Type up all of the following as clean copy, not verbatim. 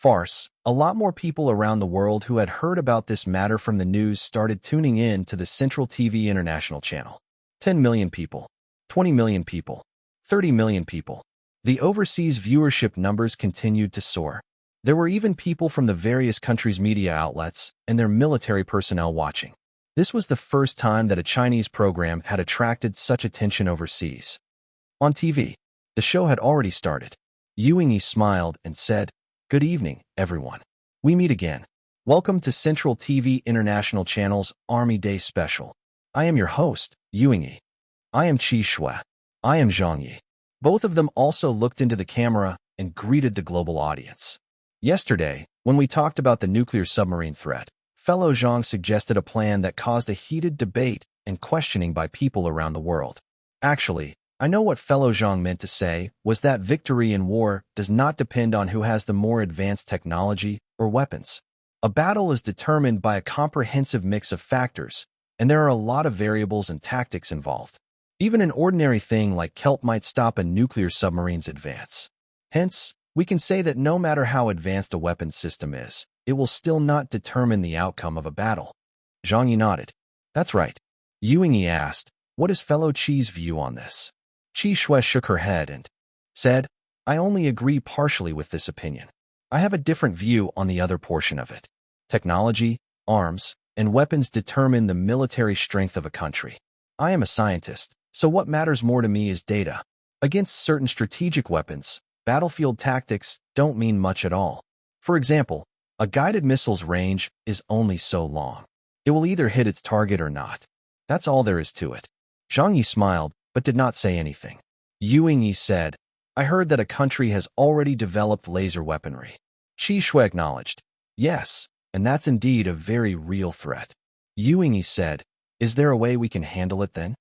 farce, a lot more people around the world who had heard about this matter from the news started tuning in to the Central TV International channel. 10 million people, 20 million people, 30 million people. The overseas viewership numbers continued to soar. There were even people from the various countries' media outlets and their military personnel watching. This was the first time that a Chinese program had attracted such attention overseas. On TV, the show had already started. Ye smiled and said, "Good evening, everyone. We meet again. Welcome to Central TV International Channel's Army Day Special. I am your host, Ye. I am Qi Shui. I am Zhang Ye." Both of them also looked into the camera and greeted the global audience. Yesterday, when we talked about the nuclear submarine threat, fellow Zhang suggested a plan that caused a heated debate and questioning by people around the world. Actually, I know what fellow Zhang meant to say was that victory in war does not depend on who has the more advanced technology or weapons. A battle is determined by a comprehensive mix of factors, and there are a lot of variables and tactics involved. Even an ordinary thing like kelp might stop a nuclear submarine's advance. Hence, we can say that no matter how advanced a weapons system is, it will still not determine the outcome of a battle. Zhang Ye nodded. That's right. Ye asked, what is fellow Qi's view on this? Qi Shui shook her head and said, I only agree partially with this opinion. I have a different view on the other portion of it. Technology, arms, and weapons determine the military strength of a country. I am a scientist, so what matters more to me is data. Against certain strategic weapons, battlefield tactics don't mean much at all. For example, a guided missile's range is only so long. It will either hit its target or not. That's all there is to it. Zhang Ye smiled, but did not say anything. Ye said, I heard that a country has already developed laser weaponry. Qi Shui acknowledged, yes, and that's indeed a very real threat. Ye said, is there a way we can handle it then?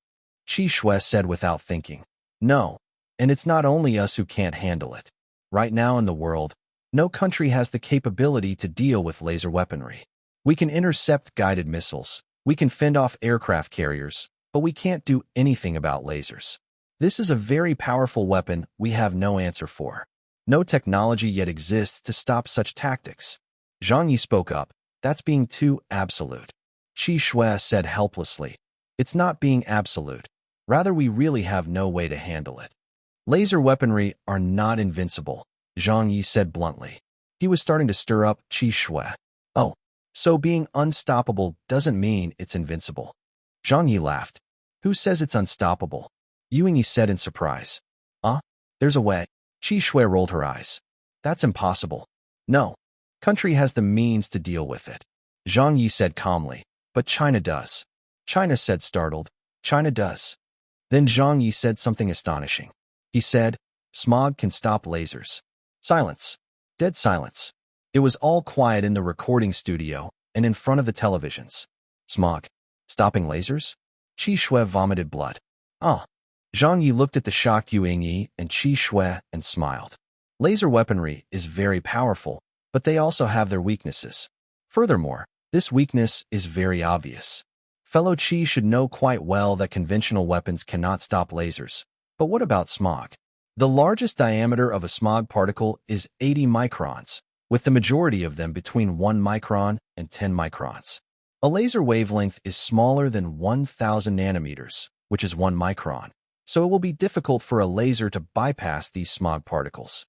Qi Shui said without thinking, no, and it's not only us who can't handle it. Right now in the world, no country has the capability to deal with laser weaponry. We can intercept guided missiles, we can fend off aircraft carriers, but we can't do anything about lasers. This is a very powerful weapon we have no answer for. No technology yet exists to stop such tactics. Zhang Ye spoke up, that's being too absolute. Qi Shui said helplessly, it's not being absolute. Rather, we really have no way to handle it. Laser weaponry are not invincible, Zhang Ye said bluntly. He was starting to stir up Qi Shui. Oh, so being unstoppable doesn't mean it's invincible. Zhang Ye laughed. Who says it's unstoppable? Ye said in surprise. There's a way. Qi Shui rolled her eyes. That's impossible. No. Country has the means to deal with it. Zhang Ye said calmly. But China does. China said startled. China does. Then Zhang Ye said something astonishing. He said, smog can stop lasers. Silence. Dead silence. It was all quiet in the recording studio and in front of the televisions. Smog. Stopping lasers? Qi Shui vomited blood. Zhang Ye looked at the shocked Ye and Qi Shui and smiled. Laser weaponry is very powerful, but they also have their weaknesses. Furthermore, this weakness is very obvious. Fellow Qi should know quite well that conventional weapons cannot stop lasers. But what about smog? The largest diameter of a smog particle is 80 microns, with the majority of them between 1 micron and 10 microns. A laser wavelength is smaller than 1,000 nanometers, which is 1 micron, so it will be difficult for a laser to bypass these smog particles.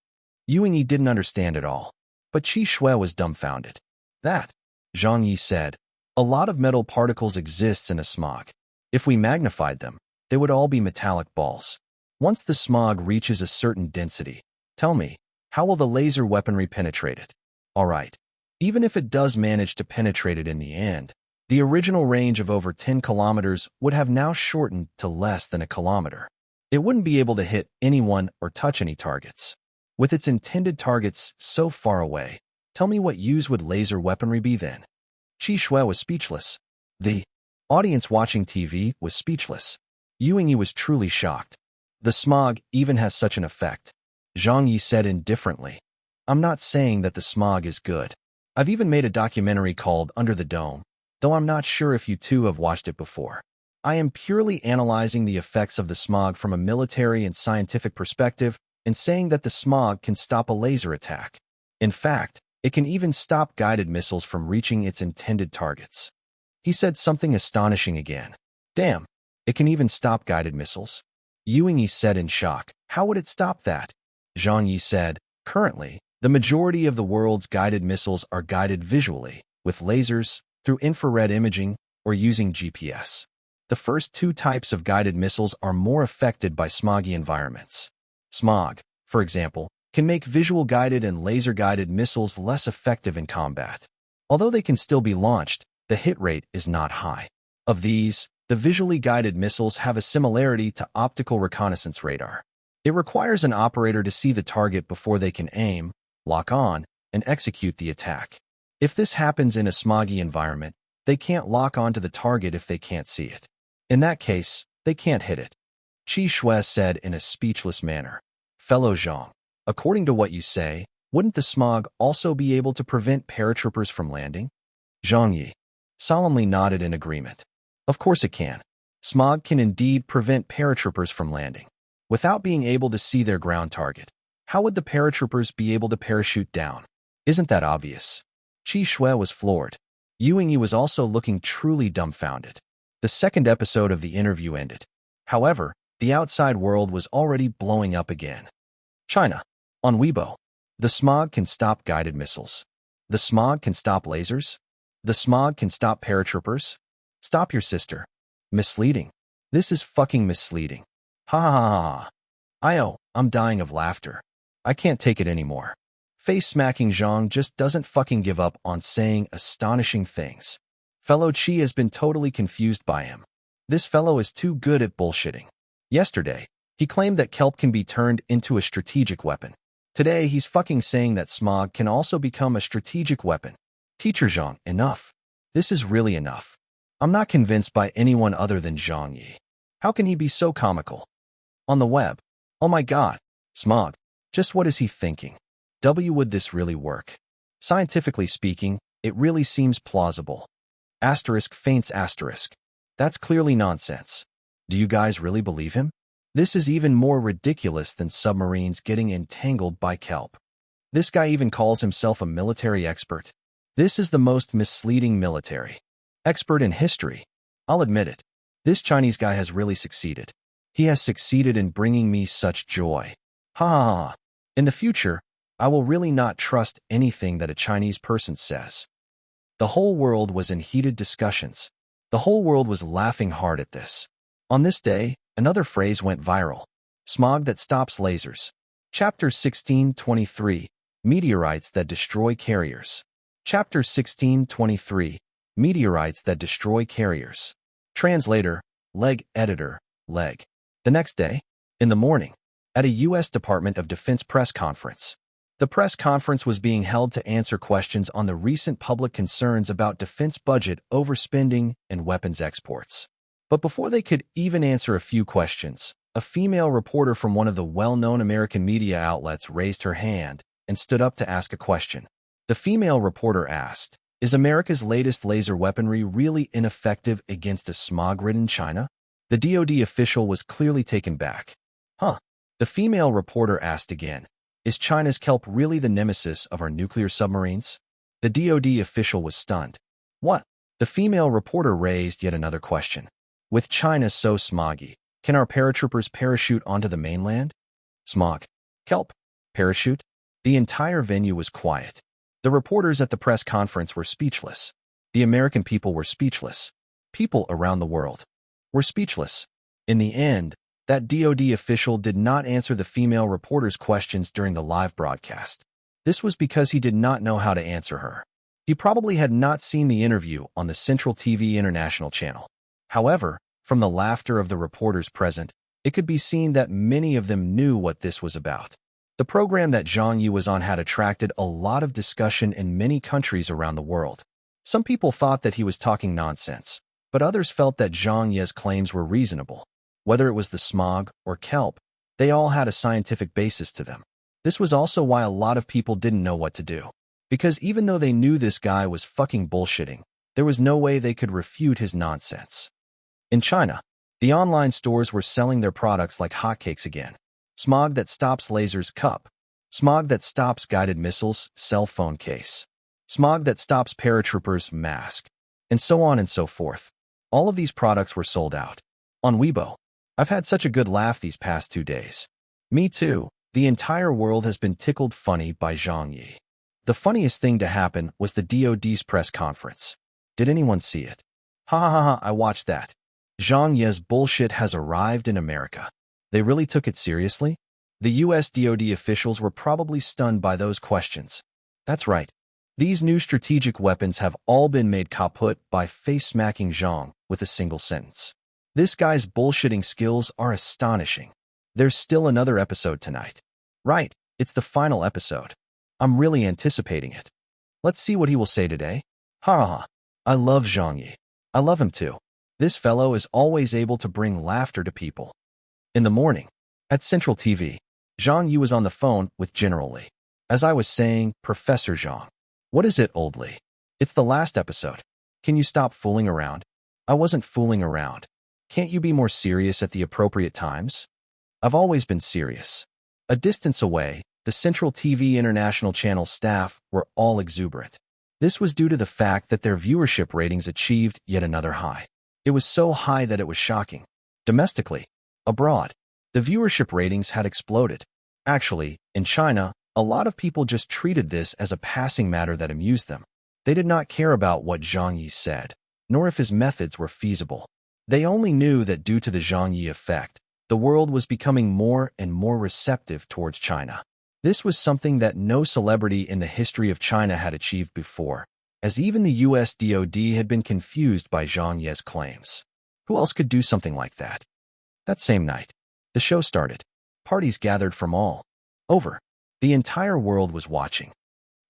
Ye didn't understand at all, but Qi Shui was dumbfounded. That, Zhang Ye said, a lot of metal particles exist in a smog. If we magnified them, they would all be metallic balls. Once the smog reaches a certain density, tell me, how will the laser weaponry penetrate it? All right, even if it does manage to penetrate it in the end, the original range of over 10 kilometers would have now shortened to less than a kilometer. It wouldn't be able to hit anyone or touch any targets. With its intended targets so far away, tell me what use would laser weaponry be then? Qi Shui was speechless. The audience watching TV was speechless. Ye was truly shocked. The smog even has such an effect. Zhang Ye said indifferently. I'm not saying that the smog is good. I've even made a documentary called Under the Dome, though I'm not sure if you two have watched it before. I am purely analyzing the effects of the smog from a military and scientific perspective and saying that the smog can stop a laser attack. In fact, It can even stop guided missiles from reaching its intended targets. He said something astonishing again. Damn, it can even stop guided missiles. Zhang Ye said in shock. How would it stop that? Zhang Ye said, currently, the majority of the world's guided missiles are guided visually, with lasers, through infrared imaging, or using GPS. The first two types of guided missiles are more affected by smoggy environments. Smog, for example, can make visual guided and laser guided missiles less effective in combat. Although they can still be launched, the hit rate is not high. Of these, the visually guided missiles have a similarity to optical reconnaissance radar. It requires an operator to see the target before they can aim, lock on, and execute the attack. If this happens in a smoggy environment, they can't lock onto the target if they can't see it. In that case, they can't hit it. Qi Shui said in a speechless manner. Fellow Zhang, according to what you say, wouldn't the smog also be able to prevent paratroopers from landing? Zhang Ye solemnly nodded in agreement. Of course it can. Smog can indeed prevent paratroopers from landing. Without being able to see their ground target, how would the paratroopers be able to parachute down? Isn't that obvious? Qi Shui was floored. Zhang Ye was also looking truly dumbfounded. The second episode of the interview ended. However, the outside world was already blowing up again. China. On Weibo. The smog can stop guided missiles. The smog can stop lasers. The smog can stop paratroopers. Stop your sister. Misleading. This is fucking misleading. Ha ha ha ha. I'm dying of laughter. I can't take it anymore. Face-smacking Zhang just doesn't fucking give up on saying astonishing things. Fellow Qi has been totally confused by him. This fellow is too good at bullshitting. Yesterday, he claimed that kelp can be turned into a strategic weapon. Today, he's fucking saying that smog can also become a strategic weapon. Teacher Zhang, enough. This is really enough. I'm not convinced by anyone other than Zhang Ye. How can he be so comical? On the web. Oh my god. Smog. Just what is he thinking? Would this really work? Scientifically speaking, it really seems plausible. Asterisk faints asterisk. That's clearly nonsense. Do you guys really believe him? This is even more ridiculous than submarines getting entangled by kelp. This guy even calls himself a military expert. This is the most misleading military expert in history. I'll admit it. This Chinese guy has really succeeded. He has succeeded in bringing me such joy. Ha ha ha. In the future, I will really not trust anything that a Chinese person says. The whole world was in heated discussions. The whole world was laughing hard at this. On this day, another phrase went viral. Smog that stops lasers. Chapter 1623, Meteorites that destroy carriers. Chapter 1623, Meteorites that destroy carriers. Translator, Leg Editor, Leg. The next day, in the morning, at a U.S. Department of Defense press conference. The press conference was being held to answer questions on the recent public concerns about defense budget overspending and weapons exports. But before they could even answer a few questions, a female reporter from one of the well-known American media outlets raised her hand and stood up to ask a question. The female reporter asked, "Is America's latest laser weaponry really ineffective against a smog-ridden China?" The DoD official was clearly taken back. Huh? The female reporter asked again, "Is China's kelp really the nemesis of our nuclear submarines?" The DoD official was stunned. What? The female reporter raised yet another question. With China so smoggy, can our paratroopers parachute onto the mainland? Smog. Kelp. Parachute? The entire venue was quiet. The reporters at the press conference were speechless. The American people were speechless. People around the world were speechless. In the end, that DoD official did not answer the female reporter's questions during the live broadcast. This was because he did not know how to answer her. He probably had not seen the interview on the Central TV International channel. However, from the laughter of the reporters present, it could be seen that many of them knew what this was about. The program that Zhang Ye was on had attracted a lot of discussion in many countries around the world. Some people thought that he was talking nonsense, but others felt that Zhang Ye's claims were reasonable. Whether it was the smog or kelp, they all had a scientific basis to them. This was also why a lot of people didn't know what to do. Because even though they knew this guy was fucking bullshitting, there was no way they could refute his nonsense. In China, the online stores were selling their products like hotcakes again. Smog that stops lasers cup. Smog that stops guided missiles, cell phone case. Smog that stops paratroopers, mask. And so on and so forth. All of these products were sold out. On Weibo, I've had such a good laugh these past 2 days. Me too. The entire world has been tickled funny by Zhang Ye. The funniest thing to happen was the DoD's press conference. Did anyone see it? Ha ha ha ha, I watched that. Zhang Ye's bullshit has arrived in America. They really took it seriously? The US DoD officials were probably stunned by those questions. That's right. These new strategic weapons have all been made kaput by face-smacking Zhang with a single sentence. This guy's bullshitting skills are astonishing. There's still another episode tonight. Right, it's the final episode. I'm really anticipating it. Let's see what he will say today. Ha ha ha. I love Zhang Ye. I love him too. This fellow is always able to bring laughter to people. In the morning, at Central TV, Zhang Ye was on the phone with General Li. As I was saying, Professor Zhang. What is it, old Li? It's the last episode. Can you stop fooling around? I wasn't fooling around. Can't you be more serious at the appropriate times? I've always been serious. A distance away, the Central TV International Channel staff were all exuberant. This was due to the fact that their viewership ratings achieved yet another high. It was so high that it was shocking. Domestically, abroad, the viewership ratings had exploded. Actually, in China, a lot of people just treated this as a passing matter that amused them. They did not care about what Zhang Ye said, nor if his methods were feasible. They only knew that due to the Zhang Ye effect, the world was becoming more and more receptive towards China. This was something that no celebrity in the history of China had achieved before, as even the US DoD had been confused by Zhang Ye's claims. Who else could do something like that? That same night, the show started. Parties gathered from all over. The entire world was watching.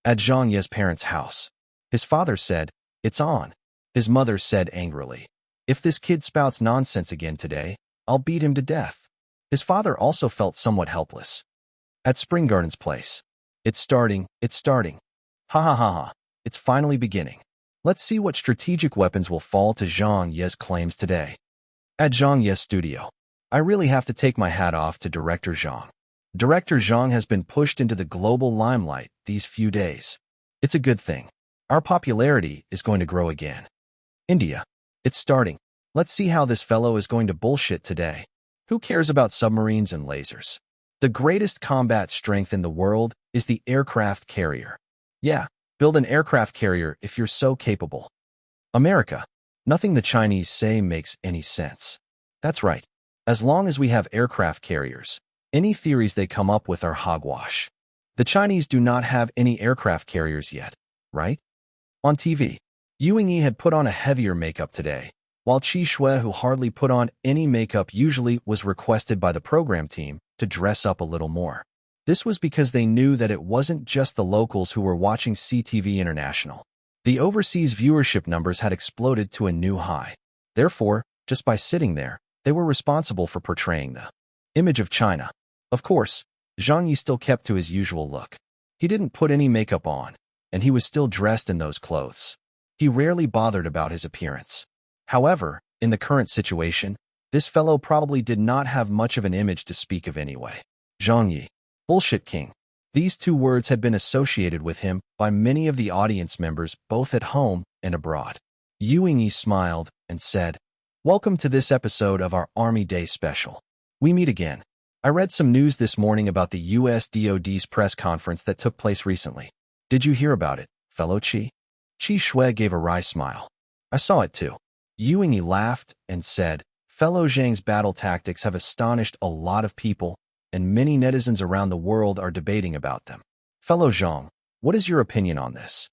At Zhang Ye's parents' house, his father said, "It's on." His mother said angrily, "If this kid spouts nonsense again today, I'll beat him to death." His father also felt somewhat helpless. At Spring Garden's place, it's starting. Ha ha ha ha, it's finally beginning. Let's see what strategic weapons will fall to Zhang Ye's claims today. At Zhang Ye's studio, I really have to take my hat off to Director Zhang. Director Zhang has been pushed into the global limelight these few days. It's a good thing. Our popularity is going to grow again. India, it's starting. Let's see how this fellow is going to bullshit today. Who cares about submarines and lasers? The greatest combat strength in the world is the aircraft carrier. Yeah, build an aircraft carrier if you're so capable. America, nothing the Chinese say makes any sense. That's right. As long as we have aircraft carriers, any theories they come up with are hogwash. The Chinese do not have any aircraft carriers yet, right? On TV, Yu Yingyi had put on a heavier makeup today, while Qi Shui, who hardly put on any makeup usually, was requested by the program team to dress up a little more. This was because they knew that it wasn't just the locals who were watching CTV International. The overseas viewership numbers had exploded to a new high. Therefore, just by sitting there, they were responsible for portraying the image of China. Of course, Zhang Ye still kept to his usual look. He didn't put any makeup on, and he was still dressed in those clothes. He rarely bothered about his appearance. However, in the current situation, this fellow probably did not have much of an image to speak of anyway. Zhang Ye, bullshit king. These two words had been associated with him by many of the audience members both at home and abroad. Yu Yingyi smiled and said, "Welcome to this episode of our Army Day special. We meet again. I read some news this morning about the US DoD's press conference that took place recently. Did you hear about it, fellow Qi?" Qi Shui gave a wry smile. "I saw it too." Yu Yingyi laughed and said, "Fellow Zhang's battle tactics have astonished a lot of people, and many netizens around the world are debating about them. Fellow Zhang, what is your opinion on this?"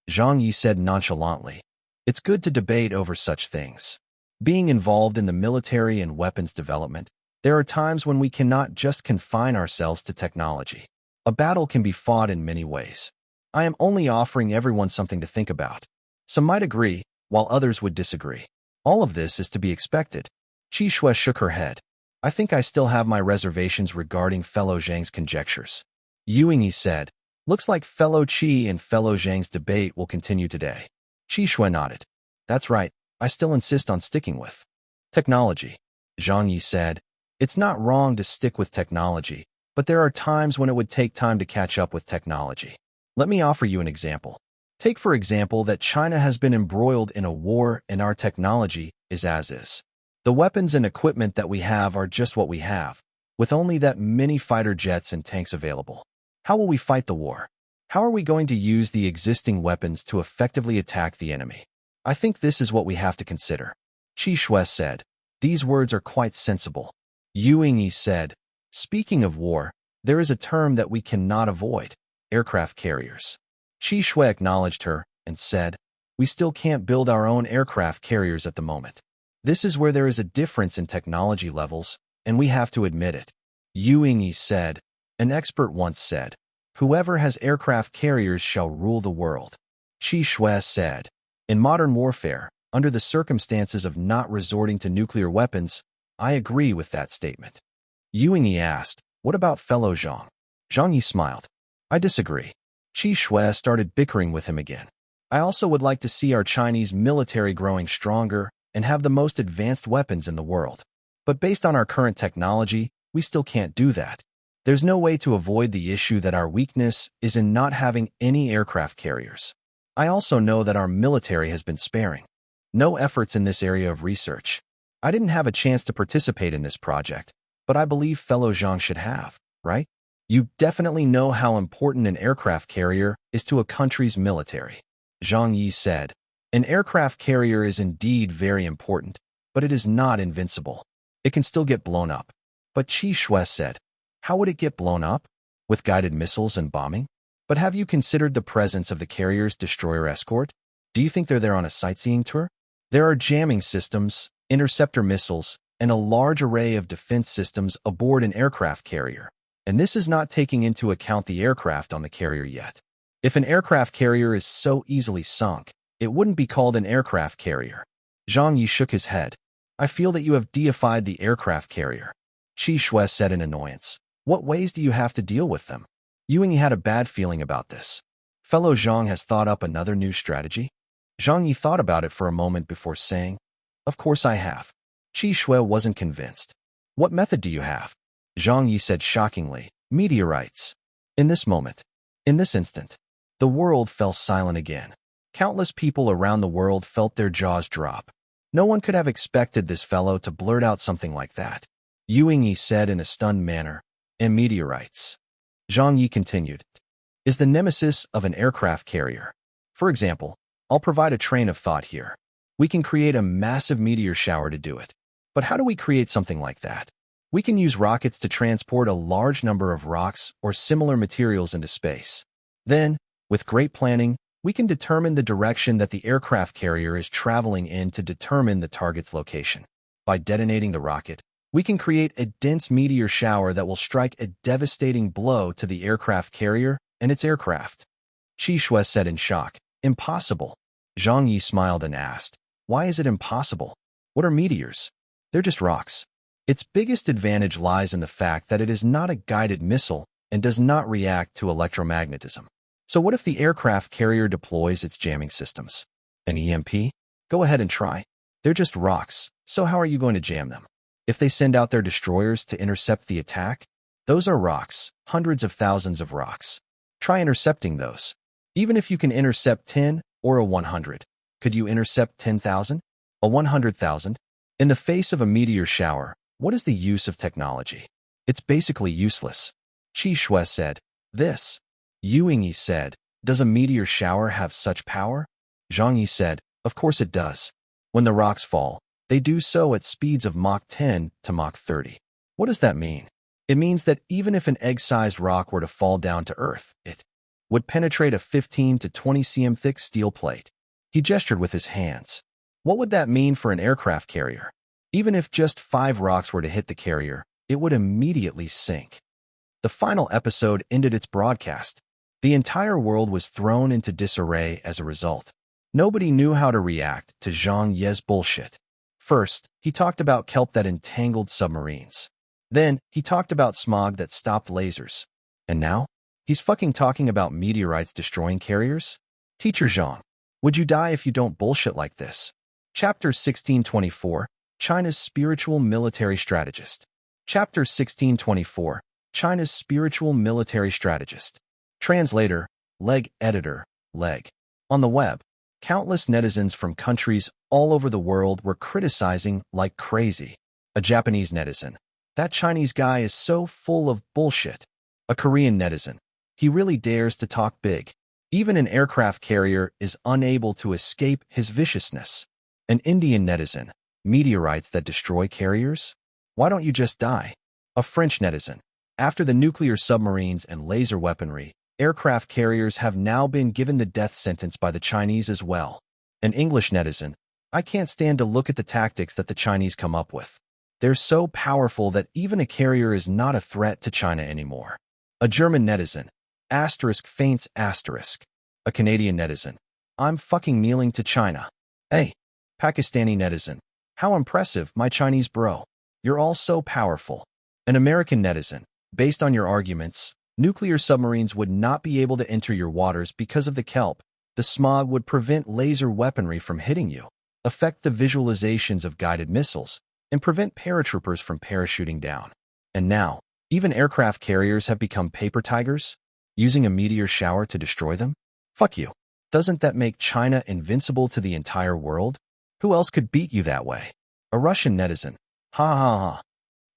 Zhang Ye said nonchalantly, "It's good to debate over such things. Being involved in the military and weapons development, there are times when we cannot just confine ourselves to technology. A battle can be fought in many ways. I am only offering everyone something to think about. Some might agree, while others would disagree. All of this is to be expected." Qi Shui shook her head. "I think I still have my reservations regarding fellow Zhang's conjectures." Yu Yingyi said, "Looks like fellow Qi and fellow Zhang's debate will continue today." Qi Shui nodded. "That's right, I still insist on sticking with technology." Zhang Ye said, "It's not wrong to stick with technology, But there are times when it would take time to catch up with technology. Let me offer you an example. Take, for example, that China has been embroiled in a war and our technology is as is. The weapons and equipment that we have are just what we have, with only that many fighter jets and tanks available. How will we fight the war? How are we going to use the existing weapons to effectively attack the enemy? I think this is what we have to consider. Qi Shui said. These words are quite sensible. Yu Yingyi said, speaking of war, there is a term that we cannot avoid, aircraft carriers. Qi Shui acknowledged her and said, we still can't build our own aircraft carriers at the moment. This is where there is a difference in technology levels, and we have to admit it. Yu Yingyi said, an expert once said, whoever has aircraft carriers shall rule the world. Qi Shui said, in modern warfare, under the circumstances of not resorting to nuclear weapons, I agree with that statement. Yu Yingyi asked, what about fellow Zhang? Zhang Ye smiled. I disagree. Qi Shui started bickering with him again. I also would like to see our Chinese military growing stronger and have the most advanced weapons in the world. But based on our current technology, we still can't do that. There's no way to avoid the issue that our weakness is in not having any aircraft carriers. I also know that our military has been sparing no efforts in this area of research. I didn't have a chance to participate in this project, but I believe fellow Zhang should have, right? You definitely know how important an aircraft carrier is to a country's military. Zhang Ye said, an aircraft carrier is indeed very important, but it is not invincible. It can still get blown up. But Qi Shui said, how would it get blown up? With guided missiles and bombing? But have you considered the presence of the carrier's destroyer escort? Do you think they're there on a sightseeing tour? There are jamming systems, interceptor missiles, and a large array of defense systems aboard an aircraft carrier. And this is not taking into account the aircraft on the carrier yet. If an aircraft carrier is so easily sunk, it wouldn't be called an aircraft carrier. Zhang Ye shook his head. I feel that you have deified the aircraft carrier. Qi Shui said in annoyance. What ways do you have to deal with them? Yu Yingyi had a bad feeling about this. Fellow Zhang has thought up another new strategy? Zhang Ye thought about it for a moment before saying, of course I have. Qi Shui wasn't convinced. What method do you have? Zhang Ye said shockingly, meteorites. In this moment, in this instant, the world fell silent again. Countless people around the world felt their jaws drop. No one could have expected this fellow to blurt out something like that. Yu Yingyi said in a stunned manner, and meteorites. Zhang Ye continued, is the nemesis of an aircraft carrier. For example, I'll provide a train of thought here. We can create a massive meteor shower to do it. But how do we create something like that? We can use rockets to transport a large number of rocks or similar materials into space. Then, with great planning, we can determine the direction that the aircraft carrier is traveling in to determine the target's location. By detonating the rocket, we can create a dense meteor shower that will strike a devastating blow to the aircraft carrier and its aircraft. Qi Shui said in shock, impossible. Zhang Ye smiled and asked, why is it impossible? What are meteors? They're just rocks. Its biggest advantage lies in the fact that it is not a guided missile and does not react to electromagnetism. So what if the aircraft carrier deploys its jamming systems? An EMP? Go ahead and try. They're just rocks, so how are you going to jam them? If they send out their destroyers to intercept the attack, those are rocks, hundreds of thousands of rocks. Try intercepting those. Even if you can intercept 10 or a 100, could you intercept 10,000? A 100,000? In the face of a meteor shower, what is the use of technology? It's basically useless. Qi Shui said, this. Yu Yingyi said, does a meteor shower have such power? Zhang Ye said, of course it does. When the rocks fall, they do so at speeds of Mach 10 to Mach 30. What does that mean? It means that even if an egg-sized rock were to fall down to Earth, it would penetrate a 15 to 20 cm thick steel plate. He gestured with his hands. What would that mean for an aircraft carrier? Even if just 5 rocks were to hit the carrier, it would immediately sink. The final episode ended its broadcast. The entire world was thrown into disarray as a result. Nobody knew how to react to Zhang Ye's bullshit. First, he talked about kelp that entangled submarines. Then, he talked about smog that stopped lasers. And now, he's fucking talking about meteorites destroying carriers? Teacher Zhang, would you die if you don't bullshit like this? Chapter 1624, China's Spiritual Military Strategist. Chapter 1624, China's spiritual military strategist. Translator, leg editor, leg. On the web, countless netizens from countries all over the world were criticizing like crazy. A Japanese netizen. That Chinese guy is so full of bullshit. A Korean netizen. He really dares to talk big. Even an aircraft carrier is unable to escape his viciousness. An Indian netizen. Meteorites that destroy carriers? Why don't you just die? A French netizen. After the nuclear submarines and laser weaponry, aircraft carriers have now been given the death sentence by the Chinese as well. An English netizen. I can't stand to look at the tactics that the Chinese come up with. They're so powerful that even a carrier is not a threat to China anymore. A German netizen. Asterisk faints asterisk. A Canadian netizen. I'm fucking kneeling to China. Hey. Pakistani netizen. How impressive, my Chinese bro. You're all so powerful. An American netizen. Based on your arguments, nuclear submarines would not be able to enter your waters because of the kelp. The smog would prevent laser weaponry from hitting you, affect the visualizations of guided missiles, and prevent paratroopers from parachuting down. And now, even aircraft carriers have become paper tigers, using a meteor shower to destroy them? Fuck you. Doesn't that make China invincible to the entire world? Who else could beat you that way? A Russian netizen. Ha ha ha.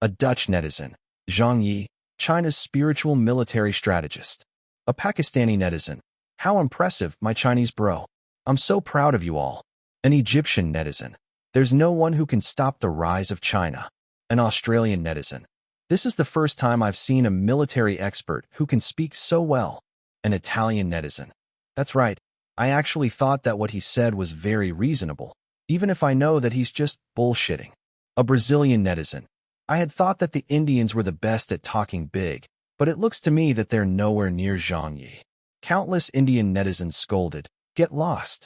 A Dutch netizen. Zhang Ye, China's spiritual military strategist. A Pakistani netizen. How impressive, my Chinese bro. I'm so proud of you all. An Egyptian netizen. There's no one who can stop the rise of China. An Australian netizen. This is the first time I've seen a military expert who can speak so well. An Italian netizen. That's right. I actually thought that what he said was very reasonable, even if I know that he's just bullshitting. A Brazilian netizen. I had thought that the Indians were the best at talking big, but it looks to me that they're nowhere near Zhang Ye. Countless Indian netizens scolded, get lost.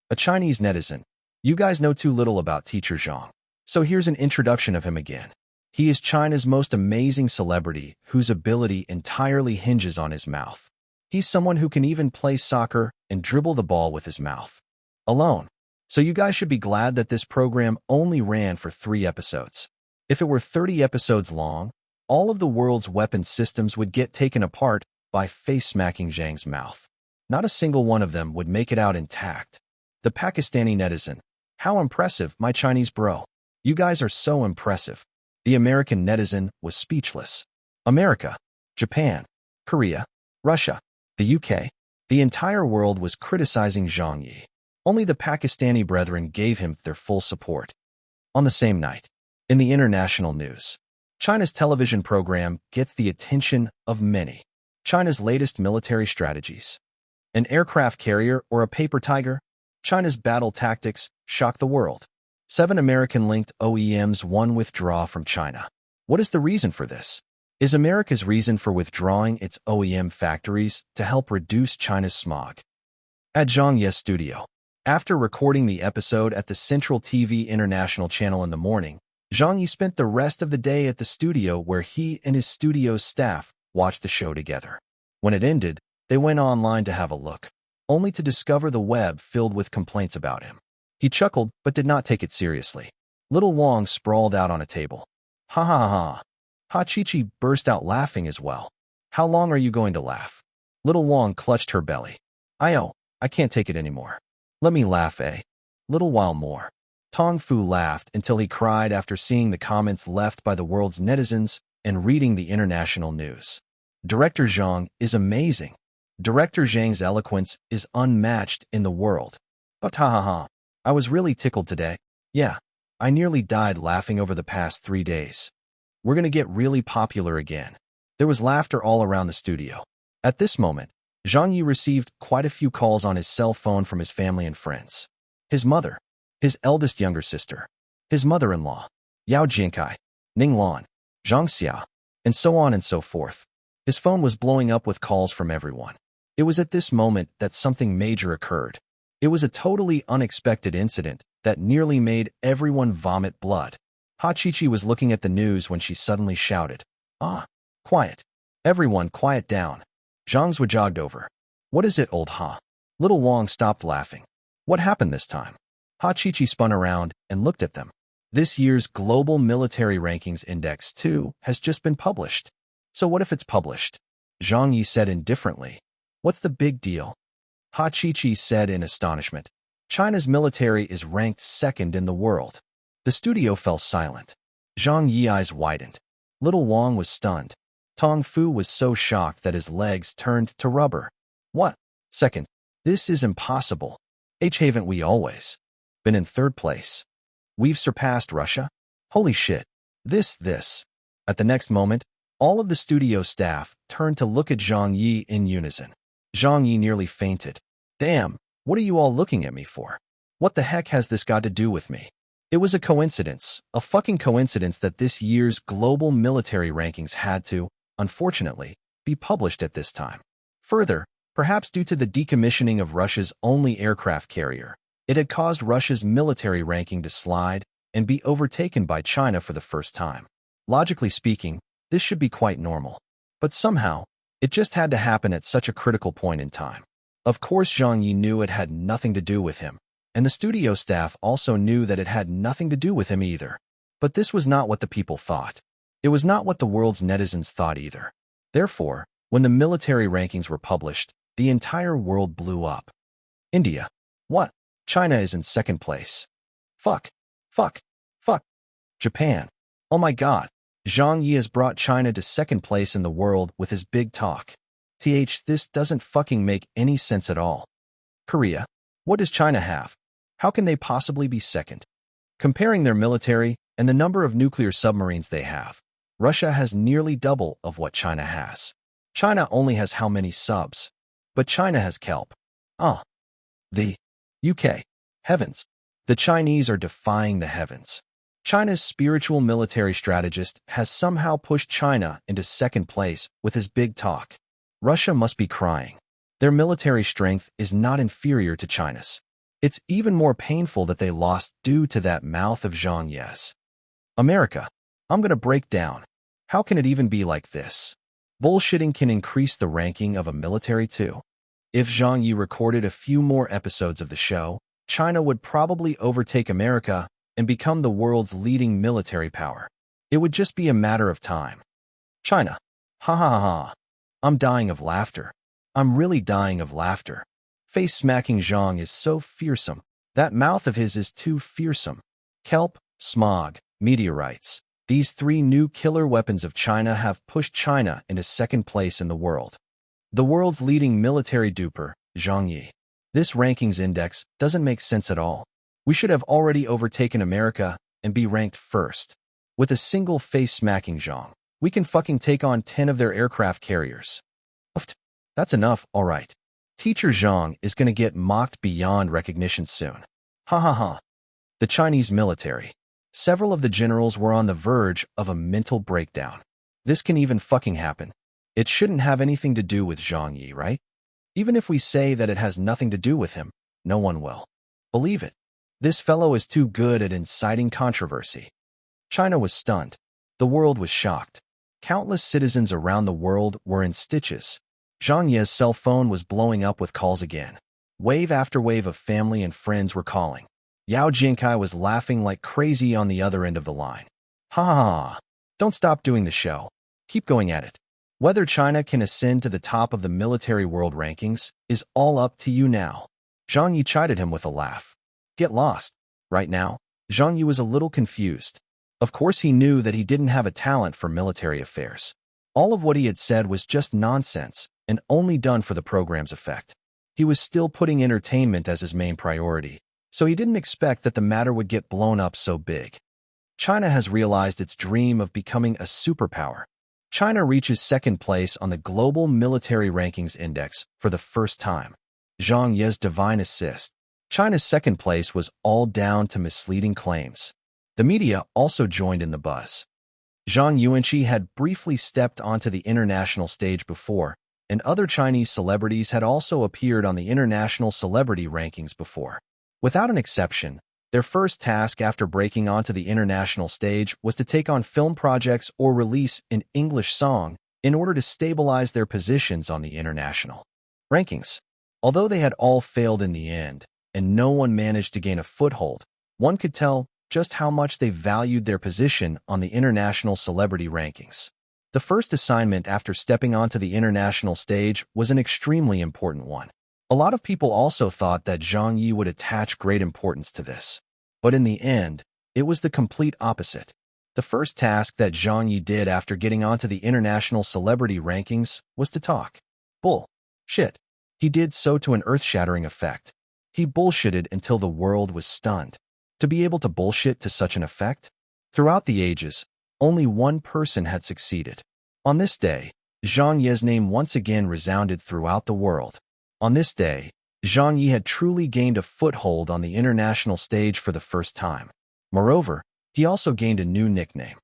A Chinese netizen. You guys know too little about Teacher Zhang. So here's an introduction of him again. He is China's most amazing celebrity whose ability entirely hinges on his mouth. He's someone who can even play soccer and dribble the ball with his mouth alone. So you guys should be glad that this program only ran for 3 episodes. If it were 30 episodes long, all of the world's weapon systems would get taken apart by face-smacking Zhang's mouth. Not a single one of them would make it out intact. The Pakistani netizen. How impressive, my Chinese bro. You guys are so impressive. The American netizen was speechless. America, Japan, Korea, Russia, the UK, the entire world was criticizing Zhang Ye. Only the Pakistani brethren gave him their full support. On the same night, in the international news, China's television program gets the attention of many. China's latest military strategies. An aircraft carrier or a paper tiger? China's battle tactics shock the world. 7 American-linked OEMs won withdraw from China. What is the reason for this? Is America's reason for withdrawing its OEM factories to help reduce China's smog? At Zhang Ye's studio. After recording the episode at the Central TV International channel in the morning, Zhang Ye spent the rest of the day at the studio where he and his studio's staff watched the show together. When it ended, they went online to have a look, only to discover the web filled with complaints about him. He chuckled but did not take it seriously. Little Wong sprawled out on a table. Ha ha ha. Ha Chi-Chi burst out laughing as well. How long are you going to laugh? Little Wong clutched her belly. I can't take it anymore. Let me laugh, eh? Little while more. Tong Fu laughed until he cried after seeing the comments left by the world's netizens and reading the international news. Director Zhang is amazing. Director Zhang's eloquence is unmatched in the world. But ha ha ha. I was really tickled today. Yeah, I nearly died laughing over the past 3 days. We're gonna get really popular again. There was laughter all around the studio. At this moment, Zhang Ye received quite a few calls on his cell phone from his family and friends. His mother, his eldest younger sister, his mother-in-law, Yao Jinkai, Ning Lan, Zhang Xia, and so on and so forth. His phone was blowing up with calls from everyone. It was at this moment that something major occurred. It was a totally unexpected incident that nearly made everyone vomit blood. Ha Chi-Chi was looking at the news when she suddenly shouted, "Ah, quiet. Everyone quiet down." Zhang Zhua jogged over. "What is it, old Ha?" Little Wong stopped laughing. "What happened this time?" Ha Chi-Chi spun around and looked at them. This year's Global Military Rankings Index 2 has just been published. So what if it's published? Zhang Ye said indifferently. What's the big deal? Ha Chi said in astonishment. China's military is ranked second in the world. The studio fell silent. Zhang Ye's eyes widened. Little Wang was stunned. Tong Fu was so shocked that his legs turned to rubber. What? Second? This is impossible. Haven't we always been in third place? We've surpassed Russia? Holy shit. This. At the next moment, all of the studio staff turned to look at Zhang Ye in unison. Zhang Ye nearly fainted. Damn, what are you all looking at me for? What the heck has this got to do with me? It was a coincidence, a fucking coincidence that this year's global military rankings had to, unfortunately, be published at this time. Further, perhaps due to the decommissioning of Russia's only aircraft carrier, it had caused Russia's military ranking to slide and be overtaken by China for the first time. Logically speaking, this should be quite normal. But somehow, it just had to happen at such a critical point in time. Of course, Zhang Ye knew it had nothing to do with him, and the studio staff also knew that it had nothing to do with him either. But this was not what the people thought. It was not what the world's netizens thought either. Therefore, when the military rankings were published, the entire world blew up. India. What? China is in second place. Fuck. Japan. Oh my god. Zhang Ye has brought China to second place in the world with his big talk. This doesn't fucking make any sense at all. Korea. What does China have? How can they possibly be second? Comparing their military and the number of nuclear submarines they have, Russia has nearly double of what China has. China only has how many subs? But China has kelp. The UK. Heavens. The Chinese are defying the heavens. China's spiritual military strategist has somehow pushed China into second place with his big talk. Russia must be crying. Their military strength is not inferior to China's. It's even more painful that they lost due to that mouth of Zhang Ye's. America. I'm gonna break down. How can it even be like this? Bullshitting can increase the ranking of a military too. If Zhang Ye recorded a few more episodes of the show, China would probably overtake America and become the world's leading military power. It would just be a matter of time. China. Ha ha ha. I'm dying of laughter. I'm really dying of laughter. Face-smacking Zhang is so fearsome. That mouth of his is too fearsome. Kelp, smog, meteorites. These three new killer weapons of China have pushed China into second place in the world. The world's leading military duper, Zhang Ye. This rankings index doesn't make sense at all. We should have already overtaken America and be ranked first. With a single face-smacking Zhang, we can fucking take on 10 of their aircraft carriers. That's enough, alright. Teacher Zhang is gonna get mocked beyond recognition soon. Ha ha ha. The Chinese military. Several of the generals were on the verge of a mental breakdown. This can even fucking happen. It shouldn't have anything to do with Zhang Ye, right? Even if we say that it has nothing to do with him, no one will believe it. This fellow is too good at inciting controversy. China was stunned. The world was shocked. Countless citizens around the world were in stitches. Zhang Ye's cell phone was blowing up with calls again. Wave after wave of family and friends were calling. Yao Jinkai was laughing like crazy on the other end of the line. Ha ha ha. Don't stop doing the show. Keep going at it. Whether China can ascend to the top of the military world rankings is all up to you now. Zhang Ye chided him with a laugh. Get lost. Right now, Zhang Ye was a little confused. Of course he knew that he didn't have a talent for military affairs. All of what he had said was just nonsense and only done for the program's effect. He was still putting entertainment as his main priority, so he didn't expect that the matter would get blown up so big. China has realized its dream of becoming a superpower. China reaches second place on the Global Military Rankings Index for the first time. Zhang Ye's divine assist. China's second place was all down to misleading claims. The media also joined in the buzz. Zhang Yuanqi had briefly stepped onto the international stage before, and other Chinese celebrities had also appeared on the international celebrity rankings before. Without an exception, their first task after breaking onto the international stage was to take on film projects or release an English song in order to stabilize their positions on the international rankings. Although they had all failed in the end, and no one managed to gain a foothold, one could tell just how much they valued their position on the international celebrity rankings. The first assignment after stepping onto the international stage was an extremely important one. A lot of people also thought that Zhang Ye would attach great importance to this. But in the end, it was the complete opposite. The first task that Zhang Ye did after getting onto the international celebrity rankings was to talk. Bullshit. He did so to an earth-shattering effect. He bullshitted until the world was stunned. To be able to bullshit to such an effect? Throughout the ages, only one person had succeeded. On this day, Zhang Ye's name once again resounded throughout the world. On this day, Zhang Ye had truly gained a foothold on the international stage for the first time. Moreover, he also gained a new nickname,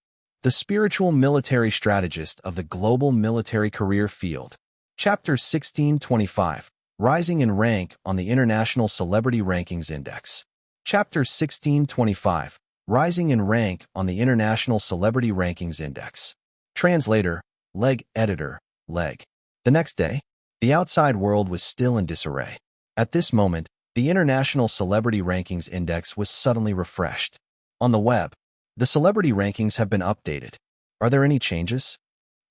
the spiritual military strategist of the global military career field. Chapter 1625, Rising in Rank on the International Celebrity Rankings Index. Chapter 1625, Rising in Rank on the International Celebrity Rankings Index. Translator, Leg Editor, Leg. The next day, the outside world was still in disarray. At this moment, the International Celebrity Rankings Index was suddenly refreshed. On the web, the celebrity rankings have been updated. Are there any changes?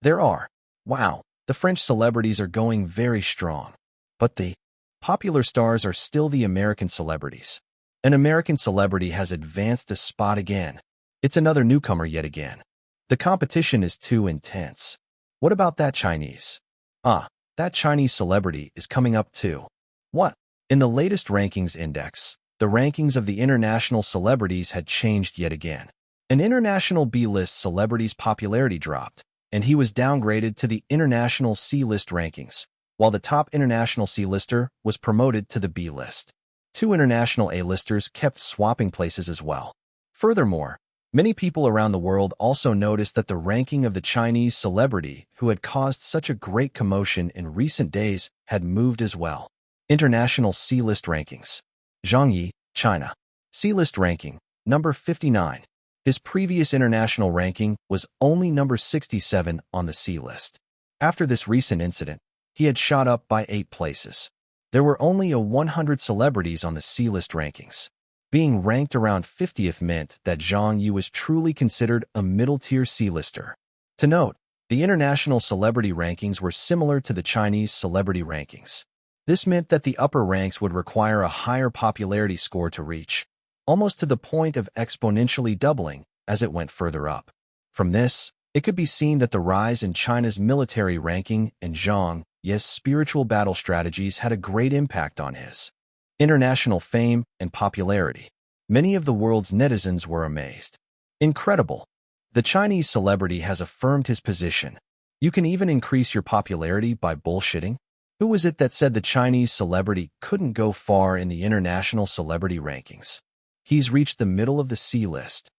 There are. Wow, the French celebrities are going very strong. But the popular stars are still the American celebrities. An American celebrity has advanced a spot again. It's another newcomer yet again. The competition is too intense. What about that Chinese? That Chinese celebrity is coming up too. What? In the latest rankings index, the rankings of the international celebrities had changed yet again. An international B-list celebrity's popularity dropped, and he was downgraded to the international C-list rankings, while the top international C-lister was promoted to the B-list. Two international A-listers kept swapping places as well. Furthermore, many people around the world also noticed that the ranking of the Chinese celebrity who had caused such a great commotion in recent days had moved as well. International C-list rankings. Zhang Ye, China. C-list ranking, number 59. His previous international ranking was only number 67 on the C-list. After this recent incident, he had shot up by 8 places. There were only 100 celebrities on the C-list rankings. Being ranked around 50th meant that Zhang Ye was truly considered a middle-tier C-lister. To note, the international celebrity rankings were similar to the Chinese celebrity rankings. This meant that the upper ranks would require a higher popularity score to reach, almost to the point of exponentially doubling as it went further up. From this, it could be seen that the rise in China's military ranking and Zhang Ye's spiritual battle strategies had a great impact on his international fame and popularity. Many of the world's netizens were amazed. Incredible! The Chinese celebrity has affirmed his position. You can even increase your popularity by bullshitting? Who was it that said the Chinese celebrity couldn't go far in the international celebrity rankings? He's reached the middle of the C-list.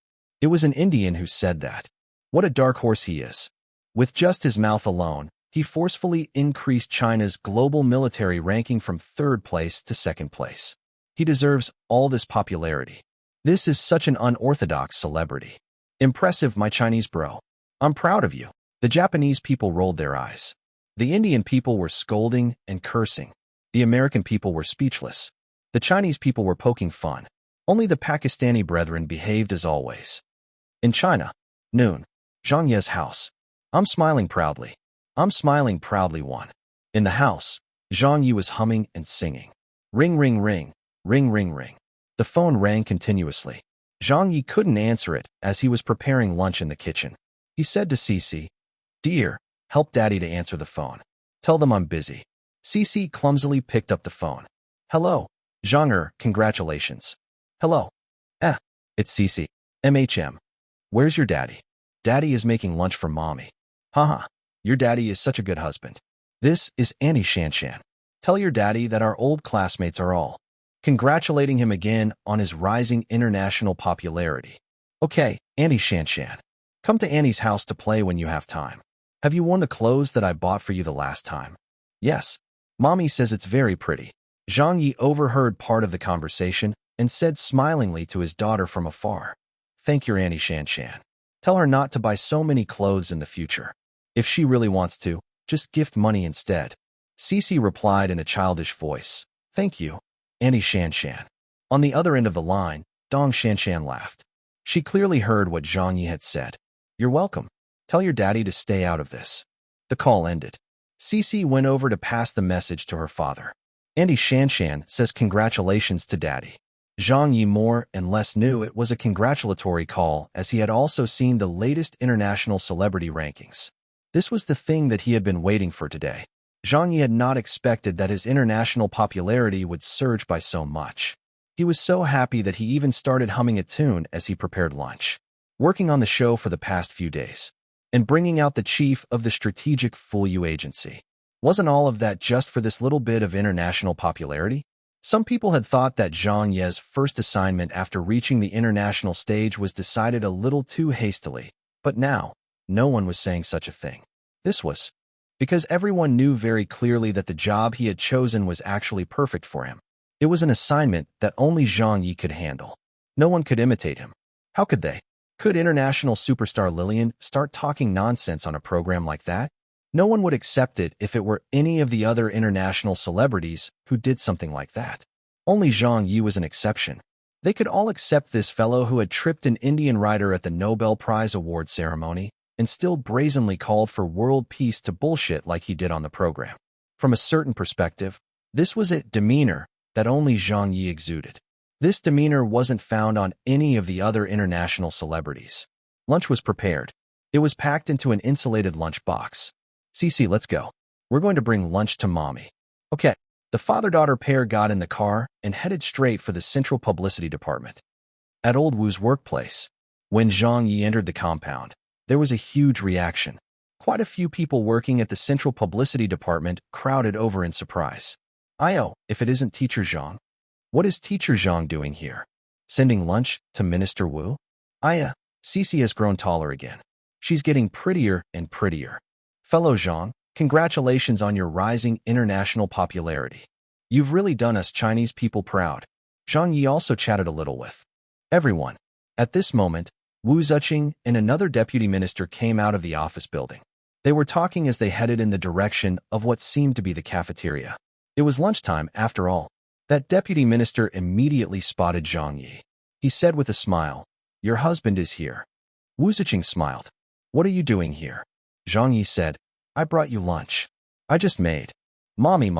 It was an Indian who said that. What a dark horse he is. With just his mouth alone, he forcefully increased China's global military ranking from 3rd place to 2nd place. He deserves all this popularity. This is such an unorthodox celebrity. Impressive, my Chinese bro. I'm proud of you. The Japanese people rolled their eyes. The Indian people were scolding and cursing. The American people were speechless. The Chinese people were poking fun. Only the Pakistani brethren behaved as always. In China, noon, Zhang Ye's house. I'm smiling proudly. I'm smiling proudly one. In the house, Zhang Ye was humming and singing. Ring, ring, ring, ring, ring, ring. The phone rang continuously. Zhang Ye couldn't answer it as he was preparing lunch in the kitchen. He said to Cici, "Dear, help Daddy to answer the phone. Tell them I'm busy." Cici clumsily picked up the phone. "Hello, Zhang, congratulations." "Hello." It's Cici. MHM. "Where's your daddy?" "Daddy is making lunch for mommy." "Haha, your daddy is such a good husband." "This is Annie Shanshan. Tell your daddy that our old classmates are all congratulating him again on his rising international popularity." "Okay, Annie Shanshan. Come to Annie's house to play when you have time. Have you worn the clothes that I bought for you the last time?" "Yes. Mommy says it's very pretty." Zhang Ye overheard part of the conversation and said smilingly to his daughter from afar, "Thank your Annie Shanshan. Tell her not to buy so many clothes in the future. If she really wants to, just gift money instead." Cici replied in a childish voice, "Thank you, Annie Shanshan." On the other end of the line, Dong Shanshan laughed. She clearly heard what Zhang Ye had said. "You're welcome." Tell your daddy to stay out of this. The call ended. Cici went over to pass the message to her father. Andy Shanshan says congratulations to daddy. Zhang Ye more and less knew it was a congratulatory call, as he had also seen the latest international celebrity rankings. This was the thing that he had been waiting for today. Zhang Ye had not expected that his international popularity would surge by so much. He was so happy that he even started humming a tune as he prepared lunch. Working on the show for the past few days, and bringing out the chief of the strategic Full U agency. Wasn't all of that just for this little bit of international popularity? Some people had thought that Zhang Ye's first assignment after reaching the international stage was decided a little too hastily, but now, no one was saying such a thing. This was because everyone knew very clearly that the job he had chosen was actually perfect for him. It was an assignment that only Zhang Ye could handle. No one could imitate him. How could they? Could international superstar Lillian start talking nonsense on a program like that? No one would accept it if it were any of the other international celebrities who did something like that. Only Zhang Ye was an exception. They could all accept this fellow who had tripped an Indian writer at the Nobel Prize award ceremony and still brazenly called for world peace to bullshit like he did on the program. From a certain perspective, this was a demeanor that only Zhang Ye exuded. This demeanor wasn't found on any of the other international celebrities. Lunch was prepared. It was packed into an insulated lunch box. Cici, let's go. We're going to bring lunch to mommy. Okay. The father-daughter pair got in the car and headed straight for the central publicity department. At Old Wu's workplace, when Zhang Ye entered the compound, there was a huge reaction. Quite a few people working at the central publicity department crowded over in surprise. If it isn't Teacher Zhang. What is Teacher Zhang doing here? Sending lunch to Minister Wu? Cici has grown taller again. She's getting prettier and prettier. Fellow Zhang, congratulations on your rising international popularity. You've really done us Chinese people proud. Zhang Ye also chatted a little with everyone. At this moment, Wu Ziqing and another deputy minister came out of the office building. They were talking as they headed in the direction of what seemed to be the cafeteria. It was lunchtime, after all. That deputy minister immediately spotted Zhang Ye. He said with a smile, "Your husband is here." Wu Ziqing smiled. "What are you doing here?" Zhang Ye said, "I brought you lunch. I just made." Mommy.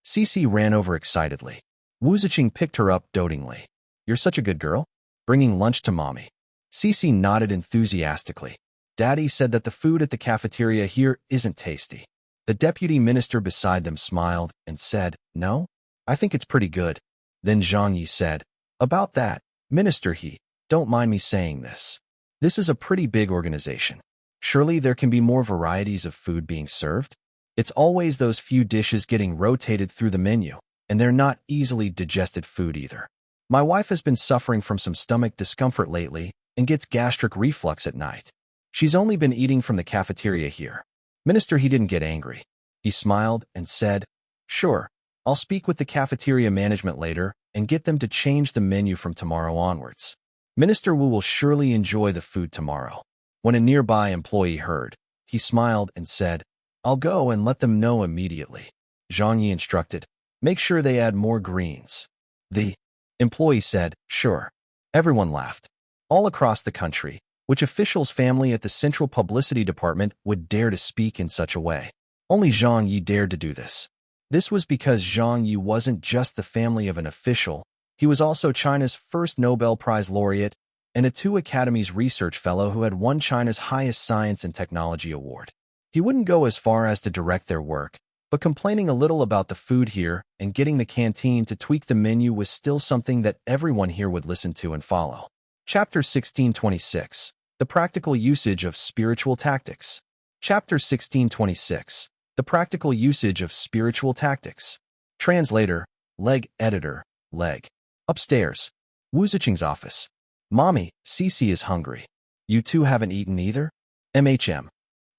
Cici ran over excitedly. Wu Ziqing picked her up dotingly. "You're such a good girl. Bringing lunch to mommy." Cici nodded enthusiastically. Daddy said that the food at the cafeteria here isn't tasty. The deputy minister beside them smiled and said, "No? I think it's pretty good." Then Zhang Ye said, "About that, Minister He, don't mind me saying this. This is a pretty big organization. Surely there can be more varieties of food being served? It's always those few dishes getting rotated through the menu, and they're not easily digested food either. My wife has been suffering from some stomach discomfort lately and gets gastric reflux at night. She's only been eating from the cafeteria here." Minister He didn't get angry. He smiled and said, "Sure, I'll speak with the cafeteria management later and get them to change the menu from tomorrow onwards. Minister Wu will surely enjoy the food tomorrow." When a nearby employee heard, he smiled and said, "I'll go and let them know immediately." Zhang Ye instructed, "Make sure they add more greens." The employee said, "Sure." Everyone laughed. All across the country, which official's family at the Central Publicity Department would dare to speak in such a way? Only Zhang Ye dared to do this. This was because Zhang Ye wasn't just the family of an official, he was also China's first Nobel Prize laureate and a 2 Academies Research Fellow who had won China's highest science and technology award. He wouldn't go as far as to direct their work, but complaining a little about the food here and getting the canteen to tweak the menu was still something that everyone here would listen to and follow. Chapter 1626. The Practical Usage of Spiritual Tactics. Chapter 1626. The Practical Usage of Spiritual Tactics. Translator, Leg Editor, Leg. Upstairs. Wu Ziqing's office. "Mommy, Cici is hungry. You two haven't eaten either?" "MHM.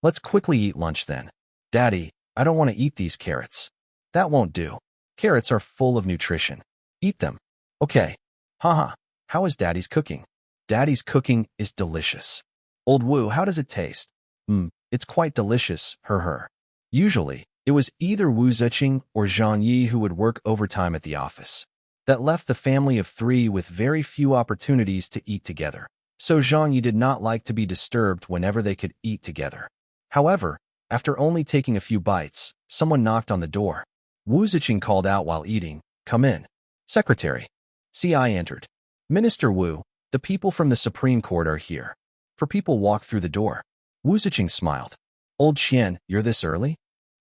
Let's quickly eat lunch then." "Daddy, I don't want to eat these carrots." "That won't do. Carrots are full of nutrition. Eat them." "Okay." "Haha. How is Daddy's cooking?" "Daddy's cooking is delicious." "Old Wu, how does it taste?" It's quite delicious, her. Usually, it was either Wu Ziqing or Zhang Ye who would work overtime at the office. That left the family of 3 with very few opportunities to eat together. so Zhang Ye did not like to be disturbed whenever they could eat together. However, after only taking a few bites, someone knocked on the door. Wu Ziqing called out while eating, "Come in." Secretary. CI entered. "Minister Wu, the people from the Supreme Court are here." For people walked through the door. Wu Ziqing smiled. "Old Qian, you're this early?"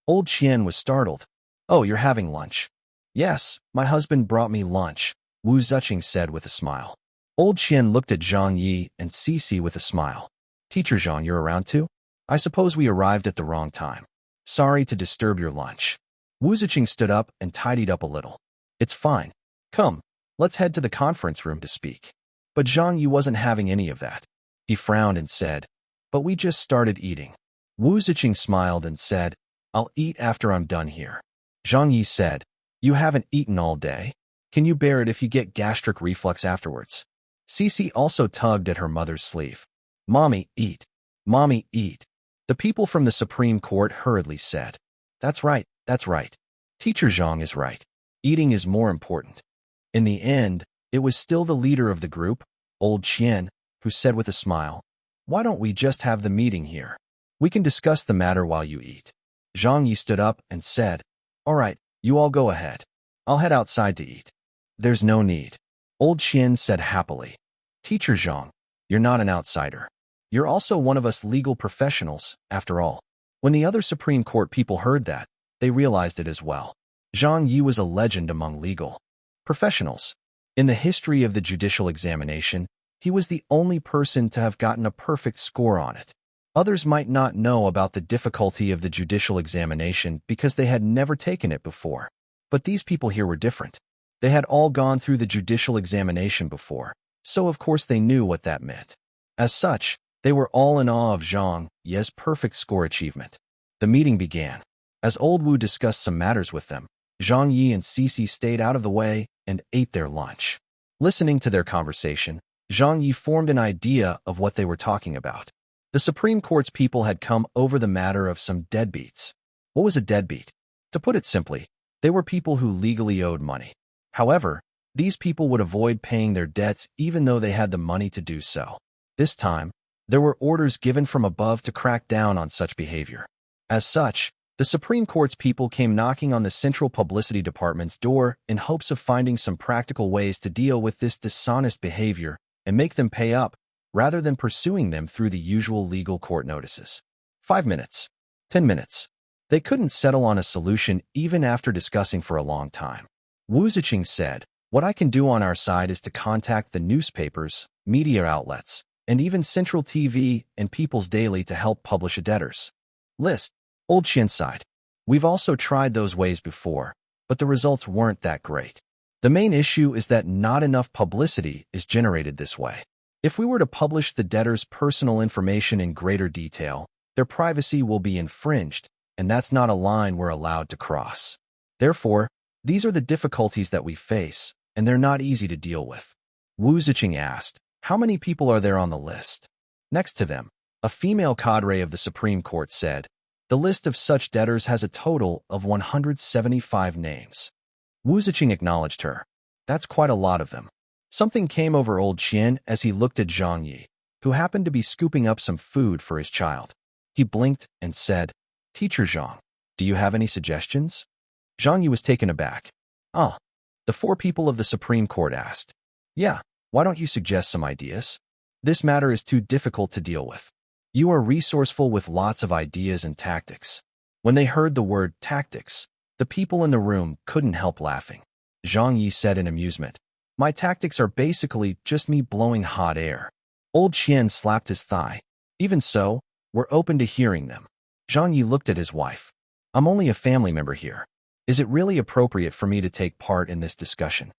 Old Qian was startled. "Oh, you're having lunch?" "Yes, my husband brought me lunch," Wu Ziqing said with a smile. Old Qian looked at Zhang Ye and Cici with a smile. "Teacher Zhang, you're around too? I suppose we arrived at the wrong time. Sorry to disturb your lunch." Wu Ziqing stood up and tidied up a little. "It's fine. Come, let's head to the conference room to speak." But Zhang Ye wasn't having any of that. He frowned and said, "But we just started eating." Wu Ziqing smiled and said, "I'll eat after I'm done here." Zhang Ye said, "You haven't eaten all day? Can you bear it if you get gastric reflux afterwards?" Cici also tugged at her mother's sleeve. "Mommy, eat. Mommy, eat." The people from the Supreme Court hurriedly said, That's right, that's right. Teacher Zhang is right. Eating is more important." In the end, it was still the leader of the group, Old Qian, who said with a smile, "Why don't we just have the meeting here? We can discuss the matter while you eat." Zhang Yi stood up and said, "All right, you all go ahead. I'll head outside to eat." "There's no need," Old Qian said happily. "Teacher Zhang, you're not an outsider. You're also one of us legal professionals, after all." When the other Supreme Court people heard that, they realized it as well. Zhang Yi was a legend among legal professionals. In the history of the judicial examination, he was the only person to have gotten a perfect score on it. Others might not know about the difficulty of the judicial examination because they had never taken it before. But these people here were different. They had all gone through the judicial examination before, so of course they knew what that meant. As such, they were all in awe of Zhang Ye's perfect score achievement. The meeting began. As Old Wu discussed some matters with them, Zhang Ye and Cici stayed out of the way and ate their lunch. Listening to their conversation, Zhang Ye formed an idea of what they were talking about. The Supreme Court's people had come over the matter of some deadbeats. What was a deadbeat? To put it simply, they were people who legally owed money. However, these people would avoid paying their debts even though they had the money to do so. This time, there were orders given from above to crack down on such behavior. As such, the Supreme Court's people came knocking on the Central Publicity Department's door in hopes of finding some practical ways to deal with this dishonest behavior and make them pay up, rather than pursuing them through the usual legal court notices. 5 minutes. 10 minutes. They couldn't settle on a solution even after discussing for a long time. Wu Ziqing said, "What I can do on our side is to contact the newspapers, media outlets, and even Central TV and People's Daily to help publish a debtors list." Old Qian sighed. "We've also tried those ways before, but the results weren't that great. The main issue is that not enough publicity is generated this way. If we were to publish the debtors' personal information in greater detail, their privacy will be infringed, and that's not a line we're allowed to cross. Therefore, these are the difficulties that we face, and they're not easy to deal with." Wu Ziqing asked, "How many people are there on the list?" Next to them, a female cadre of the Supreme Court said, "The list of such debtors has a total of 175 names." Wu Ziqing acknowledged her. "That's quite a lot of them." Something came over Old Qian as he looked at Zhang Ye, who happened to be scooping up some food for his child. He blinked and said, "Teacher Zhang, do you have any suggestions?" Zhang Ye was taken aback. "Ah," the 4 people of the Supreme Court asked. "Yeah, why don't you suggest some ideas? This matter is too difficult to deal with. You are resourceful with lots of ideas and tactics." When they heard the word tactics, the people in the room couldn't help laughing. Zhang Ye said in amusement, "My tactics are basically just me blowing hot air." Old Qian slapped his thigh. "Even so, we're open to hearing them." Zhang Ye looked at his wife. "I'm only a family member here. Is it really appropriate for me to take part in this discussion?"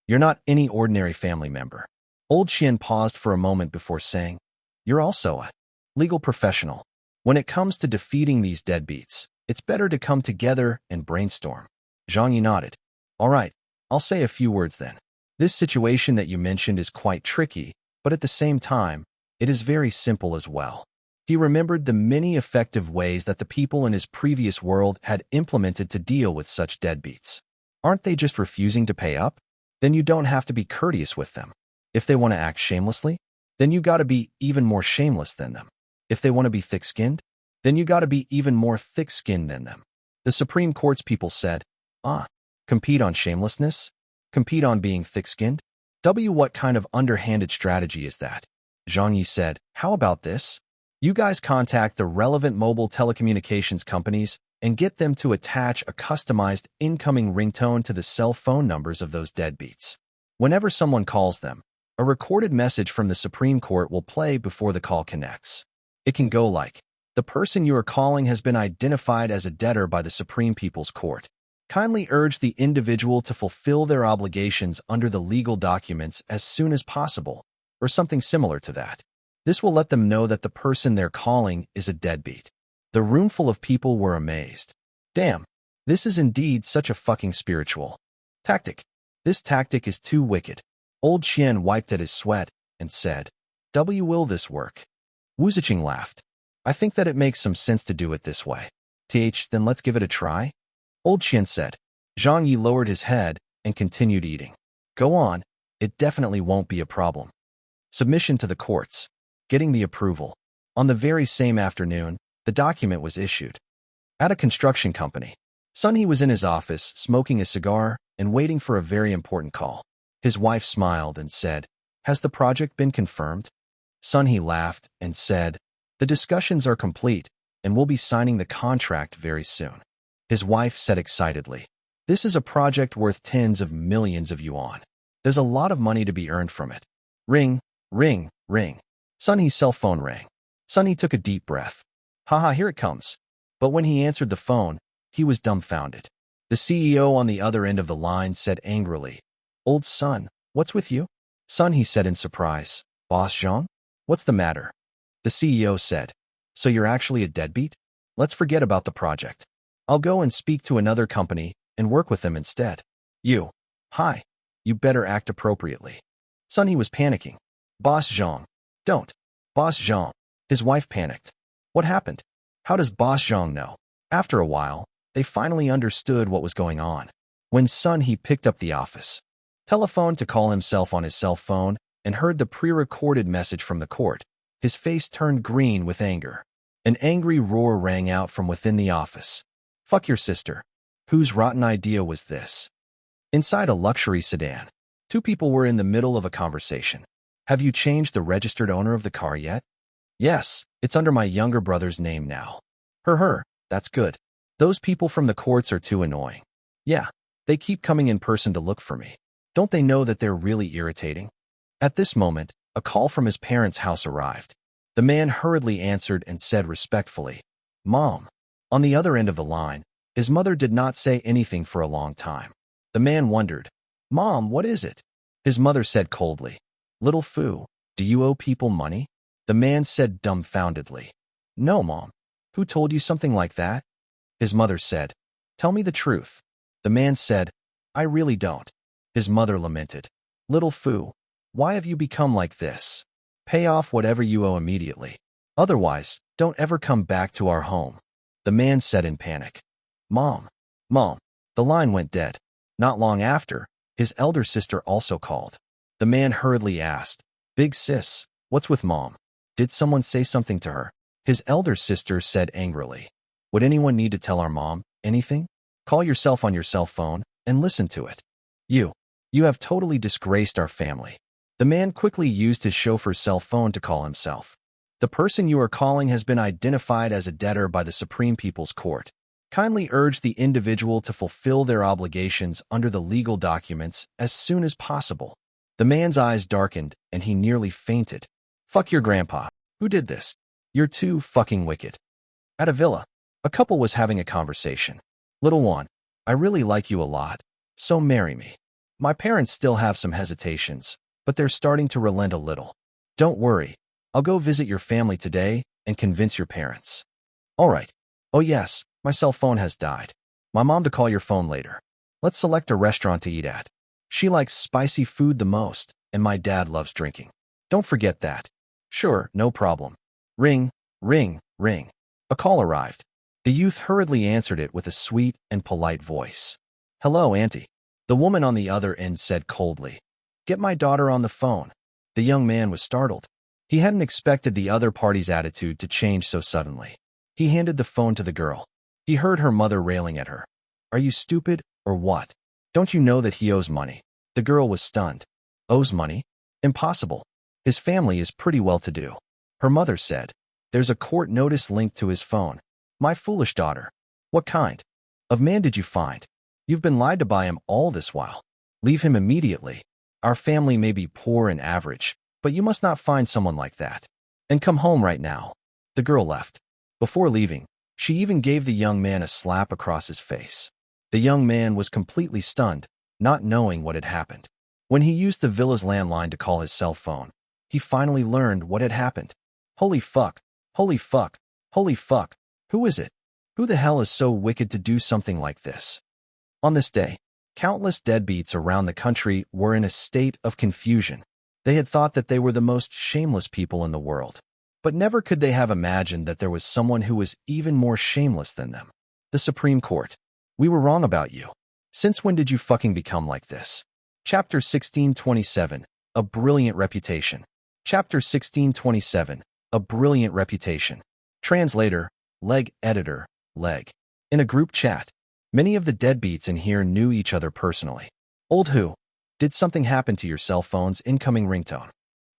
"You're not any ordinary family member." Old Qian paused for a moment before saying, "You're also a legal professional. When it comes to defeating these deadbeats, it's better to come together and brainstorm." Zhang Yi nodded. "All right, I'll say a few words then. This situation that you mentioned is quite tricky, but at the same time, it is very simple as well." He remembered the many effective ways that the people in his previous world had implemented to deal with such deadbeats. Aren't they just refusing to pay up? Then you don't have to be courteous with them. If they want to act shamelessly, then you gotta be even more shameless than them. If they want to be thick-skinned, then you gotta be even more thick-skinned than them. The Supreme Court's people said, compete on shamelessness? Compete on being thick-skinned? What kind of underhanded strategy is that? Zhang Ye said, how about this? You guys contact the relevant mobile telecommunications companies and get them to attach a customized incoming ringtone to the cell phone numbers of those deadbeats. Whenever someone calls them, a recorded message from the Supreme Court will play before the call connects. It can go like, the person you are calling has been identified as a debtor by the Supreme People's Court. Kindly urge the individual to fulfill their obligations under the legal documents as soon as possible, or something similar to that. This will let them know that the person they're calling is a deadbeat. The roomful of people were amazed. Damn, this is indeed such a fucking spiritual tactic. This tactic is too wicked. Old Qian wiped at his sweat and said, will this work? Wu Ziqing laughed. I think that it makes some sense to do it this way. Then let's give it a try. Old Qian said. Zhang Ye lowered his head and continued eating. Go on, it definitely won't be a problem. Submission to the courts. Getting the approval. On the very same afternoon, the document was issued. At a construction company, Sun He was in his office, smoking a cigar and waiting for a very important call. His wife smiled and said, has the project been confirmed? Sun He laughed and said, the discussions are complete and we'll be signing the contract very soon. His wife said excitedly, this is a project worth tens of millions of yuan. There's a lot of money to be earned from it. Ring, ring, ring. Sun He's cell phone rang. Sun He took a deep breath. Haha, here it comes. But when he answered the phone, he was dumbfounded. The CEO on the other end of the line said angrily, Old Sun, what's with you? Sun, he said in surprise. Boss Zhang? What's the matter? The CEO said, so you're actually a deadbeat? Let's forget about the project. I'll go and speak to another company and work with them instead. Hi. You better act appropriately. Sun He was panicking. Boss Zhang. Don't. Boss Zhang. His wife panicked. What happened? How does Boss Zhang know? After a while, they finally understood what was going on. When Sun He picked up the office telephone to call himself on his cell phone and heard the pre-recorded message from the court, his face turned green with anger. An angry roar rang out from within the office. Fuck your sister. Whose rotten idea was this? Inside a luxury sedan, two people were in the middle of a conversation. Have you changed the registered owner of the car yet? Yes, it's under my younger brother's name now. That's good. Those people from the courts are too annoying. Yeah, they keep coming in person to look for me. Don't they know that they're really irritating? At this moment, a call from his parents' house arrived. The man hurriedly answered and said respectfully, Mom. On the other end of the line, his mother did not say anything for a long time. The man wondered, Mom, what is it? His mother said coldly, Little Fu, do you owe people money? The man said dumbfoundedly, No, Mom. Who told you something like that? His mother said, Tell me the truth. The man said, I really don't. His mother lamented, Little Fu, why have you become like this? Pay off whatever you owe immediately. Otherwise, don't ever come back to our home. The man said in panic, Mom. The line went dead. Not long after, his elder sister also called. The man hurriedly asked, Big sis, what's with Mom? Did someone say something to her? His elder sister said angrily, Would anyone need to tell our mom anything? Call yourself on your cell phone and listen to it. You have totally disgraced our family. The man quickly used his chauffeur's cell phone to call himself. The person you are calling has been identified as a debtor by the Supreme People's Court. Kindly urge the individual to fulfill their obligations under the legal documents as soon as possible. The man's eyes darkened and he nearly fainted. Fuck your grandpa. Who did this? You're too fucking wicked. At a villa, a couple was having a conversation. Little one, I really like you a lot, so marry me. My parents still have some hesitations, but they're starting to relent a little. Don't worry, I'll go visit your family today and convince your parents. All right. Oh yes, my cell phone has died. My mom to call your phone later. Let's select a restaurant to eat at. She likes spicy food the most, and my dad loves drinking. Don't forget that. Sure, no problem. Ring, ring, ring. A call arrived. The youth hurriedly answered it with a sweet and polite voice. Hello, Auntie. The woman on the other end said coldly. Get my daughter on the phone. The young man was startled. He hadn't expected the other party's attitude to change so suddenly. He handed the phone to the girl. He heard her mother railing at her. "Are you stupid, or what? Don't you know that he owes money?" The girl was stunned. "Owes money? Impossible. His family is pretty well-to-do." Her mother said, "There's a court notice linked to his phone." "My foolish daughter. What kind of man did you find? You've been lied to by him all this while. Leave him immediately. Our family may be poor and average, but you must not find someone like that. And come home right now." The girl left. Before leaving, she even gave the young man a slap across his face. The young man was completely stunned, not knowing what had happened. When he used the villa's landline to call his cell phone, he finally learned what had happened. Holy fuck, holy fuck, holy fuck. Who is it? Who the hell is so wicked to do something like this? On this day, countless deadbeats around the country were in a state of confusion. They had thought that they were the most shameless people in the world, but never could they have imagined that there was someone who was even more shameless than them. The Supreme Court. "We were wrong about you. Since when did you fucking become like this?" Chapter 1627. A Brilliant Reputation. Chapter 1627. A Brilliant Reputation. Translator, Leg. Editor, Leg. In a group chat, many of the deadbeats in here knew each other personally. Old who? Did something happen to your cell phone's incoming ringtone?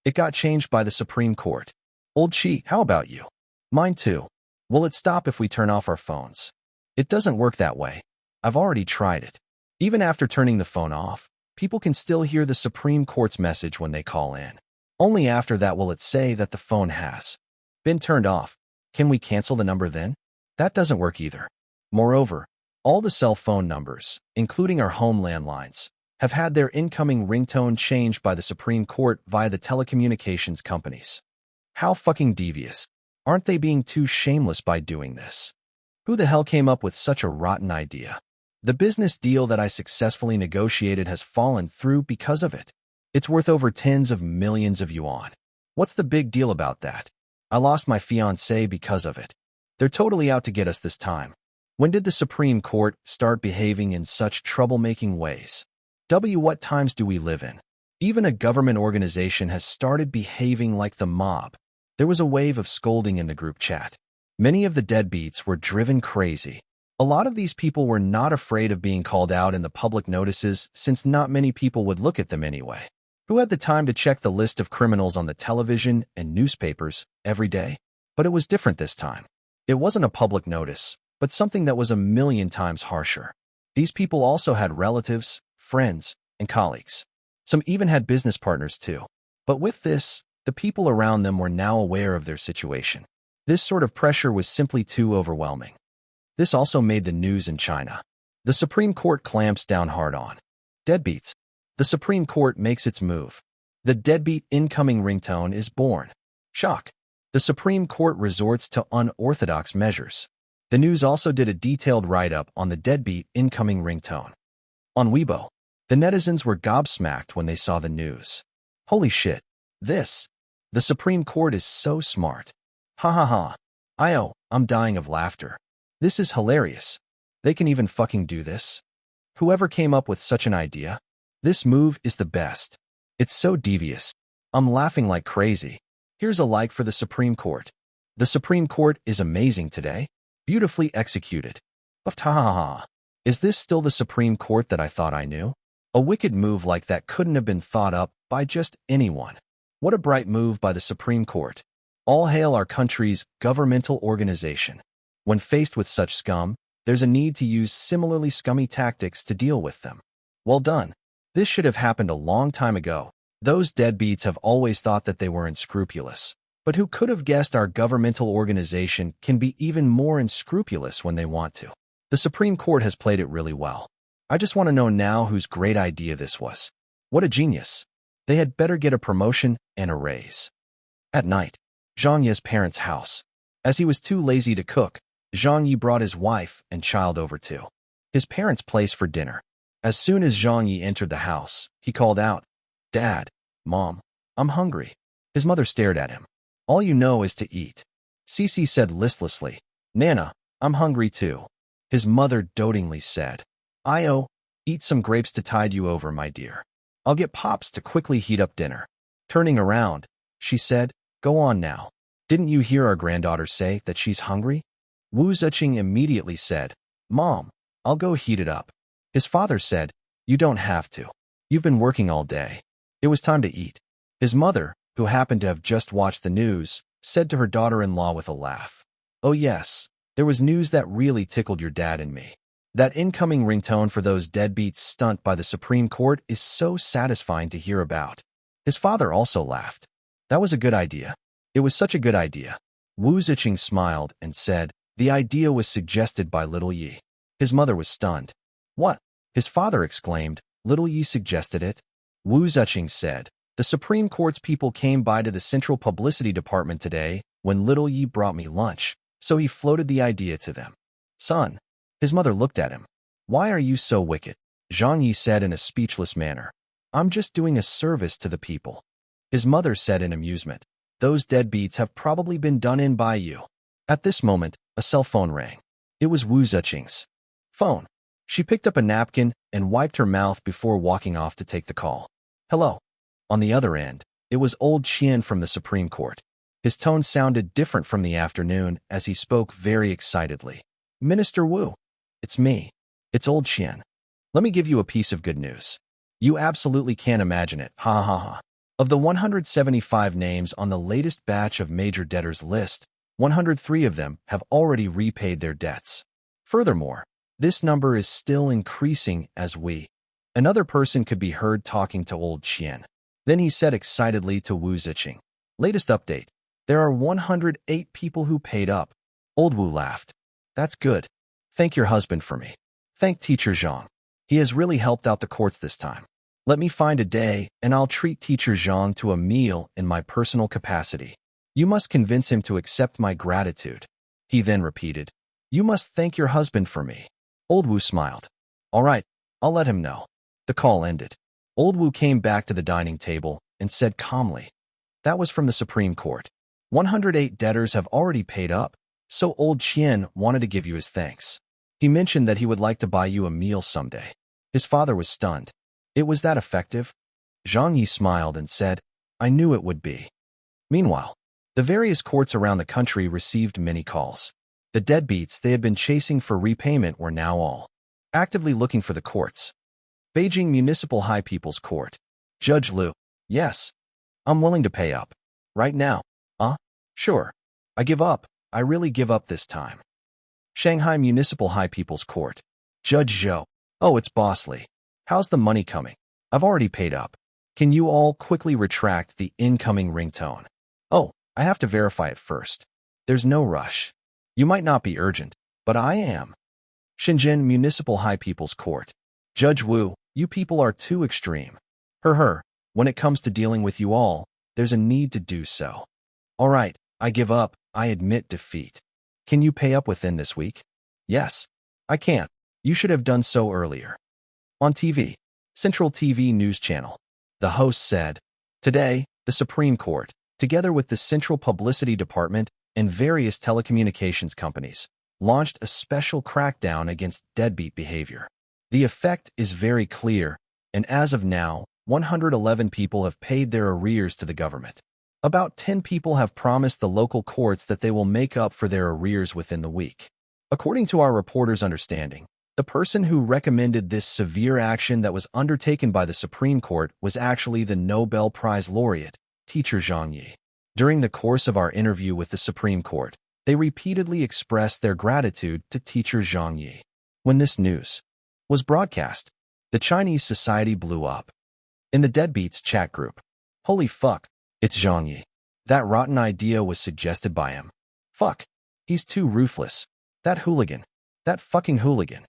It got changed by the Supreme Court. Old she, how about you? Mine too. Will it stop if we turn off our phones? It doesn't work that way. I've already tried it. Even after turning the phone off, people can still hear the Supreme Court's message when they call in. Only after that will it say that the phone has been turned off. Can we cancel the number then? That doesn't work either. Moreover, all the cell phone numbers, including our home landlines, have had their incoming ringtone changed by the Supreme Court via the telecommunications companies. How fucking devious. Aren't they being too shameless by doing this? Who the hell came up with such a rotten idea? The business deal that I successfully negotiated has fallen through because of it. It's worth over tens of millions of yuan. What's the big deal about that? I lost my fiancée because of it. They're totally out to get us this time. When did the Supreme Court start behaving in such troublemaking ways? What times do we live in? Even a government organization has started behaving like the mob. There was a wave of scolding in the group chat. Many of the deadbeats were driven crazy. A lot of these people were not afraid of being called out in the public notices since not many people would look at them anyway. Who had the time to check the list of criminals on the television and newspapers every day? But it was different this time. It wasn't a public notice, but something that was a million times harsher. These people also had relatives, friends, and colleagues. Some even had business partners too. But with this, the people around them were now aware of their situation. This sort of pressure was simply too overwhelming. This also made the news in China. The Supreme Court clamps down hard on deadbeats. The Supreme Court makes its move. The deadbeat incoming ringtone is born. Shock. The Supreme Court resorts to unorthodox measures. The news also did a detailed write-up on the deadbeat incoming ringtone. On Weibo, the netizens were gobsmacked when they saw the news. Holy shit. The Supreme Court is so smart. Ha ha ha. I'm dying of laughter. This is hilarious. They can even fucking do this? Whoever came up with such an idea? This move is the best. It's so devious. I'm laughing like crazy. Here's a like for the Supreme Court. The Supreme Court is amazing today. Beautifully executed. Ha ha ha. Is this still the Supreme Court that I thought I knew? A wicked move like that couldn't have been thought up by just anyone. What a bright move by the Supreme Court. All hail our country's governmental organization. When faced with such scum, there's a need to use similarly scummy tactics to deal with them. Well done. This should have happened a long time ago. Those deadbeats have always thought that they were unscrupulous. But who could have guessed our governmental organization can be even more unscrupulous when they want to? The Supreme Court has played it really well. I just want to know now whose great idea this was. What a genius. They had better get a promotion and a raise. At night, Zhang Ye's parents' house. As he was too lazy to cook, Zhang Ye brought his wife and child over to his parents' place for dinner. As soon as Zhang Ye entered the house, he called out, "Dad, Mom, I'm hungry." His mother stared at him. "All you know is to eat." Cici said listlessly, "Nana, I'm hungry too." His mother dotingly said, Eat some grapes to tide you over, my dear. I'll get Pops to quickly heat up dinner." Turning around, she said, Go on now. Didn't you hear our granddaughter say that she's hungry? Wu Ziqing immediately said, Mom, I'll go heat it up. His father said, You don't have to. You've been working all day. It was time to eat. His mother, who happened to have just watched the news, said to her daughter-in-law with a laugh, Oh yes, there was news that really tickled your dad and me. That incoming ringtone for those deadbeats stunt by the Supreme Court is so satisfying to hear about. His father also laughed. That was a good idea. It was such a good idea. Wu Ziqing smiled and said, The idea was suggested by Little Yi. His mother was stunned. What? His father exclaimed, Little Yi suggested it? Wu Ziqing said, The Supreme Court's people came by to the Central Publicity Department today when Little Yi brought me lunch, so he floated the idea to them. Son. His mother looked at him. Why are you so wicked? Zhang Ye said in a speechless manner. I'm just doing a service to the people. His mother said in amusement. Those deadbeats have probably been done in by you. At this moment, a cell phone rang. It was Wu Ziqing's phone. She picked up a napkin and wiped her mouth before walking off to take the call. Hello. On the other end, it was old Qian from the Supreme Court. His tone sounded different from the afternoon as he spoke very excitedly. Minister Wu. It's me. It's old Qian. Let me give you a piece of good news. You absolutely can't imagine it. Ha ha ha. Of the 175 names on the latest batch of major debtors list, 103 of them have already repaid their debts. Furthermore, this number is still increasing as Another person could be heard talking to old Qian. Then he said excitedly to Wu Ziqing, Latest update. There are 108 people who paid up. Old Wu laughed. That's good. Thank your husband for me. Thank Teacher Zhang. He has really helped out the courts this time. Let me find a day, and I'll treat Teacher Zhang to a meal in my personal capacity. You must convince him to accept my gratitude. He then repeated, You must thank your husband for me. Old Wu smiled. All right, I'll let him know. The call ended. Old Wu came back to the dining table and said calmly, That was from the Supreme Court. 108 debtors have already paid up, so old Qian wanted to give you his thanks. He mentioned that he would like to buy you a meal someday. His father was stunned. It was that effective? Zhang Ye smiled and said, I knew it would be. Meanwhile, the various courts around the country received many calls. The deadbeats they had been chasing for repayment were now all actively looking for the courts. Beijing Municipal High People's Court. Judge Liu. Yes. I'm willing to pay up. Right now. Sure. I give up. I really give up this time. Shanghai Municipal High People's Court. Judge Zhou. Oh, it's Boss Li. How's the money coming? I've already paid up. Can you all quickly retract the incoming ringtone? Oh, I have to verify it first. There's no rush. You might not be urgent, but I am. Shenzhen Municipal High People's Court. Judge Wu, you people are too extreme. When it comes to dealing with you all, there's a need to do so. All right, I give up. I admit defeat. Can you pay up within this week? Yes. I can't. You should have done so earlier. On TV, Central TV News Channel. The host said, Today, the Supreme Court, together with the Central Publicity Department and various telecommunications companies, launched a special crackdown against deadbeat behavior. The effect is very clear, and as of now, 111 people have paid their arrears to the government. About 10 people have promised the local courts that they will make up for their arrears within the week. According to our reporter's understanding, the person who recommended this severe action that was undertaken by the Supreme Court was actually the Nobel Prize laureate, Teacher Zhang Ye. During the course of our interview with the Supreme Court, they repeatedly expressed their gratitude to Teacher Zhang Ye. When this news was broadcast, the Chinese society blew up. In the Deadbeats chat group, Holy fuck, it's Zhang Ye. That rotten idea was suggested by him. Fuck, he's too ruthless. That hooligan. That fucking hooligan.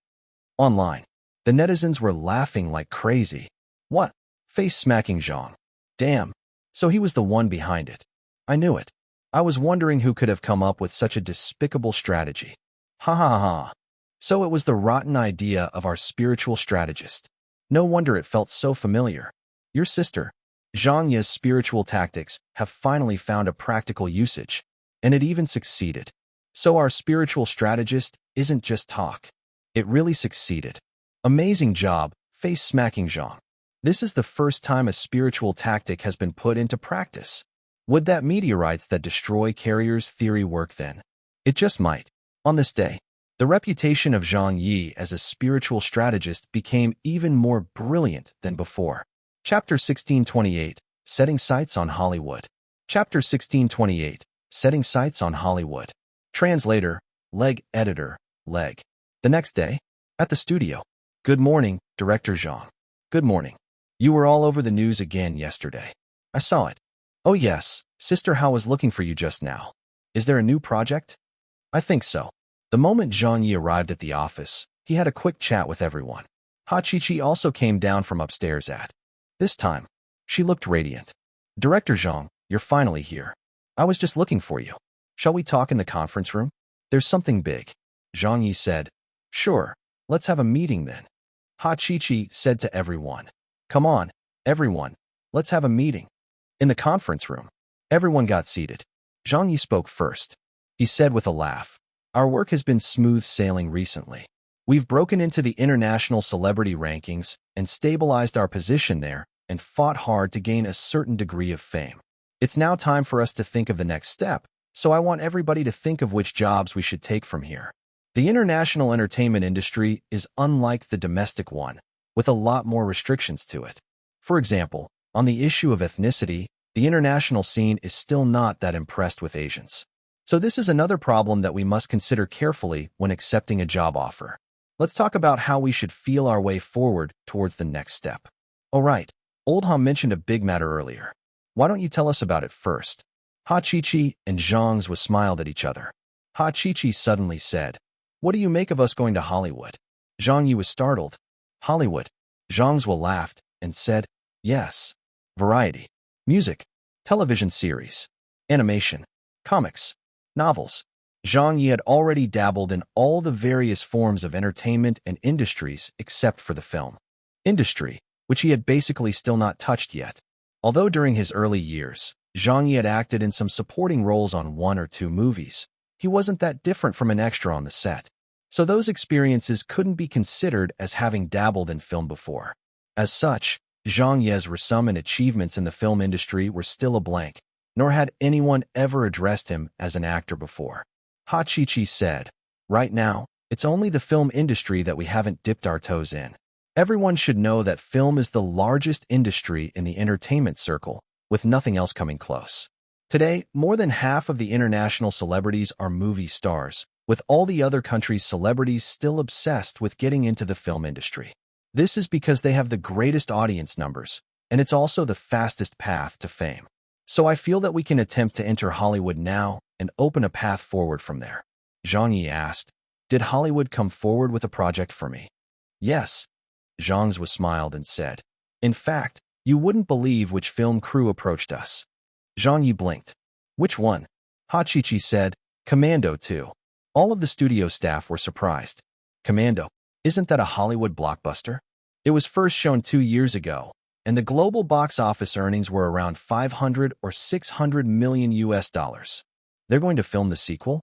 Online, the netizens were laughing like crazy. What? Face-smacking Zhang. Damn. So he was the one behind it. I knew it. I was wondering who could have come up with such a despicable strategy. Ha ha ha. So it was the rotten idea of our spiritual strategist. No wonder it felt so familiar. Your sister, Zhang Ye's spiritual tactics have finally found a practical usage, and it even succeeded. So our spiritual strategist isn't just talk. It really succeeded. Amazing job, face-smacking Zhang. This is the first time a spiritual tactic has been put into practice. Would that meteorites that destroy carriers theory work then? It just might. On this day, the reputation of Zhang Ye as a spiritual strategist became even more brilliant than before. Chapter 1628, Setting Sights on Hollywood. Chapter 1628, Setting Sights on Hollywood. Translator, Leg Editor, Leg. The next day, at the studio. Good morning, Director Zhang. Good morning. You were all over the news again yesterday. I saw it. Oh yes, Sister Hao was looking for you just now. Is there a new project? I think so. The moment Zhang Ye arrived at the office, he had a quick chat with everyone. Ha Chi-Chi also came down from upstairs at. This time, she looked radiant. Director Zhang, you're finally here. I was just looking for you. Shall we talk in the conference room? There's something big. Zhang Ye said. Sure, let's have a meeting then. Ha Chi-Chi said to everyone. Come on, everyone, let's have a meeting. In the conference room, everyone got seated. Zhang Ye spoke first. He said with a laugh, our work has been smooth sailing recently. We've broken into the international celebrity rankings and stabilized our position there and fought hard to gain a certain degree of fame. It's now time for us to think of the next step, so I want everybody to think of which jobs we should take from here. The international entertainment industry is unlike the domestic one, with a lot more restrictions to it. For example, on the issue of ethnicity, the international scene is still not that impressed with Asians. So this is another problem that we must consider carefully when accepting a job offer. Let's talk about how we should feel our way forward towards the next step. All right, Old Ha mentioned a big matter earlier. Why don't you tell us about it first? Ha Chi-Chi and Zhang Ye smiled at each other. Ha Chi-Chi suddenly said, what do you make of us going to Hollywood? Zhang Ye was startled. Hollywood. Zhang Ye laughed and said, yes. Variety. Music. Television series. Animation. Comics. Novels. Zhang Ye had already dabbled in all the various forms of entertainment and industries except for the film industry, which he had basically still not touched yet. Although during his early years, Zhang Ye had acted in some supporting roles on 1 or 2 movies, he wasn't that different from an extra on the set. So those experiences couldn't be considered as having dabbled in film before. As such, Zhang Ye's resume and achievements in the film industry were still a blank, nor had anyone ever addressed him as an actor before. Ha Chi-Chi said, right now, it's only the film industry that we haven't dipped our toes in. Everyone should know that film is the largest industry in the entertainment circle, with nothing else coming close. Today, more than half of the international celebrities are movie stars, with all the other countries' celebrities still obsessed with getting into the film industry. This is because they have the greatest audience numbers, and it's also the fastest path to fame. So I feel that we can attempt to enter Hollywood now and open a path forward from there. Zhang Ye asked, did Hollywood come forward with a project for me? Yes. Zhang Ye smiled and said, in fact, you wouldn't believe which film crew approached us. Zhang Ye blinked. Which one? Ha Chi-Chi said, Commando 2. All of the studio staff were surprised. Commando, isn't that a Hollywood blockbuster? It was first shown 2 years ago, and the global box office earnings were around 500 or 600 million US dollars. They're going to film the sequel?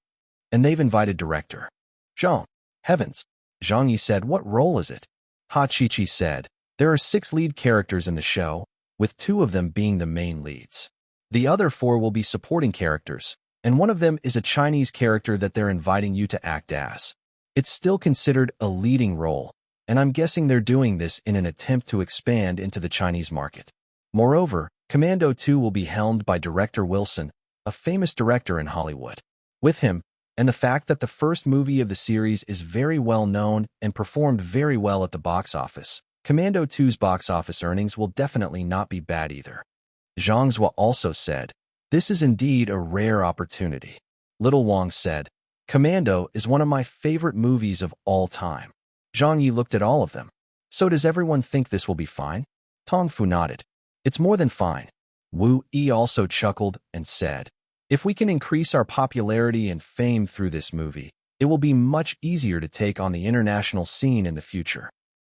And they've invited director. Zhang. Heavens. Zhang Ye said, what role is it? Ha Chi-Chi said, there are 6 lead characters in the show, with 2 of them being the main leads. The other 4 will be supporting characters, and one of them is a Chinese character that they're inviting you to act as. It's still considered a leading role, and I'm guessing they're doing this in an attempt to expand into the Chinese market. Moreover, Commando 2 will be helmed by director Wilson, a famous director in Hollywood. With him, and the fact that the first movie of the series is very well known and performed very well at the box office, Commando 2's box office earnings will definitely not be bad either. Zhang Ye also said, this is indeed a rare opportunity. Little Wang said, Commando is one of my favorite movies of all time. Zhang Ye looked at all of them. So does everyone think this will be fine? Tong Fu nodded. It's more than fine. Wu Yi also chuckled and said, if we can increase our popularity and fame through this movie, it will be much easier to take on the international scene in the future.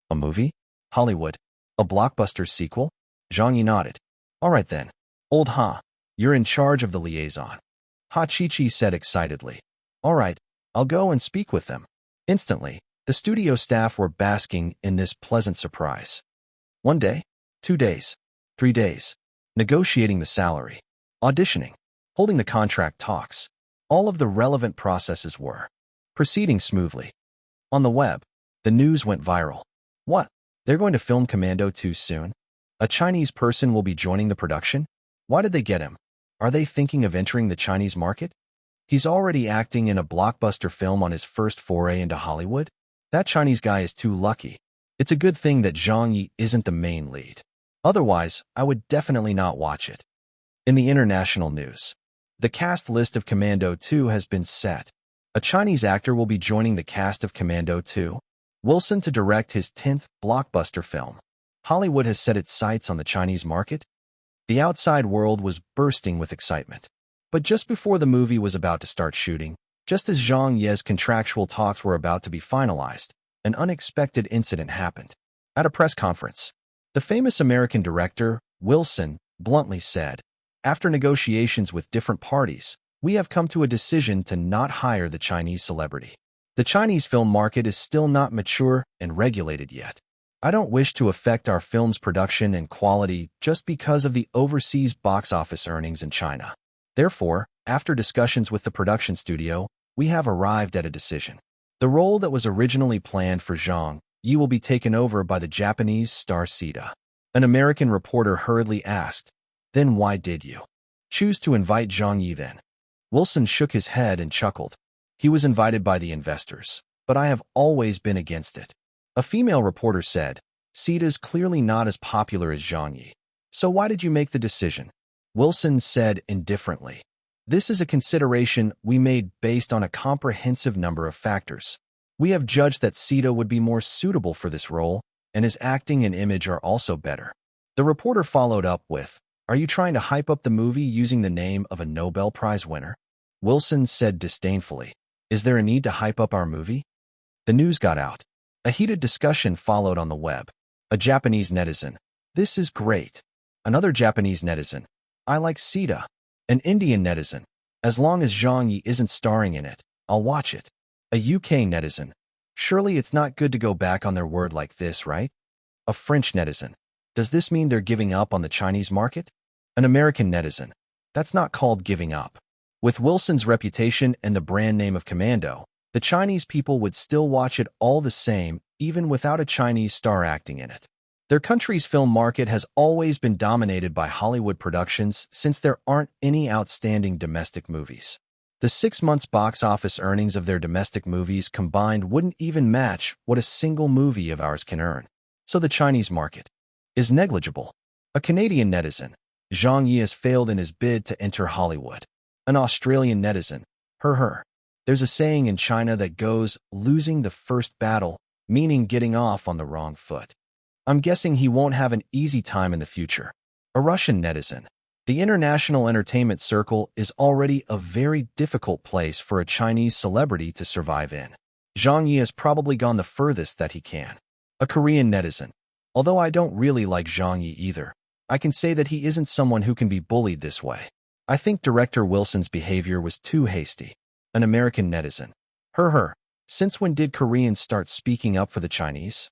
A movie? Hollywood? A blockbuster sequel? Zhang Ye nodded. All right then. Old Ha, you're in charge of the liaison. Ha Chi-Chi said excitedly. All right, I'll go and speak with them. Instantly, the studio staff were basking in this pleasant surprise. 1 day, 2 days, 3 days, negotiating the salary. auditioning, holding the contract talks. All of the relevant processes were proceeding smoothly. On the web, the news went viral. What? They're going to film Commando 2 soon? A Chinese person will be joining the production? Why did they get him? Are they thinking of entering the Chinese market? He's already acting in a blockbuster film on his first foray into Hollywood? That Chinese guy is too lucky. It's a good thing that Zhang Ye isn't the main lead. Otherwise, I would definitely not watch it. In the international news, the cast list of Commando 2 has been set. A Chinese actor will be joining the cast of Commando 2, Wilson, to direct his 10th blockbuster film. Hollywood has set its sights on the Chinese market. The outside world was bursting with excitement. But just before the movie was about to start shooting, just as Zhang Ye's contractual talks were about to be finalized, an unexpected incident happened. At a press conference, the famous American director, Wilson, bluntly said, "After negotiations with different parties, we have come to a decision to not hire the Chinese celebrity. The Chinese film market is still not mature and regulated yet. I don't wish to affect our film's production and quality just because of the overseas box office earnings in China. Therefore, after discussions with the production studio, we have arrived at a decision. The role that was originally planned for Zhang Ye will be taken over by the Japanese star Sita." An American reporter hurriedly asked, "Then why did you choose to invite Zhang Ye then?" Wilson shook his head and chuckled. "He was invited by the investors, but I have always been against it." A female reporter said, "Sita's clearly not as popular as Zhang Ye. So why did you make the decision?" Wilson said indifferently, "This is a consideration we made based on a comprehensive number of factors. We have judged that Sita would be more suitable for this role, and his acting and image are also better." The reporter followed up with, "Are you trying to hype up the movie using the name of a Nobel Prize winner?" Wilson said disdainfully, "Is there a need to hype up our movie?" The news got out. A heated discussion followed on the web. A Japanese netizen, "This is great." Another Japanese netizen, "I like Sita." An Indian netizen, "As long as Zhang Ye isn't starring in it, I'll watch it." A UK netizen, "Surely it's not good to go back on their word like this, right?" A French netizen, "Does this mean they're giving up on the Chinese market?" An American netizen, "That's not called giving up." With Wilson's reputation and the brand name of Commando, the Chinese people would still watch it all the same, even without a Chinese star acting in it. Their country's film market has always been dominated by Hollywood productions since there aren't any outstanding domestic movies. The 6 months box office earnings of their domestic movies combined wouldn't even match what a single movie of ours can earn. So the Chinese market is negligible. A Canadian netizen, "Zhang Ye has failed in his bid to enter Hollywood." An Australian netizen, her. "There's a saying in China that goes, losing the first battle, meaning getting off on the wrong foot. I'm guessing he won't have an easy time in the future." A Russian netizen, "The international entertainment circle is already a very difficult place for a Chinese celebrity to survive in. Zhang Ye has probably gone the furthest that he can." A Korean netizen, "Although I don't really like Zhang Ye either, I can say that he isn't someone who can be bullied this way. I think director Wilson's behavior was too hasty." An American netizen, her. "Since when did Koreans start speaking up for the Chinese?"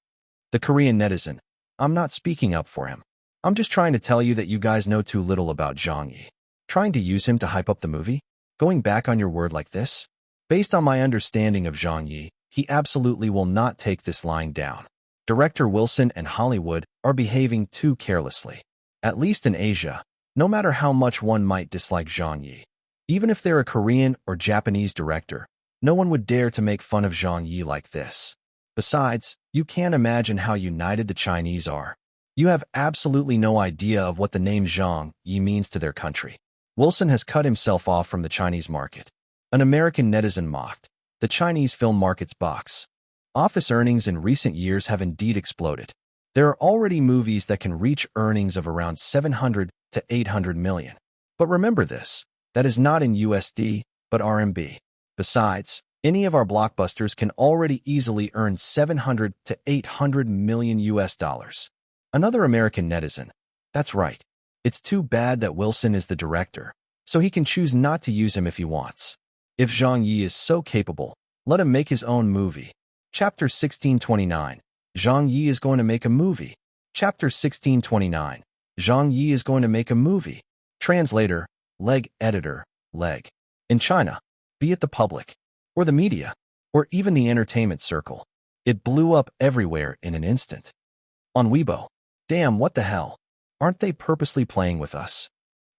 The Korean netizen, "I'm not speaking up for him. I'm just trying to tell you that you guys know too little about Zhang Ye. Trying to use him to hype up the movie? Going back on your word like this? Based on my understanding of Zhang Ye, he absolutely will not take this lying down. Director Wilson and Hollywood are behaving too carelessly. At least in Asia, no matter how much one might dislike Zhang Ye, even if they're a Korean or Japanese director, no one would dare to make fun of Zhang Ye like this. Besides, you can't imagine how united the Chinese are. You have absolutely no idea of what the name Zhang Ye means to their country. Wilson has cut himself off from the Chinese market." An American netizen mocked, "The Chinese film market's box office earnings in recent years have indeed exploded. There are already movies that can reach earnings of around 700 to 800 million. But remember this, that is not in USD, but RMB. Besides, any of our blockbusters can already easily earn 700 to 800 million US dollars. Another American netizen, "That's right. It's too bad that Wilson is the director, so he can choose not to use him if he wants. If Zhang Ye is so capable, let him make his own movie." Chapter 1629. Zhang Ye is going to make a movie. Chapter 1629. Zhang Ye is going to make a movie. Translator, leg editor, leg. In China, be it the public, or the media, or even the entertainment circle, it blew up everywhere in an instant. On Weibo, damn, what the hell? Aren't they purposely playing with us?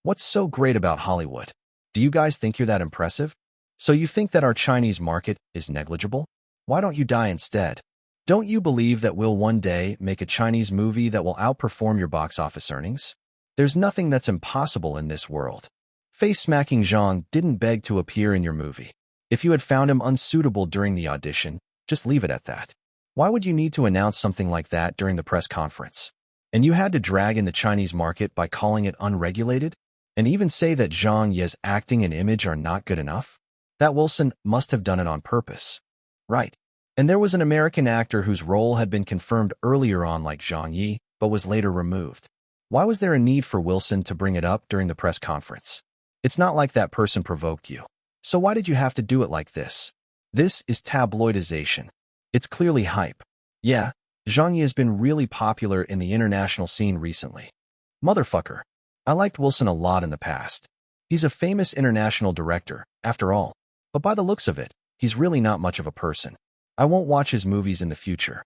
What's so great about Hollywood? Do you guys think you're that impressive? So you think that our Chinese market is negligible? Why don't you die instead? Don't you believe that we'll one day make a Chinese movie that will outperform your box office earnings? There's nothing that's impossible in this world. Face-smacking Zhang didn't beg to appear in your movie. If you had found him unsuitable during the audition, just leave it at that. Why would you need to announce something like that during the press conference? And you had to drag in the Chinese market by calling it unregulated? And even say that Zhang Ye's acting and image are not good enough? That Wilson must have done it on purpose. Right. And there was an American actor whose role had been confirmed earlier on like Zhang Ye, but was later removed. Why was there a need for Wilson to bring it up during the press conference? It's not like that person provoked you. So why did you have to do it like this? This is tabloidization. It's clearly hype. Yeah, Zhang Ye has been really popular in the international scene recently. Motherfucker. I liked Wilson a lot in the past. He's a famous international director, after all. But by the looks of it, he's really not much of a person. I won't watch his movies in the future.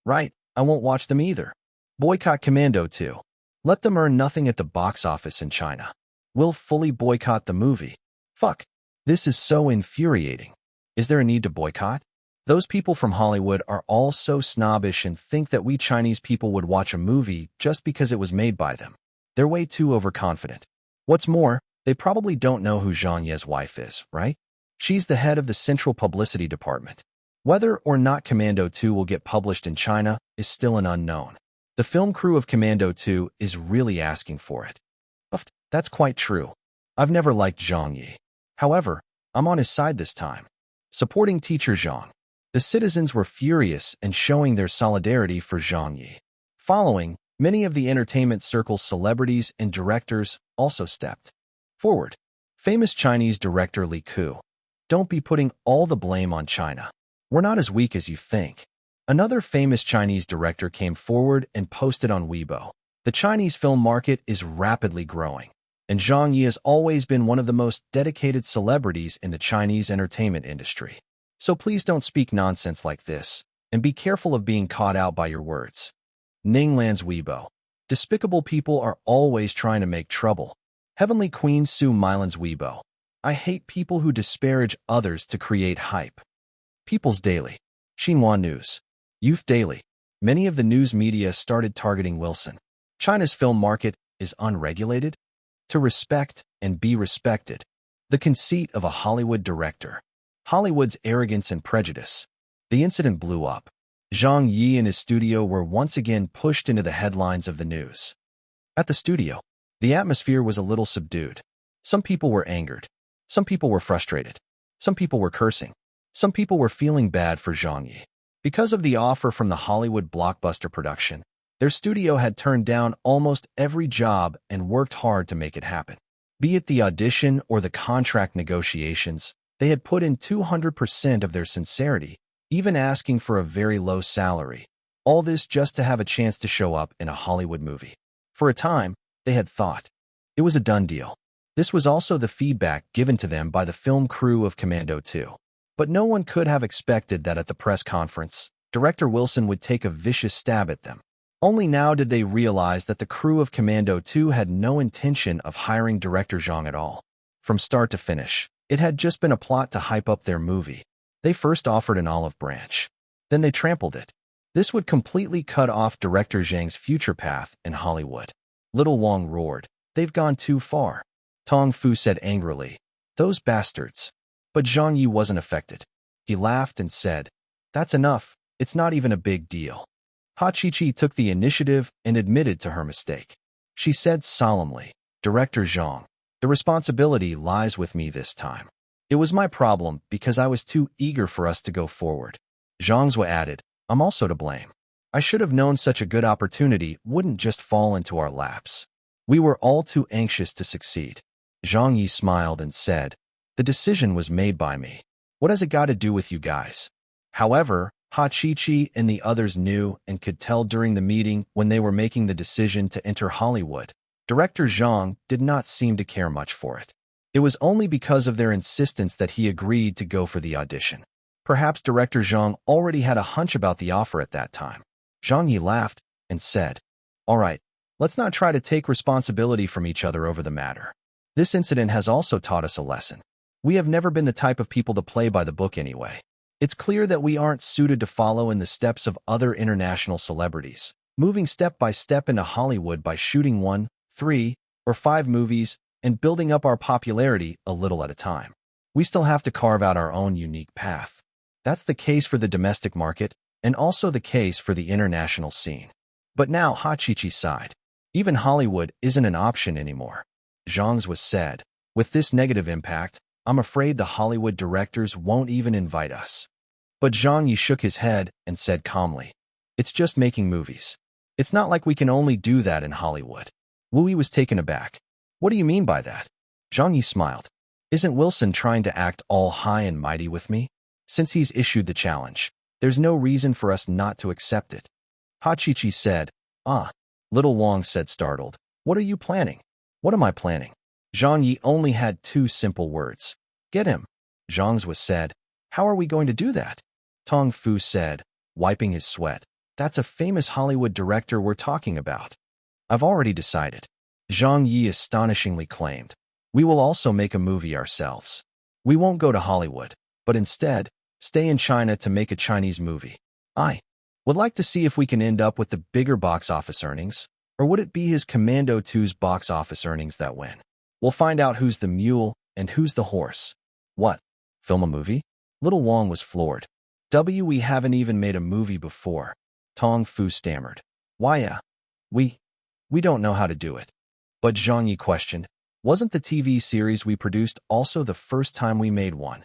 Right, I won't watch them either. Boycott Commando 2. Let them earn nothing at the box office in China. We'll fully boycott the movie. Fuck. This is so infuriating. Is there a need to boycott? Those people from Hollywood are all so snobbish and think that we Chinese people would watch a movie just because it was made by them. They're way too overconfident. What's more, they probably don't know who Zhang Ye's wife is, right? She's the head of the Central Publicity Department. Whether or not Commando 2 will get published in China is still an unknown. The film crew of Commando 2 is really asking for it. That's quite true. I've never liked Zhang Ye. However, I'm on his side this time. Supporting teacher Zhang. The citizens were furious and showing their solidarity for Zhang Ye. Following, many of the entertainment circle's celebrities and directors also stepped forward. Famous Chinese director Li Ku. Don't be putting all the blame on China. We're not as weak as you think. Another famous Chinese director came forward and posted on Weibo. The Chinese film market is rapidly growing, and Zhang Ye has always been one of the most dedicated celebrities in the Chinese entertainment industry. So please don't speak nonsense like this, and be careful of being caught out by your words. Ninglan's Weibo. Despicable people are always trying to make trouble. Heavenly Queen Su Mylan's Weibo. I hate people who disparage others to create hype. People's Daily. Xinhua News. Youth Daily. Many of the news media started targeting Wilson. China's film market is unregulated. To respect and be respected. The conceit of a Hollywood director. Hollywood's arrogance and prejudice. The incident blew up. Zhang Ye and his studio were once again pushed into the headlines of the news. At the studio, the atmosphere was a little subdued. Some people were angered. Some people were frustrated. Some people were cursing. Some people were feeling bad for Zhang Ye. Because of the offer from the Hollywood blockbuster production, their studio had turned down almost every job and worked hard to make it happen. Be it the audition or the contract negotiations, they had put in 200% of their sincerity, even asking for a very low salary. All this just to have a chance to show up in a Hollywood movie. For a time, they had thought it was a done deal. This was also the feedback given to them by the film crew of Commando 2. But no one could have expected that at the press conference, director Wilson would take a vicious stab at them. Only now did they realize that the crew of Commando 2 had no intention of hiring director Zhang at all. From start to finish, it had just been a plot to hype up their movie. They first offered an olive branch. Then they trampled it. This would completely cut off director Zhang's future path in Hollywood. Little Wong roared, "They've gone too far." Tong Fu said angrily, "Those bastards." But Zhang Ye wasn't affected. He laughed and said, "That's enough. It's not even a big deal." Ha Chi-Chi took the initiative and admitted to her mistake. She said solemnly, "Director Zhang, the responsibility lies with me this time. It was my problem because I was too eager for us to go forward." Zhang Zhe added, "I'm also to blame. I should have known such a good opportunity wouldn't just fall into our laps. We were all too anxious to succeed." Zhang Ye smiled and said, "The decision was made by me. What has it got to do with you guys?" However, Ha Chi-Chi and the others knew and could tell during the meeting when they were making the decision to enter Hollywood. Director Zhang did not seem to care much for it. It was only because of their insistence that he agreed to go for the audition. Perhaps Director Zhang already had a hunch about the offer at that time. Zhang Ye laughed and said, "All right, let's not try to take responsibility from each other over the matter. This incident has also taught us a lesson. We have never been the type of people to play by the book anyway. It's clear that we aren't suited to follow in the steps of other international celebrities, moving step by step into Hollywood by shooting 1, 3, or 5 movies and building up our popularity a little at a time. We still have to carve out our own unique path. That's the case for the domestic market and also the case for the international scene." But now Hachichi sighed. Even Hollywood isn't an option anymore. Zhang's was said, "With this negative impact, I'm afraid the Hollywood directors won't even invite us." But Zhang Ye shook his head and said calmly, "It's just making movies. It's not like we can only do that in Hollywood." Wu Yi was taken aback. "What do you mean by that?" Zhang Ye smiled. "Isn't Wilson trying to act all high and mighty with me? Since he's issued the challenge, there's no reason for us not to accept it." Hachichi said, "Ah." Little Wang said startled, "What are you planning?" "What am I planning?" Zhang Ye only had 2 simple words. "Get him." Zhang's was said, "How are we going to do that?" Tong Fu said, wiping his sweat, "That's a famous Hollywood director we're talking about." "I've already decided." Zhang Ye astonishingly claimed, "We will also make a movie ourselves. We won't go to Hollywood, but instead, stay in China to make a Chinese movie. I would like to see if we can end up with the bigger box office earnings, or would it be his Commando 2's box office earnings that win? We'll find out who's the mule and who's the horse." "What? Film a movie?" Little Wang was floored. We haven't even made a movie before." Tong Fu stammered. "Why, yeah. We don't know how to do it." But Zhang Yi questioned, "Wasn't the TV series we produced also the first time we made one?"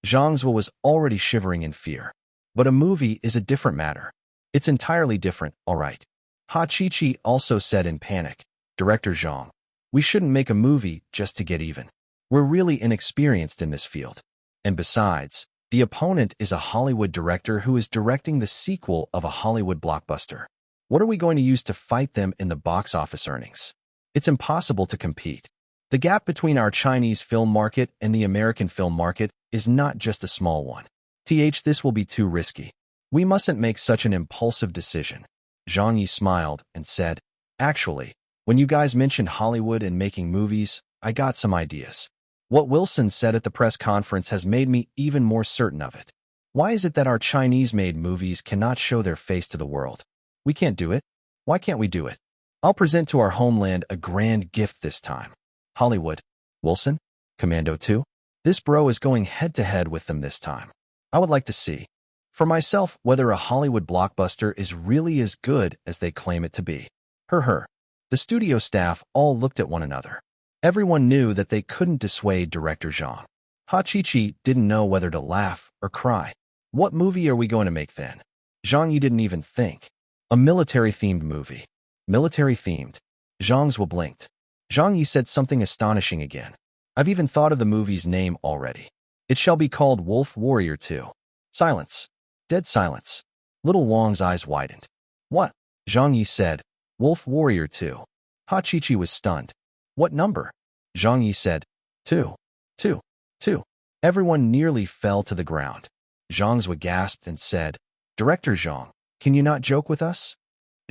Zhang was already shivering in fear. "But a movie is a different matter. It's entirely different, all right." Hachichi also said in panic, "Director Zhang, we shouldn't make a movie just to get even. We're really inexperienced in this field. And besides, the opponent is a Hollywood director who is directing the sequel of a Hollywood blockbuster. What are we going to use to fight them in the box office earnings? It's impossible to compete. The gap between our Chinese film market and the American film market is not just a small one. This will be too risky. We mustn't make such an impulsive decision." Zhang Yi smiled and said, "Actually, when you guys mentioned Hollywood and making movies, I got some ideas. What Wilson said at the press conference has made me even more certain of it. Why is it that our Chinese-made movies cannot show their face to the world? We can't do it. Why can't we do it? I'll present to our homeland a grand gift this time. Hollywood. Wilson? Commando 2? This bro is going head-to-head with them this time. I would like to see, for myself, whether a Hollywood blockbuster is really as good as they claim it to be." Her. The studio staff all looked at one another. Everyone knew that they couldn't dissuade Director Zhang. Hachichi didn't know whether to laugh or cry. "What movie are we going to make then?" Zhang Yi didn't even think. "A military-themed movie." "Military-themed?" Zhang's blinked. Zhang Yi said something astonishing again. "I've even thought of the movie's name already. It shall be called Wolf Warrior 2. Silence. Dead silence. Little Wang's eyes widened. "What?" Zhang Yi said. "Wolf Warrior 2. Hachichi was stunned. "What number?" Zhang Yi said. 2. 2. 2. Everyone nearly fell to the ground. Zhang Zhe gasped and said, "Director Zhang, can you not joke with us?"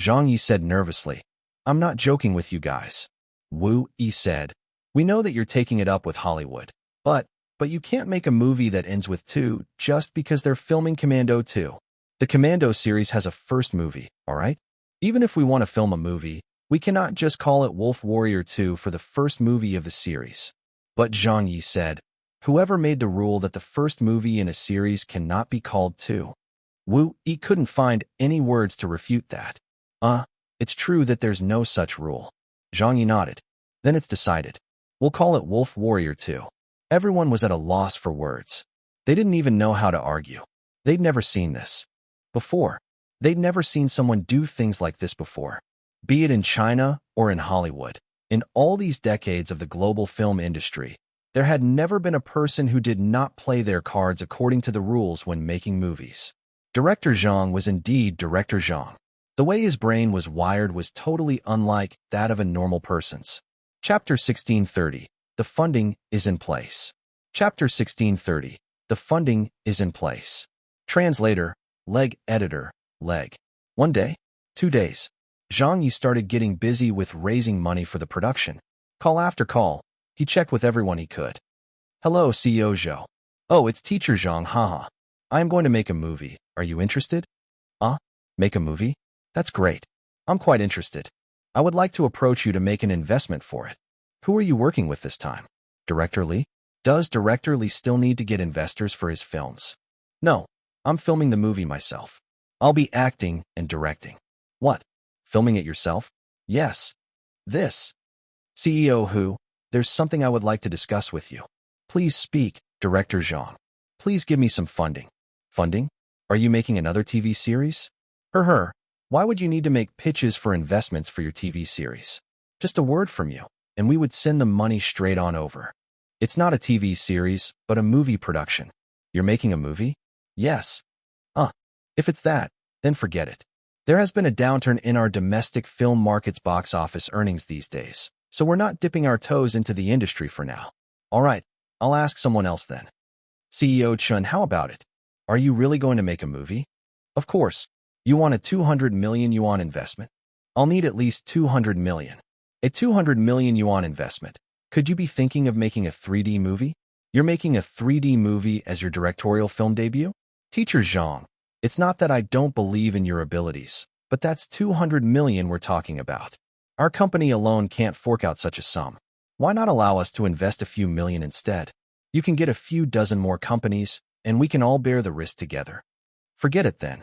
Zhang Yi said nervously, "I'm not joking with you guys." Wu Yi said, "We know that you're taking it up with Hollywood, but you can't make a movie that ends with 2 just because they're filming Commando 2. The Commando series has a first movie, all right? Even if we want to film a movie, we cannot just call it Wolf Warrior 2 for the first movie of the series." But Zhang Yi said, "Whoever made the rule that the first movie in a series cannot be called 2? Wu Yi couldn't find any words to refute that. It's true that there's no such rule." Zhang Yi nodded. "Then it's decided. We'll call it Wolf Warrior 2. Everyone was at a loss for words. They didn't even know how to argue. They'd never seen this before. They'd never seen someone do things like this before, be it in China or in Hollywood. In all these decades of the global film industry, there had never been a person who did not play their cards according to the rules when making movies. Director Zhang was indeed Director Zhang. The way his brain was wired was totally unlike that of a normal person's. Chapter 1630. The funding is in place. Chapter 1630. The funding is in place. Translator, leg editor, leg. 1 day, 2 days. Zhang Ye started getting busy with raising money for the production. Call after call, he checked with everyone he could. Hello, CEO Zhou. Oh, it's Teacher Zhang, haha. I am going to make a movie. Are you interested? Make a movie? That's great. I'm quite interested. I would like to approach you to make an investment for it. Who are you working with this time? Director Li? Does Director Li still need to get investors for his films? No, I'm filming the movie myself. I'll be acting and directing. What? Filming it yourself? Yes. This. CEO Hu, there's something I would like to discuss with you. Please speak, Director Zhang. Please give me some funding. Funding? Are you making another TV series? Why would you need to make pitches for investments for your TV series? Just a word from you, and we would send the money straight on over. It's not a TV series, but a movie production. You're making a movie? Yes. If it's that, then forget it. There has been a downturn in our domestic film market's box office earnings these days, so we're not dipping our toes into the industry for now. All right, I'll ask someone else then. CEO Chun, how about it? Are you really going to make a movie? Of course. You want a 200 million yuan investment? I'll need at least 200 million. A 200 million yuan investment. Could you be thinking of making a 3D movie? You're making a 3D movie as your directorial film debut? Teacher Zhang, it's not that I don't believe in your abilities, but that's 200 million we're talking about. Our company alone can't fork out such a sum. Why not allow us to invest a few million instead? You can get a few dozen more companies, and we can all bear the risk together. Forget it then.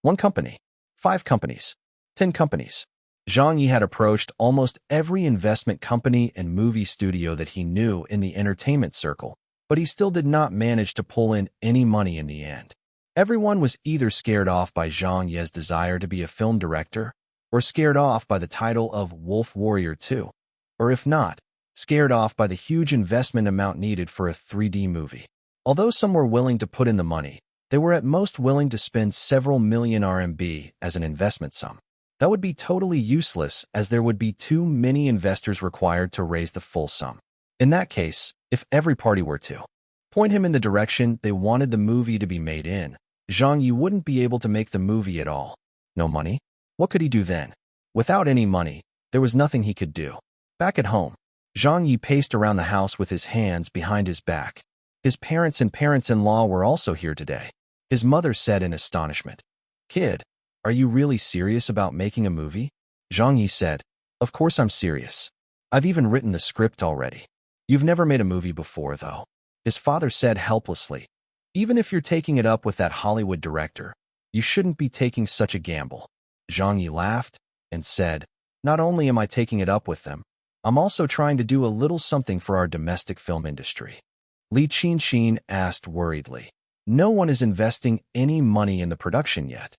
1 company, 5 companies, 10 companies. Zhang Ye had approached almost every investment company and movie studio that he knew in the entertainment circle, but he still did not manage to pull in any money in the end. Everyone was either scared off by Zhang Ye's desire to be a film director, or scared off by the title of Wolf Warrior 2, or if not, scared off by the huge investment amount needed for a 3D movie. Although some were willing to put in the money, they were at most willing to spend several million RMB as an investment sum. That would be totally useless as there would be too many investors required to raise the full sum. In that case, if every party were to point him in the direction they wanted the movie to be made in, Zhang Ye wouldn't be able to make the movie at all. No money? What could he do then? Without any money, there was nothing he could do. Back at home, Zhang Ye paced around the house with his hands behind his back. His parents and parents-in-law were also here today. His mother said in astonishment, "Kid, are you really serious about making a movie?" Zhang Ye said, "Of course I'm serious. I've even written the script already." "You've never made a movie before, though," his father said helplessly. "Even if you're taking it up with that Hollywood director, you shouldn't be taking such a gamble." Zhang Ye laughed and said, "Not only am I taking it up with them, I'm also trying to do a little something for our domestic film industry." Li Qinxin asked worriedly, "No one is investing any money in the production yet."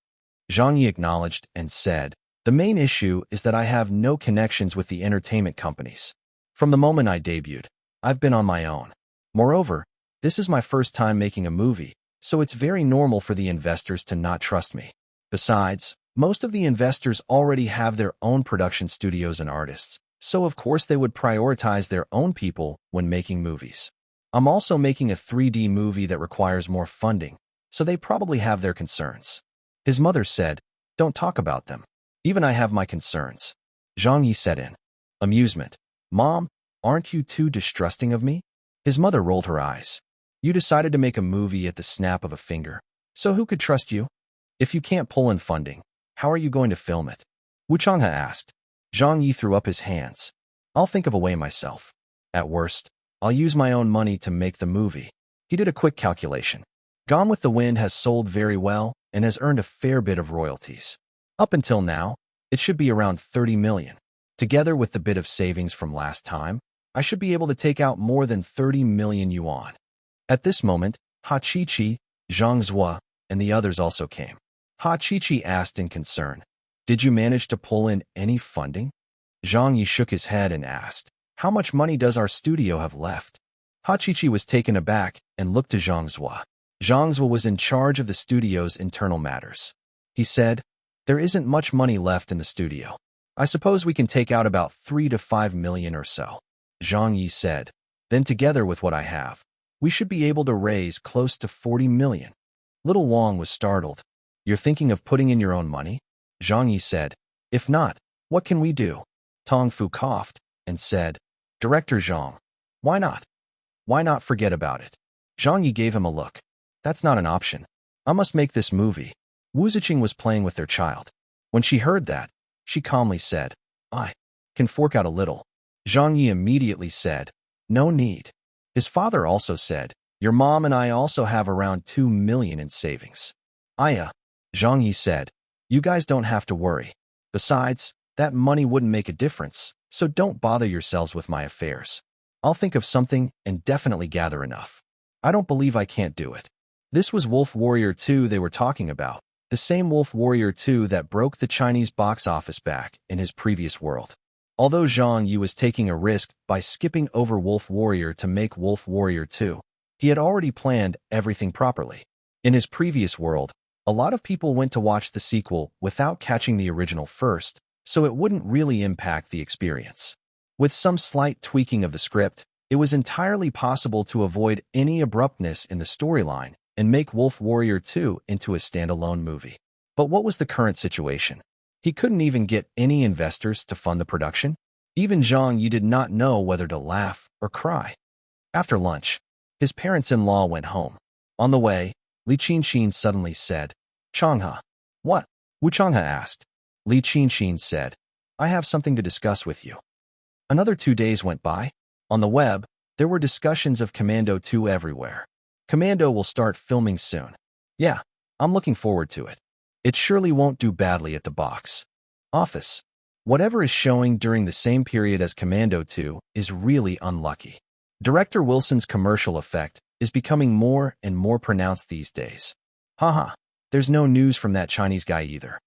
Zhang Ye acknowledged and said, "The main issue is that I have no connections with the entertainment companies. From the moment I debuted, I've been on my own. Moreover, this is my first time making a movie, so it's very normal for the investors to not trust me. Besides, most of the investors already have their own production studios and artists, so of course they would prioritize their own people when making movies. I'm also making a 3D movie that requires more funding, so they probably have their concerns." His mother said, "Don't talk about them. Even I have my concerns." Zhang Ye said in amusement, "Mom, aren't you too distrusting of me?" His mother rolled her eyes. "You decided to make a movie at the snap of a finger, so who could trust you? If you can't pull in funding, how are you going to film it?" Wu Changhe asked. Zhang Ye threw up his hands. "I'll think of a way myself. At worst, I'll use my own money to make the movie." He did a quick calculation. Gone with the Wind has sold very well and has earned a fair bit of royalties. Up until now, it should be around 30 million. Together with the bit of savings from last time, I should be able to take out more than 30 million yuan. At this moment, Ha Qiqi, Zhang Zhua, and the others also came. Ha Qiqi asked in concern, "Did you manage to pull in any funding?" Zhang Ye shook his head and asked, "How much money does our studio have left?" Ha Qiqi was taken aback and looked to Zhang Zhua. Zhang Zhua was in charge of the studio's internal matters. He said, There isn't much money left in the studio. I suppose we can take out about 3 to 5 million or so, Zhang Ye said. Then together with what I have, we should be able to raise close to 40 million. Little Wang was startled. You're thinking of putting in your own money? Zhang Ye said. If not, what can we do? Tong Fu coughed and said, Director Zhang, why not? Why not forget about it? Zhang Ye gave him a look. That's not an option. I must make this movie. Wu Ziqing was playing with their child. When she heard that, she calmly said, I can fork out a little. Zhang Ye immediately said, no need. His father also said, your mom and I also have around 2 million in savings. Zhang Ye said, you guys don't have to worry. Besides, that money wouldn't make a difference, so don't bother yourselves with my affairs. I'll think of something and definitely gather enough. I don't believe I can't do it. This was Wolf Warrior 2 they were talking about, the same Wolf Warrior 2 that broke the Chinese box office back in his previous world. Although Zhang Ye was taking a risk by skipping over Wolf Warrior to make Wolf Warrior 2, he had already planned everything properly. In his previous world, a lot of people went to watch the sequel without catching the original first, so it wouldn't really impact the experience. With some slight tweaking of the script, it was entirely possible to avoid any abruptness in the storyline and make Wolf Warrior 2 into a standalone movie. But what was the current situation? He couldn't even get any investors to fund the production. Even Zhang Ye did not know whether to laugh or cry. After lunch, his parents-in-law went home. On the way, Li Qinxin suddenly said, Changhe. What? Wu Changhe asked. Li Qinxin said, I have something to discuss with you. Another 2 days went by. On the web, there were discussions of Commando 2 everywhere. Commando will start filming soon. Yeah, I'm looking forward to it. It surely won't do badly at the box office. Whatever is showing during the same period as Commando 2 is really unlucky. Director Wilson's commercial effect is becoming more and more pronounced these days. Haha, there's no news from that Chinese guy either.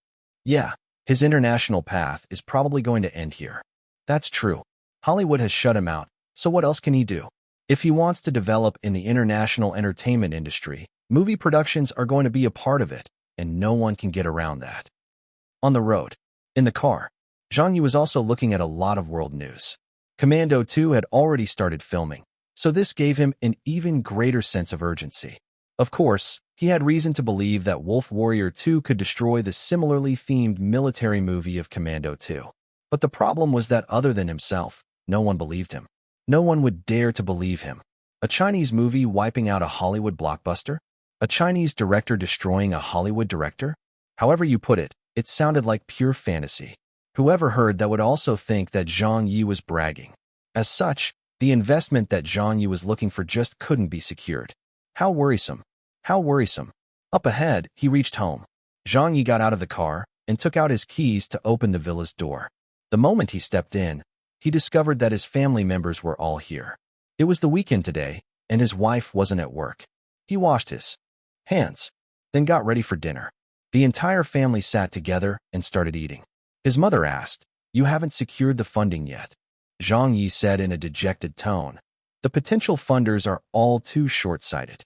Yeah, his international path is probably going to end here. That's true. Hollywood has shut him out, so what else can he do? If he wants to develop in the international entertainment industry, movie productions are going to be a part of it, and no one can get around that. On the road, in the car, Zhang Ye was also looking at a lot of world news. Commando 2 had already started filming, so this gave him an even greater sense of urgency. Of course, he had reason to believe that Wolf Warrior 2 could destroy the similarly themed military movie of Commando 2. But the problem was that other than himself, no one believed him. No one would dare to believe him. A Chinese movie wiping out a Hollywood blockbuster? A Chinese director destroying a Hollywood director? However you put it, it sounded like pure fantasy. Whoever heard that would also think that Zhang Ye was bragging. As such, the investment that Zhang Ye was looking for just couldn't be secured. How worrisome. How worrisome. Up ahead, he reached home. Zhang Ye got out of the car and took out his keys to open the villa's door. The moment he stepped in, he discovered that his family members were all here. It was the weekend today, and his wife wasn't at work. He washed his hands, then got ready for dinner. The entire family sat together and started eating. His mother asked, You haven't secured the funding yet? Zhang Ye said in a dejected tone. The potential funders are all too short-sighted.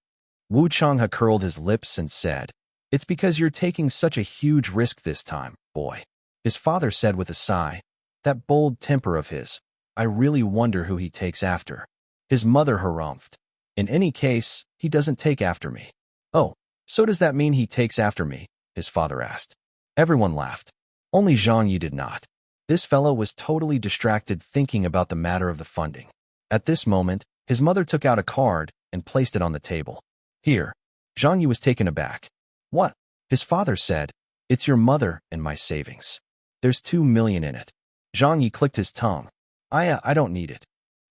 Wu Changhe curled his lips and said, It's because you're taking such a huge risk this time, boy. His father said with a sigh, That bold temper of his, I really wonder who he takes after. His mother harumphed. In any case, he doesn't take after me. Oh, so does that mean he takes after me? His father asked. Everyone laughed. Only Zhang Ye did not. This fellow was totally distracted thinking about the matter of the funding. At this moment, his mother took out a card and placed it on the table. Here. Zhang Ye was taken aback. What? His father said, It's your mother and my savings. There's 2 million in it. Zhang Ye clicked his tongue. I don't need it.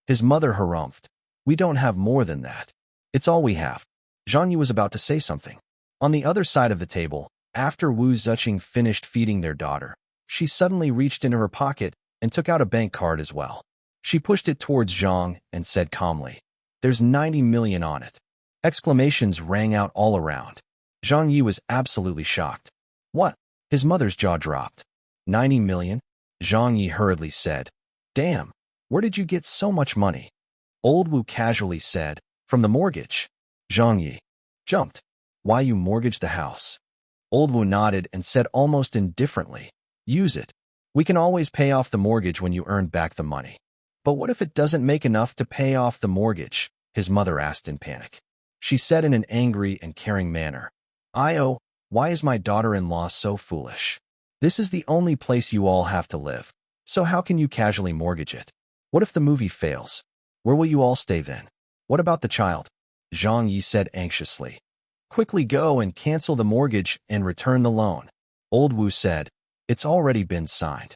His mother harumphed. We don't have more than that. It's all we have. Zhang Ye was about to say something. On the other side of the table, after Wu Ziqing finished feeding their daughter, she suddenly reached into her pocket and took out a bank card as well. She pushed it towards Zhang and said calmly, There's 90 million on it. Exclamations rang out all around. Zhang Ye was absolutely shocked. What? His mother's jaw dropped. 90 million? Zhang Ye hurriedly said. Damn, where did you get so much money? Old Wu casually said, From the mortgage. Zhang Ye jumped. Why you mortgaged the house? Old Wu nodded and said almost indifferently, use it. We can always pay off the mortgage when you earn back the money. But what if it doesn't make enough to pay off the mortgage? His mother asked in panic. She said in an angry and caring manner, Io, why is my daughter-in-law so foolish? This is the only place you all have to live. So how can you casually mortgage it? What if the movie fails? Where will you all stay then? What about the child? Zhang Ye said anxiously. Quickly go and cancel the mortgage and return the loan. Old Wu said, it's already been signed.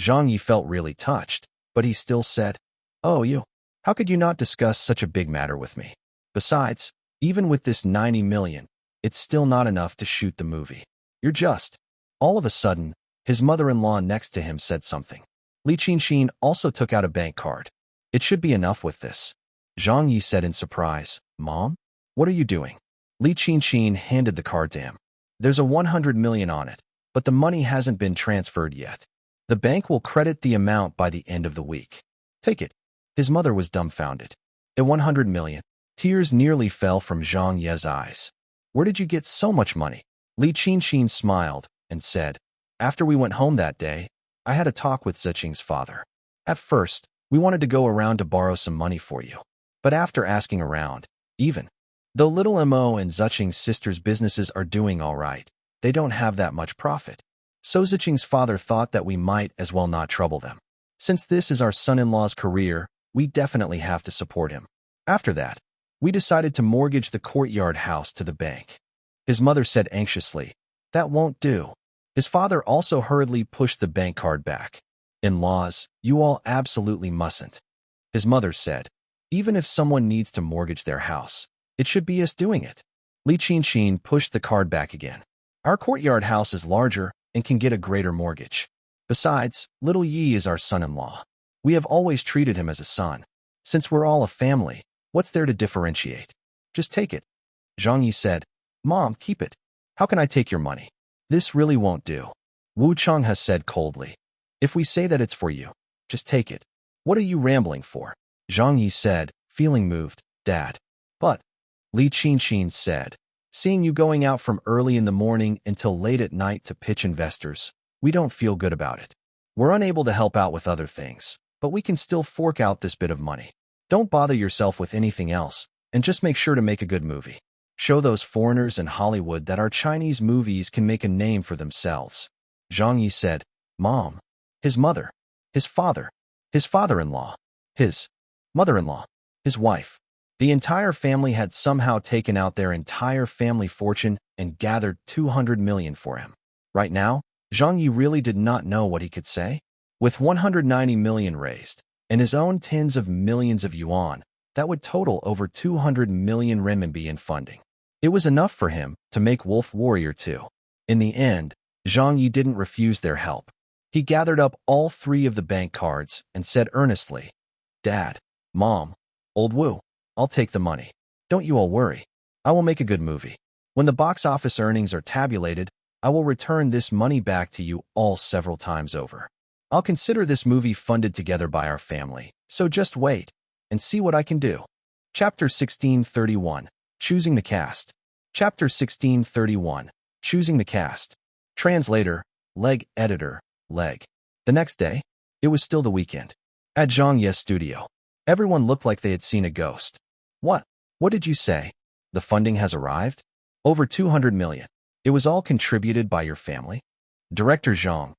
Zhang Ye felt really touched, but he still said, oh, you, how could you not discuss such a big matter with me? Besides, even with this 90 million, it's still not enough to shoot the movie. You're just. All of a sudden, his mother-in-law next to him said something. Li Qinxin also took out a bank card. It should be enough with this. Zhang Ye said in surprise, Mom? What are you doing? Li Qinxin handed the card to him. There's a 100 million on it, but the money hasn't been transferred yet. The bank will credit the amount by the end of the week. Take it. His mother was dumbfounded. At 100 million, tears nearly fell from Zhang Ye's eyes. Where did you get so much money? Li Qinxin smiled and said, after we went home that day, I had a talk with Ziqing's father. At first, we wanted to go around to borrow some money for you. But after asking around, even though Little Mo and Ziqing's sister's businesses are doing all right, they don't have that much profit. So Ziqing's father thought that we might as well not trouble them. Since this is our son-in-law's career, we definitely have to support him. After that, we decided to mortgage the courtyard house to the bank. His mother said anxiously, that won't do. His father also hurriedly pushed the bank card back. In-laws, you all absolutely mustn't. His mother said, even if someone needs to mortgage their house, it should be us doing it. Li Qinxin pushed the card back again. Our courtyard house is larger and can get a greater mortgage. Besides, Little Yi is our son-in-law. We have always treated him as a son. Since we're all a family, what's there to differentiate? Just take it. Zhang Yi said, Mom, keep it. How can I take your money? This really won't do. Wu Changhe said coldly. If we say that it's for you, just take it. What are you rambling for? Zhang Yi said, feeling moved, Dad. But, Li Qinxin said, seeing you going out from early in the morning until late at night to pitch investors, we don't feel good about it. We're unable to help out with other things, but we can still fork out this bit of money. Don't bother yourself with anything else, and just make sure to make a good movie. Show those foreigners in Hollywood that our Chinese movies can make a name for themselves. Zhang Yi said, Mom, his mother, his father, his father-in-law, his mother-in-law, his wife. The entire family had somehow taken out their entire family fortune and gathered 200 million for him. Right now, Zhang Yi really did not know what he could say. With 190 million raised, and his own tens of millions of yuan, that would total over 200 million renminbi in funding. It was enough for him to make Wolf Warrior 2. In the end, Zhang Yi didn't refuse their help. He gathered up all 3 of the bank cards and said earnestly, Dad, Mom, Old Wu, I'll take the money. Don't you all worry. I will make a good movie. When the box office earnings are tabulated, I will return this money back to you all several times over. I'll consider this movie funded together by our family, so just wait and see what I can do. Chapter 1631. Choosing the Cast. Chapter 1631. Choosing the Cast. Translator, Leg Editor, Leg. The next day, it was still the weekend. At Zhang Ye's studio, everyone looked like they had seen a ghost. What? What did you say? The funding has arrived? Over 200 million. It was all contributed by your family? Director Zhang,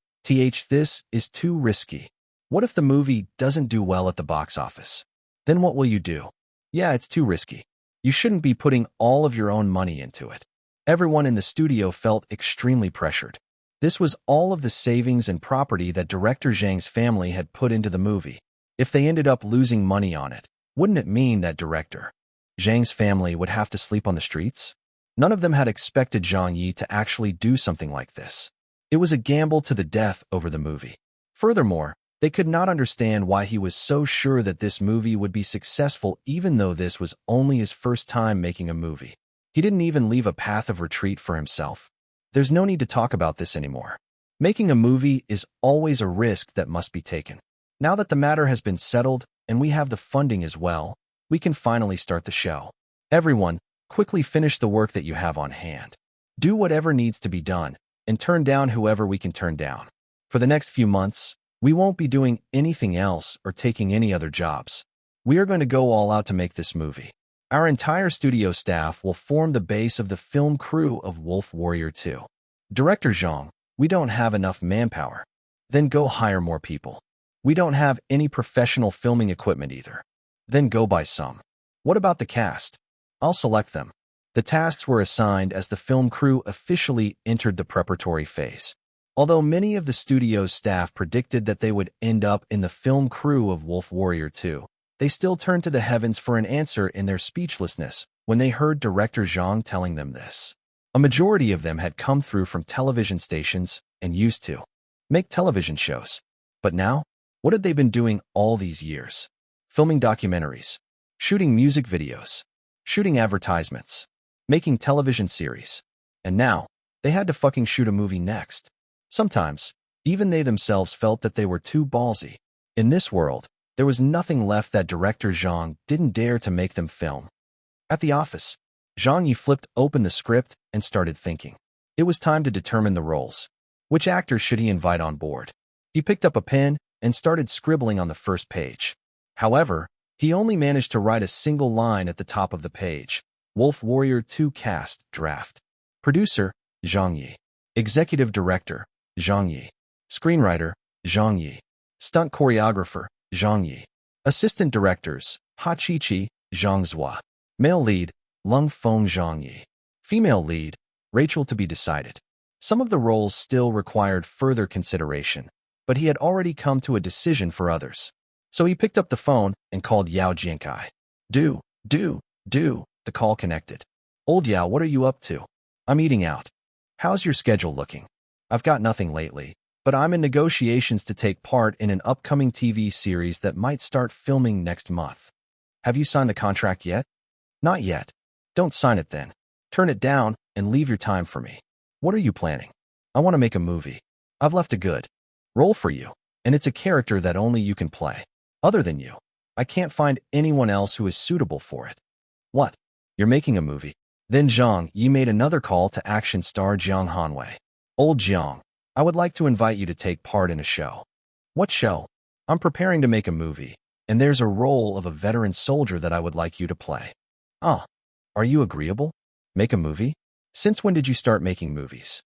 this is too risky. What if the movie doesn't do well at the box office? Then what will you do? Yeah, it's too risky. You shouldn't be putting all of your own money into it. Everyone in the studio felt extremely pressured. This was all of the savings and property that director Zhang's family had put into the movie. If they ended up losing money on it, wouldn't it mean that director Zhang's family would have to sleep on the streets? None of them had expected Zhang Ye to actually do something like this. It was a gamble to the death over the movie. Furthermore, they could not understand why he was so sure that this movie would be successful even though this was only his first time making a movie. He didn't even leave a path of retreat for himself. There's no need to talk about this anymore. Making a movie is always a risk that must be taken. Now that the matter has been settled and we have the funding as well, we can finally start the show. Everyone, quickly finish the work that you have on hand. Do whatever needs to be done, and turn down whoever we can turn down. For the next few months, we won't be doing anything else or taking any other jobs. We are going to go all out to make this movie. Our entire studio staff will form the base of the film crew of Wolf Warrior 2. Director Zhang, we don't have enough manpower. Then go hire more people. We don't have any professional filming equipment either. Then go buy some. What about the cast? I'll select them. The tasks were assigned as the film crew officially entered the preparatory phase. Although many of the studio's staff predicted that they would end up in the film crew of Wolf Warrior 2, they still turned to the heavens for an answer in their speechlessness when they heard director Zhang telling them this. A majority of them had come through from television stations and used to make television shows. But now, what had they been doing all these years? Filming documentaries, shooting music videos, shooting advertisements, making television series. And now, they had to fucking shoot a movie next. Sometimes, even they themselves felt that they were too ballsy. In this world, there was nothing left that director Zhang didn't dare to make them film. At the office, Zhang Ye flipped open the script and started thinking. It was time to determine the roles. Which actors should he invite on board? He picked up a pen and started scribbling on the first page. However, he only managed to write a single line at the top of the page. Wolf Warrior 2 cast draft. Producer, Zhang Ye. Executive director, Zhang Ye. Screenwriter, Zhang Ye. Stunt choreographer, Zhang Ye. Assistant directors, Ha Chi-chi, Zhang Zhua. Male lead, Lung Feng Zhang Ye. Female lead, Rachel to be decided. Some of the roles still required further consideration, but he had already come to a decision for others. So he picked up the phone and called Yao Jiankai. Do. The call connected. Old Yao, what are you up to? I'm eating out. How's your schedule looking? I've got nothing lately, but I'm in negotiations to take part in an upcoming TV series that might start filming next month. Have you signed the contract yet? Not yet. Don't sign it then. Turn it down and leave your time for me. What are you planning? I want to make a movie. I've left a good role for you, and it's a character that only you can play. Other than you, I can't find anyone else who is suitable for it. What? You're making a movie? Then Zhang Ye made another call to action star Jiang Hanwei. Old Jiang, I would like to invite you to take part in a show. What show? I'm preparing to make a movie, and there's a role of a veteran soldier that I would like you to play. Ah, are you agreeable? Make a movie? Since when did you start making movies?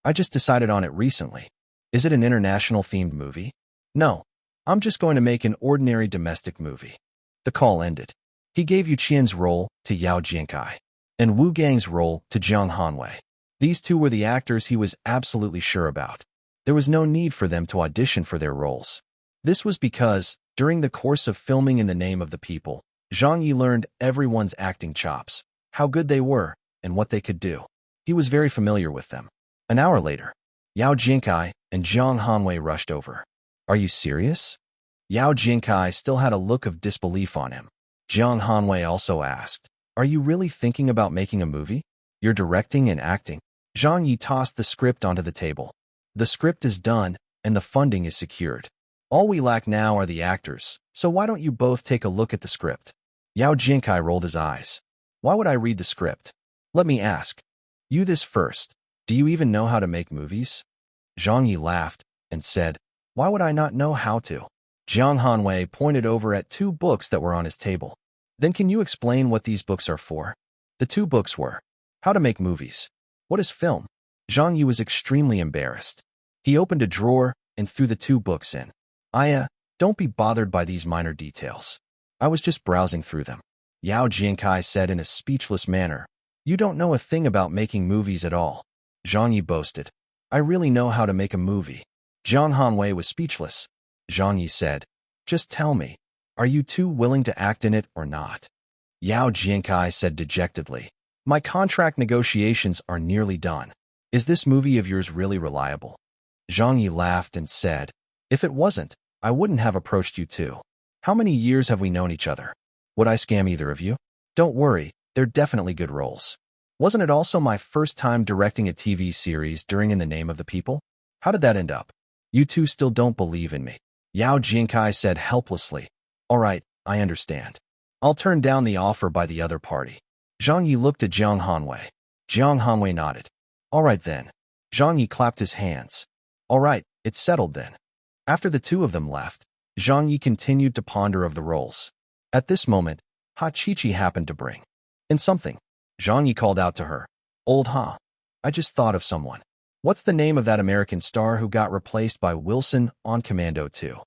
I just decided on it recently. Is it an international-themed movie? No, I'm just going to make an ordinary domestic movie. The call ended. He gave Yu Qian's role to Yao Jiankai, and Wu Gang's role to Jiang Hanwei. These two were the actors he was absolutely sure about. There was no need for them to audition for their roles. This was because, during the course of filming In the Name of the People, Zhang Ye learned everyone's acting chops, how good they were, and what they could do. He was very familiar with them. An hour later, Yao Jiankai and Jiang Hanwei rushed over. Are you serious? Yao Jiankai still had a look of disbelief on him. Jiang Hanwei also asked, are you really thinking about making a movie? You're directing and acting. Zhang Ye tossed the script onto the table. The script is done, and the funding is secured. All we lack now are the actors, so why don't you both take a look at the script? Yao Jiankai rolled his eyes. Why would I read the script? Let me ask. You this first. Do you even know how to make movies? Zhang Ye laughed and said, why would I not know how to? Jiang Hanwei pointed over at two books that were on his table. Then can you explain what these books are for? The two books were, How to Make Movies. What is film? Zhang Ye was extremely embarrassed. He opened a drawer and threw the two books in. Don't be bothered by these minor details. I was just browsing through them. Yao Jiankai said in a speechless manner. You don't know a thing about making movies at all. Zhang Ye boasted. I really know how to make a movie. Jiang Hanwei was speechless. Zhang Ye said, just tell me, are you two willing to act in it or not? Yao Jiankai said dejectedly, my contract negotiations are nearly done. Is this movie of yours really reliable? Zhang Ye laughed and said, if it wasn't, I wouldn't have approached you two. How many years have we known each other? Would I scam either of you? Don't worry, they're definitely good roles. Wasn't it also my first time directing a TV series during In the Name of the People? How did that end up? You two still don't believe in me. Yao Jiankai said helplessly. All right, I understand. I'll turn down the offer by the other party. Zhang Ye looked at Jiang Hanwei. Jiang Hanwei nodded. All right then. Zhang Ye clapped his hands. All right, it's settled then. After the two of them left, Zhang Ye continued to ponder of the roles. At this moment, Ha Chi-Chi happened to bring in something. Zhang Ye called out to her. Old Ha, I just thought of someone. What's the name of that American star who got replaced by Wilson on Commando 2?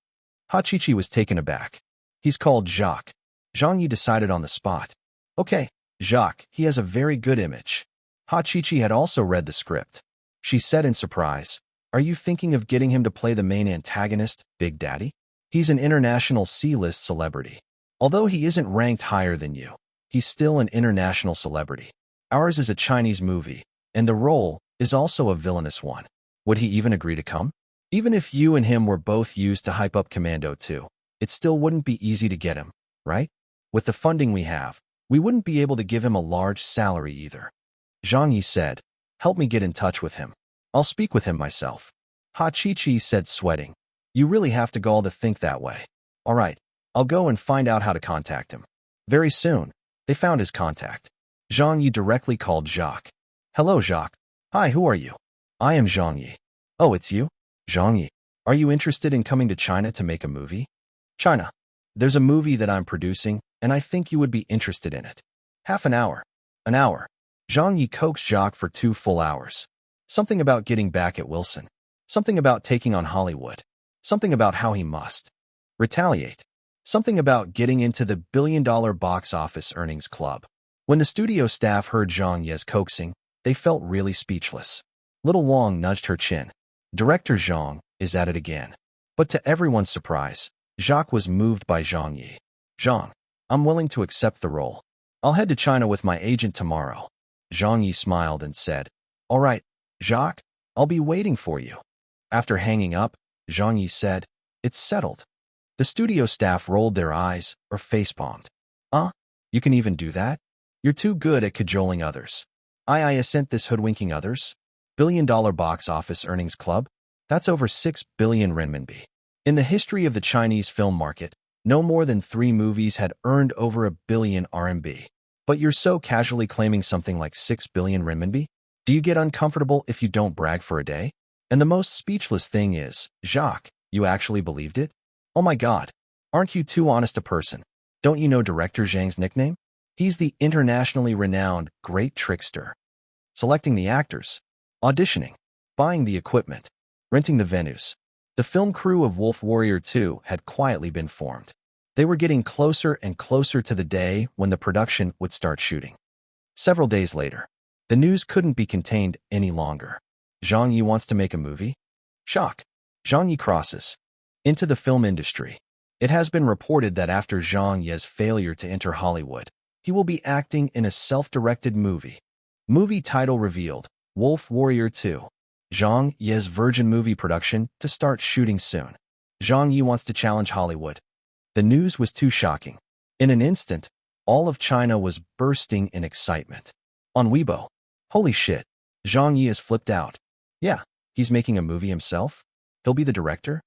Ha Chi-Chi was taken aback. He's called Jacques. Zhang Ye decided on the spot. Okay, Jacques, he has a very good image. Ha Chi-Chi had also read the script. She said in surprise, are you thinking of getting him to play the main antagonist, Big Daddy? He's an international C-list celebrity. Although he isn't ranked higher than you, he's still an international celebrity. Ours is a Chinese movie, and the role is also a villainous one. Would he even agree to come? Even if you and him were both used to hype up Commando 2, it still wouldn't be easy to get him, right? With the funding we have, we wouldn't be able to give him a large salary either. Zhang Ye said, help me get in touch with him. I'll speak with him myself. Ha Chi-Chi said, sweating. You really have to gall to think that way. All right, I'll go and find out how to contact him. Very soon, they found his contact. Zhang Ye directly called Jacques. Hello, Jacques. Hi, who are you? I am Zhang Ye. Oh, it's you? Zhang Ye. Are you interested in coming to China to make a movie? China. There's a movie that I'm producing, and I think you would be interested in it. Half an hour. An hour. Zhang Ye coaxed Jacques for 2 full hours. Something about getting back at Wilson. Something about taking on Hollywood. Something about how he must retaliate. Something about getting into the billion-dollar box office earnings club. When the studio staff heard Zhang Ye's coaxing, they felt really speechless. Little Wang nudged her chin. Director Zhang is at it again. But to everyone's surprise, Jacques was moved by Zhang Ye. Zhang, I'm willing to accept the role. I'll head to China with my agent tomorrow. Zhang Ye smiled and said, all right, Jacques, I'll be waiting for you. After hanging up, Zhang Ye said, it's settled. The studio staff rolled their eyes or facepalmed. You can even do that? You're too good at cajoling others. I assent this hoodwinking others? Billion-dollar box office earnings club? That's over 6 billion renminbi. In the history of the Chinese film market, no more than 3 movies had earned over 1 billion RMB. But you're so casually claiming something like 6 billion renminbi? Do you get uncomfortable if you don't brag for a day? And the most speechless thing is, Jacques, you actually believed it? Oh my God, aren't you too honest a person? Don't you know Director Zhang's nickname? He's the internationally renowned great trickster. Selecting the actors, auditioning, buying the equipment, renting the venues. The film crew of Wolf Warrior 2 had quietly been formed. They were getting closer and closer to the day when the production would start shooting. Several days later, the news couldn't be contained any longer. Zhang Ye wants to make a movie? Shock. Zhang Ye crosses into the film industry. It has been reported that after Zhang Ye's failure to enter Hollywood, he will be acting in a self-directed movie. Movie title revealed, Wolf Warrior 2. Zhang Ye's Virgin movie production to start shooting soon. Zhang Ye wants to challenge Hollywood. The news was too shocking. In an instant, all of China was bursting in excitement. On Weibo, holy shit, Zhang Ye is flipped out. Yeah, he's making a movie himself? He'll be the director?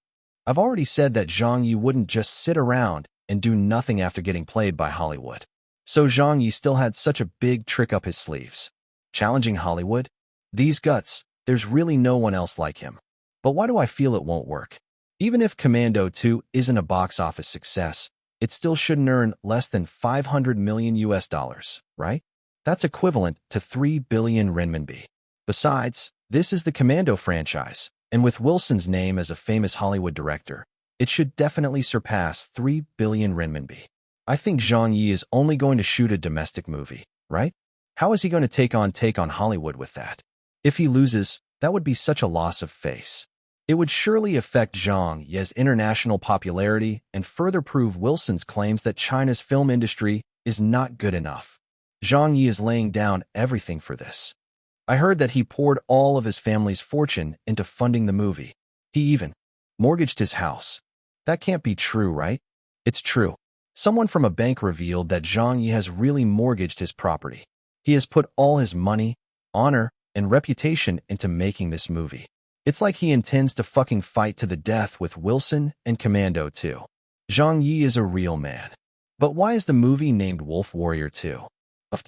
I've already said that Zhang Ye wouldn't just sit around and do nothing after getting played by Hollywood. So Zhang Ye still had such a big trick up his sleeves. Challenging Hollywood? These guts, there's really no one else like him. But why do I feel it won't work? Even if Commando 2 isn't a box office success, it still shouldn't earn less than 500 million US dollars, right? That's equivalent to 3 billion renminbi. Besides, this is the Commando franchise, and with Wilson's name as a famous Hollywood director, it should definitely surpass 3 billion renminbi. I think Zhang Ye is only going to shoot a domestic movie, right? How is he going to take on Hollywood with that? If he loses, that would be such a loss of face. It would surely affect Zhang Ye's international popularity and further prove Wilson's claims that China's film industry is not good enough. Zhang Ye is laying down everything for this. I heard that he poured all of his family's fortune into funding the movie. He even mortgaged his house. That can't be true, right? It's true. Someone from a bank revealed that Zhang Ye has really mortgaged his property. He has put all his money, honor, and reputation into making this movie. It's like he intends to fucking fight to the death with Wilson and Commando 2. Zhang Ye is a real man. But why is the movie named Wolf Warrior 2?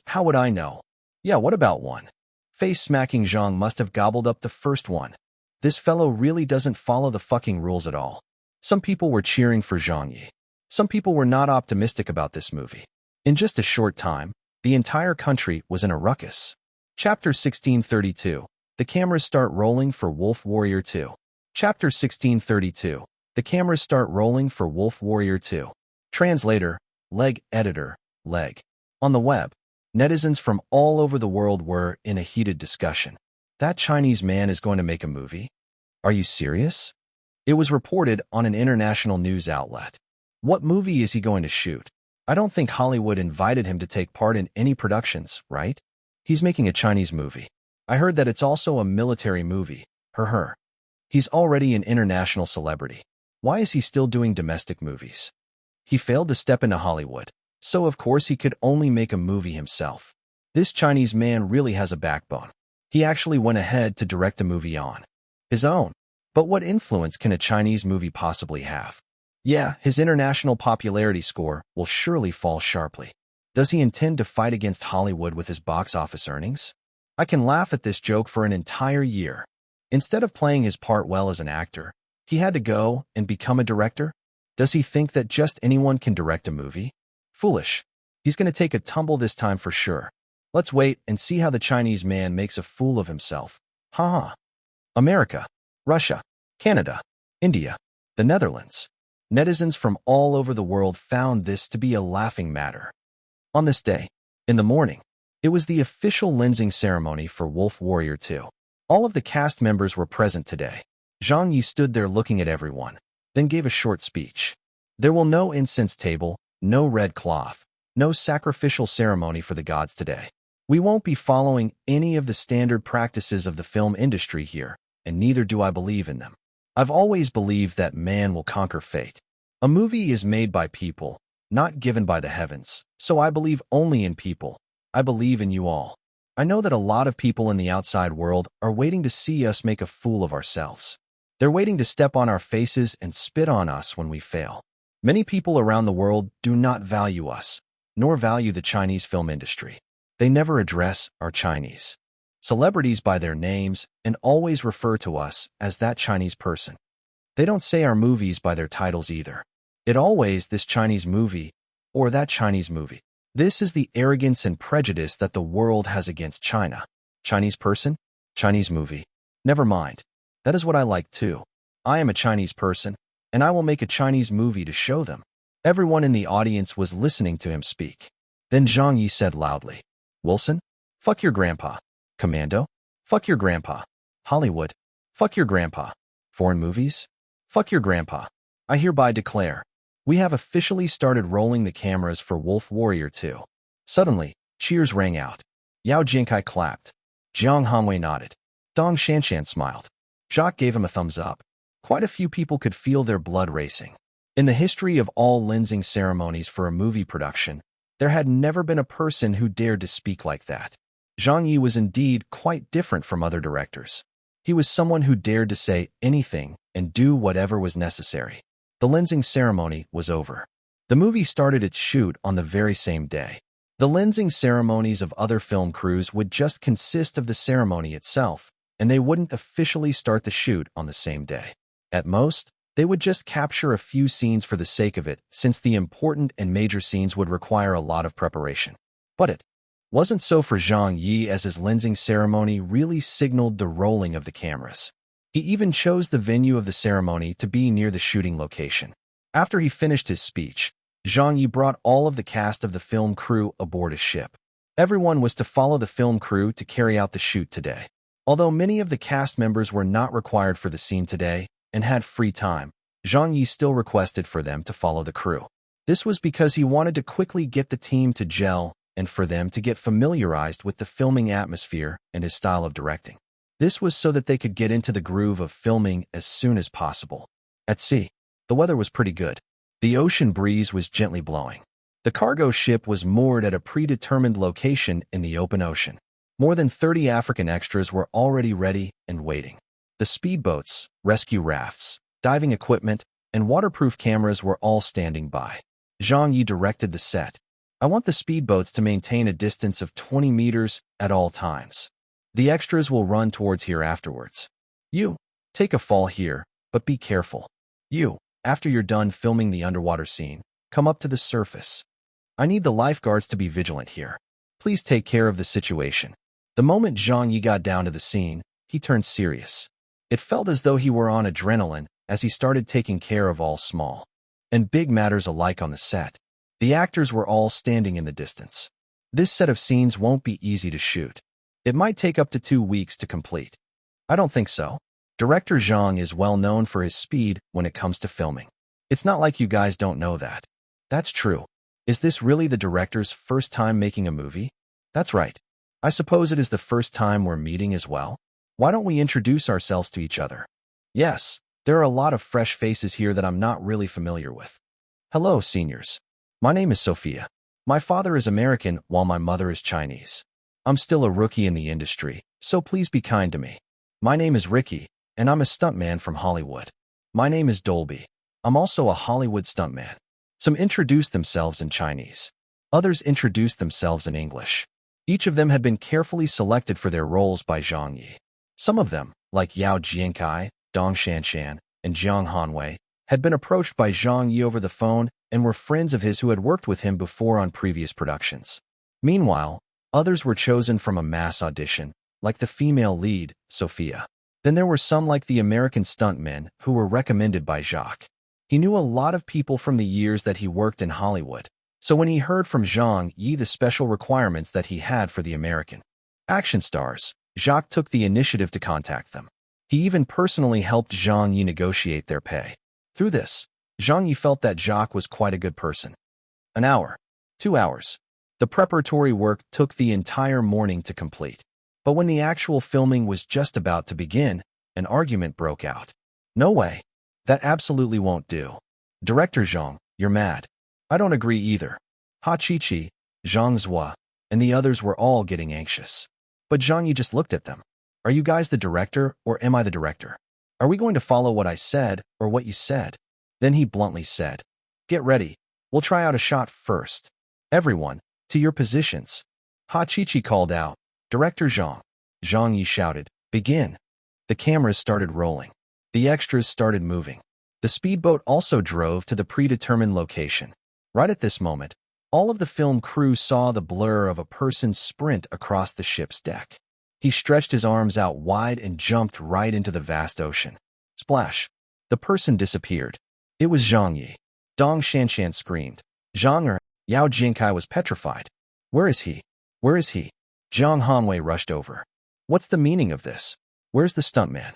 How would I know? Yeah, what about one? Face-smacking Zhang must have gobbled up the first one. This fellow really doesn't follow the fucking rules at all. Some people were cheering for Zhang Ye. Some people were not optimistic about this movie. In just a short time, the entire country was in a ruckus. Chapter 1632. The cameras start rolling for Wolf Warrior 2. Chapter 1632. The cameras start rolling for Wolf Warrior 2. Translator, leg editor, leg. On the web, netizens from all over the world were in a heated discussion. That Chinese man is going to make a movie? Are you serious? It was reported on an international news outlet. What movie is he going to shoot? I don't think Hollywood invited him to take part in any productions, right? He's making a Chinese movie. I heard that it's also a military movie. Her. He's already an international celebrity. Why is he still doing domestic movies? He failed to step into Hollywood, so of course he could only make a movie himself. This Chinese man really has a backbone. He actually went ahead to direct a movie on his own. But what influence can a Chinese movie possibly have? Yeah, his international popularity score will surely fall sharply. Does he intend to fight against Hollywood with his box office earnings? I can laugh at this joke for an entire year. Instead of playing his part well as an actor, he had to go and become a director? Does he think that just anyone can direct a movie? Foolish. He's going to take a tumble this time for sure. Let's wait and see how the Chinese man makes a fool of himself. Ha. America, Russia, Canada, India, the Netherlands. Netizens from all over the world found this to be a laughing matter. On this day, in the morning, it was the official lensing ceremony for Wolf Warrior 2. All of the cast members were present today. Zhang Ye stood there looking at everyone, then gave a short speech. There will no incense table, no red cloth, no sacrificial ceremony for the gods today. We won't be following any of the standard practices of the film industry here, and neither do I believe in them. I've always believed that man will conquer fate. A movie is made by people, not given by the heavens, so I believe only in people. I believe in you all. I know that a lot of people in the outside world are waiting to see us make a fool of ourselves. They're waiting to step on our faces and spit on us when we fail. Many people around the world do not value us, nor value the Chinese film industry. They never address our Chinese celebrities by their names and always refer to us as that Chinese person. They don't say our movies by their titles either. It always this Chinese movie or that Chinese movie. This is the arrogance and prejudice that the world has against China. Chinese person? Chinese movie. Never mind. That is what I like too. I am a Chinese person, and I will make a Chinese movie to show them. Everyone in the audience was listening to him speak. Then Zhang Ye said loudly, Wilson? Fuck your grandpa. Commando? Fuck your grandpa. Hollywood? Fuck your grandpa. Foreign movies? Fuck your grandpa. I hereby declare, we have officially started rolling the cameras for Wolf Warrior 2. Suddenly, cheers rang out. Yao Jinkai clapped. Jiang Hanwei nodded. Dong Shanshan smiled. Jacques gave him a thumbs up. Quite a few people could feel their blood racing. In the history of all lensing ceremonies for a movie production, there had never been a person who dared to speak like that. Zhang Ye was indeed quite different from other directors. He was someone who dared to say anything and do whatever was necessary. The lensing ceremony was over. The movie started its shoot on the very same day. The lensing ceremonies of other film crews would just consist of the ceremony itself, and they wouldn't officially start the shoot on the same day. At most, they would just capture a few scenes for the sake of it, since the important and major scenes would require a lot of preparation. But it wasn't so for Zhang Ye, as his lensing ceremony really signaled the rolling of the cameras. He even chose the venue of the ceremony to be near the shooting location. After he finished his speech, Zhang Ye brought all of the cast of the film crew aboard a ship. Everyone was to follow the film crew to carry out the shoot today. Although many of the cast members were not required for the scene today and had free time, Zhang Ye still requested for them to follow the crew. This was because he wanted to quickly get the team to gel and for them to get familiarized with the filming atmosphere and his style of directing. This was so that they could get into the groove of filming as soon as possible. At sea, the weather was pretty good. The ocean breeze was gently blowing. The cargo ship was moored at a predetermined location in the open ocean. More than 30 African extras were already ready and waiting. The speedboats, rescue rafts, diving equipment, and waterproof cameras were all standing by. Zhang Ye directed the set. I want the speedboats to maintain a distance of 20 meters at all times. The extras will run towards here afterwards. You, take a fall here, but be careful. You, after you're done filming the underwater scene, come up to the surface. I need the lifeguards to be vigilant here. Please take care of the situation. The moment Zhang Ye got down to the scene, he turned serious. It felt as though he were on adrenaline as he started taking care of all small and big matters alike on the set. The actors were all standing in the distance. This set of scenes won't be easy to shoot. It might take up to 2 weeks to complete. I don't think so. Director Zhang is well known for his speed when it comes to filming. It's not like you guys don't know that. That's true. Is this really the director's first time making a movie? That's right. I suppose it is the first time we're meeting as well. Why don't we introduce ourselves to each other? Yes, there are a lot of fresh faces here that I'm not really familiar with. Hello, seniors. My name is Sophia. My father is American while my mother is Chinese. I'm still a rookie in the industry, so please be kind to me. My name is Ricky, and I'm a stuntman from Hollywood. My name is Dolby. I'm also a Hollywood stuntman. Some introduced themselves in Chinese. Others introduced themselves in English. Each of them had been carefully selected for their roles by Zhang Ye. Some of them, like Yao Jiankai, Dong Shanshan, and Jiang Hanwei, had been approached by Zhang Ye over the phone and were friends of his who had worked with him before on previous productions. Meanwhile, others were chosen from a mass audition, like the female lead, Sophia. Then there were some like the American stuntmen who were recommended by Jacques. He knew a lot of people from the years that he worked in Hollywood, so when he heard from Zhang Ye the special requirements that he had for the American action stars, Jacques took the initiative to contact them. He even personally helped Zhang Ye negotiate their pay. Through this, Zhang Ye felt that Jacques was quite a good person. An hour, 2 hours. The preparatory work took the entire morning to complete. But when the actual filming was just about to begin, an argument broke out. No way. That absolutely won't do. Director Zhang, you're mad. I don't agree either. Ha Chi-Chi, Zhang Zhua, and the others were all getting anxious. But Zhang Ye just looked at them. Are you guys the director, or am I the director? Are we going to follow what I said, or what you said? Then he bluntly said, get ready. We'll try out a shot first. Everyone, to your positions. Ha Chi-Chi called out, Director Zhang. Zhang Ye shouted, begin. The cameras started rolling. The extras started moving. The speedboat also drove to the predetermined location. Right at this moment, all of the film crew saw the blur of a person sprint across the ship's deck. He stretched his arms out wide and jumped right into the vast ocean. Splash! The person disappeared. It was Zhang Ye. Dong Shanshan screamed. Zhang Yao Jinkai was petrified. Where is he? Where is he? Jiang Hanwei rushed over. What's the meaning of this? Where's the stuntman?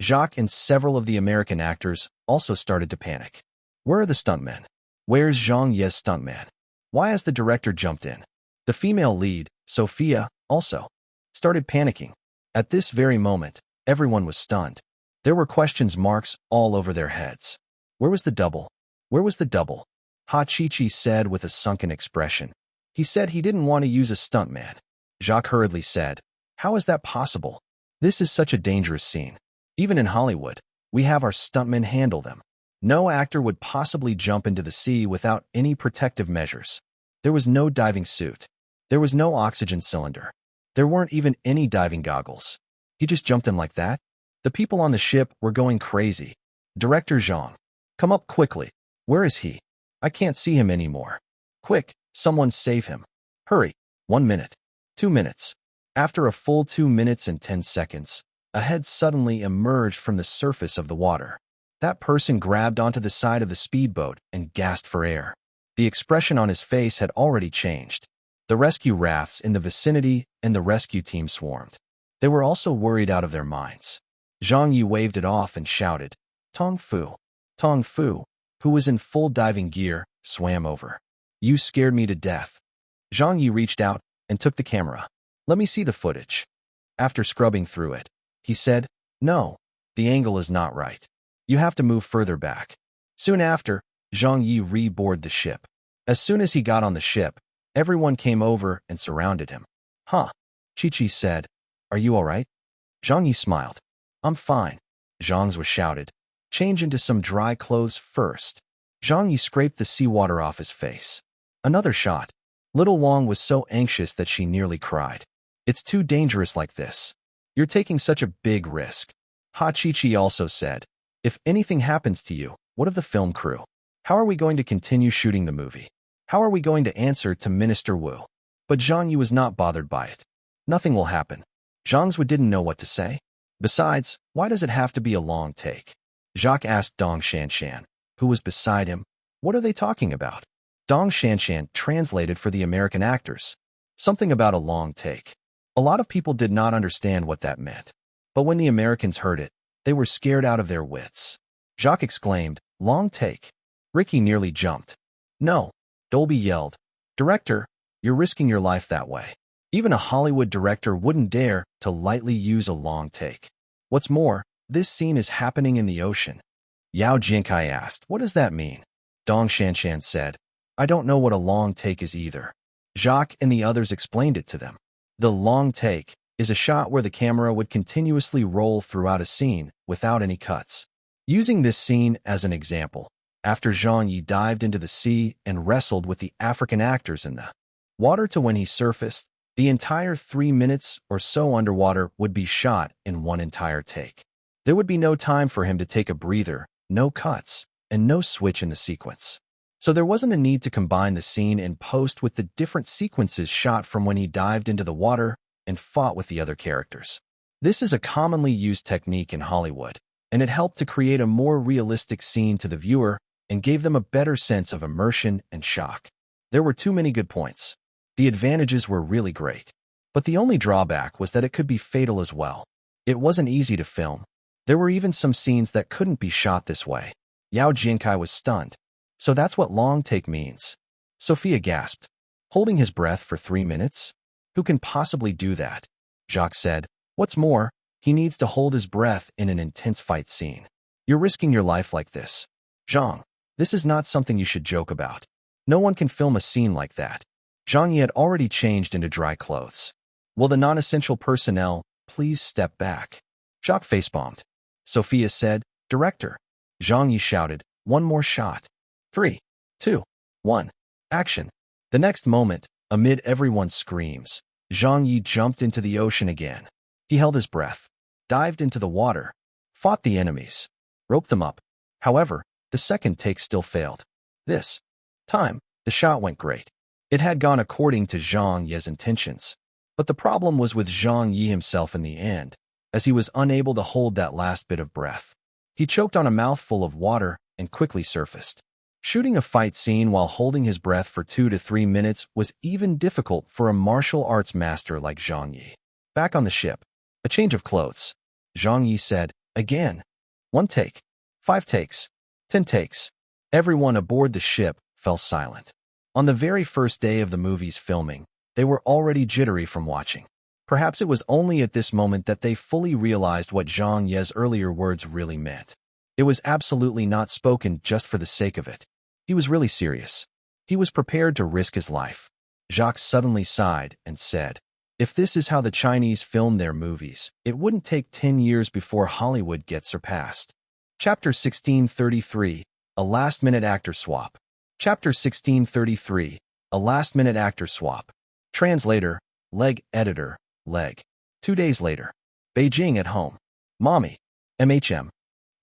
Jacques and several of the American actors also started to panic. Where are the stuntmen? Where's Zhang Ye's stuntman? Why has the director jumped in? The female lead, Sophia, also started panicking. At this very moment, everyone was stunned. There were question marks all over their heads. Where was the double? Where was the double? Ha Chi-Chi said with a sunken expression. He said he didn't want to use a stuntman. Jacques hurriedly said, how is that possible? This is such a dangerous scene. Even in Hollywood, we have our stuntmen handle them. No actor would possibly jump into the sea without any protective measures. There was no diving suit. There was no oxygen cylinder. There weren't even any diving goggles. He just jumped in like that? The people on the ship were going crazy. Director Zhang, come up quickly. Where is he? I can't see him anymore. Quick, someone save him. Hurry. 1 minute. 2 minutes. After a full 2 minutes and 10 seconds, a head suddenly emerged from the surface of the water. That person grabbed onto the side of the speedboat and gasped for air. The expression on his face had already changed. The rescue rafts in the vicinity and the rescue team swarmed. They were also worried out of their minds. Zhang Ye waved it off and shouted, Tong Fu. Tong Fu, who was in full diving gear, swam over. You scared me to death. Zhang Ye reached out and took the camera. Let me see the footage. After scrubbing through it, he said, no, the angle is not right. You have to move further back. Soon after, Zhang Ye reboarded the ship. As soon as he got on the ship, everyone came over and surrounded him. Huh? Chi-Chi said, are you all right? Zhang Ye smiled. I'm fine. Zhang was shouted. Change into some dry clothes first. Zhang Ye scraped the seawater off his face. Another shot. Little Wang was so anxious that she nearly cried. It's too dangerous like this. You're taking such a big risk. Ha Chi-Chi also said, if anything happens to you, what of the film crew? How are we going to continue shooting the movie? How are we going to answer to Minister Wu? But Zhang Ye was not bothered by it. Nothing will happen. Zhang Ye didn't know what to say. Besides, why does it have to be a long take? Jacques asked Dong Shanshan, who was beside him. What are they talking about? Dong Shanshan translated for the American actors. Something about a long take. A lot of people did not understand what that meant. But when the Americans heard it, they were scared out of their wits. Jacques exclaimed, long take. Ricky nearly jumped. No. Dolby yelled, Director, you're risking your life that way. Even a Hollywood director wouldn't dare to lightly use a long take. What's more, this scene is happening in the ocean. Yao Jinkai asked, what does that mean? Dong Shanshan said, I don't know what a long take is either. Jacques and the others explained it to them. The long take is a shot where the camera would continuously roll throughout a scene without any cuts. Using this scene as an example, after Zhang Ye dived into the sea and wrestled with the African actors in the water to when he surfaced, the entire 3 minutes or so underwater would be shot in one entire take. There would be no time for him to take a breather, no cuts, and no switch in the sequence. So there wasn't a need to combine the scene in post with the different sequences shot from when he dived into the water and fought with the other characters. This is a commonly used technique in Hollywood, and it helped to create a more realistic scene to the viewer and gave them a better sense of immersion and shock. There were too many good points. The advantages were really great, but the only drawback was that it could be fatal as well. It wasn't easy to film. There were even some scenes that couldn't be shot this way. Yao Jinkai was stunned. So that's what long take means. Sophia gasped, holding his breath for 3 minutes? Who can possibly do that? Jacques said, what's more, he needs to hold his breath in an intense fight scene. You're risking your life like this. Zhang, this is not something you should joke about. No one can film a scene like that. Zhang Ye had already changed into dry clothes. Will the non-essential personnel please step back? Jacques facepalmed. Sophia said, Director. Zhang Ye shouted, one more shot. 3, 2, 1, action. The next moment, amid everyone's screams, Zhang Ye jumped into the ocean again. He held his breath, dived into the water, fought the enemies, roped them up. However, the second take still failed. This time, the shot went great. It had gone according to Zhang Ye's intentions. But the problem was with Zhang Ye himself in the end, as he was unable to hold that last bit of breath. He choked on a mouthful of water and quickly surfaced. Shooting a fight scene while holding his breath for 2 to 3 minutes was even difficult for a martial arts master like Zhang Ye. Back on the ship, a change of clothes. Zhang Ye said, again. 1 take. 5 takes. 10 takes. Everyone aboard the ship fell silent. On the very first day of the movie's filming, they were already jittery from watching. Perhaps it was only at this moment that they fully realized what Zhang Ye's earlier words really meant. It was absolutely not spoken just for the sake of it. He was really serious. He was prepared to risk his life. Jacques suddenly sighed and said, if this is how the Chinese film their movies, it wouldn't take 10 years before Hollywood gets surpassed. Chapter 1633, A Last-Minute Actor Swap. Chapter 1633, A Last-Minute Actor Swap. Translator, Leg. Editor, Leg. 2 days later. Beijing at home. Mommy. MHM.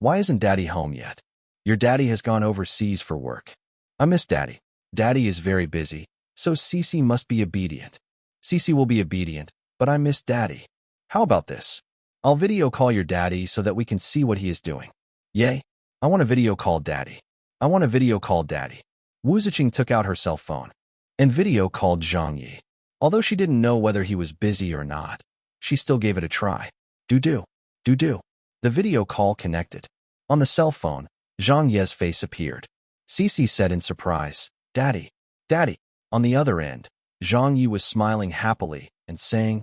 Why isn't Daddy home yet? Your daddy has gone overseas for work. I miss Daddy. Daddy is very busy, so Cece must be obedient. Cece will be obedient, but I miss Daddy. How about this? I'll video call your daddy so that we can see what he is doing. Yay. I want to video call Daddy. I want to video call Daddy. Wu Ziqing took out her cell phone and video called Zhang Ye. Although she didn't know whether he was busy or not, she still gave it a try. Do-do. Do-do. The video call connected. On the cell phone, Zhang Ye's face appeared. Cece said in surprise, Daddy. Daddy. On the other end, Zhang Ye was smiling happily and saying,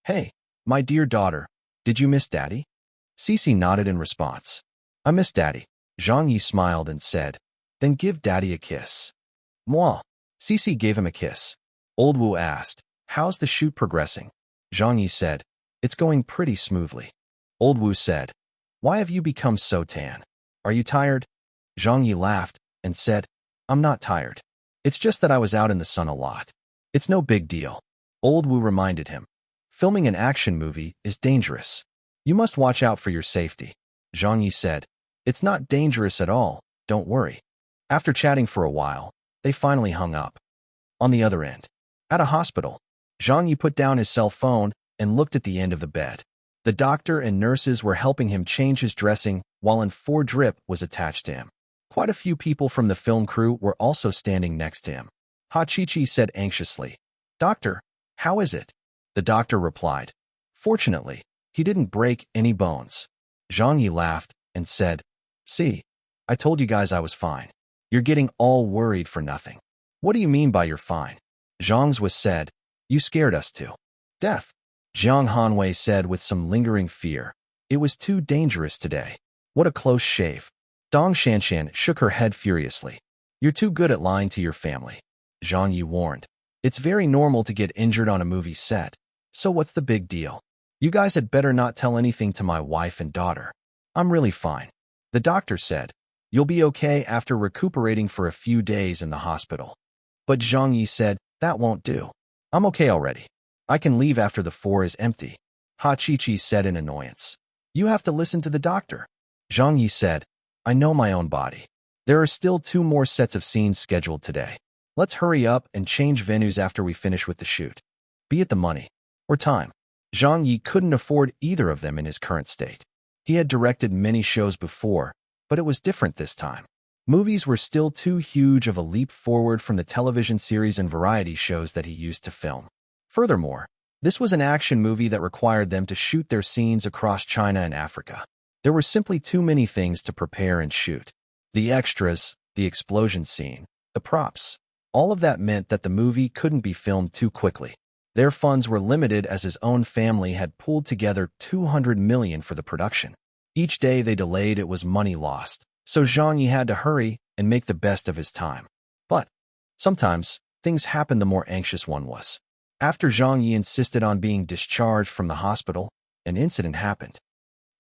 Hey, my dear daughter, did you miss Daddy? Cece nodded in response. I miss Daddy. Zhang Ye smiled and said, Then give Daddy a kiss. Moi. Cece gave him a kiss. Old Wu asked, How's the shoot progressing? Zhang Ye said, It's going pretty smoothly. Old Wu said, Why have you become so tan? Are you tired? Zhang Ye laughed and said, I'm not tired. It's just that I was out in the sun a lot. It's no big deal. Old Wu reminded him. Filming an action movie is dangerous. You must watch out for your safety. Zhang Ye said, It's not dangerous at all, don't worry. After chatting for a while, they finally hung up. On the other end, at a hospital, Zhang Ye put down his cell phone and looked at the end of the bed. The doctor and nurses were helping him change his dressing while an 4 drip was attached to him. Quite a few people from the film crew were also standing next to him. Ha Chi-Chi said anxiously, Doctor, how is it? The doctor replied, Fortunately, he didn't break any bones. Zhang Ye laughed and said, See, I told you guys I was fine. You're getting all worried for nothing. What do you mean by you're fine? Zhang's was said, You scared us to death. Zhang Hanwei said with some lingering fear, It was too dangerous today. What a close shave. Dong Shanshan shook her head furiously. You're too good at lying to your family. Zhang Ye warned. It's very normal to get injured on a movie set. So what's the big deal? You guys had better not tell anything to my wife and daughter. I'm really fine. The doctor said, You'll be okay after recuperating for a few days in the hospital. But Zhang Ye said, That won't do. I'm okay already. I can leave after the 4 is empty. Ha Chi-Chi said in annoyance. You have to listen to the doctor. Zhang Ye said, I know my own body. There are still 2 more sets of scenes scheduled today. Let's hurry up and change venues after we finish with the shoot. Be it the money or time. Zhang Ye couldn't afford either of them in his current state. He had directed many shows before, but it was different this time. Movies were still too huge of a leap forward from the television series and variety shows that he used to film. Furthermore, this was an action movie that required them to shoot their scenes across China and Africa. There were simply too many things to prepare and shoot. The extras, the explosion scene, the props. All of that meant that the movie couldn't be filmed too quickly. Their funds were limited as his own family had pooled together 200 million for the production. Each day they delayed, it was money lost, so Zhang Ye had to hurry and make the best of his time. But sometimes things happened the more anxious one was. After Zhang Ye insisted on being discharged from the hospital, an incident happened.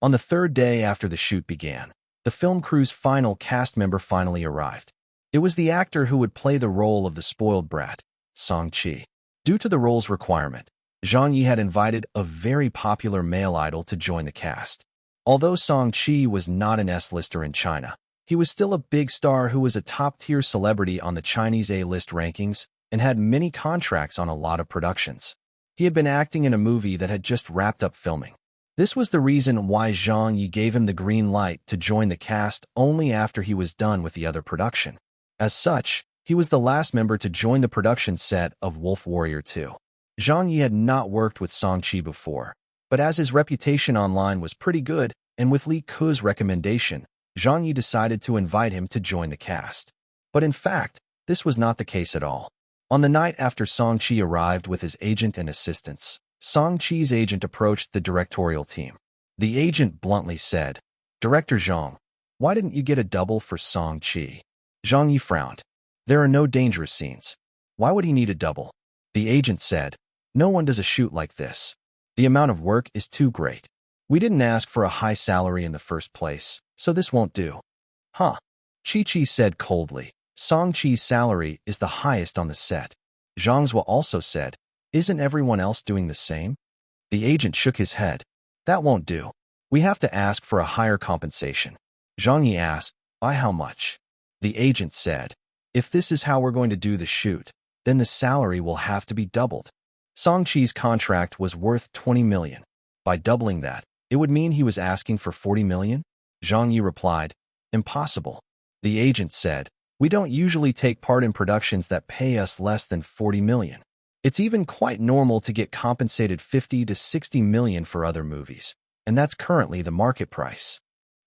On the 3rd day after the shoot began, the film crew's final cast member finally arrived. It was the actor who would play the role of the spoiled brat, Song Chi. Due to the role's requirement, Zhang Ye had invited a very popular male idol to join the cast. Although Song Chi was not an S-lister in China, he was still a big star who was a top-tier celebrity on the Chinese A-list rankings and had many contracts on a lot of productions. He had been acting in a movie that had just wrapped up filming. This was the reason why Zhang Ye gave him the green light to join the cast only after he was done with the other production. As such, he was the last member to join the production set of Wolf Warrior 2. Zhang Ye had not worked with Song Chi before, but as his reputation online was pretty good, and with Li Ke's recommendation, Zhang Ye decided to invite him to join the cast. But in fact, this was not the case at all. On the night after Song Chi arrived with his agent and assistants, Song Chi's agent approached the directorial team. The agent bluntly said, Director Zhang, why didn't you get a double for Song Chi? Zhang Ye frowned. There are no dangerous scenes. Why would he need a double? The agent said, No one does a shoot like this. The amount of work is too great. We didn't ask for a high salary in the first place, so this won't do. Huh? Chi-Chi said coldly. Song Chi's salary is the highest on the set. Zhang Zhua also said, Isn't everyone else doing the same? The agent shook his head. That won't do. We have to ask for a higher compensation. Zhang Ye asked, By how much? The agent said, If this is how we're going to do the shoot, then the salary will have to be doubled. Song Chi's contract was worth 20 million. By doubling that, it would mean he was asking for 40 million? Zhang Ye replied, Impossible. The agent said, We don't usually take part in productions that pay us less than 40 million. It's even quite normal to get compensated 50 to 60 million for other movies, and that's currently the market price.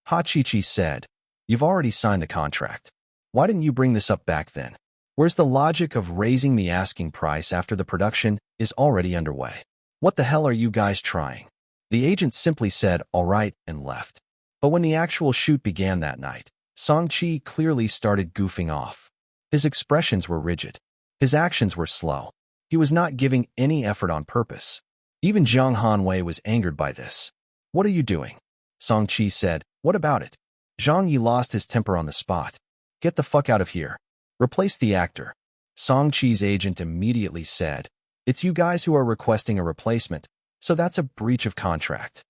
Ha Chi-Chi said, You've already signed the contract. Why didn't you bring this up back then? Where's the logic of raising the asking price after the production is already underway? What the hell are you guys trying? The agent simply said, All right, and left. But when the actual shoot began that night, Song Chi clearly started goofing off. His expressions were rigid. His actions were slow. He was not giving any effort on purpose. Even Zhang Hanwei was angered by this. What are you doing? Song Chi said, What about it? Zhang Ye lost his temper on the spot. Get the fuck out of here. Replace the actor. Song Chi's agent immediately said, It's you guys who are requesting a replacement, So that's a breach of contract.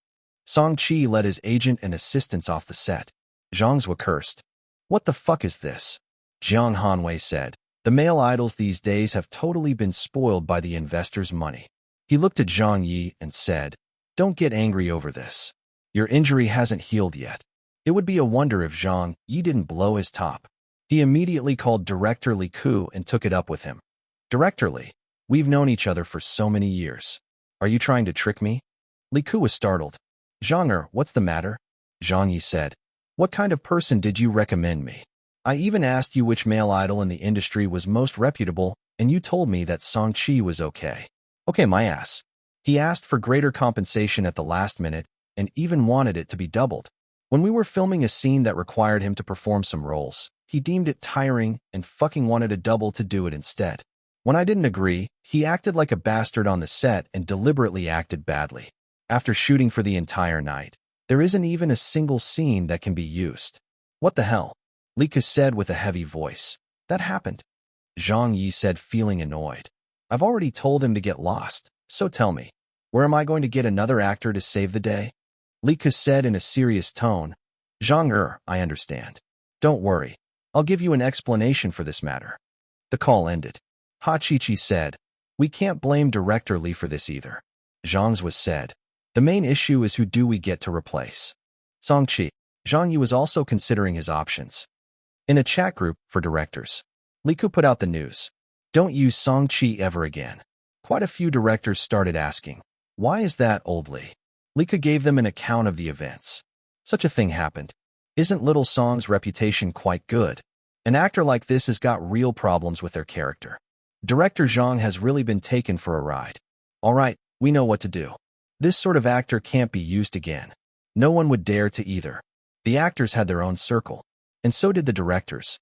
Song Chi let his agent and assistants off the set. Zhang's were cursed. What the fuck is this? Jiang Hanwei said. The male idols these days have totally been spoiled by the investors' money. He looked at Zhang Ye and said, don't get angry over this. Your injury hasn't healed yet. It would be a wonder if Zhang Ye didn't blow his top. He immediately called Director Li Ku and took it up with him. Director Li, we've known each other for so many years. Are you trying to trick me? Li Ku was startled. Zhang, what's the matter? Zhang Ye said. What kind of person did you recommend me? I even asked you which male idol in the industry was most reputable, and you told me that Song Chi was okay. Okay, my ass. He asked for greater compensation at the last minute, and even wanted it to be doubled. When we were filming a scene that required him to perform some roles, he deemed it tiring and fucking wanted a double to do it instead. When I didn't agree, he acted like a bastard on the set and deliberately acted badly. After shooting for the entire night, there isn't even a single scene that can be used. What the hell? Li Ku said with a heavy voice. That happened. Zhang Ye said, feeling annoyed. I've already told him to get lost, so tell me, where am I going to get another actor to save the day? Li Ku said in a serious tone. Zhang, I understand. Don't worry. I'll give you an explanation for this matter. The call ended. Ha Chi-Chi said, we can't blame Director Li for this either. Zhang's was said. The main issue is who do we get to replace? Song Chi. Zhang Ye was also considering his options. In a chat group for directors, Li Ku put out the news. Don't use Song Chi ever again. Quite a few directors started asking, why is that, old Li? Li Ku gave them an account of the events. Such a thing happened. Isn't Little Song's reputation quite good? An actor like this has got real problems with their character. Director Zhang has really been taken for a ride. All right, we know what to do. This sort of actor can't be used again. No one would dare to either. The actors had their own circle, and so did the directors.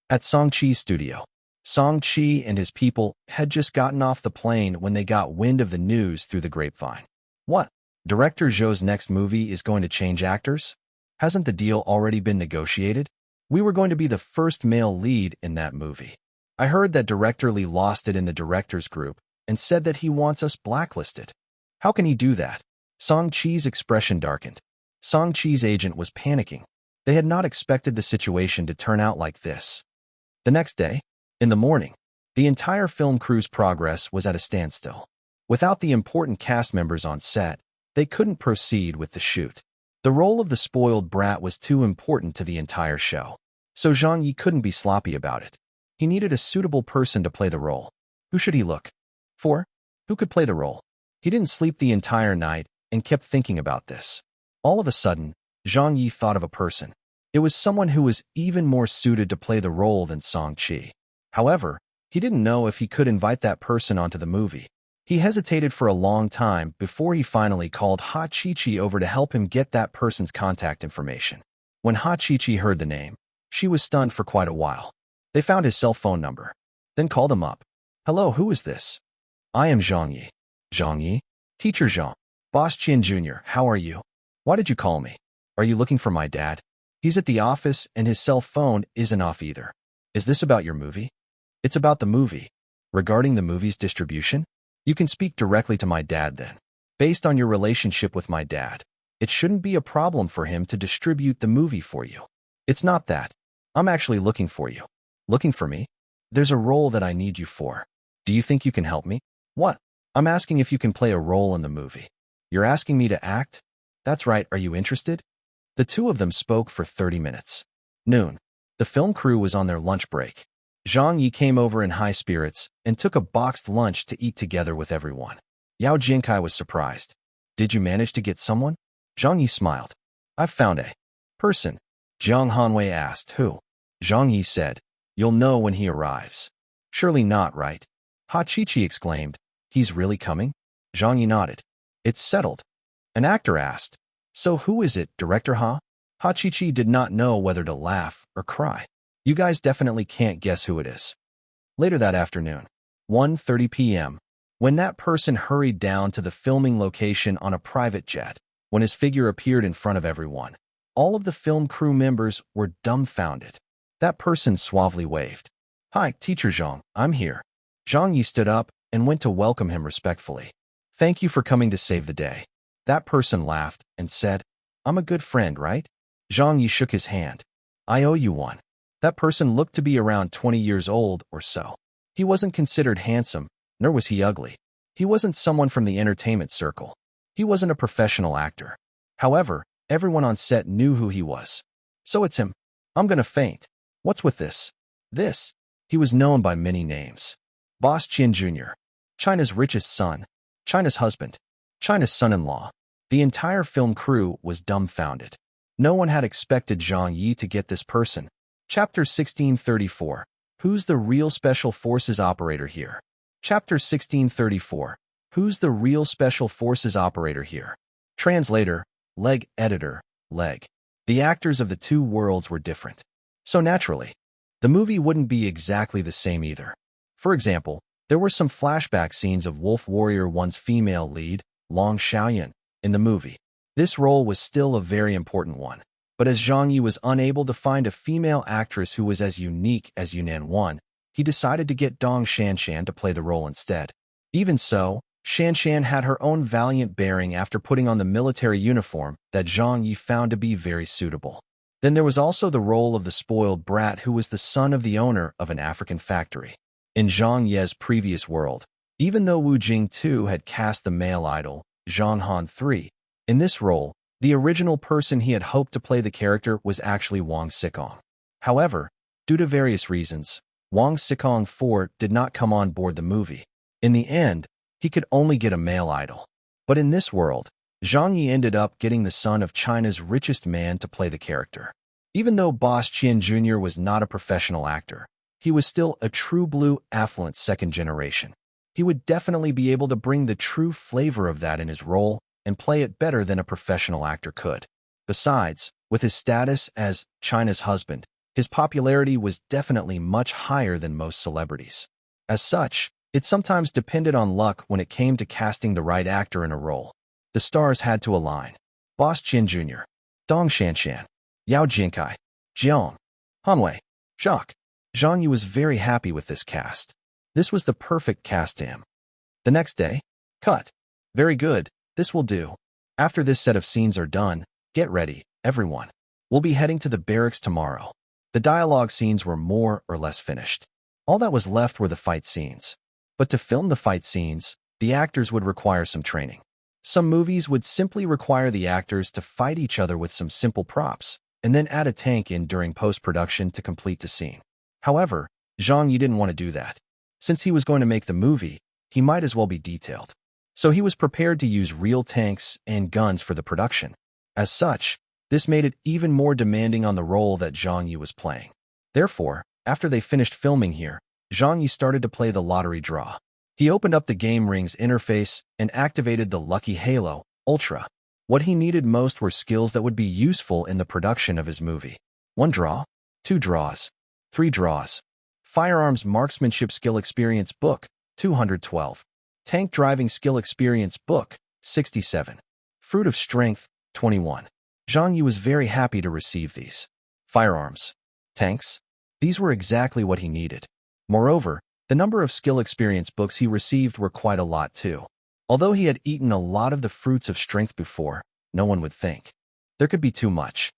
At Song Chi's studio, Song Chi and his people had just gotten off the plane when they got wind of the news through the grapevine. What? Director Zhou's next movie is going to change actors? Hasn't the deal already been negotiated? We were going to be the first male lead in that movie. I heard that Director Li lost it in the directors group and said that he wants us blacklisted. How can he do that? Song Chi's expression darkened. Song Chi's agent was panicking. They had not expected the situation to turn out like this. The next day, in the morning, the entire film crew's progress was at a standstill. Without the important cast members on set, they couldn't proceed with the shoot. The role of the spoiled brat was too important to the entire show, so Zhang Ye couldn't be sloppy about it. He needed a suitable person to play the role. Who should he look for? Who could play the role? He didn't sleep the entire night and kept thinking about this. All of a sudden, Zhang Ye thought of a person. It was someone who was even more suited to play the role than Song Chi. However, he didn't know if he could invite that person onto the movie. He hesitated for a long time before he finally called Ha Chi-Chi over to help him get that person's contact information. When Ha Chi-Chi heard the name, she was stunned for quite a while. They found his cell phone number, then called him up. Hello, who is this? I am Zhang Ye. Zhang Ye? Teacher Zhang. Boss Qian Jr., how are you? Why did you call me? Are you looking for my dad? He's at the office and his cell phone isn't off either. Is this about your movie? It's about the movie. Regarding the movie's distribution? You can speak directly to my dad then. Based on your relationship with my dad, it shouldn't be a problem for him to distribute the movie for you. It's not that. I'm actually looking for you. Looking for me? There's a role that I need you for. Do you think you can help me? What? I'm asking if you can play a role in the movie. You're asking me to act? That's right, are you interested? The two of them spoke for 30 minutes. Noon. The film crew was on their lunch break. Zhang Ye came over in high spirits and took a boxed lunch to eat together with everyone. Yao Jinkai was surprised. Did you manage to get someone? Zhang Ye smiled. I've found a person. Jiang Hanwei asked, who? Zhang Ye said, you'll know when he arrives. Surely not, right? Ha Chi-Chi exclaimed, he's really coming? Zhang Ye nodded. It's settled. An actor asked, so who is it, Director Ha? Ha Chi-Chi did not know whether to laugh or cry. You guys definitely can't guess who it is. Later that afternoon, 1:30 p.m., when that person hurried down to the filming location on a private jet, when his figure appeared in front of everyone, all of the film crew members were dumbfounded. That person suavely waved. Hi, Teacher Zhang, I'm here. Zhang Yi stood up and went to welcome him respectfully. Thank you for coming to save the day. That person laughed and said, I'm a good friend, right? Zhang Ye shook his hand. I owe you one. That person looked to be around 20 years old or so. He wasn't considered handsome, nor was he ugly. He wasn't someone from the entertainment circle. He wasn't a professional actor. However, everyone on set knew who he was. So it's him. I'm gonna faint. What's with this? This. He was known by many names. Boss Qian Jr., China's richest son, China's husband, China's son-in-law. The entire film crew was dumbfounded. No one had expected Zhang Ye to get this person. Chapter 1634. Who's the real Special Forces operator here? Chapter 1634. Who's the real Special Forces operator here? Translator, Leg. Editor, Leg. The actors of the two worlds were different. So naturally, the movie wouldn't be exactly the same either. For example, there were some flashback scenes of Wolf Warrior 1's female lead, Long Xiaoyan, in the movie. This role was still a very important one. But as Zhang Ye was unable to find a female actress who was as unique as Yunnan 1, he decided to get Dong Shanshan to play the role instead. Even so, Shanshan had her own valiant bearing after putting on the military uniform that Zhang Ye found to be very suitable. Then there was also the role of the spoiled brat who was the son of the owner of an African factory. In Zhang Ye's previous world, even though Wu Jing II had cast the male idol, Zhang Han III, in this role, the original person he had hoped to play the character was actually Wang Xikong. However, due to various reasons, Wang Xikong IV did not come on board the movie. In the end, he could only get a male idol. But in this world, Zhang Ye ended up getting the son of China's richest man to play the character. Even though Boss Qian Jr. was not a professional actor, he was still a true blue, affluent second generation. He would definitely be able to bring the true flavor of that in his role and play it better than a professional actor could. Besides, with his status as China's husband, his popularity was definitely much higher than most celebrities. As such, it sometimes depended on luck when it came to casting the right actor in a role. The stars had to align. Boss Qian Jr., Dong Shanshan, Yao Jinkai, Jiang, Hanwei, Jacques. Zhang Ye was very happy with this cast. This was the perfect cast to him. The next day, cut. Very good, this will do. After this set of scenes are done, get ready, everyone. We'll be heading to the barracks tomorrow. The dialogue scenes were more or less finished. All that was left were the fight scenes. But to film the fight scenes, the actors would require some training. Some movies would simply require the actors to fight each other with some simple props, and then add a tank in during post-production to complete the scene. However, Zhang Ye didn't want to do that. Since he was going to make the movie, he might as well be detailed. So he was prepared to use real tanks and guns for the production. As such, this made it even more demanding on the role that Zhang Ye was playing. Therefore, after they finished filming here, Zhang Ye started to play the lottery draw. He opened up the Game Ring's interface and activated the Lucky Halo Ultra. What he needed most were skills that would be useful in the production of his movie. 1 draw, 2 draws, 3 draws. Firearms Marksmanship Skill Experience Book, 212. Tank Driving Skill Experience Book, 67. Fruit of Strength, 21. Zhang Ye was very happy to receive these. Firearms. Tanks. These were exactly what he needed. Moreover, the number of skill experience books he received were quite a lot too. Although he had eaten a lot of the fruits of strength before, no one would think there could be too much.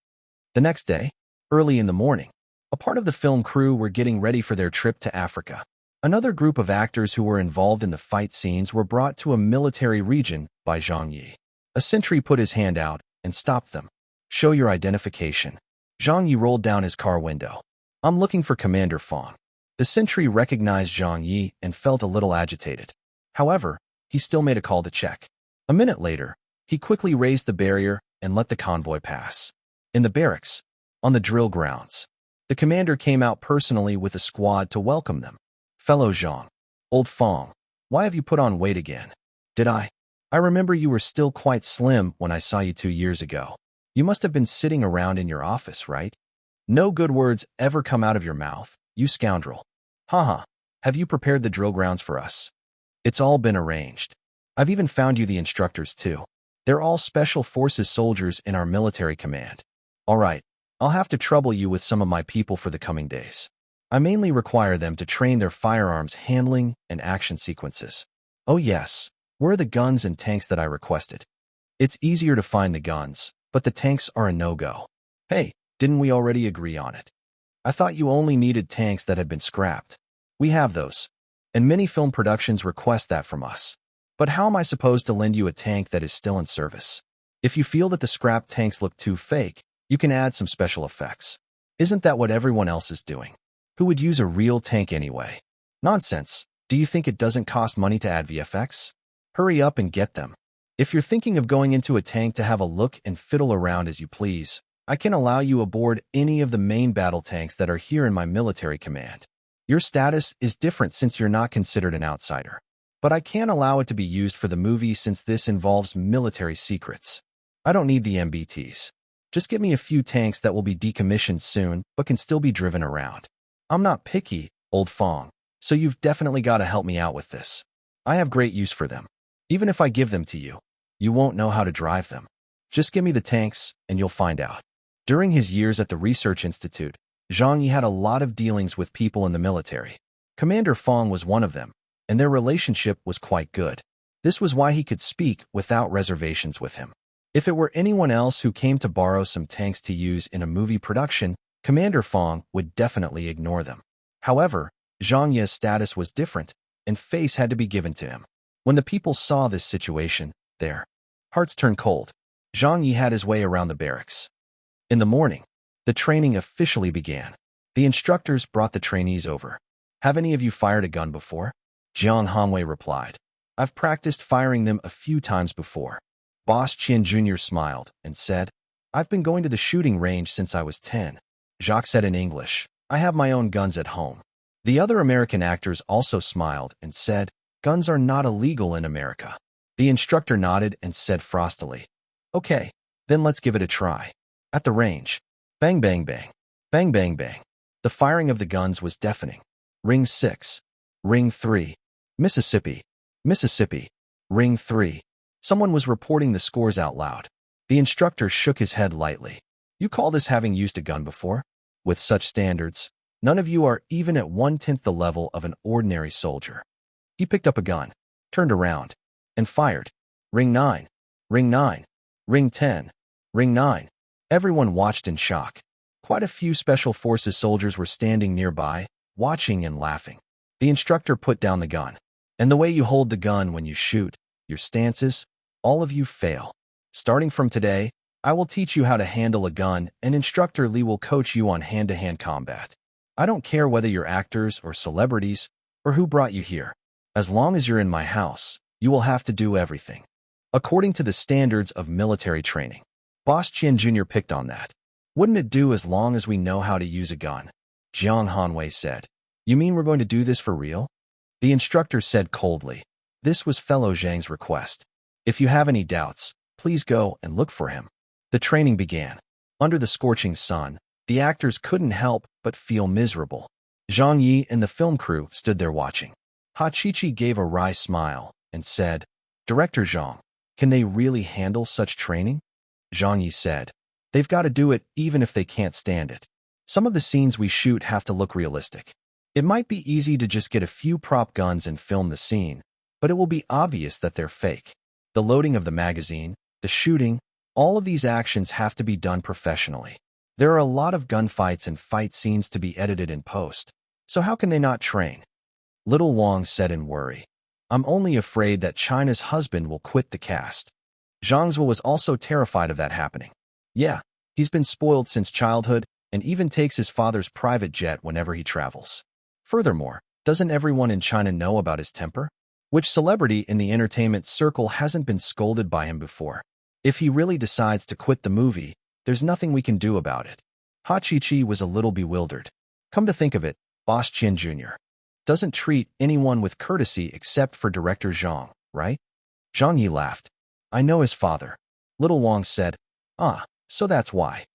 The next day, early in the morning, a part of the film crew were getting ready for their trip to Africa. Another group of actors who were involved in the fight scenes were brought to a military region by Zhang Ye. A sentry put his hand out and stopped them. Show your identification. Zhang Ye rolled down his car window. I'm looking for Commander Fong. The sentry recognized Zhang Ye and felt a little agitated. However, he still made a call to check. A minute later, he quickly raised the barrier and let the convoy pass. In the barracks, on the drill grounds, the commander came out personally with a squad to welcome them. Fellow Zhang, old Fong, why have you put on weight again? Did I? I remember you were still quite slim when I saw you 2 years ago. You must have been sitting around in your office, right? No good words ever come out of your mouth, you scoundrel. Haha, have you prepared the drill grounds for us? It's all been arranged. I've even found you the instructors too. They're all special forces soldiers in our military command. All right, I'll have to trouble you with some of my people for the coming days. I mainly require them to train their firearms handling and action sequences. Oh yes, Where are the guns and tanks that I requested? It's easier to find the guns, but the tanks are a no-go. Hey, didn't we already agree on it? I thought you only needed tanks that had been scrapped. We have those, and many film productions request that from us. But how am I supposed to lend you a tank that is still in service? If you feel that the scrapped tanks look too fake, you can add some special effects. Isn't that what everyone else is doing? Who would use a real tank anyway? Nonsense. Do you think it doesn't cost money to add VFX? Hurry up and get them. If you're thinking of going into a tank to have a look and fiddle around as you please, I can allow you aboard any of the main battle tanks that are here in my military command. Your status is different since you're not considered an outsider. But I can't allow it to be used for the movie since this involves military secrets. I don't need the MBTs. Just get me a few tanks that will be decommissioned soon but can still be driven around. I'm not picky, old Fong, so you've definitely got to help me out with this. I have great use for them. Even if I give them to you, you won't know how to drive them. Just give me the tanks and you'll find out. During his years at the Research Institute, Zhang Ye had a lot of dealings with people in the military. Commander Fong was one of them, and their relationship was quite good. This was why he could speak without reservations with him. If it were anyone else who came to borrow some tanks to use in a movie production, Commander Fong would definitely ignore them. However, Zhang Ye's status was different, and face had to be given to him. When the people saw this situation, their hearts turned cold. Zhang Ye had his way around the barracks. In the morning, the training officially began. The instructors brought the trainees over. Have any of you fired a gun before? Jiang Hanwei replied. I've practiced firing them a few times before. Boss Qian Jr. smiled and said, I've been going to the shooting range since I was 10. Jacques said in English, I have my own guns at home. The other American actors also smiled and said, guns are not illegal in America. The instructor nodded and said frostily, okay, then let's give it a try. At the range, bang, bang, bang, bang, bang, bang. The firing of the guns was deafening. Ring 6, Ring 3, Mississippi, Mississippi, Ring 3. Someone was reporting the scores out loud. The instructor shook his head lightly. You call this having used a gun before? With such standards, none of you are even at 1/10 the level of an ordinary soldier. He picked up a gun, turned around, and fired. Ring 9, Ring 9, Ring 10, Ring 9. Everyone watched in shock. Quite a few Special Forces soldiers were standing nearby, watching and laughing. The instructor put down the gun. And the way you hold the gun when you shoot, your stances, all of you fail. Starting from today, I will teach you how to handle a gun, and Instructor Li will coach you on hand-to-hand combat. I don't care whether you're actors or celebrities, or who brought you here. As long as you're in my house, you will have to do everything according to the standards of military training. Boss Qian Jr. picked on that. Wouldn't it do as long as we know how to use a gun? Jiang Hanwei said. You mean we're going to do this for real? The instructor said coldly. This was fellow Zhang's request. If you have any doubts, please go and look for him. The training began. Under the scorching sun, the actors couldn't help but feel miserable. Zhang Ye and the film crew stood there watching. Ha Chi-Chi gave a wry smile and said, Director Zhang, can they really handle such training? Zhang Ye said, they've got to do it even if they can't stand it. Some of the scenes we shoot have to look realistic. It might be easy to just get a few prop guns and film the scene, but it will be obvious that they're fake. The loading of the magazine, the shooting, all of these actions have to be done professionally. There are a lot of gunfights and fight scenes to be edited in post, so how can they not train? Little Wang said in worry. I'm only afraid that China's husband will quit the cast. Zhang Zhe was also terrified of that happening. Yeah, he's been spoiled since childhood and even takes his father's private jet whenever he travels. Furthermore, doesn't everyone in China know about his temper? Which celebrity in the entertainment circle hasn't been scolded by him before? If he really decides to quit the movie, there's nothing we can do about it. Ha Chi-Chi was a little bewildered. Come to think of it, Boss Qian Jr. doesn't treat anyone with courtesy except for Director Zhang, right? Zhang Yi laughed. I know his father. Little Wang said, so that's why.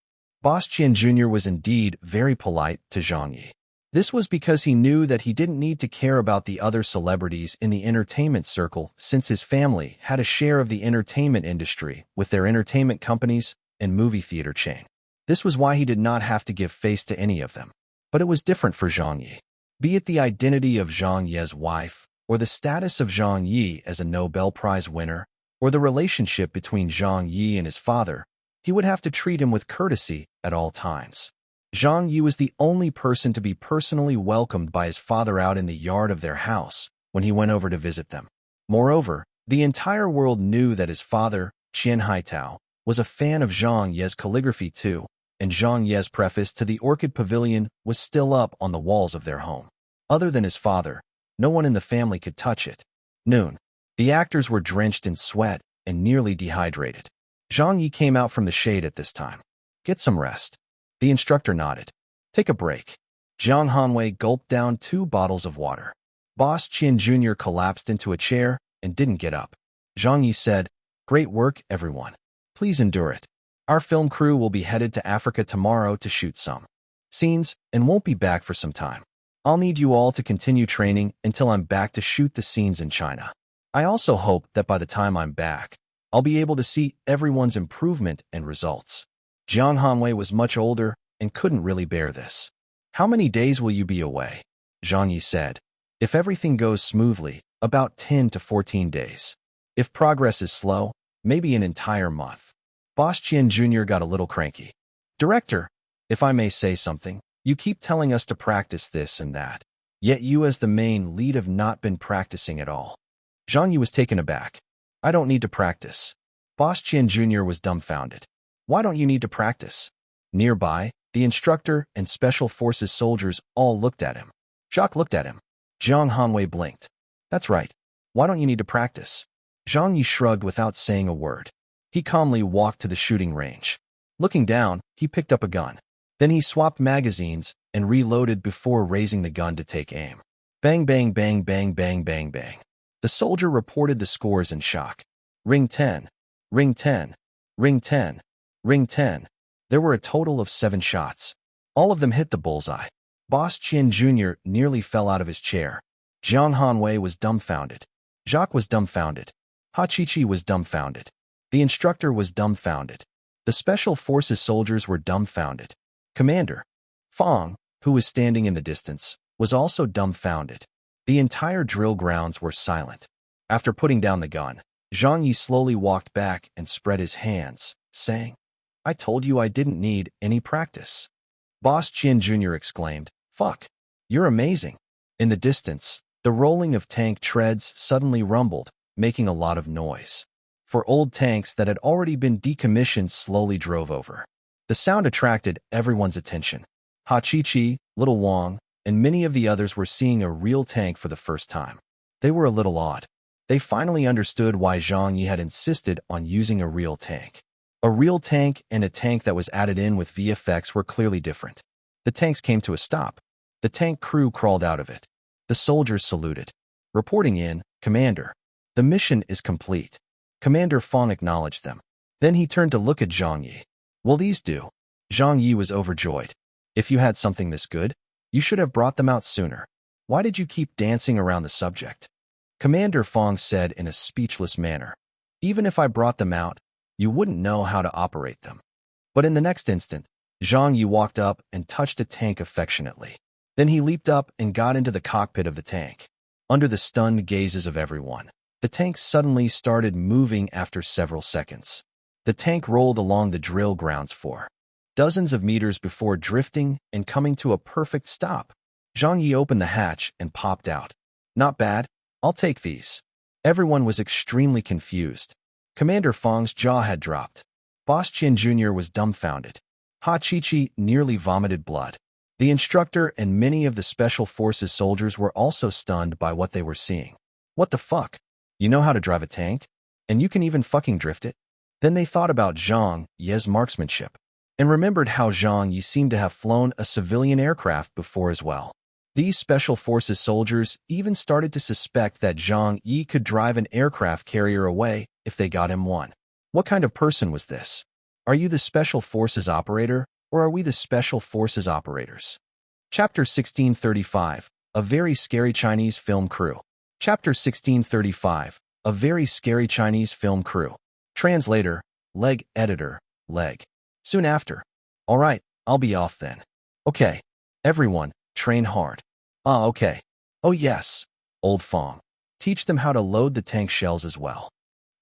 Boss Qian Jr. was indeed very polite to Zhang Yi. This was because he knew that he didn't need to care about the other celebrities in the entertainment circle since his family had a share of the entertainment industry with their entertainment companies and movie theater chain. This was why he did not have to give face to any of them. But it was different for Zhang Ye. Be it the identity of Zhang Ye's wife or the status of Zhang Ye as a Nobel Prize winner, or the relationship between Zhang Ye and his father, he would have to treat him with courtesy at all times. Zhang Ye was the only person to be personally welcomed by his father out in the yard of their house when he went over to visit them. Moreover, the entire world knew that his father, Qian Haitao, was a fan of Zhang Ye's calligraphy too, and Zhang Ye's preface to the Orchid Pavilion was still up on the walls of their home. Other than his father, no one in the family could touch it. Noon. The actors were drenched in sweat and nearly dehydrated. Zhang Ye came out from the shade at this time. Get some rest. The instructor nodded. Take a break. Zhang Hanwei gulped down 2 bottles of water. Boss Qian Jr. collapsed into a chair and didn't get up. Zhang Ye said, Great work, everyone. Please endure it. Our film crew will be headed to Africa tomorrow to shoot some scenes and won't be back for some time. I'll need you all to continue training until I'm back to shoot the scenes in China. I also hope that by the time I'm back, I'll be able to see everyone's improvement and results. Zhang Hanwei was much older and couldn't really bear this. How many days will you be away? Zhang Ye said. If everything goes smoothly, about 10 to 14 days. If progress is slow, maybe an entire month. Boss Qian Jr. got a little cranky. Director, if I may say something, you keep telling us to practice this and that. Yet you as the main lead have not been practicing at all. Zhang Ye was taken aback. I don't need to practice. Boss Qian Jr. was dumbfounded. Why don't you need to practice? Nearby, the instructor and Special Forces soldiers all looked at him. Jacques looked at him. Zhang Hanwei blinked. That's right. Why don't you need to practice? Zhang Ye shrugged without saying a word. He calmly walked to the shooting range. Looking down, he picked up a gun. Then he swapped magazines and reloaded before raising the gun to take aim. Bang, bang, bang, bang, bang, bang, bang. The soldier reported the scores in shock. Ring 10. Ring 10. Ring 10. Ring 10. There were a total of 7 shots. All of them hit the bullseye. Boss Qian Jr. nearly fell out of his chair. Zhang Hanwei was dumbfounded. Jacques was dumbfounded. Ha Chi-Chi was dumbfounded. The instructor was dumbfounded. The Special Forces soldiers were dumbfounded. Commander Fong, who was standing in the distance, was also dumbfounded. The entire drill grounds were silent. After putting down the gun, Zhang Ye slowly walked back and spread his hands, saying, I told you I didn't need any practice. Boss Qian Jr. exclaimed, Fuck, you're amazing. In the distance, the rolling of tank treads suddenly rumbled, making a lot of noise. 4 old tanks that had already been decommissioned slowly drove over. The sound attracted everyone's attention. Ha Chi-Chi, Little Wang, and many of the others were seeing a real tank for the first time. They were a little awed. They finally understood why Zhang Ye had insisted on using a real tank. A real tank and a tank that was added in with VFX were clearly different. The tanks came to a stop. The tank crew crawled out of it. The soldiers saluted. Reporting in, Commander. The mission is complete. Commander Fong acknowledged them. Then he turned to look at Zhang Ye. Will these do? Zhang Ye was overjoyed. If you had something this good, you should have brought them out sooner. Why did you keep dancing around the subject? Commander Fong said in a speechless manner. Even if I brought them out, you wouldn't know how to operate them. But in the next instant, Zhang Ye walked up and touched a tank affectionately. Then he leaped up and got into the cockpit of the tank. Under the stunned gazes of everyone, the tank suddenly started moving after several seconds. The tank rolled along the drill grounds for dozens of meters before drifting and coming to a perfect stop. Zhang Ye opened the hatch and popped out. Not bad. I'll take these. Everyone was extremely confused. Commander Fong's jaw had dropped. Boss Qian Jr. was dumbfounded. Ha Chi-Chi nearly vomited blood. The instructor and many of the Special Forces soldiers were also stunned by what they were seeing. What the fuck? You know how to drive a tank? And you can even fucking drift it? Then they thought about Zhang Ye's marksmanship, and remembered how Zhang Ye seemed to have flown a civilian aircraft before as well. These Special Forces soldiers even started to suspect that Zhang Ye could drive an aircraft carrier away if they got him one. What kind of person was this? Are you the Special Forces operator, or are we the Special Forces operators? Chapter 1635, A Very Scary Chinese Film Crew. Chapter 1635, A Very Scary Chinese Film Crew. Translator, Leg Editor, Leg. Soon after. All right, I'll be off then. Okay. Everyone, train hard. Ah, okay. Oh yes, Old Fong. Teach them how to load the tank shells as well.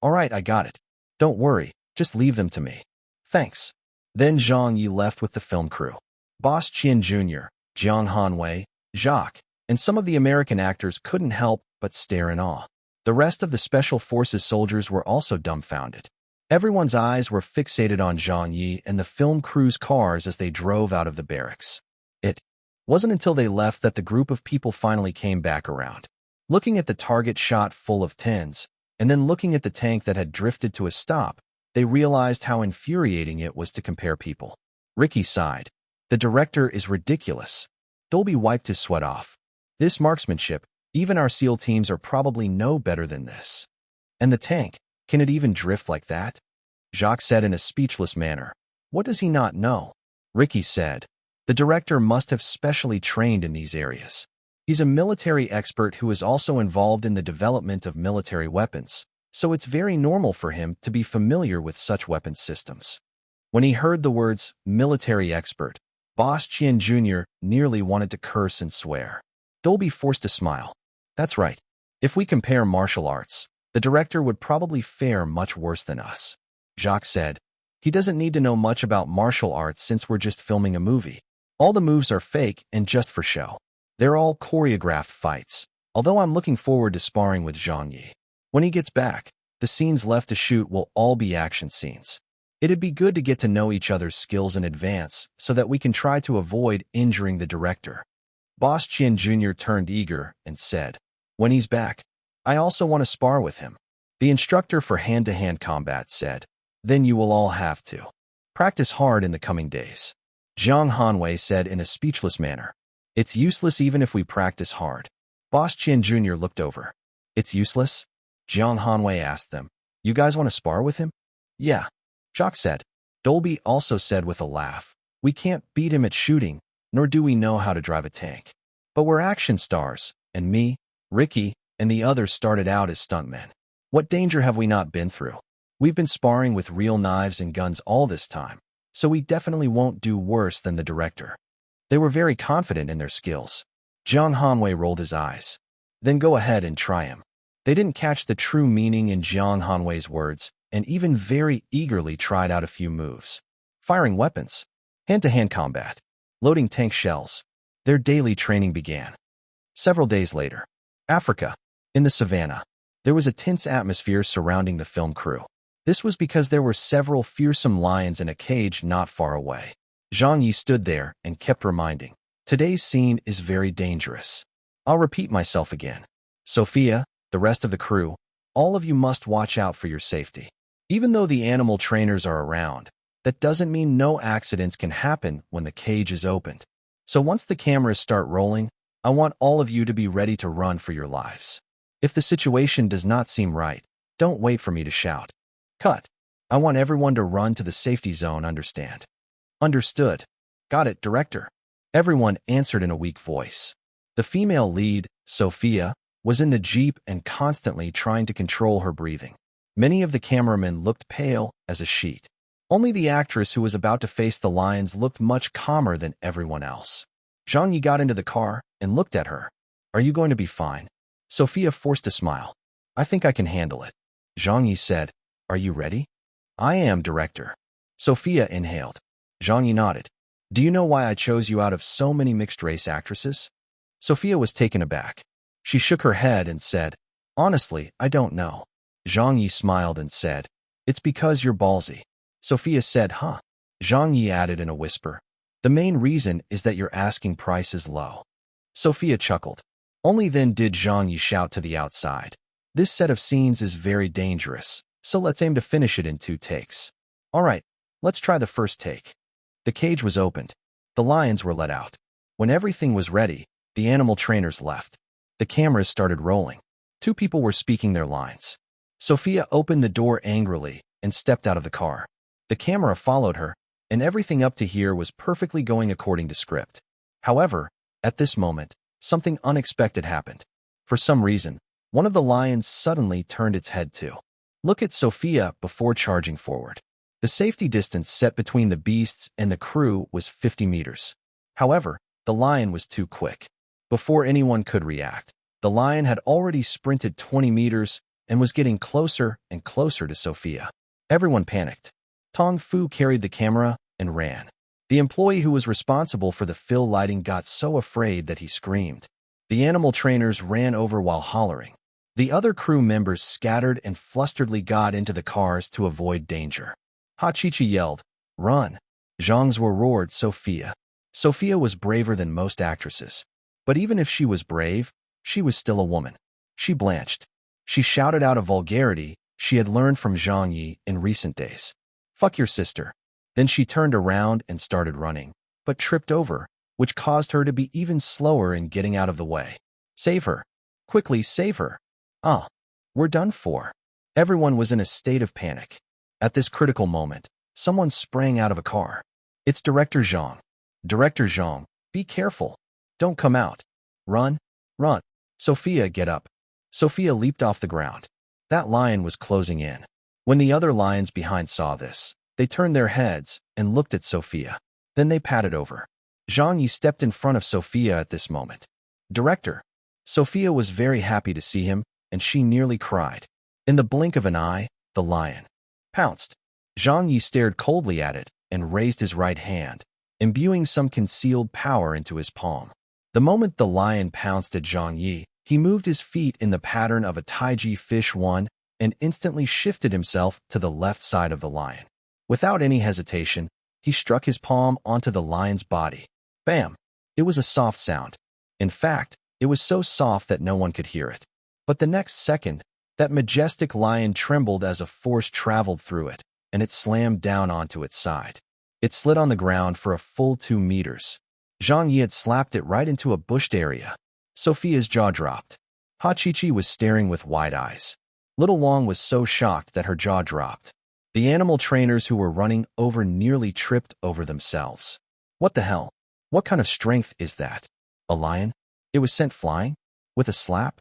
All right, I got it. Don't worry, just leave them to me. Thanks. Then Zhang Ye left with the film crew. Boss Qian Jr., Jiang Hanwei, Jacques, and some of the American actors couldn't help but stare in awe. The rest of the Special Forces soldiers were also dumbfounded. Everyone's eyes were fixated on Zhang Ye and the film crew's cars as they drove out of the barracks. It wasn't until they left that the group of people finally came back around. Looking at the target shot full of tins, and then looking at the tank that had drifted to a stop, they realized how infuriating it was to compare people. Ricky sighed. The director is ridiculous. Dolby wiped his sweat off. This marksmanship, even our SEAL teams are probably no better than this. And the tank, can it even drift like that? Jacques said in a speechless manner. What does he not know? Ricky said. The director must have specially trained in these areas. He's a military expert who is also involved in the development of military weapons, so it's very normal for him to be familiar with such weapons systems. When he heard the words military expert, Boss Qian Jr. nearly wanted to curse and swear. Dolby forced a smile. That's right. If we compare martial arts, the director would probably fare much worse than us. Jacques said. He doesn't need to know much about martial arts since we're just filming a movie. All the moves are fake and just for show. They're all choreographed fights, although I'm looking forward to sparring with Zhang Ye. When he gets back, the scenes left to shoot will all be action scenes. It'd be good to get to know each other's skills in advance so that we can try to avoid injuring the director. Boss Qian Jr. turned eager and said, when he's back, I also want to spar with him. The instructor for hand-to-hand combat said, then you will all have to practice hard in the coming days. Jiang Hanwei said in a speechless manner. It's useless even if we practice hard. Boss Qian Jr. looked over. It's useless? Jiang Hanwei asked them. You guys want to spar with him? Yeah. Jacques said. Dolby also said with a laugh. We can't beat him at shooting, nor do we know how to drive a tank. But we're action stars, and me, Ricky, and the others started out as stuntmen. What danger have we not been through? We've been sparring with real knives and guns all this time, so we definitely won't do worse than the director. They were very confident in their skills. Jiang Hanwei rolled his eyes. Then go ahead and try him. They didn't catch the true meaning in Jiang Hanwei's words, and even very eagerly tried out a few moves. Firing weapons, hand-to-hand combat, loading tank shells. Their daily training began. Several days later, Africa, in the savannah, there was a tense atmosphere surrounding the film crew. This was because there were several fearsome lions in a cage not far away. Zhang Ye stood there and kept reminding, today's scene is very dangerous. I'll repeat myself again. Sophia, the rest of the crew, all of you must watch out for your safety. Even though the animal trainers are around, that doesn't mean no accidents can happen when the cage is opened. So once the cameras start rolling, I want all of you to be ready to run for your lives. If the situation does not seem right, don't wait for me to shout. Cut. I want everyone to run to the safety zone, understand? Understood. Got it, director. Everyone answered in a weak voice. The female lead, Sophia, was in the jeep and constantly trying to control her breathing. Many of the cameramen looked pale as a sheet. Only the actress who was about to face the lions looked much calmer than everyone else. Zhang Ye got into the car and looked at her. Are you going to be fine? Sophia forced a smile. I think I can handle it. Zhang Ye said, Are you ready? I am, director. Sophia inhaled. Zhang Ye nodded. Do you know why I chose you out of so many mixed-race actresses? Sophia was taken aback. She shook her head and said, Honestly, I don't know. Zhang Ye smiled and said, It's because you're ballsy. Sophia said, Huh? Zhang Ye added in a whisper, The main reason is that your asking price is low. Sophia chuckled. Only then did Zhang Ye shout to the outside, This set of scenes is very dangerous, so let's aim to finish it in 2 takes. All right, let's try the first take. The cage was opened. The lions were let out. When everything was ready, the animal trainers left. The cameras started rolling. 2 people were speaking their lines. Sophia opened the door angrily and stepped out of the car. The camera followed her, and everything up to here was perfectly going according to script. However, at this moment, something unexpected happened. For some reason, one of the lions suddenly turned its head to look at Sophia before charging forward. The safety distance set between the beasts and the crew was 50 meters. However, the lion was too quick. Before anyone could react, The lion had already sprinted 20 meters and was getting closer and closer to Sophia. Everyone panicked. Tong Fu carried the camera and ran. The employee who was responsible for the fill lighting got so afraid that he screamed. The animal trainers ran over while hollering. The other crew members scattered and flusteredly got into the cars to avoid danger. Ha Chi-Chi yelled, "Run!" Zhang's were roared, "Sophia." Sophia was braver than most actresses. But even if she was brave, she was still a woman. She blanched. She shouted out a vulgarity she had learned from Zhang Ye in recent days. "Fuck your sister." Then she turned around and started running, but tripped over, which caused her to be even slower in getting out of the way. "Save her. Quickly, save her." "Ah, we're done for." Everyone was in a state of panic. At this critical moment, someone sprang out of a car. "It's Director Zhang." "Director Zhang, be careful. Don't come out. Run, run." "Sophia, get up." Sophia leaped off the ground. That lion was closing in. When the other lions behind saw this, they turned their heads and looked at Sophia. Then they patted over. Zhang Ye stepped in front of Sophia at this moment. "Director." Sophia was very happy to see him, and she nearly cried. In the blink of an eye, the lion pounced. Zhang Ye stared coldly at it and raised his right hand, imbuing some concealed power into his palm. The moment the lion pounced at Zhang Ye, he moved his feet in the pattern of a taiji fish one and instantly shifted himself to the left side of the lion. Without any hesitation, he struck his palm onto the lion's body. Bam! It was a soft sound. In fact, it was so soft that no one could hear it. But the next second, that majestic lion trembled as a force traveled through it, and it slammed down onto its side. It slid on the ground for a full 2 meters. Zhang Ye had slapped it right into a bushed area. Sophia's jaw dropped. Ha Chi-Chi was staring with wide eyes. Little Wang was so shocked that her jaw dropped. The animal trainers who were running over nearly tripped over themselves. What the hell? What kind of strength is that? A lion? It was sent flying? With a slap?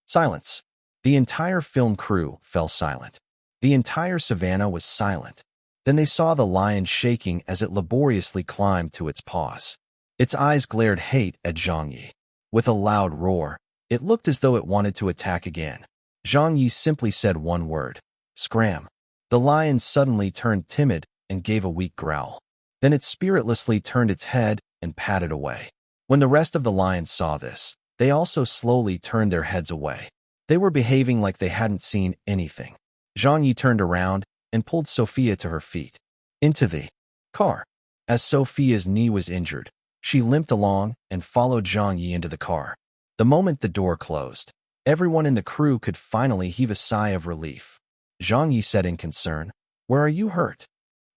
Silence. The entire film crew fell silent. The entire savannah was silent. Then they saw the lion shaking as it laboriously climbed to its paws. Its eyes glared hate at Zhang Ye. With a loud roar, it looked as though it wanted to attack again. Zhang Ye simply said one word: "Scram." The lion suddenly turned timid and gave a weak growl. Then it spiritlessly turned its head and patted away. When the rest of the lions saw this, they also slowly turned their heads away. They were behaving like they hadn't seen anything. Zhang Ye turned around and pulled Sophia to her feet. Into the car. As Sophia's knee was injured, she limped along and followed Zhang Ye into the car. The moment the door closed, everyone in the crew could finally heave a sigh of relief. Zhang Ye said in concern, "Where are you hurt?"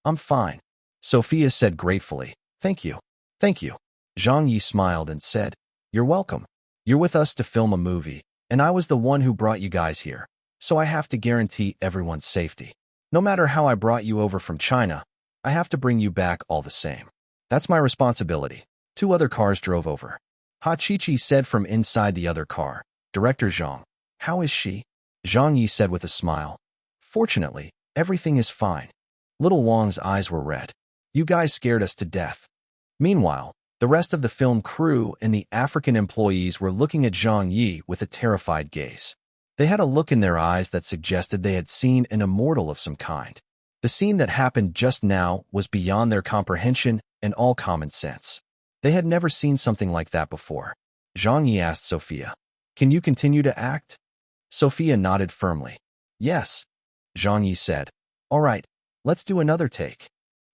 "I'm fine." Sophia said gratefully, "Thank you. Thank you." Zhang Ye smiled and said, "You're welcome. You're with us to film a movie, and I was the one who brought you guys here, so I have to guarantee everyone's safety. No matter how I brought you over from China, I have to bring you back all the same. That's my responsibility." 2 other cars drove over. Ha Chi-Chi said from inside the other car, "Director Zhang, how is she?" Zhang Ye said with a smile, "Fortunately, everything is fine." Little Wang's eyes were red. "You guys scared us to death." Meanwhile, the rest of the film crew and the African employees were looking at Zhang Ye with a terrified gaze. They had a look in their eyes that suggested they had seen an immortal of some kind. The scene that happened just now was beyond their comprehension and all common sense. They had never seen something like that before. Zhang Ye asked Sophia, "Can you continue to act?" Sophia nodded firmly. "Yes." Zhang Ye said, "All right, let's do another take."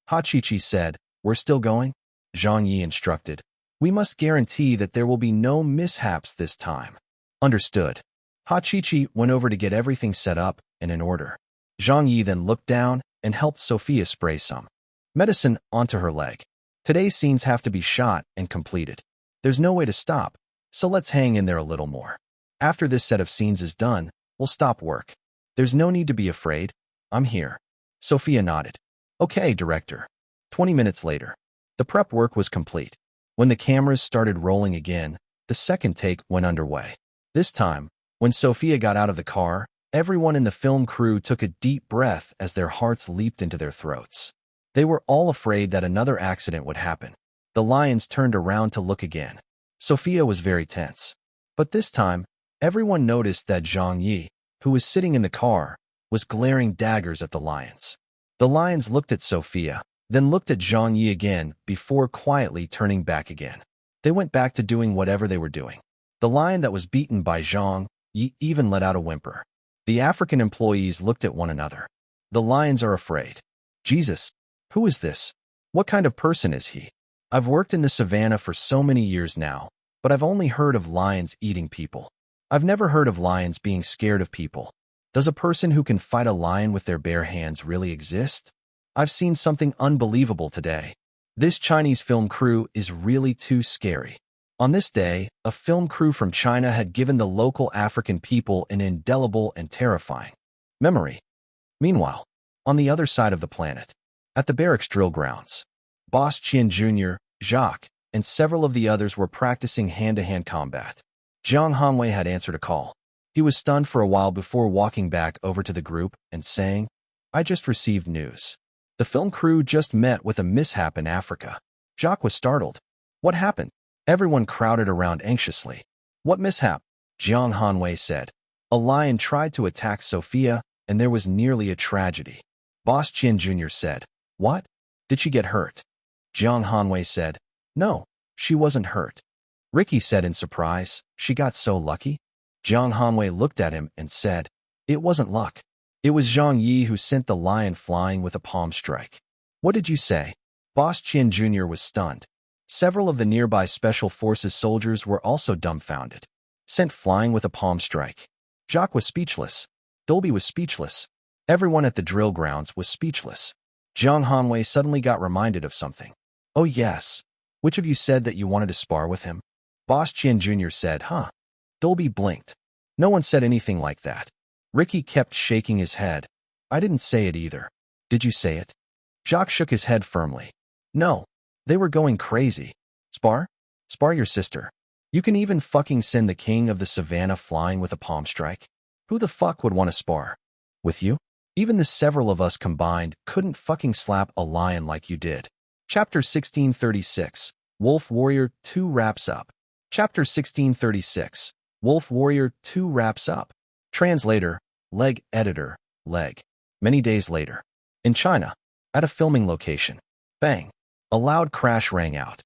Ha Chi-Chi said, "We're still going?" Zhang Ye instructed, "We must guarantee that there will be no mishaps this time." Understood. Ha Chi-Chi went over to get everything set up and in order. Zhang Ye then looked down and helped Sophia spray some medicine onto her leg. Today's scenes have to be shot and completed. There's no way to stop, so let's hang in there a little more. After this set of scenes is done, we'll stop work. There's no need to be afraid. I'm here. Sophia nodded. "Okay, director." 20 minutes later, the prep work was complete. When the cameras started rolling again, the second take went underway. This time, when Sophia got out of the car, everyone in the film crew took a deep breath as their hearts leaped into their throats. They were all afraid that another accident would happen. The lions turned around to look again. Sophia was very tense. But this time, Everyone noticed that Zhang Ye, who was sitting in the car, was glaring daggers at the lions. The lions looked at Sophia, then looked at Zhang Ye again before quietly turning back again. They went back to doing whatever they were doing. The lion that was beaten by Zhang Ye even let out a whimper. The African employees looked at one another. The lions are afraid. Jesus, who is this? What kind of person is he? I've worked in the savannah for so many years now, but I've only heard of lions eating people. I've never heard of lions being scared of people. Does a person who can fight a lion with their bare hands really exist? I've seen something unbelievable today. This Chinese film crew is really too scary. On this day, a film crew from China had given the local African people an indelible and terrifying memory. Meanwhile, on the other side of the planet, at the barracks drill grounds, Boss Qian Jr., Jacques, and several of the others were practicing hand-to-hand combat. Zhang Hanwei had answered a call. He was stunned for a while before walking back over to the group and saying, "I just received news. The film crew just met with a mishap in Africa." Jacques was startled. "What happened?" Everyone crowded around anxiously. "What mishap?" Zhang Hanwei said. "A lion tried to attack Sophia, and there was nearly a tragedy." Boss Qian Jr. said, "What? Did she get hurt?" Zhang Hanwei said, "No, she wasn't hurt." Ricky said in surprise, "She got so lucky?" Zhang Hanwei looked at him and said, "It wasn't luck. It was Zhang Ye who sent the lion flying with a palm strike." "What did you say?" Boss Qian Jr. was stunned. Several of the nearby Special Forces soldiers were also dumbfounded. Sent flying with a palm strike. Jacques was speechless. Dolby was speechless. Everyone at the drill grounds was speechless. Zhang Hanwei suddenly got reminded of something. "Oh yes. Which of you said that you wanted to spar with him?" Boss Qian Jr. said, "Huh?" Dolby blinked. No one said anything like that. Ricky kept shaking his head. "I didn't say it either." "Did you say it?" Jacques shook his head firmly. "No. They were going crazy." "Spar? Spar your sister. You can even fucking send the king of the savannah flying with a palm strike? Who the fuck would want to spar? With you? Even the several of us combined couldn't fucking slap a lion like you did." Chapter 1636, Wolf Warrior 2 wraps up. Chapter 1636, Wolf Warrior 2 wraps up. Translator, Leg Editor, Leg. Many days later. In China, at a filming location. Bang. A loud crash rang out.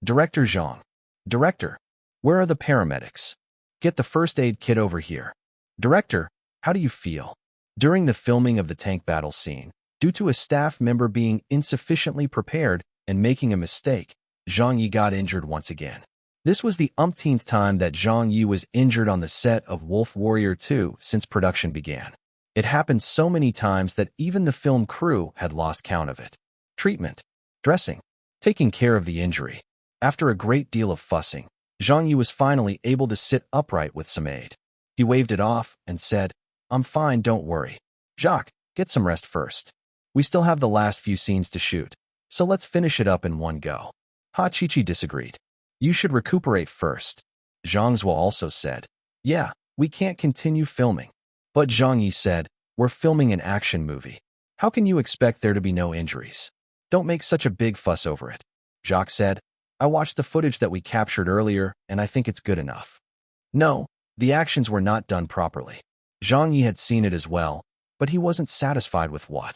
Director Zhang. Director, where are the paramedics? Get the first aid kit over here. Director, how do you feel? During the filming of the tank battle scene, due to a staff member being insufficiently prepared and making a mistake, Zhang Ye got injured once again. This was the umpteenth time that Zhang Ye was injured on the set of Wolf Warrior 2 since production began. It happened so many times that even the film crew had lost count of it. Treatment, dressing, taking care of the injury. After a great deal of fussing, Zhang Ye was finally able to sit upright with some aid. He waved it off and said, "I'm fine, don't worry. Jacques, get some rest first. We still have the last few scenes to shoot, so let's finish it up in one go." Ha Chi-Chi disagreed. "You should recuperate first." Zhang Zhuo also said, "Yeah, we can't continue filming." But Zhang Yi said, "We're filming an action movie. How can you expect there to be no injuries? Don't make such a big fuss over it." Jacques said, "I watched the footage that we captured earlier, and I think it's good enough." No, the actions were not done properly. Zhang Yi had seen it as well, but he wasn't satisfied with what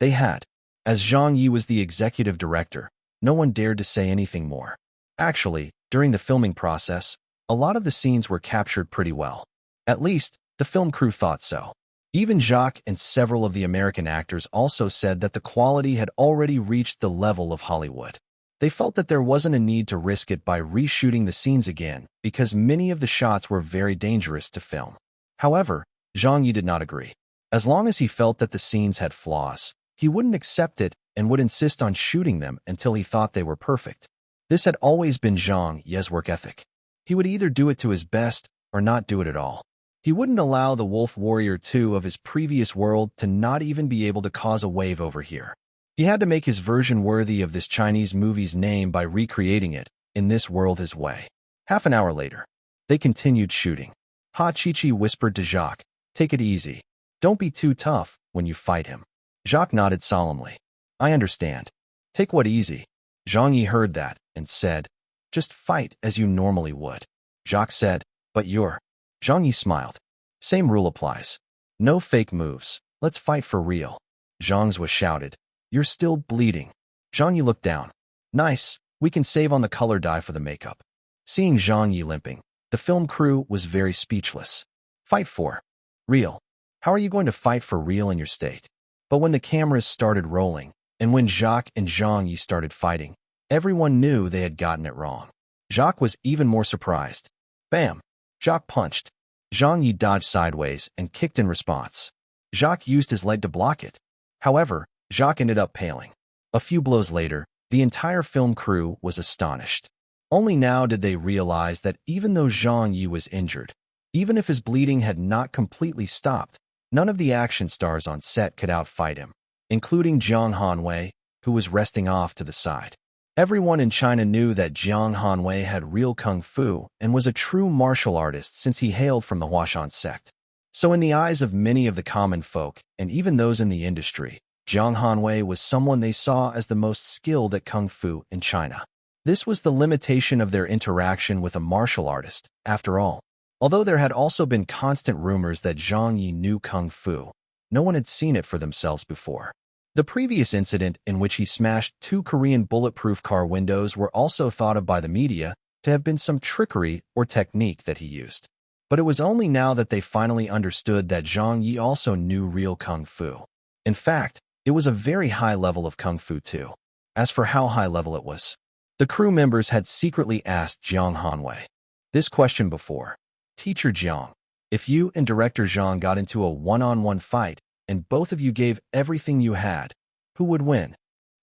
they had. As Zhang Yi was the executive director, no one dared to say anything more. Actually, during the filming process, a lot of the scenes were captured pretty well. At least, the film crew thought so. Even Jacques and several of the American actors also said that the quality had already reached the level of Hollywood. They felt that there wasn't a need to risk it by reshooting the scenes again because many of the shots were very dangerous to film. However, Zhang Yi did not agree. As long as he felt that the scenes had flaws, he wouldn't accept it and would insist on shooting them until he thought they were perfect. This had always been Zhang Ye's work ethic. He would either do it to his best or not do it at all. He wouldn't allow the Wolf Warrior 2 of his previous world to not even be able to cause a wave over here. He had to make his version worthy of this Chinese movie's name by recreating it in this world his way. Half an hour later, they continued shooting. Ha Chi-Chi whispered to Jacques, "Take it easy. Don't be too tough when you fight him." Jacques nodded solemnly. "I understand. Take what easy." Zhang Yi heard that and said, "Just fight as you normally would." Jacques said, "But you're Zhang Ye smiled. Same rule applies. No fake moves. Let's fight for real. Zhang Ye shouted. You're still bleeding. Zhang Ye looked down. Nice. We can save on the color dye for the makeup. Seeing Zhang Ye limping, the film crew was very speechless. Fight for real. How are you going to fight for real in your state? But when the cameras started rolling, and when Jacques and Zhang Ye started fighting, everyone knew they had gotten it wrong. Jacques was even more surprised. Bam! Jacques punched. Zhang Ye dodged sideways and kicked in response. Jacques used his leg to block it. However, Jacques ended up paling. A few blows later, the entire film crew was astonished. Only now did they realize that even though Zhang Ye was injured, even if his bleeding had not completely stopped, none of the action stars on set could outfight him, including Zhang Hanwei, who was resting off to the side. Everyone in China knew that Zhang Hanwei had real kung fu and was a true martial artist since he hailed from the Huashan sect. So in the eyes of many of the common folk, and even those in the industry, Zhang Hanwei was someone they saw as the most skilled at kung fu in China. This was the limitation of their interaction with a martial artist, after all. Although there had also been constant rumors that Zhang Ye knew kung fu, no one had seen it for themselves before. The previous incident in which he smashed 2 Korean bulletproof car windows were also thought of by the media to have been some trickery or technique that he used. But it was only now that they finally understood that Zhang Ye also knew real kung fu. In fact, it was a very high level of kung fu too. As for how high level it was, the crew members had secretly asked Zhang Hanwei this question before. Teacher Zhang, if you and director Zhang got into a one-on-one fight and both of you gave everything you had, who would win?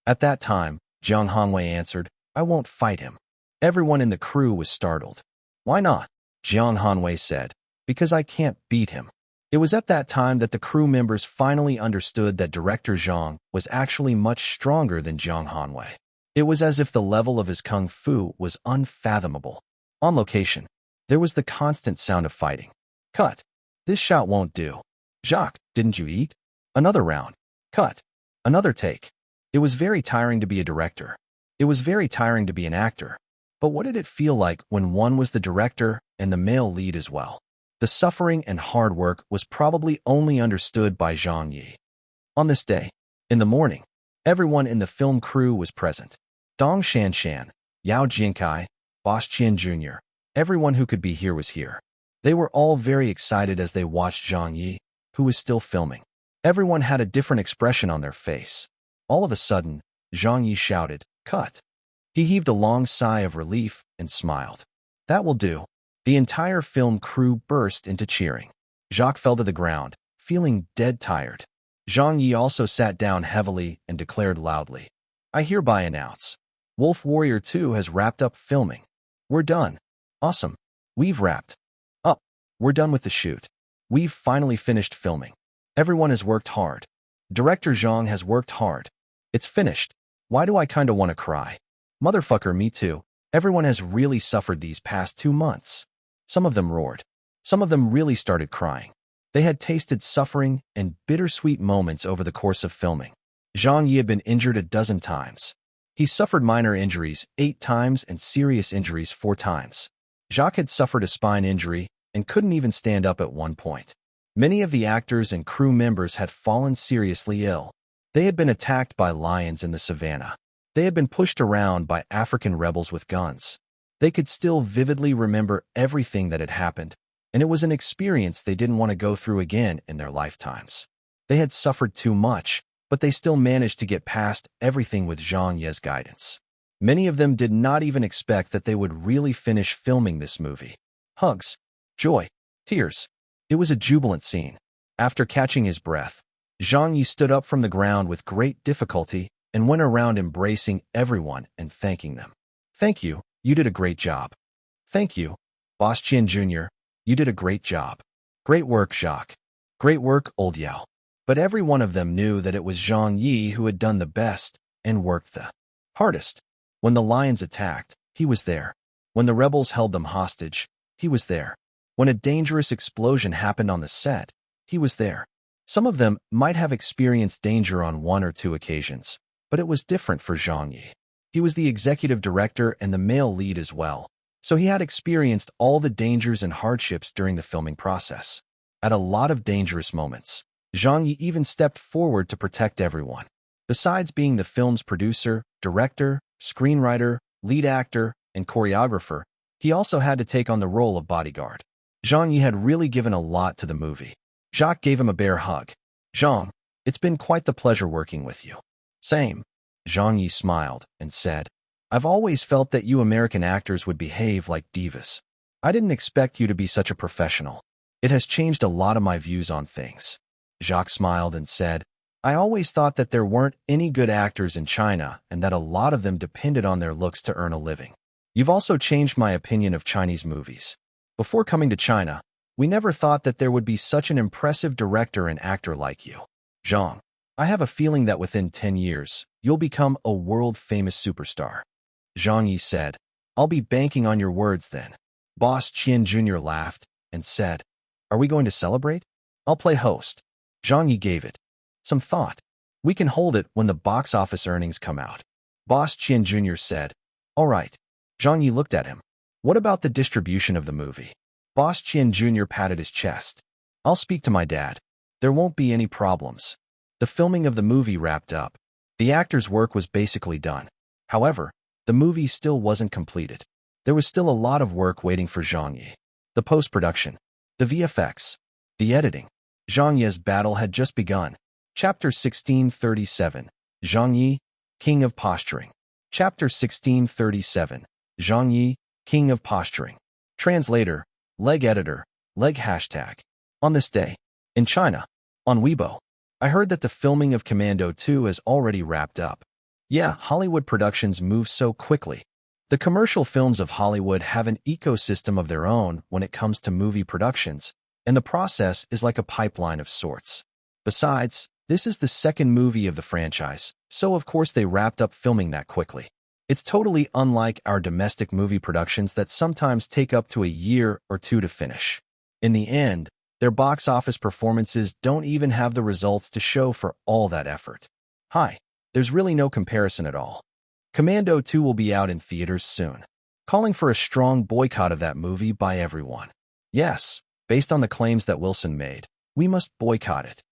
At that time, Zhang Hanwei answered, I won't fight him. Everyone in the crew was startled. Why not? Zhang Hanwei said, because I can't beat him. It was at that time that the crew members finally understood that director Zhang was actually much stronger than Zhang Hanwei. It was as if the level of his kung fu was unfathomable. On location, there was the constant sound of fighting. Cut. This shot won't do. Jacques, didn't you eat? Another round. Cut. Another take. It was very tiring to be a director. It was very tiring to be an actor. But what did it feel like when one was the director and the male lead as well? The suffering and hard work was probably only understood by Zhang Ye. On this day, in the morning, everyone in the film crew was present. Dong Shanshan, Yao Jinkai, Boss Qian Jr., everyone who could be here was here. They were all very excited as they watched Zhang Ye, who was still filming. Everyone had a different expression on their face. All of a sudden, Zhang Ye shouted, cut. He heaved a long sigh of relief and smiled. That will do. The entire film crew burst into cheering. Jacques fell to the ground, feeling dead tired. Zhang Ye also sat down heavily and declared loudly, I hereby announce, Wolf Warrior 2 has wrapped up filming. We're done. Awesome. We've wrapped up. We're done with the shoot. We've finally finished filming. Everyone has worked hard. Director Zhang has worked hard. It's finished. Why do I kinda wanna cry? Motherfucker, me too. Everyone has really suffered these past 2 months. Some of them roared. Some of them really started crying. They had tasted suffering and bittersweet moments over the course of filming. Zhang Ye had been injured a dozen times. He suffered minor injuries 8 times and serious injuries 4 times. Jacques had suffered a spine injury and couldn't even stand up at one point. Many of the actors and crew members had fallen seriously ill. They had been attacked by lions in the savannah. They had been pushed around by African rebels with guns. They could still vividly remember everything that had happened, and it was an experience they didn't want to go through again in their lifetimes. They had suffered too much, but they still managed to get past everything with Zhang Ye's guidance. Many of them did not even expect that they would really finish filming this movie. Hugs, joy, tears. It was a jubilant scene. After catching his breath, Zhang Ye stood up from the ground with great difficulty and went around embracing everyone and thanking them. Thank you, you did a great job. Thank you, Boss Qian Jr., you did a great job. Great work, Jacques. Great work, Old Yao. But every one of them knew that it was Zhang Ye who had done the best and worked the hardest. When the lions attacked, he was there. When the rebels held them hostage, he was there. When a dangerous explosion happened on the set, he was there. Some of them might have experienced danger on 1 or 2 occasions, but it was different for Zhang Ye. He was the executive director and the male lead as well. so he had experienced all the dangers and hardships during the filming process. At a lot of dangerous moments, Zhang Ye even stepped forward to protect everyone. Besides being the film's producer, director, screenwriter, lead actor, and choreographer, he also had to take on the role of bodyguard. Zhang Ye had really given a lot to the movie. Jacques gave him a bear hug. "Zhang, it's been quite the pleasure working with you." "Same." Zhang Ye smiled and said, "I've always felt that you American actors would behave like divas. I didn't expect you to be such a professional. It has changed a lot of my views on things." Jacques smiled and said, "I always thought that there weren't any good actors in China and that a lot of them depended on their looks to earn a living. You've also changed my opinion of Chinese movies. Before coming to China, we never thought that there would be such an impressive director and actor like you. Zhang, I have a feeling that within 10 years, you'll become a world-famous superstar." Zhang Ye said, "I'll be banking on your words then." Boss Qian Jr. laughed and said, "Are we going to celebrate? I'll play host." Zhang Ye gave it some thought. "We can hold it when the box office earnings come out." Boss Qian Jr. said, "All right." Zhang Ye looked at him. "What about the distribution of the movie?" Boss Qian Jr. patted his chest. "I'll speak to my dad. There won't be any problems." The filming of the movie wrapped up. The actor's work was basically done. However, the movie still wasn't completed. There was still a lot of work waiting for Zhang Ye. The post-production, the VFX, the editing. Zhang Ye's battle had just begun. Chapter 1637, Zhang Ye, King of Posturing. Chapter 1637, Zhang Ye, King of Posturing. Translator, leg editor, leg hashtag. On this day, in China, on Weibo, I heard that the filming of Commando 2 has already wrapped up. Yeah, Hollywood productions move so quickly. The commercial films of Hollywood have an ecosystem of their own when it comes to movie productions, and the process is like a pipeline of sorts. Besides, this is the second movie of the franchise, so of course they wrapped up filming that quickly. It's totally unlike our domestic movie productions that sometimes take up to a year or two to finish. In the end, their box office performances don't even have the results to show for all that effort. Hi, there's really no comparison at all. Commando 2 will be out in theaters soon, calling for a strong boycott of that movie by everyone. Yes, based on the claims that Wilson made, we must boycott it.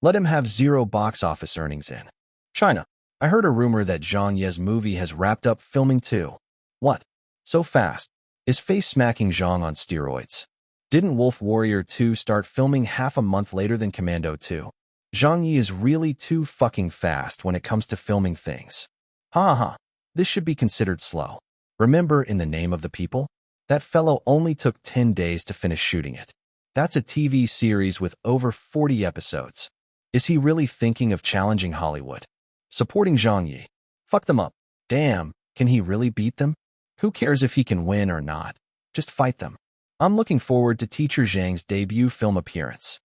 Let him have zero box office earnings in China. I heard a rumor that Zhang Ye's movie has wrapped up filming too. What? So fast? Is face-smacking Zhang on steroids? Didn't Wolf Warrior 2 start filming half a month later than Commando 2? Zhang Ye is really too fucking fast when it comes to filming things. Ha ha. This should be considered slow. Remember In the Name of the People? That fellow only took 10 days to finish shooting it. That's a TV series with over 40 episodes. Is he really thinking of challenging Hollywood? Supporting Zhang Ye. Fuck them up. Damn, can he really beat them? Who cares if he can win or not? Just fight them. I'm looking forward to Teacher Zhang's debut film appearance.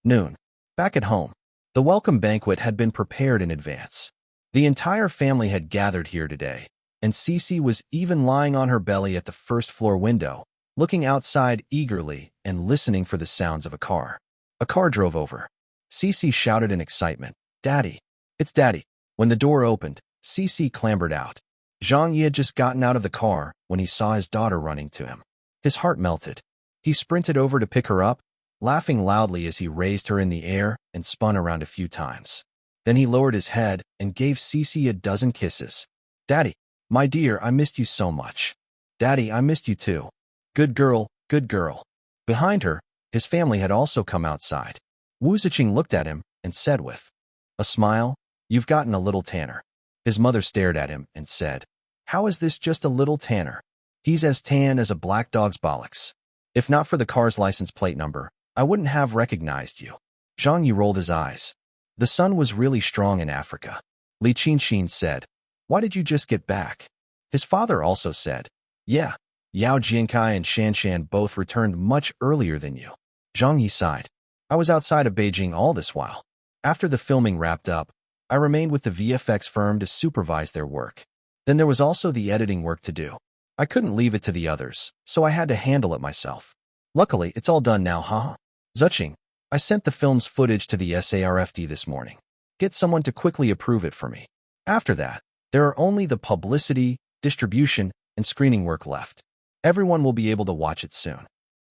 Noon. Back at home. The welcome banquet had been prepared in advance. The entire family had gathered here today, and Cece was even lying on her belly at the first-floor window, looking outside eagerly and listening for the sounds of a car. A car drove over. Cece shouted in excitement, "Daddy! It's Daddy!" When the door opened, Cece clambered out. Zhang Ye had just gotten out of the car when he saw his daughter running to him. His heart melted. He sprinted over to pick her up, laughing loudly as he raised her in the air and spun around a few times. Then he lowered his head and gave Cece a dozen kisses. "Daddy, my dear, I missed you so much." "Daddy, I missed you too." "Good girl, good girl." Behind her, his family had also come outside. Wu Ziqing looked at him and said with a smile, "You've gotten a little tanner." His mother stared at him and said, "How is this just a little tanner? He's as tan as a black dog's bollocks. If not for the car's license plate number, I wouldn't have recognized you." Zhang Ye rolled his eyes. The sun was really strong in Africa. Li Qinxin said, "Why did you just get back?" His father also said, "Yeah, Yao Jiankai and Shanshan both returned much earlier than you." Zhang Ye sighed. "I was outside of Beijing all this while. After the filming wrapped up, I remained with the VFX firm to supervise their work. Then there was also the editing work to do. I couldn't leave it to the others, so I had to handle it myself. Luckily, it's all done now, haha. Ziqing, I sent the film's footage to the SARFD this morning. Get someone to quickly approve it for me. After that, there are only the publicity, distribution, and screening work left." Everyone will be able to watch it soon.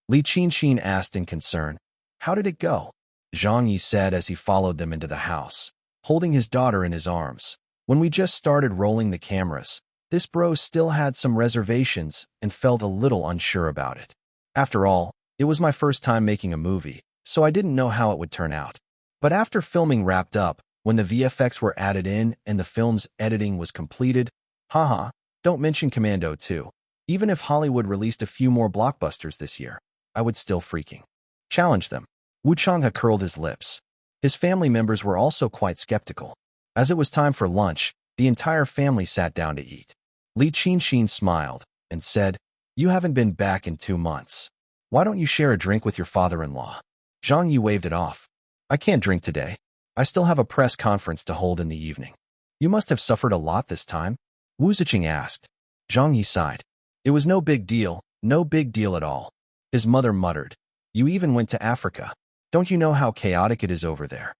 Li Qinxin asked in concern, "How did it go?" Zhang Ye said as he followed them into the house, holding his daughter in his arms. "When we just started rolling the cameras, this bro still had some reservations and felt a little unsure about it. After all, it was my first time making a movie, so I didn't know how it would turn out. But after filming wrapped up, when the VFX were added in and the film's editing was completed, haha, don't mention Commando 2. Even if Hollywood released a few more blockbusters this year, I would still freaking challenge them." Wu Changhe curled his lips. His family members were also quite skeptical. As it was time for lunch, the entire family sat down to eat. Li Qinxin smiled and said, "You haven't been back in 2 months. Why don't you share a drink with your father-in-law?" Zhang Ye waved it off. "I can't drink today. I still have a press conference to hold in the evening." "You must have suffered a lot this time?" Wu Ziqing asked. Zhang Ye sighed. "It was no big deal at all." His mother muttered, "You even went to Africa. Don't you know how chaotic it is over there?"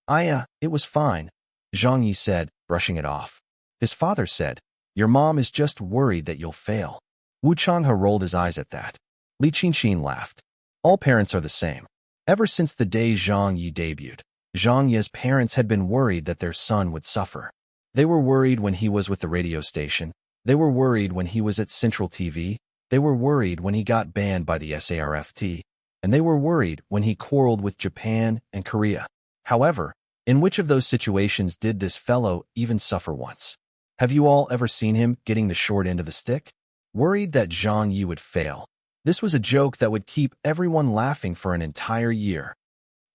It was fine," Zhang Ye said, brushing it off. His father said, "Your mom is just worried that you'll fail." Wu Changhe rolled his eyes at that. Li Qinxin laughed. All parents are the same. Ever since the day Zhang Ye debuted, Zhang Ye's parents had been worried that their son would suffer. They were worried when he was with the radio station. They were worried when he was at Central TV. They were worried when he got banned by the SARFT. And they were worried when he quarreled with Japan and Korea. However, in which of those situations did this fellow even suffer once? Have you all ever seen him getting the short end of the stick? Worried that Zhang Ye would fail. This was a joke that would keep everyone laughing for an entire year.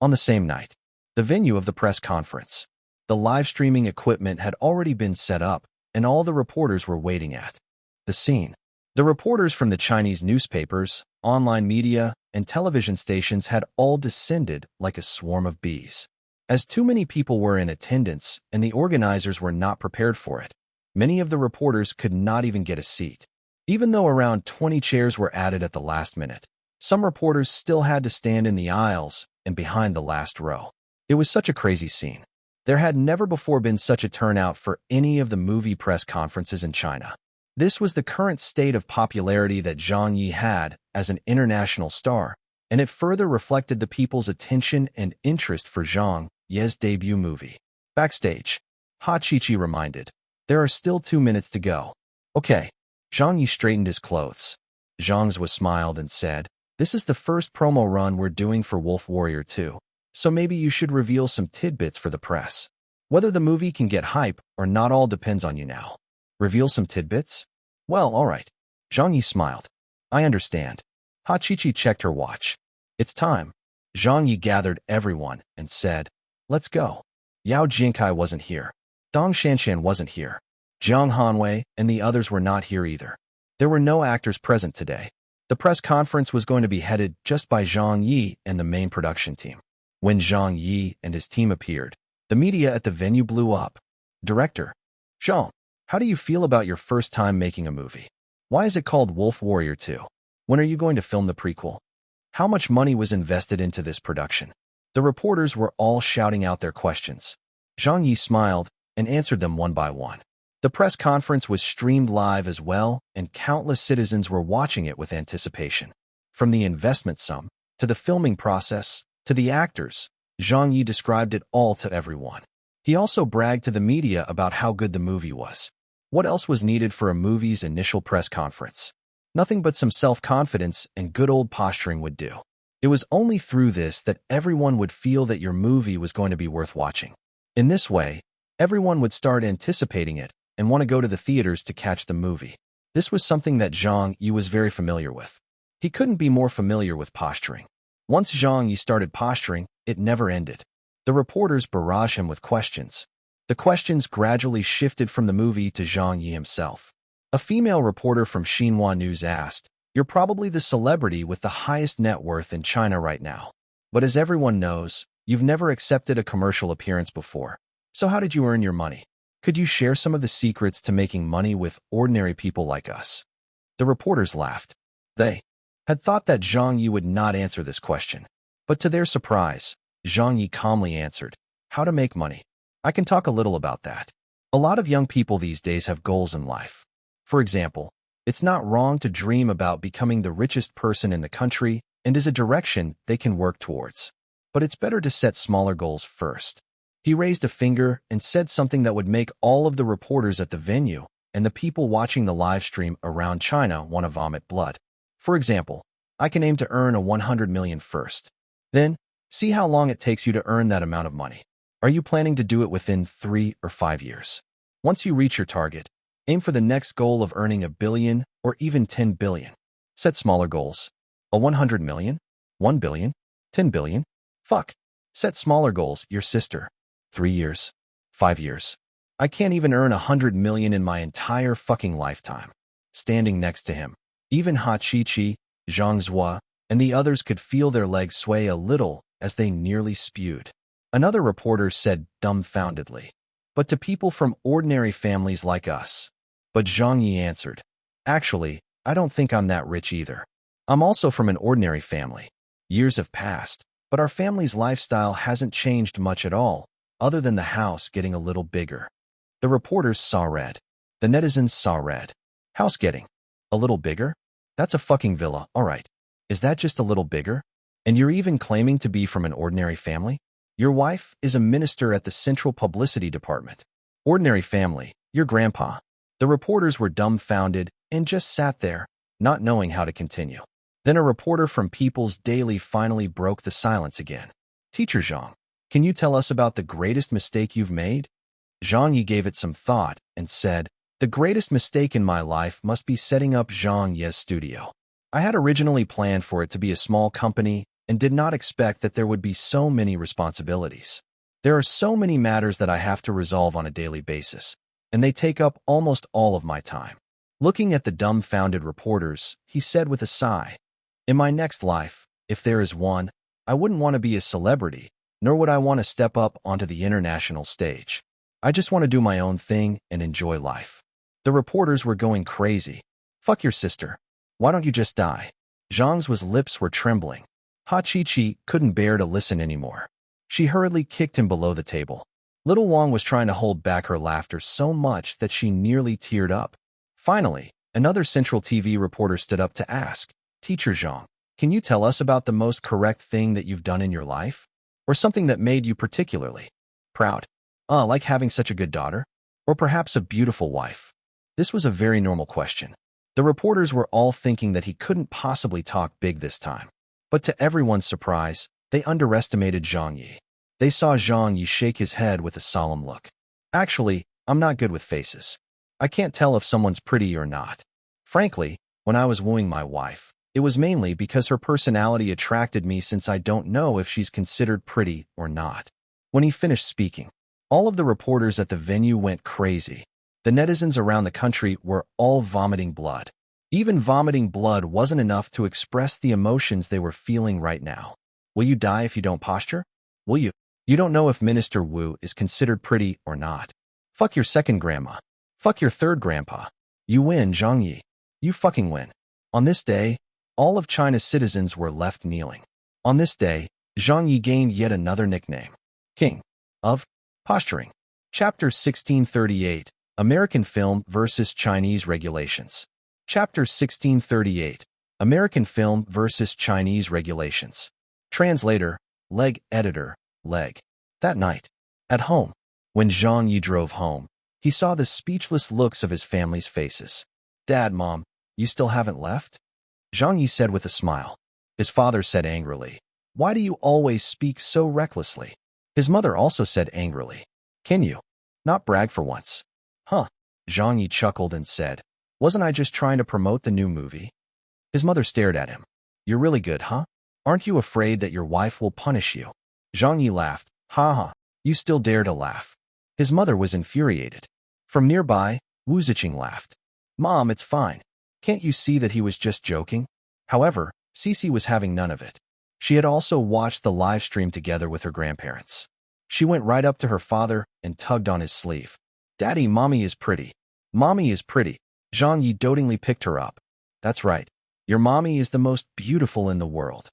On the same night, the venue of the press conference, the live streaming equipment had already been set up, and all the reporters were waiting at the scene. The reporters from the Chinese newspapers, online media, and television stations had all descended like a swarm of bees. As too many people were in attendance and the organizers were not prepared for it, many of the reporters could not even get a seat. Even though around 20 chairs were added at the last minute, some reporters still had to stand in the aisles and behind the last row. It was such a crazy scene. There had never before been such a turnout for any of the movie press conferences in China. This was the current state of popularity that Zhang Ye had as an international star, and it further reflected the people's attention and interest for Zhang Ye's debut movie. Backstage, Ha Qiqi reminded, "There are still 2 minutes to go." "Okay." Zhang Ye straightened his clothes. Zhang's was smiled and said, "This is the first promo run we're doing for Wolf Warrior 2, so maybe you should reveal some tidbits for the press. Whether the movie can get hype or not all depends on you now." "Reveal some tidbits?" "Well, all right." Zhang Ye smiled. "I understand." Ha Qiqi checked her watch. "It's time." Zhang Ye gathered everyone and said, "Let's go." Yao Jinkai wasn't here. Dong Shanshan wasn't here. Jiang Hanwei and the others were not here either. There were no actors present today. The press conference was going to be headed just by Zhang Ye and the main production team. When Zhang Ye and his team appeared, the media at the venue blew up. "Director Zhang, how do you feel about your first time making a movie? Why is it called Wolf Warrior 2? When are you going to film the prequel? How much money was invested into this production?" The reporters were all shouting out their questions. Zhang Ye smiled and answered them one by one. The press conference was streamed live as well, and countless citizens were watching it with anticipation. From the investment sum, to the filming process, to the actors, Zhang Ye described it all to everyone. He also bragged to the media about how good the movie was. What else was needed for a movie's initial press conference? Nothing but some self-confidence and good old posturing would do. It was only through this that everyone would feel that your movie was going to be worth watching. In this way, everyone would start anticipating it and want to go to the theaters to catch the movie. This was something that Zhang Ye was very familiar with. He couldn't be more familiar with posturing. Once Zhang Ye started posturing, it never ended. The reporters barraged him with questions. The questions gradually shifted from the movie to Zhang Ye himself. A female reporter from Xinhua News asked, "You're probably the celebrity with the highest net worth in China right now. But as everyone knows, you've never accepted a commercial appearance before. So how did you earn your money? Could you share some of the secrets to making money with ordinary people like us?" The reporters laughed. They had thought that Zhang Ye would not answer this question. But to their surprise, Zhang Ye calmly answered, "How to make money. I can talk a little about that. A lot of young people these days have goals in life. For example, It's not wrong to dream about becoming the richest person in the country and is a direction they can work towards. But it's better to set smaller goals first. He raised a finger and said something that would make all of the reporters at the venue and the people watching the live stream around China want to vomit blood. For example, I can aim to earn a 100 million first. Then, see how long it takes you to earn that amount of money. Are you planning to do it within 3 or 5 years? Once you reach your target, aim for the next goal of earning a billion or even 10 billion. Set smaller goals. A 100 million? 1 billion? 10 billion? Fuck. Set smaller goals, your sister. 3 years. 5 years. I can't even earn 100 million in my entire fucking lifetime. Standing next to him, even Ha Chi-Chi, Zhang Ye, and the others could feel their legs sway a little as they nearly spewed. Another reporter said dumbfoundedly, "But to people from ordinary families like us." But Zhang Ye answered, "Actually, I don't think I'm that rich either. I'm also from an ordinary family. Years have passed, but our family's lifestyle hasn't changed much at all, other than the house getting a little bigger." The reporters saw red. The netizens saw red. House getting a little bigger? That's a fucking villa, all right. Is that just a little bigger? And you're even claiming to be from an ordinary family? Your wife is a minister at the Central Publicity Department. Ordinary family, your grandpa. The reporters were dumbfounded and just sat there, not knowing how to continue. Then a reporter from People's Daily finally broke the silence again. "Teacher Zhang, can you tell us about the greatest mistake you've made?" Zhang Ye gave it some thought and said, "The greatest mistake in my life must be setting up Zhang Ye's studio. I had originally planned for it to be a small company and did not expect that there would be so many responsibilities. There are so many matters that I have to resolve on a daily basis, and they take up almost all of my time." Looking at the dumbfounded reporters, he said with a sigh, "In my next life, if there is one, I wouldn't want to be a celebrity, nor would I want to step up onto the international stage. I just want to do my own thing and enjoy life." The reporters were going crazy. "Fuck your sister. Why don't you just die?" Zhang's lips were trembling. Ha Chi-Chi couldn't bear to listen anymore. She hurriedly kicked him below the table. Little Wang was trying to hold back her laughter so much that she nearly teared up. Finally, another Central TV reporter stood up to ask, "Teacher Zhang, can you tell us about the most correct thing that you've done in your life? Or something that made you particularly proud? Like having such a good daughter? Or perhaps a beautiful wife?" This was a very normal question. The reporters were all thinking that he couldn't possibly talk big this time. But to everyone's surprise, they underestimated Zhang Ye. They saw Zhang Ye shake his head with a solemn look. "Actually, I'm not good with faces. I can't tell if someone's pretty or not. Frankly, when I was wooing my wife, it was mainly because her personality attracted me, since I don't know if she's considered pretty or not." When he finished speaking, all of the reporters at the venue went crazy. The netizens around the country were all vomiting blood. Even vomiting blood wasn't enough to express the emotions they were feeling right now. Will you die if you don't posture? Will you? You don't know if Minister Wu is considered pretty or not. Fuck your second grandma. Fuck your third grandpa. You win, Zhang Ye. You fucking win. On this day, all of China's citizens were left kneeling. On this day, Zhang Ye gained yet another nickname. King of Posturing. Chapter 1638. American Film versus Chinese Regulations. Chapter 1638. American Film versus Chinese Regulations. Translator, Leg. Editor, Leg. That night, at home, when Zhang Ye drove home, he saw the speechless looks of his family's faces. "Dad, Mom, you still haven't left?" Zhang Ye said with a smile. His father said angrily, "Why do you always speak so recklessly?" His mother also said angrily, "Can you not brag for once?" "Huh?" Zhang Ye chuckled and said, "Wasn't I just trying to promote the new movie?" His mother stared at him. "You're really good, huh? Aren't you afraid that your wife will punish you?" Zhang Ye laughed. "Ha ha, you still dare to laugh." His mother was infuriated. From nearby, Wu Ziqing laughed. "Mom, it's fine. Can't you see that he was just joking?" However, Cece was having none of it. She had also watched the live stream together with her grandparents. She went right up to her father and tugged on his sleeve. "Daddy, Mommy is pretty. Mommy is pretty." Zhang Ye dotingly picked her up. "That's right. Your mommy is the most beautiful in the world."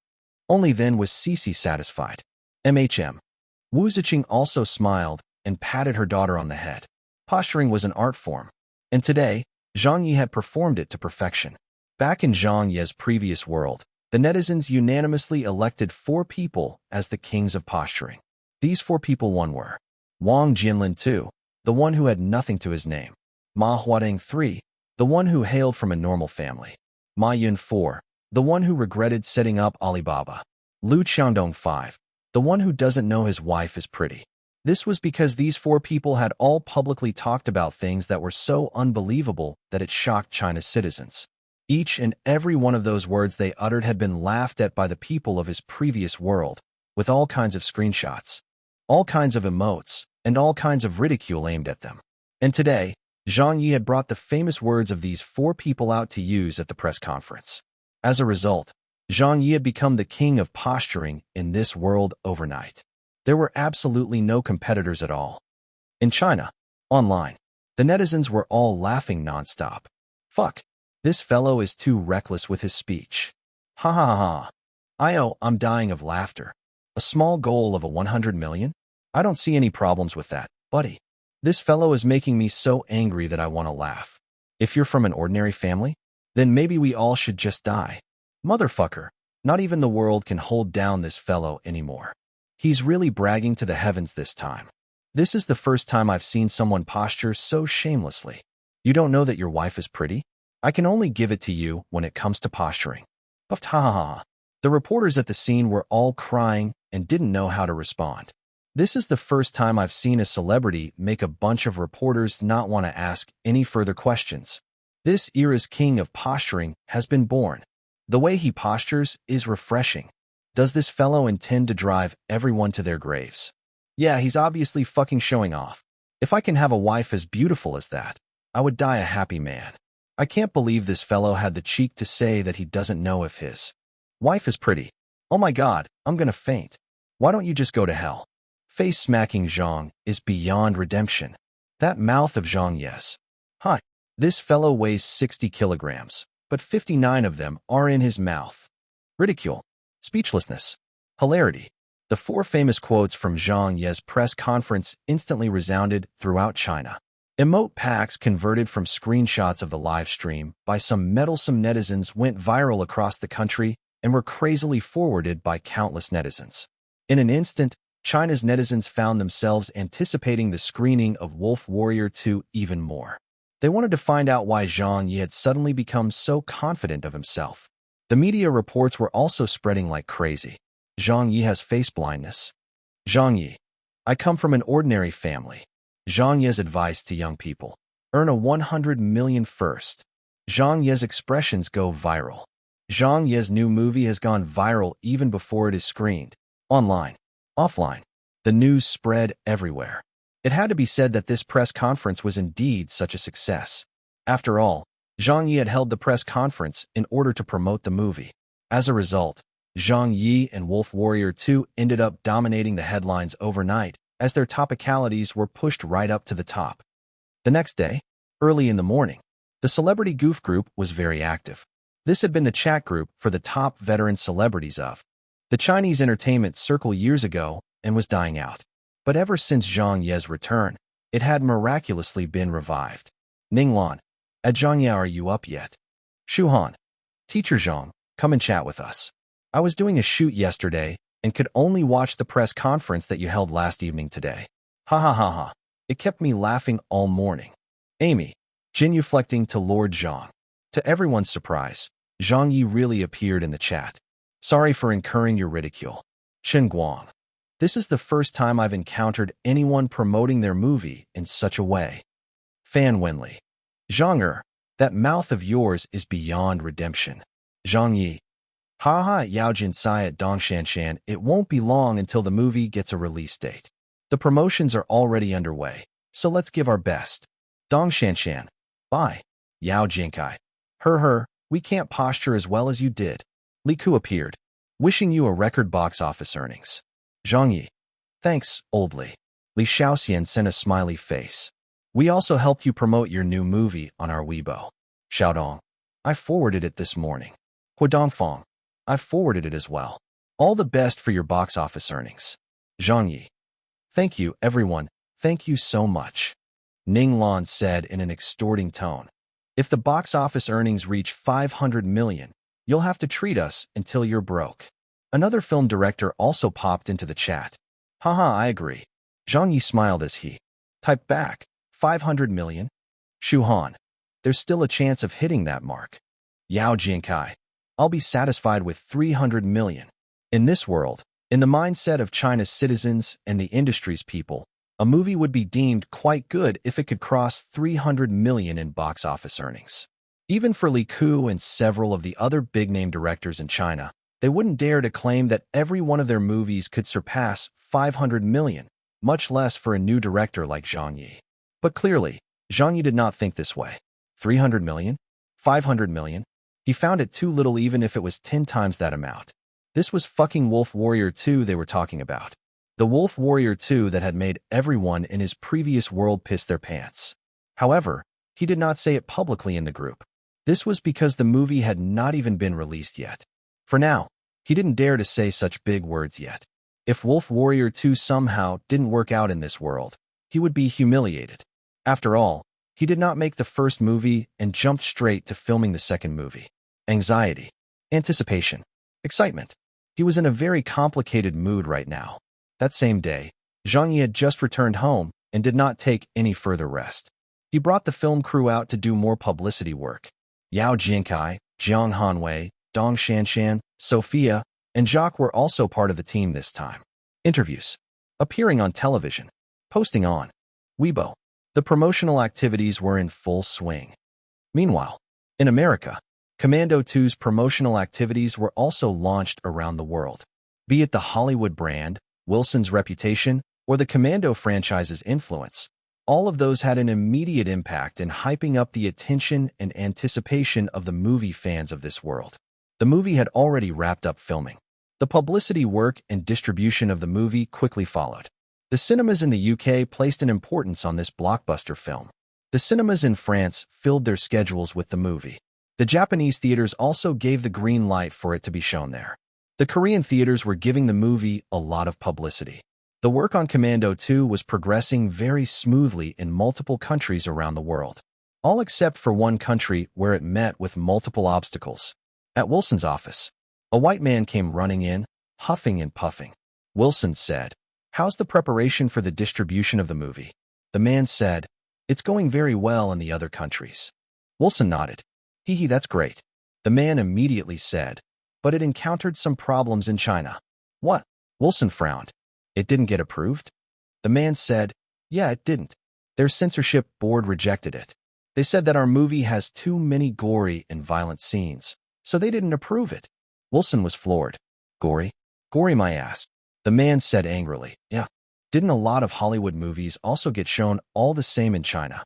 Only then was Cece satisfied. Wu Ziqing also smiled and patted her daughter on the head. Posturing was an art form, and today, Zhang Ye had performed it to perfection. Back in Zhang Ye's previous world, the netizens unanimously elected 4 people as the kings of posturing. These 4 people were Wang Jinlin 2, the one who had nothing to his name; Ma Huadeng 3, the one who hailed from a normal family; Ma Yun 4, the one who regretted setting up Alibaba; Lu Qiangdong 5, the one who doesn't know his wife is pretty. This was because these 4 people had all publicly talked about things that were so unbelievable that it shocked China's citizens. Each and every one of those words they uttered had been laughed at by the people of his previous world, with all kinds of screenshots, all kinds of emotes, and all kinds of ridicule aimed at them. And today, Zhang Ye had brought the famous words of these 4 people out to use at the press conference. As a result, Zhang Ye had become the king of posturing in this world overnight. There were absolutely no competitors at all. In China, online, the netizens were all laughing nonstop. Fuck, this fellow is too reckless with his speech. Ha ha ha ha. I'm dying of laughter. A small goal of a 100 million? I don't see any problems with that, buddy. This fellow is making me so angry that I want to laugh. If you're from an ordinary family, then maybe we all should just die. Motherfucker, not even the world can hold down this fellow anymore. He's really bragging to the heavens this time. This is the first time I've seen someone posture so shamelessly. You don't know that your wife is pretty? I can only give it to you when it comes to posturing. Buffed ha ha ha. The reporters at the scene were all crying and didn't know how to respond. This is the first time I've seen a celebrity make a bunch of reporters not want to ask any further questions. This era's king of posturing has been born. The way he postures is refreshing. Does this fellow intend to drive everyone to their graves? Yeah, he's obviously fucking showing off. If I can have a wife as beautiful as that, I would die a happy man. I can't believe this fellow had the cheek to say that he doesn't know if his wife is pretty. Oh my god, I'm gonna faint. Why don't you just go to hell? Face-smacking Zhang is beyond redemption. That mouth of Zhang Ye's. Hi, this fellow weighs 60 kilograms, but 59 of them are in his mouth. Ridicule. Speechlessness. Hilarity. The 4 famous quotes from Zhang Ye's press conference instantly resounded throughout China. Emote packs converted from screenshots of the live stream by some meddlesome netizens went viral across the country and were crazily forwarded by countless netizens. In an instant, China's netizens found themselves anticipating the screening of Wolf Warrior 2 even more. They wanted to find out why Zhang Ye had suddenly become so confident of himself. The media reports were also spreading like crazy. Zhang Ye has face blindness. Zhang Ye. I come from an ordinary family. Zhang Ye's advice to young people. Earn a 100 million first. Zhang Ye's expressions go viral. Zhang Ye's new movie has gone viral even before it is screened. Online. Offline. The news spread everywhere. It had to be said that this press conference was indeed such a success. After all, Zhang Ye had held the press conference in order to promote the movie. As a result, Zhang Ye and Wolf Warrior 2 ended up dominating the headlines overnight as their topicalities were pushed right up to the top. The next day, early in the morning, the Celebrity Goof Group was very active. This had been the chat group for the top veteran celebrities of the Chinese entertainment circle years ago and was dying out. But ever since Zhang Ye's return, it had miraculously been revived. Ninglan. At Zhang Ye, are you up yet? Shuhan. Teacher Zhang, come and chat with us. I was doing a shoot yesterday and could only watch the press conference that you held last evening today. Ha ha ha ha. It kept me laughing all morning. Amy. Genuflecting to Lord Zhang. To everyone's surprise, Zhang Ye really appeared in the chat. Sorry for incurring your ridicule. Chen Guang. This is the first time I've encountered anyone promoting their movie in such a way. Fan Wenli. Zhang that mouth of yours is beyond redemption. Zhang Ye. Ha ha Yao Jin Sai at Dongshanshan, it won't be long until the movie gets a release date. The promotions are already underway, so let's give our best. Dongshanshan. Bye. Yao Jinkai. We can't posture as well as you did. Li Ku appeared, wishing you a record box office earnings. Zhang Ye. Thanks, old Li. Li Shaoxian sent a smiley face. We also helped you promote your new movie on our Weibo. Xiaodong. I forwarded it this morning. Huadongfang. I forwarded it as well. All the best for your box office earnings. Zhang Ye. Thank you, everyone. Thank you so much. Ning Lan said in an extorting tone. If the box office earnings reach 500 million, you'll have to treat us until you're broke. Another film director also popped into the chat. Haha, I agree. Zhang Ye smiled as he typed back, 500 million? Shu Han, there's still a chance of hitting that mark. Yao Jiankai, I'll be satisfied with 300 million. In this world, in the mindset of China's citizens and the industry's people, a movie would be deemed quite good if it could cross 300 million in box office earnings. Even for Li Ku and several of the other big-name directors in China, they wouldn't dare to claim that every one of their movies could surpass 500 million, much less for a new director like Zhang Ye. But clearly, Zhang Ye did not think this way. 300 million? 500 million? He found it too little even if it was 10 times that amount. This was fucking Wolf Warrior 2 they were talking about. The Wolf Warrior 2 that had made everyone in his previous world piss their pants. However, he did not say it publicly in the group. This was because the movie had not even been released yet. For now, he didn't dare to say such big words yet. If Wolf Warrior 2 somehow didn't work out in this world, he would be humiliated. After all, he did not make the first movie and jumped straight to filming the second movie. Anxiety, anticipation, excitement. He was in a very complicated mood right now. That same day, Zhang Ye had just returned home and did not take any further rest. He brought the film crew out to do more publicity work. Yao Jiankai, Jiang Hanwei, Dong Shanshan, Sophia, and Jacques were also part of the team this time. Interviews, appearing on television, posting on Weibo. The promotional activities were in full swing. Meanwhile, in America, Commando 2's promotional activities were also launched around the world. Be it the Hollywood brand, Wilson's reputation, or the Commando franchise's influence, all of those had an immediate impact in hyping up the attention and anticipation of the movie fans of this world. The movie had already wrapped up filming. The publicity work and distribution of the movie quickly followed. The cinemas in the UK placed an importance on this blockbuster film. The cinemas in France filled their schedules with the movie. The Japanese theaters also gave the green light for it to be shown there. The Korean theaters were giving the movie a lot of publicity. The work on Commando 2 was progressing very smoothly in multiple countries around the world, all except for one country where it met with multiple obstacles. At Wilson's office, a white man came running in, huffing and puffing. Wilson said, "How's the preparation for the distribution of the movie?" The man said, "It's going very well in the other countries." Wilson nodded. "Hee, that's great." The man immediately said, "But it encountered some problems in China." "What?" Wilson frowned. "It didn't get approved?" The man said, "Yeah, it didn't. Their censorship board rejected it. They said that our movie has too many gory and violent scenes, so they didn't approve it." Wilson was floored. "Gory? Gory my ass." The man said angrily, "Yeah. Didn't a lot of Hollywood movies also get shown all the same in China?"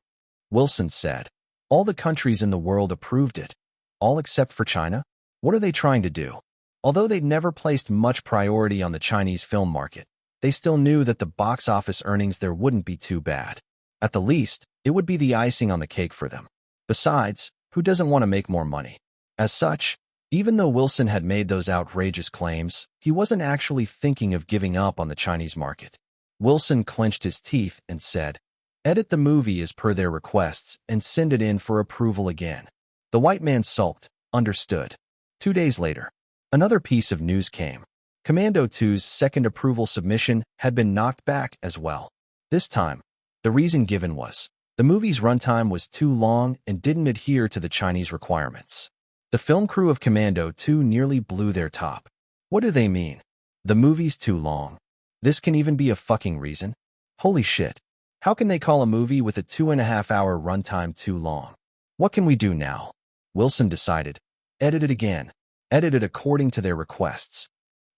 Wilson said, "All the countries in the world approved it. All except for China? What are they trying to do?" Although they'd never placed much priority on the Chinese film market, they still knew that the box office earnings there wouldn't be too bad. At the least, it would be the icing on the cake for them. Besides, who doesn't want to make more money? As such, even though Wilson had made those outrageous claims, he wasn't actually thinking of giving up on the Chinese market. Wilson clenched his teeth and said, "Edit the movie as per their requests and send it in for approval again." The white man sulked, understood. 2 days later, another piece of news came. Commando 2's second approval submission had been knocked back as well. This time, the reason given was, the movie's runtime was too long and didn't adhere to the Chinese requirements. The film crew of Commando 2 nearly blew their top. What do they mean? The movie's too long. This can even be a fucking reason? Holy shit. How can they call a movie with a 2.5-hour runtime too long? What can we do now? Wilson decided. Edit it again. Edit it according to their requests.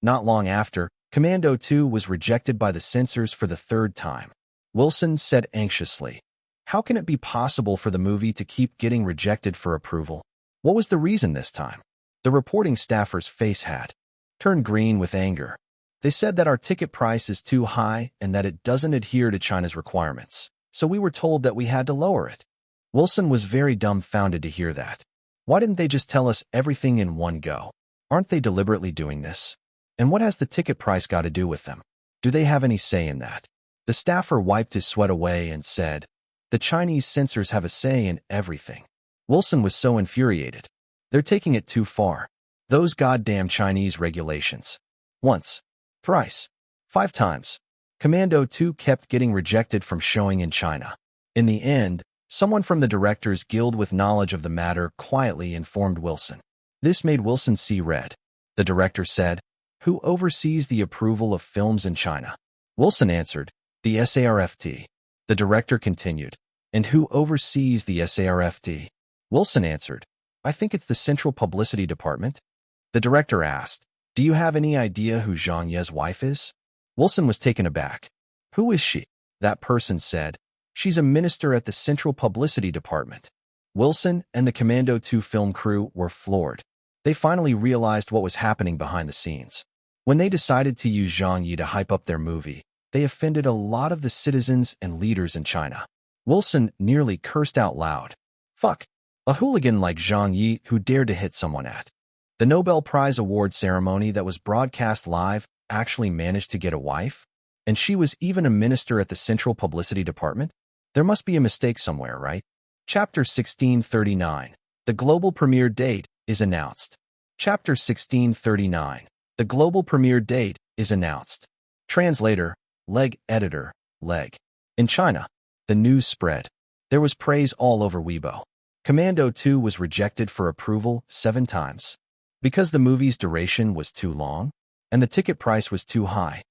Not long after, Commando 2 was rejected by the censors for the third time. Wilson said anxiously, "How can it be possible for the movie to keep getting rejected for approval? What was the reason this time?" The reporting staffer's face had turned green with anger. They said that our ticket price is too high and that it doesn't adhere to China's requirements, so we were told that we had to lower it. Wilson was very dumbfounded to hear that. Why didn't they just tell us everything in one go? Aren't they deliberately doing this? And what has the ticket price got to do with them? Do they have any say in that? The staffer wiped his sweat away and said, "The Chinese censors have a say in everything. Wilson was so infuriated. They're taking it too far. Those goddamn Chinese regulations. Once, thrice, 5 times. Commando 2 kept getting rejected from showing in China. In the end, someone from the Directors Guild with knowledge of the matter quietly informed Wilson. This made Wilson see red. The director said, "Who oversees the approval of films in China?" Wilson answered, "The SARFT." The director continued, "And who oversees the SARFT?" Wilson answered, "I think it's the Central Publicity Department." The director asked, "Do you have any idea who Zhang Ye's wife is?" Wilson was taken aback. "Who is she?" That person said, "She's a minister at the Central Publicity Department." Wilson and the Commando 2 film crew were floored. They finally realized what was happening behind the scenes. When they decided to use Zhang Ye to hype up their movie, they offended a lot of the citizens and leaders in China. Wilson nearly cursed out loud. Fuck. A hooligan like Zhang Ye who dared to hit someone at the Nobel Prize award ceremony that was broadcast live actually managed to get a wife? And she was even a minister at the Central Publicity Department? There must be a mistake somewhere, right? Chapter 1639. The global premiere date is announced. Chapter 1639. The global premiere date is announced. Translator, Leg editor, Leg. In China, the news spread. There was praise all over Weibo. Commando 2 was rejected for approval 7 times. Because the movie's duration was too long, and the ticket price was too high.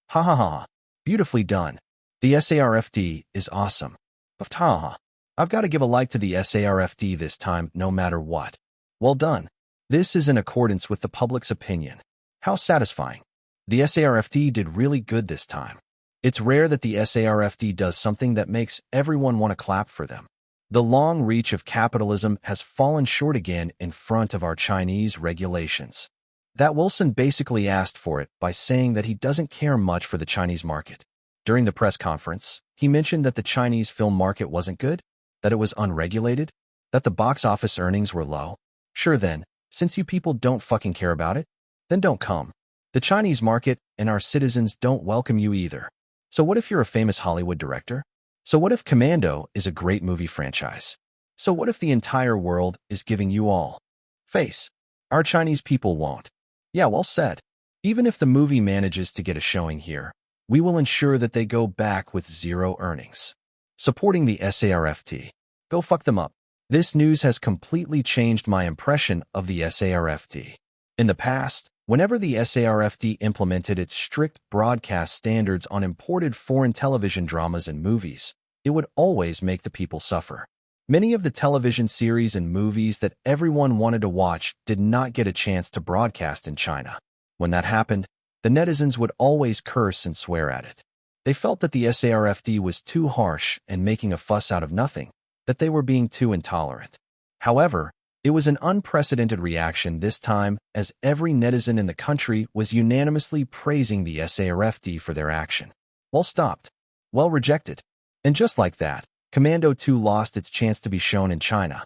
Ha ha ha. Beautifully done. The SARFT is awesome. Ha ha. I've got to give a like to the SARFT this time, no matter what. Well done. This is in accordance with the public's opinion. How satisfying. The SARFT did really good this time. It's rare that the SARFT does something that makes everyone want to clap for them. The long reach of capitalism has fallen short again in front of our Chinese regulations. That Wilson basically asked for it by saying that he doesn't care much for the Chinese market. During the press conference, he mentioned that the Chinese film market wasn't good, that it was unregulated, that the box office earnings were low. Sure then, since you people don't fucking care about it, then don't come. The Chinese market and our citizens don't welcome you either. So what if you're a famous Hollywood director? So what if Commando is a great movie franchise? So what if the entire world is giving you all face? Our Chinese people won't. Yeah, well said. Even if the movie manages to get a showing here, we will ensure that they go back with 0 earnings. Supporting the SARFT. Go fuck them up. This news has completely changed my impression of the SARFT. In the past, whenever the SARFT implemented its strict broadcast standards on imported foreign television dramas and movies, it would always make the people suffer. Many of the television series and movies that everyone wanted to watch did not get a chance to broadcast in China. When that happened, the netizens would always curse and swear at it. They felt that the SARFT was too harsh and making a fuss out of nothing, that they were being too intolerant. However, it was an unprecedented reaction this time, as every netizen in the country was unanimously praising the SARFT for their action. Well stopped. Well rejected. And just like that, Commando 2 lost its chance to be shown in China.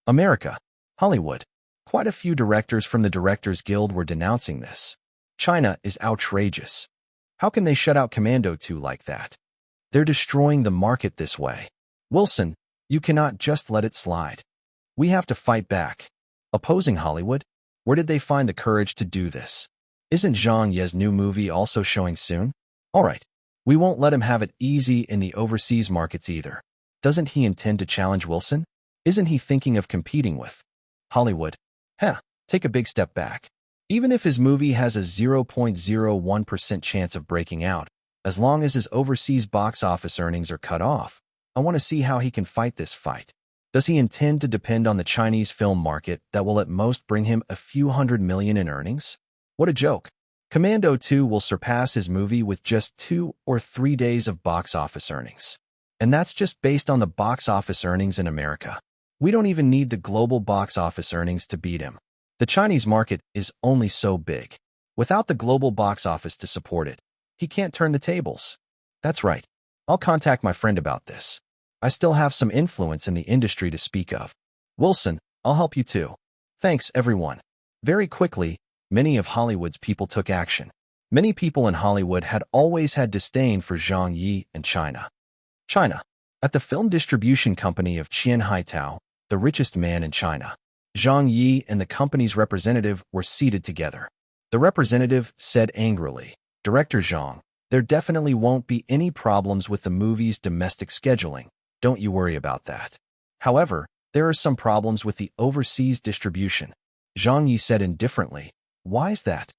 America. Hollywood. Quite a few directors from the Directors Guild were denouncing this. China is outrageous. How can they shut out Commando 2 like that? They're destroying the market this way. Wilson, you cannot just let it slide. We have to fight back. Opposing Hollywood? Where did they find the courage to do this? Isn't Zhang Ye's new movie also showing soon? All right. We won't let him have it easy in the overseas markets either. Doesn't he intend to challenge Wilson? Isn't he thinking of competing with Hollywood? Take a big step back. Even if his movie has a 0.01% chance of breaking out, as long as his overseas box office earnings are cut off, I want to see how he can fight this fight. Does he intend to depend on the Chinese film market that will at most bring him a few $100 million in earnings? What a joke. Commando 2 will surpass his movie with just 2 or 3 days of box office earnings. And that's just based on the box office earnings in America. We don't even need the global box office earnings to beat him. The Chinese market is only so big. Without the global box office to support it, he can't turn the tables. That's right. I'll contact my friend about this. I still have some influence in the industry to speak of. Wilson, I'll help you too. Thanks, everyone. Very quickly, many of Hollywood's people took action. Many people in Hollywood had always had disdain for Zhang Ye and China. China. At the film distribution company of Qian Haitao, the richest man in China. Zhang Ye and the company's representative were seated together. The representative said angrily, "Director Zhang, there definitely won't be any problems with the movie's domestic scheduling. Don't you worry about that. However, there are some problems with the overseas distribution." Zhang Ye said indifferently, "Why is that?"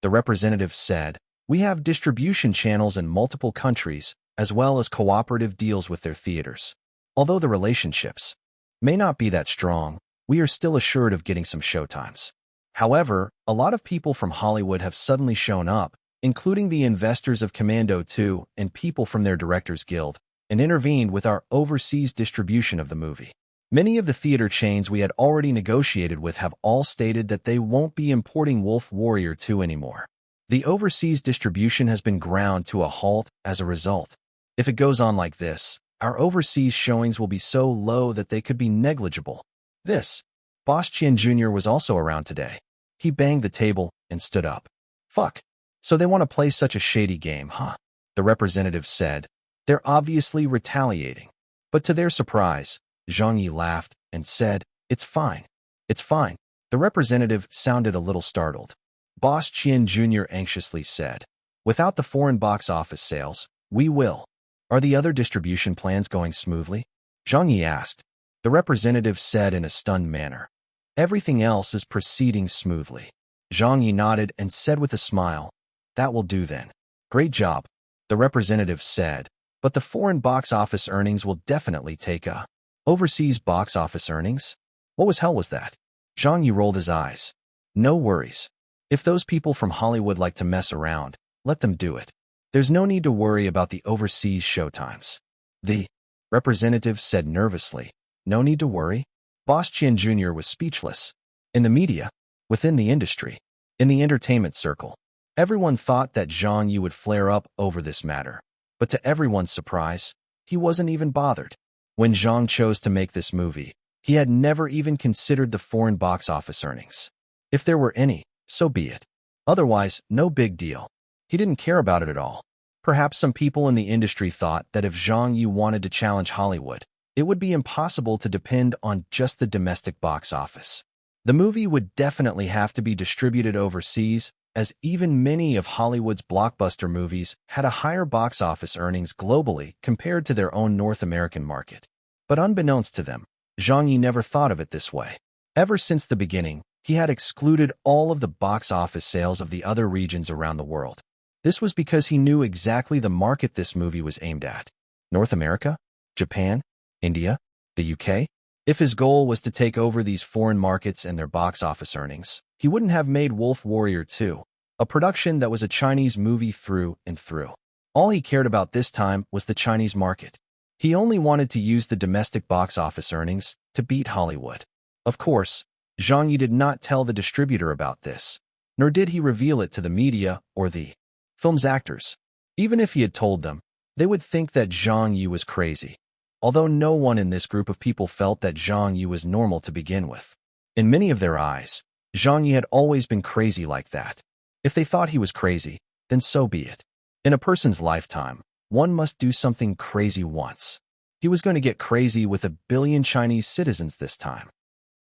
The representative said, "We have distribution channels in multiple countries, as well as cooperative deals with their theaters. Although the relationships may not be that strong, we are still assured of getting some showtimes. However, a lot of people from Hollywood have suddenly shown up, including the investors of Commando 2 and people from their Directors Guild, and intervened with our overseas distribution of the movie. Many of the theater chains we had already negotiated with have all stated that they won't be importing Wolf Warrior 2 anymore. The overseas distribution has been ground to a halt as a result. If it goes on like this, our overseas showings will be so low that they could be negligible." This Boss Qian Jr. was also around today. He banged the table and stood up. "Fuck. So they want to play such a shady game, huh?" The representative said. "They're obviously retaliating." But to their surprise, Zhang Ye laughed and said, "It's fine. It's fine." The representative sounded a little startled. Boss Qian Jr. anxiously said, "Without the foreign box office sales, we will." "Are the other distribution plans going smoothly?" Zhang Ye asked. The representative said in a stunned manner, "Everything else is proceeding smoothly." Zhang Ye nodded and said with a smile, "That will do then." "Great job," the representative said, "but the foreign box office earnings will definitely take a overseas box office earnings? What hell was that?" Zhang Ye rolled his eyes. "No worries. If those people from Hollywood like to mess around, let them do it. There's no need to worry about the overseas showtimes." The representative said nervously, "No need to worry?" Boss Qian Jr. was speechless. In the media, within the industry, in the entertainment circle, everyone thought that Zhang Ye would flare up over this matter. But to everyone's surprise, he wasn't even bothered. When Zhang chose to make this movie, he had never even considered the foreign box office earnings. If there were any, so be it. Otherwise, no big deal. He didn't care about it at all. Perhaps some people in the industry thought that if Zhang Ye wanted to challenge Hollywood, it would be impossible to depend on just the domestic box office. The movie would definitely have to be distributed overseas, as even many of Hollywood's blockbuster movies had a higher box office earnings globally compared to their own North American market. But unbeknownst to them, Zhang Ye never thought of it this way. Ever since the beginning, he had excluded all of the box office sales of the other regions around the world. This was because he knew exactly the market this movie was aimed at. North America? Japan? India? The UK? If his goal was to take over these foreign markets and their box office earnings, he wouldn't have made Wolf Warrior 2, a production that was a Chinese movie through and through. All he cared about this time was the Chinese market. He only wanted to use the domestic box office earnings to beat Hollywood. Of course, Zhang Ye did not tell the distributor about this, nor did he reveal it to the media or the film's actors. Even if he had told them, they would think that Zhang Ye was crazy, although no one in this group of people felt that Zhang Ye was normal to begin with. In many of their eyes, Zhang Ye had always been crazy like that. If they thought he was crazy, then so be it. In a person's lifetime, one must do something crazy once. He was going to get crazy with 1 billion Chinese citizens this time.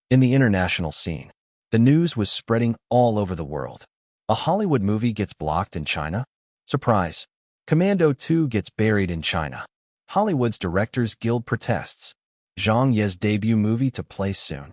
In the international scene, the news was spreading all over the world. A Hollywood movie gets blocked in China? Surprise! Commando 2 gets buried in China. Hollywood's Directors Guild protests. Zhang Ye's debut movie to play soon.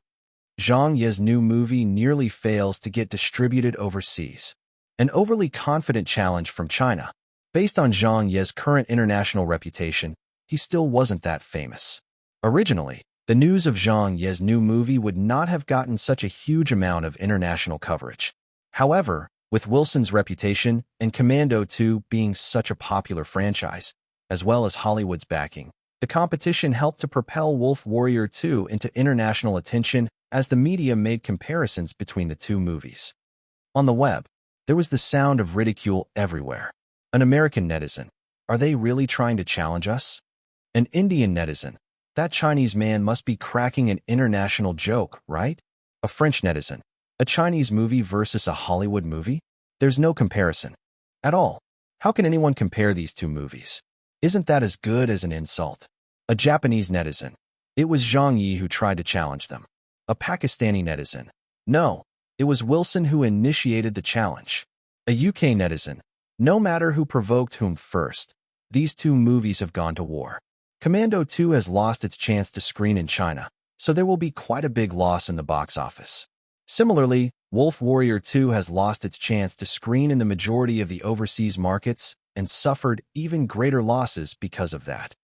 Zhang Ye's new movie nearly fails to get distributed overseas. An overly confident challenge from China. Based on Zhang Ye's current international reputation, he still wasn't that famous. Originally, the news of Zhang Ye's new movie would not have gotten such a huge amount of international coverage. However, with Wilson's reputation and Commando 2 being such a popular franchise, as well as Hollywood's backing, the competition helped to propel Wolf Warrior 2 into international attention as the media made comparisons between the two movies. On the web, there was the sound of ridicule everywhere. An American netizen, "Are they really trying to challenge us?" An Indian netizen, "That Chinese man must be cracking an international joke, right?" A French netizen, "A Chinese movie versus a Hollywood movie? There's no comparison. At all. How can anyone compare these two movies? Isn't that as good as an insult?" A Japanese netizen, It was Zhang Ye who tried to challenge them. A Pakistani netizen. No, it was Wilson who initiated the challenge. A UK netizen. No matter who provoked whom first, these two movies have gone to war. Commando 2 has lost its chance to screen in China, so there will be quite a big loss in the box office. Similarly, Wolf Warrior 2 has lost its chance to screen in the majority of the overseas markets and suffered even greater losses because of that.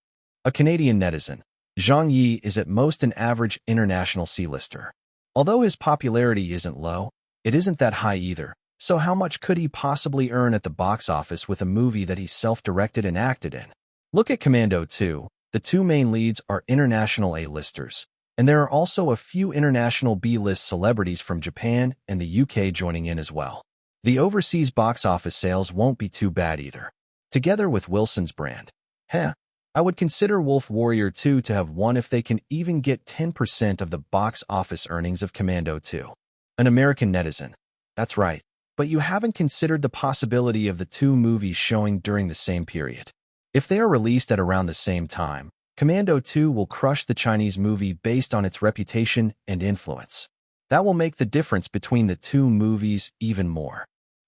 A Canadian netizen. Zhang Ye is at most an average international C-lister. Although his popularity isn't low, it isn't that high either, so how much could he possibly earn at the box office with a movie that he self-directed and acted in? Look at Commando 2. The two main leads are international A-listers, and there are also a few international B-list celebrities from Japan and the UK joining in as well. The overseas box office sales won't be too bad either. Together with Wilson's brand. I would consider Wolf Warrior 2 to have won if they can even get 10% of the box office earnings of Commando 2. An American netizen. That's right, but you haven't considered the possibility of the two movies showing during the same period. If they are released at around the same time, Commando 2 will crush the Chinese movie based on its reputation and influence. That will make the difference between the two movies even more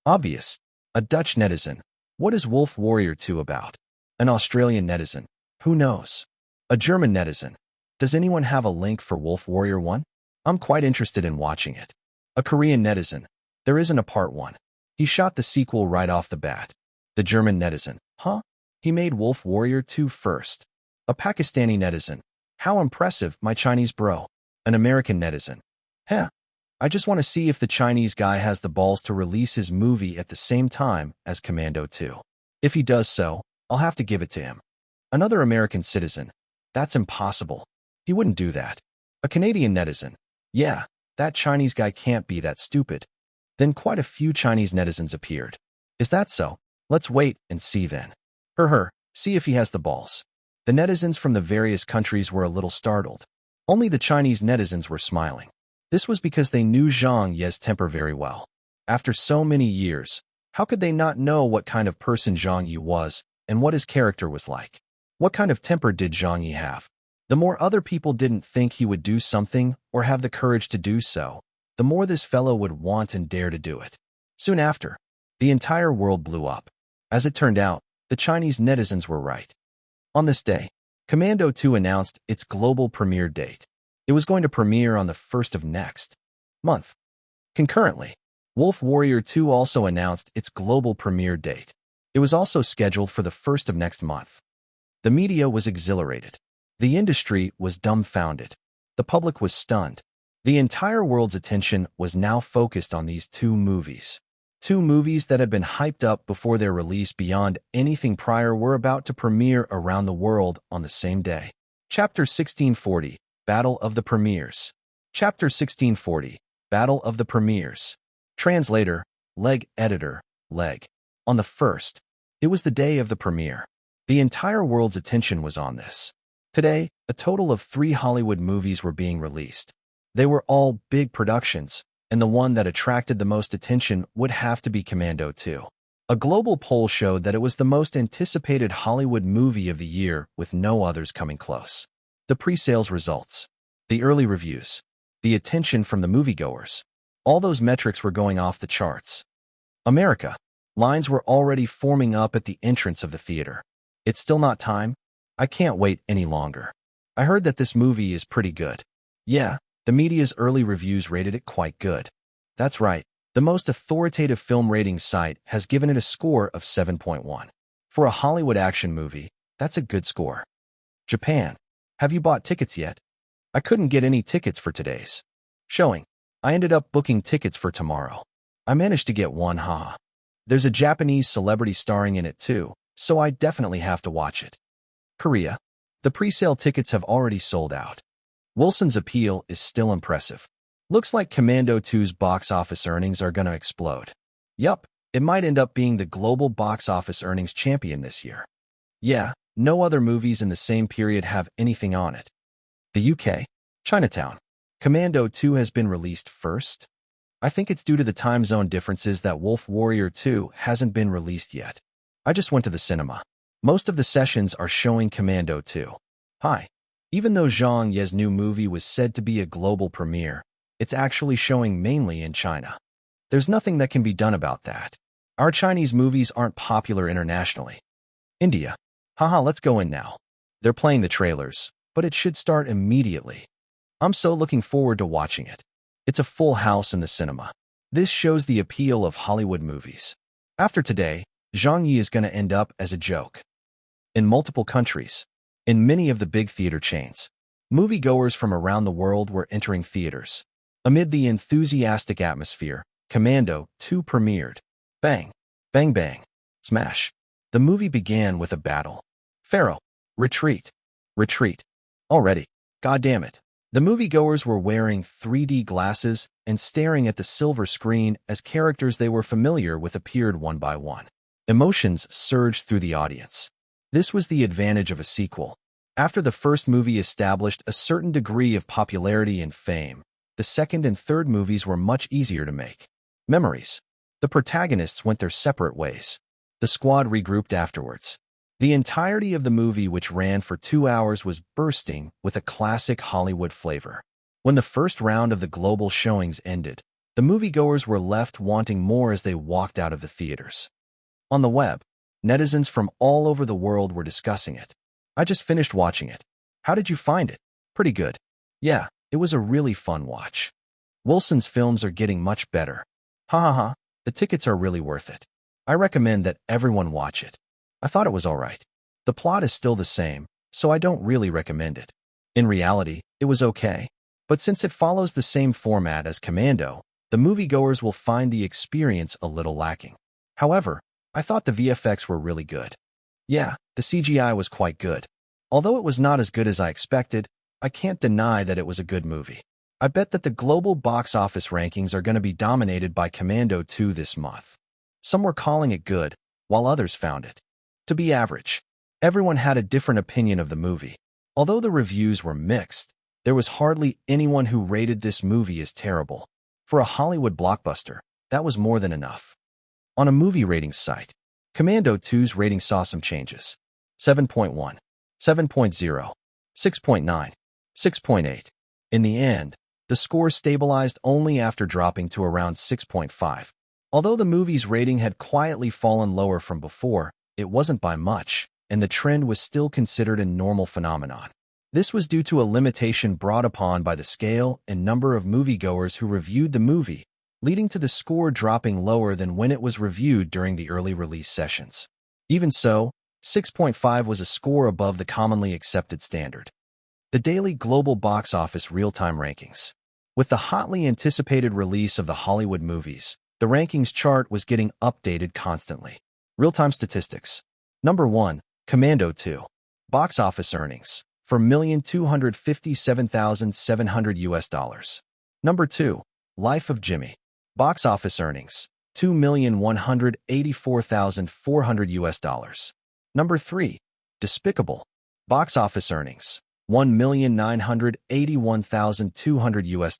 obvious. A Dutch netizen. What is Wolf Warrior 2 about? An Australian netizen. Who knows? A German netizen. Does anyone have a link for Wolf Warrior 1? I'm quite interested in watching it. A Korean netizen. There isn't a part 1. He shot the sequel right off the bat. The German netizen. Huh? He made Wolf Warrior 2 first. A Pakistani netizen. How impressive, my Chinese bro. An American netizen. I just want to see if the Chinese guy has the balls to release his movie at the same time as Commando 2. If he does so, I'll have to give it to him. Another American citizen. That's impossible. He wouldn't do that. A Canadian netizen. Yeah, that Chinese guy can't be that stupid. Then quite a few Chinese netizens appeared. Is that so? Let's wait and see then. See if he has the balls. The netizens from the various countries were a little startled. Only the Chinese netizens were smiling. This was because they knew Zhang Ye's temper very well. After so many years, how could they not know what kind of person Zhang Ye was and what his character was like? What kind of temper did Zhang Ye have? The more other people didn't think he would do something or have the courage to do so, the more this fellow would want and dare to do it. Soon after, the entire world blew up. As it turned out, the Chinese netizens were right. On this day, Commando 2 announced its global premiere date. It was going to premiere on the 1st of next month. Concurrently, Wolf Warrior 2 also announced its global premiere date. It was also scheduled for the 1st of next month. The media was exhilarated. The industry was dumbfounded. The public was stunned. The entire world's attention was now focused on these two movies. Two movies that had been hyped up before their release beyond anything prior were about to premiere around the world on the same day. Chapter 1640, Battle of the Premieres. Chapter 1640, Battle of the Premieres. Translator, Leg Editor, Leg. On the 1st, it was the day of the premiere. The entire world's attention was on this. Today, a total of 3 Hollywood movies were being released. They were all big productions, and the one that attracted the most attention would have to be Commando 2. A global poll showed that it was the most anticipated Hollywood movie of the year, with no others coming close. The pre-sales results, the early reviews, the attention from the moviegoers, all those metrics were going off the charts. America. Lines were already forming up at the entrance of the theater. It's still not time? I can't wait any longer. I heard that this movie is pretty good. Yeah, the media's early reviews rated it quite good. That's right, the most authoritative film rating site has given it a score of 7.1. For a Hollywood action movie, that's a good score. Japan. Have you bought tickets yet? I couldn't get any tickets for today's showing. I ended up booking tickets for tomorrow. I managed to get one, haha. There's a Japanese celebrity starring in it too, so I definitely have to watch it. Korea. The pre-sale tickets have already sold out. Wilson's appeal is still impressive. Looks like Commando 2's box office earnings are gonna explode. Yup, it might end up being the global box office earnings champion this year. Yeah, no other movies in the same period have anything on it. The UK. Chinatown. Commando 2 has been released first. I think it's due to the time zone differences that Wolf Warrior 2 hasn't been released yet. I just went to the cinema. Most of the sessions are showing Commando 2. Hi. Even though Zhang Ye's new movie was said to be a global premiere, it's actually showing mainly in China. There's nothing that can be done about that. Our Chinese movies aren't popular internationally. India. Haha, let's go in now. They're playing the trailers, but it should start immediately. I'm so looking forward to watching it. It's a full house in the cinema. This shows the appeal of Hollywood movies. After today, Zhang Ye is going to end up as a joke. In multiple countries, in many of the big theater chains, moviegoers from around the world were entering theaters. Amid the enthusiastic atmosphere, Commando 2 premiered. Bang, bang, bang, smash. The movie began with a battle. Pharaoh, retreat, retreat. Already, God damn it. The moviegoers were wearing 3D glasses and staring at the silver screen as characters they were familiar with appeared one by one. Emotions surged through the audience. This was the advantage of a sequel. After the first movie established a certain degree of popularity and fame, the second and third movies were much easier to make. Memories. The protagonists went their separate ways. The squad regrouped afterwards. The entirety of the movie, which ran for 2 hours, was bursting with a classic Hollywood flavor. When the first round of the global showings ended, the moviegoers were left wanting more as they walked out of the theaters. On the web, netizens from all over the world were discussing it. I just finished watching it. How did you find it? Pretty good. Yeah, it was a really fun watch. Wilson's films are getting much better. Ha ha ha, the tickets are really worth it. I recommend that everyone watch it. I thought it was alright. The plot is still the same, so I don't really recommend it. In reality, it was okay. But since it follows the same format as Commando, the moviegoers will find the experience a little lacking. However, I thought the VFX were really good. Yeah, the CGI was quite good. Although it was not as good as I expected, I can't deny that it was a good movie. I bet that the global box office rankings are going to be dominated by Commando 2 this month. Some were calling it good, while others found it to be average. Everyone had a different opinion of the movie. Although the reviews were mixed, there was hardly anyone who rated this movie as terrible. For a Hollywood blockbuster, that was more than enough. On a movie ratings site, Commando 2's rating saw some changes. 7.1, 7.0, 6.9, 6.8. In the end, the score stabilized only after dropping to around 6.5. Although the movie's rating had quietly fallen lower from before, it wasn't by much, and the trend was still considered a normal phenomenon. This was due to a limitation brought upon by the scale and number of moviegoers who reviewed the movie, leading to the score dropping lower than when it was reviewed during the early release sessions. Even so, 6.5 was a score above the commonly accepted standard. The daily global box office real-time rankings. With the hotly anticipated release of the Hollywood movies, the rankings chart was getting updated constantly. Real-time statistics. Number 1, Commando 2. Box office earnings, $4,257,700 US. Number 2, Life of Jimmy. Box office earnings, $2,184,400 US. Number 3, Despicable. Box office earnings, $1,981,200 US.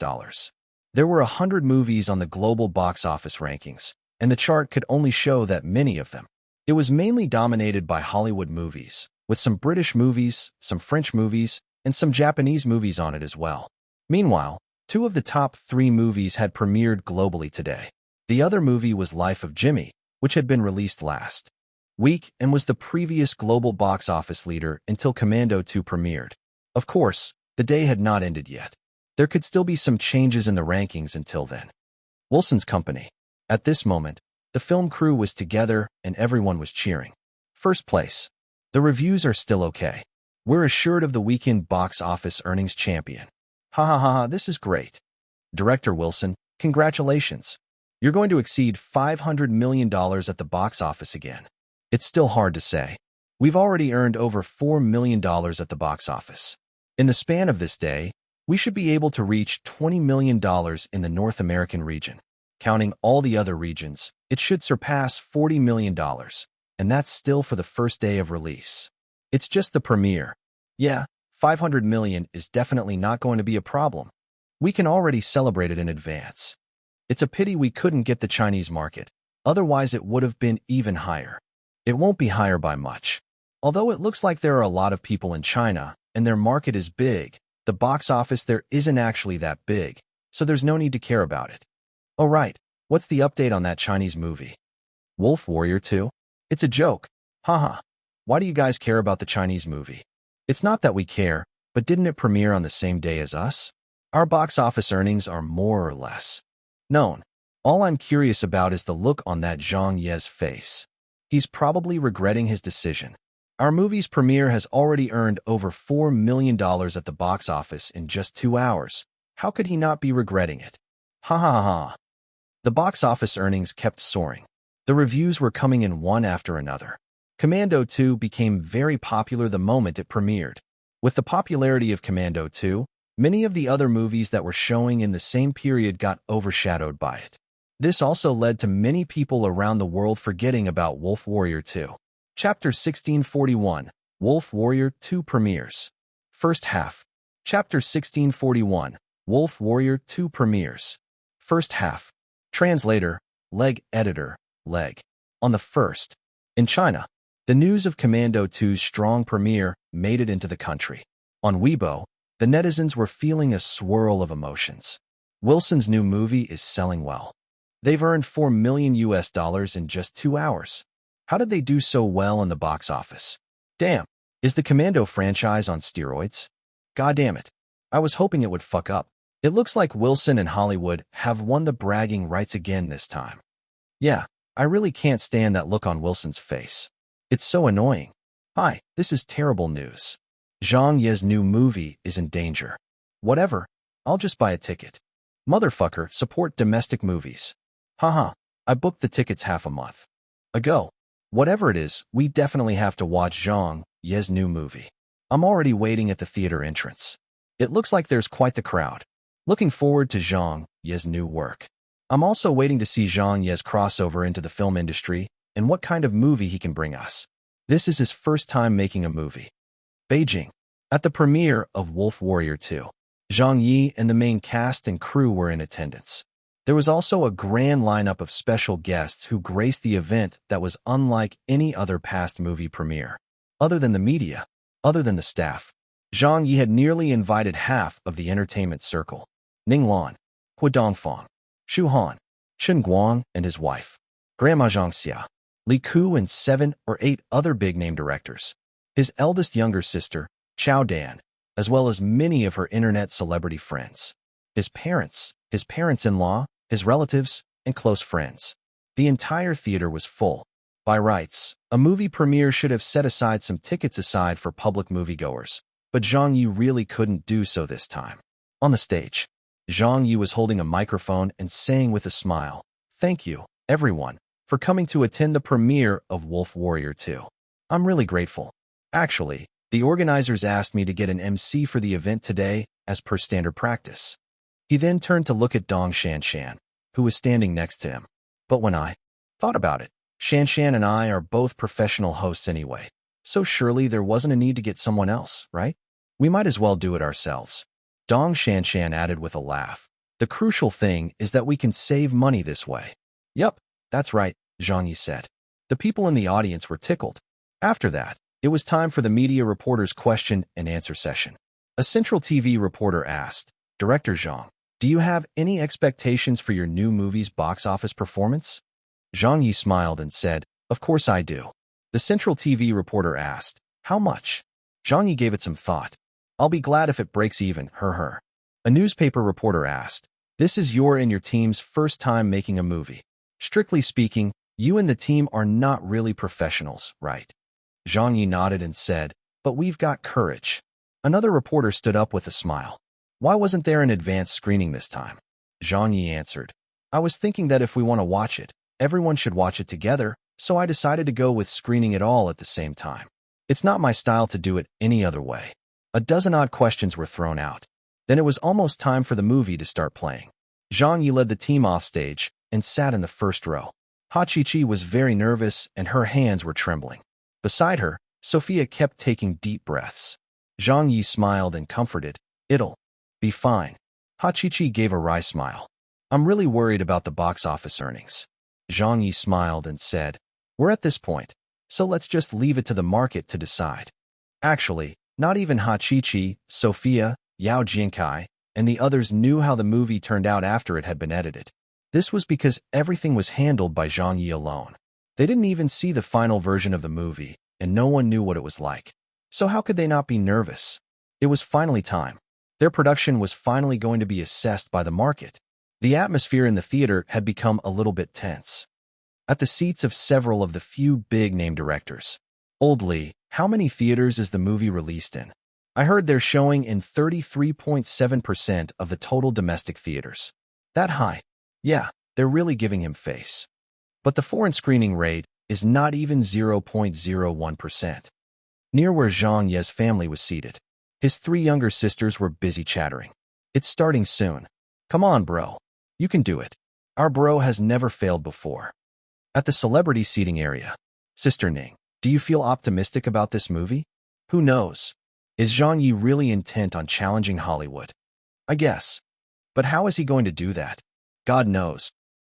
There were 100 movies on the global box office rankings, and the chart could only show that many of them. It was mainly dominated by Hollywood movies, with some British movies, some French movies, and some Japanese movies on it as well. Meanwhile, 2 of the top 3 movies had premiered globally today. The other movie was Life of Jimmy, which had been released last week and was the previous global box office leader until Commando 2 premiered. Of course, the day had not ended yet. There could still be some changes in the rankings until then. Wilson's Company. At this moment, the film crew was together and everyone was cheering. First place. The reviews are still okay. We're assured of the weekend box office earnings champion. Ha ha ha ha, this is great. Director Wilson, congratulations. You're going to exceed $500 million at the box office again. It's still hard to say. We've already earned over $4 million at the box office. In the span of this day, we should be able to reach $20 million in the North American region. Counting all the other regions, it should surpass $40 million, and that's still for the first day of release. It's just the premiere. Yeah, 500 million is definitely not going to be a problem. We can already celebrate it in advance. It's a pity we couldn't get the Chinese market, otherwise it would have been even higher. It won't be higher by much. Although it looks like there are a lot of people in China, and their market is big, the box office there isn't actually that big, so there's no need to care about it. Oh right, what's the update on that Chinese movie? Wolf Warrior 2? It's a joke. Haha. Why do you guys care about the Chinese movie? It's not that we care, but didn't it premiere on the same day as us? Our box office earnings are more or less known. All I'm curious about is the look on that Zhang Ye's face. He's probably regretting his decision. Our movie's premiere has already earned over $4 million at the box office in just 2 hours. How could he not be regretting it? Ha ha ha. The box office earnings kept soaring. The reviews were coming in one after another. Commando 2 became very popular the moment it premiered. With the popularity of Commando 2, many of the other movies that were showing in the same period got overshadowed by it. This also led to many people around the world forgetting about Wolf Warrior 2. Chapter 1641, Wolf Warrior 2 premieres. First half. Chapter 1641, Wolf Warrior 2 premieres. First half. Translator, Leg Editor, Leg. On the 1st. In China, the news of Commando 2's strong premiere made it into the country. On Weibo, the netizens were feeling a swirl of emotions. Wilson's new movie is selling well. They've earned $4 million in just 2 hours. How did they do so well in the box office? Damn, is the Commando franchise on steroids? God damn it. I was hoping it would fuck up. It looks like Wilson and Hollywood have won the bragging rights again this time. Yeah, I really can't stand that look on Wilson's face. It's so annoying. Hi, this is terrible news. Zhang Ye's new movie is in danger. Whatever, I'll just buy a ticket. Motherfucker, support domestic movies. Haha, I booked the tickets half a month ago. Whatever it is, we definitely have to watch Zhang Ye's new movie. I'm already waiting at the theater entrance. It looks like there's quite the crowd. Looking forward to Zhang Ye's new work. I'm also waiting to see Zhang Ye's crossover into the film industry and what kind of movie he can bring us. This is his first time making a movie. Beijing. At the premiere of Wolf Warrior 2, Zhang Ye and the main cast and crew were in attendance. There was also a grand lineup of special guests who graced the event that was unlike any other past movie premiere. Other than the media, other than the staff, Zhang Ye had nearly invited half of the entertainment circle. Ning Lan, Hu Dongfang, Xu Han, Chen Guang and his wife, Grandma Zhang Xia, Li Ku and 7 or 8 other big-name directors. His eldest younger sister, Chao Dan, as well as many of her internet celebrity friends. His parents-in-law, his relatives, and close friends. The entire theater was full. By rights, a movie premiere should have set aside some tickets aside for public moviegoers, but Zhang Ye really couldn't do so this time. On the stage, Zhang Ye was holding a microphone and saying with a smile, "Thank you, everyone, for coming to attend the premiere of Wolf Warrior 2. I'm really grateful. Actually, the organizers asked me to get an MC for the event today, as per standard practice." He then turned to look at Dong Shanshan, who was standing next to him. But when I thought about it, Shanshan and I are both professional hosts anyway, so surely there wasn't a need to get someone else, right? We might as well do it ourselves. Dong Shanshan added with a laugh. The crucial thing is that we can save money this way. Yup, that's right, Zhang Ye said. The people in the audience were tickled. After that, it was time for the media reporter's question and answer session. A Central TV reporter asked, "Director Zhang, do you have any expectations for your new movie's box office performance?" Zhang Ye smiled and said, "Of course I do." The Central TV reporter asked, "How much?" Zhang Ye gave it some thought. "I'll be glad if it breaks even, her." A newspaper reporter asked, "This is your and your team's first time making a movie. Strictly speaking, you and the team are not really professionals, right?" Zhang Ye nodded and said, "But we've got courage." Another reporter stood up with a smile. "Why wasn't there an advanced screening this time?" Zhang Ye answered, "I was thinking that if we want to watch it, everyone should watch it together, so I decided to go with screening it all at the same time. It's not my style to do it any other way." A dozen odd questions were thrown out. Then it was almost time for the movie to start playing. Zhang Ye led the team off stage and sat in the first row. Ha Chi-Chi was very nervous and her hands were trembling. Beside her, Sophia kept taking deep breaths. Zhang Ye smiled and comforted, "It'll be fine." Ha Chi-Chi gave a wry smile. "I'm really worried about the box office earnings." Zhang Ye smiled and said, "We're at this point, so let's just leave it to the market to decide." Actually, Not even Hachichi, Sophia, Yao Jinkai, and the others knew how the movie turned out after it had been edited. This was because everything was handled by Zhang Ye alone. They didn't even see the final version of the movie, and no one knew what it was like. So how could they not be nervous? It was finally time. Their production was finally going to be assessed by the market. The atmosphere in the theater had become a little bit tense. At the seats of several of the few big-name directors. Old Lee, how many theaters is the movie released in? I heard they're showing in 33.7% of the total domestic theaters. That high? Yeah, they're really giving him face. But the foreign screening rate is not even 0.01%. Near where Zhang Ye's family was seated, his three younger sisters were busy chattering. It's starting soon. Come on, bro. You can do it. Our bro has never failed before. At the celebrity seating area, Sister Ning, do you feel optimistic about this movie? Who knows? Is Zhang Ye really intent on challenging Hollywood? I guess. But how is he going to do that? God knows.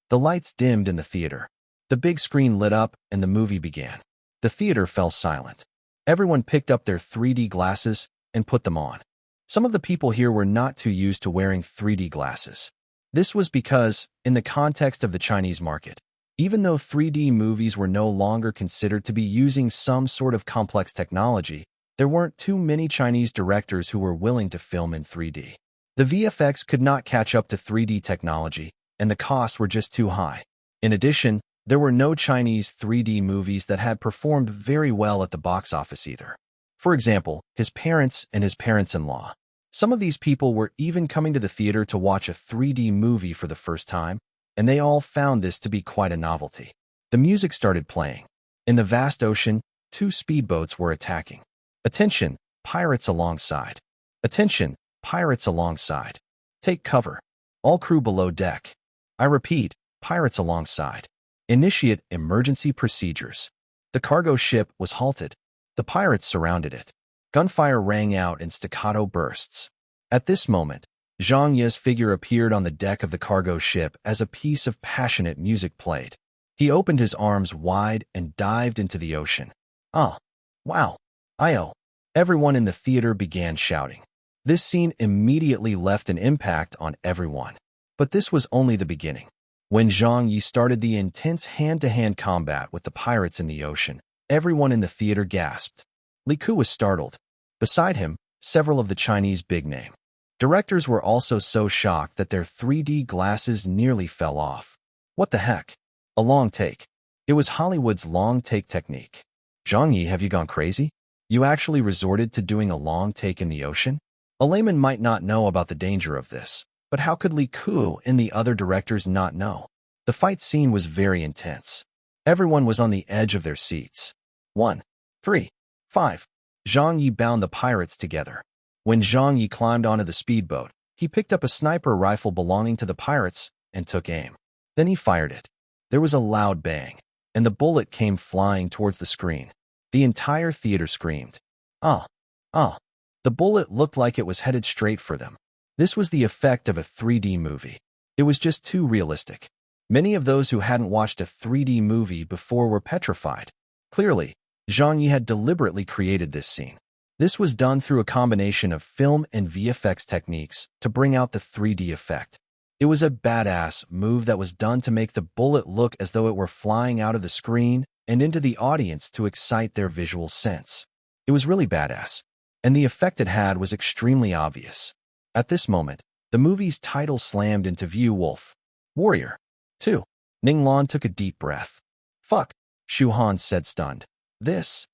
The lights dimmed in the theater. The big screen lit up and the movie began. The theater fell silent. Everyone picked up their 3D glasses and put them on. Some of the people here were not too used to wearing 3D glasses. This was because, in the context of the Chinese market, even though 3D movies were no longer considered to be using some sort of complex technology, there weren't too many Chinese directors who were willing to film in 3D. The VFX could not catch up to 3D technology, and the costs were just too high. In addition, there were no Chinese 3D movies that had performed very well at the box office either. For example, his parents and his parents-in-law. Some of these people were even coming to the theater to watch a 3D movie for the first time, and they all found this to be quite a novelty. The music started playing. In the vast ocean, two speedboats were attacking. Attention, pirates alongside. Attention, pirates alongside. Take cover. All crew below deck. I repeat, pirates alongside. Initiate emergency procedures. The cargo ship was halted. The pirates surrounded it. Gunfire rang out in staccato bursts. At this moment, Zhang Ye's figure appeared on the deck of the cargo ship as a piece of passionate music played. He opened his arms wide and dived into the ocean. Ah, wow, Io. Everyone in the theater began shouting. This scene immediately left an impact on everyone. But this was only the beginning. When Zhang Ye started the intense hand-to-hand combat with the pirates in the ocean, everyone in the theater gasped. Li Ku was startled. Beside him, several of the Chinese big-name directors were also so shocked that their 3D glasses nearly fell off. What the heck? A long take. It was Hollywood's long take technique. Zhang Ye, have you gone crazy? You actually resorted to doing a long take in the ocean? A layman might not know about the danger of this, but how could Li Ku and the other directors not know? The fight scene was very intense. Everyone was on the edge of their seats. 1, 3, 5. Zhang Ye bound the pirates together. When Zhang Ye climbed onto the speedboat, he picked up a sniper rifle belonging to the pirates and took aim. Then he fired it. There was a loud bang, and the bullet came flying towards the screen. The entire theater screamed. Ah, ah. The bullet looked like it was headed straight for them. This was the effect of a 3D movie. It was just too realistic. Many of those who hadn't watched a 3D movie before were petrified. Clearly, Zhang Ye had deliberately created this scene. This was done through a combination of film and VFX techniques to bring out the 3D effect. It was a badass move that was done to make the bullet look as though it were flying out of the screen and into the audience to excite their visual sense. It was really badass, and the effect it had was extremely obvious. At this moment, the movie's title slammed into view. Wolf. Warrior. 2. Ning Lan took a deep breath. Fuck, Shu Han said stunned. This?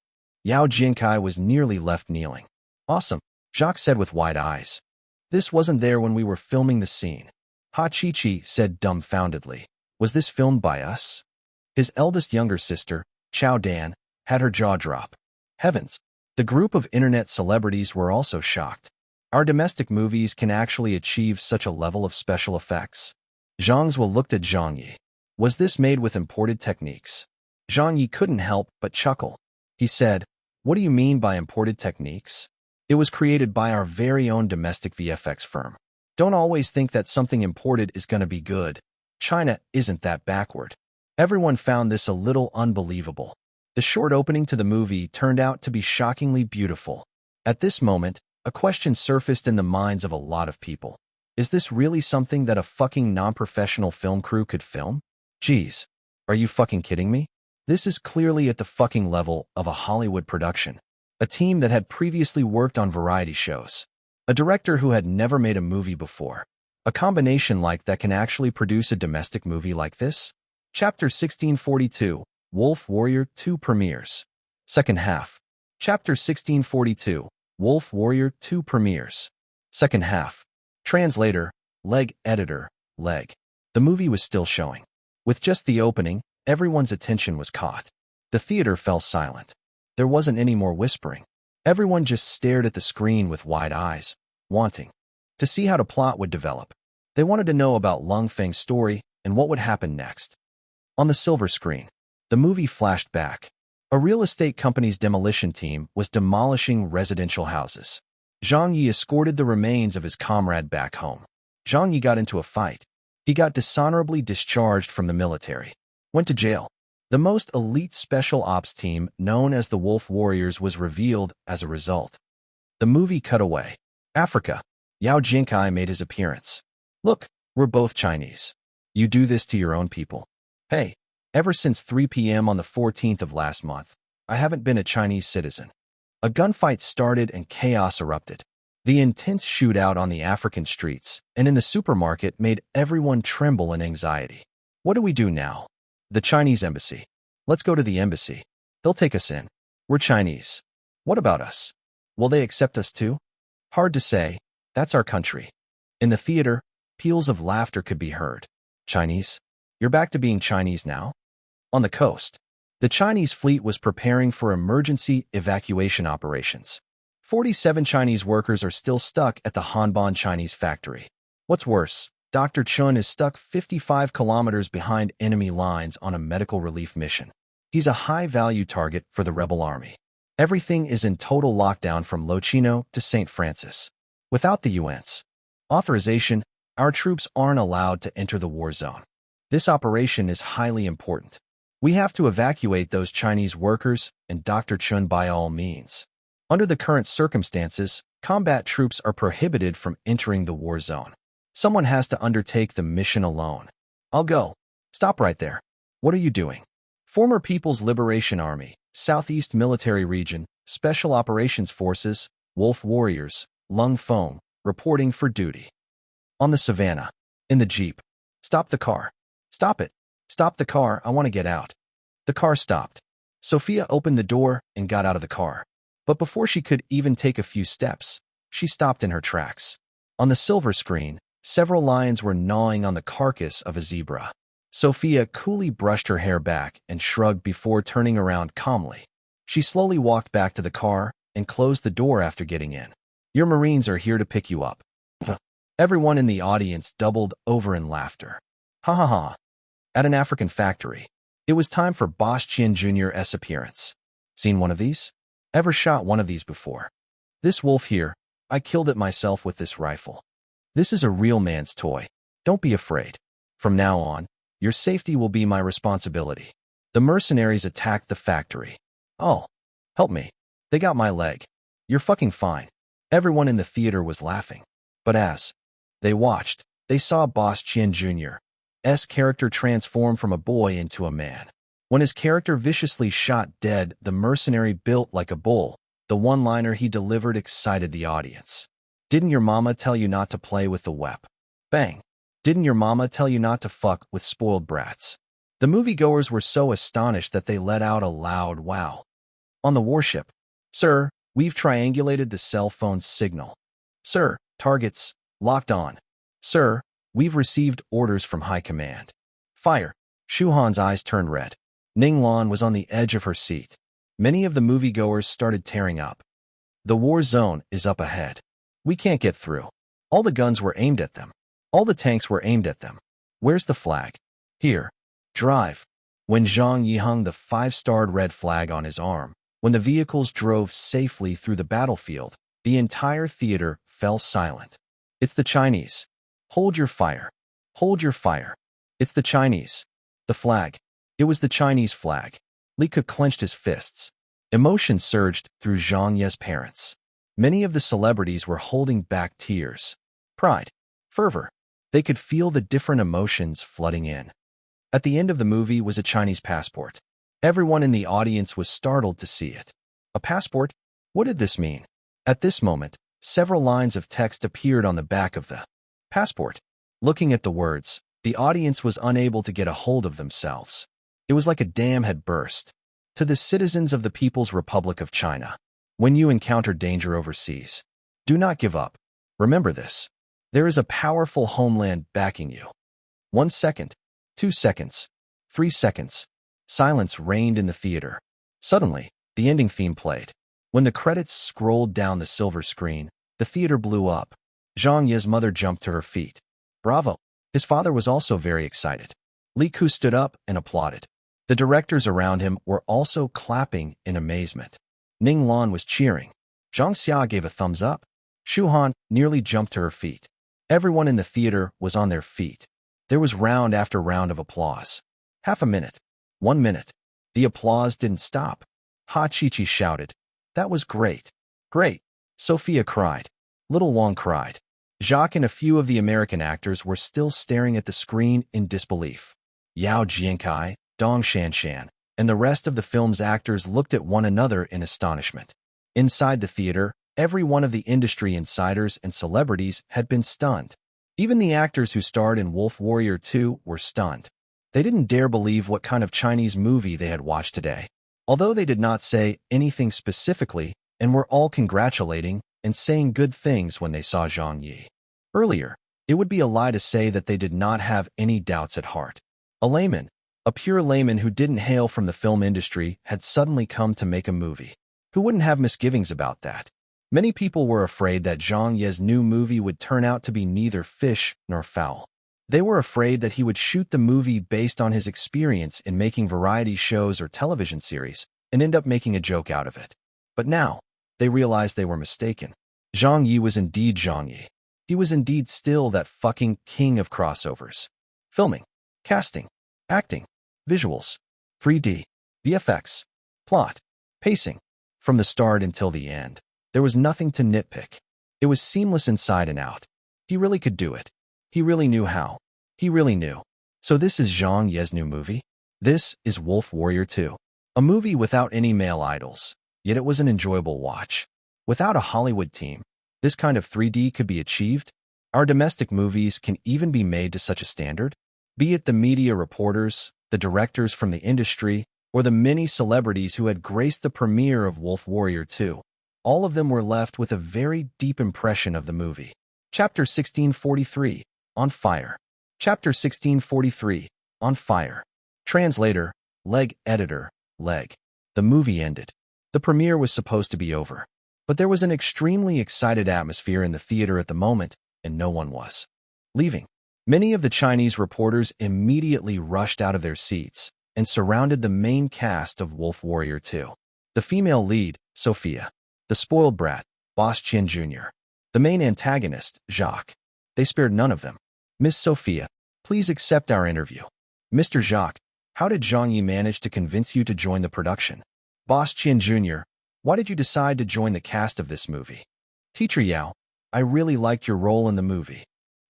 Yao Jinkai was nearly left kneeling. Awesome, Jacques said with wide eyes. This wasn't there when we were filming the scene. Ha Chi-Chi said dumbfoundedly. Was this filmed by us? His eldest younger sister, Chao Dan, had her jaw drop. Heavens! The group of internet celebrities were also shocked. Our domestic movies can actually achieve such a level of special effects. Zhang Zhuo looked at Zhang Ye. Was this made with imported techniques? Zhang Ye couldn't help but chuckle. He said, what do you mean by imported techniques? It was created by our very own domestic VFX firm. Don't always think that something imported is going to be good. China isn't that backward. Everyone found this a little unbelievable. The short opening to the movie turned out to be shockingly beautiful. At this moment, a question surfaced in the minds of a lot of people. Is this really something that a fucking non-professional film crew could film? Geez, are you fucking kidding me? This is clearly at the fucking level of a Hollywood production. A team that had previously worked on variety shows. A director who had never made a movie before. A combination like that can actually produce a domestic movie like this? Chapter 1642, Wolf Warrior 2 premieres. Second half. Chapter 1642, Wolf Warrior 2 premieres. Second half. Translator, leg editor, leg. The movie was still showing. With just the opening, everyone's attention was caught. The theater fell silent. There wasn't any more whispering. Everyone just stared at the screen with wide eyes, wanting to see how the plot would develop. They wanted to know about Lung Feng's story and what would happen next. On the silver screen, the movie flashed back. A real estate company's demolition team was demolishing residential houses. Zhang Ye escorted the remains of his comrade back home. Zhang Ye got into a fight. He got dishonorably discharged from the military. Went to jail. The most elite special ops team, known as the Wolf Warriors, was revealed as a result. The movie cut away. Africa. Yao Jinkai made his appearance. Look, we're both Chinese. You do this to your own people. Hey, ever since 3 p.m. on the 14th of last month, I haven't been a Chinese citizen. A gunfight started and chaos erupted. The intense shootout on the African streets and in the supermarket made everyone tremble in anxiety. What do we do now? The Chinese embassy. Let's go to the embassy. They'll take us in. We're Chinese. What about us? Will they accept us too? Hard to say. That's our country. In the theater, peals of laughter could be heard. Chinese? You're back to being Chinese now? On the coast, the Chinese fleet was preparing for emergency evacuation operations. 47 Chinese workers are still stuck at the Hanban Chinese factory. What's worse, Dr. Chun is stuck 55 kilometers behind enemy lines on a medical relief mission. He's a high-value target for the rebel army. Everything is in total lockdown from Lochino to St. Francis. Without the UN's authorization, our troops aren't allowed to enter the war zone. This operation is highly important. We have to evacuate those Chinese workers and Dr. Chun by all means. Under the current circumstances, combat troops are prohibited from entering the war zone. Someone has to undertake the mission alone. I'll go. Stop right there. What are you doing? Former People's Liberation Army, Southeast Military Region, Special Operations Forces, Wolf Warriors, Lung Feng, reporting for duty. On the savannah. In the jeep. Stop the car. Stop it. Stop the car, I want to get out. The car stopped. Sophia opened the door and got out of the car. But before she could even take a few steps, she stopped in her tracks. On the silver screen, several lions were gnawing on the carcass of a zebra. Sophia coolly brushed her hair back and shrugged before turning around calmly. She slowly walked back to the car and closed the door after getting in. Your Marines are here to pick you up. Everyone in the audience doubled over in laughter. Ha ha ha. At an African factory, it was time for Boss Qian Jr.'s appearance. Seen one of these? Ever shot one of these before? This wolf here, I killed it myself with this rifle. This is a real man's toy. Don't be afraid. From now on, your safety will be my responsibility. The mercenaries attacked the factory. Oh, help me. They got my leg. You're fucking fine. Everyone in the theater was laughing. But as they watched, they saw Boss Qian Jr.'s character transform from a boy into a man. When his character viciously shot dead the mercenary built like a bull, the one-liner he delivered excited the audience. Didn't your mama tell you not to play with the wep? Bang. Didn't your mama tell you not to fuck with spoiled brats? The moviegoers were so astonished that they let out a loud wow. On the warship. Sir, we've triangulated the cell phone's signal. Sir, targets, locked on. Sir, we've received orders from high command. Fire. Shuhan's eyes turned red. Ninglan was on the edge of her seat. Many of the moviegoers started tearing up. The war zone is up ahead. We can't get through. All the guns were aimed at them. All the tanks were aimed at them. Where's the flag? Here. Drive. When Zhang Ye hung the 5-starred red flag on his arm, when the vehicles drove safely through the battlefield, the entire theater fell silent. It's the Chinese. Hold your fire. Hold your fire. It's the Chinese. The flag. It was the Chinese flag. Li Ke clenched his fists. Emotion surged through Zhang Ye's parents. Many of the celebrities were holding back tears. Pride, fervor. They could feel the different emotions flooding in. At the end of the movie was a Chinese passport. Everyone in the audience was startled to see it. A passport? What did this mean? At this moment, several lines of text appeared on the back of the passport. Looking at the words, the audience was unable to get a hold of themselves. It was like a dam had burst. To the citizens of the People's Republic of China, when you encounter danger overseas, do not give up. Remember this. There is a powerful homeland backing you. 1 second, 2 seconds, 3 seconds. Silence reigned in the theater. Suddenly, the ending theme played. When the credits scrolled down the silver screen, the theater blew up. Zhang Ye's mother jumped to her feet. Bravo! His father was also very excited. Li Ku stood up and applauded. The directors around him were also clapping in amazement. Ning Lan was cheering. Zhang Xia gave a thumbs up. Shu Han nearly jumped to her feet. Everyone in the theater was on their feet. There was round after round of applause. Half a minute. 1 minute. The applause didn't stop. Ha Chi-Chi shouted. That was great. Great. Sophia cried. Little Wang cried. Jacques and a few of the American actors were still staring at the screen in disbelief. Yao Jiankai, Dong Shanshan, and the rest of the film's actors looked at one another in astonishment. Inside the theater, every one of the industry insiders and celebrities had been stunned. Even the actors who starred in Wolf Warrior 2 were stunned. They didn't dare believe what kind of Chinese movie they had watched today. Although they did not say anything specifically and were all congratulating and saying good things when they saw Zhang Ye. Earlier, it would be a lie to say that they did not have any doubts at heart. A layman, a pure layman who didn't hail from the film industry, had suddenly come to make a movie. Who wouldn't have misgivings about that? Many people were afraid that Zhang Ye's new movie would turn out to be neither fish nor fowl. They were afraid that he would shoot the movie based on his experience in making variety shows or television series and end up making a joke out of it. But now, they realized they were mistaken. Zhang Ye was indeed Zhang Ye. He was indeed still that fucking king of crossovers. Filming, casting, acting, visuals, 3D, VFX, plot, pacing. From the start until the end, there was nothing to nitpick. It was seamless inside and out. He really could do it. He really knew how. He really knew. So this is Zhang Ye's new movie? This is Wolf Warrior 2. A movie without any male idols, yet it was an enjoyable watch. Without a Hollywood team, this kind of 3D could be achieved. Our domestic movies can even be made to such a standard. Be it the media reporters, the directors from the industry, or the many celebrities who had graced the premiere of Wolf Warrior 2. All of them were left with a very deep impression of the movie. Chapter 1643, On Fire. Chapter 1643, On Fire. Translator, Leg Editor, Leg. The movie ended. The premiere was supposed to be over. But there was an extremely excited atmosphere in the theater at the moment, and no one was leaving. Many of the Chinese reporters immediately rushed out of their seats and surrounded the main cast of Wolf Warrior 2. The female lead, Sophia. The spoiled brat, Boss Qian Jr. The main antagonist, Jacques. They spared none of them. Miss Sophia, please accept our interview. Mr. Jacques, how did Zhang Ye manage to convince you to join the production? Boss Qian Jr., why did you decide to join the cast of this movie? Teacher Yao, I really liked your role in the movie.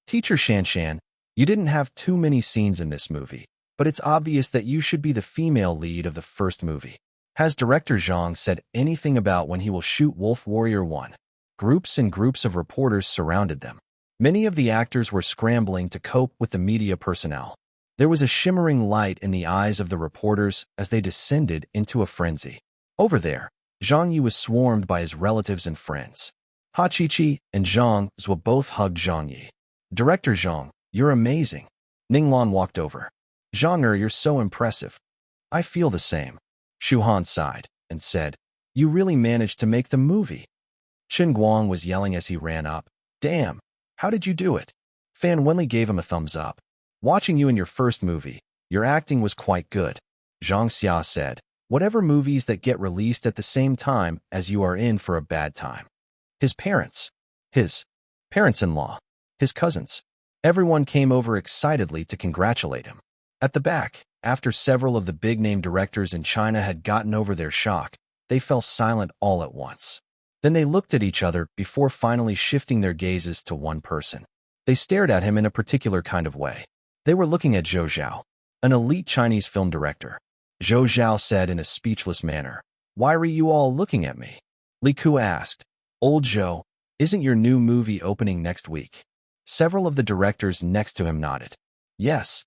Teacher Shanshan, you didn't have too many scenes in this movie, but it's obvious that you should be the female lead of the first movie. Has director Zhang said anything about when he will shoot Wolf Warrior 1? Groups and groups of reporters surrounded them. Many of the actors were scrambling to cope with the media personnel. There was a shimmering light in the eyes of the reporters as they descended into a frenzy. Over there, Zhang Ye was swarmed by his relatives and friends. Ha Chi-Chi and Zhang Zhou both hugged Zhang Ye. Director Zhang, you're amazing. Ning Lan walked over. Zhang you're so impressive. I feel the same. Shu Han sighed and said, you really managed to make the movie. Chen Guang was yelling as he ran up. Damn, how did you do it? Fan Wenli gave him a thumbs up. Watching you in your first movie, your acting was quite good. Zhang Xia said, whatever movies that get released at the same time as you are in for a bad time. His parents-in-law, his cousins, everyone came over excitedly to congratulate him. At the back, after several of the big-name directors in China had gotten over their shock, they fell silent all at once. Then they looked at each other before finally shifting their gazes to one person. They stared at him in a particular kind of way. They were looking at Zhou Zhao, an elite Chinese film director. Zhou Zhao said in a speechless manner, "Why are you all looking at me?" Li Ku asked, "Old Zhou, isn't your new movie opening next week?" Several of the directors next to him nodded. Yes,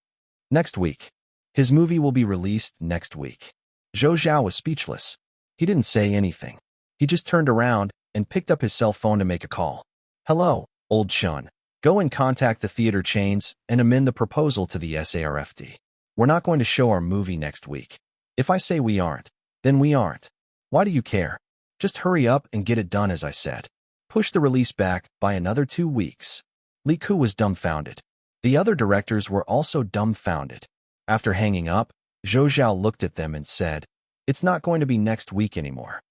next week. His movie will be released next week. Zhou Zhao was speechless. He didn't say anything. He just turned around and picked up his cell phone to make a call. "Hello, old Chun. Go and contact the theater chains and amend the proposal to the SARFD. We're not going to show our movie next week. If I say we aren't, then we aren't. Why do you care? Just hurry up and get it done as I said. Push the release back by another 2 weeks." Li Ku was dumbfounded. The other directors were also dumbfounded. After hanging up, Zhou Zhao looked at them and said, "It's not going to be next week anymore."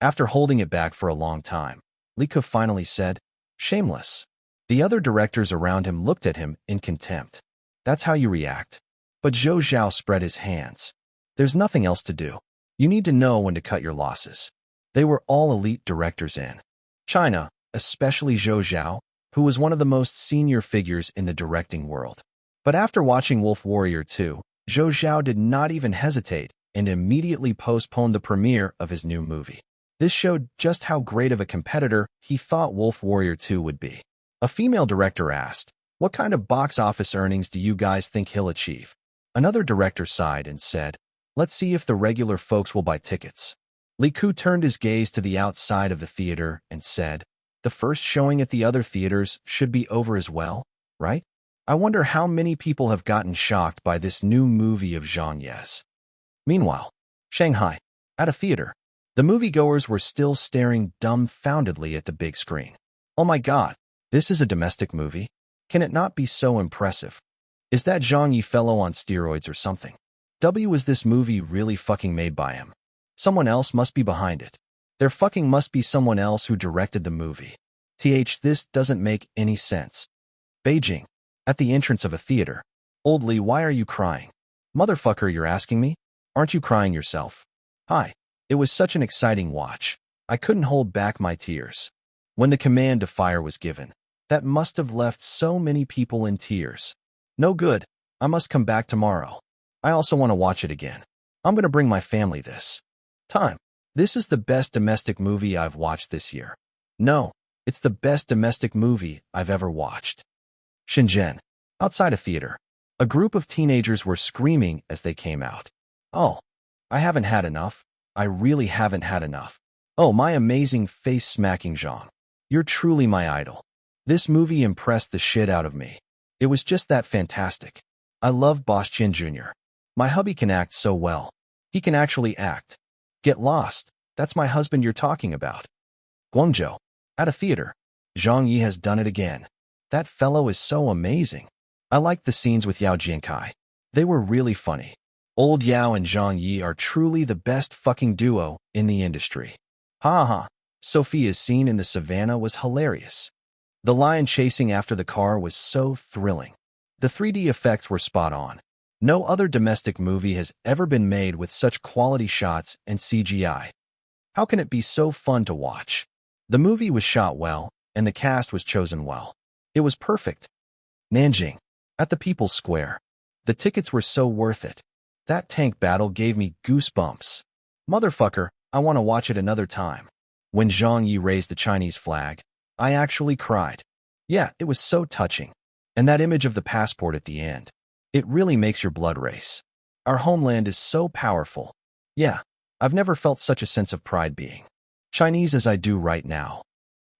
After holding it back for a long time, Li Ku finally said, "Shameless." The other directors around him looked at him in contempt. "That's how you react." But Zhou Zhao spread his hands. "There's nothing else to do. You need to know when to cut your losses." They were all elite directors in China, especially Zhou Zhao, who was one of the most senior figures in the directing world. But after watching Wolf Warrior 2, Zhou Zhao did not even hesitate and immediately postponed the premiere of his new movie. This showed just how great of a competitor he thought Wolf Warrior 2 would be. A female director asked, "What kind of box office earnings do you guys think he'll achieve?" Another director sighed and said, "Let's see if the regular folks will buy tickets." Li Ku turned his gaze to the outside of the theater and said, "The first showing at the other theaters should be over as well, right? I wonder how many people have gotten shocked by this new movie of Zhang Ye's." Meanwhile, Shanghai, at a theater, the moviegoers were still staring dumbfoundedly at the big screen. "Oh my God, this is a domestic movie? Can it not be so impressive? Is that Zhang Ye fellow on steroids or something? Is this movie really fucking made by him? Someone else must be behind it. There fucking must be someone else who directed the movie. This doesn't make any sense." Beijing, at the entrance of a theater. "Old Li, why are you crying?" "Motherfucker, you're asking me? Aren't you crying yourself?" "Hi. It was such an exciting watch. I couldn't hold back my tears. When the command to fire was given, that must have left so many people in tears. No good. I must come back tomorrow. I also want to watch it again. I'm going to bring my family this time. This is the best domestic movie I've watched this year. No, it's the best domestic movie I've ever watched." Shenzhen, outside a theater, a group of teenagers were screaming as they came out. "Oh, I haven't had enough. I really haven't had enough. Oh, my amazing face-smacking Zhang. You're truly my idol. This movie impressed the shit out of me. It was just that fantastic. I love Boss Chin Jr. My hubby can act so well. He can actually act. Get lost. That's my husband you're talking about." Guangzhou, at a theater. "Zhang Ye has done it again. That fellow is so amazing. I liked the scenes with Yao Jiankai. They were really funny. Old Yao and Zhang Ye are truly the best fucking duo in the industry. Ha ha. Sophia's scene in the savannah was hilarious. The lion chasing after the car was so thrilling. The 3D effects were spot on. No other domestic movie has ever been made with such quality shots and CGI. How can it be so fun to watch? The movie was shot well, and the cast was chosen well. It was perfect." Nanjing, at the People's Square. The tickets were so worth it. That tank battle gave me goosebumps. Motherfucker, I want to watch it another time. When Zhang Yi raised the Chinese flag, I actually cried. Yeah, it was so touching. And that image of the passport at the end. It really makes your blood race. Our homeland is so powerful. Yeah, I've never felt such a sense of pride being Chinese as I do right now.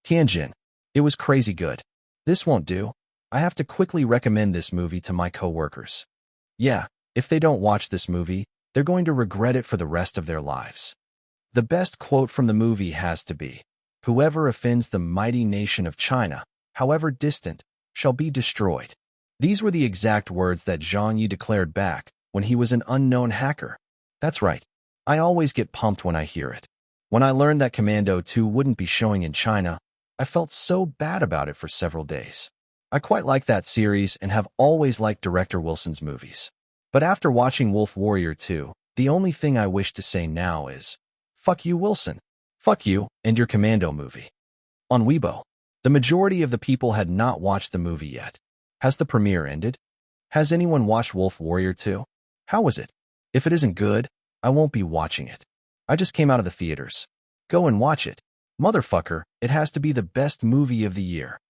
Tianjin. It was crazy good. This won't do. I have to quickly recommend this movie to my coworkers. Yeah, if they don't watch this movie, they're going to regret it for the rest of their lives. The best quote from the movie has to be, "Whoever offends the mighty nation of China, however distant, shall be destroyed." These were the exact words that Zhang Yi declared back when he was an unknown hacker. That's right. I always get pumped when I hear it. When I learned that Commando 2 wouldn't be showing in China, I felt so bad about it for several days. I quite like that series and have always liked director Wilson's movies. But after watching Wolf Warrior 2, the only thing I wish to say now is, fuck you, Wilson. Fuck you and your Commando movie. On Weibo, the majority of the people had not watched the movie yet. Has the premiere ended? Has anyone watched Wolf Warrior 2? How was it? If it isn't good, I won't be watching it. I just came out of the theaters. Go and watch it. Motherfucker, it has to be the best movie of the year.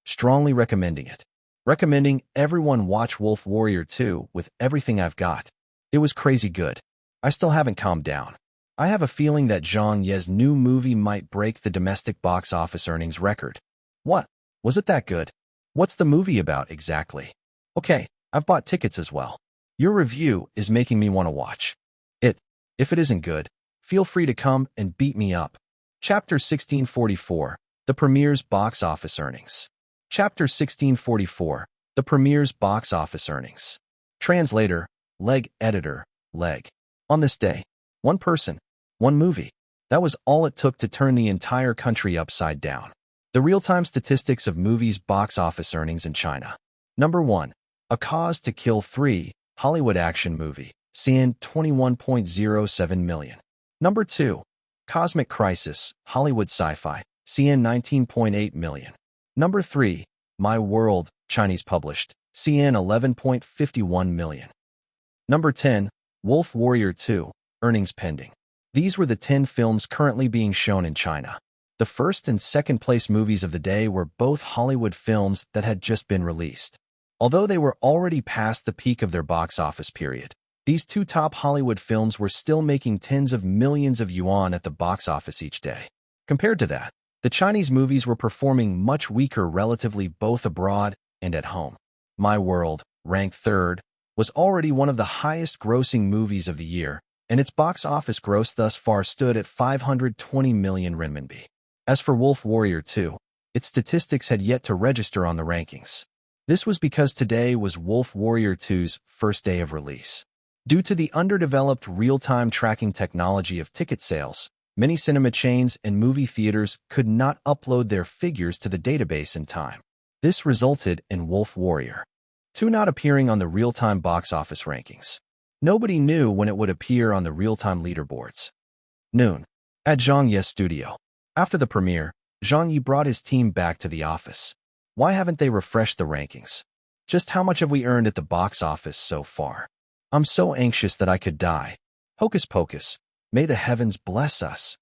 Strongly recommending it. Recommending everyone watch Wolf Warrior 2 with everything I've got. It was crazy good. I still haven't calmed down. I have a feeling that Zhang Ye's new movie might break the domestic box office earnings record. What? Was it that good? What's the movie about exactly? Okay, I've bought tickets as well. Your review is making me want to watch it. If it isn't good, feel free to come and beat me up. Chapter 1644, The Premiere's Box Office Earnings. Chapter 1644, The Premiere's Box Office Earnings. Translator, Leg Editor, Leg. On this day, one person, one movie. That was all it took to turn the entire country upside down. The real-time statistics of movies' box office earnings in China. Number 1. A Cause to Kill 3, Hollywood action movie, CN 21.07 million. Number 2. Cosmic Crisis, Hollywood sci-fi, CN 19.8 million. Number 3. My World, Chinese published, CN 11.51 million. Number 10. Wolf Warrior 2, earnings pending. These were the 10 films currently being shown in China. The first and second place movies of the day were both Hollywood films that had just been released. Although they were already past the peak of their box office period, these two top Hollywood films were still making tens of millions of yuan at the box office each day. Compared to that, the Chinese movies were performing much weaker relatively both abroad and at home. My World, ranked third, was already one of the highest-grossing movies of the year, and its box office gross thus far stood at 520 million renminbi. As for Wolf Warrior 2, its statistics had yet to register on the rankings. This was because today was Wolf Warrior 2's first day of release. Due to the underdeveloped real-time tracking technology of ticket sales, many cinema chains and movie theaters could not upload their figures to the database in time. This resulted in Wolf Warrior 2 not appearing on the real-time box office rankings. Nobody knew when it would appear on the real-time leaderboards. Noon. At Zhang Ye's studio. After the premiere, Zhang Ye brought his team back to the office. Why haven't they refreshed the rankings? Just how much have we earned at the box office so far? I'm so anxious that I could die. Hocus pocus. May the heavens bless us.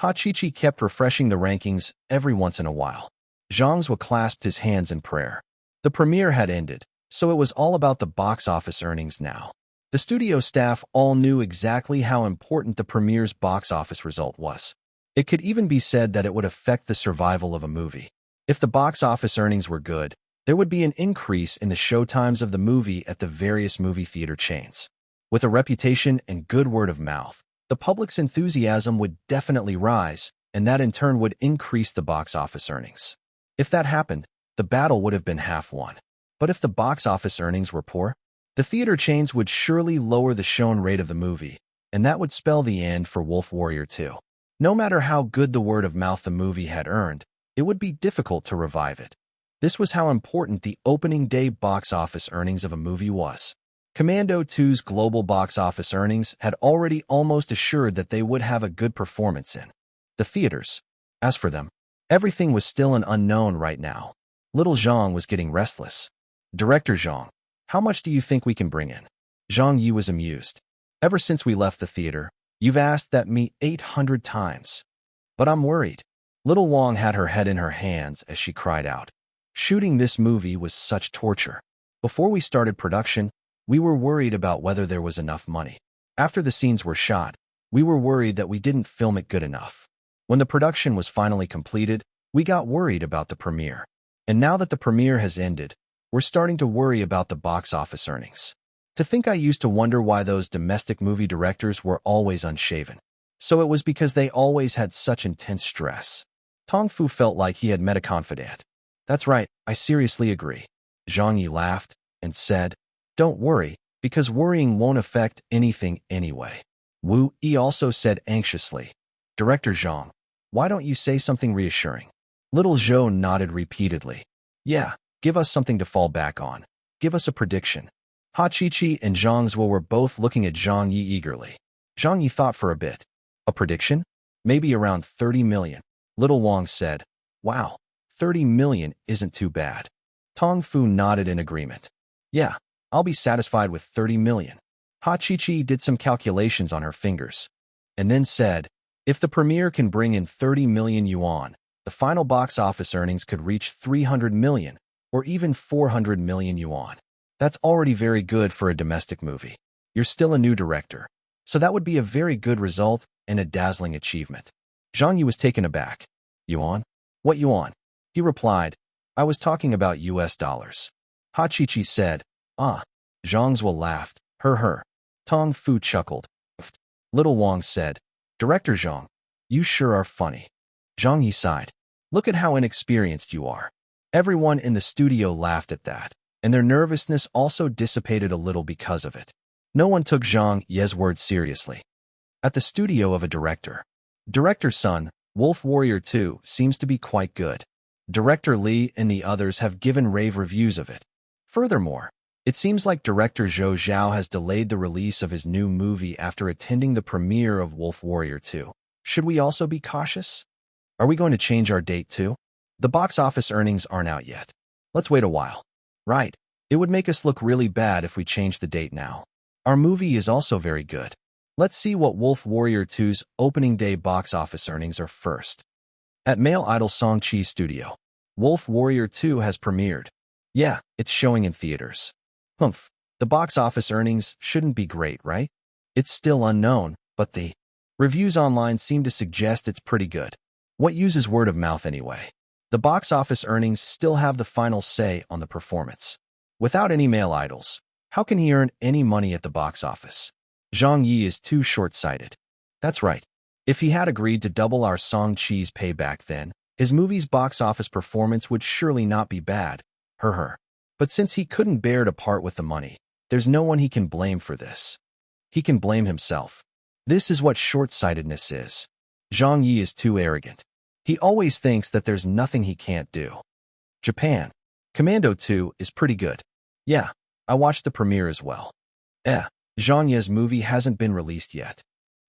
Ha Chi-Chi kept refreshing the rankings every once in a while. Zhang Zhou clasped his hands in prayer. The premiere had ended, so it was all about the box office earnings now. The studio staff all knew exactly how important the premiere's box office result was. It could even be said that it would affect the survival of a movie. If the box office earnings were good, there would be an increase in the showtimes of the movie at the various movie theater chains. With a reputation and good word of mouth, the public's enthusiasm would definitely rise, and that in turn would increase the box office earnings. If that happened, the battle would have been half won. But if the box office earnings were poor, the theater chains would surely lower the shown rate of the movie, and that would spell the end for Wolf Warrior 2. No matter how good the word of mouth the movie had earned, it would be difficult to revive it. This was how important the opening day box office earnings of a movie was. Commando 2's global box office earnings had already almost assured that they would have a good performance in the theaters. As for them, everything was still an unknown right now. Little Zhang was getting restless. Director Zhang, how much do you think we can bring in? Zhang Ye was amused. Ever since we left the theater, you've asked that me 800 times. But I'm worried. Little Wang had her head in her hands as she cried out. Shooting this movie was such torture. Before we started production, we were worried about whether there was enough money. After the scenes were shot, we were worried that we didn't film it good enough. When the production was finally completed, we got worried about the premiere. And now that the premiere has ended, we're starting to worry about the box office earnings. To think I used to wonder why those domestic movie directors were always unshaven. So it was because they always had such intense stress. Tong Fu felt like he had met a confidant. That's right, I seriously agree. Zhang Ye laughed and said, don't worry, because worrying won't affect anything anyway. Wu Yi also said anxiously, Director Zhang, why don't you say something reassuring? Little Zhou nodded repeatedly. Yeah, give us something to fall back on. Give us a prediction. Ha Chi-Chi and Zhang Zhou were both looking at Zhang Yi eagerly. Zhang Yi thought for a bit. A prediction? Maybe around 30 million. Little Wang said, wow, 30 million isn't too bad. Tong Fu nodded in agreement. Yeah, I'll be satisfied with 30 million. Ha Chi-Chi did some calculations on her fingers, and then said, if the premiere can bring in 30 million yuan, the final box office earnings could reach 300 million, or even 400 million yuan. That's already very good for a domestic movie. You're still a new director, so that would be a very good result and a dazzling achievement. Zhang Ye was taken aback. Yuan? What yuan? He replied, I was talking about US dollars. Ha Chi-Chi said, ah. Zhang Zhuo laughed. Her. Tong Fu chuckled. Little Wang said, Director Zhang, you sure are funny. Zhang Ye sighed. Look at how inexperienced you are. Everyone in the studio laughed at that, and their nervousness also dissipated a little because of it. No one took Zhang Ye's words seriously. At the studio of a director, Director's son, Wolf Warrior 2, seems to be quite good. Director Li and the others have given rave reviews of it. Furthermore, it seems like director Zhou Zhao has delayed the release of his new movie after attending the premiere of Wolf Warrior 2. Should we also be cautious? Are we going to change our date too? The box office earnings aren't out yet. Let's wait a while. Right. It would make us look really bad if we change the date now. Our movie is also very good. Let's see what Wolf Warrior 2's opening day box office earnings are first. At male idol Song Chi's studio, Wolf Warrior 2 has premiered. Yeah, it's showing in theaters. Humph, the box office earnings shouldn't be great, right? It's still unknown, but the reviews online seem to suggest it's pretty good. What uses word of mouth anyway? The box office earnings still have the final say on the performance. Without any male idols, how can he earn any money at the box office? Zhang Ye is too short-sighted. That's right. If he had agreed to double our Song Chi's payback then, his movie's box office performance would surely not be bad. Her. But since he couldn't bear to part with the money, there's no one he can blame for this. He can blame himself. This is what short-sightedness is. Zhang Ye is too arrogant. He always thinks that there's nothing he can't do. Japan. Commando 2 is pretty good. Yeah, I watched the premiere as well. Zhang Ye's movie hasn't been released yet.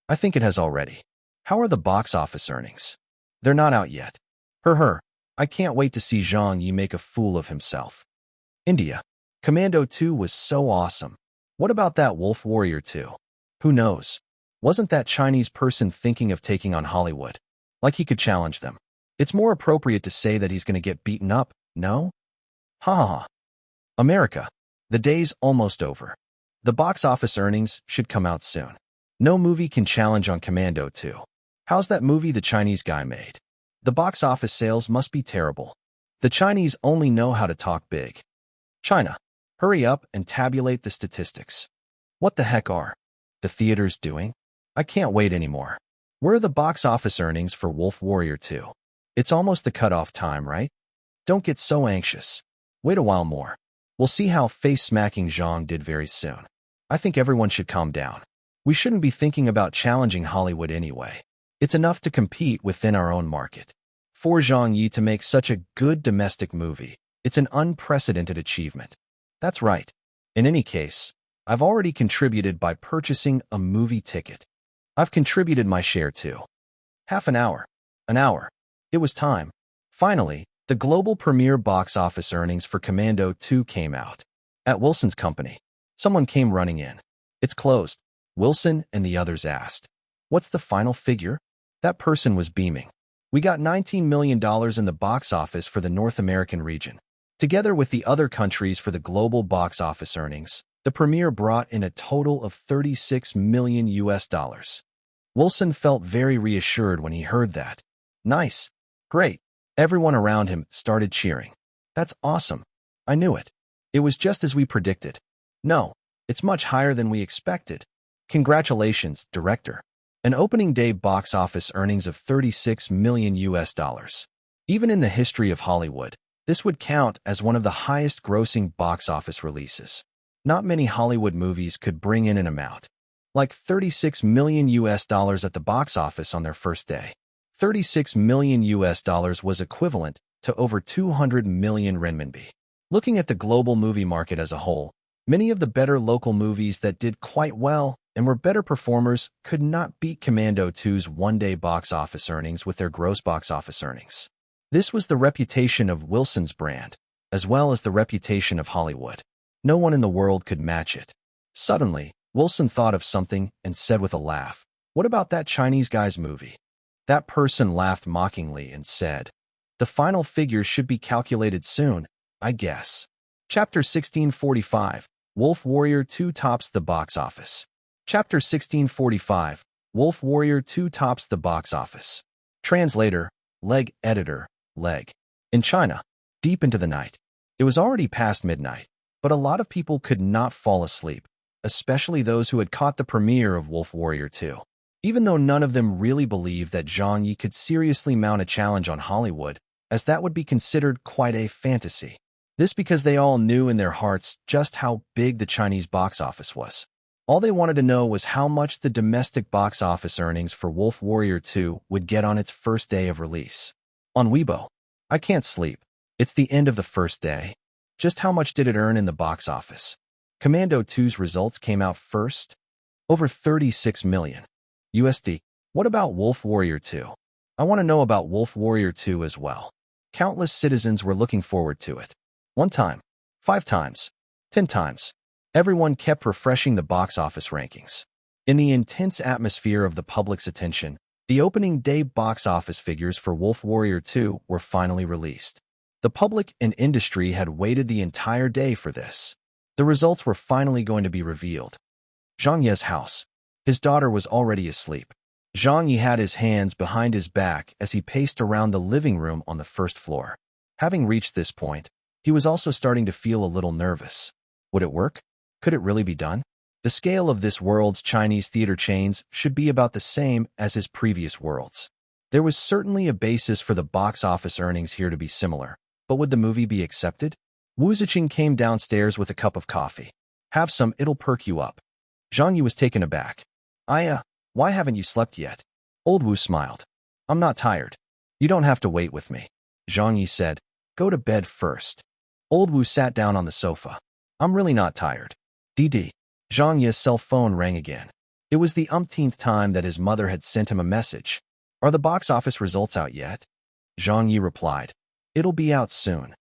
I think it has already. How are the box office earnings? They're not out yet. Her. I can't wait to see Zhang Ye make a fool of himself. India. Commando 2 was so awesome. What about that Wolf Warrior 2? Who knows? Wasn't that Chinese person thinking of taking on Hollywood? Like he could challenge them. It's more appropriate to say that he's going to get beaten up, no? Ha. America. The day's almost over. The box office earnings should come out soon. No movie can challenge on Commando 2. How's that movie the Chinese guy made? The box office sales must be terrible. The Chinese only know how to talk big. China, hurry up and tabulate the statistics. What the heck are the theaters doing? I can't wait anymore. Where are the box office earnings for Wolf Warrior 2? It's almost the cutoff time, right? Don't get so anxious. Wait a while more. We'll see how face-smacking Zhang did very soon. I think everyone should calm down. We shouldn't be thinking about challenging Hollywood anyway. It's enough to compete within our own market. For Zhang Ye to make such a good domestic movie, it's an unprecedented achievement. That's right. In any case, I've already contributed by purchasing a movie ticket. I've contributed my share too. Half an hour. An hour. It was time. Finally, the global premiere box office earnings for Commando 2 came out. At Wilson's company, someone came running in. It's closed. Wilson and the others asked, what's the final figure? That person was beaming. We got $19 million in the box office for the North American region. Together with the other countries for the global box office earnings, the premiere brought in a total of $36 million. Wilson felt very reassured when he heard that. Nice. Great. Everyone around him started cheering. That's awesome. I knew it. It was just as we predicted. No, it's much higher than we expected. Congratulations, director. An opening day box office earnings of $36 million. Even in the history of Hollywood, this would count as one of the highest grossing box office releases. Not many Hollywood movies could bring in an amount like $36 million at the box office on their first day. $36 million was equivalent to over 200 million renminbi. Looking at the global movie market as a whole, many of the better local movies that did quite well and were better performers could not beat Commando 2's one-day box office earnings with their gross box office earnings. This was the reputation of Wilson's brand, as well as the reputation of Hollywood. No one in the world could match it. Suddenly, Wilson thought of something and said with a laugh, "What about that Chinese guy's movie?" That person laughed mockingly and said, "The final figures should be calculated soon, I guess." Chapter 1645, Wolf Warrior 2 tops the box office. Chapter 1645, Wolf Warrior 2 tops the box office. Translator, Leg Editor, Leg. In China, deep into the night. It was already past midnight, but a lot of people could not fall asleep, especially those who had caught the premiere of Wolf Warrior 2. Even though none of them really believed that Zhang Ye could seriously mount a challenge on Hollywood, as that would be considered quite a fantasy. This because they all knew in their hearts just how big the Chinese box office was. All they wanted to know was how much the domestic box office earnings for Wolf Warrior 2 would get on its first day of release. On Weibo, "I can't sleep. It's the end of the first day. Just how much did it earn in the box office?" Commando 2's results came out first. Over 36 million USD. What about Wolf Warrior 2? I want to know about Wolf Warrior 2 as well. Countless citizens were looking forward to it. 1 time, 5 times, 10 times. Everyone kept refreshing the box office rankings. In the intense atmosphere of the public's attention, the opening day box office figures for Wolf Warrior 2 were finally released. The public and industry had waited the entire day for this. The results were finally going to be revealed. Zhang Ye's house. His daughter was already asleep. Zhang Ye had his hands behind his back as he paced around the living room on the first floor. Having reached this point, he was also starting to feel a little nervous. Would it work? Could it really be done? The scale of this world's Chinese theater chains should be about the same as his previous worlds. There was certainly a basis for the box office earnings here to be similar, but would the movie be accepted? Wu Ziqing came downstairs with a cup of coffee. "Have some, it'll perk you up." Zhang Ye was taken aback. Why haven't you slept yet?" Old Wu smiled. "I'm not tired. You don't have to wait with me." Zhang Ye said, "Go to bed first." Old Wu sat down on the sofa. "I'm really not tired." DD. Zhang Ye's cell phone rang again. It was the umpteenth time that his mother had sent him a message. "Are the box office results out yet?" Zhang Ye replied, "It'll be out soon."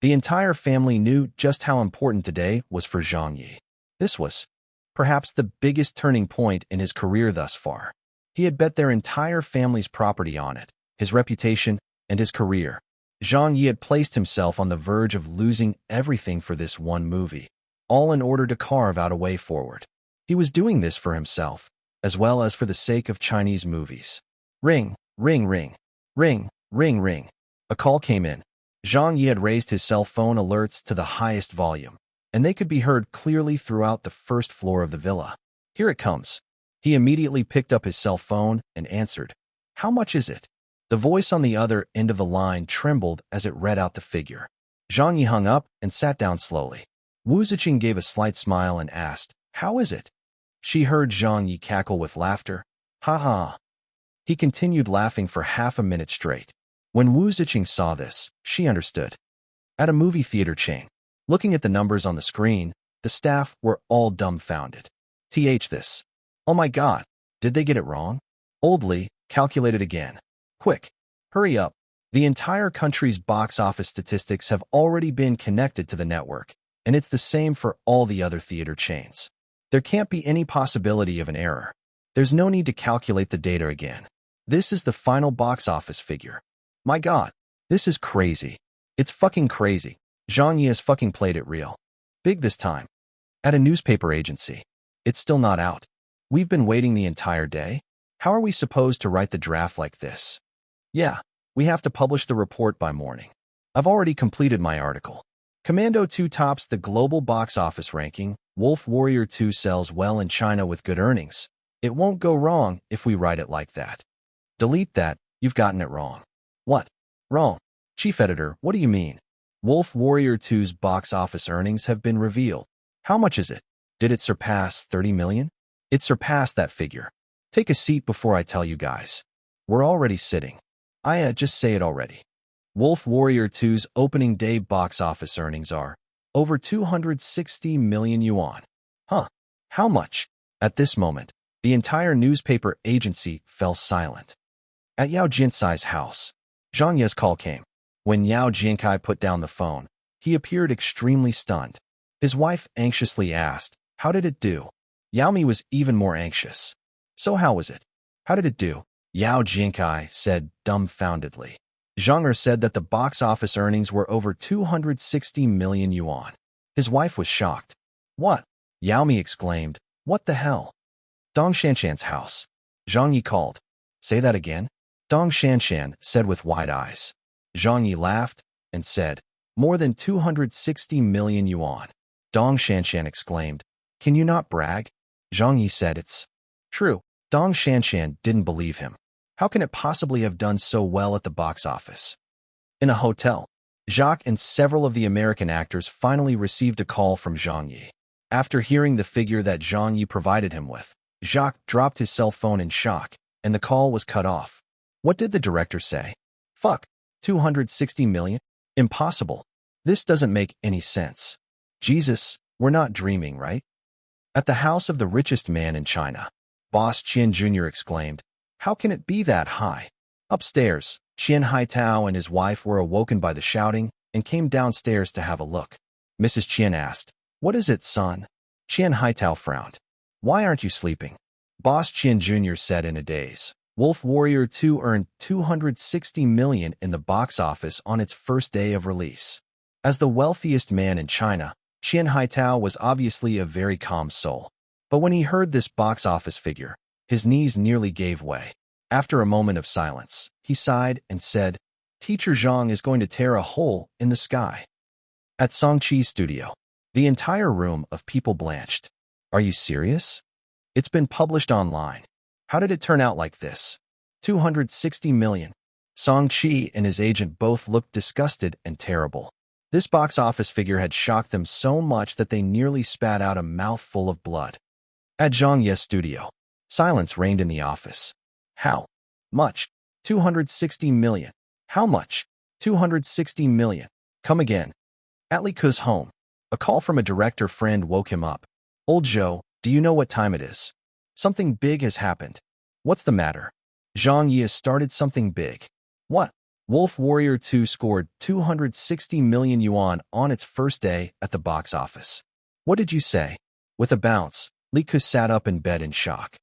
The entire family knew just how important today was for Zhang Ye. This was, perhaps, the biggest turning point in his career thus far. He had bet their entire family's property on it, his reputation, and his career. Zhang Ye had placed himself on the verge of losing everything for this one movie, all in order to carve out a way forward. He was doing this for himself, as well as for the sake of Chinese movies. Ring, ring, ring, ring, ring, ring. A call came in. Zhang Ye had raised his cell phone alerts to the highest volume, and they could be heard clearly throughout the first floor of the villa. "Here it comes." He immediately picked up his cell phone and answered. "How much is it?" The voice on the other end of the line trembled as it read out the figure. Zhang Ye hung up and sat down slowly. Wu Ziqing gave a slight smile and asked, "How is it?" She heard Zhang Ye cackle with laughter. "Ha ha." He continued laughing for half a minute straight. When Wu Ziqing saw this, she understood. At a movie theater chain, looking at the numbers on the screen, the staff were all dumbfounded. This. Oh my God, did they get it wrong? Old Li calculated again. Quick, hurry up. The entire country's box office statistics have already been connected to the network, and it's the same for all the other theater chains. There can't be any possibility of an error. There's no need to calculate the data again. This is the final box office figure. My God, this is crazy. It's fucking crazy. Zhang Ye has fucking played it real. Big this time. At a newspaper agency. It's still not out. We've been waiting the entire day. How are we supposed to write the draft like this? Yeah, we have to publish the report by morning. I've already completed my article. Commando 2 tops the global box office ranking. Wolf Warrior 2 sells well in China with good earnings. It won't go wrong if we write it like that. Delete that, you've gotten it wrong. What? Wrong. Chief Editor, what do you mean? Wolf Warrior 2's box office earnings have been revealed. How much is it? Did it surpass 30 million? It surpassed that figure. Take a seat before I tell you guys. We're already sitting. Just say it already. Wolf Warrior 2's opening day box office earnings are over 260 million yuan. Huh? How much? At this moment, the entire newspaper agency fell silent. At Yao Jiancai's house, Zhang Ye's call came. When Yao Jiancai put down the phone, he appeared extremely stunned. His wife anxiously asked, "How did it do?" Yao Mi was even more anxious. "So how was it? How did it do?" Yao Jiancai said dumbfoundedly. Zhang Ye said that the box office earnings were over 260 million yuan. His wife was shocked. "What?" Yao Mi exclaimed. "What the hell?" Dong Shanshan's house. Zhang Ye called. "Say that again?" Dong Shanshan said with wide eyes. Zhang Ye laughed and said, "More than 260 million yuan. Dong Shanshan exclaimed, "Can you not brag?" Zhang Ye said, "It's true." Dong Shanshan didn't believe him. How can it possibly have done so well at the box office? In a hotel, Jacques and several of the American actors finally received a call from Zhang Ye. After hearing the figure that Zhang Ye provided him with, Jacques dropped his cell phone in shock, and the call was cut off. What did the director say? "Fuck, 260 million? Impossible. This doesn't make any sense. Jesus, we're not dreaming, right?" At the house of the richest man in China, Boss Qian Jr. exclaimed, "How can it be that high?" Upstairs, Qian Haitao and his wife were awoken by the shouting and came downstairs to have a look. Mrs. Qian asked, "What is it, son?" Qian Haitao frowned. "Why aren't you sleeping?" Boss Qian Jr. said in a daze. Wolf Warrior 2 earned 260 million in the box office on its first day of release. As the wealthiest man in China, Qian Haitao was obviously a very calm soul. But when he heard this box office figure, his knees nearly gave way. After a moment of silence, he sighed and said, "Teacher Zhang is going to tear a hole in the sky." At Songqi's studio, the entire room of people blanched. "Are you serious? It's been published online. How did it turn out like this? 260 million. Songqi and his agent both looked disgusted and terrible. This box office figure had shocked them so much that they nearly spat out a mouthful of blood. At Zhang Ye's studio, silence reigned in the office. "How much? 260 million. How much? 260 million. Come again." At Li Ke's home, a call from a director friend woke him up. "Old Joe, do you know what time it is? Something big has happened." "What's the matter?" "Zhang Ye has started something big." "What?" Wolf Warrior 2 scored 260 million yuan on its first day at the box office. "What did you say?" With a bounce, Li Ke sat up in bed in shock.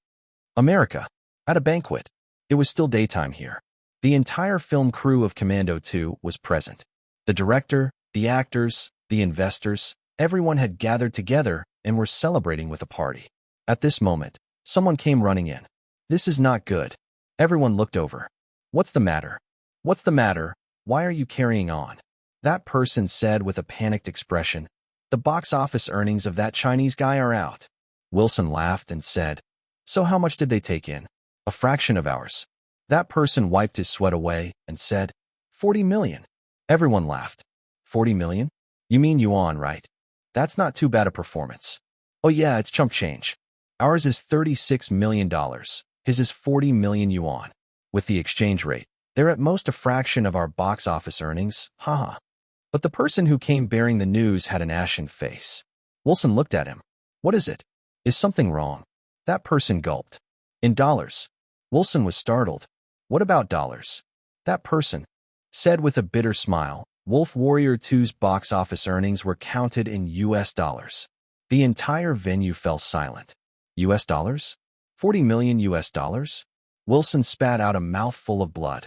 America. At a banquet. It was still daytime here. The entire film crew of Commando 2 was present. The director, the actors, the investors, everyone had gathered together and were celebrating with a party. At this moment, someone came running in. "This is not good." Everyone looked over. "What's the matter? What's the matter? Why are you carrying on?" That person said with a panicked expression, "The box office earnings of that Chinese guy are out." Wilson laughed and said, "So how much did they take in?" "A fraction of ours." That person wiped his sweat away and said, 40 million. Everyone laughed. 40 million? You mean yuan, right? That's not too bad a performance. "Oh yeah, it's chump change. Ours is $36 million. His is 40 million yuan. With the exchange rate, they're at most a fraction of our box office earnings, haha." But the person who came bearing the news had an ashen face. Wilson looked at him. "What is it? Is something wrong?" That person gulped. "In dollars." Wilson was startled. "What about dollars?" That person said with a bitter smile, Wolf Warrior 2's box office earnings were counted in US dollars. The entire venue fell silent. US dollars? 40 million US dollars? Wilson spat out a mouthful of blood.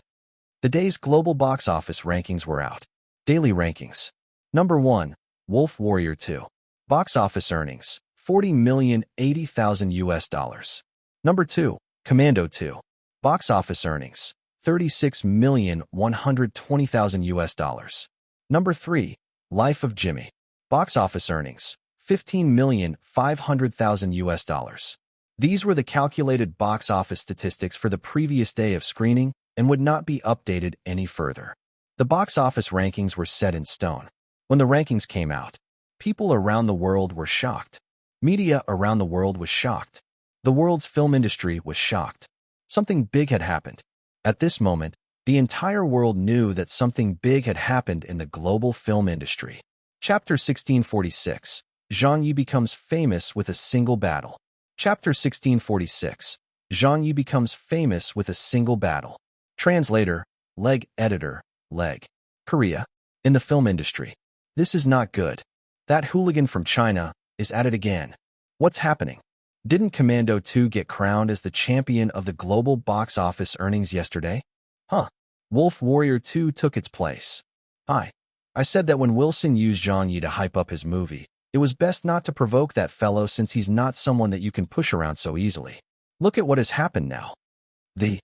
The day's global box office rankings were out. Daily rankings. Number 1, Wolf Warrior 2. Box office earnings, 40,080,000 US dollars. Number 2, Commando 2. Box office earnings, 36,120,000 US dollars. Number 3, Life of Jimmy. Box office earnings, 15,500,000 US dollars. These were the calculated box office statistics for the previous day of screening and would not be updated any further. The box office rankings were set in stone. When the rankings came out, people around the world were shocked. Media around the world was shocked. The world's film industry was shocked. Something big had happened. At this moment, the entire world knew that something big had happened in the global film industry. Chapter 1646. Zhang Ye becomes famous with a single battle. Chapter 1646. Zhang Ye becomes famous with a single battle. Translator, leg editor, leg. Korea. In the film industry. This is not good. That hooligan from China is at it again. What's happening? Didn't Commando 2 get crowned as the champion of the global box office earnings yesterday? Huh. Wolf Warrior 2 took its place. Hi. I said that when Wilson used Zhang Ye to hype up his movie, it was best not to provoke that fellow since he's not someone that you can push around so easily. Look at what has happened now. The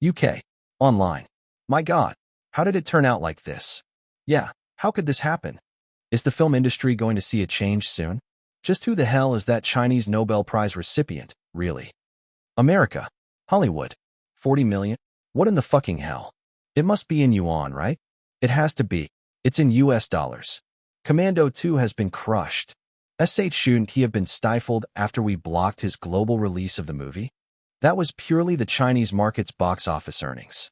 UK. Online. My God. How did it turn out like this? Yeah, how could this happen? Is the film industry going to see a change soon? Just who the hell is that Chinese Nobel Prize recipient, really? America. Hollywood. 40 million? What in the fucking hell? It must be in yuan, right? It has to be. It's in US dollars. Commando 2 has been crushed. Shouldn't he have been stifled after we blocked his global release of the movie? That was purely the Chinese market's box office earnings.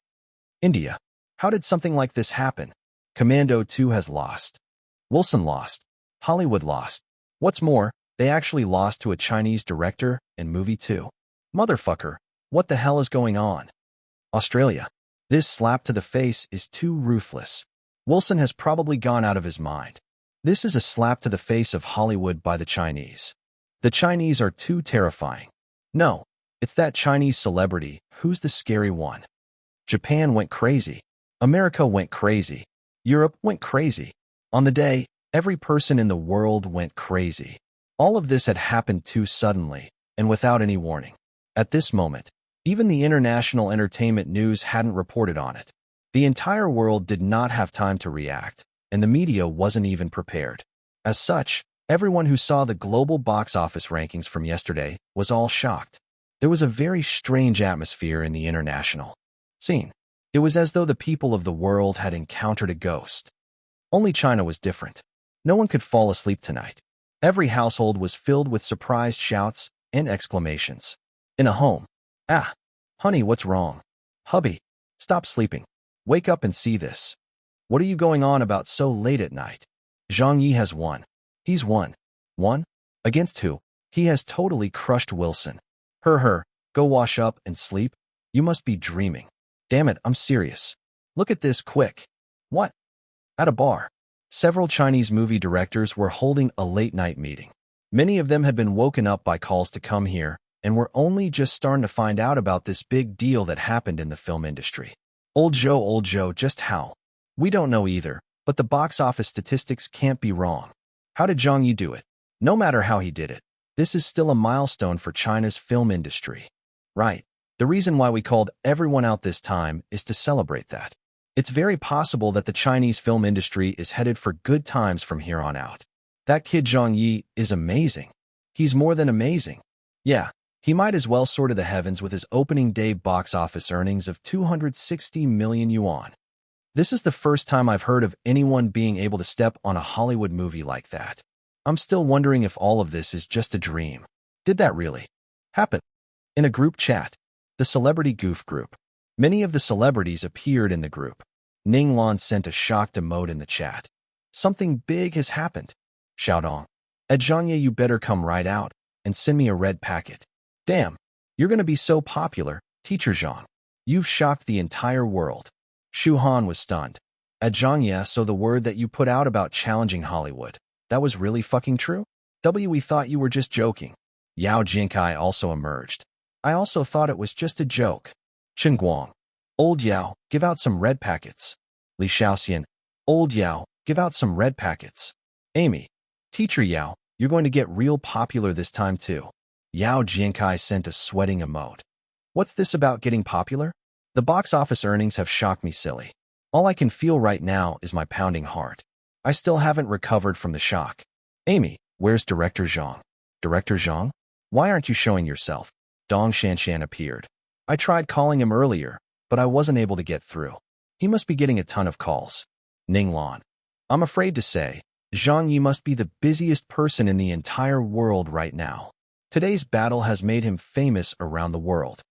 India. How did something like this happen? Commando 2 has lost. Wilson lost. Hollywood lost. What's more, they actually lost to a Chinese director and movie too. Motherfucker, what the hell is going on? Australia. This slap to the face is too ruthless. Wilson has probably gone out of his mind. This is a slap to the face of Hollywood by the Chinese. The Chinese are too terrifying. No, it's that Chinese celebrity who's the scary one. Japan went crazy. America went crazy. Europe went crazy. On the day, every person in the world went crazy. All of this had happened too suddenly and without any warning. At this moment, even the international entertainment news hadn't reported on it. The entire world did not have time to react, and the media wasn't even prepared. As such, everyone who saw the global box office rankings from yesterday was all shocked. There was a very strange atmosphere in the international scene. It was as though the people of the world had encountered a ghost. Only China was different. No one could fall asleep tonight. Every household was filled with surprised shouts and exclamations. In a home. Ah, honey, what's wrong? Hubby, stop sleeping. Wake up and see this. What are you going on about so late at night? Zhang Ye has won. He's won. Won? Against who? He has totally crushed Wilson. Go wash up and sleep. You must be dreaming. Damn it, I'm serious. Look at this quick. What? At a bar. Several Chinese movie directors were holding a late-night meeting. Many of them had been woken up by calls to come here and were only just starting to find out about this big deal that happened in the film industry. Old Joe, just how? We don't know either, but the box office statistics can't be wrong. How did Zhang Ye do it? No matter how he did it, this is still a milestone for China's film industry. Right. The reason why we called everyone out this time is to celebrate that. It's very possible that the Chinese film industry is headed for good times from here on out. That kid Zhang Ye is amazing. He's more than amazing. Yeah, he might as well soar to the heavens with his opening day box office earnings of 260 million yuan. This is the first time I've heard of anyone being able to step on a Hollywood movie like that. I'm still wondering if all of this is just a dream. Did that really happen? In a group chat, the Celebrity Goof Group. Many of the celebrities appeared in the group. Ning Lan sent a shocked emote in the chat. Something big has happened. Xiaodong. At Zhang Ye, you better come right out and send me a red packet. Damn, you're going to be so popular, Teacher Zhang. You've shocked the entire world. Shu Han was stunned. At Zhang Ye, so the word that you put out about challenging Hollywood, that was really fucking true? We thought you were just joking. Yao Jinkai also emerged. I also thought it was just a joke. Chen Guang. Old Yao, give out some red packets. Li Shaoxian. Old Yao, give out some red packets. Amy. Teacher Yao, you're going to get real popular this time too. Yao Jinkai sent a sweating emote. What's this about getting popular? The box office earnings have shocked me silly. All I can feel right now is my pounding heart. I still haven't recovered from the shock. Amy, where's Director Zhang? Director Zhang? Why aren't you showing yourself? Dong Shanshan appeared. I tried calling him earlier, but I wasn't able to get through. He must be getting a ton of calls. Ning Lan. I'm afraid to say, Zhang Ye must be the busiest person in the entire world right now. Today's battle has made him famous around the world.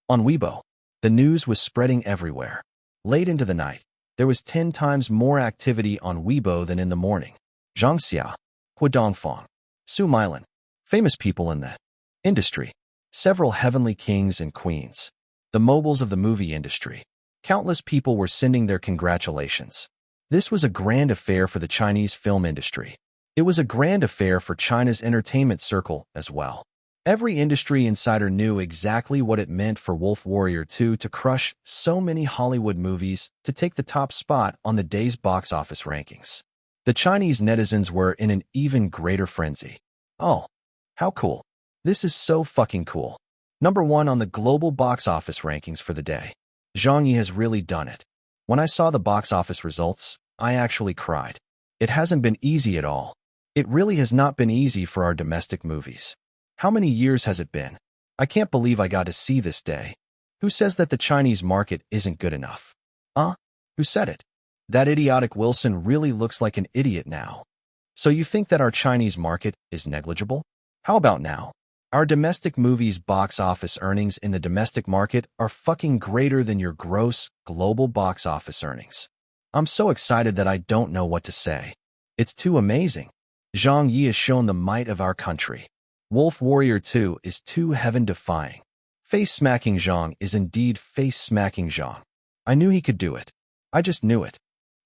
On Weibo, the news was spreading everywhere. Late into the night, there was 10 times more activity on Weibo than in the morning. Zhang Xia, Hu Dongfang, Su Milan, famous people in the Industry. Several heavenly kings and queens. The moguls of the movie industry. Countless people were sending their congratulations. This was a grand affair for the Chinese film industry. It was a grand affair for China's entertainment circle as well. Every industry insider knew exactly what it meant for Wolf Warrior 2 to crush so many Hollywood movies to take the top spot on the day's box office rankings. The Chinese netizens were in an even greater frenzy. Oh, how cool. This is so fucking cool. Number 1 on the global box office rankings for the day. Zhang Ye has really done it. When I saw the box office results, I actually cried. It hasn't been easy at all. It really has not been easy for our domestic movies. How many years has it been? I can't believe I got to see this day. Who says that the Chinese market isn't good enough? Who said it? That idiotic Wilson really looks like an idiot now. So you think that our Chinese market is negligible? How about now? Our domestic movies' box office earnings in the domestic market are fucking greater than your gross global box office earnings. I'm so excited that I don't know what to say. It's too amazing. Zhang Ye has shown the might of our country. Wolf Warrior 2 is too heaven-defying. Face-smacking Zhang is indeed face-smacking Zhang. I knew he could do it. I just knew it.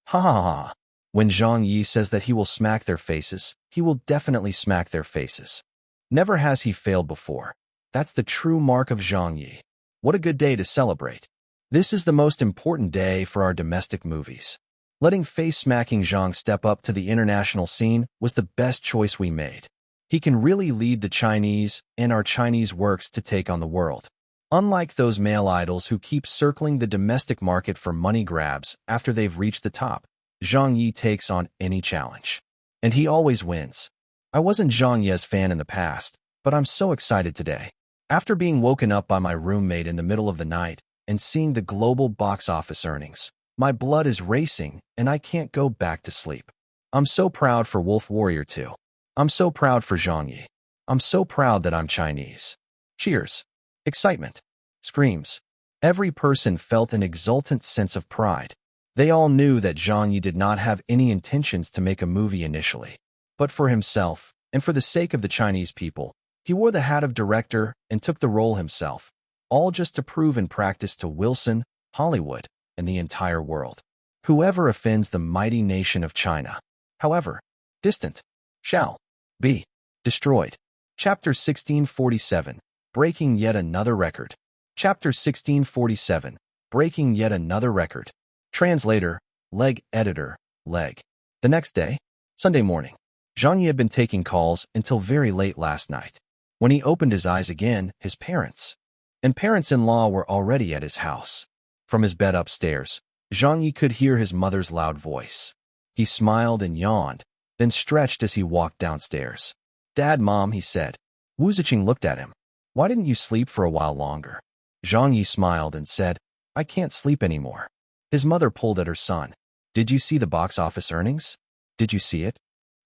Ha ha ha. When Zhang Ye says that he will smack their faces, he will definitely smack their faces. Never has he failed before. That's the true mark of Zhang Ye. What a good day to celebrate. This is the most important day for our domestic movies. Letting face-smacking Zhang step up to the international scene was the best choice we made. He can really lead the Chinese and our Chinese works to take on the world. Unlike those male idols who keep circling the domestic market for money grabs after they've reached the top, Zhang Ye takes on any challenge. And he always wins. I wasn't Zhang Ye's fan in the past, but I'm so excited today. After being woken up by my roommate in the middle of the night and seeing the global box office earnings, my blood is racing and I can't go back to sleep. I'm so proud for Wolf Warrior 2. I'm so proud for Zhang Ye. I'm so proud that I'm Chinese. Cheers. Excitement. Screams. Every person felt an exultant sense of pride. They all knew that Zhang Ye did not have any intentions to make a movie initially. But for himself, and for the sake of the Chinese people, he wore the hat of director and took the role himself, all just to prove in practice to Wilson, Hollywood, and the entire world. Whoever offends the mighty nation of China, however distant, shall be destroyed. Chapter 1647, breaking yet another record. Chapter 1647, breaking yet another record. Translator, leg editor, leg. The next day, Sunday morning, Zhang Ye had been taking calls until very late last night. When he opened his eyes again, his parents and parents-in-law were already at his house. From his bed upstairs, Zhang Ye could hear his mother's loud voice. He smiled and yawned, then stretched as he walked downstairs. Dad, Mom, he said. Wu Ziqing looked at him. Why didn't you sleep for a while longer? Zhang Ye smiled and said, I can't sleep anymore. His mother pulled at her son. Did you see the box office earnings? Did you see it?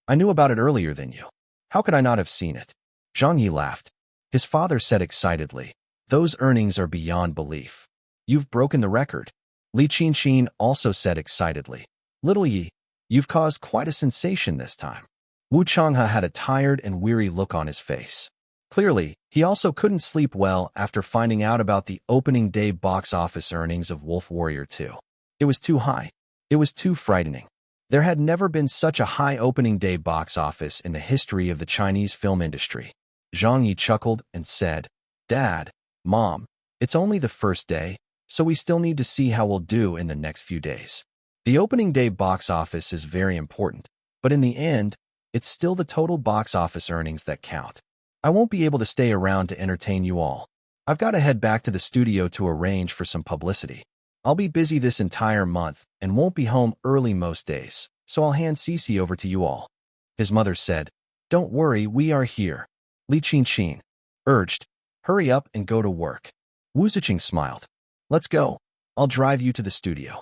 I knew about it earlier than you. How could I not have seen it? Zhang Ye laughed. His father said excitedly, those earnings are beyond belief. You've broken the record. Li Qinqin also said excitedly, Little Yi, you've caused quite a sensation this time. Wu Changhe had a tired and weary look on his face. Clearly, he also couldn't sleep well after finding out about the opening day box office earnings of Wolf Warrior 2. It was too high. It was too frightening. There had never been such a high opening day box office in the history of the Chinese film industry. Zhang Ye chuckled and said, Dad, Mom, it's only the first day, so we still need to see how we'll do in the next few days. The opening day box office is very important, but in the end, it's still the total box office earnings that count. I won't be able to stay around to entertain you all. I've got to head back to the studio to arrange for some publicity. I'll be busy this entire month and won't be home early most days, so I'll hand Cece over to you all. His mother said, Don't worry, we are here. Li Qinqin urged, Hurry up and go to work. Wu Ziqing smiled. Let's go. I'll drive you to the studio.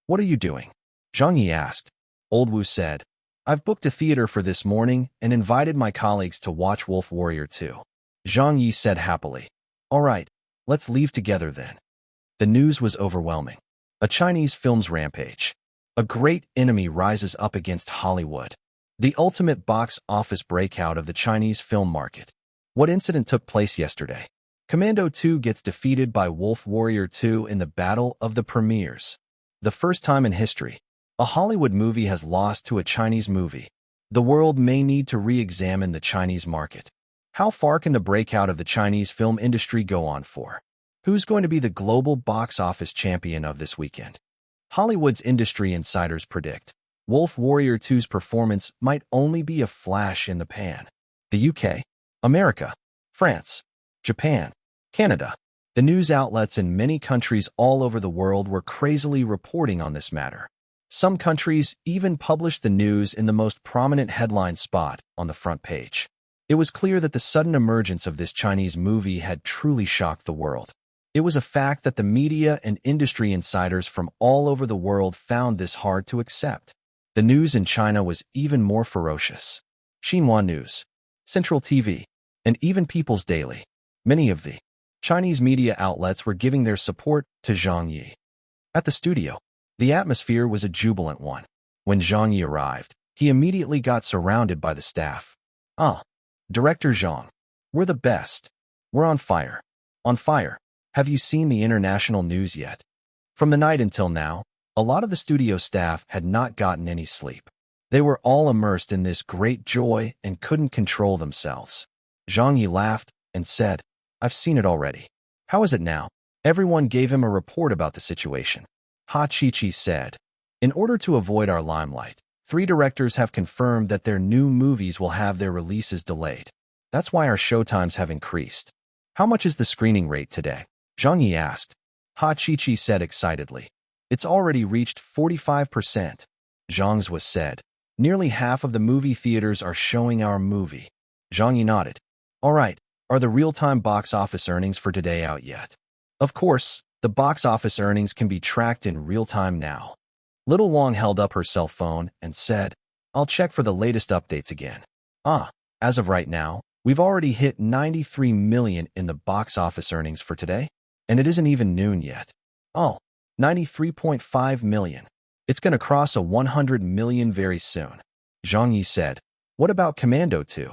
What are you doing? Zhang Ye asked. Old Wu said, I've booked a theater for this morning and invited my colleagues to watch Wolf Warrior 2. Zhang Ye said happily, All right, let's leave together then. The news was overwhelming. A Chinese film's rampage. A great enemy rises up against Hollywood. The ultimate box office breakout of the Chinese film market. What incident took place yesterday? Commando 2 gets defeated by Wolf Warrior 2 in the Battle of the Premiers. The first time in history, a Hollywood movie has lost to a Chinese movie. The world may need to re-examine the Chinese market. How far can the breakout of the Chinese film industry go on for? Who's going to be the global box office champion of this weekend? Hollywood's industry insiders predict Wolf Warrior 2's performance might only be a flash in the pan. The UK, America, France, Japan, Canada. The news outlets in many countries all over the world were crazily reporting on this matter. Some countries even published the news in the most prominent headline spot on the front page. It was clear that the sudden emergence of this Chinese movie had truly shocked the world. It was a fact that the media and industry insiders from all over the world found this hard to accept. The news in China was even more ferocious. Xinhua News, Central TV, and even People's Daily. Many of the Chinese media outlets were giving their support to Zhang Ye. At the studio, the atmosphere was a jubilant one. When Zhang Ye arrived, he immediately got surrounded by the staff. Director Zhang, we're the best. We're on fire. On fire. Have you seen the international news yet? From the night until now, a lot of the studio staff had not gotten any sleep. They were all immersed in this great joy and couldn't control themselves. Zhang Ye laughed and said, I've seen it already. How is it now? Everyone gave him a report about the situation. Ha Chi said, in order to avoid our limelight, 3 directors have confirmed that their new movies will have their releases delayed. That's why our showtimes have increased. How much is the screening rate today? Zhang Ye asked. Ha Chi said excitedly. It's already reached 45%. Zhang's was said. Nearly half of the movie theaters are showing our movie. Zhang Ye nodded. All right, are the real-time box office earnings for today out yet? Of course, the box office earnings can be tracked in real time now. Little Wong held up her cell phone and said, I'll check for the latest updates again. As of right now, we've already hit 93 million in the box office earnings for today, and it isn't even noon yet. 93.5 million. It's going to cross a 100 million very soon. Zhang Yi said, what about Commando 2?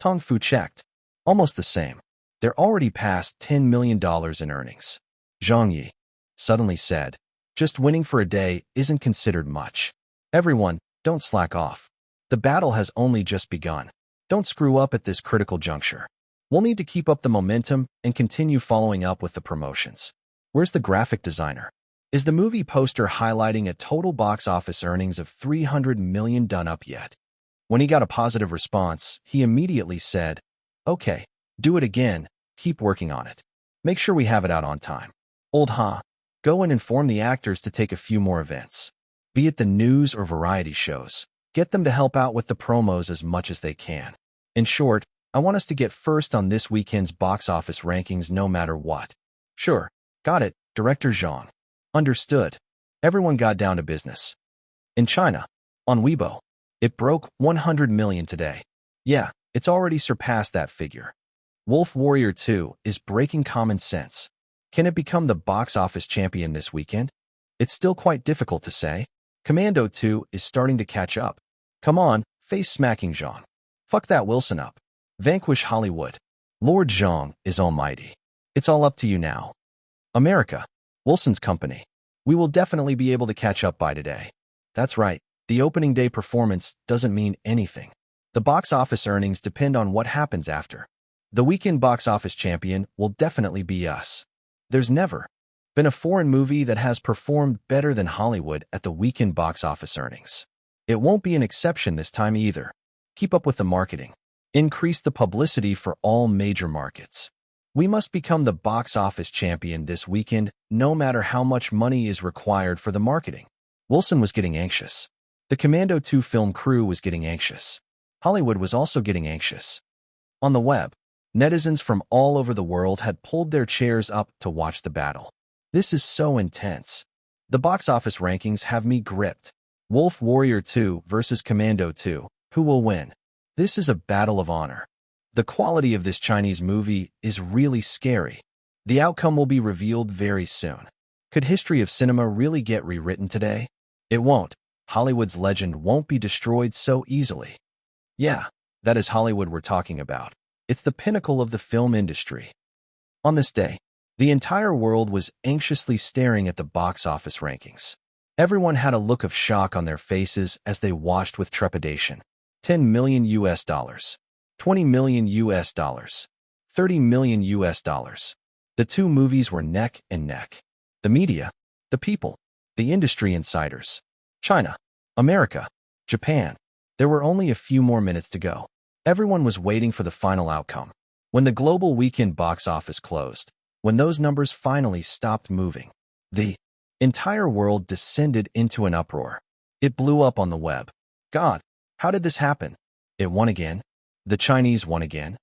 Tong Fu checked. Almost the same. They're already past $10 million in earnings. Zhang Yi suddenly said, just winning for a day isn't considered much. Everyone, don't slack off. The battle has only just begun. Don't screw up at this critical juncture. We'll need to keep up the momentum and continue following up with the promotions. Where's the graphic designer? Is the movie poster highlighting a total box office earnings of 300 million done up yet? When he got a positive response, he immediately said, okay, do it again, keep working on it. Make sure we have it out on time. Old Ha, go and inform the actors to take a few more events. Be it the news or variety shows. Get them to help out with the promos as much as they can. In short, I want us to get first on this weekend's box office rankings no matter what. Sure, got it, Director Zhang. Understood. Everyone got down to business. In China, on Weibo, it broke 100 million today. Yeah, it's already surpassed that figure. Wolf Warrior 2 is breaking common sense. Can it become the box office champion this weekend? It's still quite difficult to say. Commando 2 is starting to catch up. Come on, face-smacking Zhang. Fuck that Wilson up. Vanquish Hollywood. Lord Zhang is almighty. It's all up to you now. America. Wilson's company. We will definitely be able to catch up by today. That's right. The opening day performance doesn't mean anything. The box office earnings depend on what happens after. The weekend box office champion will definitely be us. There's never been a foreign movie that has performed better than Hollywood at the weekend box office earnings. It won't be an exception this time either. Keep up with the marketing. Increase the publicity for all major markets. We must become the box office champion this weekend, no matter how much money is required for the marketing. Wilson was getting anxious. The Commando 2 film crew was getting anxious. Hollywood was also getting anxious. On the web, netizens from all over the world had pulled their chairs up to watch the battle. This is so intense. The box office rankings have me gripped. Wolf Warrior 2 versus Commando 2. Who will win? This is a battle of honor. The quality of this Chinese movie is really scary. The outcome will be revealed very soon. Could history of cinema really get rewritten today? It won't. Hollywood's legend won't be destroyed so easily. Yeah, that is Hollywood we're talking about. It's the pinnacle of the film industry. On this day, the entire world was anxiously staring at the box office rankings. Everyone had a look of shock on their faces as they watched with trepidation. 10 million US dollars, 20 million US dollars, 30 million US dollars. The two movies were neck and neck. The media, the people, the industry insiders, China, America, Japan. There were only a few more minutes to go. Everyone was waiting for the final outcome. When the global weekend box office closed, when those numbers finally stopped moving, the entire world descended into an uproar. It blew up on the web. God, how did this happen? It won again? The Chinese won again?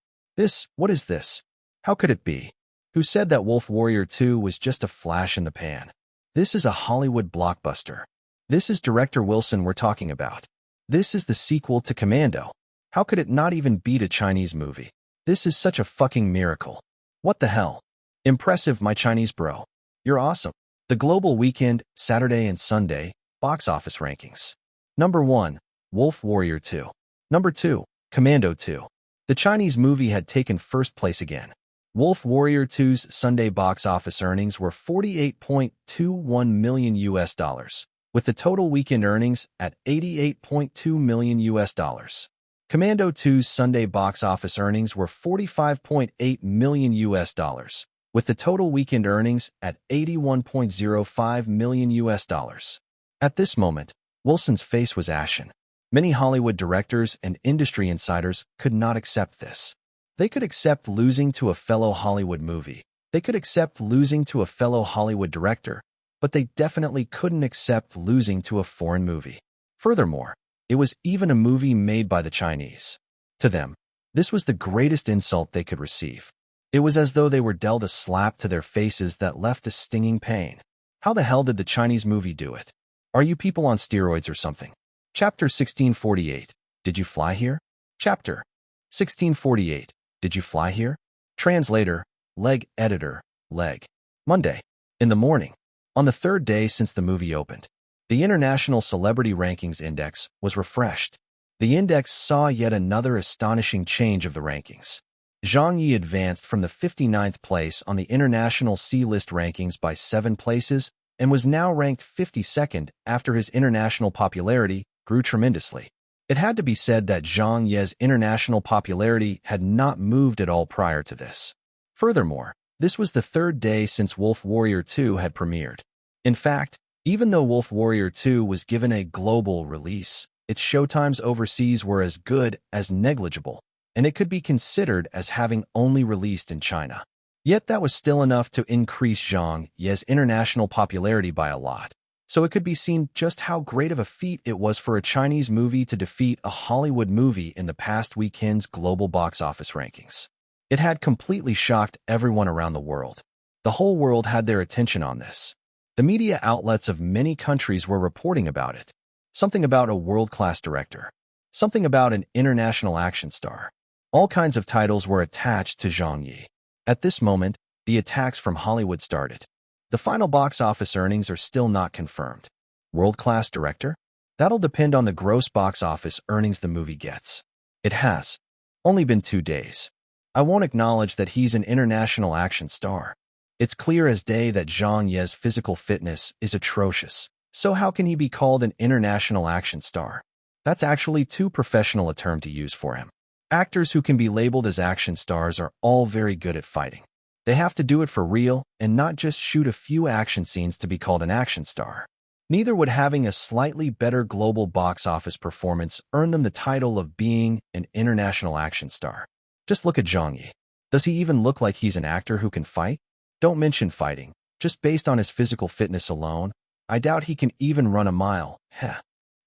What is this? How could it be? Who said that Wolf Warrior 2 was just a flash in the pan? This is a Hollywood blockbuster. This is Director Wilson we're talking about. This is the sequel to Commando. How could it not even beat a Chinese movie? This is such a fucking miracle. What the hell? Impressive, my Chinese bro. You're awesome. The global weekend, Saturday and Sunday, box office rankings. Number 1, Wolf Warrior 2. Number 2, Commando 2. The Chinese movie had taken first place again. Wolf Warrior 2's Sunday box office earnings were 48.21 million US dollars, with the total weekend earnings at 88.2 million US dollars. Commando 2's Sunday box office earnings were 45.8 million US dollars, with the total weekend earnings at 81.05 million US dollars. At this moment, Wilson's face was ashen. Many Hollywood directors and industry insiders could not accept this. They could accept losing to a fellow Hollywood movie. They could accept losing to a fellow Hollywood director, but they definitely couldn't accept losing to a foreign movie. Furthermore, it was even a movie made by the Chinese. To them, this was the greatest insult they could receive. It was as though they were dealt a slap to their faces that left a stinging pain. How the hell did the Chinese movie do it? Are you people on steroids or something? Chapter 1648. Did you fly here? Chapter 1648. Did you fly here? Translator, leg editor, leg. Monday. In the morning. On the third day since the movie opened, the International Celebrity Rankings Index was refreshed. The index saw yet another astonishing change of the rankings. Zhang Ye advanced from the 59th place on the International C-List rankings by 7 places and was now ranked 52nd after his international popularity grew tremendously. It had to be said that Zhang Ye's international popularity had not moved at all prior to this. Furthermore, this was the third day since Wolf Warrior 2 had premiered. In fact, even though Wolf Warrior 2 was given a global release, its showtimes overseas were as good as negligible, and it could be considered as having only released in China. Yet that was still enough to increase Zhang Ye's international popularity by a lot. So it could be seen just how great of a feat it was for a Chinese movie to defeat a Hollywood movie in the past weekend's global box office rankings. It had completely shocked everyone around the world. The whole world had their attention on this. The media outlets of many countries were reporting about it. Something about a world-class director. Something about an international action star. All kinds of titles were attached to Zhang Ye. At this moment, the attacks from Hollywood started. The final box office earnings are still not confirmed. World-class director? That'll depend on the gross box office earnings the movie gets. It has only been 2 days. I won't acknowledge that he's an international action star. It's clear as day that Zhang Ye's physical fitness is atrocious. So how can he be called an international action star? That's actually too professional a term to use for him. Actors who can be labeled as action stars are all very good at fighting. They have to do it for real and not just shoot a few action scenes to be called an action star. Neither would having a slightly better global box office performance earn them the title of being an international action star. Just look at Zhang Ye. Does he even look like he's an actor who can fight? Don't mention fighting. Just based on his physical fitness alone, I doubt he can even run a mile. Heh.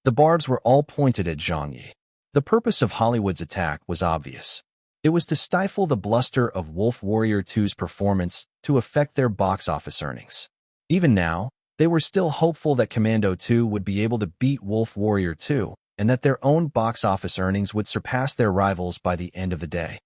The barbs were all pointed at Zhang Ye. The purpose of Hollywood's attack was obvious. It was to stifle the bluster of Wolf Warrior 2's performance to affect their box office earnings. Even now, they were still hopeful that Commando 2 would be able to beat Wolf Warrior 2 and that their own box office earnings would surpass their rivals by the end of the day.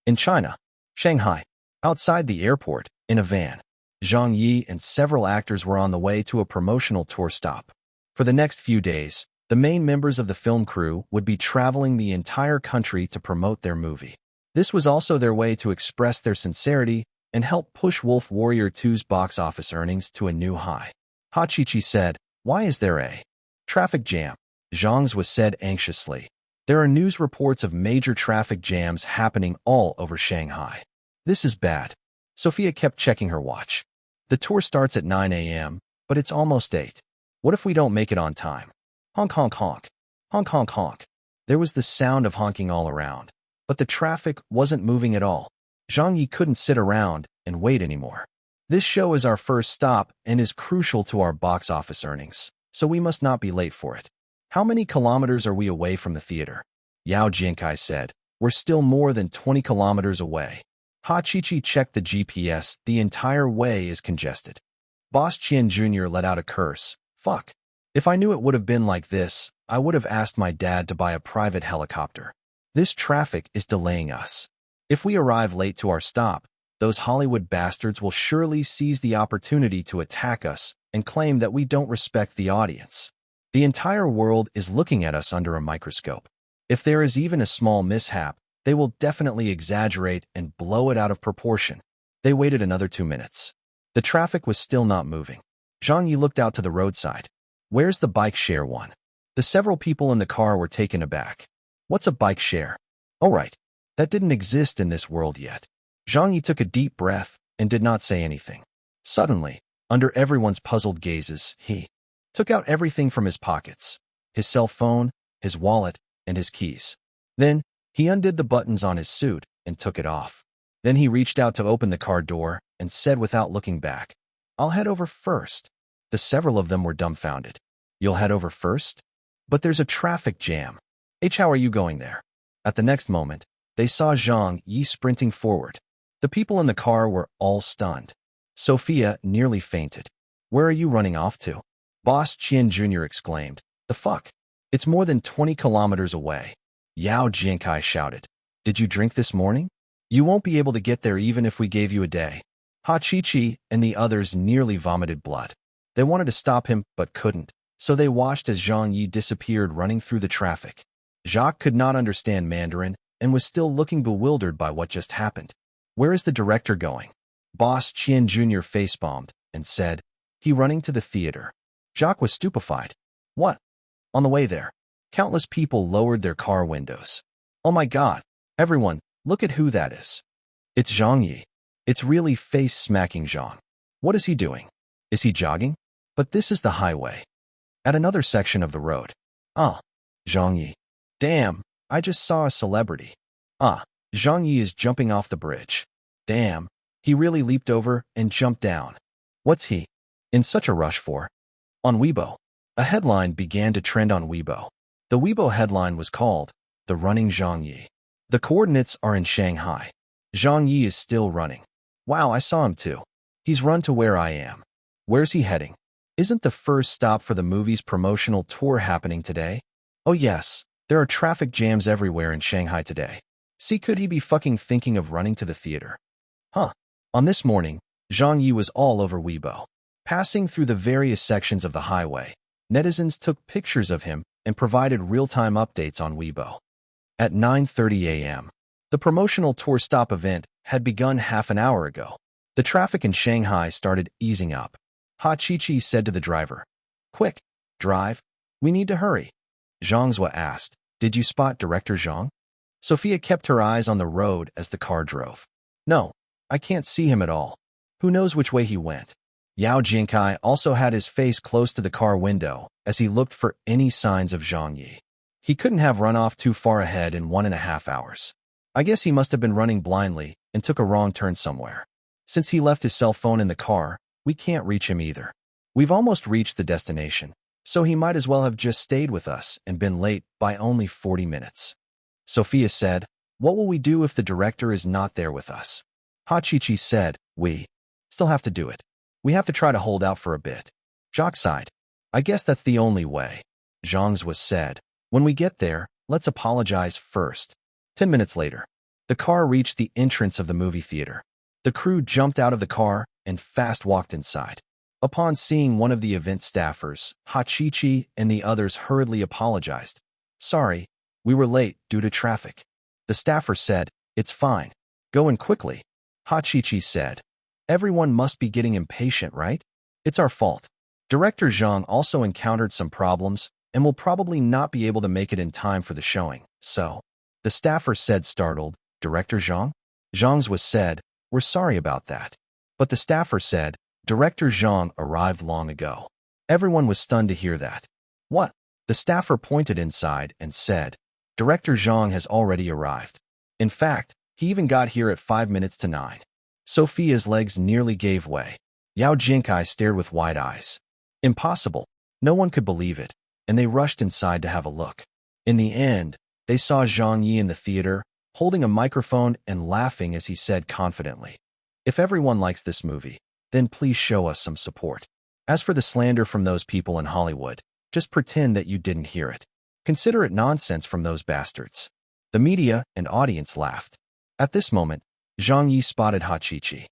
In China, Shanghai, outside the airport, in a van, Zhang Ye and several actors were on the way to a promotional tour stop. For the next few days, the main members of the film crew would be traveling the entire country to promote their movie. This was also their way to express their sincerity and help push Wolf Warrior 2's box office earnings to a new high. Hachichi said, "Why is there a traffic jam?" Zhang's was said anxiously. "There are news reports of major traffic jams happening all over Shanghai. This is bad." Sophia kept checking her watch. "The tour starts at 9 a.m., but it's almost 8. What if we don't make it on time?" Honk, honk, honk. Honk, honk, honk. There was the sound of honking all around, but the traffic wasn't moving at all. Zhang Ye couldn't sit around and wait anymore. "This show is our first stop and is crucial to our box office earnings, so we must not be late for it." "How many kilometers are we away from the theater?" Yao Jinkai said. "We're still more than 20 kilometers away." Hachichi checked the GPS. "The entire way is congested." Boss Qian Jr. let out a curse. "Fuck. If I knew it would have been like this, I would have asked my dad to buy a private helicopter. This traffic is delaying us. If we arrive late to our stop, those Hollywood bastards will surely seize the opportunity to attack us and claim that we don't respect the audience. The entire world is looking at us under a microscope. If there is even a small mishap, they will definitely exaggerate and blow it out of proportion." They waited another 2 minutes. The traffic was still not moving. Zhang Yi looked out to the roadside. "Where's the bike share one?" The several people in the car were taken aback. "What's a bike share?" "Oh right, that didn't exist in this world yet." Zhang Yi took a deep breath and did not say anything. Suddenly, under everyone's puzzled gazes, he took out everything from his pockets, his cell phone, his wallet, and his keys. Then, he undid the buttons on his suit and took it off. Then he reached out to open the car door and said without looking back, "I'll head over first." The several of them were dumbfounded. "You'll head over first? But there's a traffic jam. How are you going there?" At the next moment, they saw Zhang Yi sprinting forward. The people in the car were all stunned. Sophia nearly fainted. "Where are you running off to?" Boss Qian Jr. exclaimed. "The fuck? It's more than 20 kilometers away." Yao Jinkai shouted. "Did you drink this morning? You won't be able to get there even if we gave you a day." Hachichi and the others nearly vomited blood. They wanted to stop him but couldn't, so they watched as Zhang Yi disappeared running through the traffic. Jacques could not understand Mandarin and was still looking bewildered by what just happened. "Where is the director going?" Boss Qian Jr. facepalmed and said, "He running to the theater." Jacques was stupefied. "What?" On the way there, countless people lowered their car windows. "Oh my God, everyone, look at who that is. It's Zhang Yi. It's really face-smacking Zhang. What is he doing? Is he jogging? But this is the highway." At another section of the road. "Ah, Zhang Yi. Damn, I just saw a celebrity." "Ah, Zhang Yi is jumping off the bridge. Damn, he really leaped over and jumped down. What's he in such a rush for?" On Weibo, a headline began to trend on Weibo. The Weibo headline was called, "The Running Zhang Yi." The coordinates are in Shanghai. Zhang Yi is still running. Wow, I saw him too. He's run to where I am. Where's he heading? Isn't the first stop for the movie's promotional tour happening today? Oh yes, there are traffic jams everywhere in Shanghai today. See, could he be fucking thinking of running to the theater? Huh. On this morning, Zhang Yi was all over Weibo. Passing through the various sections of the highway, netizens took pictures of him and provided real-time updates on Weibo. At 9:30 a.m., the promotional tour stop event had begun half an hour ago. The traffic in Shanghai started easing up. Hachichi said to the driver, "Quick, drive. We need to hurry." Zhang Zhua asked, "Did you spot Director Zhang?" Sophia kept her eyes on the road as the car drove. "No, I can't see him at all. Who knows which way he went?" Yao Jinkai also had his face close to the car window as he looked for any signs of Zhang Yi. He couldn't have run off too far ahead in 1.5 hours. I guess he must have been running blindly and took a wrong turn somewhere. Since he left his cell phone in the car, we can't reach him either. We've almost reached the destination, so he might as well have just stayed with us and been late by only 40 minutes. Sophia said, "What will we do if the director is not there with us?" Hachichi said, "We still have to do it. We have to try to hold out for a bit." Jacques sighed. "I guess that's the only way." Zhang's was said, "When we get there, let's apologize first." 10 minutes later, the car reached the entrance of the movie theater. The crew jumped out of the car and fast walked inside. Upon seeing one of the event staffers, Hachichi and the others hurriedly apologized. "Sorry, we were late due to traffic." The staffer said, It's fine. Go in quickly, Hachichi said. Everyone must be getting impatient, right? It's our fault. Director Zhang also encountered some problems and will probably not be able to make it in time for the showing, so. The staffer said, startled. Director Zhang? Zhang's was said, we're sorry about that. But the staffer said, Director Zhang arrived long ago. Everyone was stunned to hear that. What? The staffer pointed inside and said, Director Zhang has already arrived. In fact, he even got here at 5 minutes to 9. Sophia's legs nearly gave way. Yao Jinkai stared with wide eyes. Impossible. No one could believe it, and they rushed inside to have a look. In the end, they saw Zhang Ye in the theater, holding a microphone and laughing as he said confidently, if everyone likes this movie, then please show us some support. As for the slander from those people in Hollywood, just pretend that you didn't hear it. Consider it nonsense from those bastards. The media and audience laughed. At this moment, Zhang Ye spotted Hachichi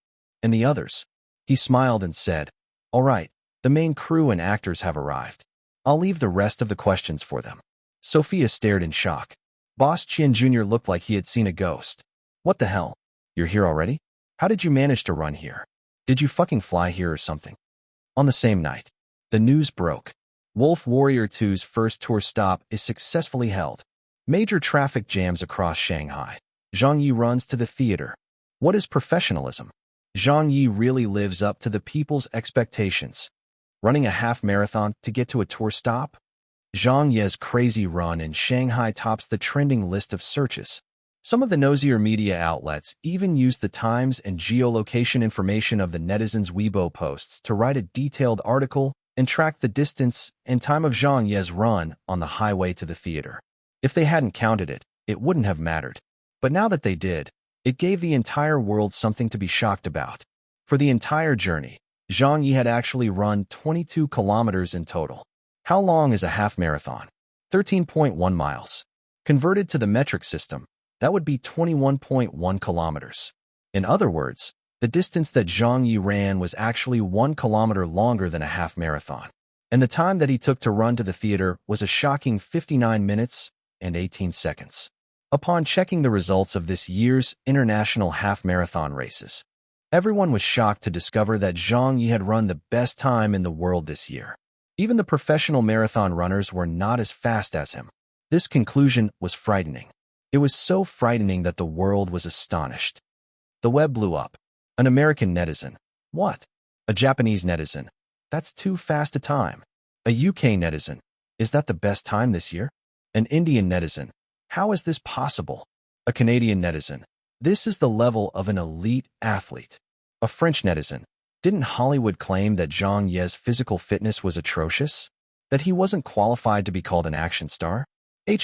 and the others. He smiled and said, all right, the main crew and actors have arrived. I'll leave the rest of the questions for them. Sophia stared in shock. Boss Qian Jr. looked like he had seen a ghost. What the hell? You're here already? How did you manage to run here? Did you fucking fly here or something? On the same night, the news broke. Wolf Warrior 2's first tour stop is successfully held. Major traffic jams across Shanghai. Zhang Ye runs to the theater. What is professionalism? Zhang Ye really lives up to the people's expectations. Running a half marathon to get to a tour stop? Zhang Ye's crazy run in Shanghai tops the trending list of searches. Some of the nosier media outlets even used the times and geolocation information of the netizens' Weibo posts to write a detailed article and track the distance and time of Zhang Ye's run on the highway to the theater. If they hadn't counted it, it wouldn't have mattered. But now that they did, it gave the entire world something to be shocked about. For the entire journey, Zhang Ye had actually run 22 kilometers in total. How long is a half marathon? 13.1 miles. Converted to the metric system, that would be 21.1 kilometers. In other words, the distance that Zhang Ye ran was actually 1 kilometer longer than a half marathon. And the time that he took to run to the theater was a shocking 59 minutes and 18 seconds. Upon checking the results of this year's international half marathon races, everyone was shocked to discover that Zhang Ye had run the best time in the world this year. Even the professional marathon runners were not as fast as him. This conclusion was frightening. It was so frightening that the world was astonished. The web blew up. An American netizen. What? A Japanese netizen. That's too fast a time. A UK netizen. Is that the best time this year? An Indian netizen. How is this possible? A Canadian netizen. This is the level of an elite athlete. A French netizen. Didn't Hollywood claim that Zhang Ye's physical fitness was atrocious? That he wasn't qualified to be called an action star?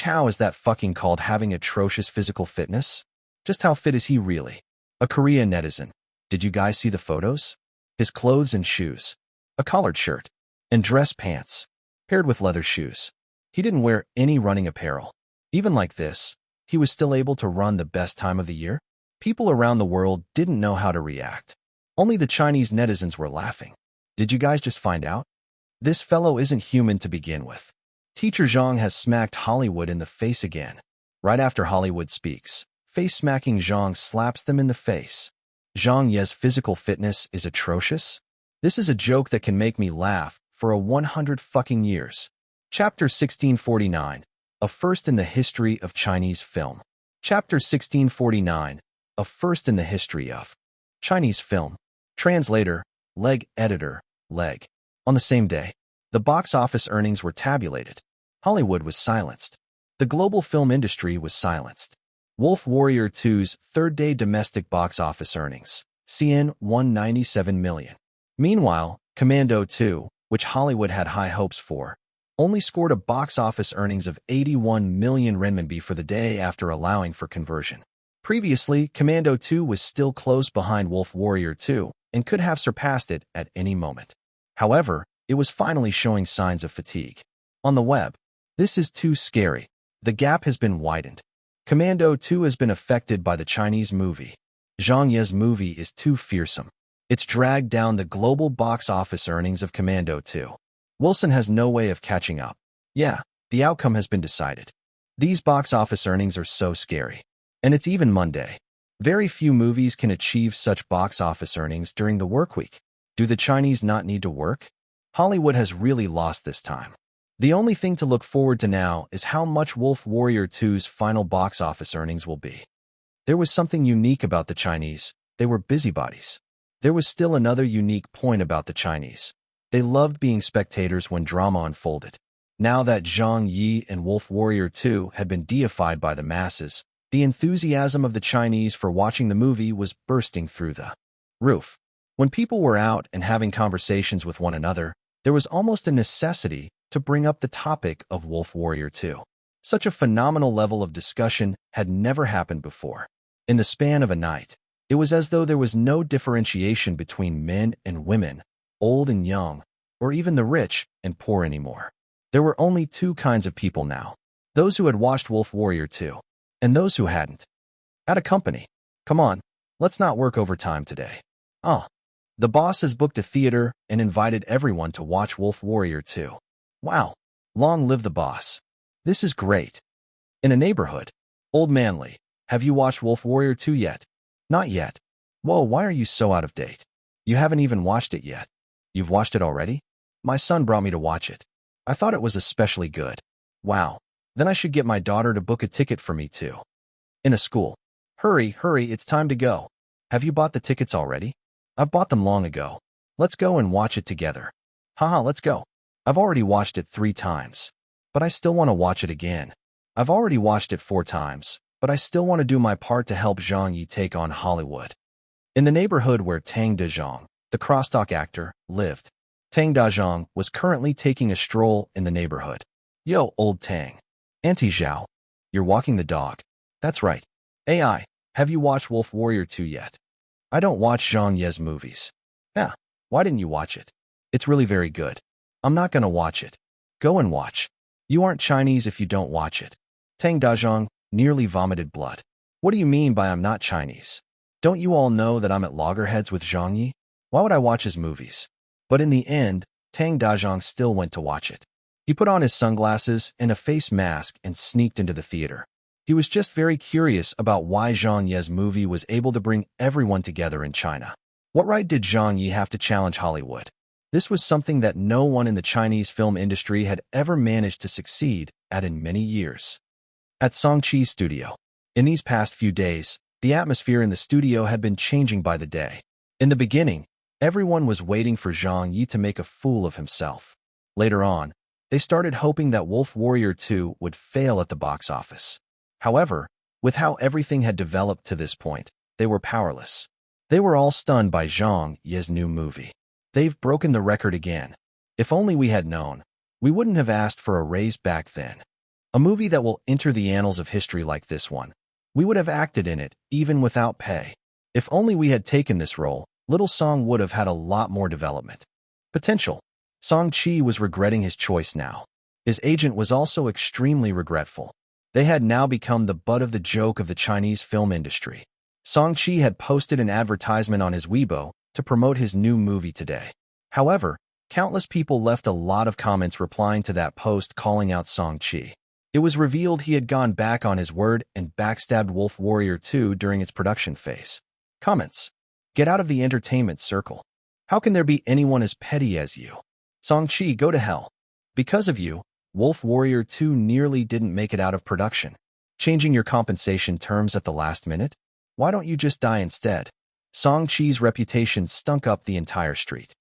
How is that fucking called having atrocious physical fitness? Just how fit is he really? A Korean netizen. Did you guys see the photos? His clothes and shoes. A collared shirt. And dress pants. Paired with leather shoes. He didn't wear any running apparel. Even like this, he was still able to run the best time of the year? People around the world didn't know how to react. Only the Chinese netizens were laughing. Did you guys just find out? This fellow isn't human to begin with. Teacher Zhang has smacked Hollywood in the face again. Right after Hollywood speaks, face-smacking Zhang slaps them in the face. Zhang Ye's physical fitness is atrocious? This is a joke that can make me laugh for a 100 fucking years. Chapter 1649. A first in the history of Chinese film. Chapter 1649. A first in the history of Chinese film. Translator, Leg Editor, Leg. On the same day, the box office earnings were tabulated. Hollywood was silenced. The global film industry was silenced. Wolf Warrior 2's third-day domestic box office earnings, CN 197 million. Meanwhile, Commando 2, which Hollywood had high hopes for, only scored a box office earnings of 81 million renminbi for the day after allowing for conversion. Previously, Commando 2 was still close behind Wolf Warrior 2 and could have surpassed it at any moment. However, it was finally showing signs of fatigue. On the web, this is too scary. The gap has been widened. Commando 2 has been affected by the Chinese movie. Zhang Ye's movie is too fearsome. It's dragged down the global box office earnings of Commando 2. Wilson has no way of catching up. Yeah, the outcome has been decided. These box office earnings are so scary. And it's even Monday. Very few movies can achieve such box office earnings during the work week. Do the Chinese not need to work? Hollywood has really lost this time. The only thing to look forward to now is how much Wolf Warrior 2's final box office earnings will be. There was something unique about the Chinese. They were busybodies. There was still another unique point about the Chinese. They loved being spectators when drama unfolded. Now that Zhang Ye and Wolf Warrior 2 had been deified by the masses, the enthusiasm of the Chinese for watching the movie was bursting through the roof. When people were out and having conversations with one another, there was almost a necessity to bring up the topic of Wolf Warrior 2. Such a phenomenal level of discussion had never happened before. In the span of a night, it was as though there was no differentiation between men and women, old and young, or even the rich and poor anymore. There were only two kinds of people now: those who had watched Wolf Warrior 2, and those who hadn't. At a company. Come on, let's not work overtime today. The boss has booked a theater and invited everyone to watch Wolf Warrior 2. Wow, long live the boss. This is great. In a neighborhood. Old Manly, have you watched Wolf Warrior 2 yet? Not yet. Whoa, why are you so out of date? You haven't even watched it yet. You've watched it already? My son brought me to watch it. I thought it was especially good. Wow. Then I should get my daughter to book a ticket for me too. In a school. Hurry, it's time to go. Have you bought the tickets already? I've bought them long ago. Let's go and watch it together. Haha, let's go. I've already watched it 3 times. But I still want to watch it again. I've already watched it 4 times, but I still want to do my part to help Zhang Ye take on Hollywood. In the neighborhood where Tang Dezhong, the crosstalk actor, lived, Tang Dezhong was currently taking a stroll in the neighborhood. Yo, old Tang. Auntie Zhao. You're walking the dog. That's right. AI, have you watched Wolf Warrior 2 yet? I don't watch Zhang Ye's movies. Yeah, why didn't you watch it? It's really very good. I'm not gonna watch it. Go and watch. You aren't Chinese if you don't watch it. Tang Dezhong nearly vomited blood. What do you mean by I'm not Chinese? Don't you all know that I'm at loggerheads with Zhang Ye? Why would I watch his movies? But in the end, Tang Dezhong still went to watch it. He put on his sunglasses and a face mask and sneaked into the theater. He was just very curious about why Zhang Ye's movie was able to bring everyone together in China. What right did Zhang Ye have to challenge Hollywood? This was something that no one in the Chinese film industry had ever managed to succeed at in many years. At Songchi's studio. In these past few days, the atmosphere in the studio had been changing by the day. In the beginning, everyone was waiting for Zhang Ye to make a fool of himself. Later on, they started hoping that Wolf Warrior 2 would fail at the box office. However, with how everything had developed to this point, they were powerless. They were all stunned by Zhang Ye's new movie. They've broken the record again. If only we had known. We wouldn't have asked for a raise back then. A movie that will enter the annals of history like this one. We would have acted in it, even without pay. If only we had taken this role, Little Song would have had a lot more development. Potential. Song-chi was regretting his choice now. His agent was also extremely regretful. They had now become the butt of the joke of the Chinese film industry. Song-chi had posted an advertisement on his Weibo to promote his new movie today. However, countless people left a lot of comments replying to that post calling out Song-chi. It was revealed he had gone back on his word and backstabbed Wolf Warrior 2 during its production phase. Comments. Get out of the entertainment circle. How can there be anyone as petty as you? Song-chi, go to hell. Because of you, Wolf Warrior 2 nearly didn't make it out of production. Changing your compensation terms at the last minute? Why don't you just die instead? Song-chi's reputation stunk up the entire street.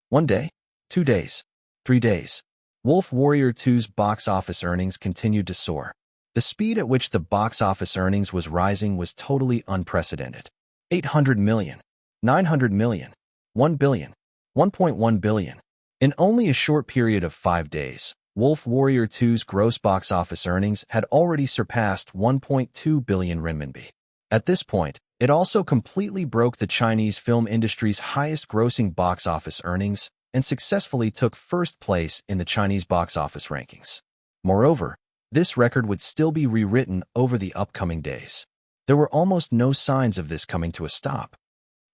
1 day, 2 days, 3 days. Wolf Warrior 2's box office earnings continued to soar. The speed at which the box office earnings was rising was totally unprecedented. 800 million, 900 million, 1 billion, 1.1 billion. In only a short period of 5 days, Wolf Warrior 2's gross box office earnings had already surpassed 1.2 billion renminbi. At this point, it also completely broke the Chinese film industry's highest grossing box office earnings and successfully took first place in the Chinese box office rankings. Moreover, this record would still be rewritten over the upcoming days. There were almost no signs of this coming to a stop.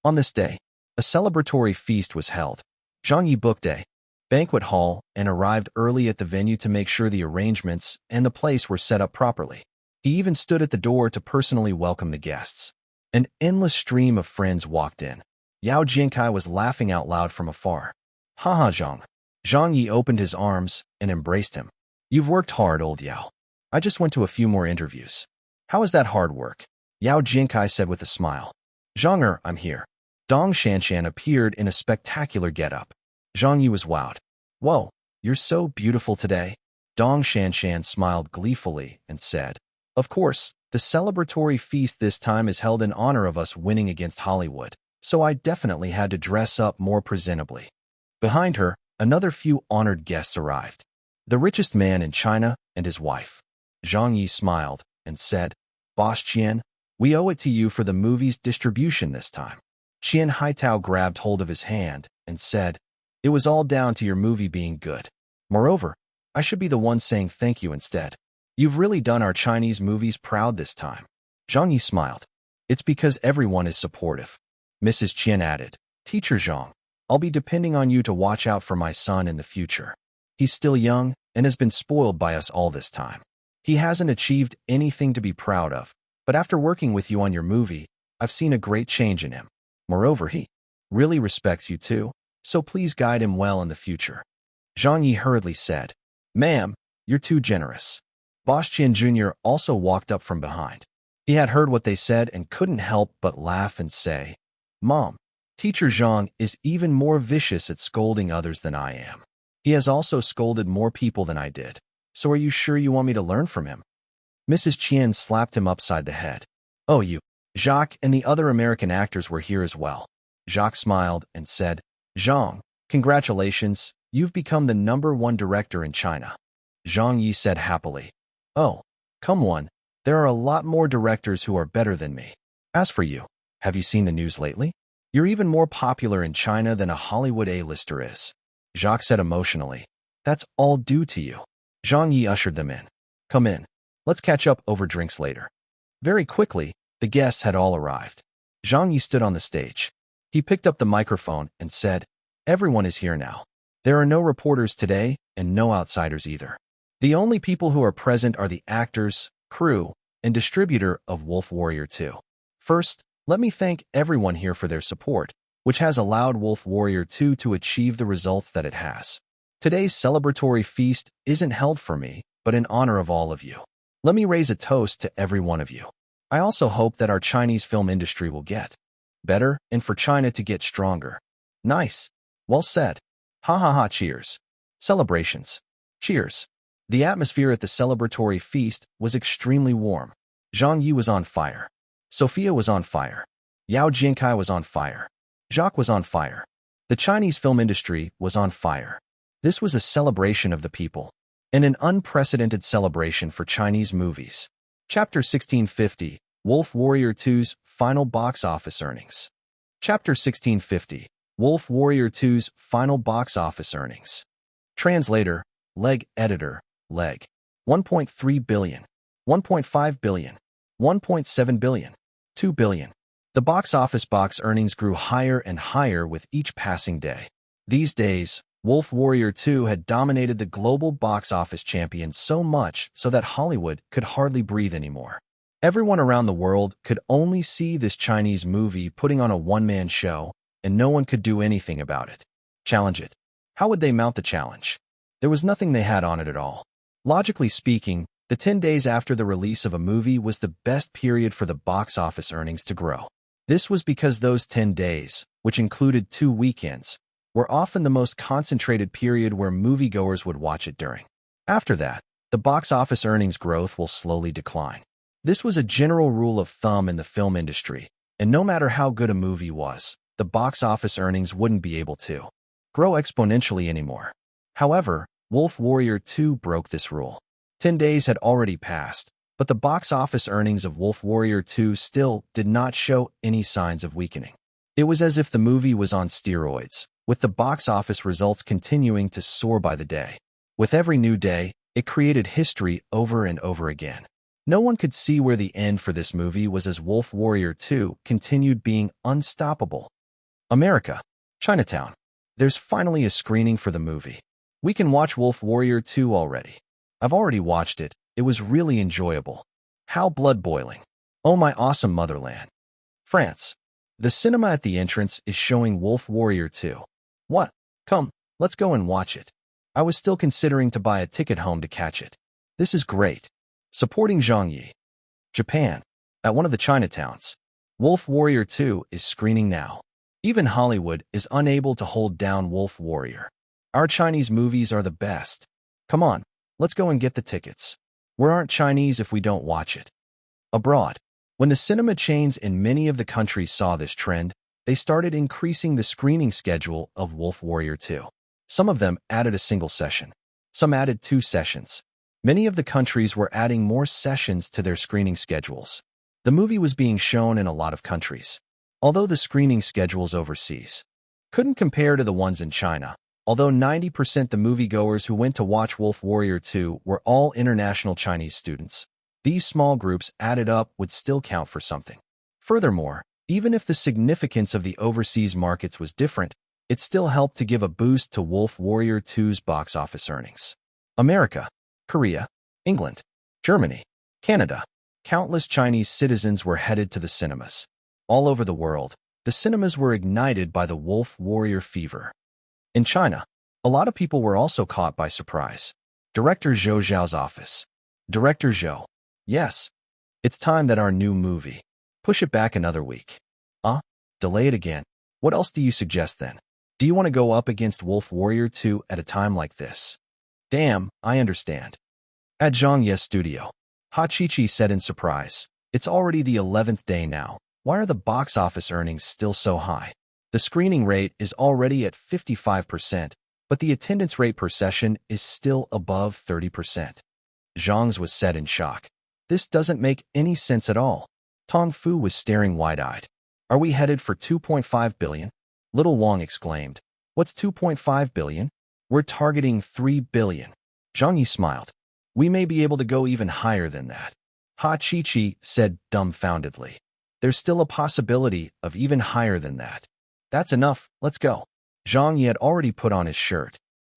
On this day, a celebratory feast was held. Zhang Ye booked a banquet hall and arrived early at the venue to make sure the arrangements and the place were set up properly. He even stood at the door to personally welcome the guests. An endless stream of friends walked in. Yao Jinkai was laughing out loud from afar. Haha, Zhang. Zhang Ye opened his arms and embraced him. You've worked hard, old Yao. I just went to a few more interviews. How is that hard work? Yao Jinkai said with a smile. Zhang, I'm here. Dong Shanshan appeared in a spectacular getup. Zhang Ye was wowed. Whoa, you're so beautiful today. Dong Shanshan smiled gleefully and said, Of course, the celebratory feast this time is held in honor of us winning against Hollywood, so I definitely had to dress up more presentably. Behind her, another few honored guests arrived. The richest man in China and his wife. Zhang Ye smiled and said, Boss Qian, we owe it to you for the movie's distribution this time. Qian Haitao grabbed hold of his hand and said, It was all down to your movie being good. Moreover, I should be the one saying thank you instead. You've really done our Chinese movies proud this time. Zhang Yi smiled. It's because everyone is supportive. Mrs. Qian added, Teacher Zhang, I'll be depending on you to watch out for my son in the future. He's still young and has been spoiled by us all this time. He hasn't achieved anything to be proud of, but after working with you on your movie, I've seen a great change in him. Moreover, he really respects you too, so please guide him well in the future. Zhang Yi hurriedly said, Ma'am, you're too generous. Boss Qian Jr. also walked up from behind. He had heard what they said and couldn't help but laugh and say, Mom, Teacher Zhang is even more vicious at scolding others than I am. He has also scolded more people than I did. So are you sure you want me to learn from him? Mrs. Qian slapped him upside the head. Oh, you. Jacques and the other American actors were here as well. Jacques smiled and said, Zhang, congratulations, you've become the #1 director in China. Zhang Yi said happily. Oh, come on, there are a lot more directors who are better than me. As for you, have you seen the news lately? You're even more popular in China than a Hollywood A-lister is. Jacques said emotionally. That's all due to you. Zhang Yi ushered them in. Come in. Let's catch up over drinks later. Very quickly, the guests had all arrived. Zhang Yi stood on the stage. He picked up the microphone and said, Everyone is here now. There are no reporters today and no outsiders either. The only people who are present are the actors, crew, and distributor of Wolf Warrior 2. First, let me thank everyone here for their support, which has allowed Wolf Warrior 2 to achieve the results that it has. Today's celebratory feast isn't held for me, but in honor of all of you. Let me raise a toast to every one of you. I also hope that our Chinese film industry will get better and for China to get stronger. Nice. Well said. Ha ha ha, cheers. Celebrations. Cheers. The atmosphere at the celebratory feast was extremely warm. Zhang Yi was on fire. Sophia was on fire. Yao Jinkai was on fire. Jacques was on fire. The Chinese film industry was on fire. This was a celebration of the people, and an unprecedented celebration for Chinese movies. Chapter 1650, Wolf Warrior 2's final box office earnings. Chapter 1650, Wolf Warrior 2's final box office earnings. Translator, Leg Editor, Leg. 1.3 billion, 1.5 billion, 1.7 billion, 2 billion. The box office earnings grew higher and higher with each passing day. These days, Wolf Warrior 2 had dominated the global box office champion so much so that Hollywood could hardly breathe anymore. Everyone around the world could only see this Chinese movie putting on a one-man show, and no one could do anything about it. Challenge it. How would they mount the challenge? There was nothing they had on it at all. Logically speaking, the 10 days after the release of a movie was the best period for the box office earnings to grow. This was because those 10 days, which included 2 weekends, were often the most concentrated period where moviegoers would watch it during. After that, the box office earnings growth will slowly decline. This was a general rule of thumb in the film industry, and no matter how good a movie was, the box office earnings wouldn't be able to grow exponentially anymore. However, Wolf Warrior 2 broke this rule. 10 days had already passed, but the box office earnings of Wolf Warrior 2 still did not show any signs of weakening. It was as if the movie was on steroids, with the box office results continuing to soar by the day. With every new day, it created history over and over again. No one could see where the end for this movie was as Wolf Warrior 2 continued being unstoppable. America. Chinatown. There's finally a screening for the movie. We can watch Wolf Warrior 2 already. I've already watched it. It was really enjoyable. How blood-boiling. Oh my awesome motherland. France. The cinema at the entrance is showing Wolf Warrior 2. What? Come, let's go and watch it. I was still considering to buy a ticket home to catch it. This is great. Supporting Zhang Ye. Japan. At one of the Chinatowns. Wolf Warrior 2 is screening now. Even Hollywood is unable to hold down Wolf Warrior. Our Chinese movies are the best. Come on, let's go and get the tickets. We aren't Chinese if we don't watch it. Abroad. When the cinema chains in many of the countries saw this trend, they started increasing the screening schedule of Wolf Warrior 2. Some of them added a single session. Some added 2 sessions. Many of the countries were adding more sessions to their screening schedules. The movie was being shown in a lot of countries. Although the screening schedules overseas couldn't compare to the ones in China, although 90% the moviegoers who went to watch Wolf Warrior 2 were all international Chinese students, these small groups added up would still count for something. Furthermore, even if the significance of the overseas markets was different, it still helped to give a boost to Wolf Warrior 2's box office earnings. America, Korea, England, Germany, Canada. Countless Chinese citizens were headed to the cinemas. All over the world, the cinemas were ignited by the Wolf Warrior fever. In China, a lot of people were also caught by surprise. Director Zhou Zhao's office. Director Zhou. Yes. It's time that our new movie. Push it back another week. Delay it again. What else do you suggest then? Do you want to go up against Wolf Warrior 2 at a time like this? Damn, I understand. At Zhang Ye's studio, Ha Chi-Chi said in surprise, it's already the 11th day now. Why are the box office earnings still so high? The screening rate is already at 55%, but the attendance rate per session is still above 30%. Zhang's was said in shock. This doesn't make any sense at all. Tong Fu was staring wide-eyed. Are we headed for 2.5 billion? Little Wang exclaimed. What's 2.5 billion? We're targeting 3 billion. Zhang Ye smiled. We may be able to go even higher than that. Ha Chi-Chi said dumbfoundedly. There's still a possibility of even higher than that. That's enough, let's go. Zhang Ye had already put on his shirt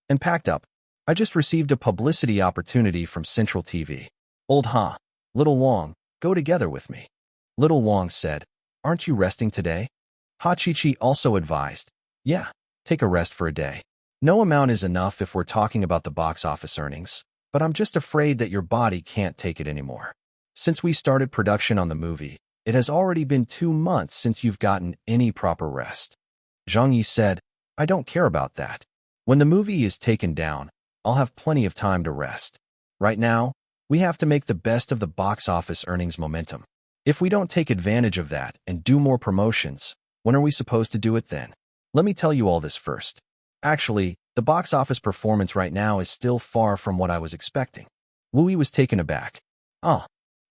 and packed up. I just received a publicity opportunity from Central TV. Old Ha, Little Wang, go together with me. Little Wang said, aren't you resting today? Ha Chi-Chi also advised, yeah, take a rest for a day. No amount is enough if we're talking about the box office earnings, but I'm just afraid that your body can't take it anymore. Since we started production on the movie, it has already been 2 months since you've gotten any proper rest. Zhang Ye said, I don't care about that. When the movie is taken down, I'll have plenty of time to rest. Right now, we have to make the best of the box office earnings momentum. If we don't take advantage of that and do more promotions, when are we supposed to do it then? Let me tell you all this first. Actually, the box office performance right now is still far from what I was expecting. Wu Yi was taken aback.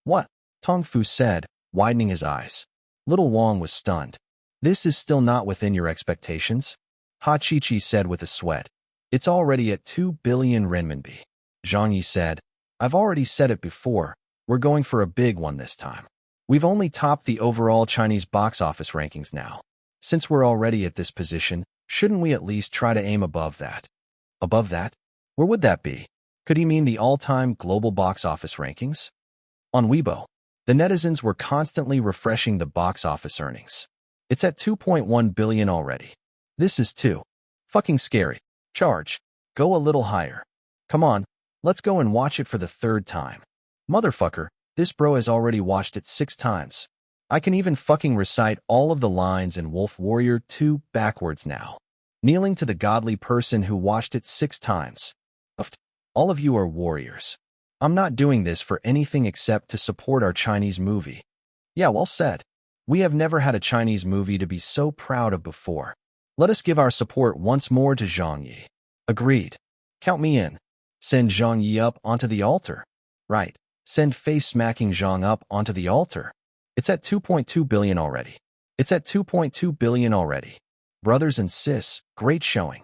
What? Tong Fu said, widening his eyes. Little Wang was stunned. This is still not within your expectations? Ha Chi-Chi said with a sweat. It's already at 2 billion renminbi. Zhang Ye said, I've already said it before, we're going for a big one this time. We've only topped the overall Chinese box office rankings now. Since we're already at this position, shouldn't we at least try to aim above that? Above that? Where would that be? Could he mean the all-time global box office rankings? On Weibo, the netizens were constantly refreshing the box office earnings. It's at 2.1 billion already. This is too fucking scary. Charge. Go a little higher. Come on, let's go and watch it for the 3rd time. Motherfucker, this bro has already watched it 6 times. I can even fucking recite all of the lines in Wolf Warrior 2 backwards now. Kneeling to the godly person who watched it 6 times. All of you are warriors. I'm not doing this for anything except to support our Chinese movie. Yeah, well said. We have never had a Chinese movie to be so proud of before. Let us give our support once more to Zhang Ye. Agreed. Count me in. Send Zhang Ye up onto the altar. Right. Send face-smacking Zhang up onto the altar. It's at 2.2 billion already. It's at 2.2 billion already. Brothers and sis, great showing.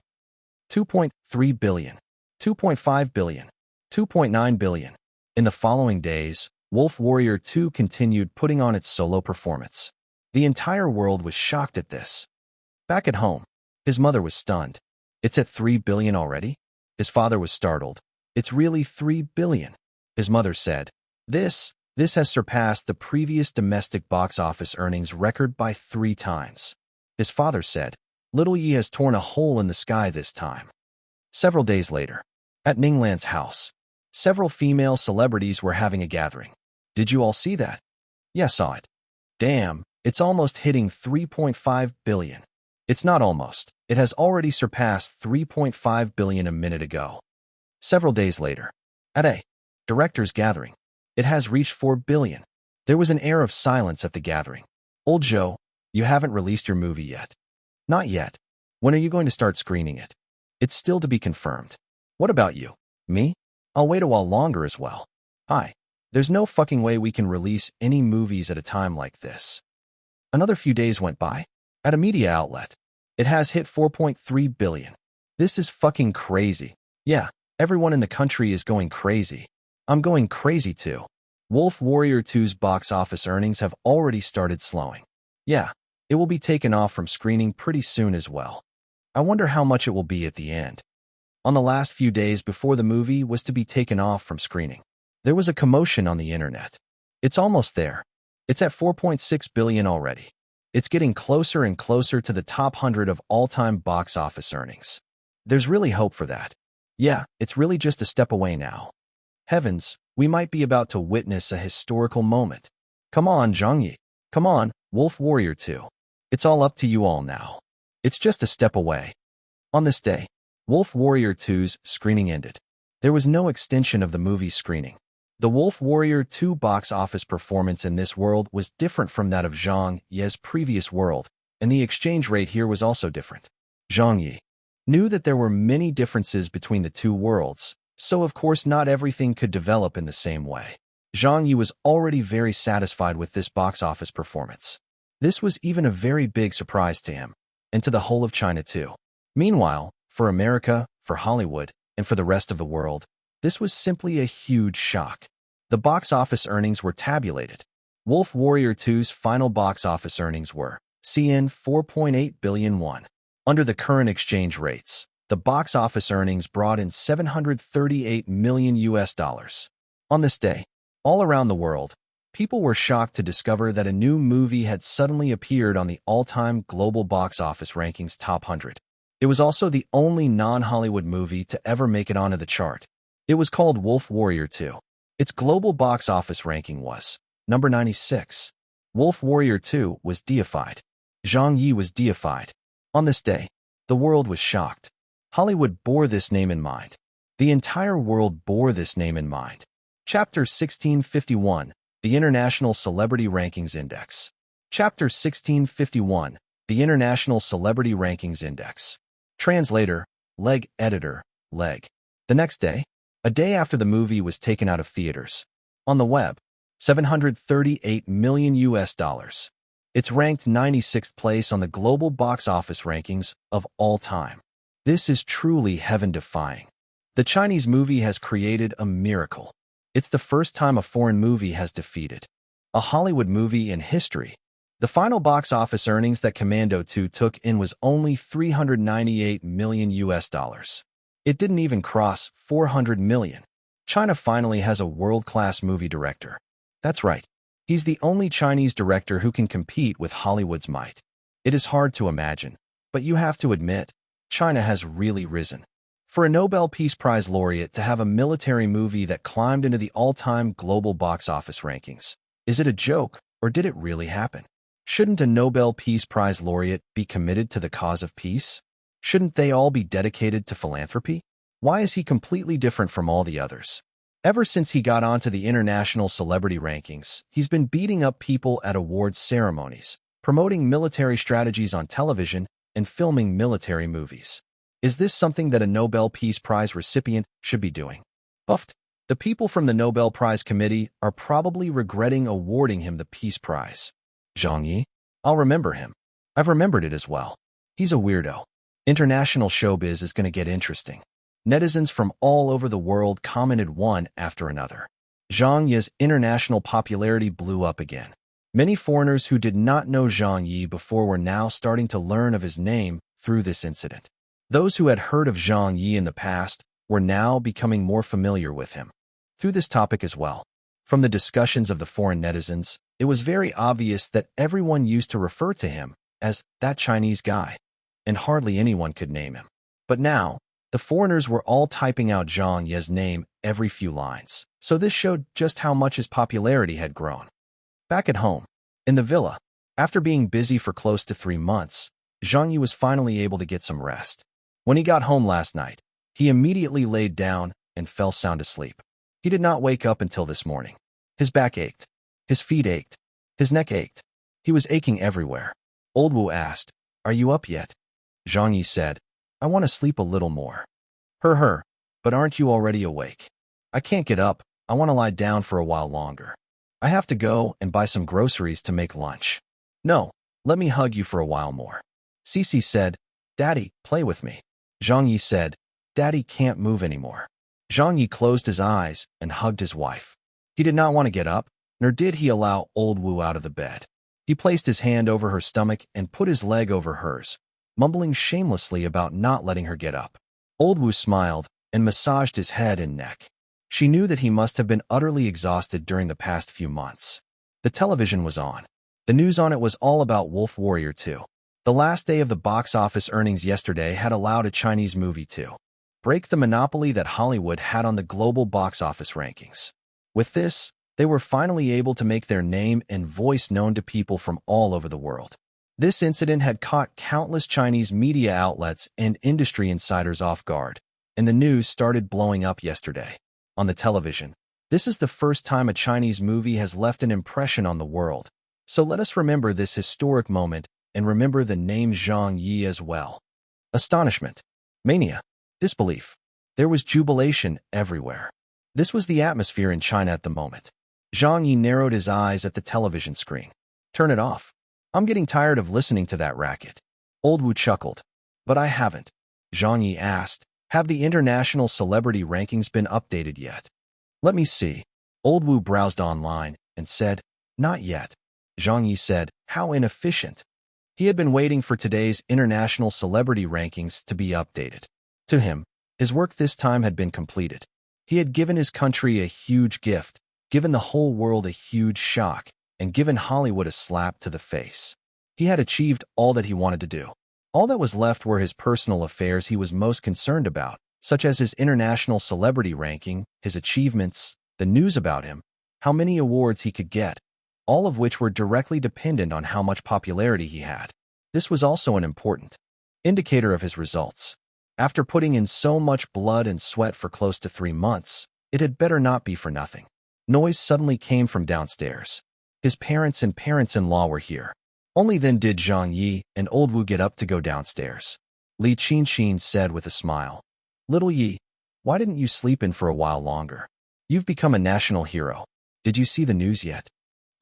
2.3 billion. 2.5 billion. 2.9 billion. In the following days, Wolf Warrior 2 continued putting on its solo performance. The entire world was shocked at this. Back at home, his mother was stunned. It's at 3 billion already? His father was startled. It's really 3 billion. His mother said, this, This has surpassed the previous domestic box office earnings record by 3 times. His father said, "Little Yi has torn a hole in the sky this time." Several days later, at Ninglan's house, several female celebrities were having a gathering. Did you all see that? Yeah, saw it. Damn, it's almost hitting 3.5 billion. It's not almost. It has already surpassed 3.5 billion a minute ago. Several days later, at a directors' gathering, it has reached 4 billion. There was an air of silence at the gathering. Old Joe, you haven't released your movie yet. Not yet. When are you going to start screening it? It's still to be confirmed. What about you? Me? I'll wait a while longer as well. Hi. There's no fucking way we can release any movies at a time like this. Another few days went by. At a media outlet, it has hit 4.3 billion. This is fucking crazy. Yeah, everyone in the country is going crazy. I'm going crazy too. Wolf Warrior 2's box office earnings have already started slowing. Yeah, it will be taken off from screening pretty soon as well. I wonder how much it will be at the end. On the last few days before the movie was to be taken off from screening, there was a commotion on the internet. It's almost there. It's at 4.6 billion already. It's getting closer and closer to the top 100 of all-time box office earnings. There's really hope for that. Yeah, it's really just a step away now. Heavens, we might be about to witness a historical moment. Come on, Zhang Ye. Come on, Wolf Warrior 2. It's all up to you all now. It's just a step away. On this day, Wolf Warrior 2's screening ended. There was no extension of the movie's screening. The Wolf Warrior 2 box office performance in this world was different from that of Zhang Ye's previous world, and the exchange rate here was also different. Zhang Ye knew that there were many differences between the two worlds, so of course not everything could develop in the same way. Zhang Ye was already very satisfied with this box office performance. This was even a very big surprise to him, and to the whole of China too. Meanwhile, for America, for Hollywood, and for the rest of the world, this was simply a huge shock. The box office earnings were tabulated. Wolf Warrior 2's final box office earnings were CN 4.8 billion won. Under the current exchange rates, the box office earnings brought in $738 million US. On this day, all around the world, people were shocked to discover that a new movie had suddenly appeared on the all-time global box office rankings top 100. It was also the only non-Hollywood movie to ever make it onto the chart. It was called Wolf Warrior 2. Its global box office ranking was number 96. Wolf Warrior 2 was deified. Zhang Ye was deified. On this day, the world was shocked. Hollywood bore this name in mind. The entire world bore this name in mind. Chapter 1651, the International Celebrity Rankings Index. Chapter 1651, the International Celebrity Rankings Index. Translator, Leg Editor, Leg. The next day, a day after the movie was taken out of theaters, on the web, $738 million US. It's ranked 96th place on the global box office rankings of all time. This is truly heaven-defying. The Chinese movie has created a miracle. It's the first time a foreign movie has defeated a Hollywood movie in history. The final box office earnings that Commando 2 took in was only $398 million US. It didn't even cross 400 million. China finally has a world-class movie director. That's right. He's the only Chinese director who can compete with Hollywood's might. It is hard to imagine, but you have to admit, China has really risen. For a Nobel Peace Prize laureate to have a military movie that climbed into the all-time global box office rankings, is it a joke or did it really happen? Shouldn't a Nobel Peace Prize laureate be committed to the cause of peace? Shouldn't they all be dedicated to philanthropy? Why is he completely different from all the others? Ever since he got onto the international celebrity rankings, he's been beating up people at awards ceremonies, promoting military strategies on television, and filming military movies. Is this something that a Nobel Peace Prize recipient should be doing? Buffed. The people from the Nobel Prize Committee are probably regretting awarding him the Peace Prize. Zhang Ye? I'll remember him. I've remembered it as well. He's a weirdo. International showbiz is going to get interesting. Netizens from all over the world commented one after another. Zhang Ye's international popularity blew up again. Many foreigners who did not know Zhang Ye before were now starting to learn of his name through this incident. Those who had heard of Zhang Ye in the past were now becoming more familiar with him through this topic as well. From the discussions of the foreign netizens, it was very obvious that everyone used to refer to him as that Chinese guy, and hardly anyone could name him. But now, the foreigners were all typing out Zhang Ye's name every few lines, so this showed just how much his popularity had grown. Back at home, in the villa, after being busy for close to 3 months, Zhang Ye was finally able to get some rest. When he got home last night, he immediately laid down and fell sound asleep. He did not wake up until this morning. His back ached. His feet ached. His neck ached. He was aching everywhere. Old Wu asked, "Are you up yet?" Zhang Ye said, "I want to sleep a little more." But aren't you already awake?" "I can't get up. I want to lie down for a while longer. I have to go and buy some groceries to make lunch." "No, let me hug you for a while more." Cici said, "Daddy, play with me." Zhang Ye said, "Daddy can't move anymore." Zhang Ye closed his eyes and hugged his wife. He did not want to get up, nor did he allow Old Wu out of the bed. He placed his hand over her stomach and put his leg over hers, mumbling shamelessly about not letting her get up. Old Wu smiled and massaged his head and neck. She knew that he must have been utterly exhausted during the past few months. The television was on. The news on it was all about Wolf Warrior 2. The last day of the box office earnings yesterday had allowed a Chinese movie to break the monopoly that Hollywood had on the global box office rankings. With this, they were finally able to make their name and voice known to people from all over the world. This incident had caught countless Chinese media outlets and industry insiders off guard, and the news started blowing up yesterday. On the television, this is the first time a Chinese movie has left an impression on the world, so let us remember this historic moment and remember the name Zhang Ye as well. Astonishment, mania, disbelief. There was jubilation everywhere. This was the atmosphere in China at the moment. Zhang Ye narrowed his eyes at the television screen. "Turn it off. I'm getting tired of listening to that racket." Old Wu chuckled. "But I haven't." Zhang Ye asked, "Have the international celebrity rankings been updated yet?" "Let me see." Old Wu browsed online and said, "Not yet." Zhang Ye said, "How inefficient." He had been waiting for today's international celebrity rankings to be updated. To him, his work this time had been completed. He had given his country a huge gift, given the whole world a huge shock, and given Hollywood a slap to the face. He had achieved all that he wanted to do. All that was left were his personal affairs he was most concerned about, such as his international celebrity ranking, his achievements, the news about him, how many awards he could get, all of which were directly dependent on how much popularity he had. This was also an important indicator of his results. After putting in so much blood and sweat for close to 3 months, it had better not be for nothing. Noise suddenly came from downstairs. His parents and parents-in-law were here. Only then did Zhang Ye and Old Wu get up to go downstairs. Li Qinxin said with a smile, "Little Ye, why didn't you sleep in for a while longer? You've become a national hero. Did you see the news yet?"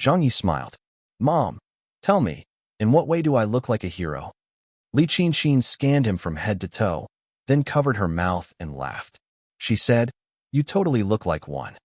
Zhang Ye smiled. "Mom, tell me, in what way do I look like a hero?" Li Qinxin scanned him from head to toe, then covered her mouth and laughed. She said, "You totally look like one."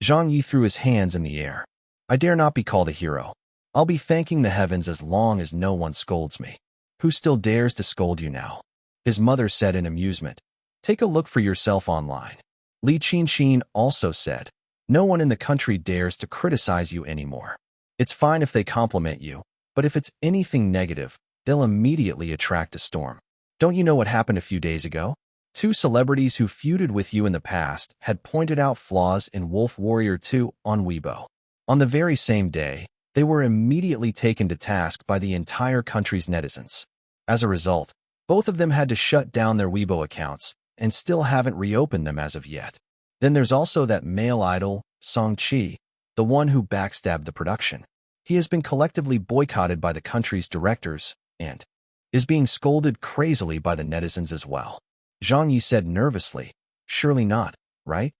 Zhang Ye threw his hands in the air. "I dare not be called a hero. I'll be thanking the heavens as long as no one scolds me." "Who still dares to scold you now?" his mother said in amusement. "Take a look for yourself online." Li Qinxin also said, "No one in the country dares to criticize you anymore. It's fine if they compliment you, but if it's anything negative, they'll immediately attract a storm. Don't you know what happened a few days ago? 2 celebrities who feuded with you in the past had pointed out flaws in Wolf Warrior 2 on Weibo. On the very same day, they were immediately taken to task by the entire country's netizens. As a result, both of them had to shut down their Weibo accounts and still haven't reopened them as of yet. Then there's also that male idol, Song Chi, the one who backstabbed the production. He has been collectively boycotted by the country's directors and is being scolded crazily by the netizens as well." Zhang Ye said nervously, "Surely not, right?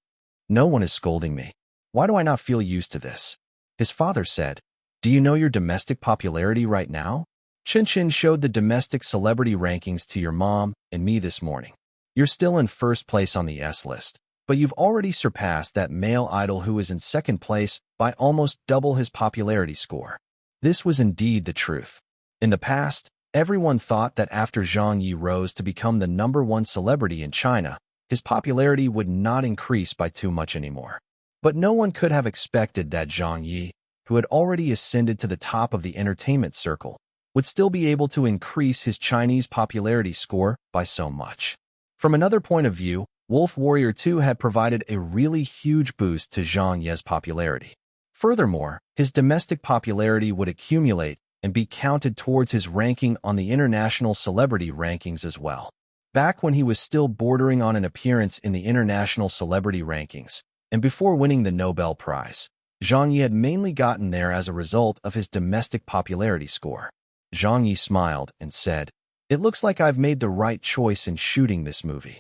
No one is scolding me. Why do I not feel used to this?" His father said, "Do you know your domestic popularity right now? Chen Chen showed the domestic celebrity rankings to your mom and me this morning. You're still in first place on the S list, but you've already surpassed that male idol who is in second place by almost double his popularity score." This was indeed the truth. In the past, everyone thought that after Zhang Ye rose to become the #1 celebrity in China, his popularity would not increase by too much anymore. But no one could have expected that Zhang Ye, who had already ascended to the top of the entertainment circle, would still be able to increase his Chinese popularity score by so much. From another point of view, Wolf Warrior 2 had provided a really huge boost to Zhang Ye's popularity. Furthermore, his domestic popularity would accumulate and be counted towards his ranking on the international celebrity rankings as well. Back when he was still bordering on an appearance in the international celebrity rankings, and before winning the Nobel Prize, Zhang Ye had mainly gotten there as a result of his domestic popularity score. Zhang Ye smiled and said, "It looks like I've made the right choice in shooting this movie."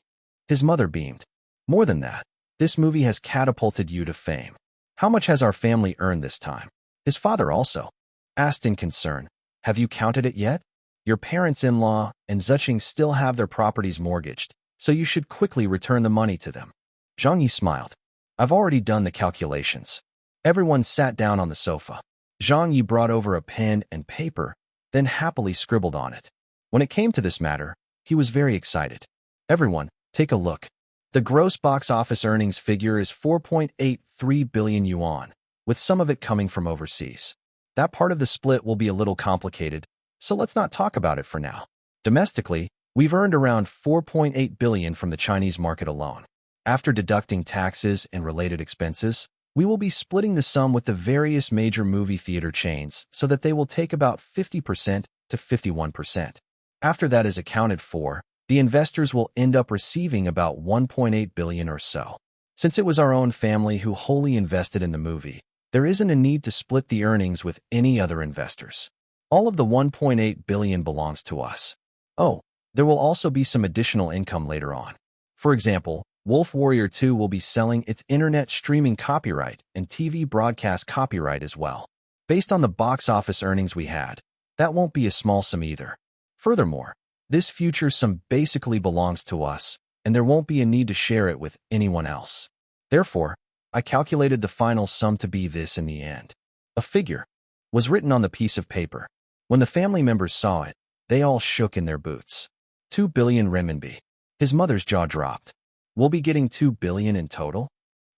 His mother beamed. "More than that, this movie has catapulted you to fame. How much has our family earned this time?" His father also asked in concern, "Have you counted it yet? Your parents-in-law and Zhang still have their properties mortgaged, so you should quickly return the money to them." Zhang Ye smiled. "I've already done the calculations." Everyone sat down on the sofa. Zhang Ye brought over a pen and paper, then happily scribbled on it. When it came to this matter, he was very excited. "Everyone, take a look. The gross box office earnings figure is 4.83 billion yuan, with some of it coming from overseas. That part of the split will be a little complicated, so let's not talk about it for now. Domestically, we've earned around 4.8 billion from the Chinese market alone. After deducting taxes and related expenses, we will be splitting the sum with the various major movie theater chains so that they will take about 50% to 51%. After that is accounted for, the investors will end up receiving about 1.8 billion or so. Since it was our own family who wholly invested in the movie, there isn't a need to split the earnings with any other investors. All of the 1.8 billion belongs to us. Oh, there will also be some additional income later on. For example, Wolf Warrior 2 will be selling its internet streaming copyright and TV broadcast copyright as well. Based on the box office earnings we had, that won't be a small sum either. Furthermore, this future sum basically belongs to us, and there won't be a need to share it with anyone else. Therefore, I calculated the final sum to be this in the end." A figure was written on the piece of paper. When the family members saw it, they all shook in their boots. 2 billion renminbi. His mother's jaw dropped. "We'll be getting 2 billion in total?"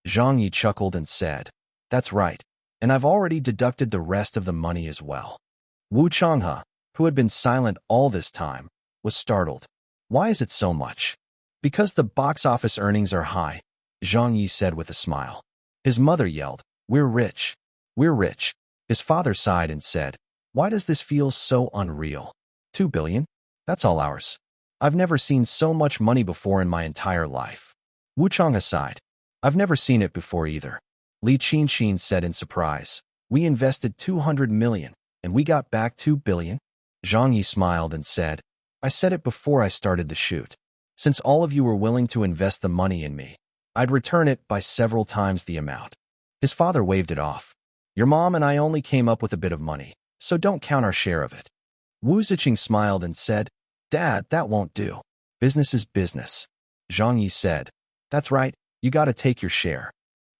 Zhang Ye chuckled and said, "That's right, and I've already deducted the rest of the money as well." Wu Changhe, who had been silent all this time, was startled. "Why is it so much?" "Because the box office earnings are high," Zhang Ye said with a smile. His mother yelled, "We're rich. We're rich." His father sighed and said, "Why does this feel so unreal? 2 billion? That's all ours. I've never seen so much money before in my entire life." Wu Changhe sighed. "I've never seen it before either." Li Qinxin said in surprise, "We invested 200 million, and we got back 2 billion? Zhang Ye smiled and said, "I said it before I started the shoot. Since all of you were willing to invest the money in me, I'd return it by several times the amount." His father waved it off. "Your mom and I only came up with a bit of money, so don't count our share of it." Wu Ziqing smiled and said, "Dad, that won't do. Business is business." Zhang Yi said, "That's right, you gotta take your share."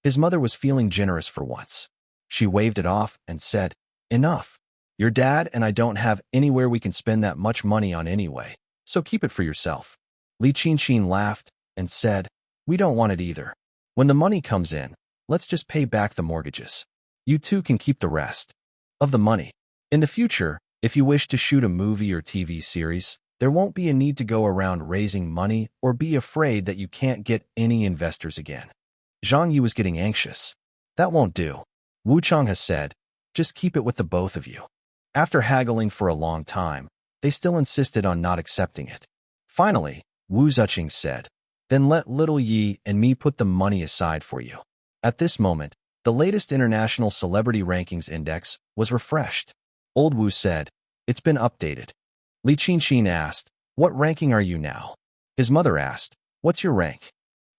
His mother was feeling generous for once. She waved it off and said, "Enough. Your dad and I don't have anywhere we can spend that much money on anyway, so keep it for yourself." Li Qinxin laughed and said, "We don't want it either. When the money comes in, let's just pay back the mortgages. You two can keep the rest of the money. In the future, if you wish to shoot a movie or TV series, there won't be a need to go around raising money or be afraid that you can't get any investors again." Zhang Yi was getting anxious. "That won't do," Wu Changhe said. "Just keep it with the both of you." After haggling for a long time, they still insisted on not accepting it. Finally, Wu Ziqing said, "Then let little Yi and me put the money aside for you." At this moment, the latest International Celebrity Rankings Index was refreshed. Old Wu said, "It's been updated." Li Qinxin asked, "What ranking are you now?" His mother asked, "What's your rank?"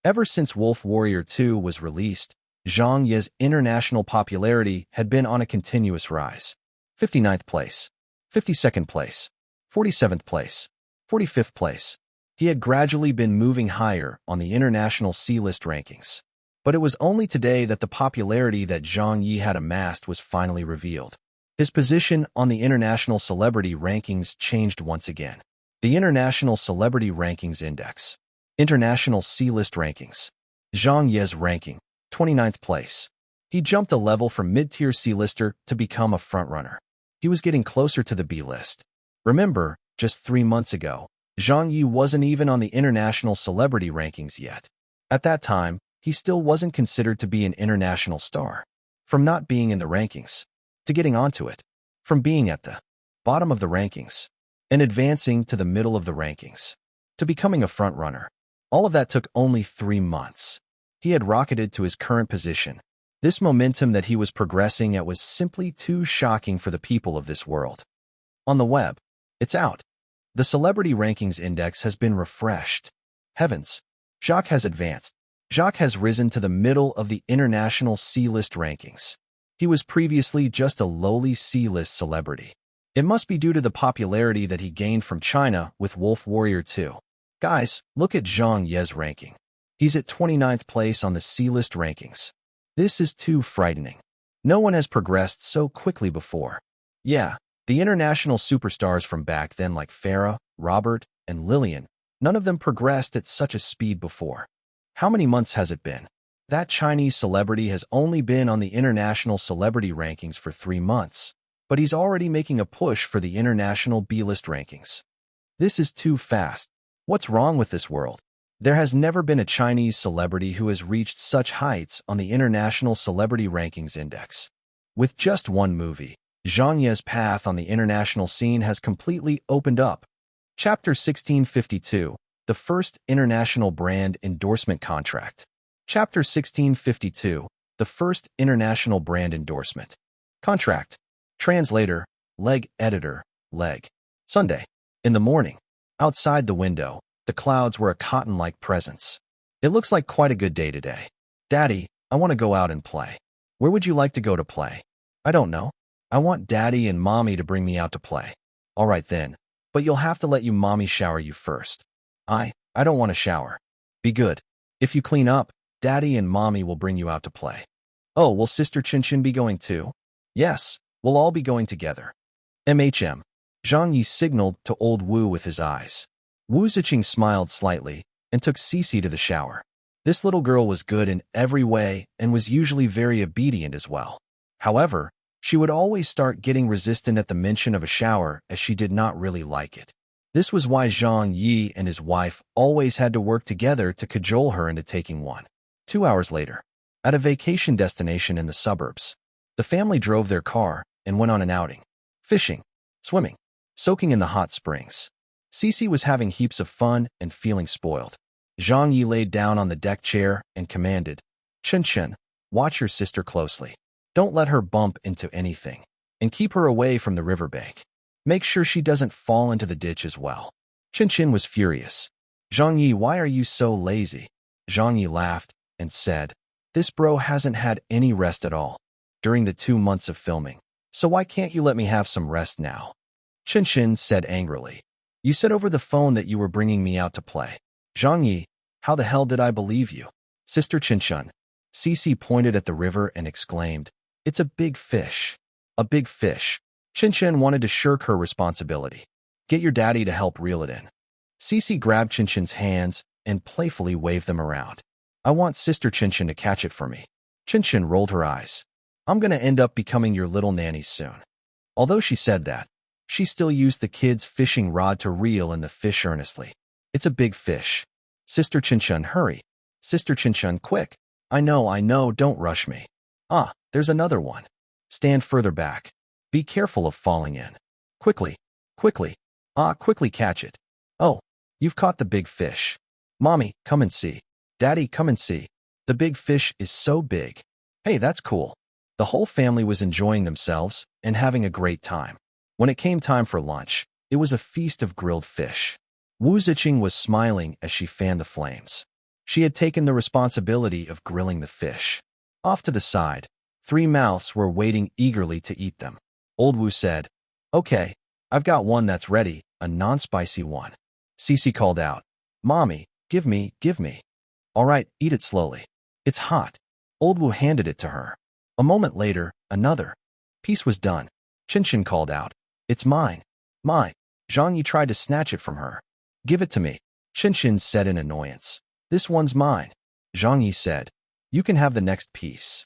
Ever since Wolf Warrior 2 was released, Zhang Ye's international popularity had been on a continuous rise. 59th place, 52nd place, 47th place, 45th place. He had gradually been moving higher on the international C-list rankings. But it was only today that the popularity that Zhang Ye had amassed was finally revealed. His position on the international celebrity rankings changed once again. The International Celebrity Rankings Index. International C-list rankings. Zhang Ye's ranking. 29th place. He jumped a level from mid-tier C-lister to become a frontrunner. He was getting closer to the B-list. Remember, just 3 months ago, Zhang Ye wasn't even on the international celebrity rankings yet. At that time, he still wasn't considered to be an international star. From not being in the rankings, to getting onto it, from being at the bottom of the rankings, and advancing to the middle of the rankings, to becoming a frontrunner. All of that took only 3 months. He had rocketed to his current position. This momentum that he was progressing at was simply too shocking for the people of this world. On the web, it's out. The Celebrity Rankings Index has been refreshed. Heavens! Jacques has advanced. Jacques has risen to the middle of the international C-list rankings. He was previously just a lowly C-list celebrity. It must be due to the popularity that he gained from China with Wolf Warrior 2. Guys, look at Zhang Ye's ranking. He's at 29th place on the C-list rankings. This is too frightening. No one has progressed so quickly before. Yeah, the international superstars from back then like Farah, Robert, and Lillian, none of them progressed at such a speed before. How many months has it been? That Chinese celebrity has only been on the international celebrity rankings for 3 months, but he's already making a push for the international B-list rankings. This is too fast. What's wrong with this world? There has never been a Chinese celebrity who has reached such heights on the International Celebrity Rankings Index. With just one movie, Zhang Ye's path on the international scene has completely opened up. Chapter 1652, the first international brand endorsement contract. Chapter 1652, the first international brand endorsement contract. Translator, leg editor, leg. Sunday. In the morning. Outside the window, the clouds were a cotton-like presence. It looks like quite a good day today. Daddy, I want to go out and play. Where would you like to go to play? I don't know. I want Daddy and Mommy to bring me out to play. All right then, but you'll have to let you Mommy shower you first. I don't want to shower. Be good. If you clean up, Daddy and Mommy will bring you out to play. Oh, will Sister Chin be going too? Yes, we'll all be going together. MHM. Zhang Ye signaled to old Wu with his eyes. Wu Ziqing smiled slightly and took Cece to the shower. This little girl was good in every way and was usually very obedient as well. However, she would always start getting resistant at the mention of a shower as she did not really like it. This was why Zhang Ye and his wife always had to work together to cajole her into taking one. 2 hours later, at a vacation destination in the suburbs, the family drove their car and went on an outing. Fishing, swimming, soaking in the hot springs. Cece was having heaps of fun and feeling spoiled. Zhang Ye laid down on the deck chair and commanded, Chen, watch your sister closely. Don't let her bump into anything, and keep her away from the riverbank. Make sure she doesn't fall into the ditch as well. Chen was furious. Zhang Ye, why are you so lazy? Zhang Ye laughed and said, this bro hasn't had any rest at all during the 2 months of filming, so why can't you let me have some rest now? Chen said angrily. You said over the phone that you were bringing me out to play. Zhang Ye, how the hell did I believe you? Sister Chen. Cece pointed at the river and exclaimed, it's a big fish. A big fish. Chen wanted to shirk her responsibility. Get your daddy to help reel it in. Cece grabbed Chen's hands and playfully waved them around. I want Sister Chen to catch it for me. Chen rolled her eyes. I'm gonna end up becoming your little nanny soon. Although she said that, she still used the kid's fishing rod to reel in the fish earnestly. It's a big fish. Sister Chen, hurry. Sister Chen, quick. I know, don't rush me. Ah, there's another one. Stand further back. Be careful of falling in. Quickly. Quickly catch it. Oh, you've caught the big fish. Mommy, come and see. Daddy, come and see. The big fish is so big. Hey, that's cool. The whole family was enjoying themselves and having a great time. When it came time for lunch, it was a feast of grilled fish. Wu Ziqing was smiling as she fanned the flames. She had taken the responsibility of grilling the fish. Off to the side, 3 mouths were waiting eagerly to eat them. Old Wu said, okay, I've got one that's ready, a non-spicy one. Cece called out, Mommy, give me. All right, eat it slowly. It's hot. Old Wu handed it to her. A moment later, another piece was done. Chen called out, it's mine. Mine. Zhang Ye tried to snatch it from her. Give it to me. Chen said in annoyance. This one's mine. Zhang Ye said. You can have the next piece.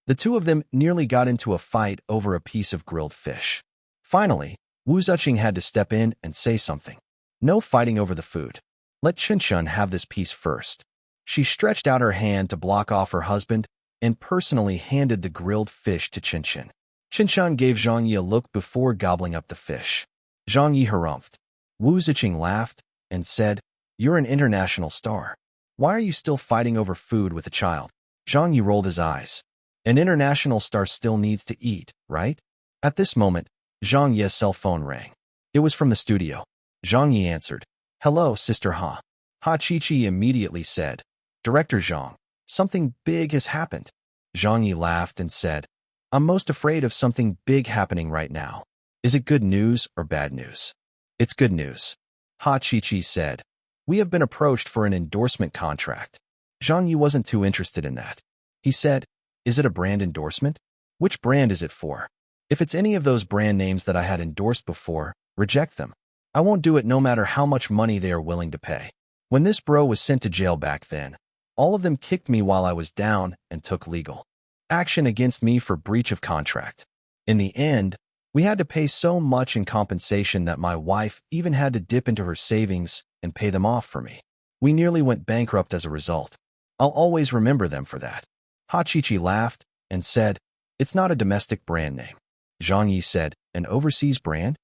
The two of them nearly got into a fight over a piece of grilled fish. Finally, Wu Ziqing had to step in and say something. No fighting over the food. Let Qinshan have this piece first. She stretched out her hand to block off her husband and personally handed the grilled fish to Qinshan. Qinshan gave Zhang Ye a look before gobbling up the fish. Zhang Ye harumphed. Wu Ziqing laughed and said, "You're an international star. Why are you still fighting over food with a child?" Zhang Ye rolled his eyes. An international star still needs to eat, right? At this moment, Zhang Ye's cell phone rang. It was from the studio. Zhang Ye answered. "Hello, Sister Ha." Ha Chi-Chi immediately said, "Director Zhang, something big has happened." Zhang Ye laughed and said, "I'm most afraid of something big happening right now. Is it good news or bad news?" "It's good news." Ha Chi-Chi said, "We have been approached for an endorsement contract." Zhang Ye wasn't too interested in that. He said, "Is it a brand endorsement? Which brand is it for? If it's any of those brand names that I had endorsed before, reject them. I won't do it no matter how much money they are willing to pay. When this bro was sent to jail back then, all of them kicked me while I was down and took legal action against me for breach of contract. In the end, we had to pay so much in compensation that my wife even had to dip into her savings and pay them off for me. We nearly went bankrupt as a result. I'll always remember them for that." Ha Chi-Chi laughed and said, "It's not a domestic brand name." Zhang Ye said, "An overseas brand?"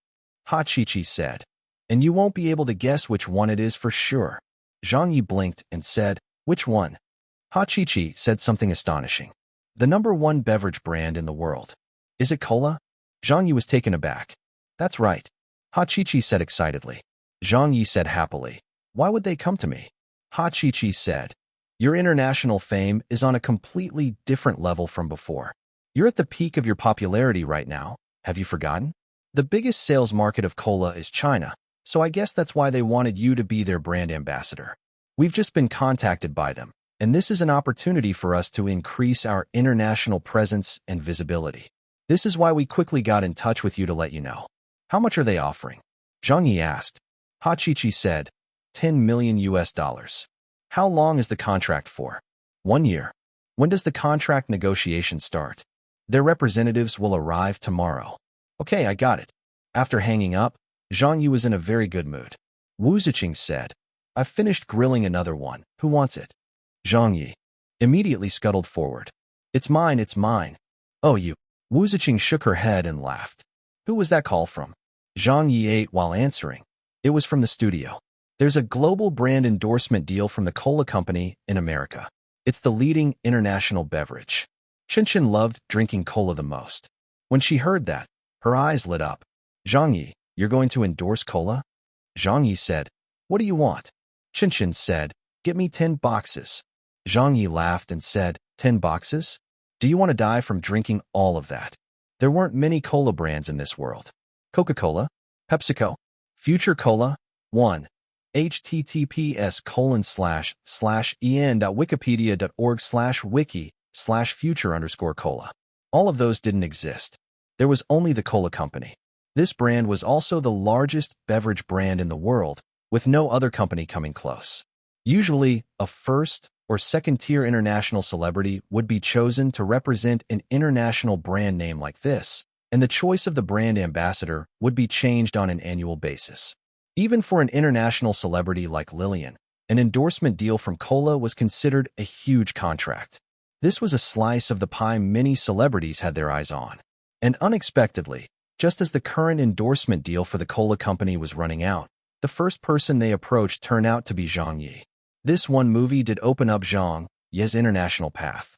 Ha Chi-Chi said, "And you won't be able to guess which one it is for sure." Zhang Ye blinked and said, "Which one?" Ha Chi-Chi said something astonishing. "The #1 beverage brand in the world. Is it cola?" Zhang Ye was taken aback. "That's right," Ha Chi-Chi said excitedly. Zhang Ye said happily, "Why would they come to me?" Ha Chi-Chi said, "Your international fame is on a completely different level from before. You're at the peak of your popularity right now. Have you forgotten? The biggest sales market of cola is China, so I guess that's why they wanted you to be their brand ambassador. We've just been contacted by them, and this is an opportunity for us to increase our international presence and visibility. This is why we quickly got in touch with you to let you know." "How much are they offering?" Zhang Ye asked. Ha Chi-Chi said, $10 million US. "How long is the contract for?" 1 year. "When does the contract negotiation start?" "Their representatives will arrive tomorrow." "Okay, I got it." After hanging up, Zhang Ye was in a very good mood. Wu Ziqing said, "I've finished grilling another one. Who wants it?" Zhang Ye immediately scuttled forward. It's mine, it's mine." "Oh, you." Wu Ziqing shook her head and laughed. "Who was that call from?" Zhang Ye ate while answering. "It was from the studio. There's a global brand endorsement deal from the cola company in America. It's the leading international beverage." Qinshan loved drinking cola the most. When she heard that, her eyes lit up. "Zhang Ye, you're going to endorse cola?" Zhang Ye said, "What do you want?" Qinshan said, "Get me 10 boxes. Zhang Ye laughed and said, 10 boxes? Do you want to die from drinking all of that? There weren't many cola brands in this world. Coca-Cola? PepsiCo? Future Cola? 1. https://en.wikipedia.org/wiki/future_cola. All of those didn't exist. There was only the cola company. This brand was also the largest beverage brand in the world, with no other company coming close. Usually, a first or second-tier international celebrity would be chosen to represent an international brand name like this, and the choice of the brand ambassador would be changed on an annual basis. Even for an international celebrity like Lillian, an endorsement deal from cola was considered a huge contract. This was a slice of the pie many celebrities had their eyes on. And unexpectedly, just as the current endorsement deal for the cola company was running out, the first person they approached turned out to be Zhang Ye. This one movie did open up Zhang Ye's international path.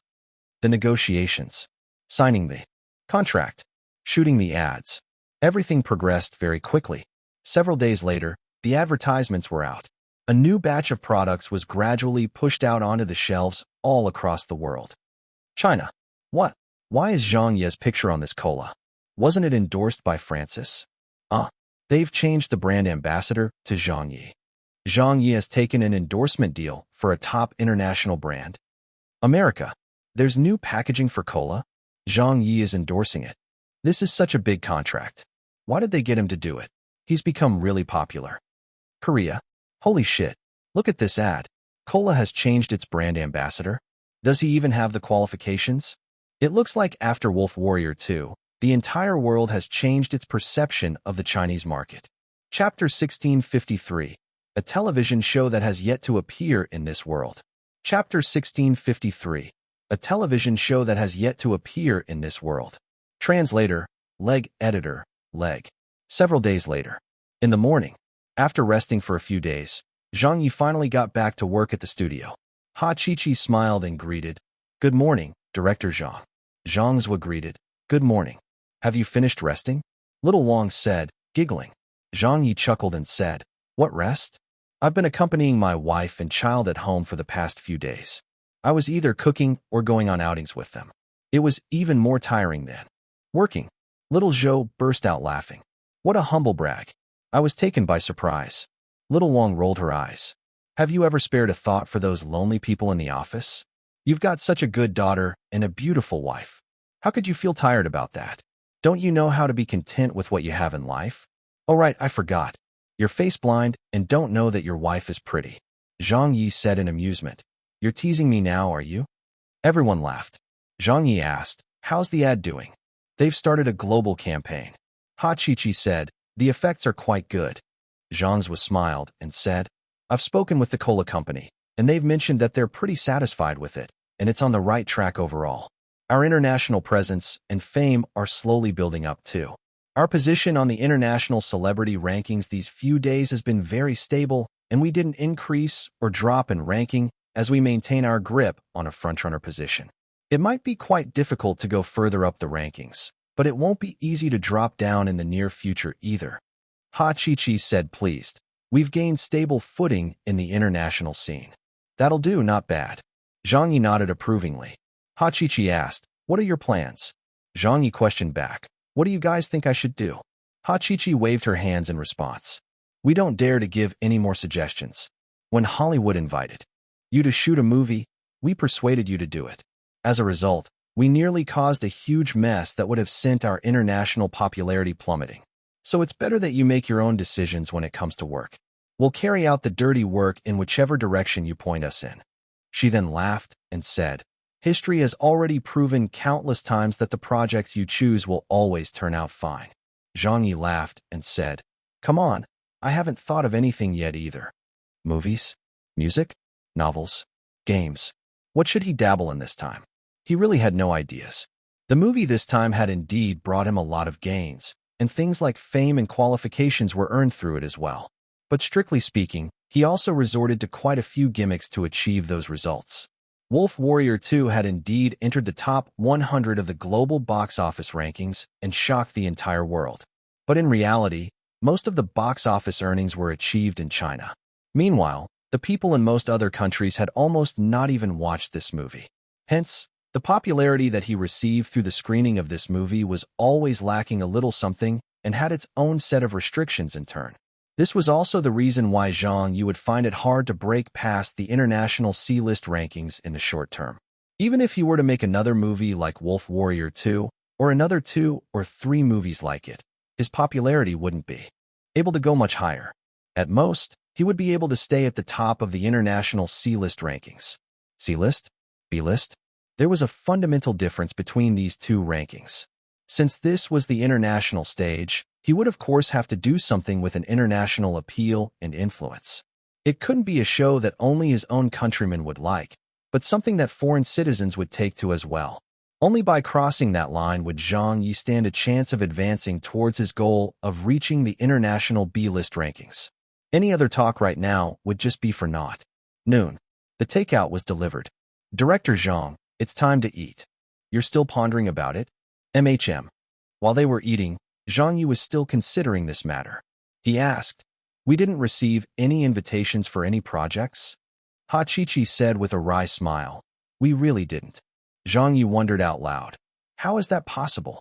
The negotiations, signing the contract, shooting the ads. Everything progressed very quickly. Several days later, the advertisements were out. A new batch of products was gradually pushed out onto the shelves all across the world. China. What? Why is Zhang Ye's picture on this cola? Wasn't it endorsed by Francis? They've changed the brand ambassador to Zhang Ye. Zhang Ye has taken an endorsement deal for a top international brand. America. There's new packaging for cola. Zhang Ye is endorsing it. This is such a big contract. Why did they get him to do it? He's become really popular. Korea. Holy shit. Look at this ad. Cola has changed its brand ambassador. Does he even have the qualifications? It looks like after Wolf Warrior 2, the entire world has changed its perception of the Chinese market. Chapter 1653. A television show that has yet to appear in this world. Chapter 1653. A television show that has yet to appear in this world. Translator, Leg Editor, Leg. Several days later. In the morning, after resting for a few days, Zhang Ye finally got back to work at the studio. Ha Qiqi smiled and greeted. Good morning, Director Zhang. Zhang Zhe greeted. Good morning. Have you finished resting? Little Wang said, giggling. Zhang Ye chuckled and said, What rest? I've been accompanying my wife and child at home for the past few days. I was either cooking or going on outings with them. It was even more tiring than working. Little Zhou burst out laughing. What a humble brag. I was taken by surprise. Little Wang rolled her eyes. Have you ever spared a thought for those lonely people in the office? You've got such a good daughter and a beautiful wife. How could you feel tired about that? Don't you know how to be content with what you have in life? Oh right, I forgot. You're face blind and don't know that your wife is pretty. Zhang Ye said in amusement. You're teasing me now, are you? Everyone laughed. Zhang Ye asked, How's the ad doing? They've started a global campaign. Ha Qiqi said, The effects are quite good. Zhang Zhe smiled and said, I've spoken with the cola company, and they've mentioned that they're pretty satisfied with it, and it's on the right track overall. Our international presence and fame are slowly building up too. Our position on the international celebrity rankings these few days has been very stable, and we didn't increase or drop in ranking as we maintain our grip on a frontrunner position. It might be quite difficult to go further up the rankings, but it won't be easy to drop down in the near future either. Ha Qiqi said pleased. We've gained stable footing in the international scene. That'll do, not bad. Zhang Ye nodded approvingly. Ha Qiqi asked, What are your plans? Zhang Ye questioned back. What do you guys think I should do? Ha Qiqi waved her hands in response. We don't dare to give any more suggestions. When Hollywood invited you to shoot a movie, we persuaded you to do it. As a result, we nearly caused a huge mess that would have sent our international popularity plummeting. So it's better that you make your own decisions when it comes to work. We'll carry out the dirty work in whichever direction you point us in. She then laughed and said, History has already proven countless times that the projects you choose will always turn out fine. Zhang Ye laughed and said, Come on, I haven't thought of anything yet either. Movies? Music? Novels? Games? What should he dabble in this time? He really had no ideas. The movie this time had indeed brought him a lot of gains, and things like fame and qualifications were earned through it as well. But strictly speaking, he also resorted to quite a few gimmicks to achieve those results. Wolf Warrior 2 had indeed entered the top 100 of the global box office rankings and shocked the entire world. But in reality, most of the box office earnings were achieved in China. Meanwhile, the people in most other countries had almost not even watched this movie. Hence, the popularity that he received through the screening of this movie was always lacking a little something and had its own set of restrictions in turn. This was also the reason why Zhang Ye would find it hard to break past the international C-list rankings in the short term. Even if he were to make another movie like Wolf Warrior 2, or another 2 or 3 movies like it, his popularity wouldn't be able to go much higher. At most, he would be able to stay at the top of the international C-list rankings. C-list? B-list? There was a fundamental difference between these two rankings. Since this was the international stage, he would of course have to do something with an international appeal and influence. It couldn't be a show that only his own countrymen would like, but something that foreign citizens would take to as well. Only by crossing that line would Zhang Ye stand a chance of advancing towards his goal of reaching the international B-list rankings. Any other talk right now would just be for naught. Noon. The takeout was delivered. Director Zhang, it's time to eat. You're still pondering about it? MHM. While they were eating, Zhang Ye was still considering this matter. He asked, We didn't receive any invitations for any projects? Ha Qiqi said with a wry smile. We really didn't. Zhang Ye wondered out loud. How is that possible?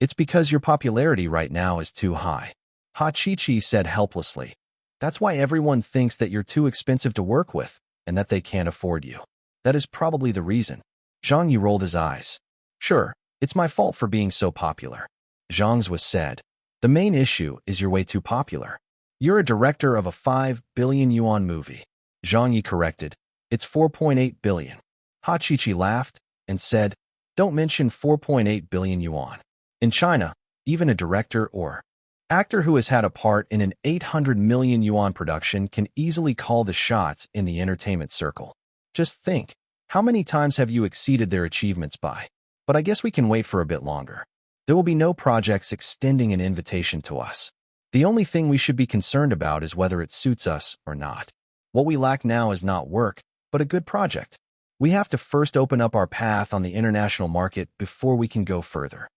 It's because your popularity right now is too high. Ha Qiqi said helplessly. That's why everyone thinks that you're too expensive to work with, and that they can't afford you. That is probably the reason. Zhang Ye rolled his eyes. Sure, it's my fault for being so popular. Zhang Zhe said. The main issue is you're way too popular. You're a director of a 5 billion yuan movie. Zhang Ye corrected. It's 4.8 billion. Ha Chichi laughed and said, don't mention 4.8 billion yuan. In China, even a director or actor who has had a part in an 800 million yuan production can easily call the shots in the entertainment circle. Just think, how many times have you exceeded their achievements by? But I guess we can wait for a bit longer. There will be no projects extending an invitation to us. The only thing we should be concerned about is whether it suits us or not. What we lack now is not work, but a good project. We have to first open up our path on the international market before we can go further.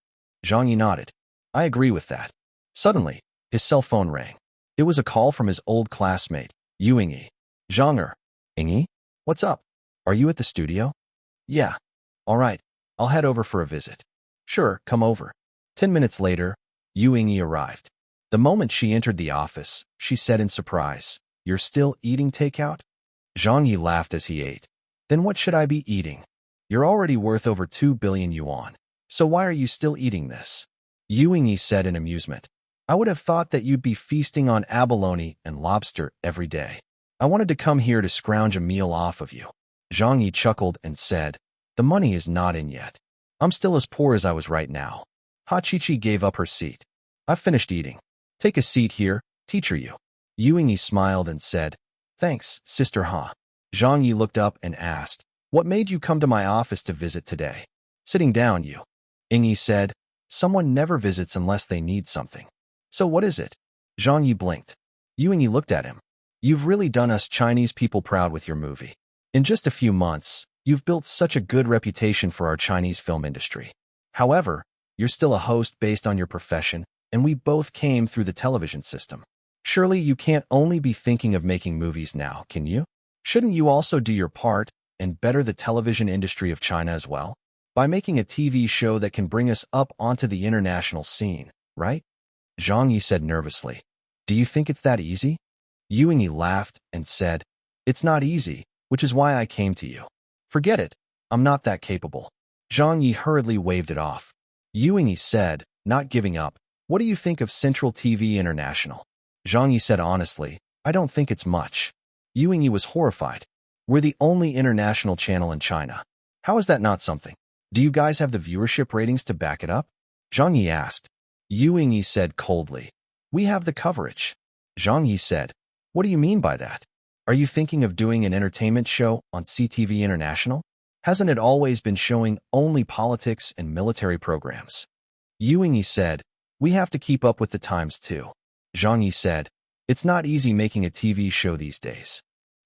Zhang Ye nodded. I agree with that. Suddenly, his cell phone rang. It was a call from his old classmate, Yu Yingyi. Zhang Yingyi, what's up? Are you at the studio? Yeah. All right, I'll head over for a visit. Sure, come over. 10 minutes later, Yu Yingyi arrived. The moment she entered the office, she said in surprise, You're still eating takeout? Zhang Ye laughed as he ate. Then what should I be eating? You're already worth over 2 billion yuan. So why are you still eating this? Yu Yingyi said in amusement. I would have thought that you'd be feasting on abalone and lobster every day. I wanted to come here to scrounge a meal off of you. Zhang Ye chuckled and said, The money is not in yet. I'm still as poor as I was right now. Ha Chichi gave up her seat. I've finished eating. Take a seat here, teacher Yu. Yu Yingyi smiled and said, Thanks, Sister Ha. Zhang Ye looked up and asked, What made you come to my office to visit today? Sitting down, Yu Yingyi said, Someone never visits unless they need something. So what is it? Zhang Ye blinked. Yu Yingyi looked at him. You've really done us Chinese people proud with your movie. In just a few months, you've built such a good reputation for our Chinese film industry. However, you're still a host based on your profession, and we both came through the television system. Surely you can't only be thinking of making movies now, can you? Shouldn't you also do your part and better the television industry of China as well? By making a TV show that can bring us up onto the international scene, right? Zhang Ye said nervously. Do you think it's that easy? Yu Yingyi laughed and said, It's not easy, which is why I came to you. Forget it, I'm not that capable. Zhang Ye hurriedly waved it off. Yu Yingyi said, not giving up, What do you think of Central TV International? Zhang Ye said honestly, I don't think it's much. Yu Yingyi was horrified. We're the only international channel in China. How is that not something? Do you guys have the viewership ratings to back it up? Zhang Ye asked. Yu Yingyi said coldly, We have the coverage. Zhang Ye said, What do you mean by that? Are you thinking of doing an entertainment show on CTV International? Hasn't it always been showing only politics and military programs? Yu Yingyi said, We have to keep up with the times too. Zhang Ye said, It's not easy making a TV show these days.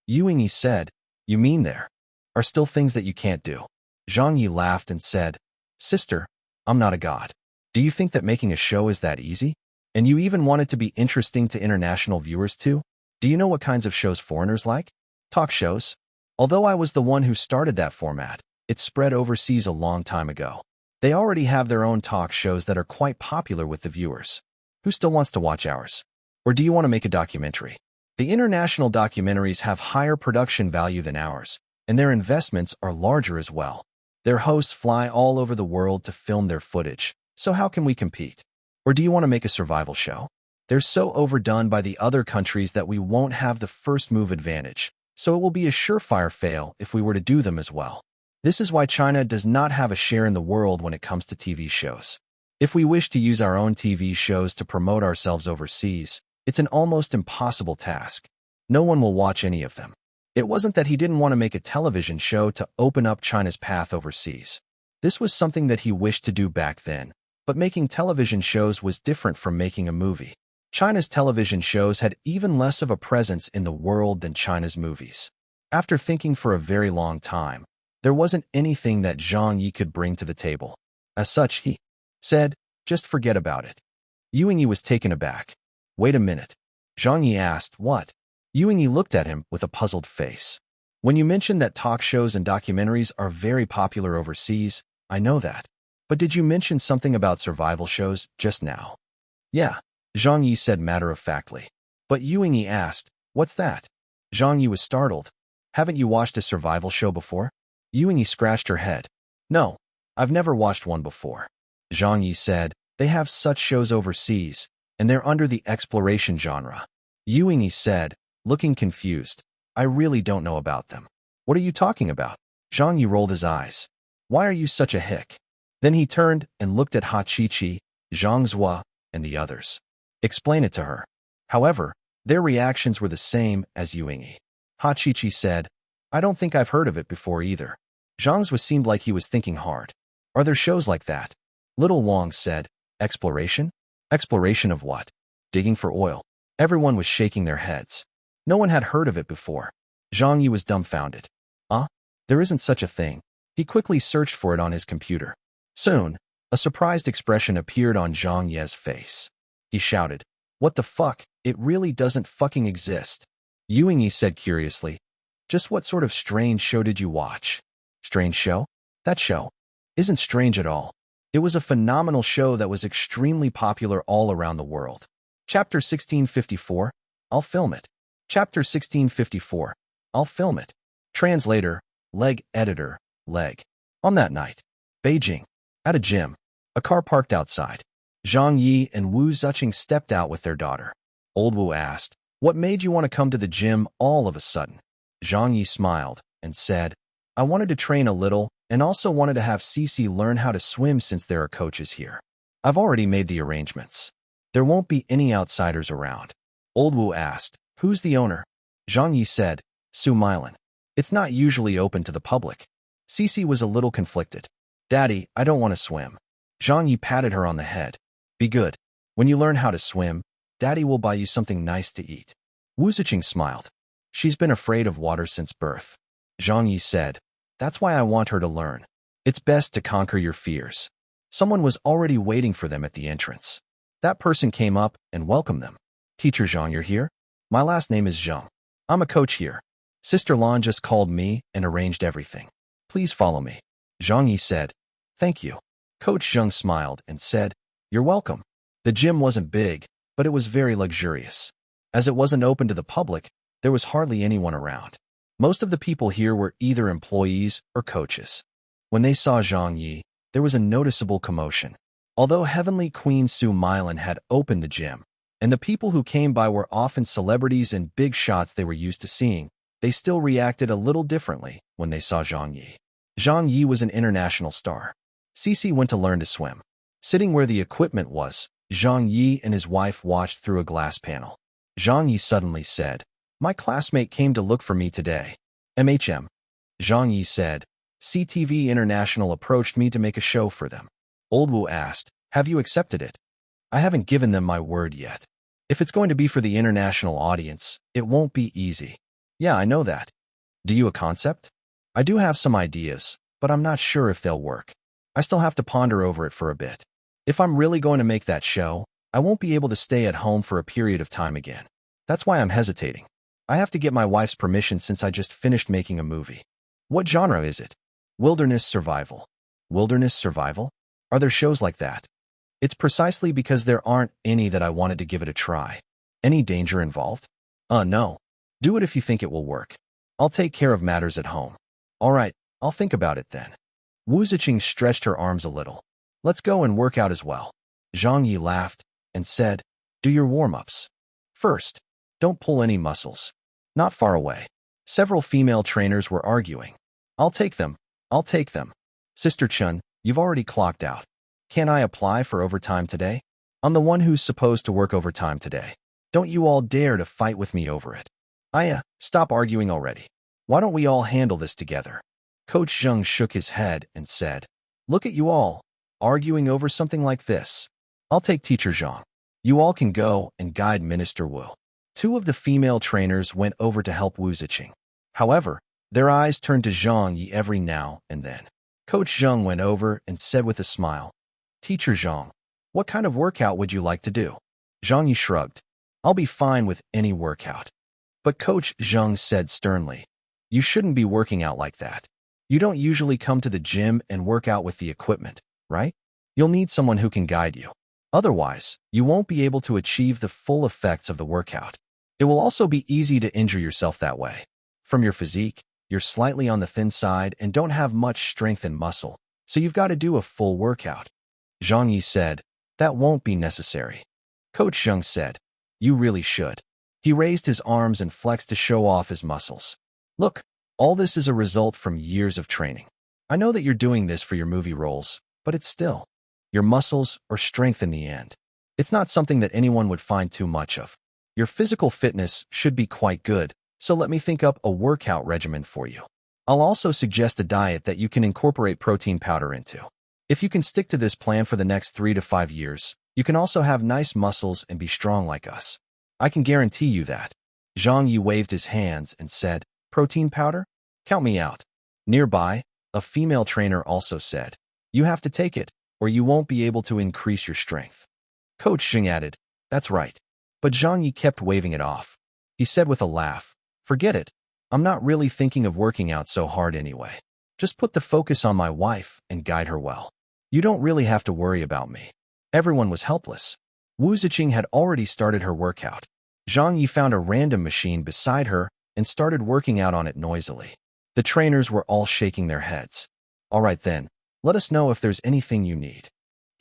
Yu Yingyi said, You mean there are still things that you can't do? Zhang Ye laughed and said, Sister, I'm not a god. Do you think that making a show is that easy? And you even want it to be interesting to international viewers too? Do you know what kinds of shows foreigners like? Talk shows. Although I was the one who started that format, it spread overseas a long time ago. They already have their own talk shows that are quite popular with the viewers. Who still wants to watch ours? Or do you want to make a documentary? The international documentaries have higher production value than ours, and their investments are larger as well. Their hosts fly all over the world to film their footage, so how can we compete? Or do you want to make a survival show? They're so overdone by the other countries that we won't have the first move advantage, so it will be a surefire fail if we were to do them as well. This is why China does not have a share in the world when it comes to TV shows. If we wish to use our own TV shows to promote ourselves overseas, it's an almost impossible task. No one will watch any of them. It wasn't that he didn't want to make a television show to open up China's path overseas. This was something that he wished to do back then, but making television shows was different from making a movie. China's television shows had even less of a presence in the world than China's movies. After thinking for a very long time, there wasn't anything that Zhang Ye could bring to the table. As such, he said, Just forget about it. Yu Yingyi was taken aback. Wait a minute. Zhang Ye asked, What? Yu Yingyi looked at him with a puzzled face. When you mentioned that talk shows and documentaries are very popular overseas, I know that. But did you mention something about survival shows just now? Yeah, Zhang Ye said matter-of-factly. But Yu Yingyi asked, What's that? Zhang Ye was startled. Haven't you watched a survival show before? Yu Yingyi scratched her head. No, I've never watched one before. Zhang Ye said, They have such shows overseas, and they're under the exploration genre. Yu Yingyi said, looking confused, I really don't know about them. What are you talking about? Zhang Ye rolled his eyes. Why are you such a hick? Then he turned and looked at Ha Chi-Chi, Zhang Zhua, and the others. Explain it to her. However, their reactions were the same as Yuingyi. Ha Chi-Chi said, I don't think I've heard of it before either. Zhang Zhua seemed like he was thinking hard. Are there shows like that? Little Wang said, exploration? Exploration of what? Digging for oil. Everyone was shaking their heads. No one had heard of it before. Zhang Ye was dumbfounded. There isn't such a thing. He quickly searched for it on his computer. Soon, a surprised expression appeared on Zhang Ye's face. He shouted, What the fuck? It really doesn't fucking exist. Yuingyi said curiously, Just what sort of strange show did you watch? Strange show? That show isn't strange at all. It was a phenomenal show that was extremely popular all around the world. Chapter 1654, I'll film it. Chapter 1654, I'll film it. Translator, Leg Editor, Leg. On that night, Beijing, at a gym, a car parked outside. Zhang Ye and Wu Zuqing stepped out with their daughter. Old Wu asked, What made you want to come to the gym all of a sudden? Zhang Ye smiled and said, I wanted to train a little and also wanted to have Cici learn how to swim since there are coaches here. I've already made the arrangements. There won't be any outsiders around. Old Wu asked, Who's the owner? Zhang Ye said, Su Milan. It's not usually open to the public. Cici was a little conflicted. Daddy, I don't want to swim. Zhang Ye patted her on the head. Be good. When you learn how to swim, Daddy will buy you something nice to eat. Wu Ziqing smiled. She's been afraid of water since birth. Zhang Ye said, That's why I want her to learn. It's best to conquer your fears. Someone was already waiting for them at the entrance. That person came up and welcomed them. Teacher Zhang, you're here? My last name is Zhang. I'm a coach here. Sister Lan just called me and arranged everything. Please follow me. Zhang Ye said, Thank you. Coach Zhang smiled and said, You're welcome. The gym wasn't big, but it was very luxurious. As it wasn't open to the public, there was hardly anyone around. Most of the people here were either employees or coaches. When they saw Zhang Ye, there was a noticeable commotion. Although Heavenly Queen Su Milan had opened the gym, and the people who came by were often celebrities and big shots they were used to seeing, they still reacted a little differently when they saw Zhang Ye. Zhang Ye was an international star. Cici went to learn to swim. Sitting where the equipment was, Zhang Ye and his wife watched through a glass panel. Zhang Ye suddenly said, My classmate came to look for me today. MHM. Zhang Ye said, CTV International approached me to make a show for them. Old Wu asked, Have you accepted it? I haven't given them my word yet. If it's going to be for the international audience, it won't be easy. Yeah, I know that. Do you a concept? I do have some ideas, but I'm not sure if they'll work. I still have to ponder over it for a bit. If I'm really going to make that show, I won't be able to stay at home for a period of time again. That's why I'm hesitating. I have to get my wife's permission since I just finished making a movie. What genre is it? Wilderness survival. Wilderness survival? Are there shows like that? It's precisely because there aren't any that I wanted to give it a try. Any danger involved? No. Do it if you think it will work. I'll take care of matters at home. All right, I'll think about it then. Wu Ziqing stretched her arms a little. Let's go and work out as well. Zhang Ye laughed and said, Do your warm-ups. First, don't pull any muscles. Not far away. Several female trainers were arguing. I'll take them. I'll take them. Sister Chun, you've already clocked out. Can I apply for overtime today? I'm the one who's supposed to work overtime today. Don't you all dare to fight with me over it. Stop arguing already. Why don't we all handle this together? Coach Zhang shook his head and said, Look at you all, arguing over something like this. I'll take Teacher Zhang. You all can go and guide Minister Wu. Two of the female trainers went over to help Wu Ziqing. However, their eyes turned to Zhang Ye every now and then. Coach Zhang went over and said with a smile, Teacher Zhang, what kind of workout would you like to do? Zhang Ye shrugged. I'll be fine with any workout. But Coach Zhang said sternly, You shouldn't be working out like that. You don't usually come to the gym and work out with the equipment, right? You'll need someone who can guide you. Otherwise, you won't be able to achieve the full effects of the workout. It will also be easy to injure yourself that way. From your physique, you're slightly on the thin side and don't have much strength and muscle, so you've got to do a full workout. Zhang Ye said, That won't be necessary. Coach Zhang said, You really should. He raised his arms and flexed to show off his muscles. Look, All this is a result from years of training. I know that you're doing this for your movie roles, but it's still your muscles or strength in the end. It's not something that anyone would find too much of. Your physical fitness should be quite good, so let me think up a workout regimen for you. I'll also suggest a diet that you can incorporate protein powder into. If you can stick to this plan for the next 3 to 5 years, you can also have nice muscles and be strong like us. I can guarantee you that. Zhang Ye waved his hands and said, "Protein powder? Count me out." Nearby, a female trainer also said, "You have to take it, or you won't be able to increase your strength." Coach Zhang added, "That's right." But Zhang Ye kept waving it off. He said with a laugh, "Forget it. I'm not really thinking of working out so hard anyway. Just put the focus on my wife and guide her well. You don't really have to worry about me." Everyone was helpless. Wu Ziqing had already started her workout. Zhang Ye found a random machine beside her and started working out on it noisily. The trainers were all shaking their heads. "All right then, let us know if there's anything you need."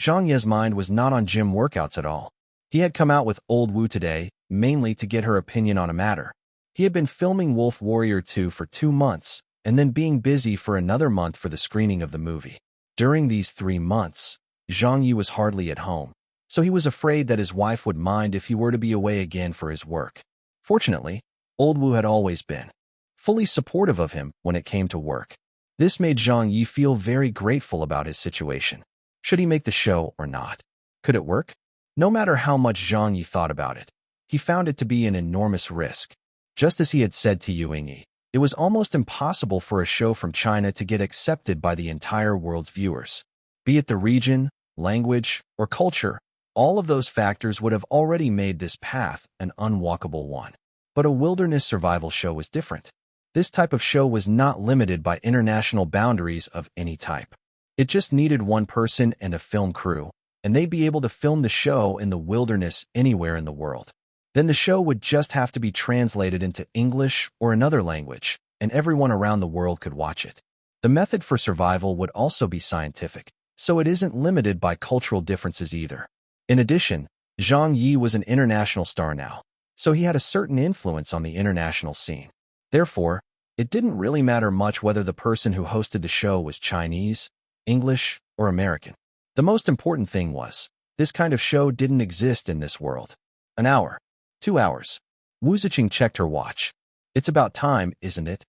Zhang Ye's mind was not on gym workouts at all. He had come out with old Wu today, mainly to get her opinion on a matter. He had been filming Wolf Warrior 2 for 2 months, and then being busy for another month for the screening of the movie. During these 3 months, Zhang Ye was hardly at home, so he was afraid that his wife would mind if he were to be away again for his work. Fortunately, old Wu had always been fully supportive of him when it came to work. This made Zhang Ye feel very grateful about his situation. Should he make the show or not? Could it work? No matter how much Zhang Ye thought about it, he found it to be an enormous risk. Just as he had said to Yu Yingyi, it was almost impossible for a show from China to get accepted by the entire world's viewers. Be it the region, language, or culture, all of those factors would have already made this path an unwalkable one. But a wilderness survival show was different. This type of show was not limited by international boundaries of any type. It just needed one person and a film crew, and they'd be able to film the show in the wilderness anywhere in the world. Then the show would just have to be translated into English or another language, and everyone around the world could watch it. The method for survival would also be scientific, so it isn't limited by cultural differences either. In addition, Zhang Ye was an international star now, so he had a certain influence on the international scene. Therefore, it didn't really matter much whether the person who hosted the show was Chinese, English, or American. The most important thing was, this kind of show didn't exist in this world. An hour. 2 hours. Wu Ziqing checked her watch. "It's about time, isn't it?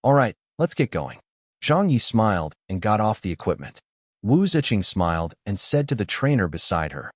All right, let's get going." Zhang Ye smiled and got off the equipment. Wu Ziqing smiled and said to the trainer beside her,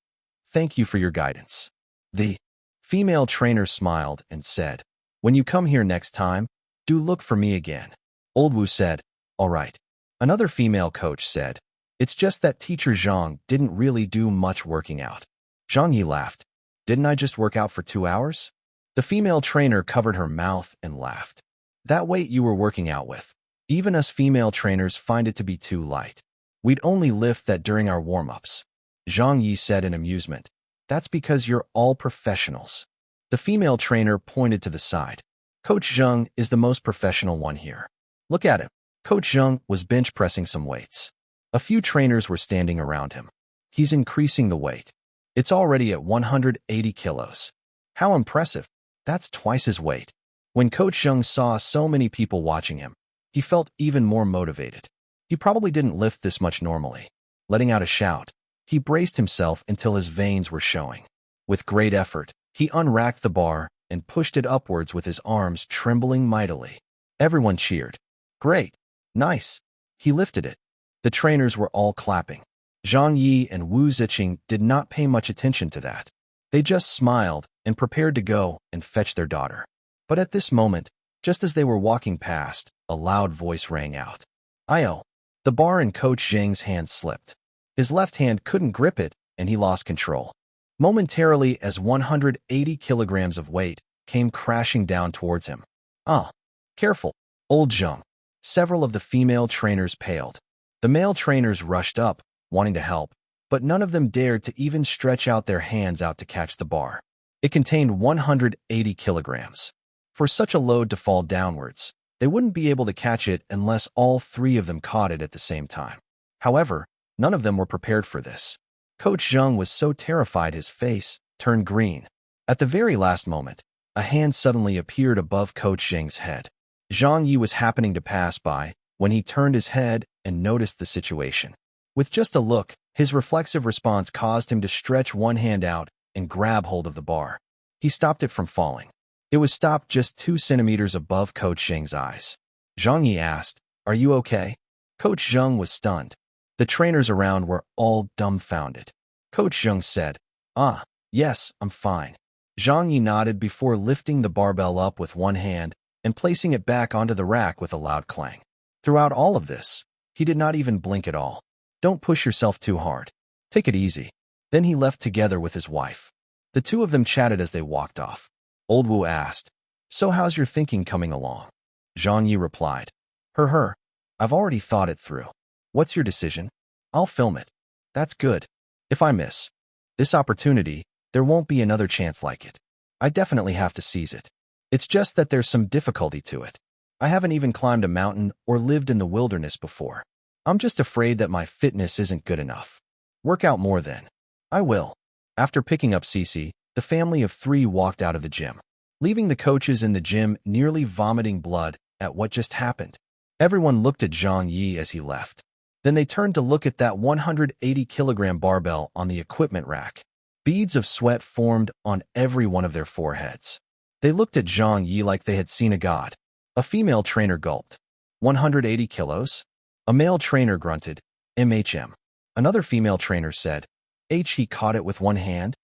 "Thank you for your guidance." The female trainer smiled and said, "When you come here next time, do look for me again." Old Wu said, "All right." Another female coach said, "It's just that teacher Zhang didn't really do much working out." Zhang Ye laughed. "Didn't I just work out for 2 hours?" The female trainer covered her mouth and laughed. "That weight you were working out with, even us female trainers find it to be too light. We'd only lift that during our warm-ups." Zhang Ye said in amusement, "That's because you're all professionals." The female trainer pointed to the side. "Coach Zhang is the most professional one here. Look at him." Coach Zhang was bench pressing some weights. A few trainers were standing around him. "He's increasing the weight. It's already at 180 kilos. How impressive. That's twice his weight." When Coach Zhang saw so many people watching him, he felt even more motivated. He probably didn't lift this much normally. Letting out a shout, he braced himself until his veins were showing. With great effort, he unracked the bar and pushed it upwards with his arms trembling mightily. Everyone cheered. "Great. Nice." He lifted it. The trainers were all clapping. Zhang Ye and Wu Ziqing did not pay much attention to that. They just smiled and prepared to go and fetch their daughter. But at this moment, just as they were walking past, a loud voice rang out. "Io!" The bar in Coach Zhang's hand slipped. His left hand couldn't grip it, and he lost control. Momentarily, as 180 kilograms of weight came crashing down towards him. "Ah! Careful, old Zhang." Several of the female trainers paled. The male trainers rushed up, wanting to help, but none of them dared to even stretch out their hands out to catch the bar. It contained 180 kilograms. For such a load to fall downwards, they wouldn't be able to catch it unless all 3 of them caught it at the same time. However, none of them were prepared for this. Coach Zhang was so terrified his face turned green. At the very last moment, a hand suddenly appeared above Coach Zhang's head. Zhang Ye was happening to pass by when he turned his head and noticed the situation. With just a look, his reflexive response caused him to stretch one hand out and grab hold of the bar. He stopped it from falling. It was stopped just 2 centimeters above Coach Zhang's eyes. Zhang Ye asked, "Are you okay?" Coach Zhang was stunned. The trainers around were all dumbfounded. Coach Zhang said, "Ah, yes, I'm fine." Zhang Ye nodded before lifting the barbell up with one hand and placing it back onto the rack with a loud clang. Throughout all of this, he did not even blink at all. "Don't push yourself too hard. Take it easy." Then he left together with his wife. The two of them chatted as they walked off. Old Wu asked, "So how's your thinking coming along?" Zhang Yi replied, Her, I've already thought it through. What's your decision?" "I'll film it." "That's good. If I miss this opportunity, there won't be another chance like it. I definitely have to seize it. It's just that there's some difficulty to it. I haven't even climbed a mountain or lived in the wilderness before. I'm just afraid that my fitness isn't good enough. Work out more then." "I will." After picking up Cece, the family of 3 walked out of the gym, leaving the coaches in the gym nearly vomiting blood at what just happened. Everyone looked at Zhang Yi as he left. Then they turned to look at that 180-kilogram barbell on the equipment rack. Beads of sweat formed on every one of their foreheads. They looked at Zhang Yi like they had seen a god. A female trainer gulped. 180 kilos? A male trainer grunted, "MHM." Another female trainer said, He caught it with one hand?"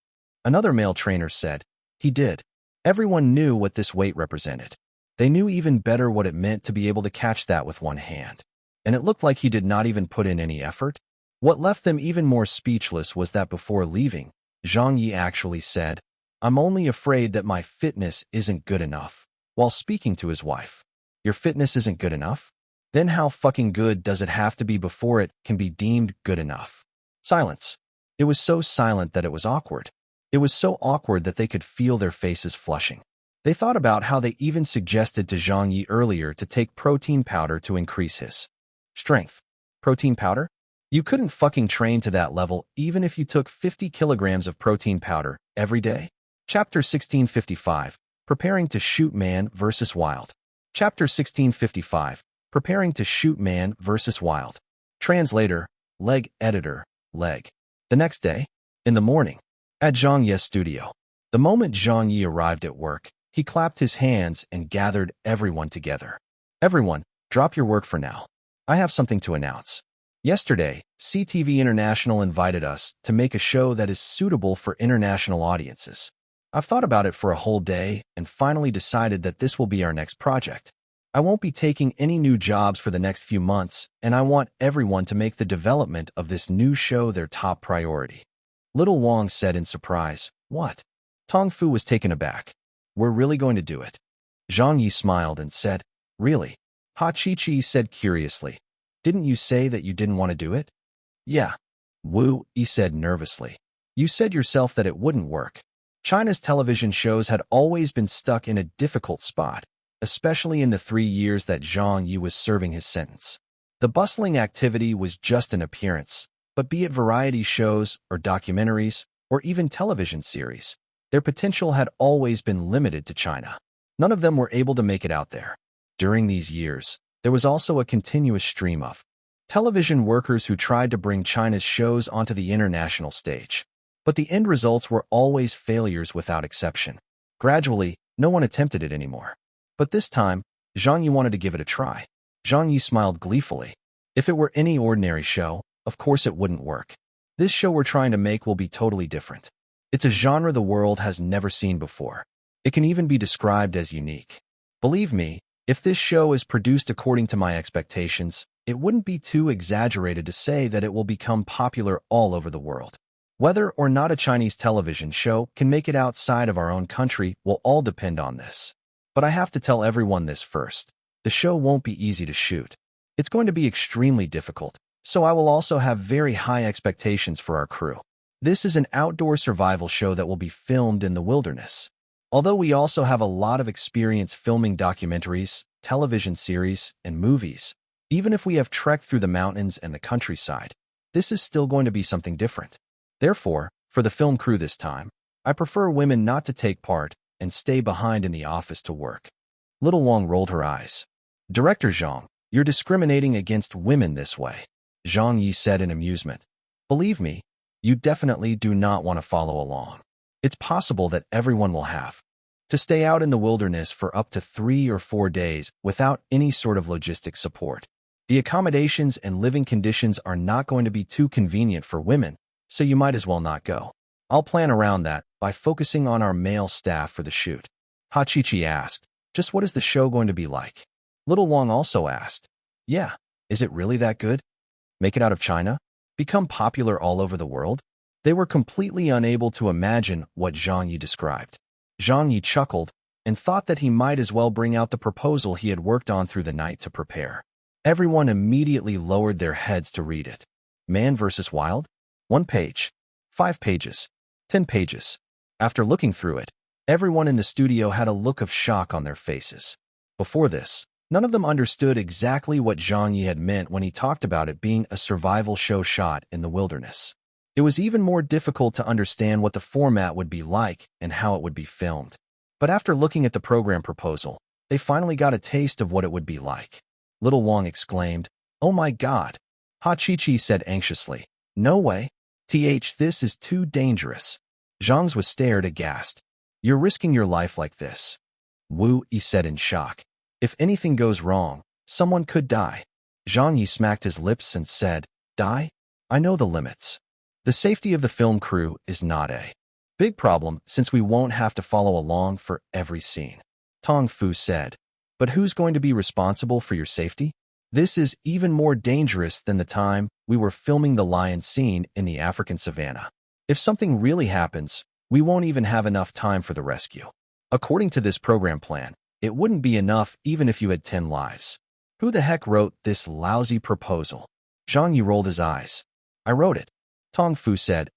Another male trainer said, "He did." Everyone knew what this weight represented. They knew even better what it meant to be able to catch that with one hand. And it looked like he did not even put in any effort. What left them even more speechless was that before leaving, Zhang Yi actually said, "I'm only afraid that my fitness isn't good enough," while speaking to his wife. "Your fitness isn't good enough? Then how fucking good does it have to be before it can be deemed good enough?" Silence. It was so silent that it was awkward. It was so awkward that they could feel their faces flushing. They thought about how they even suggested to Zhang Yi earlier to take protein powder to increase his strength. Protein powder? You couldn't fucking train to that level even if you took 50 kilograms of protein powder every day. Chapter 1655, Preparing to Shoot Man vs. Wild. Chapter 1655, Preparing to Shoot Man vs. Wild. Translator, Leg Editor, Leg. The next day, in the morning, at Zhang Ye's studio. The moment Zhang Ye arrived at work, he clapped his hands and gathered everyone together. "Everyone, drop your work for now. I have something to announce. Yesterday, CTV International invited us to make a show that is suitable for international audiences. I've thought about it for a whole day and finally decided that this will be our next project. I won't be taking any new jobs for the next few months, and I want everyone to make the development of this new show their top priority." Little Wang said in surprise, "What?" Tong Fu was taken aback. "We're really going to do it?" Zhang Yi smiled and said, "Really?" Ha Chi said curiously, "Didn't you say that you didn't want to do it?" "Yeah." Wu Yi said nervously. "You said yourself that it wouldn't work." China's television shows had always been stuck in a difficult spot, especially in the 3 years that Zhang Yi was serving his sentence. The bustling activity was just an appearance, but be it variety shows or documentaries or even television series, their potential had always been limited to China. None of them were able to make it out there. During these years, there was also a continuous stream of television workers who tried to bring China's shows onto the international stage. But the end results were always failures without exception. Gradually, no one attempted it anymore. But this time, Zhang Yi wanted to give it a try. Zhang Yi smiled gleefully. If it were any ordinary show, of course it wouldn't work. This show we're trying to make will be totally different. It's a genre the world has never seen before. It can even be described as unique. Believe me, if this show is produced according to my expectations, it wouldn't be too exaggerated to say that it will become popular all over the world. Whether or not a Chinese television show can make it outside of our own country will all depend on this. But I have to tell everyone this first. The show won't be easy to shoot. It's going to be extremely difficult, so I will also have very high expectations for our crew. This is an outdoor survival show that will be filmed in the wilderness. Although we also have a lot of experience filming documentaries, television series, and movies, even if we have trekked through the mountains and the countryside, this is still going to be something different. Therefore, for the film crew this time, I prefer women not to take part and stay behind in the office to work. Little Wang rolled her eyes. Director Zhang, you're discriminating against women this way, Zhang Ye said in amusement. Believe me, you definitely do not want to follow along. It's possible that everyone will have to stay out in the wilderness for up to 3 or 4 days without any sort of logistic support. The accommodations and living conditions are not going to be too convenient for women, so you might as well not go. I'll plan around that by focusing on our male staff for the shoot. Ha Chi asked, just what is the show going to be like? Little Wang also asked, yeah, is it really that good? Make it out of China? Become popular all over the world? They were completely unable to imagine what Zhang Ye described. Zhang Ye chuckled and thought that he might as well bring out the proposal he had worked on through the night to prepare. Everyone immediately lowered their heads to read it. Man vs. Wild? 1 page. 5 pages. 10 pages. After looking through it, everyone in the studio had a look of shock on their faces. Before this, none of them understood exactly what Zhang Ye had meant when he talked about it being a survival show shot in the wilderness. It was even more difficult to understand what the format would be like and how it would be filmed. But after looking at the program proposal, they finally got a taste of what it would be like. Little Wang exclaimed, "Oh my God!" Ha Chi said anxiously, "No way. This is too dangerous." Zhang was stared aghast. "You're risking your life like this." Wu Yi said in shock. "If anything goes wrong, someone could die." Zhang Yi smacked his lips and said, "Die? I know the limits. The safety of the film crew is not a big problem since we won't have to follow along for every scene." Tong Fu said, "But who's going to be responsible for your safety? This is even more dangerous than the time we were filming the lion scene in the African savannah. If something really happens, we won't even have enough time for the rescue. According to this program plan, it wouldn't be enough even if you had 10 lives. Who the heck wrote this lousy proposal?" Zhang Yi rolled his eyes. "I wrote it." Tong Fu said,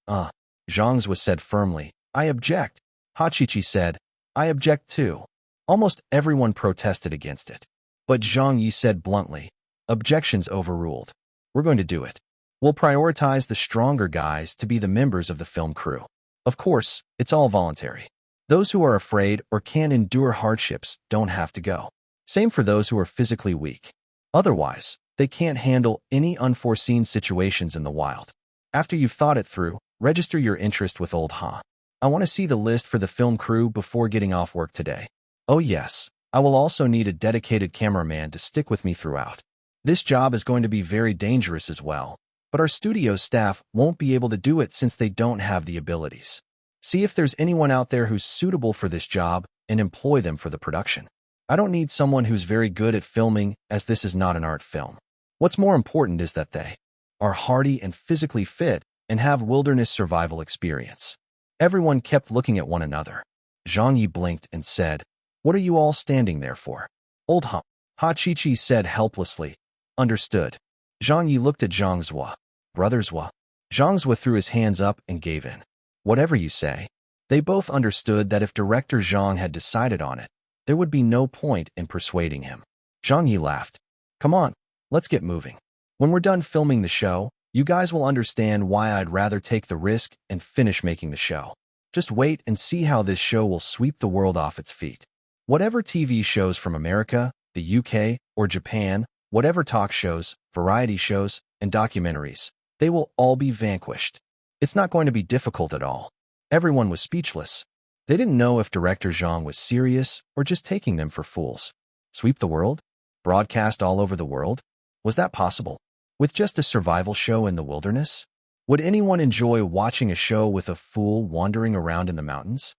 Zhang's was said firmly, "I object." Ha Chi said, "I object too." Almost everyone protested against it. But Zhang Yi said bluntly, "Objections overruled. We're going to do it. We'll prioritize the stronger guys to be the members of the film crew. Of course, it's all voluntary. Those who are afraid or can't endure hardships don't have to go. Same for those who are physically weak. Otherwise, they can't handle any unforeseen situations in the wild. After you've thought it through, register your interest with Old Ha. I want to see the list for the film crew before getting off work today. Oh yes, I will also need a dedicated cameraman to stick with me throughout. This job is going to be very dangerous as well, but our studio staff won't be able to do it since they don't have the abilities. See if there's anyone out there who's suitable for this job and employ them for the production. I don't need someone who's very good at filming, as this is not an art film. What's more important is that they are hardy and physically fit and have wilderness survival experience." Everyone kept looking at one another. Zhang Yi blinked and said, "What are you all standing there for?" Old Ha Chi said helplessly, "Understood." Zhang Yi looked at Zhang Zhua. "Brother Zhua." Zhang Zhua threw his hands up and gave in. "Whatever you say." They both understood that if Director Zhang had decided on it, there would be no point in persuading him. Zhang Yi laughed. "Come on, let's get moving. When we're done filming the show, you guys will understand why I'd rather take the risk and finish making the show. Just wait and see how this show will sweep the world off its feet. Whatever TV shows from America, the UK, or Japan, whatever talk shows, variety shows, and documentaries, they will all be vanquished. It's not going to be difficult at all." Everyone was speechless. They didn't know if Director Zhang was serious or just taking them for fools. Sweep the world? Broadcast all over the world? Was that possible? With just a survival show in the wilderness? Would anyone enjoy watching a show with a fool wandering around in the mountains?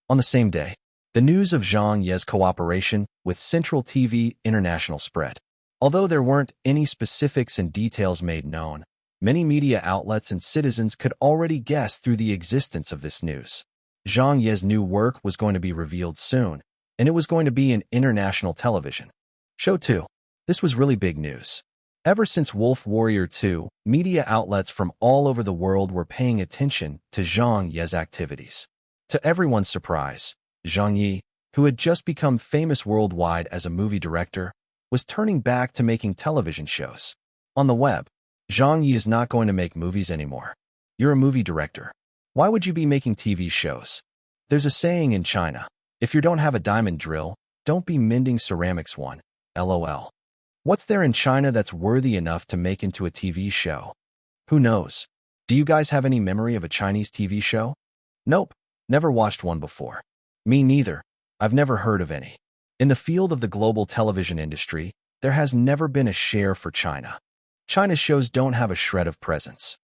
On the same day, the news of Zhang Ye's cooperation with Central TV International spread. Although there weren't any specifics and details made known, many media outlets and citizens could already guess through the existence of this news. Zhang Ye's new work was going to be revealed soon, and it was going to be in international television. Show 2. This was really big news. Ever since Wolf Warrior 2, media outlets from all over the world were paying attention to Zhang Ye's activities. To everyone's surprise, Zhang Ye, who had just become famous worldwide as a movie director, was turning back to making television shows. On the web, Zhang Ye is not going to make movies anymore. You're a movie director. Why would you be making TV shows? There's a saying in China, if you don't have a diamond drill, don't be mending ceramics one. LOL. What's there in China that's worthy enough to make into a TV show? Who knows? Do you guys have any memory of a Chinese TV show? Nope, never watched one before. Me neither. I've never heard of any. In the field of the global television industry, there has never been a share for China. China's shows don't have a shred of presence.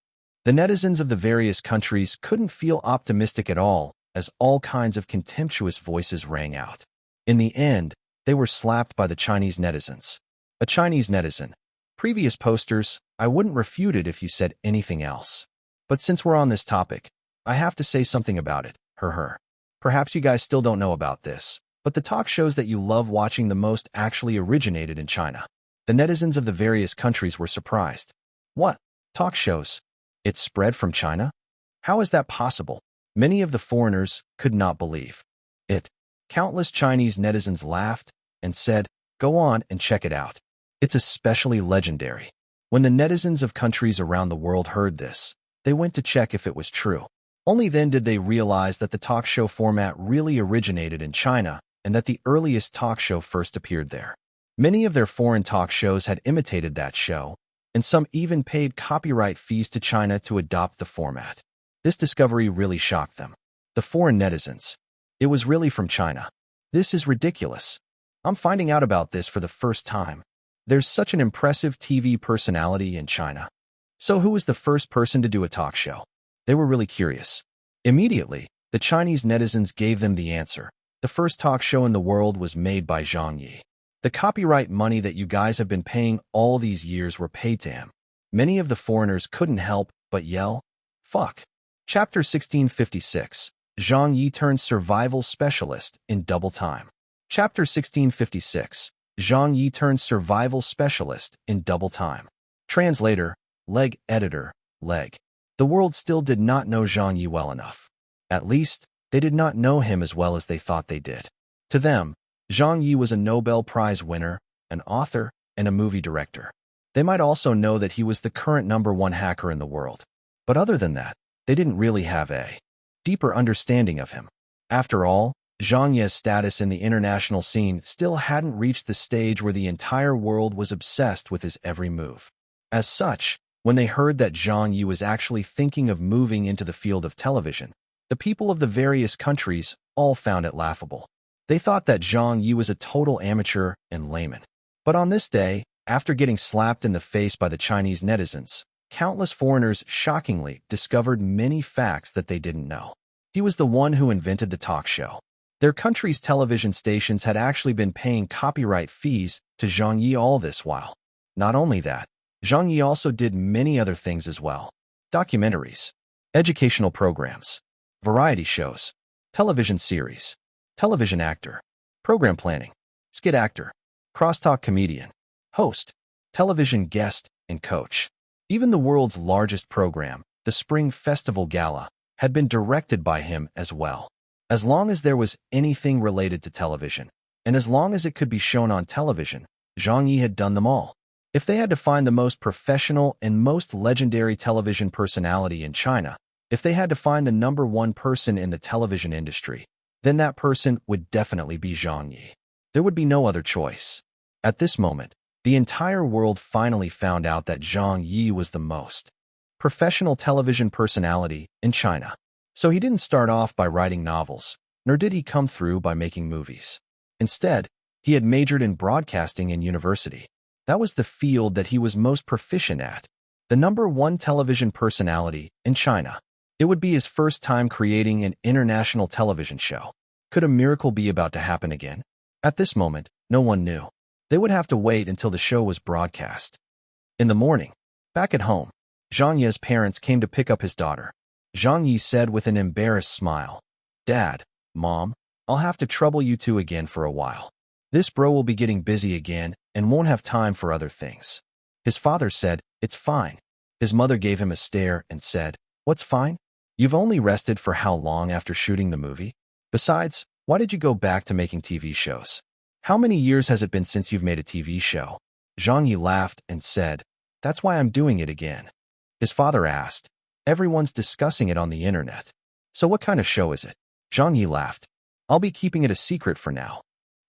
The netizens of the various countries couldn't feel optimistic at all as all kinds of contemptuous voices rang out. In the end, they were slapped by the Chinese netizens. A Chinese netizen. Previous posters, I wouldn't refute it if you said anything else. But since we're on this topic, I have to say something about it, her. Perhaps you guys still don't know about this, but the talk shows that you love watching the most actually originated in China. The netizens of the various countries were surprised. What? Talk shows? It spread from China? How is that possible? Many of the foreigners could not believe it. Countless Chinese netizens laughed and said, "Go on and check it out. It's especially legendary." When the netizens of countries around the world heard this, they went to check if it was true. Only then did they realize that the talk show format really originated in China and that the earliest talk show first appeared there. Many of their foreign talk shows had imitated that show, and some even paid copyright fees to China to adopt the format. This discovery really shocked them. The foreign netizens. It was really from China. This is ridiculous. I'm finding out about this for the first time. There's such an impressive TV personality in China. So who was the first person to do a talk show? They were really curious. Immediately, the Chinese netizens gave them the answer. The first talk show in the world was made by Zhang Ye. The copyright money that you guys have been paying all these years were paid to him. Many of the foreigners couldn't help but yell, "Fuck." Chapter 1656. Zhang Ye turns survival specialist in double time. Chapter 1656. Zhang Ye turns survival specialist in double time. Translator, leg editor, leg. The world still did not know Zhang Ye well enough. At least, they did not know him as well as they thought they did. To them, Zhang Ye was a Nobel Prize winner, an author, and a movie director. They might also know that he was the current #1 hacker in the world. But other than that, they didn't really have a deeper understanding of him. After all, Zhang Ye's status in the international scene still hadn't reached the stage where the entire world was obsessed with his every move. As such, when they heard that Zhang Ye was actually thinking of moving into the field of television, the people of the various countries all found it laughable. They thought that Zhang Ye was a total amateur and layman. But on this day, after getting slapped in the face by the Chinese netizens, countless foreigners shockingly discovered many facts that they didn't know. He was the one who invented the talk show. Their country's television stations had actually been paying copyright fees to Zhang Ye all this while. Not only that, Zhang Ye also did many other things as well. Documentaries, educational programs, variety shows, television series, television actor, program planning, skit actor, crosstalk comedian, host, television guest, and coach. Even the world's largest program, the Spring Festival Gala, had been directed by him as well. As long as there was anything related to television, and as long as it could be shown on television, Zhang Ye had done them all. If they had to find the most professional and most legendary television personality in China, if they had to find the #1 person in the television industry, then that person would definitely be Zhang Ye. There would be no other choice. At this moment, the entire world finally found out that Zhang Ye was the most professional television personality in China. So he didn't start off by writing novels, nor did he come through by making movies. Instead, he had majored in broadcasting in university. That was the field that he was most proficient at. The #1 television personality in China. It would be his first time creating an international television show. Could a miracle be about to happen again? At this moment, no one knew. They would have to wait until the show was broadcast. In the morning, back at home, Zhang Ye's parents came to pick up his daughter. Zhang Ye said with an embarrassed smile, "Dad, Mom, I'll have to trouble you two again for a while. This bro will be getting busy again and won't have time for other things." His father said, "It's fine." His mother gave him a stare and said, "What's fine? You've only rested for how long after shooting the movie? Besides, why did you go back to making TV shows? How many years has it been since you've made a TV show?" Zhang Ye laughed and said, "That's why I'm doing it again." His father asked, "Everyone's discussing it on the internet. So what kind of show is it?" Zhang Ye laughed. "I'll be keeping it a secret for now."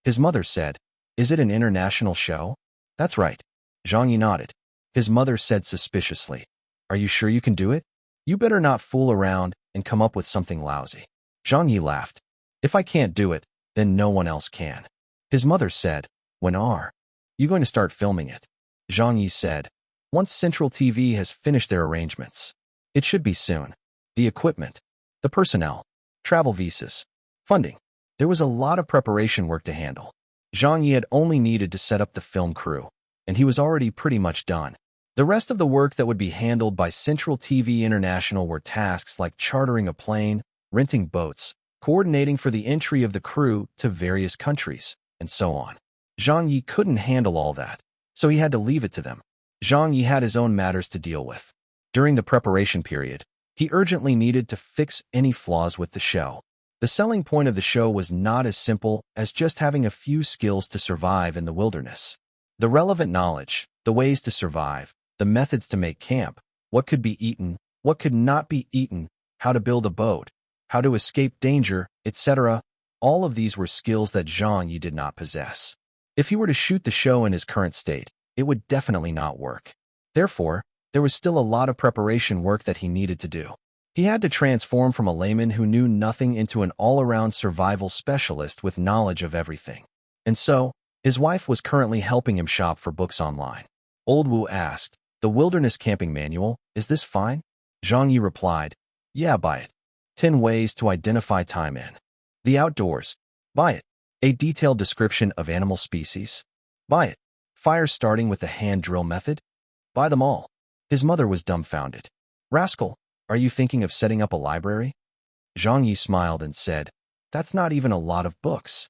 His mother said, Is it an international show? That's right. Zhang Ye nodded. His mother said suspiciously, Are you sure you can do it? You better not fool around and come up with something lousy. Zhang Ye laughed. If I can't do it, then no one else can. His mother said, When are you going to start filming it? Zhang Ye said, Once Central TV has finished their arrangements. It should be soon. The equipment, the personnel, travel visas, funding. There was a lot of preparation work to handle. Zhang Ye had only needed to set up the film crew, and he was already pretty much done. The rest of the work that would be handled by Central TV International were tasks like chartering a plane, renting boats, coordinating for the entry of the crew to various countries, and so on. Zhang Ye couldn't handle all that, so he had to leave it to them. Zhang Ye had his own matters to deal with. During the preparation period, he urgently needed to fix any flaws with the show. The selling point of the show was not as simple as just having a few skills to survive in the wilderness. The relevant knowledge, the ways to survive, the methods to make camp, what could be eaten, what could not be eaten, how to build a boat, how to escape danger, etc. All of these were skills that Zhang Ye did not possess. If he were to shoot the show in his current state, it would definitely not work. Therefore, there was still a lot of preparation work that he needed to do. He had to transform from a layman who knew nothing into an all-around survival specialist with knowledge of everything. And so, his wife was currently helping him shop for books online. Old Wu asked, The Wilderness Camping Manual, is this fine? Zhang Ye replied, Yeah, buy it. 10 Ways to Identify Time in the Outdoors. Buy it. A detailed description of animal species. Buy it. Fire starting with the hand drill method. Buy them all. His mother was dumbfounded. Rascal, are you thinking of setting up a library? Zhang Ye smiled and said, That's not even a lot of books.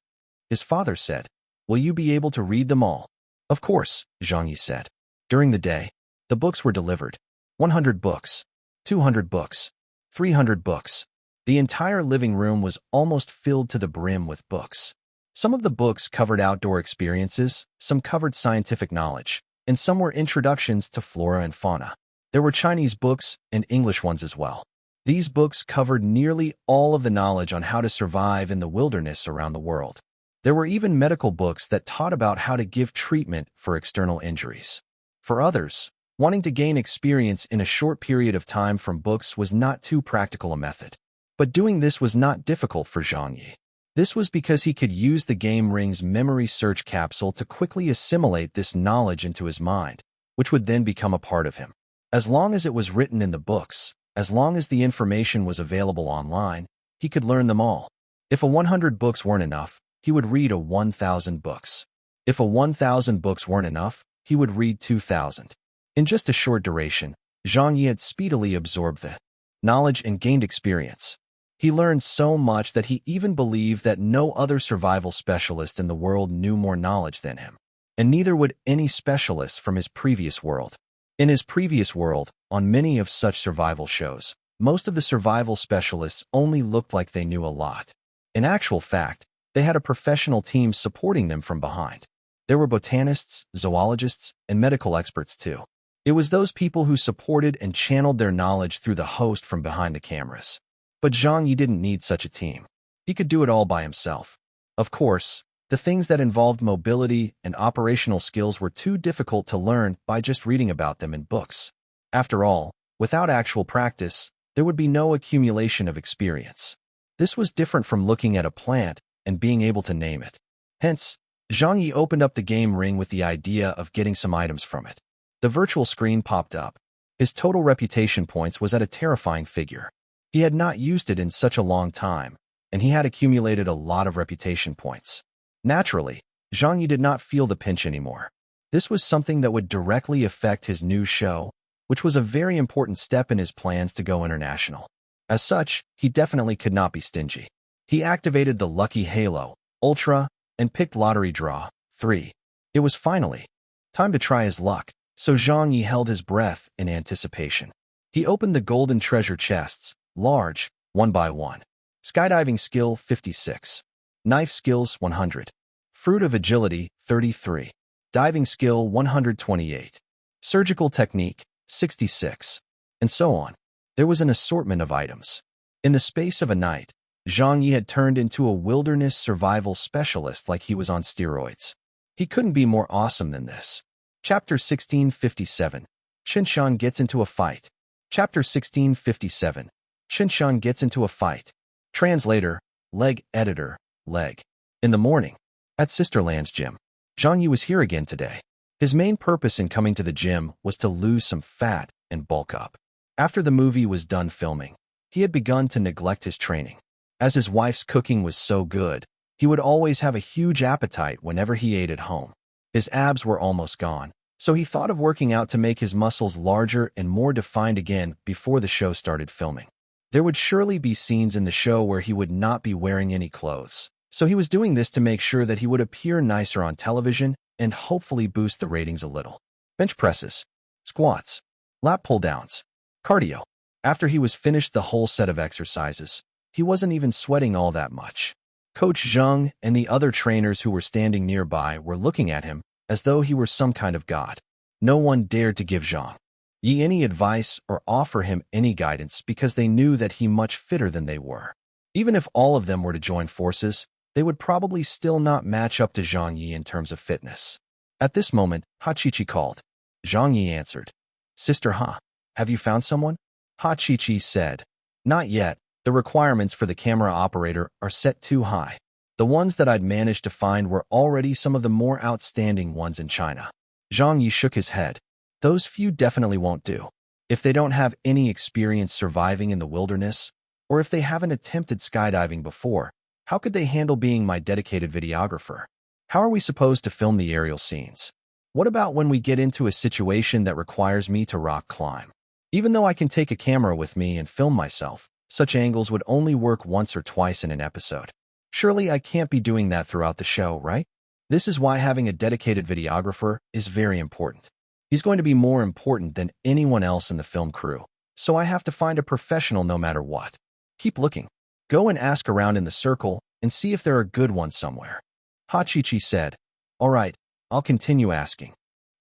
His father said, Will you be able to read them all? Of course, Zhang Ye said. During the day, the books were delivered. 100 books, 200 books, 300 books. The entire living room was almost filled to the brim with books. Some of the books covered outdoor experiences, some covered scientific knowledge, and some were introductions to flora and fauna. There were Chinese books and English ones as well. These books covered nearly all of the knowledge on how to survive in the wilderness around the world. There were even medical books that taught about how to give treatment for external injuries. For others, wanting to gain experience in a short period of time from books was not too practical a method. But doing this was not difficult for Zhang Ye. This was because he could use the Game Ring's memory search capsule to quickly assimilate this knowledge into his mind, which would then become a part of him. As long as it was written in the books, as long as the information was available online, he could learn them all. If a 100 books weren't enough, he would read a 1,000 books. If a 1,000 books weren't enough, he would read 2,000. In just a short duration, Zhang Ye had speedily absorbed the knowledge and gained experience. He learned so much that he even believed that no other survival specialist in the world knew more knowledge than him, and neither would any specialist from his previous world. In his previous world, on many of such survival shows, most of the survival specialists only looked like they knew a lot. In actual fact, they had a professional team supporting them from behind. There were botanists, zoologists, and medical experts too. It was those people who supported and channeled their knowledge through the host from behind the cameras. But Zhang Ye didn't need such a team. He could do it all by himself. Of course, the things that involved mobility and operational skills were too difficult to learn by just reading about them in books. After all, without actual practice, there would be no accumulation of experience. This was different from looking at a plant and being able to name it. Hence, Zhang Ye opened up the game ring with the idea of getting some items from it. The virtual screen popped up. His total reputation points was at a terrifying figure. He had not used it in such a long time, and he had accumulated a lot of reputation points. Naturally, Zhang Ye did not feel the pinch anymore. This was something that would directly affect his new show, which was a very important step in his plans to go international. As such, he definitely could not be stingy. He activated the Lucky Halo, Ultra, and picked Lottery Draw 3. It was finally time to try his luck, so Zhang Ye held his breath in anticipation. He opened the golden treasure chests, large, one by one. Skydiving skill 56. Knife skills 100. Fruit of agility 33. Diving skill 128. Surgical technique 66. And so on. There was an assortment of items. In the space of a night, Zhang Ye had turned into a wilderness survival specialist like he was on steroids. He couldn't be more awesome than this. Chapter 1657. Qinshan gets into a fight. Chapter 1657. Qinshan gets into a fight. Translator, leg editor, leg. In the morning, at Sisterland's gym, Zhang Ye was here again today. His main purpose in coming to the gym was to lose some fat and bulk up. After the movie was done filming, he had begun to neglect his training. As his wife's cooking was so good, he would always have a huge appetite whenever he ate at home. His abs were almost gone, so he thought of working out to make his muscles larger and more defined again before the show started filming. There would surely be scenes in the show where he would not be wearing any clothes, so he was doing this to make sure that he would appear nicer on television and hopefully boost the ratings a little. Bench presses, squats, lat pull-downs, cardio. After he was finished the whole set of exercises, he wasn't even sweating all that much. Coach Zhang and the other trainers who were standing nearby were looking at him as though he were some kind of god. No one dared to give Zhang Ye any advice or offer him any guidance because they knew that he much fitter than they were. Even if all of them were to join forces, they would probably still not match up to Zhang Ye in terms of fitness. At this moment, Ha Chi-Chi called. Zhang Ye answered. Sister Ha, have you found someone? Ha Chi-Chi said. Not yet. The requirements for the camera operator are set too high. The ones that I'd managed to find were already some of the more outstanding ones in China. Zhang Ye shook his head. Those few definitely won't do. If they don't have any experience surviving in the wilderness, or if they haven't attempted skydiving before, how could they handle being my dedicated videographer? How are we supposed to film the aerial scenes? What about when we get into a situation that requires me to rock climb? Even though I can take a camera with me and film myself, such angles would only work once or twice in an episode. Surely I can't be doing that throughout the show, right? This is why having a dedicated videographer is very important. He's going to be more important than anyone else in the film crew, so I have to find a professional no matter what. Keep looking. Go and ask around in the circle and see if there are good ones somewhere. Ha Chi-Chi said. All right, I'll continue asking.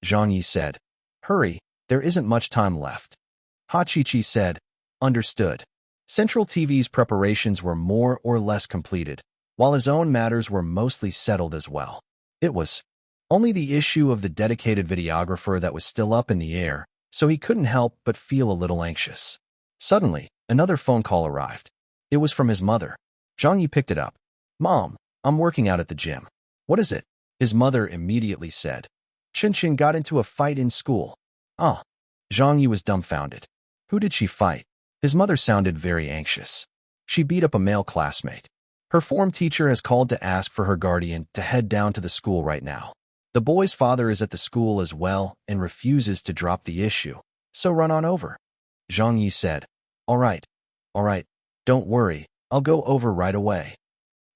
Zhang Ye said. Hurry, there isn't much time left. Ha Chi-Chi said. Understood. Central TV's preparations were more or less completed, while his own matters were mostly settled as well. It was only the issue of the dedicated videographer that was still up in the air, so he couldn't help but feel a little anxious. Suddenly, another phone call arrived. It was from his mother. Zhang Ye picked it up. Mom, I'm working out at the gym. What is it? His mother immediately said. Qinshan got into a fight in school. Ah. Zhang Ye was dumbfounded. Who did she fight? His mother sounded very anxious. She beat up a male classmate. Her form teacher has called to ask for her guardian to head down to the school right now. The boy's father is at the school as well and refuses to drop the issue, so run on over. Zhang Ye said. All right, don't worry, I'll go over right away.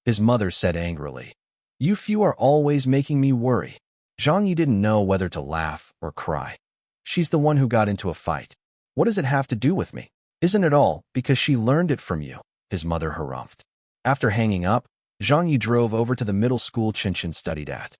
His mother said angrily. You few are always making me worry. Zhang Ye didn't know whether to laugh or cry. She's the one who got into a fight. What does it have to do with me? Isn't it all because she learned it from you? His mother harumphed. After hanging up, Zhang Ye drove over to the middle school Qinshan studied at.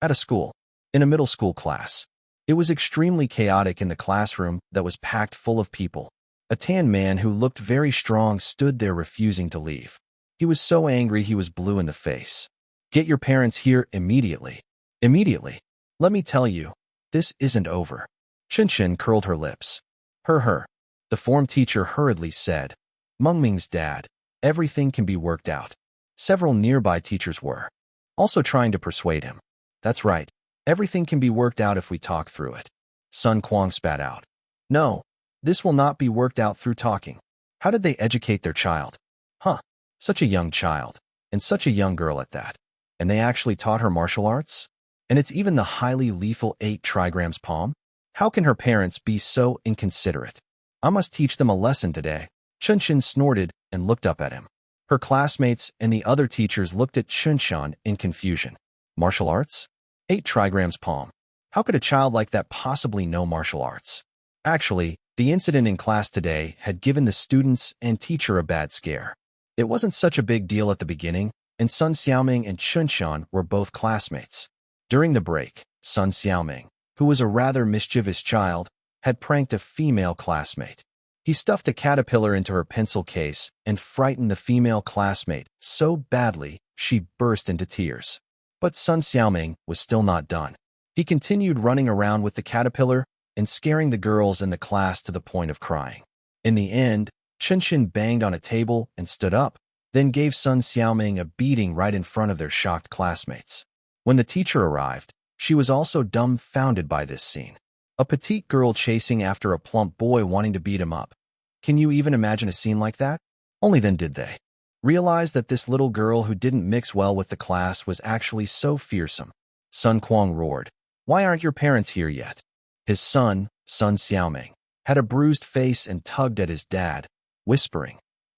At a school, in a middle school class. It was extremely chaotic in the classroom that was packed full of people. A tan man who looked very strong stood there refusing to leave. He was so angry he was blue in the face. Get your parents here immediately. Immediately. Let me tell you, this isn't over. Qinshan curled her lips. Her. The form teacher hurriedly said. Mengming's dad. Everything can be worked out. Several nearby teachers were also trying to persuade him. That's right. Everything can be worked out if we talk through it. Sun Kuang spat out. No, this will not be worked out through talking. How did they educate their child? Huh, such a young child, and such a young girl at that. And they actually taught her martial arts? And it's even the highly lethal 8 trigrams palm? How can her parents be so inconsiderate? I must teach them a lesson today. Qinshan snorted and looked up at him. Her classmates and the other teachers looked at Qinshan in confusion. Martial arts? 8 trigrams palm. How could a child like that possibly know martial arts? Actually, the incident in class today had given the students and teacher a bad scare. It wasn't such a big deal at the beginning, and Sun Xiaoming and Qinshan were both classmates. During the break, Sun Xiaoming, who was a rather mischievous child, had pranked a female classmate. He stuffed a caterpillar into her pencil case and frightened the female classmate so badly she burst into tears. But Sun Xiaoming was still not done. He continued running around with the caterpillar and scaring the girls in the class to the point of crying. In the end, Qinshan banged on a table and stood up, then gave Sun Xiaoming a beating right in front of their shocked classmates. When the teacher arrived, she was also dumbfounded by this scene. A petite girl chasing after a plump boy wanting to beat him up. Can you even imagine a scene like that? Only then did they realize that this little girl who didn't mix well with the class was actually so fearsome. Sun Quan roared, "Why aren't your parents here yet?" His son, Sun Xiaoming, had a bruised face and tugged at his dad, whispering,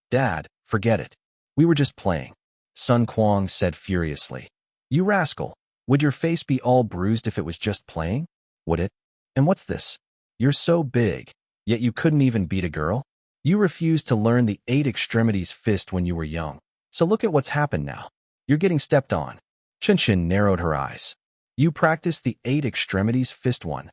"Dad, forget it. We were just playing." Sun Quan said furiously, "You rascal, would your face be all bruised if it was just playing? Would it? And what's this? You're so big, yet you couldn't even beat a girl? You refused to learn the 8 extremities fist when you were young. So look at what's happened now. You're getting stepped on." Qinshan narrowed her eyes. "You practiced the 8 extremities fist one?"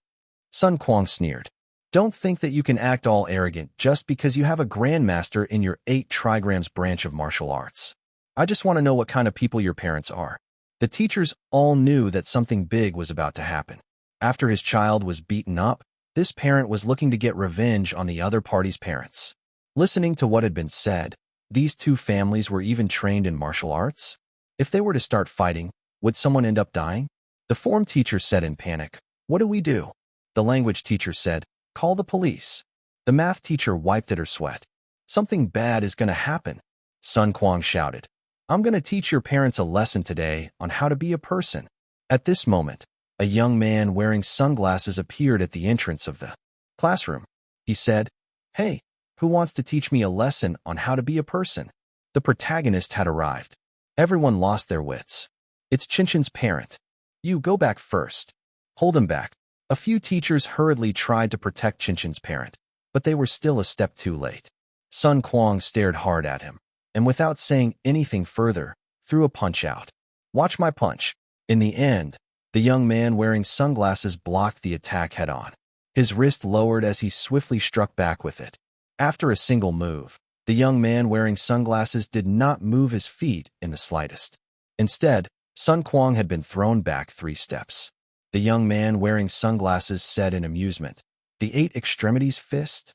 Sun Quan sneered. "Don't think that you can act all arrogant just because you have a grandmaster in your 8 trigrams branch of martial arts. I just want to know what kind of people your parents are." The teachers all knew that something big was about to happen. After his child was beaten up, this parent was looking to get revenge on the other party's parents. Listening to what had been said, these two families were even trained in martial arts? If they were to start fighting, would someone end up dying? The form teacher said in panic, "What do we do?" The language teacher said, "Call the police." The math teacher wiped at her sweat. "Something bad is going to happen." Sun Quan shouted, "I'm going to teach your parents a lesson today on how to be a person." At this moment, a young man wearing sunglasses appeared at the entrance of the classroom. He said, "Hey, who wants to teach me a lesson on how to be a person?" The protagonist had arrived. Everyone lost their wits. "It's Qinshan's parent. You go back first." "Hold him back." A few teachers hurriedly tried to protect Qinshan's parent, but they were still a step too late. Sun Quan stared hard at him, and without saying anything further, threw a punch out. "Watch my punch." In the end, the young man wearing sunglasses blocked the attack head-on. His wrist lowered as he swiftly struck back with it. After a single move, the young man wearing sunglasses did not move his feet in the slightest. Instead, Sun Quan had been thrown back 3 steps. The young man wearing sunglasses said in amusement, "The 8 extremities fist?"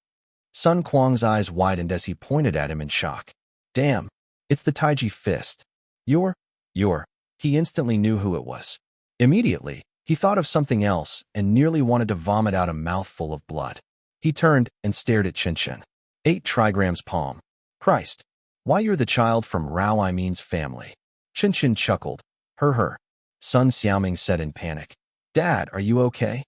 Sun Quan's eyes widened as he pointed at him in shock. "Damn, it's the Taiji fist. You're. He instantly knew who it was. Immediately, he thought of something else and nearly wanted to vomit out a mouthful of blood. He turned and stared at Qinshan. 8 trigrams palm. Christ, why you're the child from Rao I mean's family." Qinshan chuckled. Her. Sun Xiaoming said in panic, "Dad, are you okay?"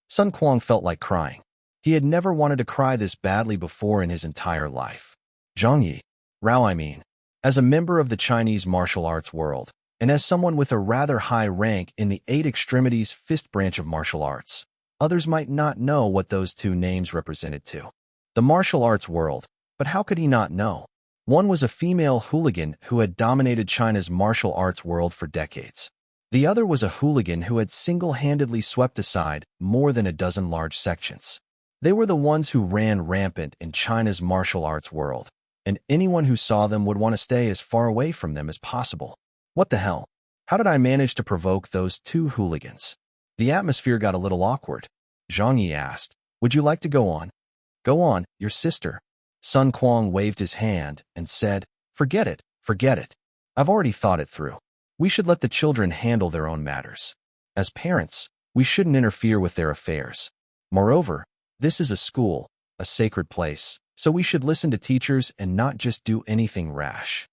Sun Quan felt like crying. He had never wanted to cry this badly before in his entire life. Zhang Ye, Rao I mean, as a member of the Chinese martial arts world, and as someone with a rather high rank in the 8 extremities fist branch of martial arts, others might not know what those 2 names represented to the martial arts world, but how could he not know? One was a female hooligan who had dominated China's martial arts world for decades. The other was a hooligan who had single-handedly swept aside more than a dozen large sections. They were the ones who ran rampant in China's martial arts world, and anyone who saw them would want to stay as far away from them as possible. What the hell? How did I manage to provoke those 2 hooligans? The atmosphere got a little awkward. Zhang Ye asked, "Would you like to go on?" "Go on, your sister." Sun Quan waved his hand and said, Forget it. I've already thought it through. We should let the children handle their own matters. As parents, we shouldn't interfere with their affairs. Moreover, this is a school, a sacred place, so we should listen to teachers and not just do anything rash."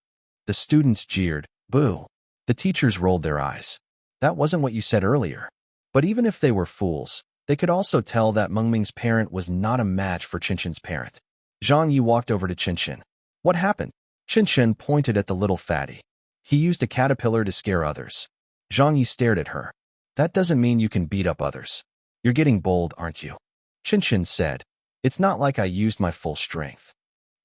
The students jeered, "Boo." The teachers rolled their eyes. "That wasn't what you said earlier." But even if they were fools, they could also tell that Mengming's parent was not a match for Qinshan's parent. Zhang Ye walked over to Qinshan. "What happened?" Qinshan pointed at the little fatty. "He used a caterpillar to scare others." Zhang Ye stared at her. "That doesn't mean you can beat up others. You're getting bold, aren't you?" Qinshan said, "It's not like I used my full strength."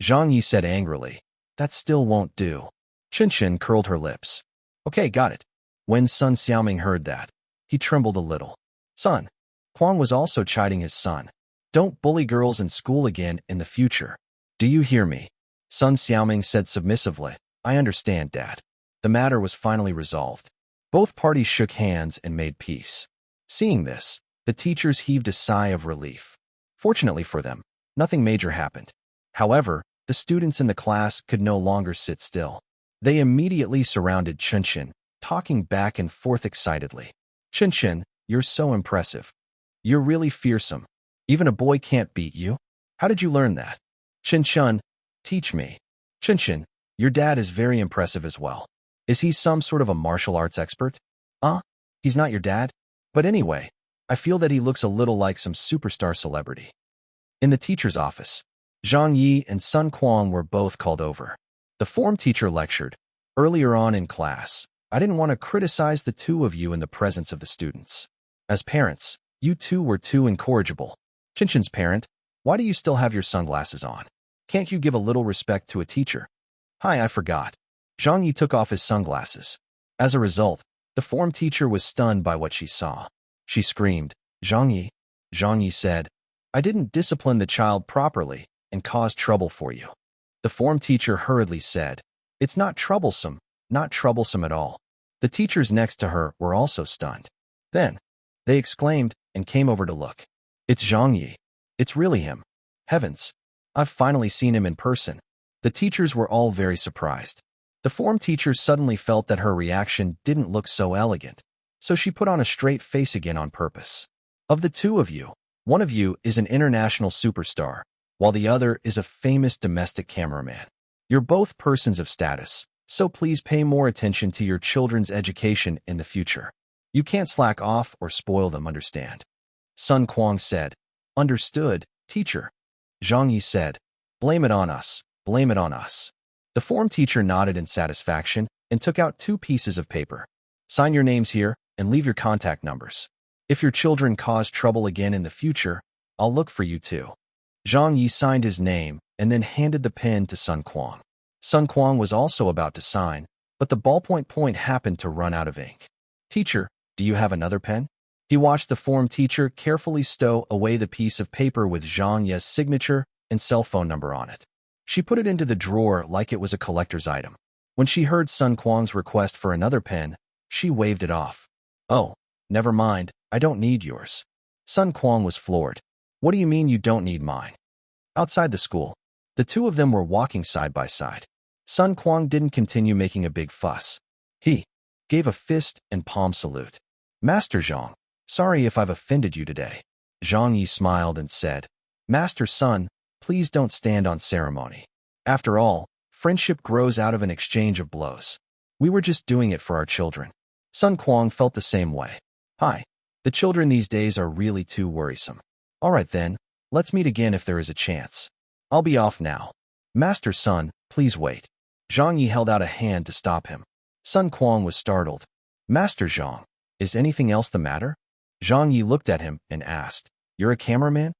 Zhang Ye said angrily, "That still won't do." Qinshan curled her lips. "Okay, got it." When Sun Xiaoming heard that, he trembled a little. Sun Quan was also chiding his son. "Don't bully girls in school again in the future. Do you hear me?" Sun Xiaoming said submissively, "I understand, Dad." The matter was finally resolved. Both parties shook hands and made peace. Seeing this, the teachers heaved a sigh of relief. Fortunately for them, nothing major happened. However, the students in the class could no longer sit still. They immediately surrounded Chun-Chun, talking back and forth excitedly. Chun-Chun, you're so impressive. You're really fearsome. Even a boy can't beat you. How did you learn that? Chun-Chun, teach me. Chun-Chun, your dad is very impressive as well. Is he some sort of a martial arts expert? He's not your dad? But anyway, I feel that he looks a little like some superstar celebrity. In the teacher's office, Zhang Ye and Sun Quan were both called over. The form teacher lectured. Earlier on in class, I didn't want to criticize the two of you in the presence of the students. As parents, you two were too incorrigible. Chun-Chun's parent, why do you still have your sunglasses on? Can't you give a little respect to a teacher? Hi, I forgot. Zhang Ye took off his sunglasses. As a result, the form teacher was stunned by what she saw. She screamed, Zhang Ye. Zhang Ye said, I didn't discipline the child properly and caused trouble for you. The form teacher hurriedly said, it's not troublesome at all. The teachers next to her were also stunned. Then, they exclaimed and came over to look. It's Zhang Ye. It's really him. Heavens, I've finally seen him in person. The teachers were all very surprised. The form teacher suddenly felt that her reaction didn't look so elegant, so she put on a straight face again on purpose. Of the two of you, one of you is an international superstar, while the other is a famous domestic cameraman. You're both persons of status, so please pay more attention to your children's education in the future. You can't slack off or spoil them, understand? Sun Quan said, understood, teacher. Zhang Yi said, blame it on us, blame it on us. The form teacher nodded in satisfaction and took out 2 pieces of paper. Sign your names here and leave your contact numbers. If your children cause trouble again in the future, I'll look for you too. Zhang Yi signed his name and then handed the pen to Sun Quan. Sun Quan was also about to sign, but the ballpoint point happened to run out of ink. Teacher, do you have another pen? He watched the form teacher carefully stow away the piece of paper with Zhang Ye's signature and cell phone number on it. She put it into the drawer like it was a collector's item. When she heard Sun Quan's request for another pen, she waved it off. Oh, never mind, I don't need yours. Sun Quan was floored. What do you mean you don't need mine? Outside the school, the two of them were walking side by side. Sun Quan didn't continue making a big fuss. He gave a fist and palm salute. Master Zhang, sorry if I've offended you today. Zhang Yi smiled and said, Master Sun, please don't stand on ceremony. After all, friendship grows out of an exchange of blows. We were just doing it for our children. Sun Quan felt the same way. Hi, the children these days are really too worrisome. All right then, let's meet again if there is a chance. I'll be off now. Master Sun, please wait. Zhang Yi held out a hand to stop him. Sun Quan was startled. Master Zhang, is anything else the matter? Zhang Yi looked at him and asked, You're a cameraman?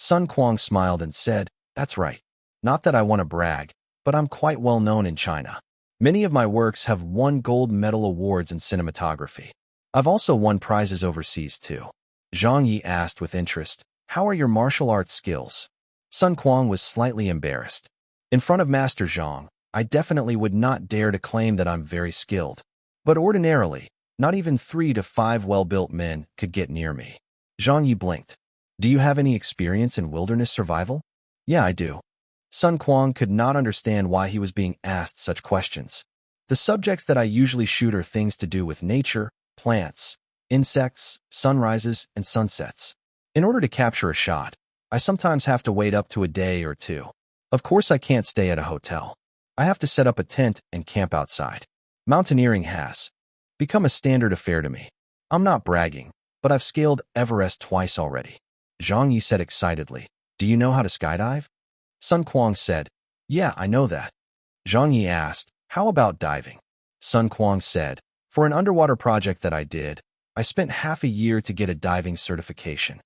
Sun Quan smiled and said, That's right. Not that I want to brag, but I'm quite well known in China. Many of my works have won gold medal awards in cinematography. I've also won prizes overseas too. Zhang Yi asked with interest, How are your martial arts skills? Sun Quan was slightly embarrassed. In front of Master Zhang, I definitely would not dare to claim that I'm very skilled. But ordinarily, not even 3 to 5 well-built men could get near me. Zhang Yi blinked. Do you have any experience in wilderness survival? Yeah, I do. Sun Quan could not understand why he was being asked such questions. The subjects that I usually shoot are things to do with nature, plants, insects, sunrises, and sunsets. In order to capture a shot, I sometimes have to wait up to a day or 2. Of course, I can't stay at a hotel. I have to set up a tent and camp outside. Mountaineering has become a standard affair to me. I'm not bragging, but I've scaled Everest twice already. Zhang Yi said excitedly, Do you know how to skydive? Sun Quan said, Yeah, I know that. Zhang Yi asked, How about diving? Sun Quan said, For an underwater project that I did, I spent half a year to get a diving certification.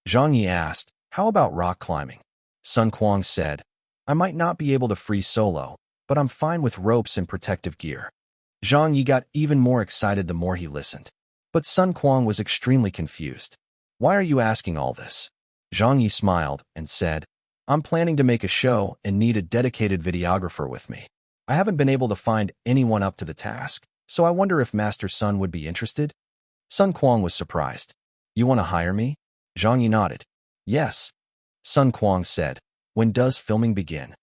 Zhang Yi asked, How about rock climbing? Sun Quan said, I might not be able to free solo, but I'm fine with ropes and protective gear. Zhang Yi got even more excited the more he listened. But Sun Quan was extremely confused. Why are you asking all this? Zhang Yi smiled and said, I'm planning to make a show and need a dedicated videographer with me. I haven't been able to find anyone up to the task, So I wonder if Master Sun would be interested? Sun Kuang was surprised. You want to hire me? Zhang Ye nodded. Yes. Sun Kuang said. When does filming begin?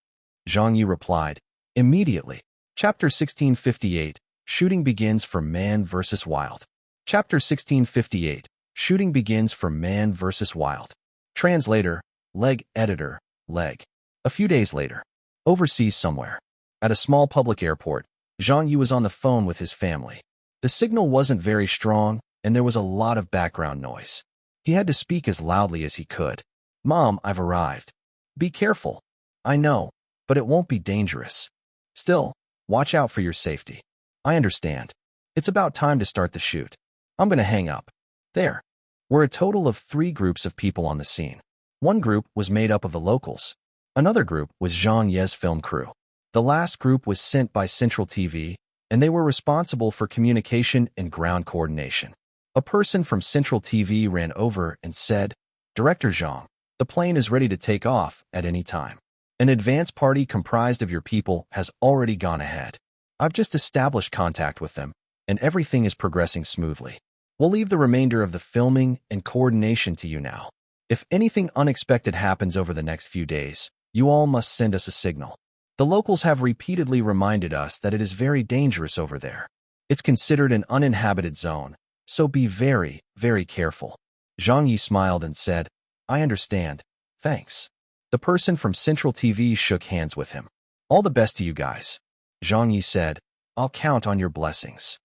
Zhang Ye replied. Immediately. Chapter 1658. Shooting begins for Man vs. Wild. Chapter 1658. Shooting begins for Man vs. Wild. Translator, Leg. Editor, Leg. A few days later. Overseas somewhere. At a small public airport, Zhang Ye was on the phone with his family. The signal wasn't very strong, and there was a lot of background noise. He had to speak as loudly as he could. Mom, I've arrived. Be careful. I know, but it won't be dangerous. Still, watch out for your safety. I understand. It's about time to start the shoot. I'm gonna hang up. There. We're a total of 3 groups of people on the scene. One group was made up of the locals. Another group was Zhang Ye's film crew. The last group was sent by Central TV, and they were responsible for communication and ground coordination. A person from Central TV ran over and said, Director Zhang, the plane is ready to take off at any time. An advance party comprised of your people has already gone ahead. I've just established contact with them, and everything is progressing smoothly. We'll leave the remainder of the filming and coordination to you now. If anything unexpected happens over the next few days, you all must send us a signal. The locals have repeatedly reminded us that it is very dangerous over there. It's considered an uninhabited zone, so be very, very careful. Zhang Ye smiled and said, I understand. Thanks. The person from Central TV shook hands with him. All the best to you guys. Zhang Ye said, I'll count on your blessings.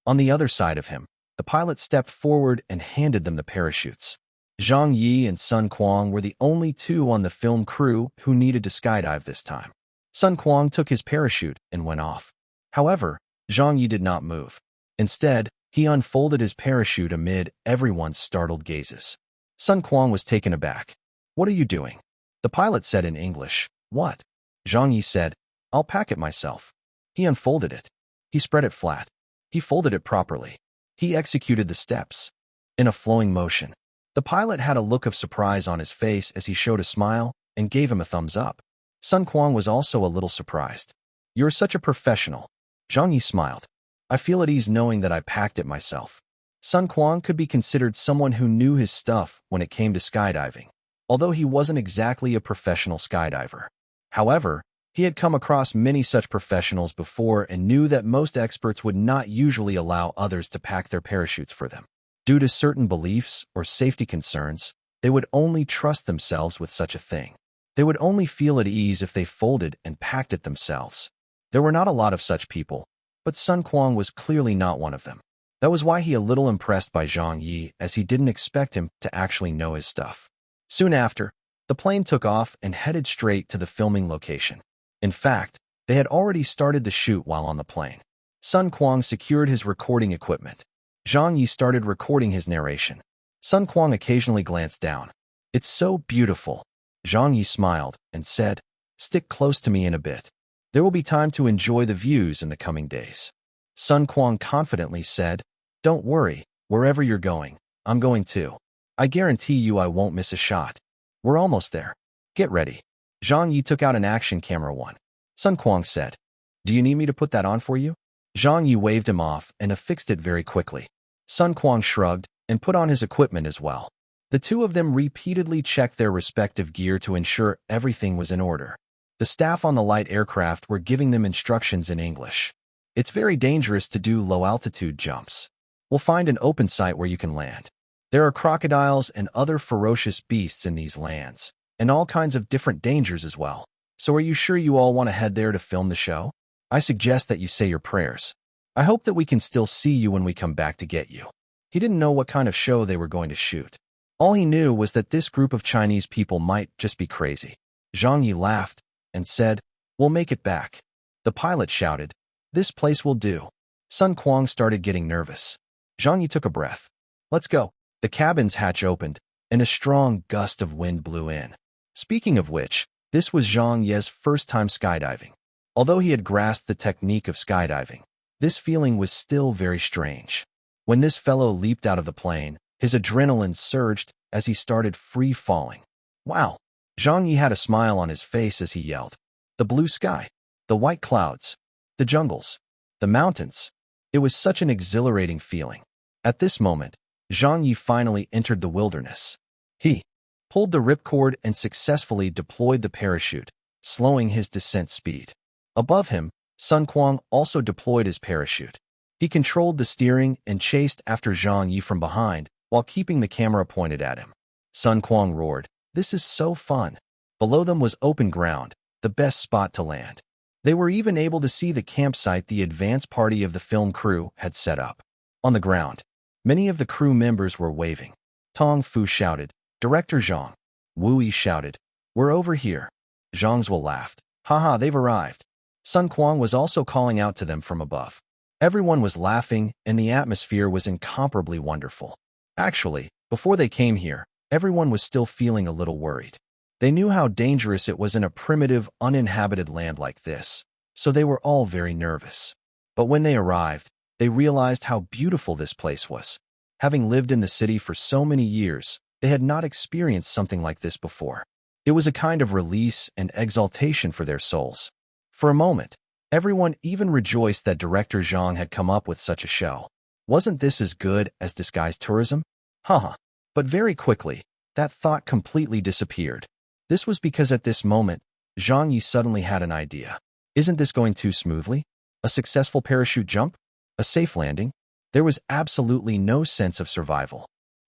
On the other side of him, the pilot stepped forward and handed them the parachutes. Zhang Ye and Sun Kuang were the only 2 on the film crew who needed to skydive this time. Sun Kuang took his parachute and went off. However, Zhang Ye did not move. Instead, he unfolded his parachute amid everyone's startled gazes. Sun Kuang was taken aback. What are you doing? The pilot said in English. What? Zhang Ye said, I'll pack it myself. He unfolded it. He spread it flat. He folded it properly. He executed the steps. In a flowing motion. The pilot had a look of surprise on his face as he showed a smile and gave him a thumbs up. Sun Kuang was also a little surprised. You're such a professional. Zhang Ye smiled. I feel at ease knowing that I packed it myself. Sun Kuang could be considered someone who knew his stuff when it came to skydiving, although he wasn't exactly a professional skydiver. However, he had come across many such professionals before and knew that most experts would not usually allow others to pack their parachutes for them. Due to certain beliefs or safety concerns, they would only trust themselves with such a thing. They would only feel at ease if they folded and packed it themselves. There were not a lot of such people, but Sun Kuang was clearly not one of them. That was why he a little impressed by Zhang Ye, as he didn't expect him to actually know his stuff. Soon after, the plane took off and headed straight to the filming location. In fact, they had already started the shoot while on the plane. Sun Kuang secured his recording equipment. Zhang Ye started recording his narration. Sun Kuang occasionally glanced down. It's so beautiful. Zhang Ye smiled and said, Stick close to me in a bit. There will be time to enjoy the views in the coming days. Sun Kuang confidently said, Don't worry, wherever you're going, I'm going too. I guarantee you I won't miss a shot. We're almost there. Get ready. Zhang Ye took out an action camera one. Sun Kuang said, Do you need me to put that on for you? Zhang Ye waved him off and affixed it very quickly. Sun Kuang shrugged and put on his equipment as well. The 2 of them repeatedly checked their respective gear to ensure everything was in order. The staff on the light aircraft were giving them instructions in English. It's very dangerous to do low-altitude jumps. We'll find an open site where you can land. There are crocodiles and other ferocious beasts in these lands, and all kinds of different dangers as well. So are you sure you all want to head there to film the show? I suggest that you say your prayers. I hope that we can still see you when we come back to get you. He didn't know what kind of show they were going to shoot. All he knew was that this group of Chinese people might just be crazy. Zhang Ye laughed and said, We'll make it back. The pilot shouted, This place will do. Sun Kuang started getting nervous. Zhang Ye took a breath. Let's go. The cabin's hatch opened, and a strong gust of wind blew in. Speaking of which, this was Zhang Ye's first time skydiving. Although he had grasped the technique of skydiving, this feeling was still very strange. When this fellow leaped out of the plane, his adrenaline surged as he started free falling. Wow! Zhang Ye had a smile on his face as he yelled. The blue sky, the white clouds, the jungles, the mountains. It was such an exhilarating feeling. At this moment, Zhang Ye finally entered the wilderness. He pulled the ripcord and successfully deployed the parachute, slowing his descent speed. Above him, Sun Quan also deployed his parachute. He controlled the steering and chased after Zhang Ye from behind while keeping the camera pointed at him. Sun Quan roared, "This is so fun." Below them was open ground, the best spot to land. They were even able to see the campsite the advance party of the film crew had set up. On the ground, many of the crew members were waving. Tong Fu shouted, "Director Zhang." Wu Yi shouted, "We're over here." Zhang Zhuo laughed, "Haha, they've arrived." Sun Quan was also calling out to them from above. Everyone was laughing, and the atmosphere was incomparably wonderful. Actually, before they came here, everyone was still feeling a little worried. They knew how dangerous it was in a primitive, uninhabited land like this, so they were all very nervous. But when they arrived, they realized how beautiful this place was. Having lived in the city for so many years, they had not experienced something like this before. It was a kind of release and exaltation for their souls. For a moment, everyone even rejoiced that Director Zhang had come up with such a show. Wasn't this as good as disguised tourism? Haha. But very quickly, that thought completely disappeared. This was because at this moment, Zhang Ye suddenly had an idea. Isn't this going too smoothly? A successful parachute jump? A safe landing? There was absolutely no sense of survival.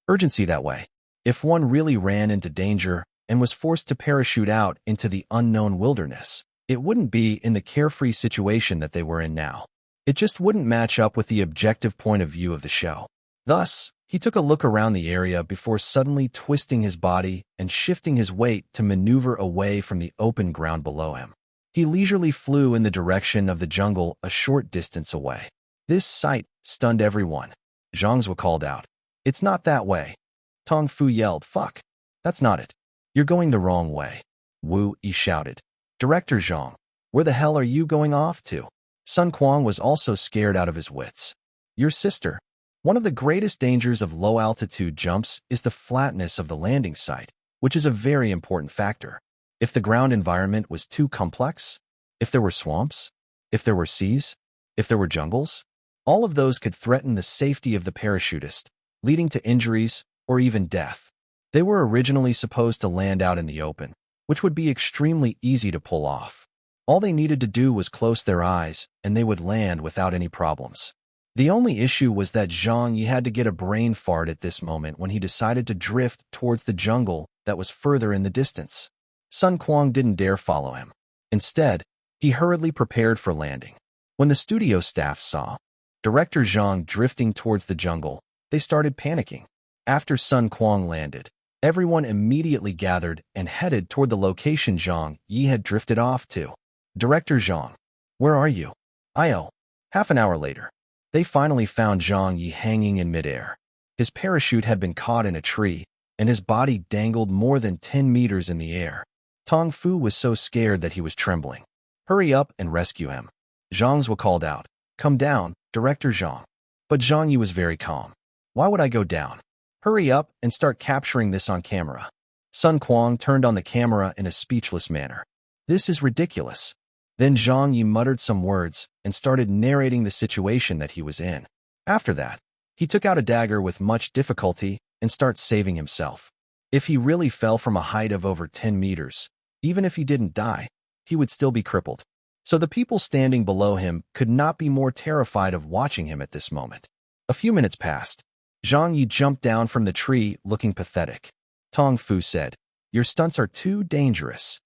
Urgency that way. If one really ran into danger and was forced to parachute out into the unknown wilderness, it wouldn't be in the carefree situation that they were in now. It just wouldn't match up with the objective point of view of the show. Thus, he took a look around the area before suddenly twisting his body and shifting his weight to maneuver away from the open ground below him. He leisurely flew in the direction of the jungle a short distance away. This sight stunned everyone. Zhang Zhuo called out, "It's not that way." Tong Fu yelled, "Fuck! That's not it. You're going the wrong way." Wu Yi shouted, "Director Zhang, where the hell are you going off to?" Sun Quan was also scared out of his wits. "Your sister." One of the greatest dangers of low-altitude jumps is the flatness of the landing site, which is a very important factor. If the ground environment was too complex, if there were swamps, if there were seas, if there were jungles, all of those could threaten the safety of the parachutist, leading to injuries or even death. They were originally supposed to land out in the open, which would be extremely easy to pull off. All they needed to do was close their eyes, and they would land without any problems. The only issue was that Zhang Ye had to get a brain fart at this moment when he decided to drift towards the jungle that was further in the distance. Sun Quan didn't dare follow him. Instead, he hurriedly prepared for landing. When the studio staff saw Director Zhang drifting towards the jungle, they started panicking. After Sun Quan landed, everyone immediately gathered and headed toward the location Zhang Ye had drifted off to. "Director Zhang, where are you?" "I-oh." Half an hour later, they finally found Zhang Ye hanging in midair. His parachute had been caught in a tree, and his body dangled more than 10 meters in the air. Tong Fu was so scared that he was trembling. "Hurry up and rescue him." Zhang Zhuo called out, "Come down, Director Zhang." But Zhang Ye was very calm. "Why would I go down? Hurry up and start capturing this on camera." Sun Quan turned on the camera in a speechless manner. "This is ridiculous." Then Zhang Ye muttered some words and started narrating the situation that he was in. After that, he took out a dagger with much difficulty and started saving himself. If he really fell from a height of over 10 meters, even if he didn't die, he would still be crippled. So the people standing below him could not be more terrified of watching him at this moment. A few minutes passed. Zhang Ye jumped down from the tree looking pathetic. Tong Fu said, "Your stunts are too dangerous."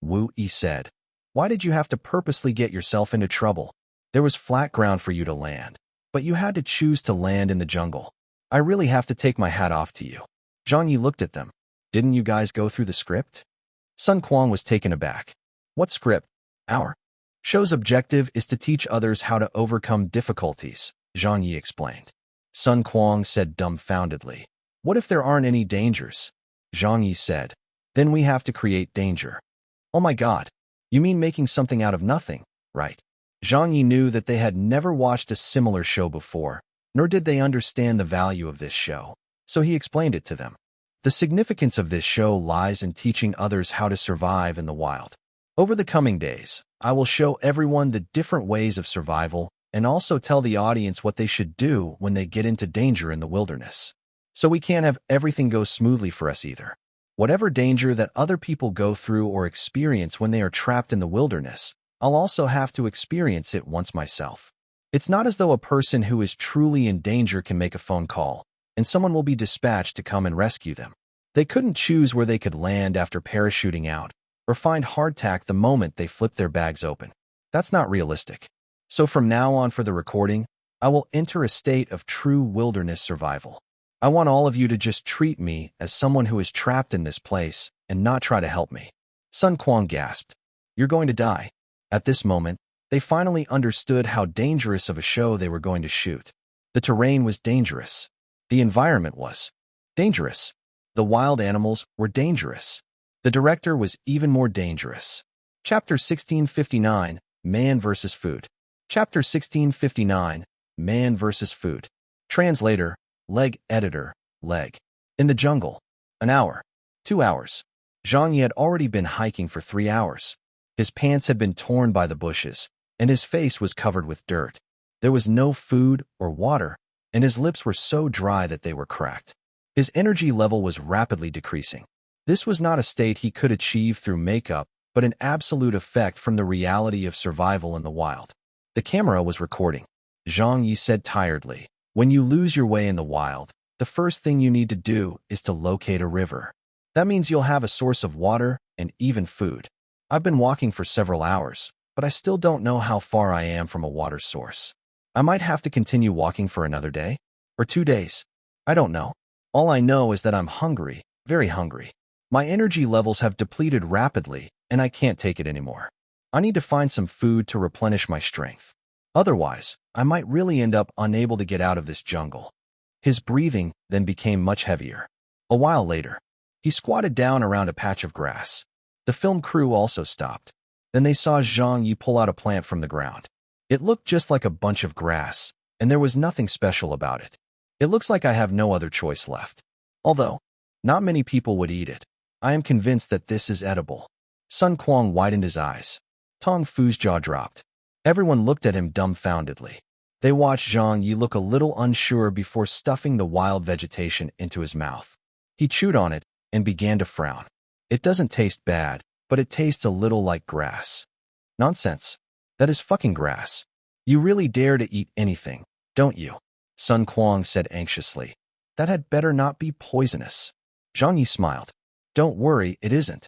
Wu Yi said, "Why did you have to purposely get yourself into trouble? There was flat ground for you to land, but you had to choose to land in the jungle. I really have to take my hat off to you." Zhang Ye looked at them. "Didn't you guys go through the script?" Sun Quan was taken aback. "What script?" "Our show's objective is to teach others how to overcome difficulties," Zhang Ye explained. Sun Quan said dumbfoundedly, "What if there aren't any dangers?" Zhang Ye said, "Then we have to create danger." "Oh my God. You mean making something out of nothing, right?" Zhang Ye knew that they had never watched a similar show before, nor did they understand the value of this show, so he explained it to them. The significance of this show lies in teaching others how to survive in the wild. Over the coming days, I will show everyone the different ways of survival and also tell the audience what they should do when they get into danger in the wilderness. So we can't have everything go smoothly for us either. Whatever danger that other people go through or experience when they are trapped in the wilderness, I'll also have to experience it once myself. It's not as though a person who is truly in danger can make a phone call, and someone will be dispatched to come and rescue them. They couldn't choose where they could land after parachuting out, or find hardtack the moment they flip their bags open. That's not realistic. So from now on for the recording, I will enter a state of true wilderness survival. I want all of you to just treat me as someone who is trapped in this place and not try to help me. Sun Quan gasped. You're going to die. At this moment, they finally understood how dangerous of a show they were going to shoot. The terrain was dangerous. The environment was dangerous. The wild animals were dangerous. The director was even more dangerous. Chapter 1659, Man vs. Food. Chapter 1659, Man vs. Food. Translator, Leg Editor, Leg. In the jungle. An hour. 2 hours. Zhang Ye had already been hiking for 3 hours. His pants had been torn by the bushes, and his face was covered with dirt. There was no food or water, and his lips were so dry that they were cracked. His energy level was rapidly decreasing. This was not a state he could achieve through makeup, but an absolute effect from the reality of survival in the wild. The camera was recording. Zhang Ye said tiredly, when you lose your way in the wild, the first thing you need to do is to locate a river. That means you'll have a source of water and even food. I've been walking for several hours, but I still don't know how far I am from a water source. I might have to continue walking for another day or 2 days. I don't know. All I know is that I'm hungry, very hungry. My energy levels have depleted rapidly, and I can't take it anymore. I need to find some food to replenish my strength. Otherwise, I might really end up unable to get out of this jungle. His breathing then became much heavier. A while later, he squatted down around a patch of grass. The film crew also stopped. Then they saw Zhang Ye pull out a plant from the ground. It looked just like a bunch of grass, and there was nothing special about it. It looks like I have no other choice left. Although, not many people would eat it. I am convinced that this is edible. Sun Quan widened his eyes. Tong Fu's jaw dropped. Everyone looked at him dumbfoundedly. They watched Zhang Ye look a little unsure before stuffing the wild vegetation into his mouth. He chewed on it and began to frown. It doesn't taste bad, but it tastes a little like grass. Nonsense. That is fucking grass. You really dare to eat anything, don't you? Sun Quan said anxiously. That had better not be poisonous. Zhang Ye smiled. Don't worry, it isn't.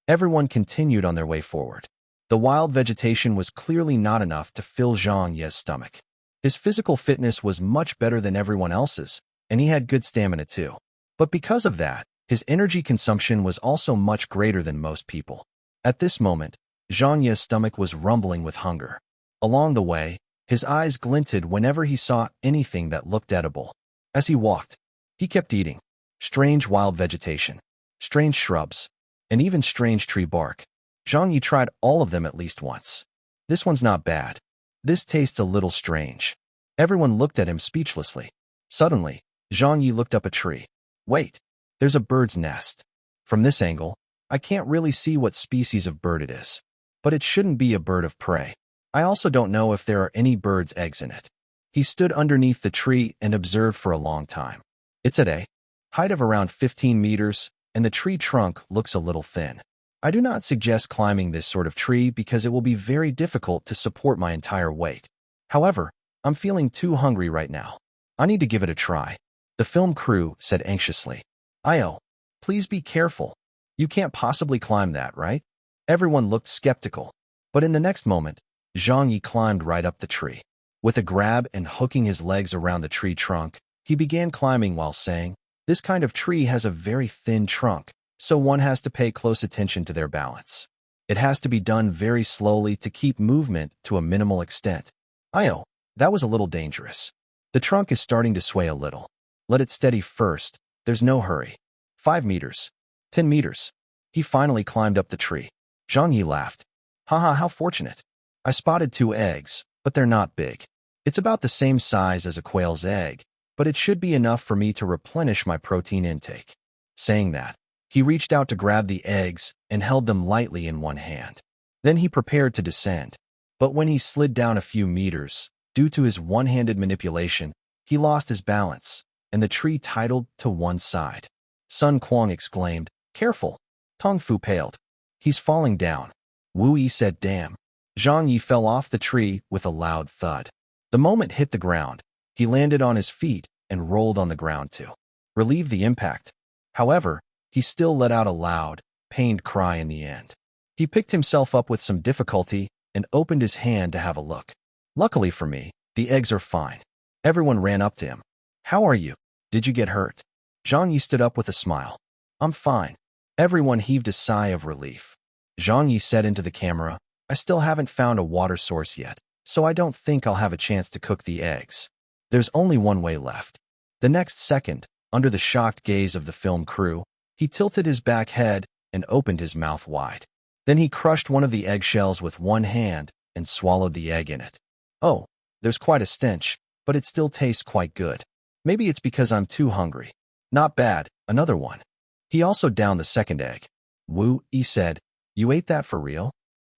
Everyone continued on their way forward. The wild vegetation was clearly not enough to fill Zhang Ye's stomach. His physical fitness was much better than everyone else's, and he had good stamina too. But because of that, his energy consumption was also much greater than most people. At this moment, Zhang Ye's stomach was rumbling with hunger. Along the way, his eyes glinted whenever he saw anything that looked edible. As he walked, he kept eating. Strange wild vegetation, strange shrubs, and even strange tree bark. Zhang Ye tried all of them at least once. This one's not bad. This tastes a little strange. Everyone looked at him speechlessly. Suddenly, Zhang Ye looked up a tree. Wait, there's a bird's nest. From this angle, I can't really see what species of bird it is. But it shouldn't be a bird of prey. I also don't know if there are any birds' eggs in it. He stood underneath the tree and observed for a long time. It's at a height of around 15 meters, and the tree trunk looks a little thin. I do not suggest climbing this sort of tree because it will be very difficult to support my entire weight. However, I'm feeling too hungry right now. I need to give it a try. The film crew said anxiously. Io, please be careful. You can't possibly climb that, right? Everyone looked skeptical. But in the next moment, Zhang Ye climbed right up the tree. With a grab and hooking his legs around the tree trunk, he began climbing while saying, this kind of tree has a very thin trunk, so one has to pay close attention to their balance. It has to be done very slowly to keep movement to a minimal extent. Io, that was a little dangerous. The trunk is starting to sway a little. Let it steady first. There's no hurry. 5 meters. 10 meters. He finally climbed up the tree. Zhang Ye laughed. Haha, how fortunate. I spotted 2 eggs, but they're not big. It's about the same size as a quail's egg, but it should be enough for me to replenish my protein intake. Saying that, he reached out to grab the eggs and held them lightly in one hand. Then he prepared to descend. But when he slid down a few meters, Due to his one-handed manipulation, he lost his balance, and the tree tidled to one side. Sun Quan exclaimed, "Careful!" Tong Fu paled. "He's falling down." Wu Yi said, "Damn." Zhang Ye fell off the tree with a loud thud. The moment hit the ground, he landed on his feet and rolled on the ground to relieve the impact. However, he still let out a loud, pained cry in the end. He picked himself up with some difficulty and opened his hand to have a look. "Luckily for me, the eggs are fine." Everyone ran up to him. "How are you? Did you get hurt?" Zhang Yi stood up with a smile. "I'm fine." Everyone heaved a sigh of relief. Zhang Yi said into the camera, "I still haven't found a water source yet, so I don't think I'll have a chance to cook the eggs. There's only one way left." The next second, under the shocked gaze of the film crew, he tilted his back head and opened his mouth wide. Then he crushed one of the eggshells with one hand and swallowed the egg in it. "Oh, there's quite a stench, but it still tastes quite good. Maybe it's because I'm too hungry." "Not bad, another one." He also downed the second egg. Wu Yi said, "You ate that for real?"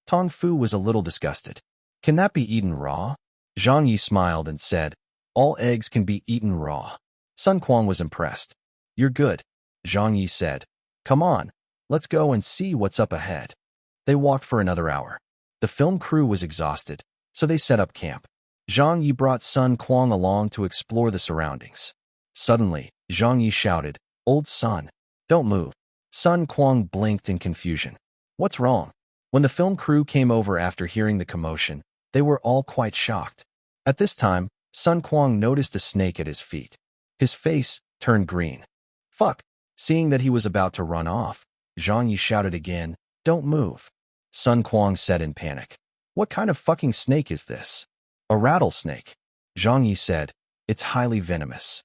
Tong Fu was a little disgusted. "Can that be eaten raw?" Zhang Yi smiled and said, "All eggs can be eaten raw." Sun Quan was impressed. "You're good," Zhang Yi said. "Come on, let's go and see what's up ahead." They walked for another hour. The film crew was exhausted, so they set up camp. Zhang Yi brought Sun Quan along to explore the surroundings. Suddenly, Zhang Yi shouted, "Old Sun, don't move." Sun Quan blinked in confusion. "What's wrong?" When the film crew came over after hearing the commotion, they were all quite shocked. At this time, Sun Quan noticed a snake at his feet. His face turned green. "Fuck!" Seeing that he was about to run off, Zhang Yi shouted again, "Don't move." Sun Quan said in panic, "What kind of fucking snake is this?" "A rattlesnake," Zhang Yi said. "It's highly venomous."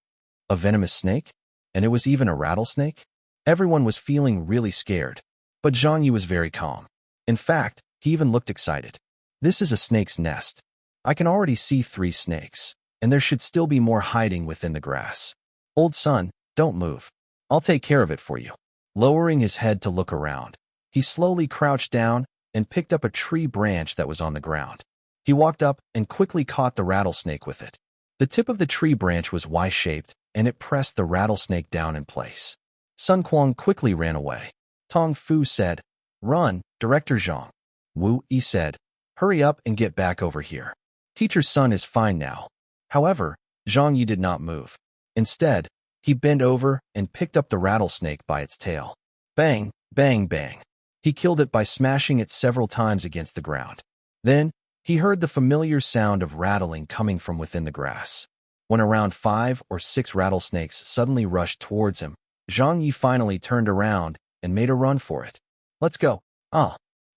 "A venomous snake? And it was even a rattlesnake?" Everyone was feeling really scared, but Zhang Yi was very calm. In fact, he even looked excited. "This is a snake's nest. I can already see 3 snakes, and there should still be more hiding within the grass. Old Sun, don't move. I'll take care of it for you." Lowering his head to look around, he slowly crouched down and picked up a tree branch that was on the ground. He walked up and quickly caught the rattlesnake with it. The tip of the tree branch was Y-shaped, and it pressed the rattlesnake down in place. Sun Quan quickly ran away. Tong Fu said, "Run, Director Zhang." Wu Yi said, "Hurry up and get back over here. Teacher's son is fine now." However, Zhang Yi did not move. Instead, he bent over and picked up the rattlesnake by its tail. Bang, bang, bang. He killed it by smashing it several times against the ground. Then, he heard the familiar sound of rattling coming from within the grass. When around 5 or 6 rattlesnakes suddenly rushed towards him, Zhang Yi finally turned around and made a run for it. "Let's go.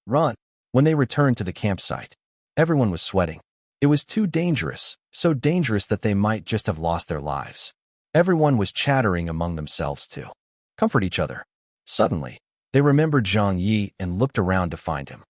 Run." When they returned to the campsite, everyone was sweating. It was too dangerous, so dangerous that they might just have lost their lives. Everyone was chattering among themselves to comfort each other. Suddenly, they remembered Zhang Yi and looked around to find him.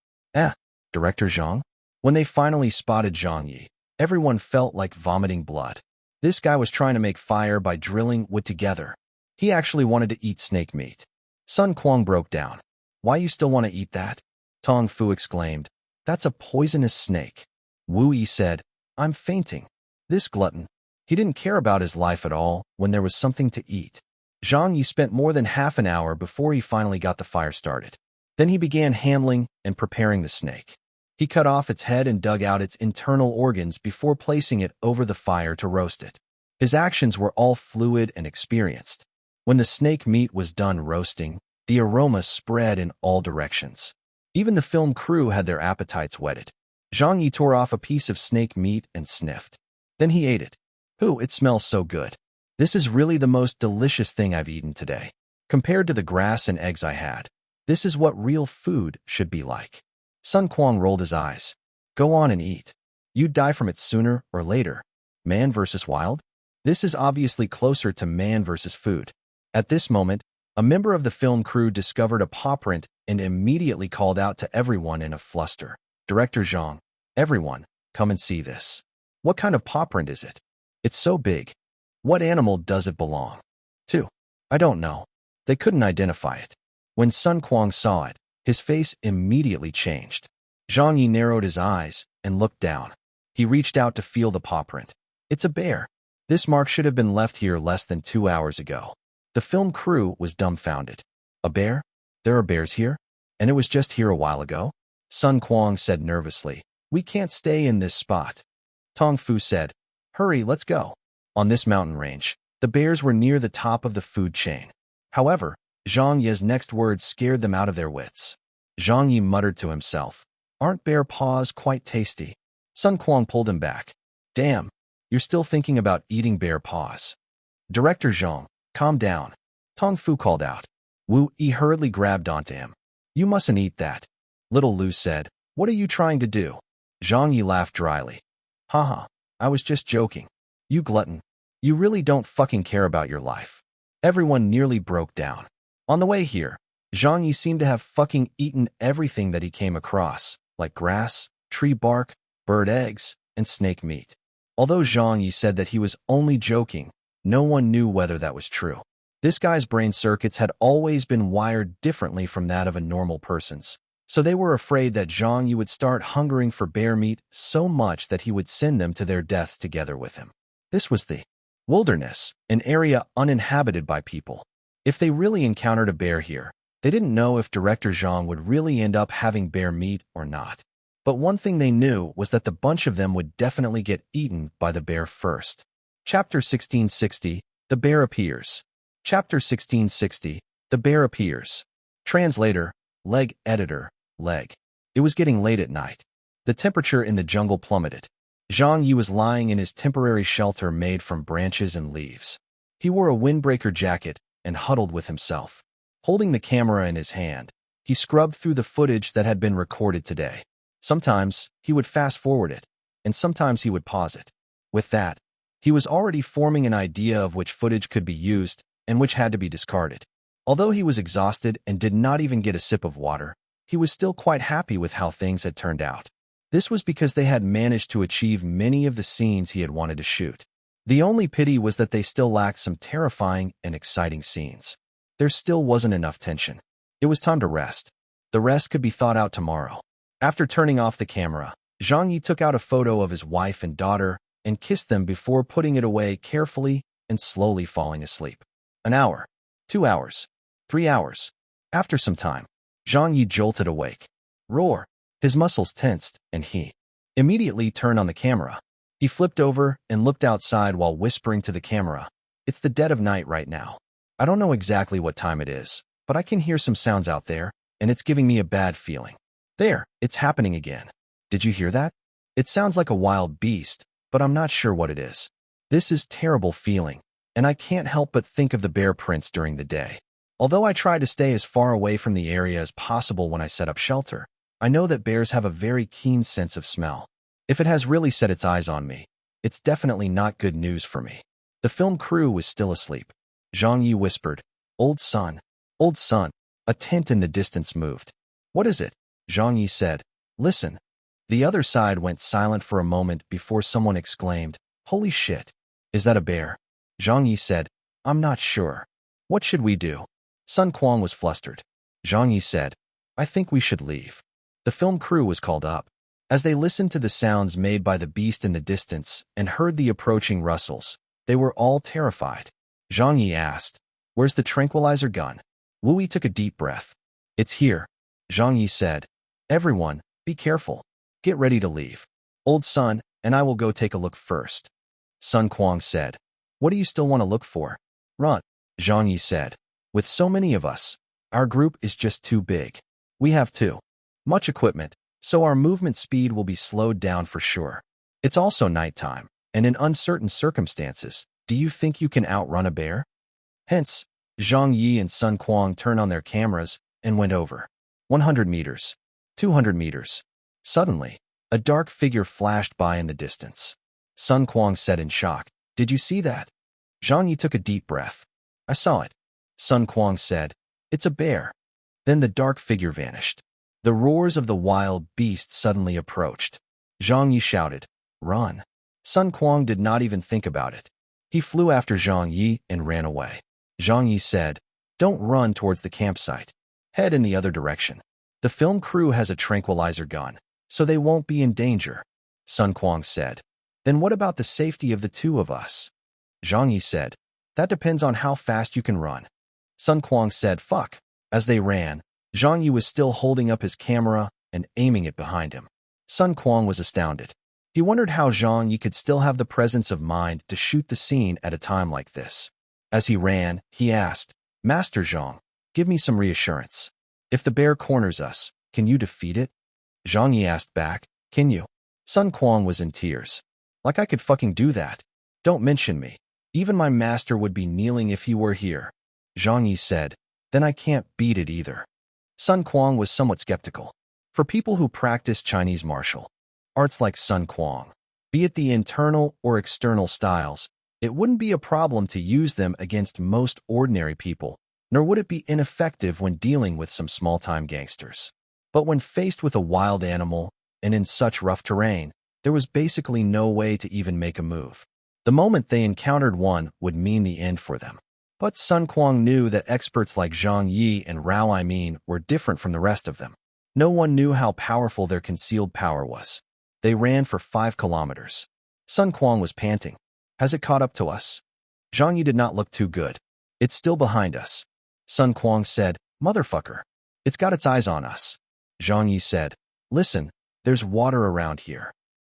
Director Zhang? When they finally spotted Zhang Yi, everyone felt like vomiting blood. This guy was trying to make fire by drilling wood together. He actually wanted to eat snake meat. Sun Quan broke down. "Why you still want to eat that?" Tong Fu exclaimed, "That's a poisonous snake." Wu Yi said, "I'm fainting." This glutton, he didn't care about his life at all when there was something to eat. Zhang Yi spent more than half an hour before he finally got the fire started. Then he began handling and preparing the snake. He cut off its head and dug out its internal organs before placing it over the fire to roast it. His actions were all fluid and experienced. When the snake meat was done roasting, the aroma spread in all directions. Even the film crew had their appetites whetted. Zhang Yi tore off a piece of snake meat and sniffed. Then he ate it. "Ooh, it smells so good. This is really the most delicious thing I've eaten today. Compared to the grass and eggs I had, this is what real food should be like." Sun Quan rolled his eyes. "Go on and eat. You'd die from it sooner or later. Man versus wild? This is obviously closer to man versus food." At this moment, a member of the film crew discovered a paw print and immediately called out to everyone in a fluster. "Director Zhang, everyone, come and see this. What kind of paw print is it? It's so big. What animal does it belong to?" "I don't know." They couldn't identify it. When Sun Quan saw it, his face immediately changed. Zhang Yi narrowed his eyes and looked down. He reached out to feel the paw print. It's a bear. This mark should have been left here less than 2 hours ago. The film crew was dumbfounded. A bear? There are bears here? And it was just here a while ago? Sun Quan said nervously. We can't stay in this spot. Tong Fu said, hurry, let's go. On this mountain range, the bears were near the top of the food chain. However, Zhang Ye's next words scared them out of their wits. Zhang Ye muttered to himself, aren't bear paws quite tasty? Sun Quan pulled him back. Damn, you're still thinking about eating bear paws. Director Zhang, calm down. Tong Fu called out. Wu Yi hurriedly grabbed onto him. You mustn't eat that. Little Lu said, what are you trying to do? Zhang Ye laughed dryly. Haha, I was just joking. You glutton. You really don't fucking care about your life. Everyone nearly broke down. On the way here, Zhang Ye seemed to have fucking eaten everything that he came across, like grass, tree bark, bird eggs, and snake meat. Although Zhang Ye said that he was only joking, no one knew whether that was true. This guy's brain circuits had always been wired differently from that of a normal person's, so they were afraid that Zhang Ye would start hungering for bear meat so much that he would send them to their deaths together with him. This was the wilderness, an area uninhabited by people. If they really encountered a bear here, they didn't know if Director Zhang would really end up having bear meat or not. But one thing they knew was that the bunch of them would definitely get eaten by the bear first. Chapter 1660, The Bear Appears. Chapter 1660, The Bear Appears. Translator, Leg Editor, Leg. It was getting late at night. The temperature in the jungle plummeted. Zhang Ye was lying in his temporary shelter made from branches and leaves. He wore a windbreaker jacket and huddled with himself. Holding the camera in his hand, he scrubbed through the footage that had been recorded today. Sometimes he would fast-forward it, and sometimes he would pause it. With that, he was already forming an idea of which footage could be used and which had to be discarded. Although he was exhausted and did not even get a sip of water, he was still quite happy with how things had turned out. This was because they had managed to achieve many of the scenes he had wanted to shoot. The only pity was that they still lacked some terrifying and exciting scenes. There still wasn't enough tension. It was time to rest. The rest could be thought out tomorrow. After turning off the camera, Zhang Ye took out a photo of his wife and daughter and kissed them before putting it away carefully and slowly falling asleep. An hour, 2 hours, 3 hours. After some time, Zhang Ye jolted awake. Roar! His muscles tensed, and he immediately turned on the camera. He flipped over and looked outside while whispering to the camera, It's the dead of night right now. I don't know exactly what time it is, but I can hear some sounds out there, and it's giving me a bad feeling. There, it's happening again. Did you hear that? It sounds like a wild beast, but I'm not sure what it is. This is terrible feeling, and I can't help but think of the bear prints during the day. Although I try to stay as far away from the area as possible when I set up shelter, I know that bears have a very keen sense of smell. If it has really set its eyes on me, it's definitely not good news for me. The film crew was still asleep. Zhang Ye whispered, Old son, a tent in the distance moved. What is it? Zhang Ye said, Listen. The other side went silent for a moment before someone exclaimed, Holy shit. Is that a bear? Zhang Ye said, I'm not sure. What should we do? Sun Quan was flustered. Zhang Ye said, I think we should leave. The film crew was called up. As they listened to the sounds made by the beast in the distance and heard the approaching rustles, they were all terrified. Zhang Ye asked, Where's the tranquilizer gun? Wu Yi took a deep breath. It's here. Zhang Ye said, Everyone, be careful. Get ready to leave. Old son, and I will go take a look first. Sun Quan said, What do you still want to look for? Run. Zhang Ye said, With so many of us, our group is just too big. We have too much equipment, so our movement speed will be slowed down for sure. It's also nighttime, and in uncertain circumstances, do you think you can outrun a bear? Hence, Zhang Ye and Sun Quan turned on their cameras and went over. 100 meters. 200 meters. Suddenly, a dark figure flashed by in the distance. Sun Quan said in shock, Did you see that? Zhang Ye took a deep breath. I saw it. Sun Quan said, It's a bear. Then the dark figure vanished. The roars of the wild beast suddenly approached. Zhang Ye shouted, Run. Sun Quan did not even think about it. He flew after Zhang Ye and ran away. Zhang Ye said, Don't run towards the campsite. Head in the other direction. The film crew has a tranquilizer gun, so they won't be in danger. Sun Kuang said. Then what about the safety of the two of us? Zhang Ye said. That depends on how fast you can run. Sun Kuang said, fuck. As they ran, Zhang Ye was still holding up his camera and aiming it behind him. Sun Kuang was astounded. He wondered how Zhang Ye could still have the presence of mind to shoot the scene at a time like this. As he ran, he asked, Master Zhang, give me some reassurance. If the bear corners us, can you defeat it? Zhang Ye asked back, can you? Sun Kuang was in tears. Like I could fucking do that. Don't mention me. Even my master would be kneeling if he were here. Zhang Ye said, then I can't beat it either. Sun Kuang was somewhat skeptical. For people who practice Chinese martial arts like Sun Kuang, be it the internal or external styles, it wouldn't be a problem to use them against most ordinary people, nor would it be ineffective when dealing with some small-time gangsters. But when faced with a wild animal, and in such rough terrain, there was basically no way to even make a move. The moment they encountered one would mean the end for them. But Sun Kuang knew that experts like Zhang Ye and Rao Aimin were different from the rest of them. No one knew how powerful their concealed power was. They ran for 5 kilometers. Sun Kuang was panting. Has it caught up to us? Zhang Ye did not look too good. It's still behind us. Sun Kuang said, motherfucker. It's got its eyes on us. Zhang Ye said, listen, there's water around here.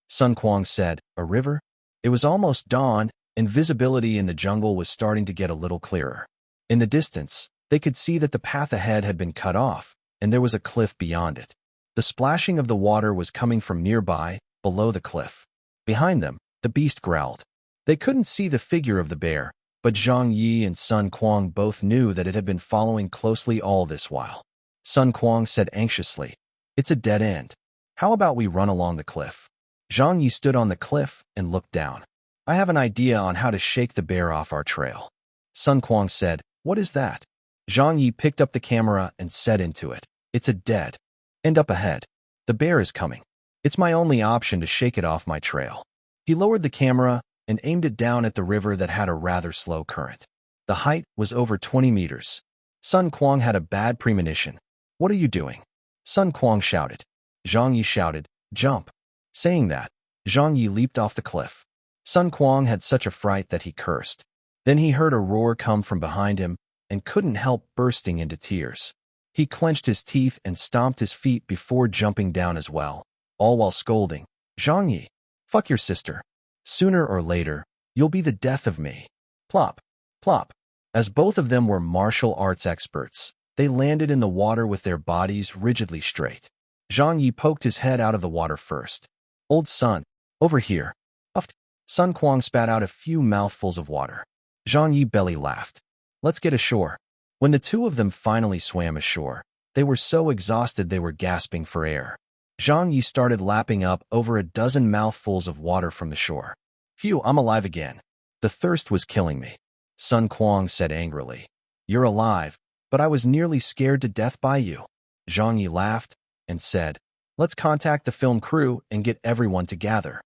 Sun Kuang said, a river? It was almost dawn, and visibility in the jungle was starting to get a little clearer. In the distance, they could see that the path ahead had been cut off, and there was a cliff beyond it. The splashing of the water was coming from nearby, below the cliff. Behind them, the beast growled. They couldn't see the figure of the bear, but Zhang Ye and Sun Kuang both knew that it had been following closely all this while. Sun Kuang said anxiously, it's a dead end. How about we run along the cliff? Zhang Ye stood on the cliff and looked down. I have an idea on how to shake the bear off our trail. Sun Kuang said, what is that? Zhang Ye picked up the camera and said into it, it's a dead end up ahead. The bear is coming. It's my only option to shake it off my trail. He lowered the camera and aimed it down at the river that had a rather slow current. The height was over 20 meters. Sun Kuang had a bad premonition. What are you doing? Sun Kuang shouted. Zhang Ye shouted, jump. Saying that, Zhang Ye leaped off the cliff. Sun Kuang had such a fright that he cursed. Then he heard a roar come from behind him and couldn't help bursting into tears. He clenched his teeth and stomped his feet before jumping down as well, all while scolding, Zhang Ye, fuck your sister. Sooner or later, you'll be the death of me. Plop, plop. As both of them were martial arts experts, they landed in the water with their bodies rigidly straight. Zhang Ye poked his head out of the water first. Old son, over here. Puffed. Sun Kuang spat out a few mouthfuls of water. Zhang Ye belly laughed. Let's get ashore. When the two of them finally swam ashore, they were so exhausted they were gasping for air. Zhang Ye started lapping up over a dozen mouthfuls of water from the shore. Phew, I'm alive again. The thirst was killing me. Sun Kuang said angrily. You're alive, but I was nearly scared to death by you. Zhang Ye laughed and said, let's contact the film crew and get everyone to gather.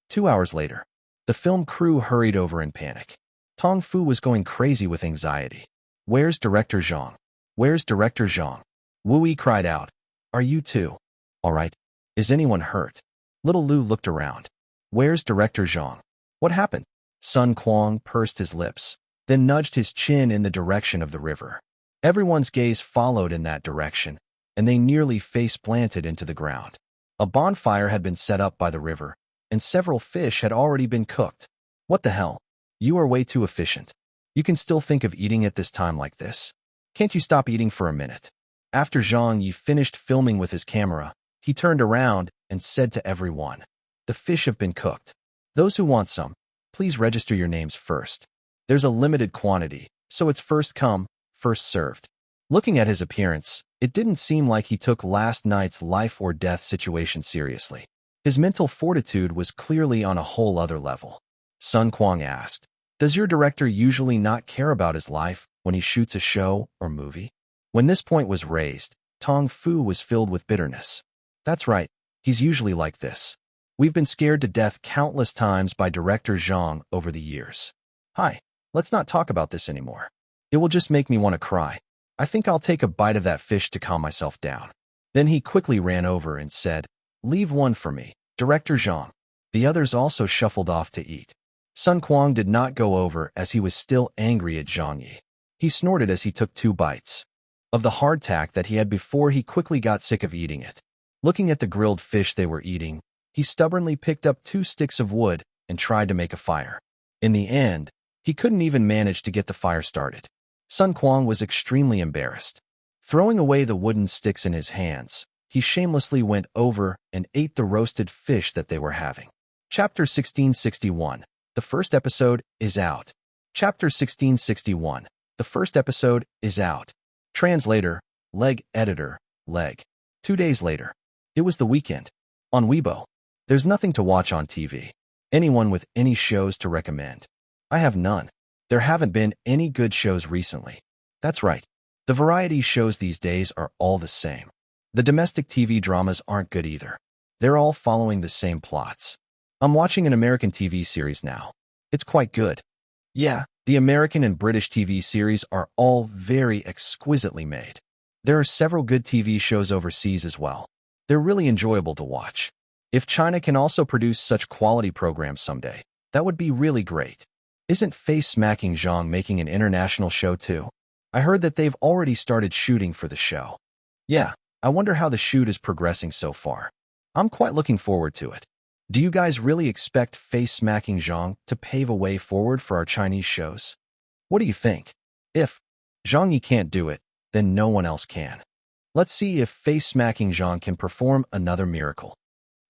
2 hours later, the film crew hurried over in panic. Tong Fu was going crazy with anxiety. Where's Director Zhang? Where's Director Zhang? Wu Yi cried out. Are you too? All right. Is anyone hurt? Little Lu looked around. Where's Director Zhang? What happened? Sun Kuang pursed his lips, then nudged his chin in the direction of the river. Everyone's gaze followed in that direction, and they nearly face-planted into the ground. A bonfire had been set up by the river, and several fish had already been cooked. What the hell? You are way too efficient. You can still think of eating at this time like this? Can't you stop eating for a minute? After Zhang Ye finished filming with his camera, he turned around and said to everyone, the fish have been cooked. Those who want some, please register your names first. There's a limited quantity, so it's first come, first served. Looking at his appearance, it didn't seem like he took last night's life or death situation seriously. His mental fortitude was clearly on a whole other level. Sun Kuang asked, does your director usually not care about his life when he shoots a show or movie? When this point was raised, Tong Fu was filled with bitterness. That's right, he's usually like this. We've been scared to death countless times by Director Zhang over the years. Hi, let's not talk about this anymore. It will just make me want to cry. I think I'll take a bite of that fish to calm myself down. Then he quickly ran over and said, leave one for me, Director Zhang. The others also shuffled off to eat. Sun Quan did not go over as he was still angry at Zhang Ye. He snorted as he took 2 bites of the hardtack that he had before he quickly got sick of eating it. Looking at the grilled fish they were eating, he stubbornly picked up 2 sticks of wood and tried to make a fire. In the end, he couldn't even manage to get the fire started. Sun Quan was extremely embarrassed. Throwing away the wooden sticks in his hands, he shamelessly went over and ate the roasted fish that they were having. Chapter 1661. The first episode is out. Chapter 1661. The first episode is out. Translator, Leg Editor, Leg. 2 days later. It was the weekend. On Weibo. There's nothing to watch on TV. Anyone with any shows to recommend? I have none. There haven't been any good shows recently. That's right. The variety shows these days are all the same. The domestic TV dramas aren't good either. They're all following the same plots. I'm watching an American TV series now. It's quite good. Yeah, the American and British TV series are all very exquisitely made. There are several good TV shows overseas as well. They're really enjoyable to watch. If China can also produce such quality programs someday, that would be really great. Isn't face-smacking Zhang making an international show too? I heard that they've already started shooting for the show. Yeah, I wonder how the shoot is progressing so far. I'm quite looking forward to it. Do you guys really expect face-smacking Zhang to pave a way forward for our Chinese shows? What do you think? If Zhang Ye can't do it, then no one else can. Let's see if face-smacking Zhang can perform another miracle.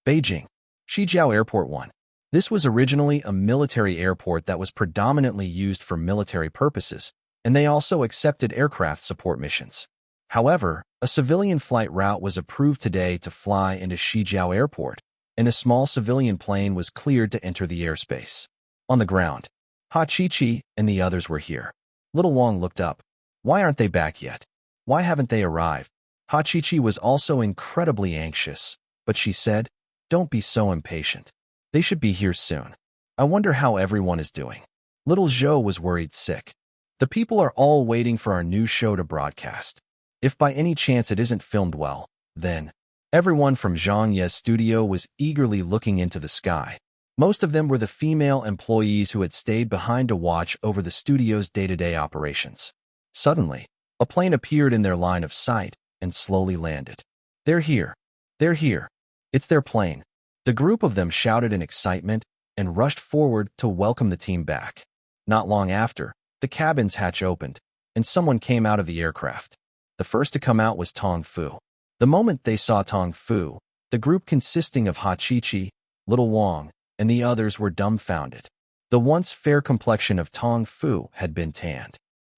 Beijing. Shijiao Airport 1. This was originally a military airport that was predominantly used for military purposes, and they also accepted aircraft support missions. However, a civilian flight route was approved today to fly into Shijiao Airport, and a small civilian plane was cleared to enter the airspace. On the ground, Ha Chi-Chi and the others were here. Little Wang looked up. Why aren't they back yet? Why haven't they arrived? Ha Chi-Chi was also incredibly anxious, but she said, "Don't be so impatient. They should be here soon. I wonder how everyone is doing." Little Zhou was worried sick. The people are all waiting for our new show to broadcast. If by any chance it isn't filmed well, then everyone from Zhang Ye's studio was eagerly looking into the sky. Most of them were the female employees who had stayed behind to watch over the studio's day-to-day operations. Suddenly, a plane appeared in their line of sight and slowly landed. "They're here. They're here. It's their plane." The group of them shouted in excitement and rushed forward to welcome the team back. Not long after, the cabin's hatch opened, and someone came out of the aircraft. The first to come out was Tong Fu. The moment they saw Tong Fu, the group consisting of Ha Chi-Chi, Little Wang, and the others were dumbfounded. The once fair complexion of Tong Fu had been tanned,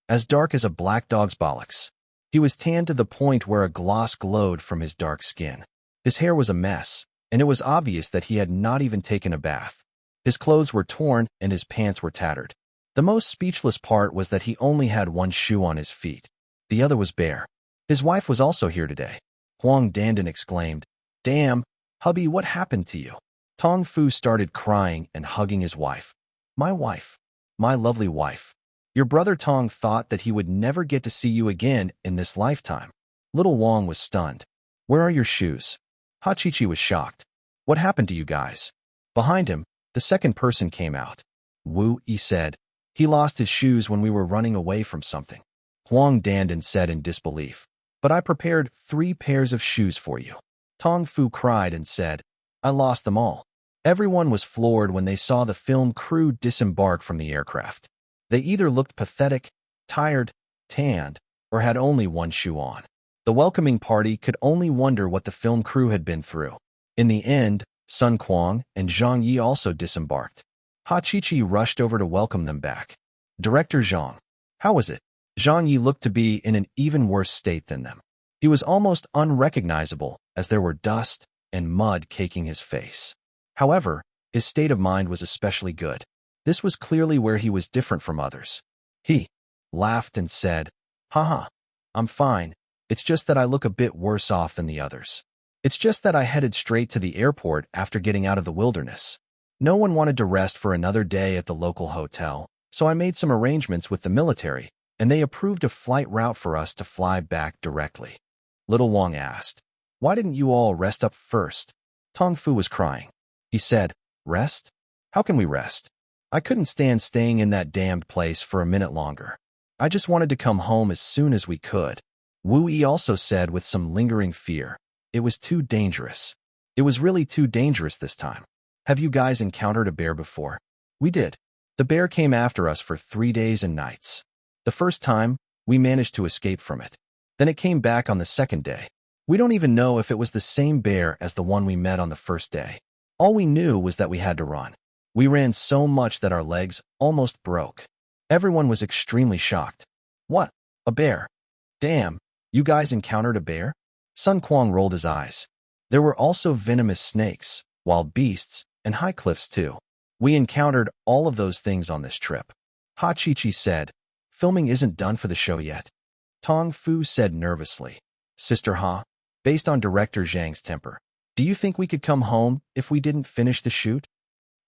as dark as a black dog's bollocks. He was tanned to the point where a gloss glowed from his dark skin. His hair was a mess, and it was obvious that he had not even taken a bath. His clothes were torn and his pants were tattered. The most speechless part was that he only had one shoe on his feet. The other was bare. His wife was also here today. Huang Dandan exclaimed, "Damn, hubby, what happened to you?" Tong Fu started crying and hugging his wife. "My wife. My lovely wife. Your brother Tong thought that he would never get to see you again in this lifetime." Little Wang was stunned. "Where are your shoes?" Ha Chi-Chi was shocked. "What happened to you guys?" Behind him, the second person came out. Wu Yi said, "He lost his shoes when we were running away from something." Huang Dandan said in disbelief, "But I prepared 3 pairs of shoes for you." Tong Fu cried and said, "I lost them all." Everyone was floored when they saw the film crew disembark from the aircraft. They either looked pathetic, tired, tanned, or had only one shoe on. The welcoming party could only wonder what the film crew had been through. In the end, Sun Quan and Zhang Ye also disembarked. Ha Chi-Chi rushed over to welcome them back. "Director Zhang, how was it?" Zhang Ye looked to be in an even worse state than them. He was almost unrecognizable as there were dust and mud caking his face. However, his state of mind was especially good. This was clearly where he was different from others. He laughed and said, "Haha, I'm fine. It's just that I look a bit worse off than the others. It's just that I headed straight to the airport after getting out of the wilderness. No one wanted to rest for another day at the local hotel, so I made some arrangements with the military, and they approved a flight route for us to fly back directly." Little Wang asked, "Why didn't you all rest up first?" Tong Fu was crying. He said, Rest? How can we rest? I couldn't stand staying in that damned place for a minute longer. I just wanted to come home as soon as we could. Wu Yi also said with some lingering fear. It was too dangerous. It was really too dangerous this time. Have you guys encountered a bear before? We did. The bear came after us for 3 days and nights. The first time, we managed to escape from it. Then it came back on the second day. We don't even know if it was the same bear as the one we met on the first day. All we knew was that we had to run. We ran so much that our legs almost broke. Everyone was extremely shocked. What? A bear? Damn, you guys encountered a bear? Sun Quan rolled his eyes. There were also venomous snakes, wild beasts, and high cliffs too. We encountered all of those things on this trip. Ha Chi-Chi said, filming isn't done for the show yet. Tong Fu said nervously. Sister Ha, based on director Zhang's temper, do you think we could come home if we didn't finish the shoot?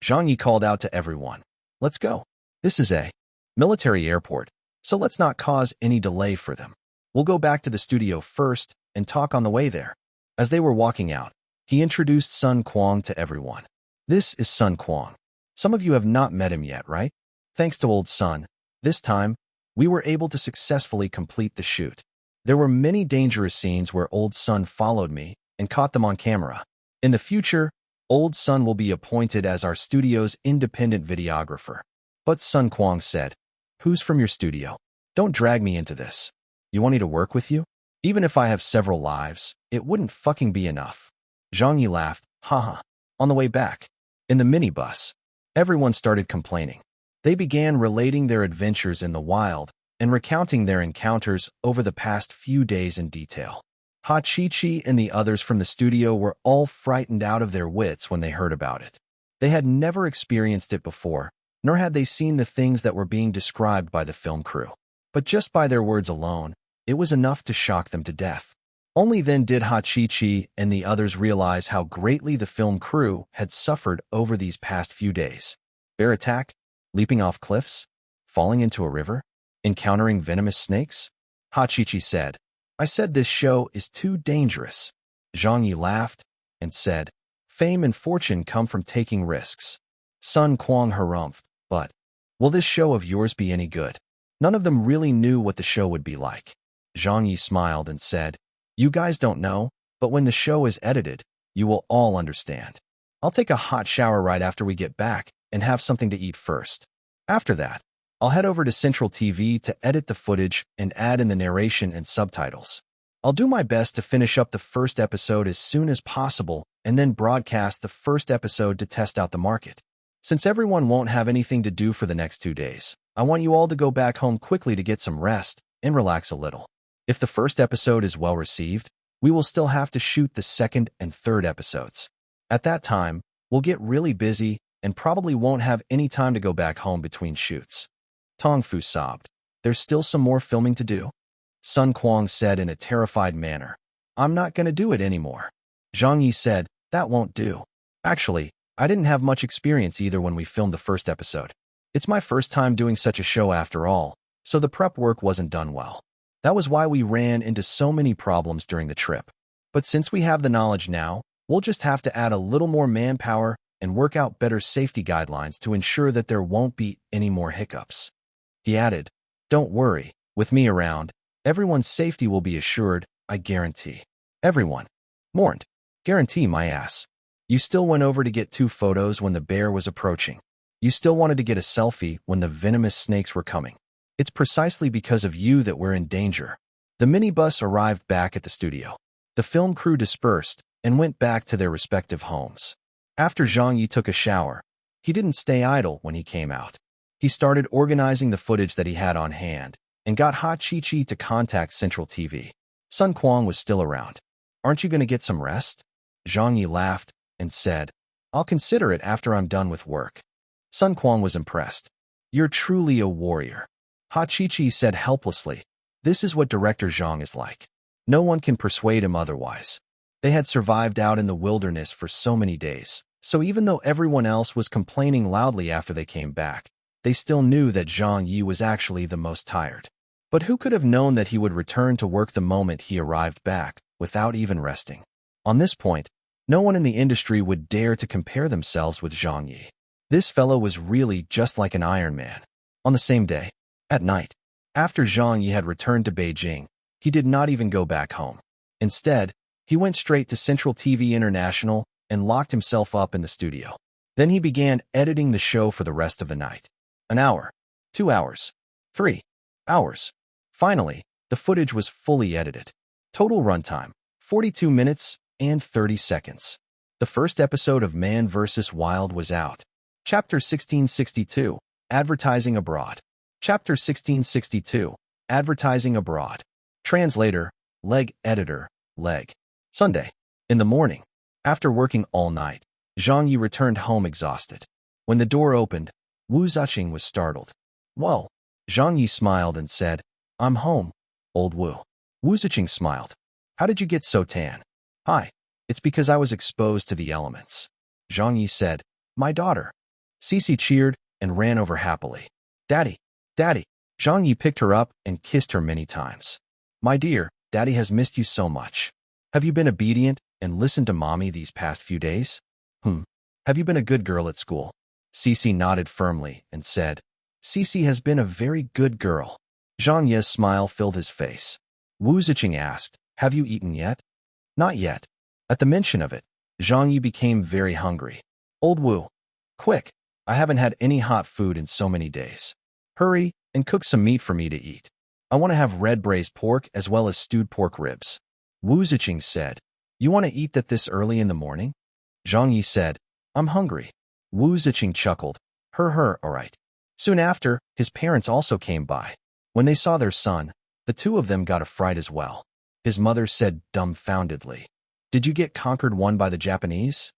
Zhang Ye called out to everyone. Let's go. This is a military airport, so let's not cause any delay for them. We'll go back to the studio first and talk on the way there. As they were walking out, he introduced Sun Quan to everyone. This is Sun Quan. Some of you have not met him yet, right? Thanks to old Sun, this time, we were able to successfully complete the shoot. There were many dangerous scenes where old Sun followed me and caught them on camera. In the future, old Sun will be appointed as our studio's independent videographer. But Sun Quan said, who's from your studio? Don't drag me into this. You want me to work with you? Even if I have several lives, it wouldn't fucking be enough. Zhang Ye laughed, haha. On the way back, in the minibus, everyone started complaining. They began relating their adventures in the wild and recounting their encounters over the past few days in detail. Ha Chi-Chi and the others from the studio were all frightened out of their wits when they heard about it. They had never experienced it before, nor had they seen the things that were being described by the film crew. But just by their words alone, it was enough to shock them to death. Only then did Ha Chi-Chi and the others realize how greatly the film crew had suffered over these past few days. Bear attack? Leaping off cliffs? Falling into a river? Encountering venomous snakes? Ha Chi-Chi said, I said this show is too dangerous. Zhang Ye laughed and said, fame and fortune come from taking risks. Sun Quan harumphed, but, will this show of yours be any good? None of them really knew what the show would be like. Zhang Ye smiled and said, you guys don't know, but when the show is edited, you will all understand. I'll take a hot shower right after we get back and have something to eat first. After that, I'll head over to Central TV to edit the footage and add in the narration and subtitles. I'll do my best to finish up the first episode as soon as possible and then broadcast the first episode to test out the market. Since everyone won't have anything to do for the next 2 days, I want you all to go back home quickly to get some rest and relax a little. If the first episode is well received, we will still have to shoot the second and third episodes. At that time, we'll get really busy and probably won't have any time to go back home between shoots. Tong Fu sobbed. There's still some more filming to do. Sun Quan said in a terrified manner. I'm not going to do it anymore. Zhang Ye said, that won't do. Actually, I didn't have much experience either when we filmed the first episode. It's my first time doing such a show after all, so the prep work wasn't done well. That was why we ran into so many problems during the trip. But since we have the knowledge now, we'll just have to add a little more manpower and work out better safety guidelines to ensure that there won't be any more hiccups. He added, don't worry, with me around, everyone's safety will be assured, I guarantee. Everyone. Mourned. Guarantee my ass. You still went over to get 2 photos when the bear was approaching. You still wanted to get a selfie when the venomous snakes were coming. It's precisely because of you that we're in danger. The minibus arrived back at the studio. The film crew dispersed and went back to their respective homes. After Zhang Ye took a shower, he didn't stay idle when he came out. He started organizing the footage that he had on hand and got Ha Chi-Chi to contact Central TV. Sun Quan was still around. Aren't you going to get some rest? Zhang Ye laughed and said, I'll consider it after I'm done with work. Sun Quan was impressed. You're truly a warrior. Ha Chi-Chi said helplessly, this is what Director Zhang is like. No one can persuade him otherwise. They had survived out in the wilderness for so many days, so even though everyone else was complaining loudly after they came back, they still knew that Zhang Ye was actually the most tired. But who could have known that he would return to work the moment he arrived back, without even resting? On this point, No one in the industry would dare to compare themselves with Zhang Ye. This fellow was really just like an Iron Man. On the same day, at night, after Zhang Ye had returned to Beijing, he did not even go back home. Instead, he went straight to Central TV International and locked himself up in the studio. Then he began editing the show for the rest of the night. An hour, 2 hours, 3 hours. Finally, the footage was fully edited. Total runtime, 42 minutes and 30 seconds. The first episode of Man vs. Wild was out. Chapter 1662, Advertising Abroad. Chapter 1662, Advertising Abroad. Translator, Leg Editor, Leg. Sunday. In the morning, after working all night, Zhang Ye returned home exhausted. When the door opened, Wu Ziqing was startled. "Whoa." Zhang Ye smiled and said, "I'm home, old Wu." Wu Ziqing smiled. "How did you get so tan?" "Hi. It's because I was exposed to the elements." Zhang Ye said, "My daughter." Cici cheered and ran over happily. "Daddy, Daddy." Zhang Ye picked her up and kissed her many times. "My dear, Daddy has missed you so much. Have you been obedient and listened to Mommy these past few days? Have you been a good girl at school?" Cici nodded firmly and said, "Cici has been a very good girl." Zhang Ye's smile filled his face. Wu Ziqing asked, "Have you eaten yet?" "Not yet." At the mention of it, Zhang Ye became very hungry. "Old Wu, quick, I haven't had any hot food in so many days. Hurry and cook some meat for me to eat. I want to have red braised pork as well as stewed pork ribs." Wu Ziqing said, "You want to eat that this early in the morning?" Zhang Ye said, "I'm hungry." Wu Ziqing chuckled, all right." Soon after, his parents also came by. When they saw their son, the two of them got a fright as well. His mother said dumbfoundedly, "Did you get conquered one by the Japanese?"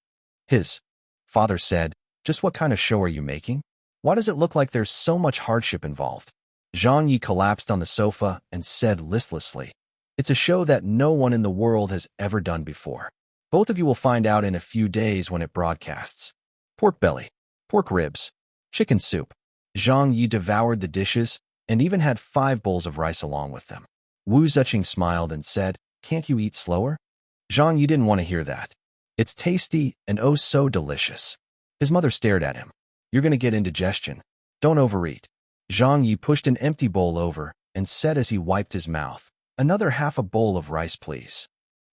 His father said, "Just what kind of show are you making? Why does it look like there's so much hardship involved?" Zhang Ye collapsed on the sofa and said listlessly, "It's a show that no one in the world has ever done before. Both of you will find out in a few days when it broadcasts. Pork belly, pork ribs, chicken soup." Zhang Ye devoured the dishes and even had 5 bowls of rice along with them. Wu Ziqing smiled and said, "Can't you eat slower?" Zhang Ye didn't want to hear that. "It's tasty and oh so delicious." His mother stared at him. "You're going to get indigestion. Don't overeat." Zhang Ye pushed an empty bowl over and said as he wiped his mouth, "Another half a bowl of rice, please."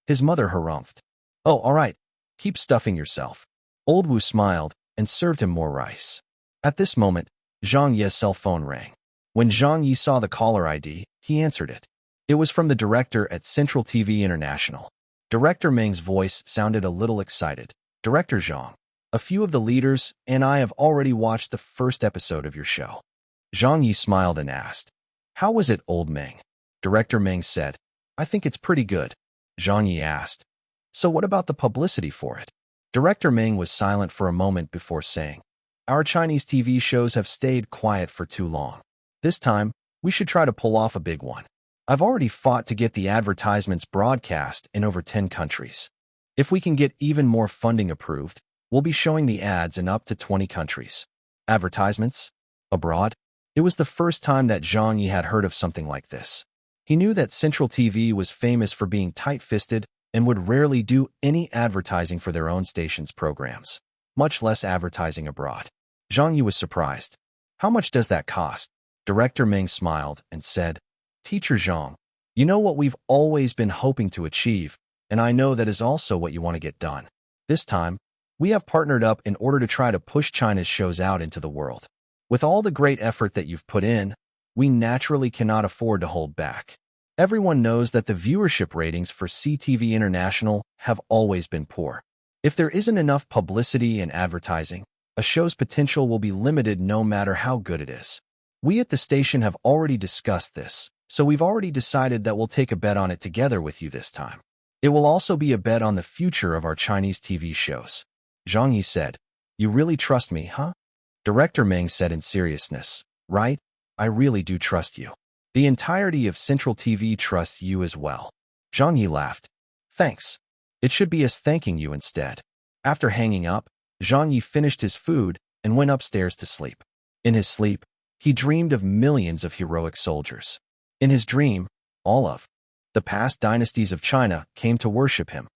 His mother harumphed. "Oh, all right. Keep stuffing yourself." Old Wu smiled and served him more rice. At this moment, Zhang Ye's cell phone rang. When Zhang Ye saw the caller ID, he answered it. It was from the director at Central TV International. Director Meng's voice sounded a little excited. "Director Zhang, a few of the leaders and I have already watched the first episode of your show." Zhang Ye smiled and asked, "How was it, old Meng?" Director Meng said, "I think it's pretty good." Zhang Ye asked, "So what about the publicity for it?" Director Meng was silent for a moment before saying, "Our Chinese TV shows have stayed quiet for too long. This time, we should try to pull off a big one. I've already fought to get the advertisements broadcast in over 10 countries. If we can get even more funding approved, we'll be showing the ads in up to 20 countries. Advertisements? Abroad?" It was the first time that Zhang Ye had heard of something like this. He knew that Central TV was famous for being tight-fisted and would rarely do any advertising for their own station's programs, much less advertising abroad. Zhang Ye was surprised. "How much does that cost?" Director Meng smiled and said, "Teacher Zhang, you know what we've always been hoping to achieve, and I know that is also what you want to get done. This time, we have partnered up in order to try to push China's shows out into the world. With all the great effort that you've put in, we naturally cannot afford to hold back. Everyone knows that the viewership ratings for CTV International have always been poor. If there isn't enough publicity and advertising, a show's potential will be limited no matter how good it is. We at the station have already discussed this, so we've already decided that we'll take a bet on it together with you this time. It will also be a bet on the future of our Chinese TV shows." Zhang Ye said, "You really trust me, huh?" Director Meng said in seriousness, "Right, I really do trust you. The entirety of Central TV trusts you as well." Zhang Ye laughed. "Thanks. It should be us thanking you instead." After hanging up, Zhang Ye finished his food and went upstairs to sleep. In his sleep, he dreamed of millions of heroic soldiers. In his dream, all of the past dynasties of China came to worship him.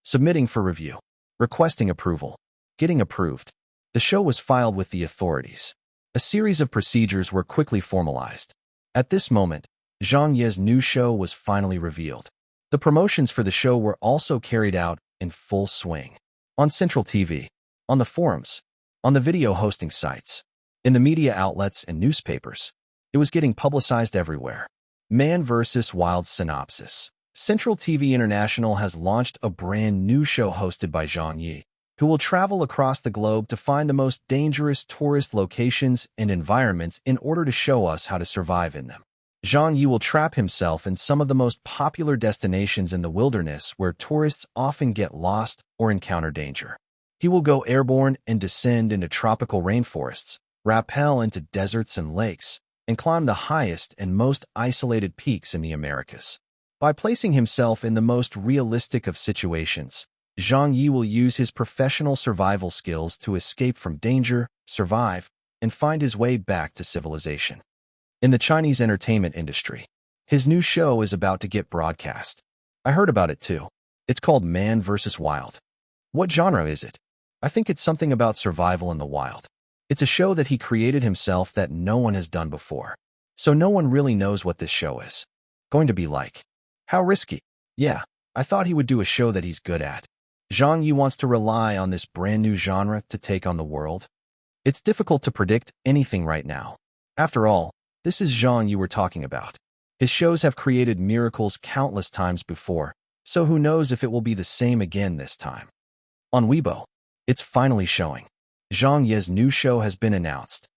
Submitting for review. requesting approval, getting approved. The show was filed with the authorities. A series of procedures were quickly formalized. At this moment, Zhang Ye's new show was finally revealed. The promotions for the show were also carried out in full swing. On Central TV, on the forums, on the video hosting sites, in the media outlets and newspapers. It was getting publicized everywhere. Man vs. Wild synopsis. Central TV International has launched a brand new show hosted by Zhang Ye, who will travel across the globe to find the most dangerous tourist locations and environments in order to show us how to survive in them. Zhang Ye will trap himself in some of the most popular destinations in the wilderness where tourists often get lost or encounter danger. He will go airborne and descend into tropical rainforests, rappel into deserts and lakes, and climb the highest and most isolated peaks in the Americas. By placing himself in the most realistic of situations, Zhang Ye will use his professional survival skills to escape from danger, survive, and find his way back to civilization. In the Chinese entertainment industry, his new show is about to get broadcast. I heard about it too. It's called Man vs. Wild. What genre is it? I think it's something about survival in the wild. It's a show that he created himself that no one has done before. So no one really knows what this show is going to be like. How risky. Yeah, I thought he would do a show that he's good at. Zhang Ye wants to rely on this brand new genre to take on the world. It's difficult to predict anything right now. After all, this is Zhang Ye we're talking about. His shows have created miracles countless times before, so who knows if it will be the same again this time. On Weibo, it's finally showing. Zhang Ye's new show has been announced.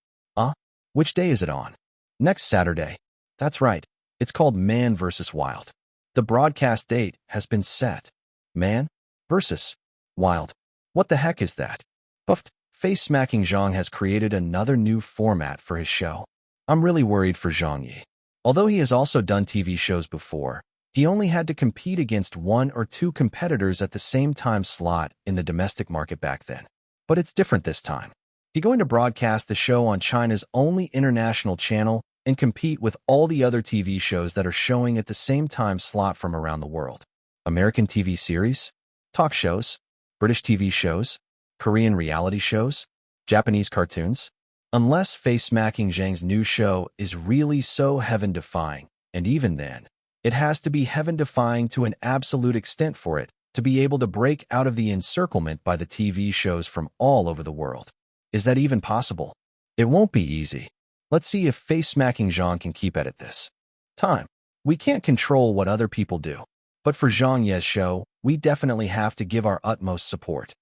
Which day is it on? Next Saturday. That's right. It's called Man vs. Wild. The broadcast date has been set. Man versus Wild. What the heck is that? Buffed, face-smacking Zhang has created another new format for his show. I'm really worried for Zhang Ye. Although he has also done TV shows before, he only had to compete against 1 or 2 competitors at the same time slot in the domestic market back then. But it's different this time. He's going to broadcast the show on China's only international channel and compete with all the other TV shows that are showing at the same time slot from around the world. American TV series, talk shows, British TV shows, Korean reality shows, Japanese cartoons. Unless face-smacking Zhang's new show is really so heaven-defying, and even then, it has to be heaven-defying to an absolute extent for it to be able to break out of the encirclement by the TV shows from all over the world. Is that even possible? It won't be easy. Let's see if face-smacking Zhang can keep at this. Time. We can't control what other people do. But for Zhang Ye's show, we definitely have to give our utmost support.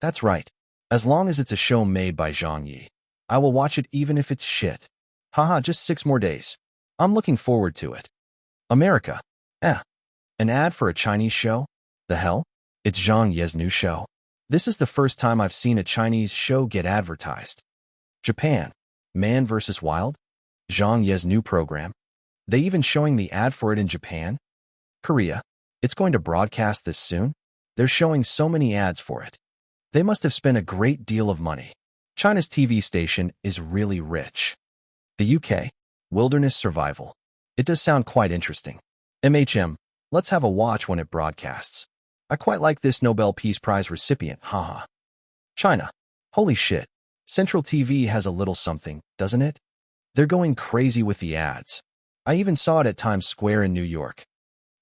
That's right. As long as it's a show made by Zhang Ye, I will watch it even if it's shit. Haha, just 6 more days. I'm looking forward to it. America. An ad for a Chinese show? The hell? It's Zhang Ye's new show. This is the first time I've seen a Chinese show get advertised. Japan. Man vs. Wild? Zhang Ye's new program. They even showing the ad for it in Japan? Korea. It's going to broadcast this soon? They're showing so many ads for it. They must have spent a great deal of money. China's TV station is really rich. The UK. Wilderness survival. It does sound quite interesting. Let's have a watch when it broadcasts. I quite like this Nobel Peace Prize recipient, haha. China. Holy shit. Central TV has a little something, doesn't it? They're going crazy with the ads. I even saw it at Times Square in New York.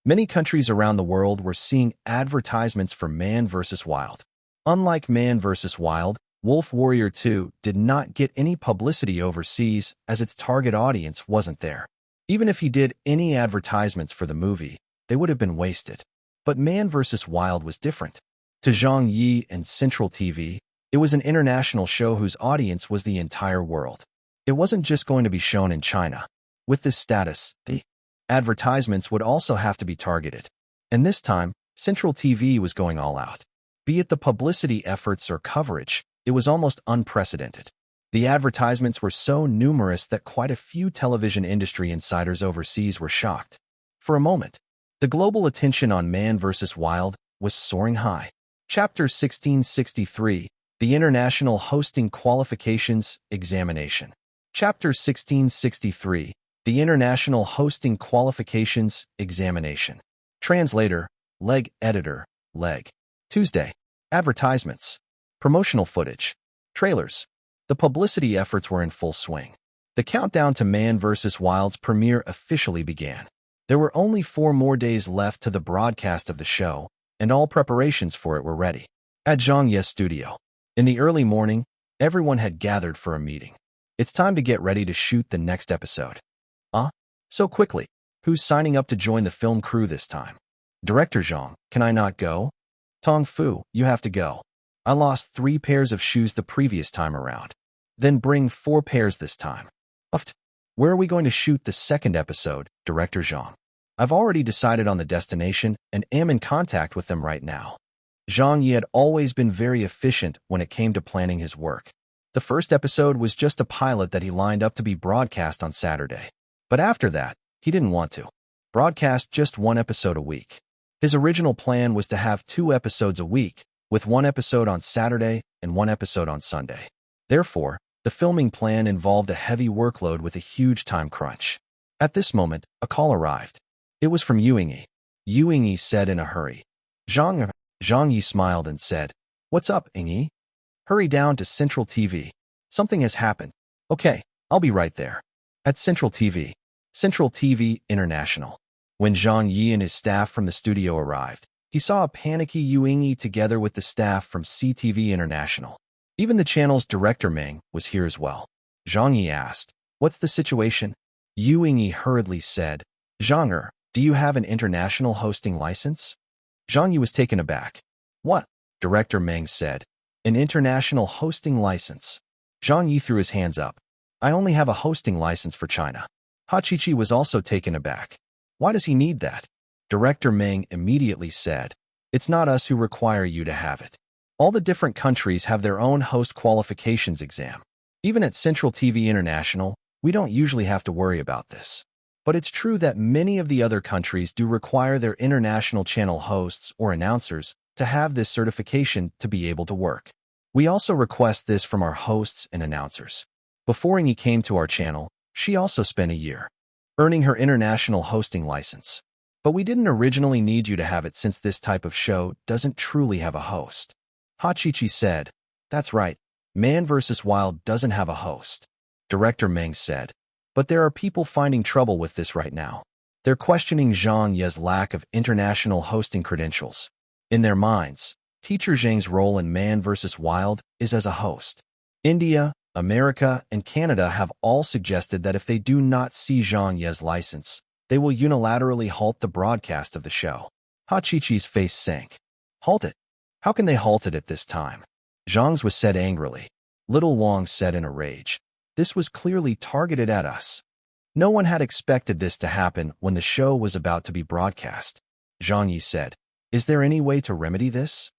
Many countries around the world were seeing advertisements for Man vs. Wild. Unlike Man vs. Wild, Wolf Warrior 2 did not get any publicity overseas as its target audience wasn't there. Even if he did any advertisements for the movie, they would have been wasted. But Man vs. Wild was different. To Zhang Ye and Central TV, it was an international show whose audience was the entire world. It wasn't just going to be shown in China. With this status, the advertisements would also have to be targeted. And this time, Central TV was going all out. Be it the publicity efforts or coverage, it was almost unprecedented. The advertisements were so numerous that quite a few television industry insiders overseas were shocked. For a moment, the global attention on Man vs. Wild was soaring high. Chapter 1663, The International Hosting Qualifications Examination. Chapter 1663, The International Hosting Qualifications Examination. Translator, Leg Editor, Leg. Tuesday. Advertisements, promotional footage, trailers. The publicity efforts were in full swing. The countdown to Man vs. Wild's premiere officially began. There were only 4 more days left to the broadcast of the show, and all preparations for it were ready. At Zhang Ye's studio, in the early morning, everyone had gathered for a meeting. It's time to get ready to shoot the next episode. So quickly. Who's signing up to join the film crew this time? Director Zhang, can I not go? Tong Fu, you have to go. I lost 3 pairs of shoes the previous time around. Then bring 4 pairs this time. Where are we going to shoot the second episode, Director Zhang? I've already decided on the destination and am in contact with them right now. Zhang Ye had always been very efficient when it came to planning his work. The first episode was just a pilot that he lined up to be broadcast on Saturday. But after that, he didn't want to broadcast just 1 episode a week. His original plan was to have 2 episodes a week, with 1 episode on Saturday and 1 episode on Sunday. Therefore, the filming plan involved a heavy workload with a huge time crunch. At this moment, a call arrived. It was from Yu Yingyi. Yu Yingyi said in a hurry. Zhang Ye smiled and said, "What's up, Yingyi? Hurry down to Central TV. Something has happened." "Okay, I'll be right there." At Central TV International. When Zhang Ye and his staff from the studio arrived, he saw a panicky Yu Yingyi together with the staff from CTV International. Even the channel's director Meng was here as well. Zhang Ye asked, "What's the situation?" Yu Yingyi hurriedly said, "Zhang, do you have an international hosting license?" Zhang Ye was taken aback. "What?" Director Meng said. "An international hosting license." Zhang Ye threw his hands up. "I only have a hosting license for China." Hachichi was also taken aback. "Why does he need that?" Director Meng immediately said, "It's not us who require you to have it. All the different countries have their own host qualifications exam. Even at Central TV International, we don't usually have to worry about this. But it's true that many of the other countries do require their international channel hosts or announcers to have this certification to be able to work. We also request this from our hosts and announcers. Before Yingyi came to our channel, she also spent a year earning her international hosting license. But we didn't originally need you to have it since this type of show doesn't truly have a host." Hachichi said, "That's right. Man vs. Wild doesn't have a host." Director Meng said, "But there are people finding trouble with this right now. They're questioning Zhang Ye's lack of international hosting credentials. In their minds, Teacher Zhang's role in Man vs. Wild is as a host. India, America, and Canada have all suggested that if they do not see Zhang Ye's license, they will unilaterally halt the broadcast of the show." Hachichi's face sank. "Halt it? How can they halt it at this time?" Zhang's was said angrily. Little Wang said in a rage, "This was clearly targeted at us. No one had expected this to happen when the show was about to be broadcast." Zhang Ye said, "Is there any way to remedy this?"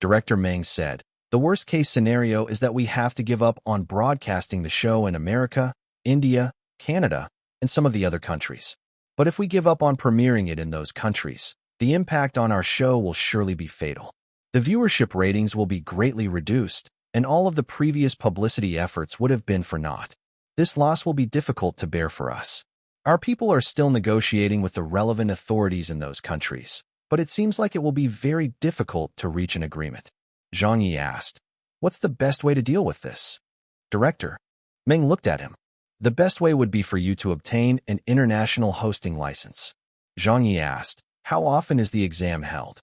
Director Meng said, "The worst-case scenario is that we have to give up on broadcasting the show in America, India, Canada, and some of the other countries. But if we give up on premiering it in those countries, the impact on our show will surely be fatal. The viewership ratings will be greatly reduced, and all of the previous publicity efforts would have been for naught. This loss will be difficult to bear for us. Our people are still negotiating with the relevant authorities in those countries, but it seems like it will be very difficult to reach an agreement." Zhang Ye asked, "What's the best way to deal with this?" Director Meng looked at him. "The best way would be for you to obtain an international hosting license." Zhang Ye asked, "How often is the exam held?"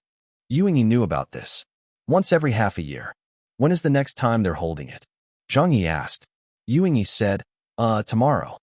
Yu Yingyi knew about this. "Once every half a year." "When is the next time they're holding it?" Zhang Ye asked. Yu Yingyi said, Tomorrow."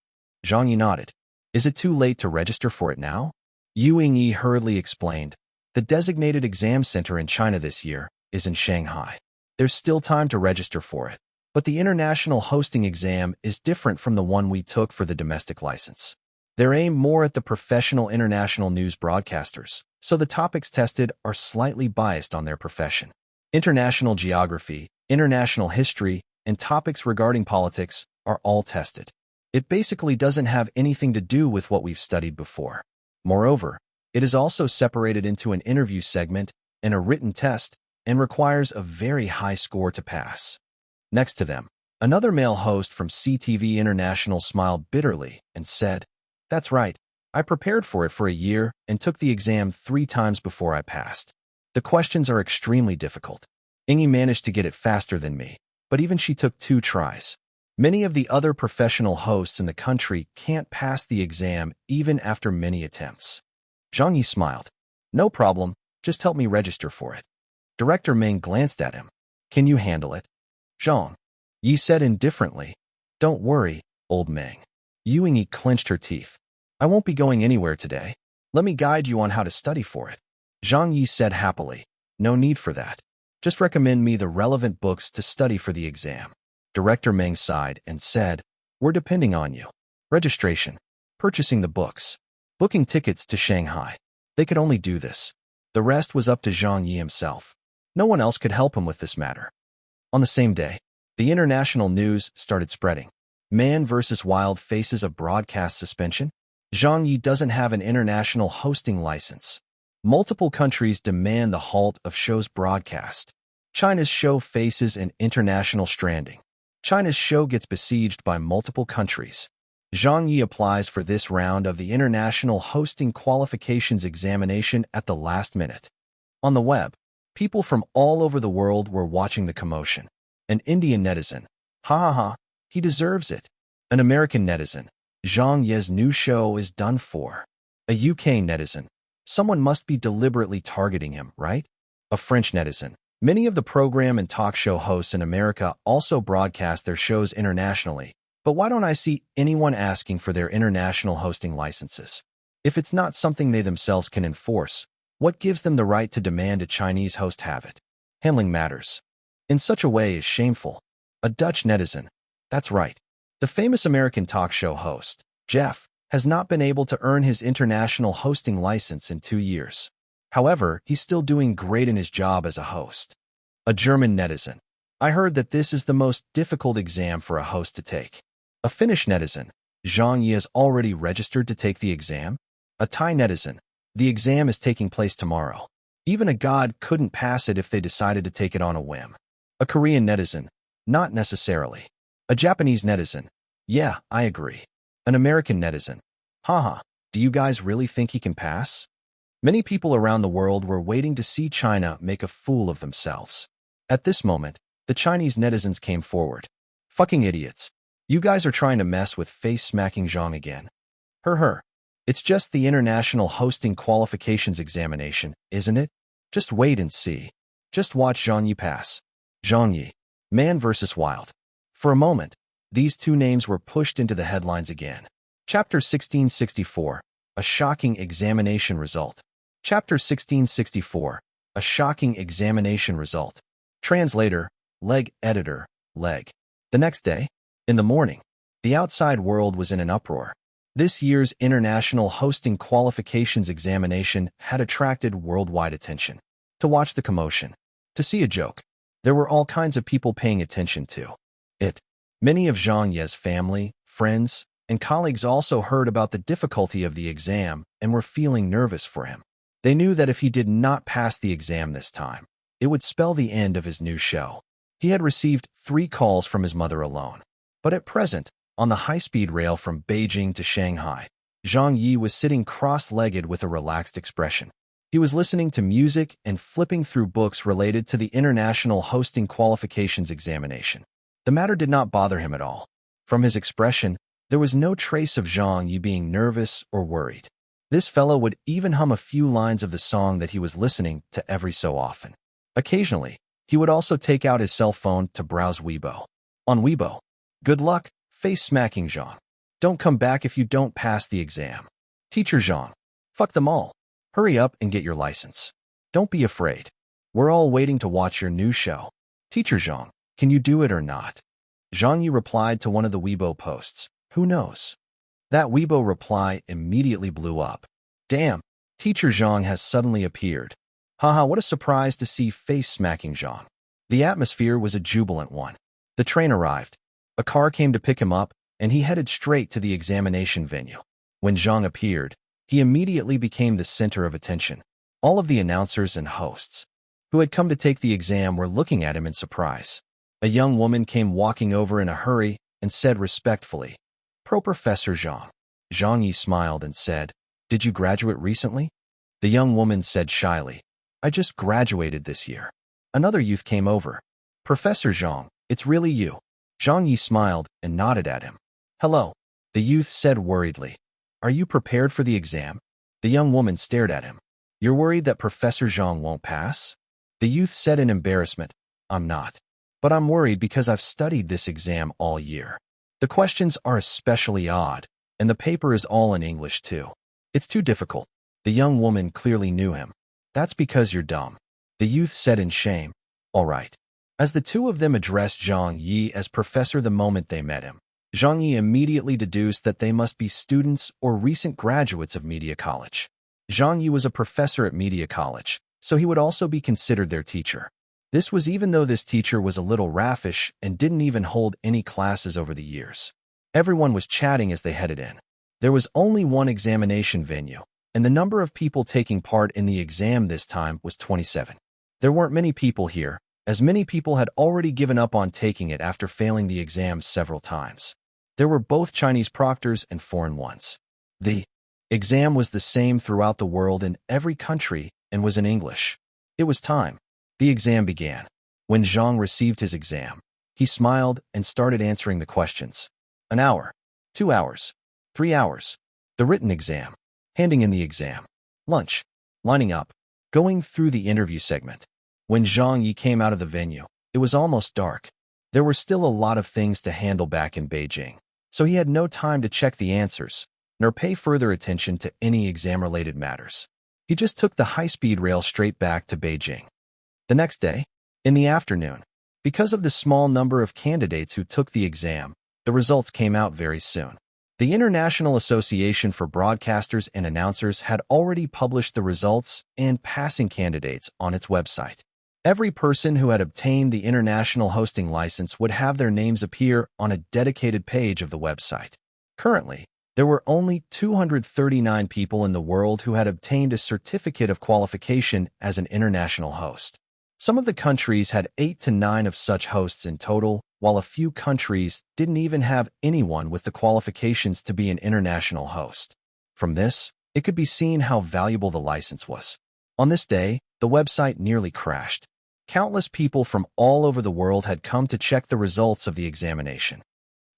Zhang Ye nodded. "Is it too late to register for it now?" Yu Yingyi hurriedly explained. "The designated exam center in China this year is in Shanghai. There's still time to register for it, but the international hosting exam is different from the one we took for the domestic license. They're aimed more at the professional international news broadcasters, so the topics tested are slightly biased on their profession. International geography, international history, and topics regarding politics are all tested. It basically doesn't have anything to do with what we've studied before. Moreover, it is also separated into an interview segment and a written test and requires a very high score to pass." Next to them, another male host from CTV International smiled bitterly and said, "That's right. I prepared for it for a year and took the exam 3 times before I passed. The questions are extremely difficult. Ingy managed to get it faster than me, but even she took 2 tries. Many of the other professional hosts in the country can't pass the exam even after many attempts. Zhang Ye smiled. No problem, just help me register for it. Director Meng glanced at him. Can you handle it? Zhang Ye said indifferently. Don't worry, old Meng. Yingyi clenched her teeth. I won't be going anywhere today. Let me guide you on how to study for it. Zhang Ye said happily. No need for that. Just recommend me the relevant books to study for the exam. Director Meng sighed and said, We're depending on you. Registration, purchasing the books, booking tickets to Shanghai. They could only do this. The rest was up to Zhang Ye himself. No one else could help him with this matter. On the same day, the international news started spreading. Man vs. Wild faces a broadcast suspension. Zhang Ye doesn't have an international hosting license. Multiple countries demand the halt of show's broadcast. China's show faces an international stranding. China's show gets besieged by multiple countries. Zhang Ye applies for this round of the International Hosting Qualifications Examination at the last minute. On the web, people from all over the world were watching the commotion. An Indian netizen, ha ha ha, he deserves it. An American netizen, Zhang Ye's new show is done for. A UK netizen, someone must be deliberately targeting him, right? A French netizen, many of the program and talk show hosts in America also broadcast their shows internationally, but why don't I see anyone asking for their international hosting licenses? If it's not something they themselves can enforce, what gives them the right to demand a Chinese host have it? Handling matters in such a way is shameful. A Dutch netizen, that's right. The famous American talk show host, Jeff, has not been able to earn his international hosting license in 2 years. However, he's still doing great in his job as a host. A German netizen, I heard that this is the most difficult exam for a host to take. A Finnish netizen, Zhang Ye has already registered to take the exam. A Thai netizen, the exam is taking place tomorrow. Even a god couldn't pass it if they decided to take it on a whim. A Korean netizen, not necessarily. A Japanese netizen, yeah, I agree. An American netizen, haha, do you guys really think he can pass? Many people around the world were waiting to see China make a fool of themselves. At this moment, the Chinese netizens came forward. Fucking idiots. You guys are trying to mess with face-smacking Zhang again. Her. It's just the International Hosting Qualifications Examination, isn't it? Just wait and see. Just watch Zhang Ye pass. Zhang Ye, Man vs. Wild. For a moment, these 2 names were pushed into the headlines again. Chapter 1664, A Shocking Examination Result. Chapter 1664, A Shocking Examination Result. Translator, Leg. Editor, Leg. The next day, in the morning, the outside world was in an uproar. This year's International Hosting Qualifications Examination had attracted worldwide attention. To watch the commotion, to see a joke, there were all kinds of people paying attention to it. Many of Zhang Ye's family, friends, and colleagues also heard about the difficulty of the exam and were feeling nervous for him. They knew that if he did not pass the exam this time, it would spell the end of his new show. He had received 3 calls from his mother alone. But at present, on the high-speed rail from Beijing to Shanghai, Zhang Ye was sitting cross-legged with a relaxed expression. He was listening to music and flipping through books related to the International Hosting Qualifications Examination. The matter did not bother him at all. From his expression, there was no trace of Zhang Ye being nervous or worried. This fellow would even hum a few lines of the song that he was listening to every so often. Occasionally, he would also take out his cell phone to browse Weibo. On Weibo, good luck, face-smacking Zhang. Don't come back if you don't pass the exam. Teacher Zhang. Fuck them all. Hurry up and get your license. Don't be afraid. We're all waiting to watch your new show. Teacher Zhang. Can you do it or not? Zhang Ye replied to one of the Weibo posts. Who knows? That Weibo reply immediately blew up. Damn, Teacher Zhang has suddenly appeared. Haha, what a surprise to see face-smacking Zhang. The atmosphere was a jubilant one. The train arrived. A car came to pick him up, and he headed straight to the examination venue. When Zhang appeared, he immediately became the center of attention. All of the announcers and hosts who had come to take the exam were looking at him in surprise. A young woman came walking over in a hurry and said respectfully, Professor Zhang. Zhang Ye smiled and said, Did you graduate recently? The young woman said shyly, I just graduated this year. Another youth came over. Professor Zhang, it's really you. Zhang Ye smiled and nodded at him. Hello, the youth said worriedly. Are you prepared for the exam? The young woman stared at him. You're worried that Professor Zhang won't pass? The youth said in embarrassment. I'm not. But I'm worried because I've studied this exam all year. The questions are especially odd, and the paper is all in English too. It's too difficult. The young woman clearly knew him. That's because you're dumb. The youth said in shame. All right. As the two of them addressed Zhang Ye as professor the moment they met him, Zhang Ye immediately deduced that they must be students or recent graduates of Media College. Zhang Ye was a professor at Media College, so he would also be considered their teacher. This was even though this teacher was a little raffish and didn't even hold any classes over the years. Everyone was chatting as they headed in. There was only one examination venue, and the number of people taking part in the exam this time was 27. There weren't many people here, as many people had already given up on taking it after failing the exam several times. There were both Chinese proctors and foreign ones. The exam was the same throughout the world in every country and was in English. It was time. The exam began. When Zhang received his exam, he smiled and started answering the questions. An hour, 2 hours, 3 hours. The written exam, handing in the exam, lunch, lining up, going through the interview segment. When Zhang Ye came out of the venue, it was almost dark. There were still a lot of things to handle back in Beijing, so he had no time to check the answers, nor pay further attention to any exam-related matters. He just took the high-speed rail straight back to Beijing. The next day, in the afternoon, because of the small number of candidates who took the exam, the results came out very soon. The International Association for Broadcasters and Announcers had already published the results and passing candidates on its website. Every person who had obtained the international hosting license would have their names appear on a dedicated page of the website. Currently, there were only 239 people in the world who had obtained a certificate of qualification as an international host. Some of the countries had 8 to 9 of such hosts in total, while a few countries didn't even have anyone with the qualifications to be an international host. From this, it could be seen how valuable the license was. On this day, the website nearly crashed. Countless people from all over the world had come to check the results of the examination.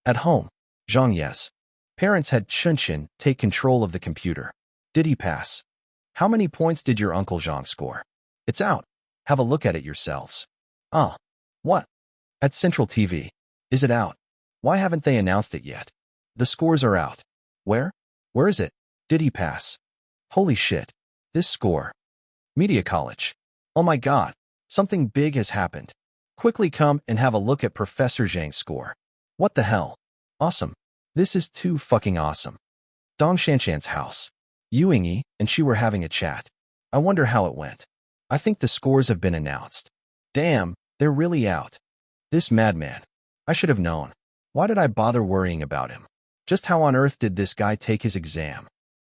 At home, Zhang Ye's parents had Chunchen take control of the computer. Did he pass? How many points did your Uncle Zhang score? It's out. Have a look at it yourselves. Ah, what? At Central TV. Is it out? Why haven't they announced it yet? The scores are out. Where? Where is it? Did he pass? Holy shit. This score. Media College. Oh my god. Something big has happened. Quickly come and have a look at Professor Zhang's score. What the hell? Awesome. This is too fucking awesome. Dong Shanshan's house. Yu Yingyi and she were having a chat. I wonder how it went. I think the scores have been announced. Damn, they're really out. This madman. I should have known. Why did I bother worrying about him? Just how on earth did this guy take his exam?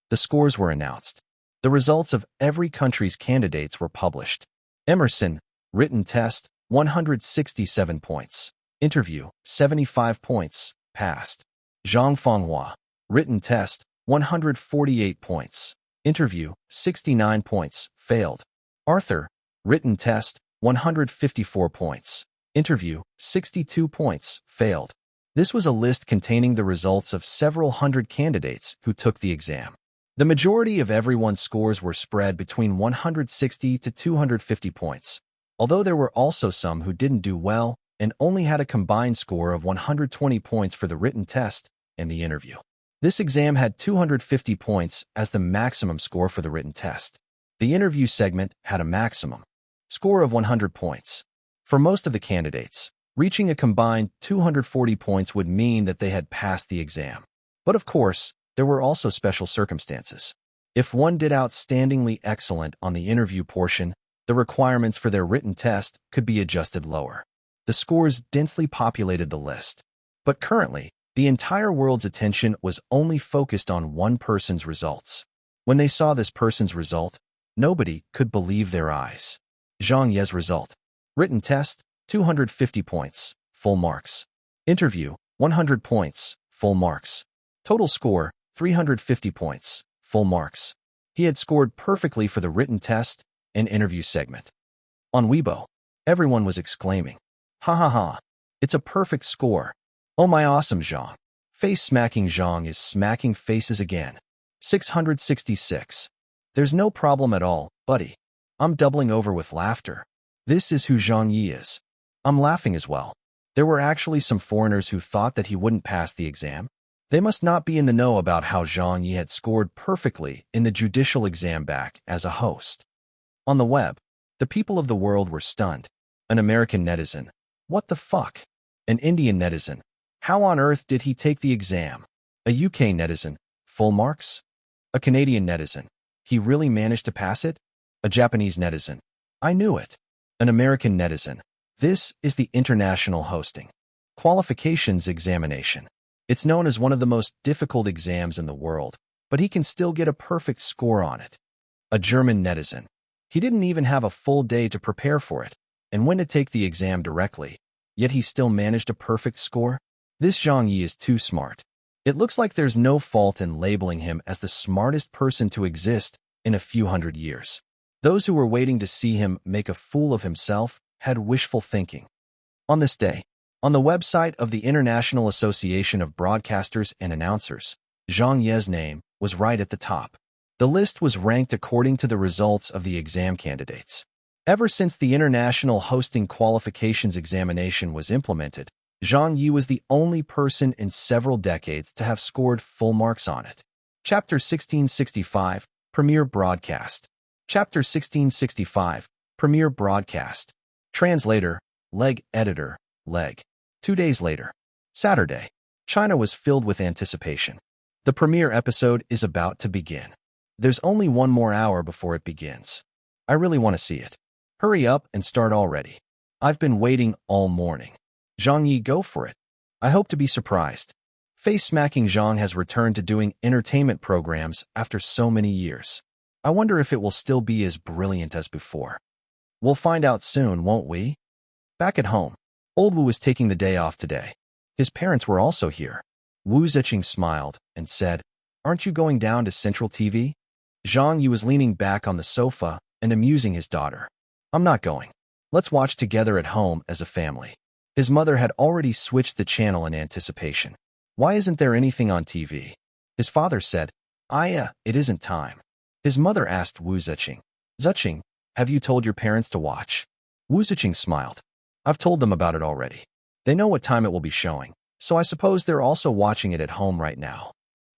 The scores were announced. The results of every country's candidates were published. Emerson, written test, 167 points. Interview, 75 points, passed. Zhang Fenghua, written test, 148 points. Interview, 69 points, failed. Arthur, written test, 154 points. Interview, 62 points, failed. This was a list containing the results of several hundred candidates who took the exam. The majority of everyone's scores were spread between 160 to 250 points, although there were also some who didn't do well and only had a combined score of 120 points for the written test and the interview. This exam had 250 points as the maximum score for the written test. The interview segment had a maximum score of 100 points. For most of the candidates, reaching a combined 240 points would mean that they had passed the exam. But of course, there were also special circumstances. If one did outstandingly excellent on the interview portion, the requirements for their written test could be adjusted lower. The scores densely populated the list. But currently, the entire world's attention was only focused on one person's results. When they saw this person's result, nobody could believe their eyes. Zhang Ye's result. Written test, 250 points, full marks. Interview, 100 points, full marks. Total score, 350 points, full marks. He had scored perfectly for the written test and interview segment. On Weibo, Everyone was exclaiming, "Ha ha ha! It's a perfect score! Oh my awesome Zhang!" Face-smacking Zhang is smacking faces again. 666. There's no problem at all, buddy. I'm doubling over with laughter. This is who Zhang Ye is. I'm laughing as well. There were actually some foreigners who thought that he wouldn't pass the exam. They must not be in the know about how Zhang Ye had scored perfectly in the judicial exam back as a host. On the web, the people of the world were stunned. An American netizen, "What the fuck?" An Indian netizen, "How on earth did he take the exam?" A UK netizen, "Full marks?" A Canadian netizen, "He really managed to pass it?" A Japanese netizen, "I knew it." An American netizen, "This is the International Hosting Qualifications Examination. It's known as one of the most difficult exams in the world, but he can still get a perfect score on it." A German netizen, "He didn't even have a full day to prepare for it and went to take the exam directly, yet he still managed a perfect score. This Zhang Ye is too smart. It looks like there's no fault in labeling him as the smartest person to exist in a few hundred years." Those who were waiting to see him make a fool of himself had wishful thinking. On this day, on the website of the International Association of Broadcasters and Announcers, Zhang Ye's name was right at the top. The list was ranked according to the results of the exam candidates. Ever since the International Hosting Qualifications Examination was implemented, Zhang Ye was the only person in several decades to have scored full marks on it. Chapter 1665, Premier Broadcast. Chapter 1665, Premier Broadcast. Translator, Leg Editor, Leg. 2 days later, Saturday, China was filled with anticipation. The premiere episode is about to begin. There's only one more hour before it begins. I really want to see it. Hurry up and start already. I've been waiting all morning. Zhang Ye, go for it. I hope to be surprised. Face-smacking Zhang has returned to doing entertainment programs after so many years. I wonder if it will still be as brilliant as before. We'll find out soon, won't we? Back at home, old Wu was taking the day off today. His parents were also here. Wu Ziqing smiled and said, "Aren't you going down to Central TV?" Zhang Ye was leaning back on the sofa and amusing his daughter. "I'm not going. Let's watch together at home as a family." His mother had already switched the channel in anticipation. "Why isn't there anything on TV?" His father said, It isn't time." His mother asked Wu Ziqing, "Ziqing, have you told your parents to watch?" Wu Ziqing smiled. "I've told them about it already. They know what time it will be showing, so I suppose they're also watching it at home right now."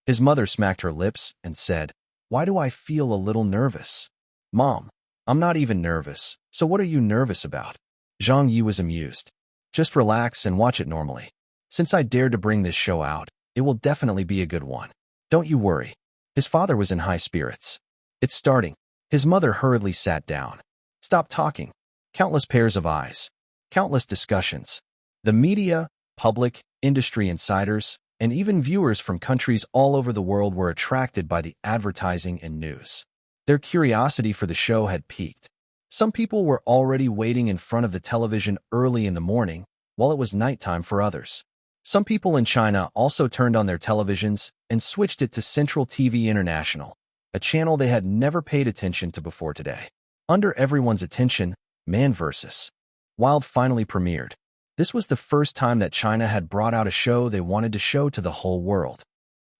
His mother smacked her lips and said, "Why do I feel a little nervous?" "Mom, I'm not even nervous, so what are you nervous about?" Zhang Ye was amused. "Just relax and watch it normally. Since I dared to bring this show out, it will definitely be a good one. Don't you worry." His father was in high spirits. "It's starting." His mother hurriedly sat down. "Stop talking." Countless pairs of eyes. Countless discussions. The media, public, industry insiders, and even viewers from countries all over the world were attracted by the advertising and news. Their curiosity for the show had peaked. Some people were already waiting in front of the television early in the morning, while it was nighttime for others. Some people in China also turned on their televisions and switched it to Central TV International, a channel they had never paid attention to before today. Under everyone's attention, Man vs. Wild finally premiered. This was the first time that China had brought out a show they wanted to show to the whole world.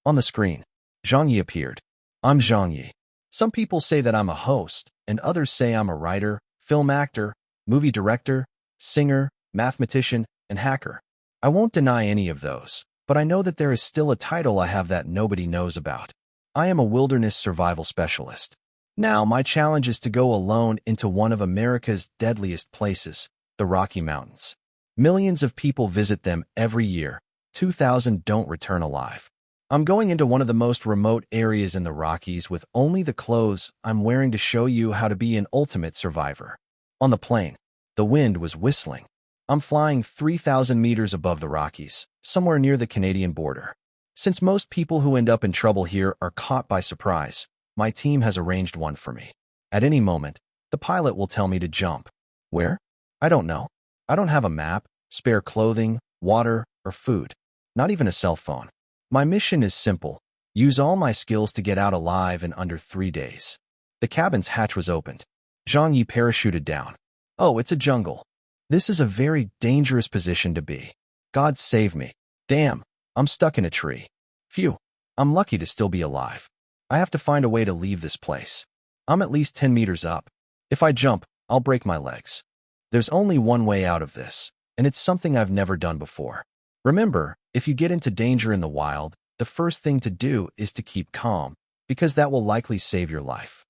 On the screen, Zhang Ye appeared. "I'm Zhang Ye. Some people say that I'm a host, and others say I'm a writer, film actor, movie director, singer, mathematician, and hacker. I won't deny any of those, but I know that there is still a title I have that nobody knows about. I am a wilderness survival specialist. Now, my challenge is to go alone into one of America's deadliest places, the Rocky Mountains. Millions of people visit them every year. 2,000 don't return alive. I'm going into one of the most remote areas in the Rockies with only the clothes I'm wearing to show you how to be an ultimate survivor." On the plane, the wind was whistling. I'm flying 3,000 meters above the Rockies, somewhere near the Canadian border. Since most people who end up in trouble here are caught by surprise, my team has arranged one for me. At any moment, the pilot will tell me to jump. Where? I don't know. I don't have a map, spare clothing, water, or food. Not even a cell phone. My mission is simple. Use all my skills to get out alive in under 3 days. The cabin's hatch was opened. Zhang Ye parachuted down. "Oh, it's a jungle. This is a very dangerous position to be. God save me. Damn, I'm stuck in a tree. Phew, I'm lucky to still be alive. I have to find a way to leave this place. I'm at least 10 meters up. If I jump, I'll break my legs. There's only one way out of this, and it's something I've never done before. Remember, if you get into danger in the wild, the first thing to do is to keep calm, because that will likely save your life.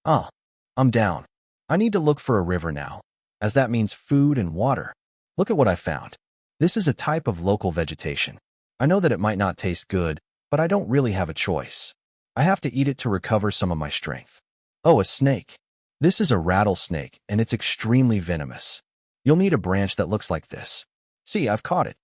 Ah, I'm down. I need to look for a river now, as that means food and water. Look at what I found. This is a type of local vegetation. I know that it might not taste good, but I don't really have a choice. I have to eat it to recover some of my strength. Oh, a snake. This is a rattlesnake, and it's extremely venomous. You'll need a branch that looks like this. See, I've caught it.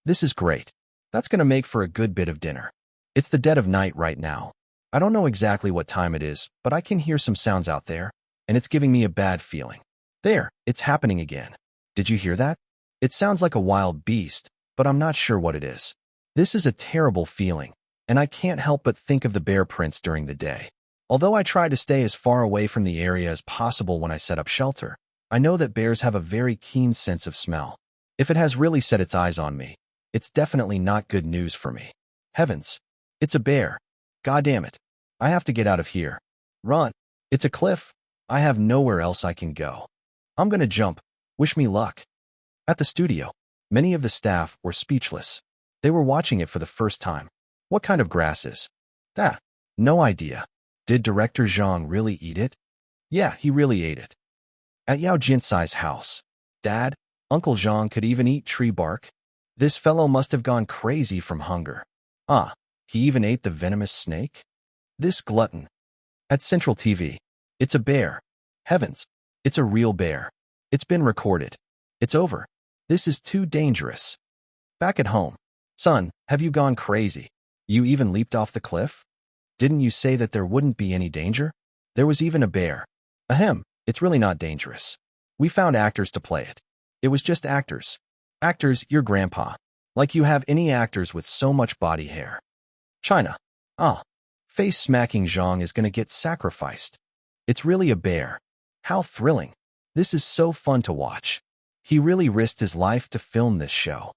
This is great. That's going to make for a good bit of dinner. It's the dead of night right now. I don't know exactly what time it is, but I can hear some sounds out there, and it's giving me a bad feeling. There, it's happening again. Did you hear that? It sounds like a wild beast, but I'm not sure what it is. This is a terrible feeling, and I can't help but think of the bear prints during the day. Although I try to stay as far away from the area as possible when I set up shelter, I know that bears have a very keen sense of smell. If it has really set its eyes on me, it's definitely not good news for me. Heavens, it's a bear. God damn it. I have to get out of here. Run. It's a cliff. I have nowhere else I can go. I'm gonna jump. Wish me luck. At the studio, many of the staff were speechless. They were watching it for the first time. What kind of grass is that? No idea. Did director Zhang really eat it? Yeah, he really ate it. At Yao Jinsai's house, Dad, Uncle Zhang could even eat tree bark. This fellow must have gone crazy from hunger. Ah, he even ate the venomous snake? This glutton. At Central TV, it's a bear. Heavens, it's a real bear. It's been recorded. It's over. This is too dangerous. Back at home. Son, have you gone crazy? You even leaped off the cliff? Didn't you say that there wouldn't be any danger? There was even a bear. Ahem, it's really not dangerous. We found actors to play it. It was just actors. Actors, your grandpa. Like you have any actors with so much body hair. China. Ah. Face-smacking Zhang is gonna get sacrificed. It's really a bear. How thrilling. This is so fun to watch. He really risked his life to film this show.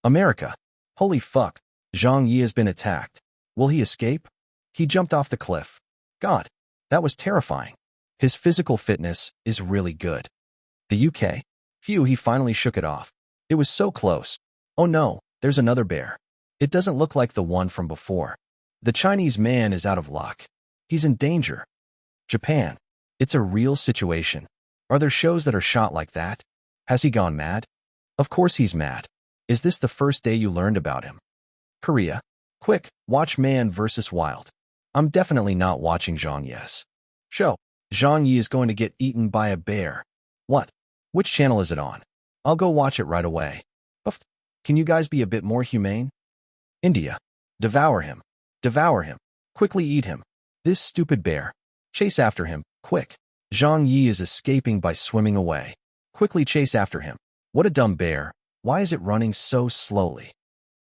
America. Holy fuck. Zhang Ye has been attacked. Will he escape? He jumped off the cliff. God, that was terrifying. His physical fitness is really good. The UK. Phew, he finally shook it off. It was so close. Oh no, there's another bear. It doesn't look like the one from before. The Chinese man is out of luck. He's in danger. Japan. It's a real situation. Are there shows that are shot like that? Has he gone mad? Of course he's mad. Is this the first day you learned about him? Korea. Quick, watch Man vs. Wild. I'm definitely not watching Zhang Ye's show. Zhang Ye is going to get eaten by a bear. What? Which channel is it on? I'll go watch it right away. Uff. Can you guys be a bit more humane? India. Devour him. Devour him. Quickly eat him. This stupid bear. Chase after him, quick. Zhang Ye is escaping by swimming away. Quickly chase after him. What a dumb bear. Why is it running so slowly?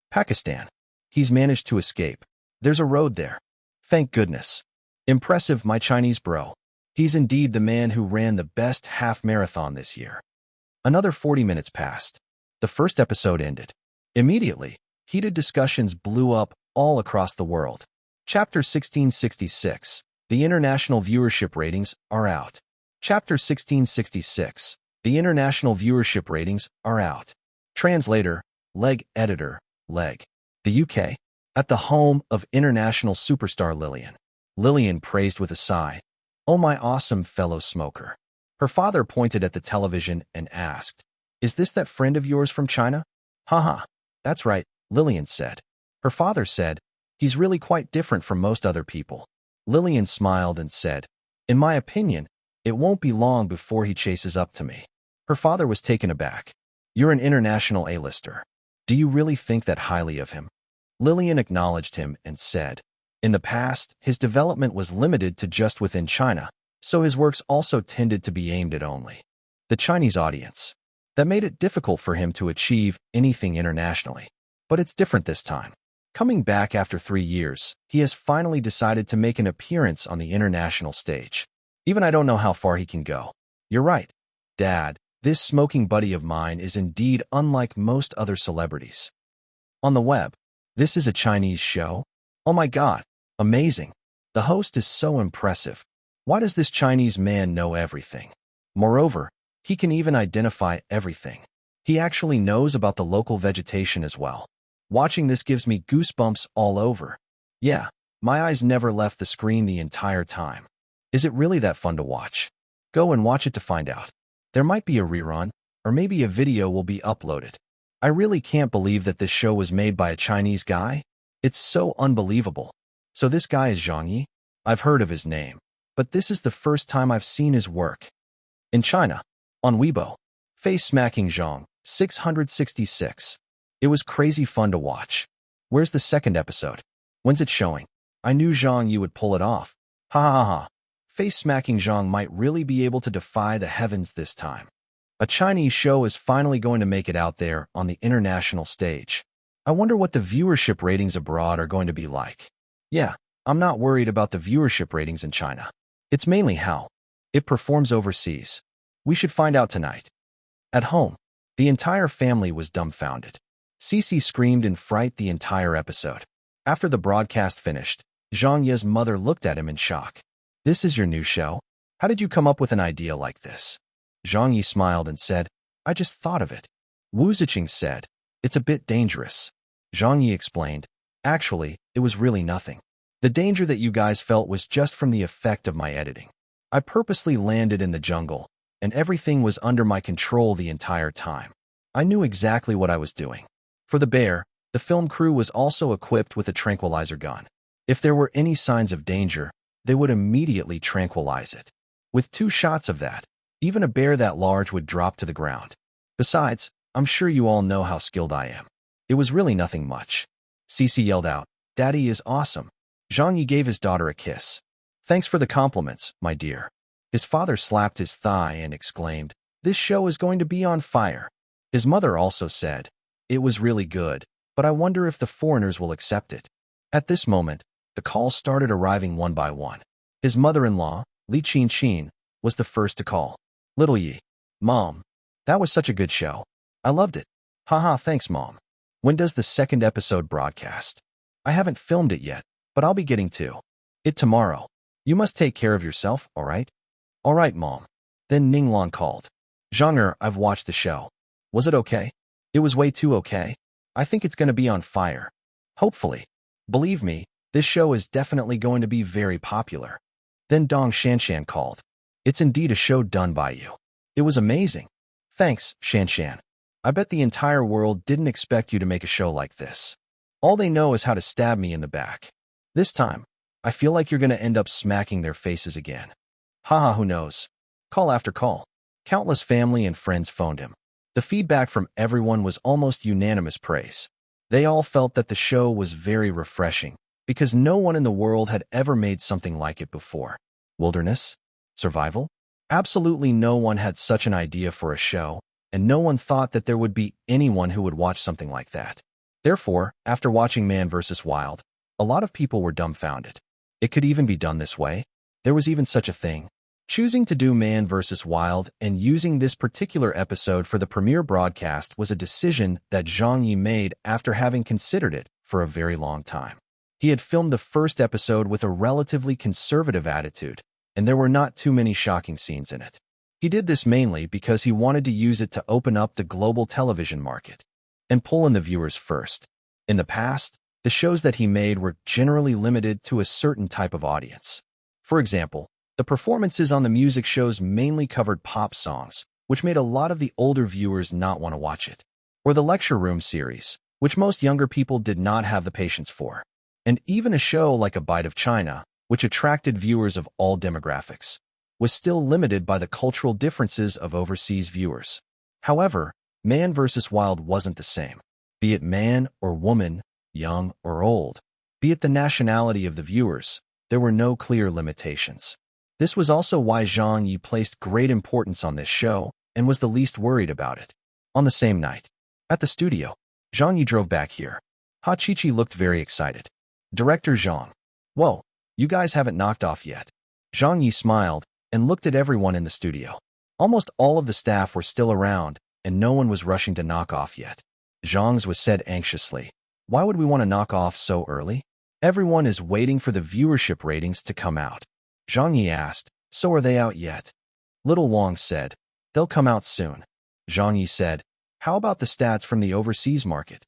Pakistan. He's managed to escape. There's a road there. Thank goodness. Impressive, my Chinese bro. He's indeed the man who ran the best half marathon this year. Another 40 minutes passed. The first episode ended. Immediately, heated discussions blew up all across the world. Chapter 1666. The international viewership ratings are out. Chapter 1666. The international viewership ratings are out. Translator, Leg Editor, Leg. The UK. At the home of international superstar Lillian. Lillian praised with a sigh. Oh my awesome fellow smoker. Her father pointed at the television and asked, Is this that friend of yours from China? Haha. That's right, Lillian said. Her father said, He's really quite different from most other people. Lillian smiled and said, In my opinion, it won't be long before he chases up to me. Her father was taken aback. You're an international A-lister. Do you really think that highly of him? Lillian acknowledged him and said, In the past, his development was limited to just within China, so his works also tended to be aimed at only the Chinese audience. That made it difficult for him to achieve anything internationally. But it's different this time. Coming back after 3 years, he has finally decided to make an appearance on the international stage. Even I don't know how far he can go. You're right, Dad. This smoking buddy of mine is indeed unlike most other celebrities on the web. This is a Chinese show? Oh my God, amazing. The host is so impressive. Why does this Chinese man know everything? Moreover, he can even identify everything. He actually knows about the local vegetation as well. Watching this gives me goosebumps all over. Yeah, my eyes never left the screen the entire time. Is it really that fun to watch? Go and watch it to find out. There might be a rerun, or maybe a video will be uploaded. I really can't believe that this show was made by a Chinese guy. It's so unbelievable. So this guy is Zhang Ye? I've heard of his name, but this is the first time I've seen his work. In China, on Weibo, face smacking Zhang, 666. It was crazy fun to watch. Where's the second episode? When's it showing? I knew Zhang Ye would pull it off. Ha ha ha. Face smacking Zhang might really be able to defy the heavens this time. A Chinese show is finally going to make it out there on the international stage. I wonder what the viewership ratings abroad are going to be like. Yeah, I'm not worried about the viewership ratings in China. It's mainly how it performs overseas. We should find out tonight. At home, the entire family was dumbfounded. Cici screamed in fright the entire episode. After the broadcast finished, Zhang Ye's mother looked at him in shock. This is your new show? How did you come up with an idea like this? Zhang Ye smiled and said, I just thought of it. Wu Ziqing said, it's a bit dangerous. Zhang Ye explained, actually, it was really nothing. The danger that you guys felt was just from the effect of my editing. I purposely landed in the jungle, and everything was under my control the entire time. I knew exactly what I was doing. For the bear, the film crew was also equipped with a tranquilizer gun. If there were any signs of danger, they would immediately tranquilize it. With 2 shots of that, even a bear that large would drop to the ground. Besides, I'm sure you all know how skilled I am. It was really nothing much. Cici yelled out, Daddy is awesome. Zhang Ye gave his daughter a kiss. Thanks for the compliments, my dear. His father slapped his thigh and exclaimed, this show is going to be on fire. His mother also said, it was really good, but I wonder if the foreigners will accept it. At this moment, the calls started arriving one by one. His mother-in-law, Li Qin, was the first to call. Little Yi. Mom, that was such a good show. I loved it. Haha, thanks, Mom. When does the second episode broadcast? I haven't filmed it yet, but I'll be getting to it tomorrow. You must take care of yourself, all right? All right, Mom. Then Ninglong called. Zhang, I've watched the show. Was it okay? It was way too okay. I think it's going to be on fire. Hopefully. Believe me, this show is definitely going to be very popular. Then Dong Shanshan called. It's indeed a show done by you. It was amazing. Thanks, Shanshan. I bet the entire world didn't expect you to make a show like this. All they know is how to stab me in the back. This time, I feel like you're going to end up smacking their faces again. Haha, who knows? Call after call. Countless family and friends phoned him. The feedback from everyone was almost unanimous praise. They all felt that the show was very refreshing, because no one in the world had ever made something like it before. Wilderness? Survival? Absolutely no one had such an idea for a show, and no one thought that there would be anyone who would watch something like that. Therefore, after watching Man vs. Wild, a lot of people were dumbfounded. It could even be done this way? There was even such a thing. Choosing to do Man vs. Wild and using this particular episode for the premiere broadcast was a decision that Zhang Ye made after having considered it for a very long time. He had filmed the first episode with a relatively conservative attitude, and there were not too many shocking scenes in it. He did this mainly because he wanted to use it to open up the global television market and pull in the viewers first. In the past, the shows that he made were generally limited to a certain type of audience. For example, the performances on the music shows mainly covered pop songs, which made a lot of the older viewers not want to watch it. Or the lecture room series, which most younger people did not have the patience for. And even a show like A Bite of China, which attracted viewers of all demographics, was still limited by the cultural differences of overseas viewers. However, Man vs. Wild wasn't the same. Be it man or woman, young or old, be it the nationality of the viewers, there were no clear limitations. This was also why Zhang Ye placed great importance on this show and was the least worried about it. On the same night, at the studio, Zhang Ye drove back here. Ha Chi looked very excited. Director Zhang. Whoa, you guys haven't knocked off yet. Zhang Ye smiled and looked at everyone in the studio. Almost all of the staff were still around, and no one was rushing to knock off yet. Zhang's was said anxiously. Why would we want to knock off so early? Everyone is waiting for the viewership ratings to come out. Zhang Ye asked, so are they out yet? Little Wang said, they'll come out soon. Zhang Ye said, how about the stats from the overseas market?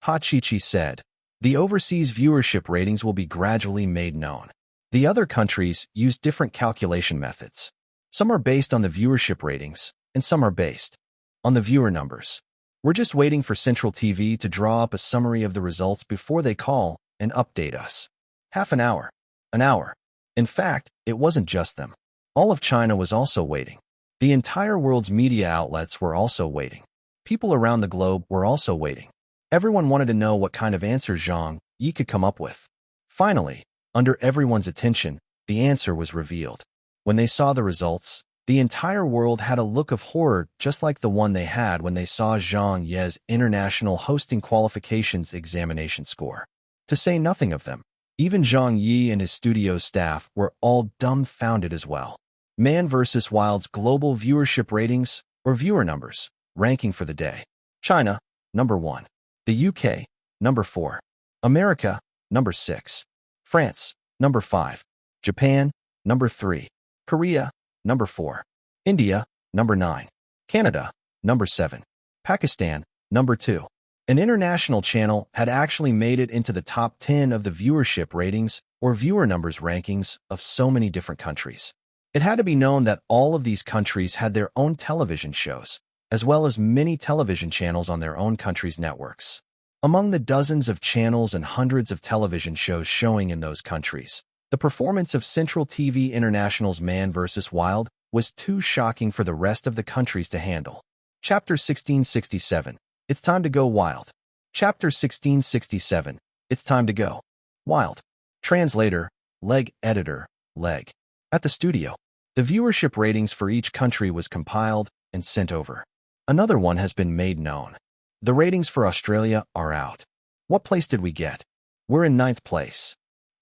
Ha Chi said, the overseas viewership ratings will be gradually made known. The other countries use different calculation methods. Some are based on the viewership ratings, and some are based on the viewer numbers. We're just waiting for Central TV to draw up a summary of the results before they call and update us. Half an hour. An hour. In fact, it wasn't just them. All of China was also waiting. The entire world's media outlets were also waiting. People around the globe were also waiting. Everyone wanted to know what kind of answer Zhang Ye could come up with. Finally, under everyone's attention, the answer was revealed. When they saw the results, the entire world had a look of horror just like the one they had when they saw Zhang Ye's international hosting qualifications examination score. To say nothing of them, even Zhang Ye and his studio staff were all dumbfounded as well. Man vs. Wild's global viewership ratings, or viewer numbers, ranking for the day. China, number 1. The UK, number 4. America, number 6. France, number 5. Japan, number 3. Korea, number 4. India, number 9. Canada, number 7. Pakistan, number 2. An international channel had actually made it into the top 10 of the viewership ratings or viewer numbers rankings of so many different countries. It had to be known that all of these countries had their own television shows, as well as many television channels on their own countries' networks. Among the dozens of channels and hundreds of television shows showing in those countries, the performance of Central TV International's Man vs. Wild was too shocking for the rest of the countries to handle. Chapter 1667. It's time to go wild. Chapter 1667. It's time to go wild. Translator, Leg Editor, Leg. At the studio, the viewership ratings for each country was compiled and sent over. Another one has been made known. The ratings for Australia are out. What place did we get? We're in 9th place.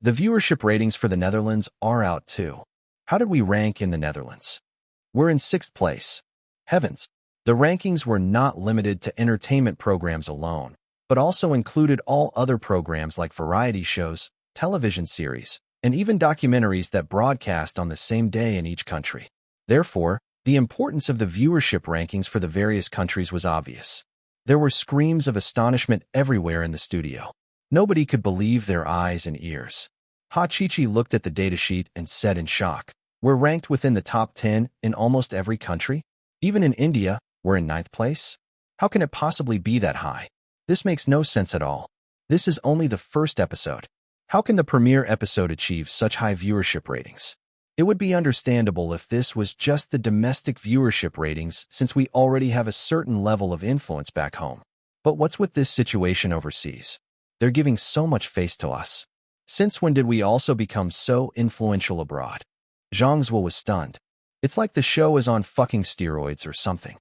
The viewership ratings for the Netherlands are out too. How did we rank in the Netherlands? We're in 6th place. Heavens! The rankings were not limited to entertainment programs alone, but also included all other programs like variety shows, television series, and even documentaries that broadcast on the same day in each country. Therefore, the importance of the viewership rankings for the various countries was obvious. There were screams of astonishment everywhere in the studio. Nobody could believe their eyes and ears. Ha Chi looked at the datasheet and said in shock, we're ranked within the top 10 in almost every country? Even in India, we're in 9th place? How can it possibly be that high? This makes no sense at all. This is only the first episode. How can the premiere episode achieve such high viewership ratings? It would be understandable if this was just the domestic viewership ratings since we already have a certain level of influence back home. But what's with this situation overseas? They're giving so much face to us. Since when did we also become so influential abroad? Zhang Ye was stunned. It's like the show is on fucking steroids or something.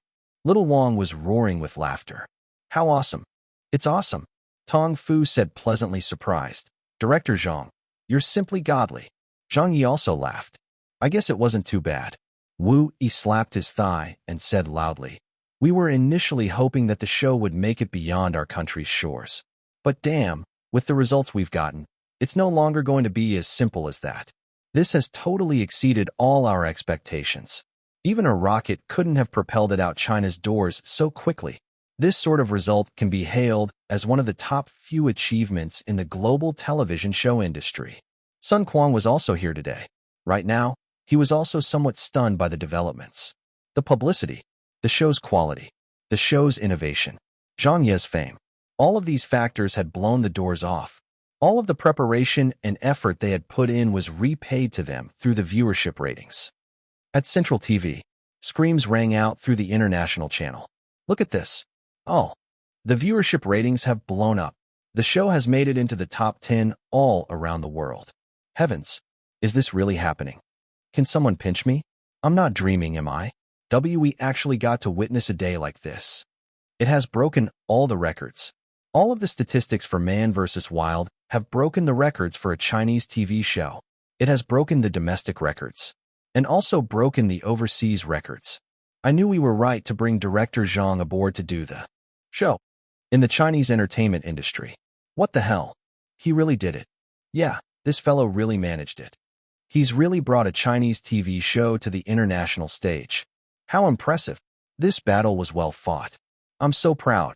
Little Wang was roaring with laughter. How awesome. It's awesome. Tong Fu said pleasantly surprised. Director Zhang, you're simply godly. Zhang Ye also laughed. I guess it wasn't too bad. Wu Yi slapped his thigh and said loudly, we were initially hoping that the show would make it beyond our country's shores. But damn, with the results we've gotten, it's no longer going to be as simple as that. This has totally exceeded all our expectations. Even a rocket couldn't have propelled it out China's doors so quickly. This sort of result can be hailed as one of the top few achievements in the global television show industry. Sun Quan was also here today. Right now, he was also somewhat stunned by the developments. The publicity, the show's quality, the show's innovation, Zhang Ye's fame. All of these factors had blown the doors off. All of the preparation and effort they had put in was repaid to them through the viewership ratings. At Central TV, screams rang out through the international channel. Look at this. Oh, the viewership ratings have blown up. The show has made it into the top 10 all around the world. Heavens, is this really happening? Can someone pinch me? I'm not dreaming, am I? We actually got to witness a day like this. It has broken all the records. All of the statistics for Man vs. Wild have broken the records for a Chinese TV show. It has broken the domestic records and also broken the overseas records. I knew we were right to bring director Zhang aboard to do the show. In the Chinese entertainment industry. What the hell? He really did it. Yeah, this fellow really managed it. He's really brought a Chinese TV show to the international stage. How impressive. This battle was well fought. I'm so proud.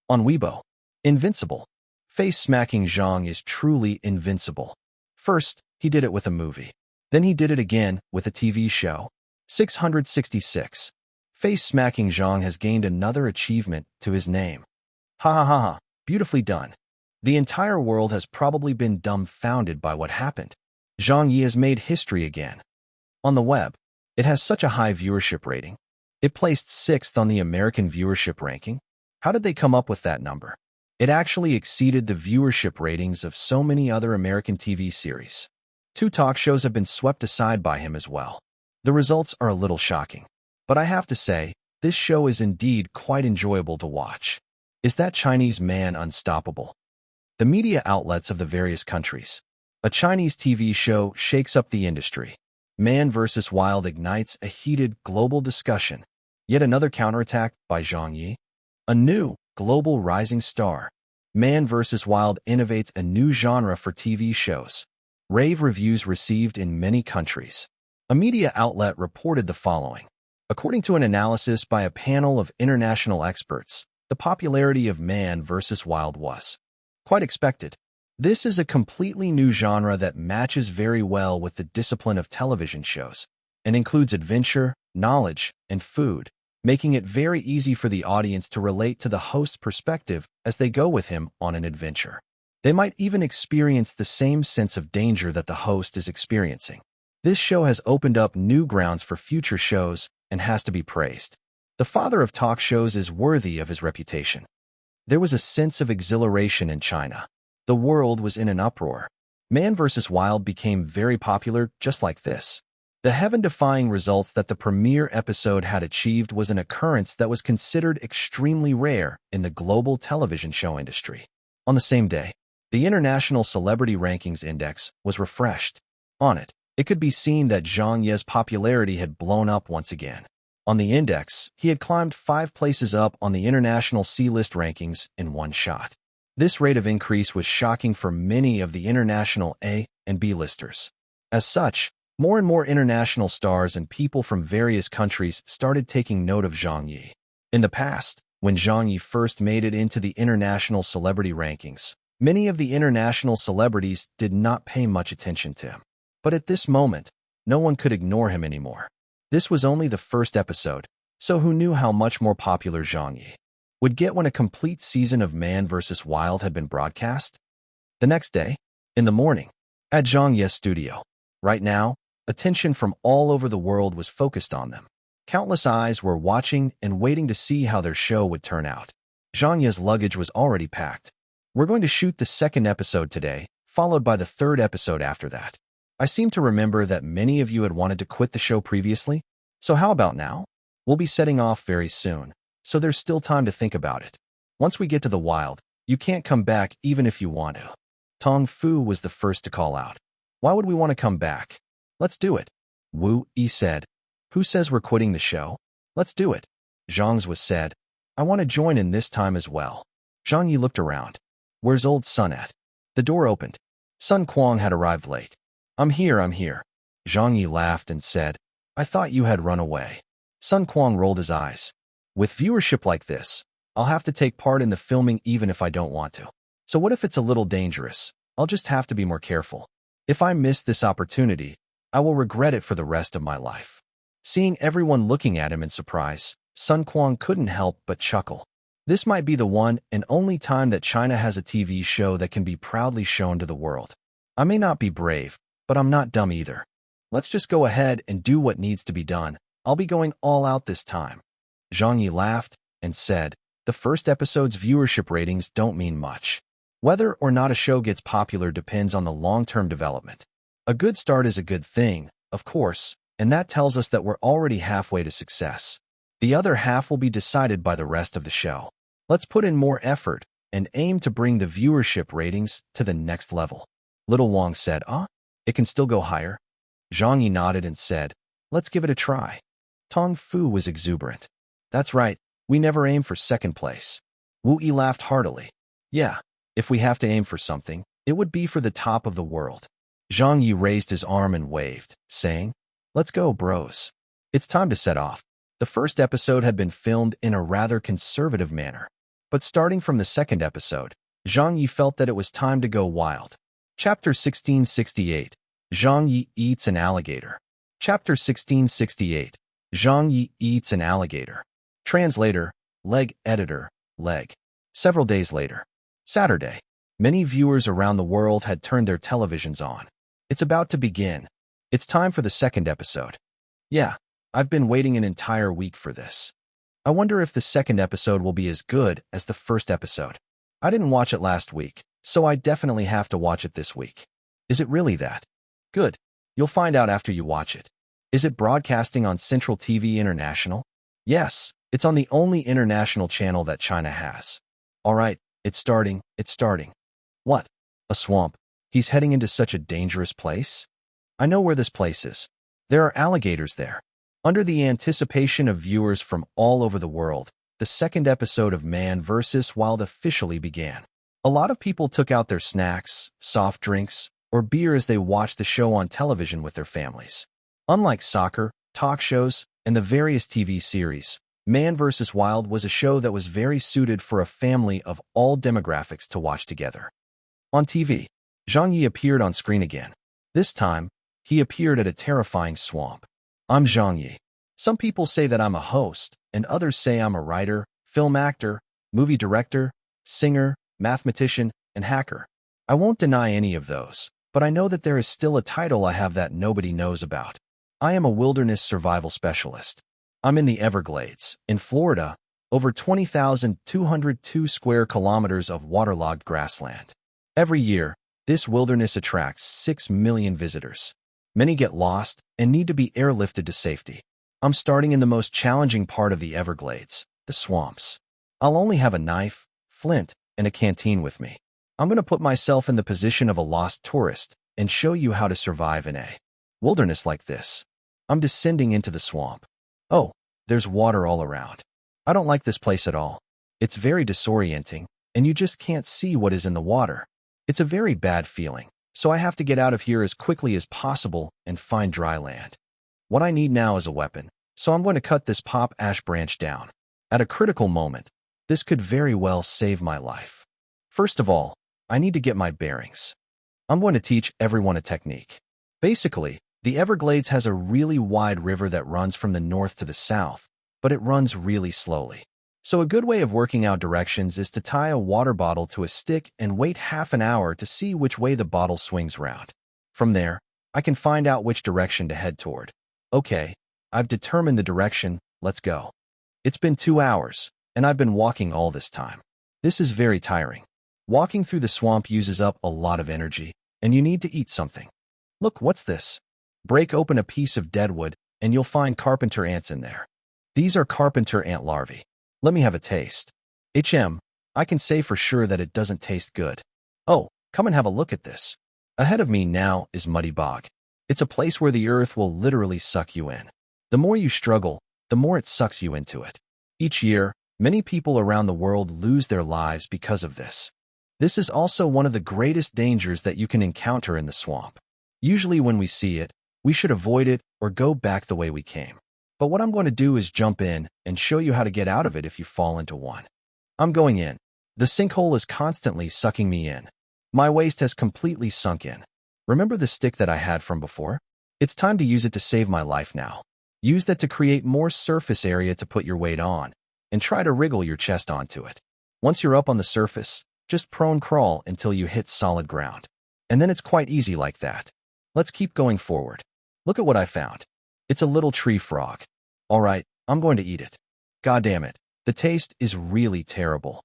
On Weibo. Invincible. Face-smacking Zhang is truly invincible. First, he did it with a movie. Then he did it again with a TV show. 666. Face-smacking Zhang has gained another achievement to his name. Ha ha ha ha. Beautifully done. The entire world has probably been dumbfounded by what happened. Zhang Ye has made history again. On the web, it has such a high viewership rating. It placed 6th on the American viewership ranking. How did they come up with that number? It actually exceeded the viewership ratings of so many other American TV series. 2 talk shows have been swept aside by him as well. The results are a little shocking. But I have to say, this show is indeed quite enjoyable to watch. Is that Chinese man unstoppable? The media outlets of the various countries. A Chinese TV show shakes up the industry. Man vs. Wild ignites a heated global discussion. Yet another counterattack by Zhang Ye. A new, global rising star. Man vs. Wild innovates a new genre for TV shows. Rave reviews received in many countries. A media outlet reported the following. According to an analysis by a panel of international experts, the popularity of Man vs. Wild was quite expected. This is a completely new genre that matches very well with the discipline of television shows and includes adventure, knowledge, and food, making it very easy for the audience to relate to the host's perspective as they go with him on an adventure. They might even experience the same sense of danger that the host is experiencing. This show has opened up new grounds for future shows and has to be praised. The father of talk shows is worthy of his reputation. There was a sense of exhilaration in China. The world was in an uproar. Man vs. Wild became very popular just like this. The heaven-defying results that the premiere episode had achieved was an occurrence that was considered extremely rare in the global television show industry. On the same day, the International Celebrity Rankings Index was refreshed. On it, it could be seen that Zhang Ye's popularity had blown up once again. On the index, he had climbed 5 places up on the international C-list rankings in one shot. This rate of increase was shocking for many of the international A and B listers. As such, more and more international stars and people from various countries started taking note of Zhang Ye. In the past, when Zhang Ye first made it into the international celebrity rankings, many of the international celebrities did not pay much attention to him. But at this moment, no one could ignore him anymore. This was only the first episode, so who knew how much more popular Zhang Ye would get when a complete season of Man vs. Wild had been broadcast? The next day, in the morning, at Zhang Ye's studio. Right now, attention from all over the world was focused on them. Countless eyes were watching and waiting to see how their show would turn out. Zhang Ye's luggage was already packed. We're going to shoot the 2nd episode today, followed by the 3rd episode after that. I seem to remember that many of you had wanted to quit the show previously, so how about now? We'll be setting off very soon, so there's still time to think about it. Once we get to the wild, you can't come back even if you want to. Tong Fu was the first to call out. Why would we want to come back? Let's do it. Wu Yi said. Who says we're quitting the show? Let's do it. Zhang's was said. I want to join in this time as well. Zhang Yi looked around. Where's old Sun at? The door opened. Sun Kuang had arrived late. I'm here. Zhang Yi laughed and said, I thought you had run away. Sun Kuang rolled his eyes. With viewership like this, I'll have to take part in the filming even if I don't want to. So what if it's a little dangerous? I'll just have to be more careful. If I miss this opportunity, I will regret it for the rest of my life. Seeing everyone looking at him in surprise, Sun Kuang couldn't help but chuckle. This might be the one and only time that China has a TV show that can be proudly shown to the world. I may not be brave, but I'm not dumb either. Let's just go ahead and do what needs to be done. I'll be going all out this time. Zhang Ye laughed and said, the first episode's viewership ratings don't mean much. Whether or not a show gets popular depends on the long-term development. A good start is a good thing, of course, and that tells us that we're already halfway to success. The other half will be decided by the rest of the show. Let's put in more effort and aim to bring the viewership ratings to the next level. Little Wang said, it can still go higher? Zhang Ye nodded and said, let's give it a try. Tong Fu was exuberant. That's right, we never aim for second place. Wu Yi laughed heartily. Yeah, if we have to aim for something, it would be for the top of the world. Zhang Ye raised his arm and waved, saying, Let's go, bros. It's time to set off. The first episode had been filmed in a rather conservative manner. But starting from the second episode, Zhang Ye felt that it was time to go wild. Chapter 1668. Zhang Ye eats an alligator. Chapter 1668. Zhang Ye eats an alligator. Translator, Leg Editor, Leg. Several days later. Saturday. Many viewers around the world had turned their televisions on. It's about to begin. It's time for the second episode. Yeah, I've been waiting an entire week for this. I wonder if the second episode will be as good as the first episode. I didn't watch it last week, so I definitely have to watch it this week. Is it really that good? You'll find out after you watch it. Is it broadcasting on Central TV International? Yes, it's on the only international channel that China has. All right, it's starting. What? A swamp? He's heading into such a dangerous place? I know where this place is. There are alligators there. Under the anticipation of viewers from all over the world, the second episode of Man vs. Wild officially began. A lot of people took out their snacks, soft drinks, or beer as they watched the show on television with their families. Unlike soccer, talk shows, and the various TV series, Man vs. Wild was a show that was very suited for a family of all demographics to watch together. On TV, Zhang Ye appeared on screen again. This time, he appeared at a terrifying swamp. I'm Zhang Ye. Some people say that I'm a host, and others say I'm a writer, film actor, movie director, singer, mathematician, and hacker. I won't deny any of those, but I know that there is still a title I have that nobody knows about. I am a wilderness survival specialist. I'm in the Everglades, in Florida, over 20,202 square kilometers of waterlogged grassland. Every year, this wilderness attracts 6 million visitors. Many get lost and need to be airlifted to safety. I'm starting in the most challenging part of the Everglades, the swamps. I'll only have a knife, flint, and a canteen with me. I'm going to put myself in the position of a lost tourist and show you how to survive in a wilderness like this. I'm descending into the swamp. Oh, there's water all around. I don't like this place at all. It's very disorienting, and you just can't see what is in the water. It's a very bad feeling, so I have to get out of here as quickly as possible and find dry land. What I need now is a weapon, so I'm going to cut this pop ash branch down. At a critical moment, this could very well save my life. First of all, I need to get my bearings. I'm going to teach everyone a technique. Basically, the Everglades has a really wide river that runs from the north to the south, but it runs really slowly. So a good way of working out directions is to tie a water bottle to a stick and wait half an hour to see which way the bottle swings round. From there, I can find out which direction to head toward. Okay, I've determined the direction, let's go. It's been 2 hours, and I've been walking all this time. This is very tiring. Walking through the swamp uses up a lot of energy, and you need to eat something. Look, what's this? Break open a piece of dead wood, and you'll find carpenter ants in there. These are carpenter ant larvae. Let me have a taste. I can say for sure that it doesn't taste good. Oh, come and have a look at this. Ahead of me now is Muddy Bog. It's a place where the earth will literally suck you in. The more you struggle, the more it sucks you into it. Each year, many people around the world lose their lives because of this. This is also one of the greatest dangers that you can encounter in the swamp. Usually when we see it, we should avoid it or go back the way we came. But what I'm going to do is jump in and show you how to get out of it if you fall into one. I'm going in. The sinkhole is constantly sucking me in. My waist has completely sunk in. Remember the stick that I had from before? It's time to use it to save my life now. Use that to create more surface area to put your weight on, and try to wriggle your chest onto it. Once you're up on the surface, just prone crawl until you hit solid ground. And then it's quite easy like that. Let's keep going forward. Look at what I found. It's a little tree frog. All right, I'm going to eat it. God damn it, the taste is really terrible.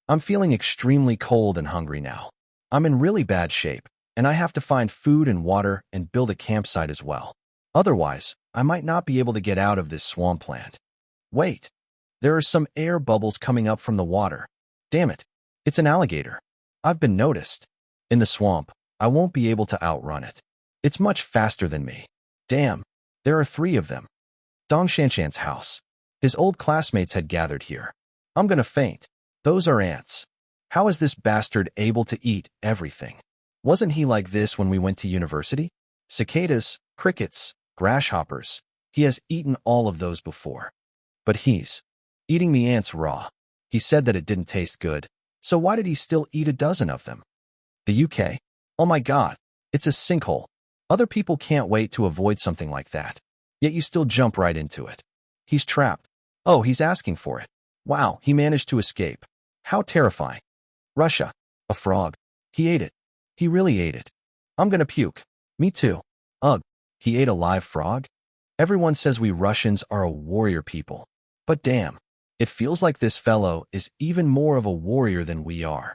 I'm feeling extremely cold and hungry now. I'm in really bad shape, and I have to find food and water and build a campsite as well. Otherwise, I might not be able to get out of this swampland. Wait, there are some air bubbles coming up from the water. Damn it, it's an alligator. I've been noticed. In the swamp, I won't be able to outrun it. It's much faster than me. Damn, there are 3 of them. Dong Shanshan's house. His old classmates had gathered here. I'm gonna faint. Those are ants. How is this bastard able to eat everything? Wasn't he like this when we went to university? Cicadas, crickets, grasshoppers. He has eaten all of those before. But he's eating the ants raw. He said that it didn't taste good. So why did he still eat a dozen of them? The UK? Oh my God, it's a sinkhole. Other people can't wait to avoid something like that. Yet you still jump right into it. He's trapped. Oh, he's asking for it. Wow, he managed to escape. How terrifying. Russia. A frog. He ate it. He really ate it. I'm gonna puke. Me too. Ugh. He ate a live frog? Everyone says we Russians are a warrior people. But damn, it feels like this fellow is even more of a warrior than we are.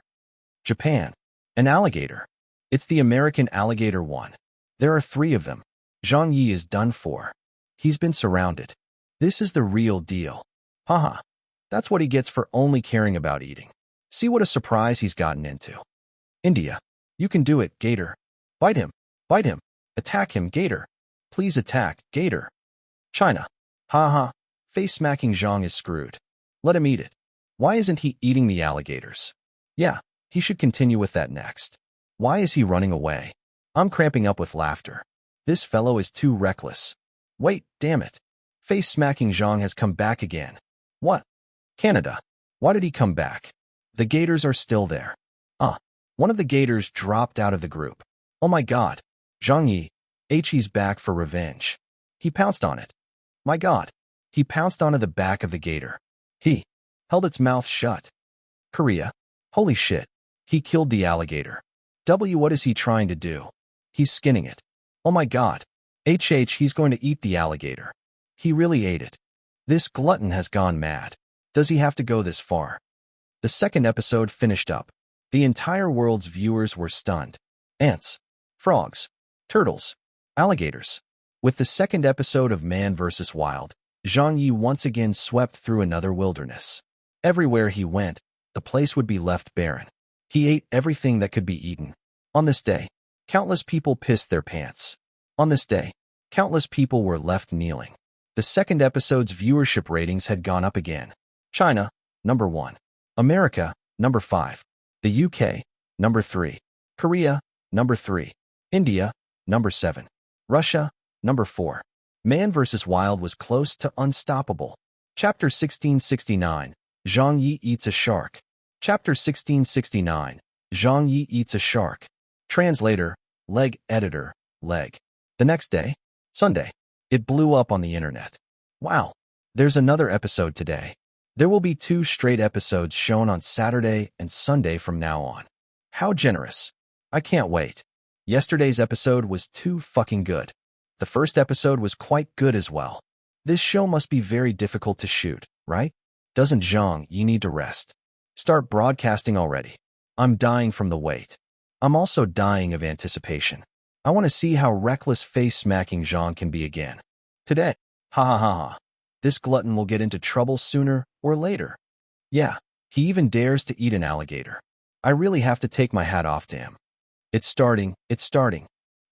Japan. An alligator. It's the American alligator one. There are 3 of them. Zhang Ye is done for. He's been surrounded. This is the real deal. Haha. That's what he gets for only caring about eating. See what a surprise he's gotten into. India. You can do it, Gator. Bite him. Bite him. Attack him, Gator. Please attack, Gator. China. Haha. Face-smacking Zhang is screwed. Let him eat it. Why isn't he eating the alligators? Yeah, he should continue with that next. Why is he running away? I'm cramping up with laughter. This fellow is too reckless. Wait, damn it. Face-smacking Zhang has come back again. What? Canada. Why did he come back? The gators are still there. One of the gators dropped out of the group. Oh my God. Zhang Ye. He's back for revenge. He pounced on it. My God. He pounced onto the back of the gator. He held its mouth shut. Korea. Holy shit. He killed the alligator. What is he trying to do? He's skinning it. Oh my God. He's going to eat the alligator. He really ate it. This glutton has gone mad. Does he have to go this far? The second episode finished up. The entire world's viewers were stunned. Ants, frogs, turtles, alligators. With the second episode of Man vs. Wild, Zhang Ye once again swept through another wilderness. Everywhere he went, the place would be left barren. He ate everything that could be eaten. On this day, countless people pissed their pants. On this day, countless people were left kneeling. The second episode's viewership ratings had gone up again. China, number 1. America, number 5. The UK, number 3. Korea, number 3. India, number 7. Russia, number 4. Man vs. Wild was close to unstoppable. Chapter 1669, Zhang Ye eats a shark. Chapter 1669, Zhang Ye eats a shark. Translator, leg editor, leg. The next day, Sunday, it blew up on the internet. Wow, there's another episode today. There will be 2 straight episodes shown on Saturday and Sunday from now on. How generous. I can't wait. Yesterday's episode was too fucking good. The first episode was quite good as well. This show must be very difficult to shoot, right? Doesn't Zhang Ye need to rest? Start broadcasting already. I'm dying from the wait. I'm also dying of anticipation. I want to see how reckless face-smacking Zhang can be again. Today. Ha ha ha ha. This glutton will get into trouble sooner or later. Yeah, he even dares to eat an alligator. I really have to take my hat off to him. It's starting.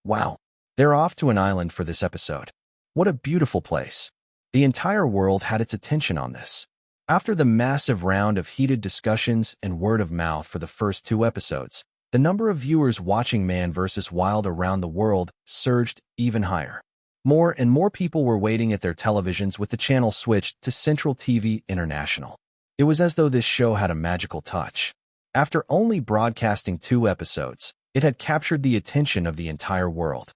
Wow, they're off to an island for this episode. What a beautiful place. The entire world had its attention on this. After the massive round of heated discussions and word of mouth for the first 2 episodes, the number of viewers watching Man vs. Wild around the world surged even higher. More and more people were waiting at their televisions with the channel switched to Central TV International. It was as though this show had a magical touch. After only broadcasting 2 episodes, it had captured the attention of the entire world.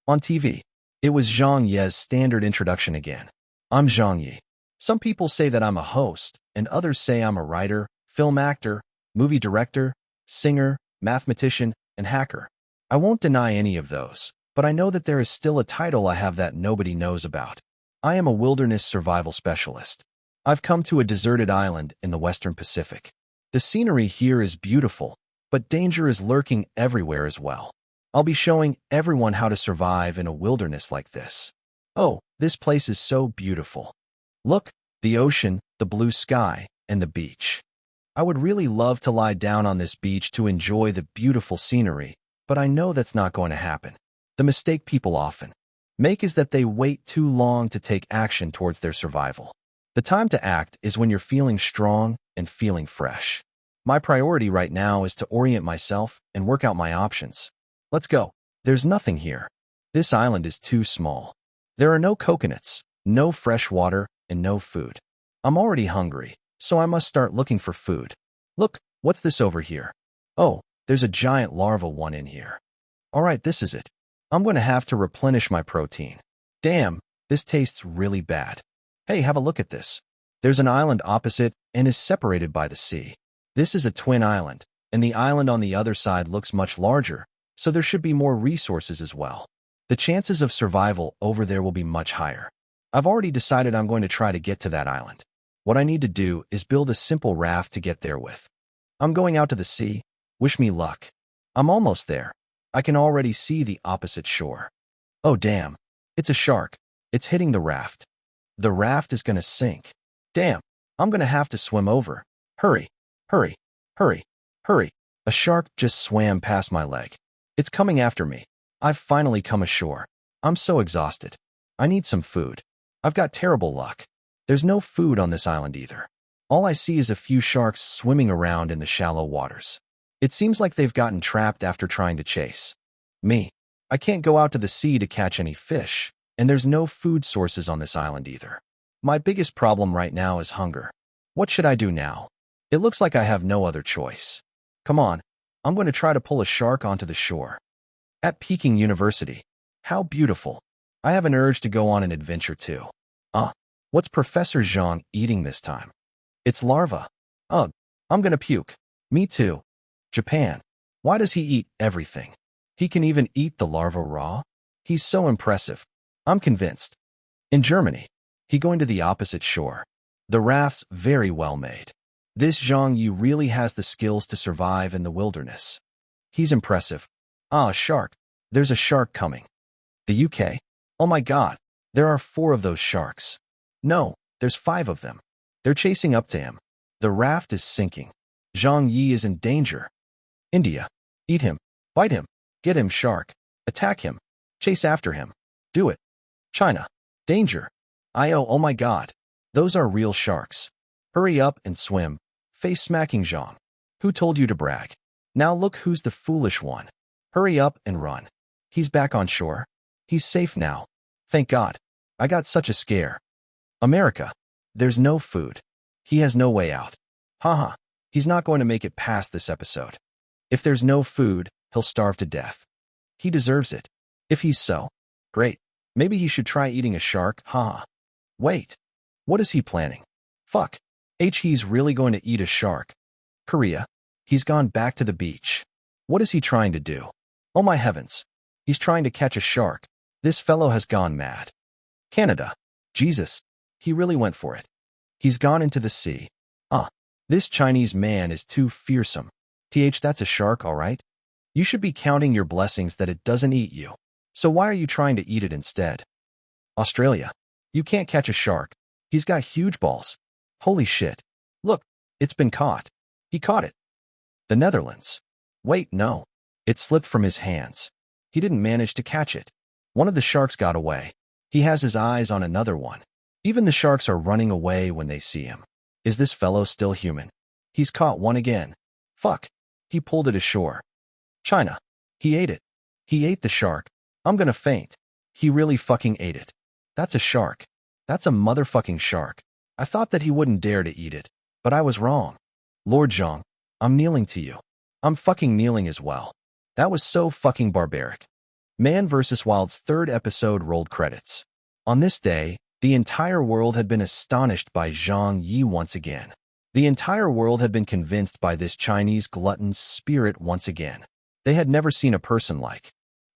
On TV, it was Zhang Ye's standard introduction again. I'm Zhang Ye. Some people say that I'm a host, and others say I'm a writer, film actor, movie director, singer, mathematician, and hacker. I won't deny any of those, but I know that there is still a title I have that nobody knows about. I am a wilderness survival specialist. I've come to a deserted island in the Western Pacific. The scenery here is beautiful, but danger is lurking everywhere as well. I'll be showing everyone how to survive in a wilderness like this. Oh, this place is so beautiful. Look, the ocean, the blue sky, and the beach. I would really love to lie down on this beach to enjoy the beautiful scenery, but I know that's not going to happen. The mistake people often Make is that they wait too long to take action towards their survival. The time to act is when you're feeling strong and feeling fresh. My priority right now is to orient myself and work out my options. Let's go. There's nothing here. This island is too small. There are no coconuts, no fresh water, and no food. I'm already hungry, so I must start looking for food. Look, what's this over here? Oh, there's a giant larva one in here. All right, this is it. I'm going to have to replenish my protein. Damn, this tastes really bad. Hey, have a look at this. There's an island opposite and is separated by the sea. This is a twin island, and the island on the other side looks much larger, so there should be more resources as well. The chances of survival over there will be much higher. I've already decided I'm going to try to get to that island. What I need to do is build a simple raft to get there with. I'm going out to the sea. Wish me luck. I'm almost there. I can already see the opposite shore. Oh damn, it's a shark. It's hitting the raft. The raft is gonna sink. Damn, I'm gonna have to swim over. Hurry, hurry, hurry, hurry. A shark just swam past my leg. It's coming after me. I've finally come ashore. I'm so exhausted. I need some food. I've got terrible luck. There's no food on this island either. All I see is a few sharks swimming around in the shallow waters. It seems like they've gotten trapped after trying to chase me. I can't go out to the sea to catch any fish, and there's no food sources on this island either. My biggest problem right now is hunger. What should I do now? It looks like I have no other choice. Come on, I'm going to try to pull a shark onto the shore. At Peking University. How beautiful. I have an urge to go on an adventure too. What's Professor Zhang eating this time? It's larva. Ugh, I'm gonna puke. Me too. Japan. Why does he eat everything? He can even eat the larva raw? He's so impressive. I'm convinced. In Germany. He going to the opposite shore. The raft's very well made. This Zhang Ye really has the skills to survive in the wilderness. He's impressive. A shark. There's a shark coming. The UK. Oh my god. There are 4 of those sharks. No, there's 5 of them. They're chasing up to him. The raft is sinking. Zhang Ye is in danger. India. Eat him. Bite him. Get him, shark. Attack him. Chase after him. Do it. China. Danger. Oh my god. Those are real sharks. Hurry up and swim. Face smacking Zhang. Who told you to brag? Now look who's the foolish one. Hurry up and run. He's back on shore. He's safe now. Thank God. I got such a scare. America. There's no food. He has no way out. Haha. He's not going to make it past this episode. If there's no food, he'll starve to death. He deserves it. If he's so great, maybe he should try eating a shark. Haha. Wait. What is he planning? Fuck. He's really going to eat a shark. Korea. He's gone back to the beach. What is he trying to do? Oh my heavens. He's trying to catch a shark. This fellow has gone mad. Canada. Jesus. He really went for it. He's gone into the sea. This Chinese man is too fearsome. That's a shark, all right? You should be counting your blessings that it doesn't eat you. So why are you trying to eat it instead? Australia. You can't catch a shark. He's got huge balls. Holy shit. Look, it's been caught. He caught it. The Netherlands. Wait, no. It slipped from his hands. He didn't manage to catch it. One of the sharks got away. He has his eyes on another one. Even the sharks are running away when they see him. Is this fellow still human? He's caught one again. Fuck. He pulled it ashore. China. He ate it. He ate the shark. I'm gonna faint. He really fucking ate it. That's a shark. That's a motherfucking shark. I thought that he wouldn't dare to eat it, but I was wrong. Lord Zhang, I'm kneeling to you. I'm fucking kneeling as well. That was so fucking barbaric. Man vs. Wild's 3rd episode rolled credits. On this day, the entire world had been astonished by Zhang Ye once again. The entire world had been convinced by this Chinese glutton's spirit once again. They had never seen a person like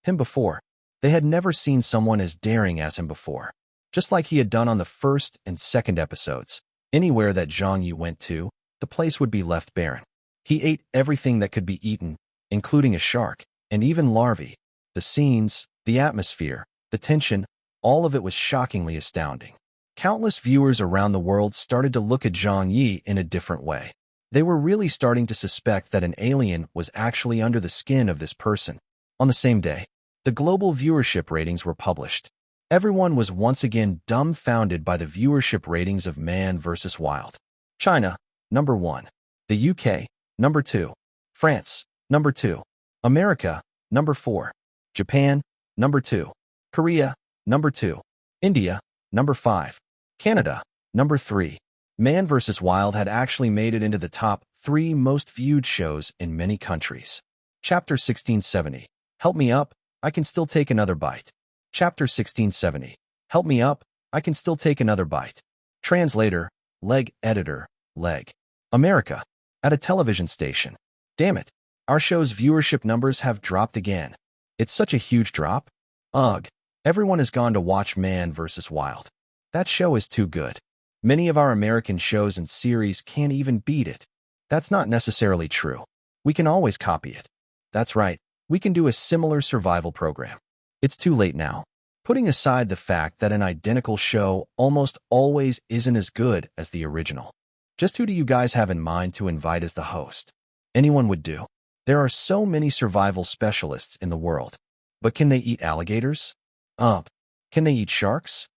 him before. They had never seen someone as daring as him before. Just like he had done on the 1st and 2nd episodes, anywhere that Zhang Ye went to, the place would be left barren. He ate everything that could be eaten, including a shark, and even larvae. The scenes, the atmosphere, the tension, all of it was shockingly astounding. Countless viewers around the world started to look at Zhang Ye in a different way. They were really starting to suspect that an alien was actually under the skin of this person. On the same day, the global viewership ratings were published. Everyone was once again dumbfounded by the viewership ratings of Man vs. Wild. China, number 1. The UK, number 2. France, number 2. America, number 4. Japan, number 2. Korea, number 2. India, number 5. Canada, number 3. Man vs. Wild had actually made it into the top 3 most viewed shows in many countries. Chapter 1670. Help me up, I can still take another bite. Chapter 1670. Help me up, I can still take another bite. Translator, leg editor, leg. America. At a television station. Damn it. Our show's viewership numbers have dropped again. It's such a huge drop. Ugh. Everyone has gone to watch Man vs. Wild. That show is too good. Many of our American shows and series can't even beat it. That's not necessarily true. We can always copy it. That's right. We can do a similar survival program. It's too late now. Putting aside the fact that an identical show almost always isn't as good as the original. Just who do you guys have in mind to invite as the host? Anyone would do. There are so many survival specialists in the world. But can they eat alligators? Can they eat sharks?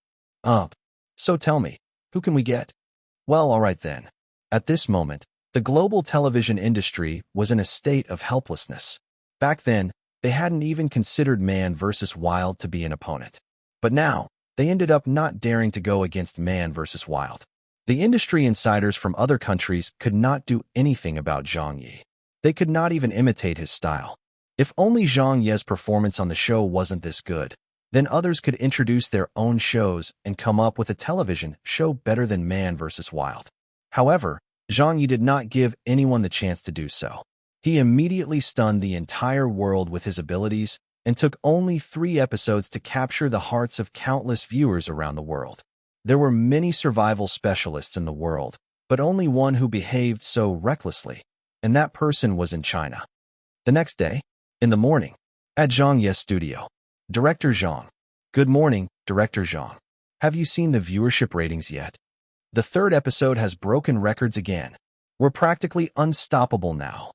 So tell me, who can we get? Well, all right then. At this moment, the global television industry was in a state of helplessness. Back then, they hadn't even considered Man vs. Wild to be an opponent. But now, they ended up not daring to go against Man vs. Wild. The industry insiders from other countries could not do anything about Zhang Ye. They could not even imitate his style. If only Zhang Ye's performance on the show wasn't this good, then others could introduce their own shows and come up with a television show better than Man vs. Wild. However, Zhang Ye did not give anyone the chance to do so. He immediately stunned the entire world with his abilities and took only 3 episodes to capture the hearts of countless viewers around the world. There were many survival specialists in the world, but only one who behaved so recklessly, and that person was in China. The next day, in the morning, at Zhang Ye's studio, Director Zhang. Good morning, Director Zhang. Have you seen the viewership ratings yet? The 3rd episode has broken records again. We're practically unstoppable now.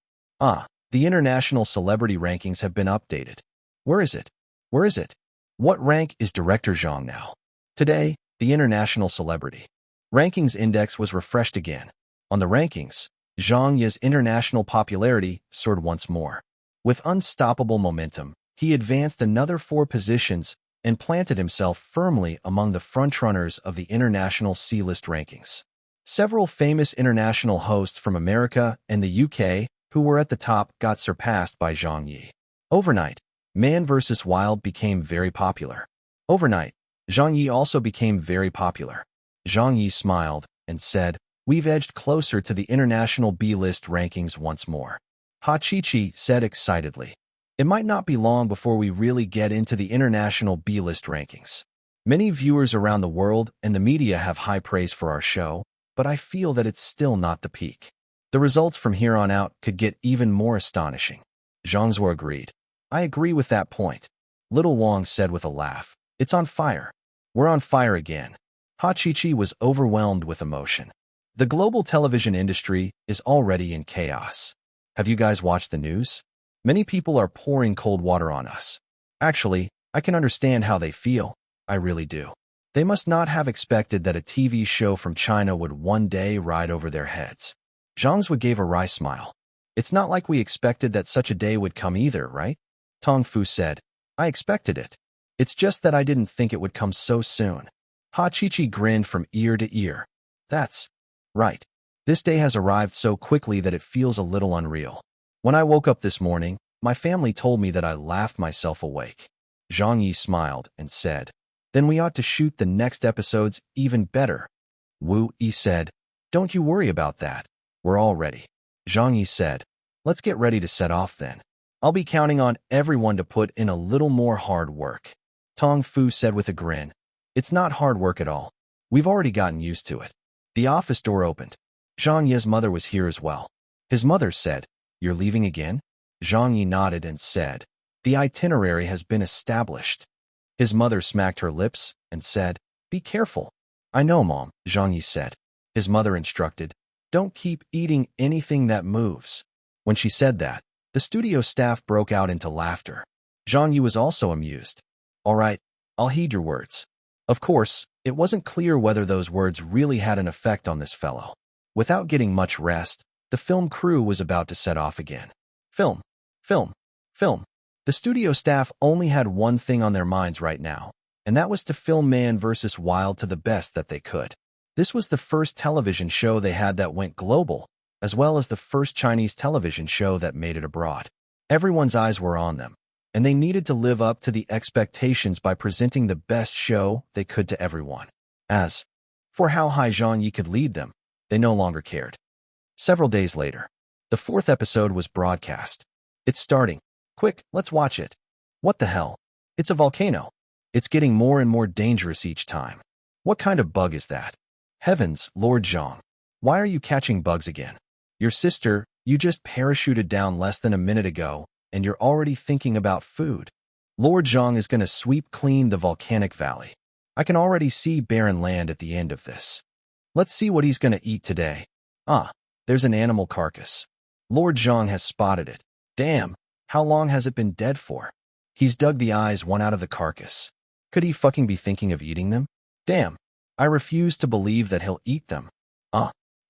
The international celebrity rankings have been updated. Where is it? Where is it? What rank is Director Zhang now? Today, the international celebrity rankings index was refreshed again. On the rankings, Zhang Ye's international popularity soared once more. With unstoppable momentum, he advanced another 4 positions and planted himself firmly among the frontrunners of the international C-list rankings. Several famous international hosts from America and the UK who were at the top got surpassed by Zhang Ye. Overnight, Man vs. Wild became very popular. Overnight, Zhang Ye also became very popular. Zhang Ye smiled and said, "We've edged closer to the international B-list rankings once more." Ha Chi-Chi said excitedly. It might not be long before we really get into the international B-list rankings. Many viewers around the world and the media have high praise for our show, but I feel that it's still not the peak. The results from here on out could get even more astonishing. Zhang Zhuo agreed. I agree with that point. Little Wang said with a laugh. It's on fire. We're on fire again. Ha Chi-Chi was overwhelmed with emotion. The global television industry is already in chaos. Have you guys watched the news? Many people are pouring cold water on us. Actually, I can understand how they feel. I really do. They must not have expected that a TV show from China would one day ride over their heads. Zhang Zhuo gave a wry smile. It's not like we expected that such a day would come either, right? Tong Fu said. I expected it. It's just that I didn't think it would come so soon. Ha Chi-Chi grinned from ear to ear. That's right. This day has arrived so quickly that it feels a little unreal. When I woke up this morning, my family told me that I laughed myself awake. Zhang Yi smiled and said, Then we ought to shoot the next episodes even better. Wu Yi said, Don't you worry about that. We're all ready. Zhang Yi said, Let's get ready to set off then. I'll be counting on everyone to put in a little more hard work. Tong Fu said with a grin, It's not hard work at all. We've already gotten used to it. The office door opened. Zhang Ye's mother was here as well. His mother said, You're leaving again? Zhang Yi nodded and said, The itinerary has been established. His mother smacked her lips and said, Be careful. I know, Mom, Zhang Yi said. His mother instructed, Don't keep eating anything that moves. When she said that, the studio staff broke out into laughter. Zhang Yi was also amused. All right, I'll heed your words. Of course, it wasn't clear whether those words really had an effect on this fellow. Without getting much rest, the film crew was about to set off again. Film, film, film. The studio staff only had one thing on their minds right now, and that was to film Man vs. Wild to the best that they could. This was the first television show they had that went global, as well as the first Chinese television show that made it abroad. Everyone's eyes were on them, and they needed to live up to the expectations by presenting the best show they could to everyone. As for how high Zhang Ye could lead them, they no longer cared. Several days later, the 4th episode was broadcast. It's starting. Quick, let's watch it. What the hell? It's a volcano. It's getting more and more dangerous each time. What kind of bug is that? Heavens, Lord Zhang. Why are you catching bugs again? Your sister, you just parachuted down less than a minute ago, and you're already thinking about food. Lord Zhang is going to sweep clean the volcanic valley. I can already see barren land at the end of this. Let's see what he's going to eat today. Ah, there's an animal carcass. Lord Zhang has spotted it. Damn, how long has it been dead for? He's dug the eyes one out of the carcass. Could he fucking be thinking of eating them? Damn, I refuse to believe that he'll eat them.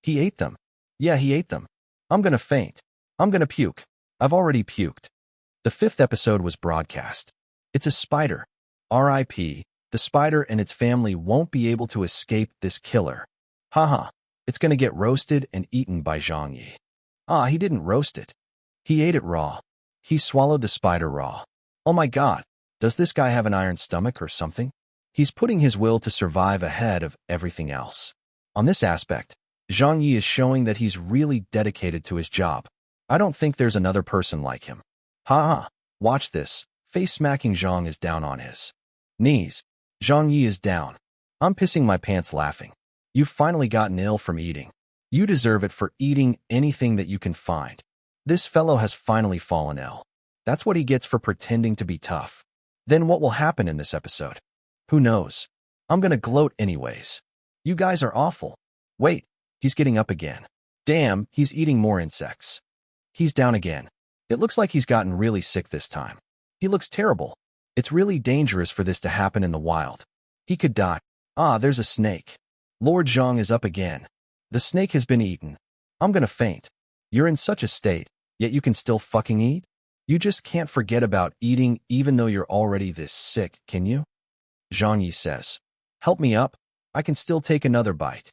He ate them. Yeah, he ate them. I'm gonna faint. I'm gonna puke. I've already puked. The 5th episode was broadcast. It's a spider. R.I.P. The spider and its family won't be able to escape this killer. Haha, it's gonna get roasted and eaten by Zhang Ye. He didn't roast it. He ate it raw. He swallowed the spider raw. Oh my god, does this guy have an iron stomach or something? He's putting his will to survive ahead of everything else. On this aspect, Zhang Ye is showing that he's really dedicated to his job. I don't think there's another person like him. Watch this. Face-smacking Zhang is down on his knees. Zhang Ye is down. I'm pissing my pants laughing. You've finally gotten ill from eating. You deserve it for eating anything that you can find. This fellow has finally fallen ill. That's what he gets for pretending to be tough. Then what will happen in this episode? Who knows? I'm gonna gloat anyways. You guys are awful. Wait, he's getting up again. Damn, he's eating more insects. He's down again. It looks like he's gotten really sick this time. He looks terrible. It's really dangerous for this to happen in the wild. He could die. There's a snake. Lord Zhang is up again. The snake has been eaten. I'm gonna faint. You're in such a state, yet you can still fucking eat? You just can't forget about eating even though you're already this sick, can you? Zhang Ye says. Help me up. I can still take another bite.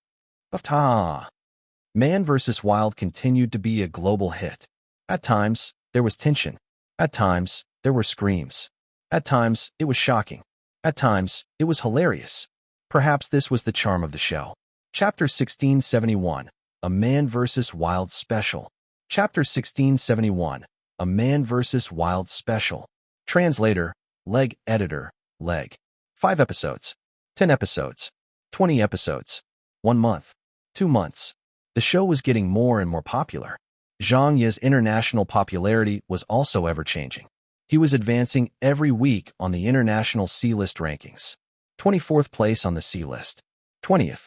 Man vs. Wild continued to be a global hit. At times, there was tension. At times, there were screams. At times, it was shocking. At times, it was hilarious. Perhaps this was the charm of the show. Chapter 1671, A Man vs. Wild Special. Chapter 1671, A Man vs. Wild Special. Translator, Leg Editor, Leg. 5 episodes. 10 episodes. 20 episodes. 1 month. 2 months. The show was getting more and more popular. Zhang Ye's international popularity was also ever-changing. He was advancing every week on the international C-list rankings. 24th place on the C-list. 20th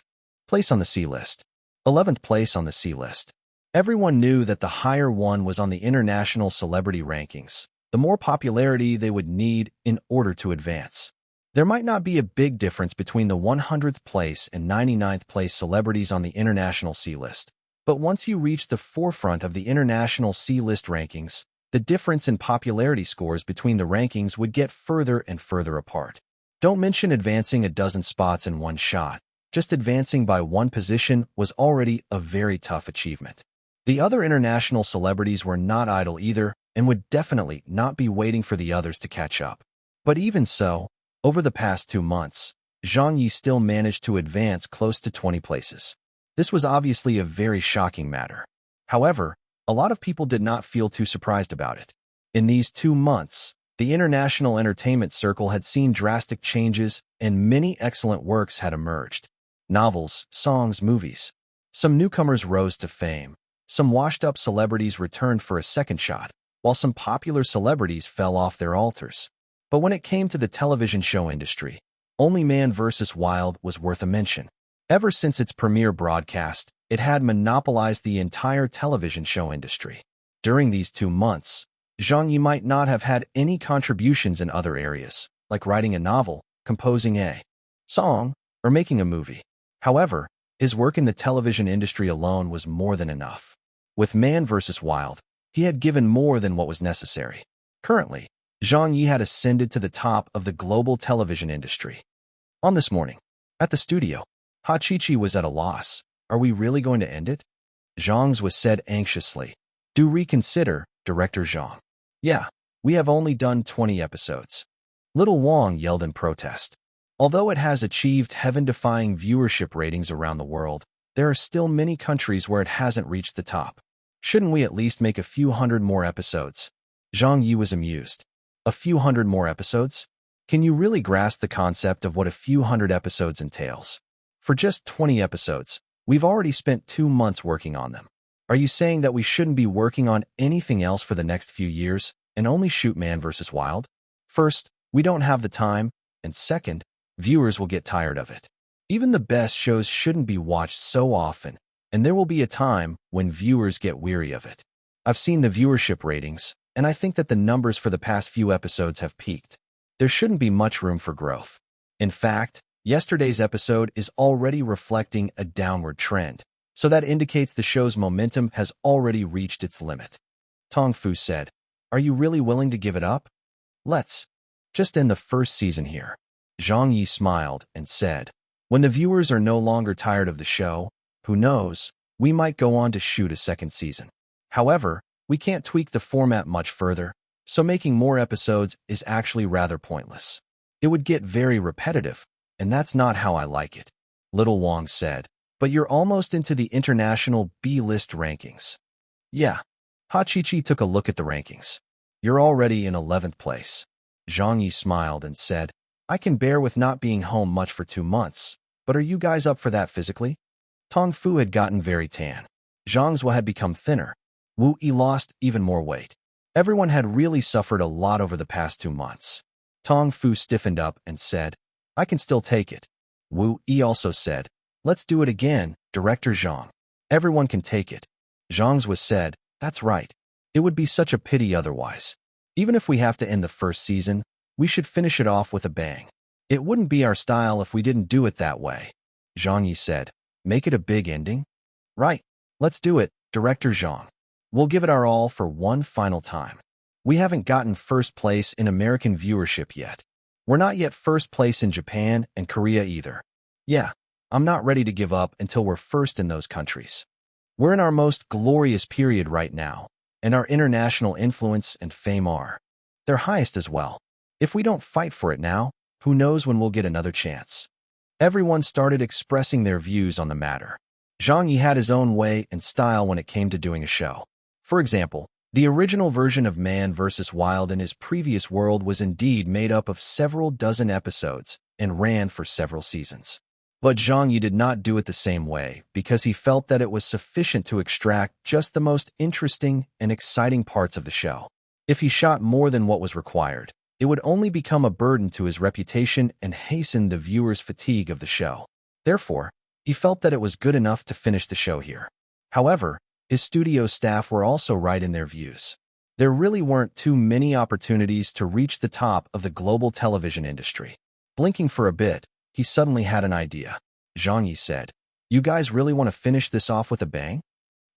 place on the C-list. 11th place on the C-list. Everyone knew that the higher one was on the international celebrity rankings, the more popularity they would need in order to advance. There might not be a big difference between the 100th place and 99th place celebrities on the international C-list, but once you reach the forefront of the international C-list rankings, the difference in popularity scores between the rankings would get further and further apart. Don't mention advancing a dozen spots in one shot. Just advancing by one position was already a very tough achievement. The other international celebrities were not idle either and would definitely not be waiting for the others to catch up. But even so, over the past 2 months, Zhang Ye still managed to advance close to 20 places. This was obviously a very shocking matter. However, a lot of people did not feel too surprised about it. In these 2 months, the international entertainment circle had seen drastic changes and many excellent works had emerged. Novels, songs, movies. Some newcomers rose to fame. Some washed-up celebrities returned for a second shot, while some popular celebrities fell off their altars. But when it came to the television show industry, only Man vs. Wild was worth a mention. Ever since its premiere broadcast, it had monopolized the entire television show industry. During these 2 months, Zhang Ye might not have had any contributions in other areas, like writing a novel, composing a song, or making a movie. However, his work in the television industry alone was more than enough. With Man vs. Wild, he had given more than what was necessary. Currently, Zhang Ye had ascended to the top of the global television industry. On this morning, at the studio, Hachichi was at a loss. Are we really going to end it? Zhang's was said anxiously. Do reconsider, Director Zhang. Yeah, we have only done 20 episodes. Little Wang yelled in protest. Although it has achieved heaven-defying viewership ratings around the world, there are still many countries where it hasn't reached the top. Shouldn't we at least make a few hundred more episodes? Zhang Ye was amused. A few hundred more episodes? Can you really grasp the concept of what a few hundred episodes entails? For just 20 episodes, we've already spent 2 months working on them. Are you saying that we shouldn't be working on anything else for the next few years and only shoot Man vs. Wild? First, we don't have the time, and second, viewers will get tired of it. Even the best shows shouldn't be watched so often, and there will be a time when viewers get weary of it. I've seen the viewership ratings, and I think that the numbers for the past few episodes have peaked. There shouldn't be much room for growth. In fact, yesterday's episode is already reflecting a downward trend, so that indicates the show's momentum has already reached its limit. Tong Fu said, Are you really willing to give it up? Let's just end the first season here. Zhang Ye smiled and said, When the viewers are no longer tired of the show, who knows, we might go on to shoot a second season. However, we can't tweak the format much further, so making more episodes is actually rather pointless. It would get very repetitive, and that's not how I like it. Little Wang said, But you're almost into the international B-list rankings. Yeah. Hachichi took a look at the rankings. You're already in 11th place. Zhang Ye smiled and said, I can bear with not being home much for 2 months, but are you guys up for that physically? Tong Fu had gotten very tan. Zhang's had become thinner. Wu Yi lost even more weight. Everyone had really suffered a lot over the past 2 months. Tong Fu stiffened up and said, I can still take it. Wu Yi also said, Let's do it again, Director Zhang. Everyone can take it. Zhang's was said, That's right. It would be such a pity otherwise. Even if we have to end the first season, we should finish it off with a bang. It wouldn't be our style if we didn't do it that way. Zhang Ye said, Make it a big ending? Right. Let's do it, Director Zhang. We'll give it our all for one final time. We haven't gotten first place in American viewership yet. We're not yet first place in Japan and Korea either. Yeah, I'm not ready to give up until we're first in those countries. We're in our most glorious period right now, and our international influence and fame are their highest as well. If we don't fight for it now, who knows when we'll get another chance. Everyone started expressing their views on the matter. Zhang Ye had his own way and style when it came to doing a show. For example, the original version of Man vs. Wild in his previous world was indeed made up of several dozen episodes and ran for several seasons. But Zhang Ye did not do it the same way because he felt that it was sufficient to extract just the most interesting and exciting parts of the show. If he shot more than what was required, it would only become a burden to his reputation and hasten the viewer's fatigue of the show. Therefore, he felt that it was good enough to finish the show here. However, his studio staff were also right in their views. There really weren't too many opportunities to reach the top of the global television industry. Blinking for a bit, he suddenly had an idea. Zhang Ye said, You guys really want to finish this off with a bang?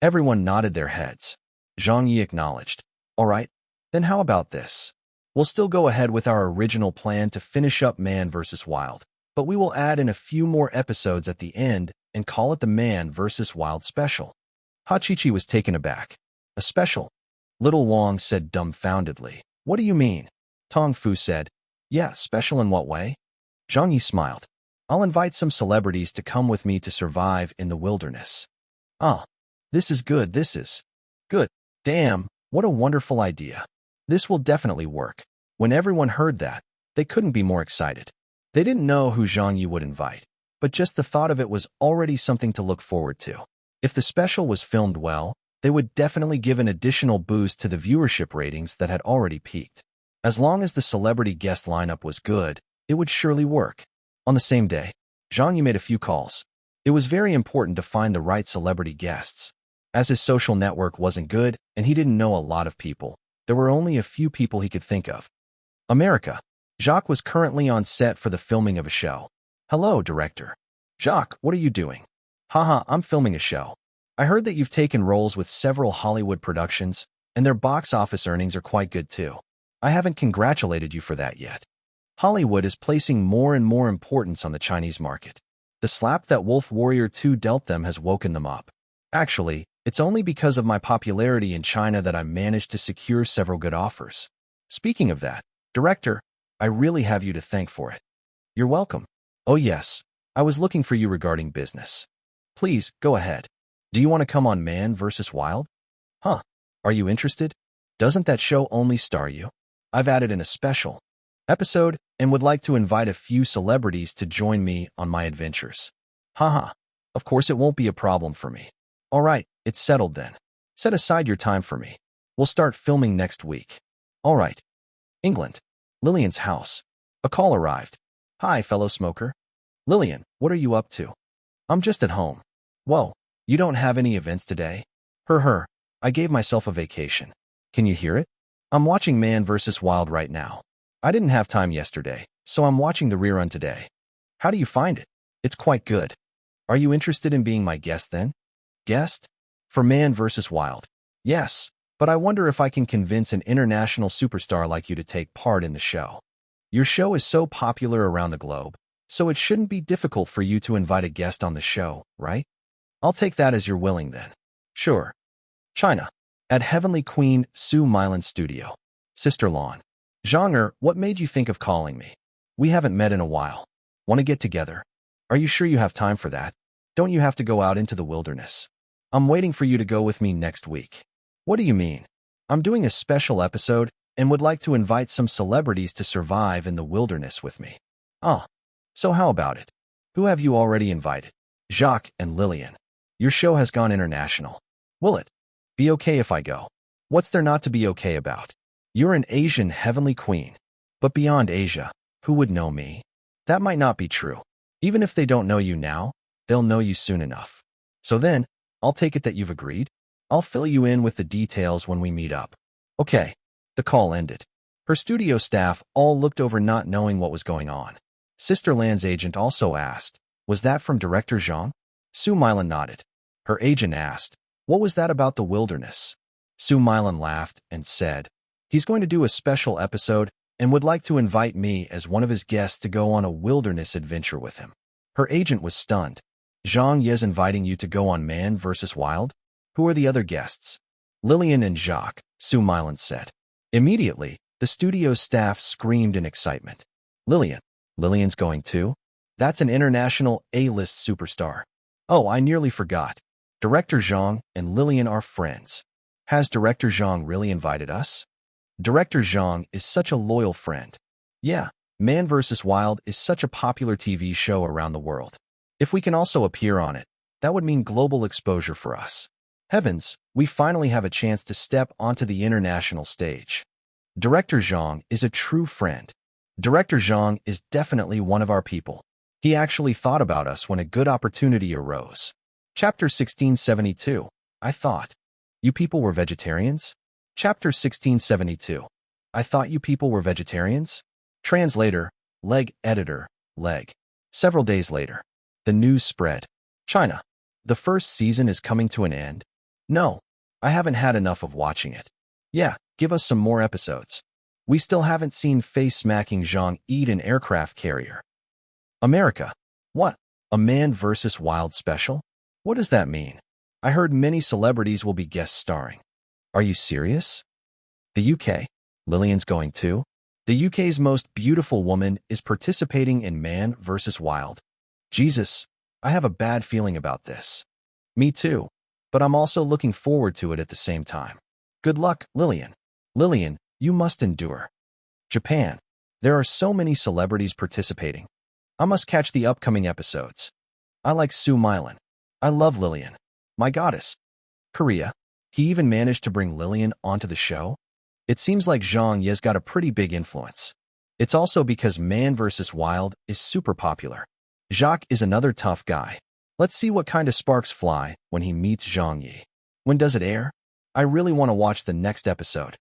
Everyone nodded their heads. Zhang Ye acknowledged. All right, then how about this? We'll still go ahead with our original plan to finish up Man vs. Wild, but we will add in a few more episodes at the end and call it the Man vs. Wild special. Hachichi was taken aback. A special? Little Wang said dumbfoundedly. What do you mean? Tong Fu said, Yeah, special in what way? Zhang Ye smiled. I'll invite some celebrities to come with me to survive in the wilderness. Ah, this is good, this is good. Damn, what a wonderful idea. This will definitely work. When everyone heard that, they couldn't be more excited. They didn't know who Zhang Ye would invite, but just the thought of it was already something to look forward to. If the special was filmed well, they would definitely give an additional boost to the viewership ratings that had already peaked. As long as the celebrity guest lineup was good, it would surely work. On the same day, Zhang Ye made a few calls. It was very important to find the right celebrity guests. As his social network wasn't good and he didn't know a lot of people, there were only a few people he could think of. America. Jacques was currently on set for the filming of a show. Hello, director. Jacques, what are you doing? Haha, I'm filming a show. I heard that you've taken roles with several Hollywood productions, and their box office earnings are quite good too. I haven't congratulated you for that yet. Hollywood is placing more and more importance on the Chinese market. The slap that Wolf Warrior 2 dealt them has woken them up. Actually, it's only because of my popularity in China that I managed to secure several good offers. Speaking of that, director, I really have you to thank for it. You're welcome. Oh yes, I was looking for you regarding business. Please, go ahead. Do you want to come on Man vs. Wild? Huh, are you interested? Doesn't that show only star you? I've added in a special episode and would like to invite a few celebrities to join me on my adventures. Haha, of course it won't be a problem for me. All right, it's settled then. Set aside your time for me. We'll start filming next week. All right. England. Lillian's house. A call arrived. Hi, fellow smoker. Lillian, what are you up to? I'm just at home. Whoa, you don't have any events today? I gave myself a vacation. Can you hear it? I'm watching Man vs. Wild right now. I didn't have time yesterday, so I'm watching the rerun today. How do you find it? It's quite good. Are you interested in being my guest then? Guest? For Man vs. Wild. Yes, but I wonder if I can convince an international superstar like you to take part in the show. Your show is so popular around the globe, so it shouldn't be difficult for you to invite a guest on the show, right? I'll take that as you're willing then. Sure. China. At Heavenly Queen Su Milan Studio. Sister Lawn. Zhang Ye, what made you think of calling me? We haven't met in a while. Want to get together? Are you sure you have time for that? Don't you have to go out into the wilderness? I'm waiting for you to go with me next week. What do you mean? I'm doing a special episode and would like to invite some celebrities to survive in the wilderness with me. Oh, so how about it? Who have you already invited? Jacques and Lillian. Your show has gone international. Will it be okay if I go? What's there not to be okay about? You're an Asian heavenly queen. But beyond Asia, who would know me? That might not be true. Even if they don't know you now, they'll know you soon enough. So then, I'll take it that you've agreed? I'll fill you in with the details when we meet up. Okay. The call ended. Her studio staff all looked over not knowing what was going on. Sister Lan's agent also asked, was that from Director Zhang? Su Milan nodded. Her agent asked, what was that about the wilderness? Su Milan laughed and said, he's going to do a special episode and would like to invite me as one of his guests to go on a wilderness adventure with him. Her agent was stunned. Zhang Ye's inviting you to go on Man vs. Wild? Who are the other guests? Lillian and Jacques, Su Milan said. Immediately, the studio's staff screamed in excitement. Lillian's going too? That's an international A-list superstar. Oh, I nearly forgot. Director Zhang and Lillian are friends. Has Director Zhang really invited us? Director Zhang is such a loyal friend. Yeah, Man vs. Wild is such a popular TV show around the world. If we can also appear on it, that would mean global exposure for us. Heavens, we finally have a chance to step onto the international stage. Director Zhang is a true friend. Director Zhang is definitely one of our people. He actually thought about us when a good opportunity arose. Chapter 1672. I thought. You people were vegetarians? Chapter 1672. I thought you people were vegetarians? Translator, leg editor, leg. Several days later. The news spread. China. The first season is coming to an end? No, I haven't had enough of watching it. Yeah, give us some more episodes. We still haven't seen face-smacking Zhang eat an aircraft carrier. America. What? A Man vs. Wild special? What does that mean? I heard many celebrities will be guest starring. Are you serious? The UK. Lillian's going too? The UK's most beautiful woman is participating in Man vs. Wild. Jesus, I have a bad feeling about this. Me too, but I'm also looking forward to it at the same time. Good luck, Lillian. Lillian, you must endure. Japan. There are so many celebrities participating. I must catch the upcoming episodes. I like Su Milan. I love Lillian. My goddess. Korea. He even managed to bring Lillian onto the show? It seems like Zhang Ye's got a pretty big influence. It's also because Man vs. Wild is super popular. Jacques is another tough guy. Let's see what kind of sparks fly when he meets Zhang Ye. When does it air? I really want to watch the next episode.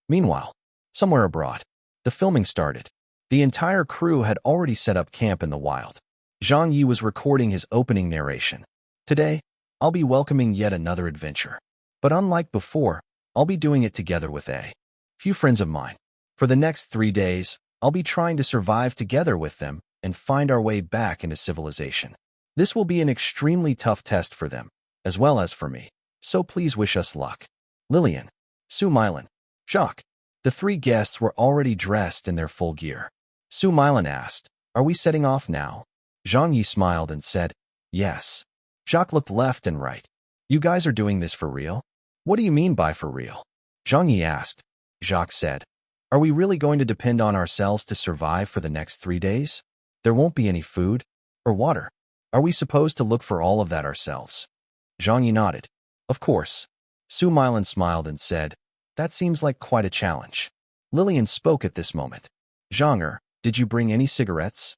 Meanwhile, somewhere abroad, the filming started. The entire crew had already set up camp in the wild. Zhang Ye was recording his opening narration. Today, I'll be welcoming yet another adventure. But unlike before, I'll be doing it together with a few friends of mine. For the next 3 days, I'll be trying to survive together with them and find our way back into civilization. This will be an extremely tough test for them, as well as for me. So please wish us luck. Lillian, Su Milan, Jacques. The 3 guests were already dressed in their full gear. Su Milan asked, "Are we setting off now?" Zhang Ye smiled and said, "Yes." Jacques looked left and right. "You guys are doing this for real?" "What do you mean by for real?" Zhang Ye asked. Jacques said, "Are we really going to depend on ourselves to survive for the next 3 days? There won't be any food or water. Are we supposed to look for all of that ourselves?" Zhang Ye nodded. "Of course." Su Milan smiled and said, "That seems like quite a challenge." Lillian spoke at this moment. "Zhang, did you bring any cigarettes?"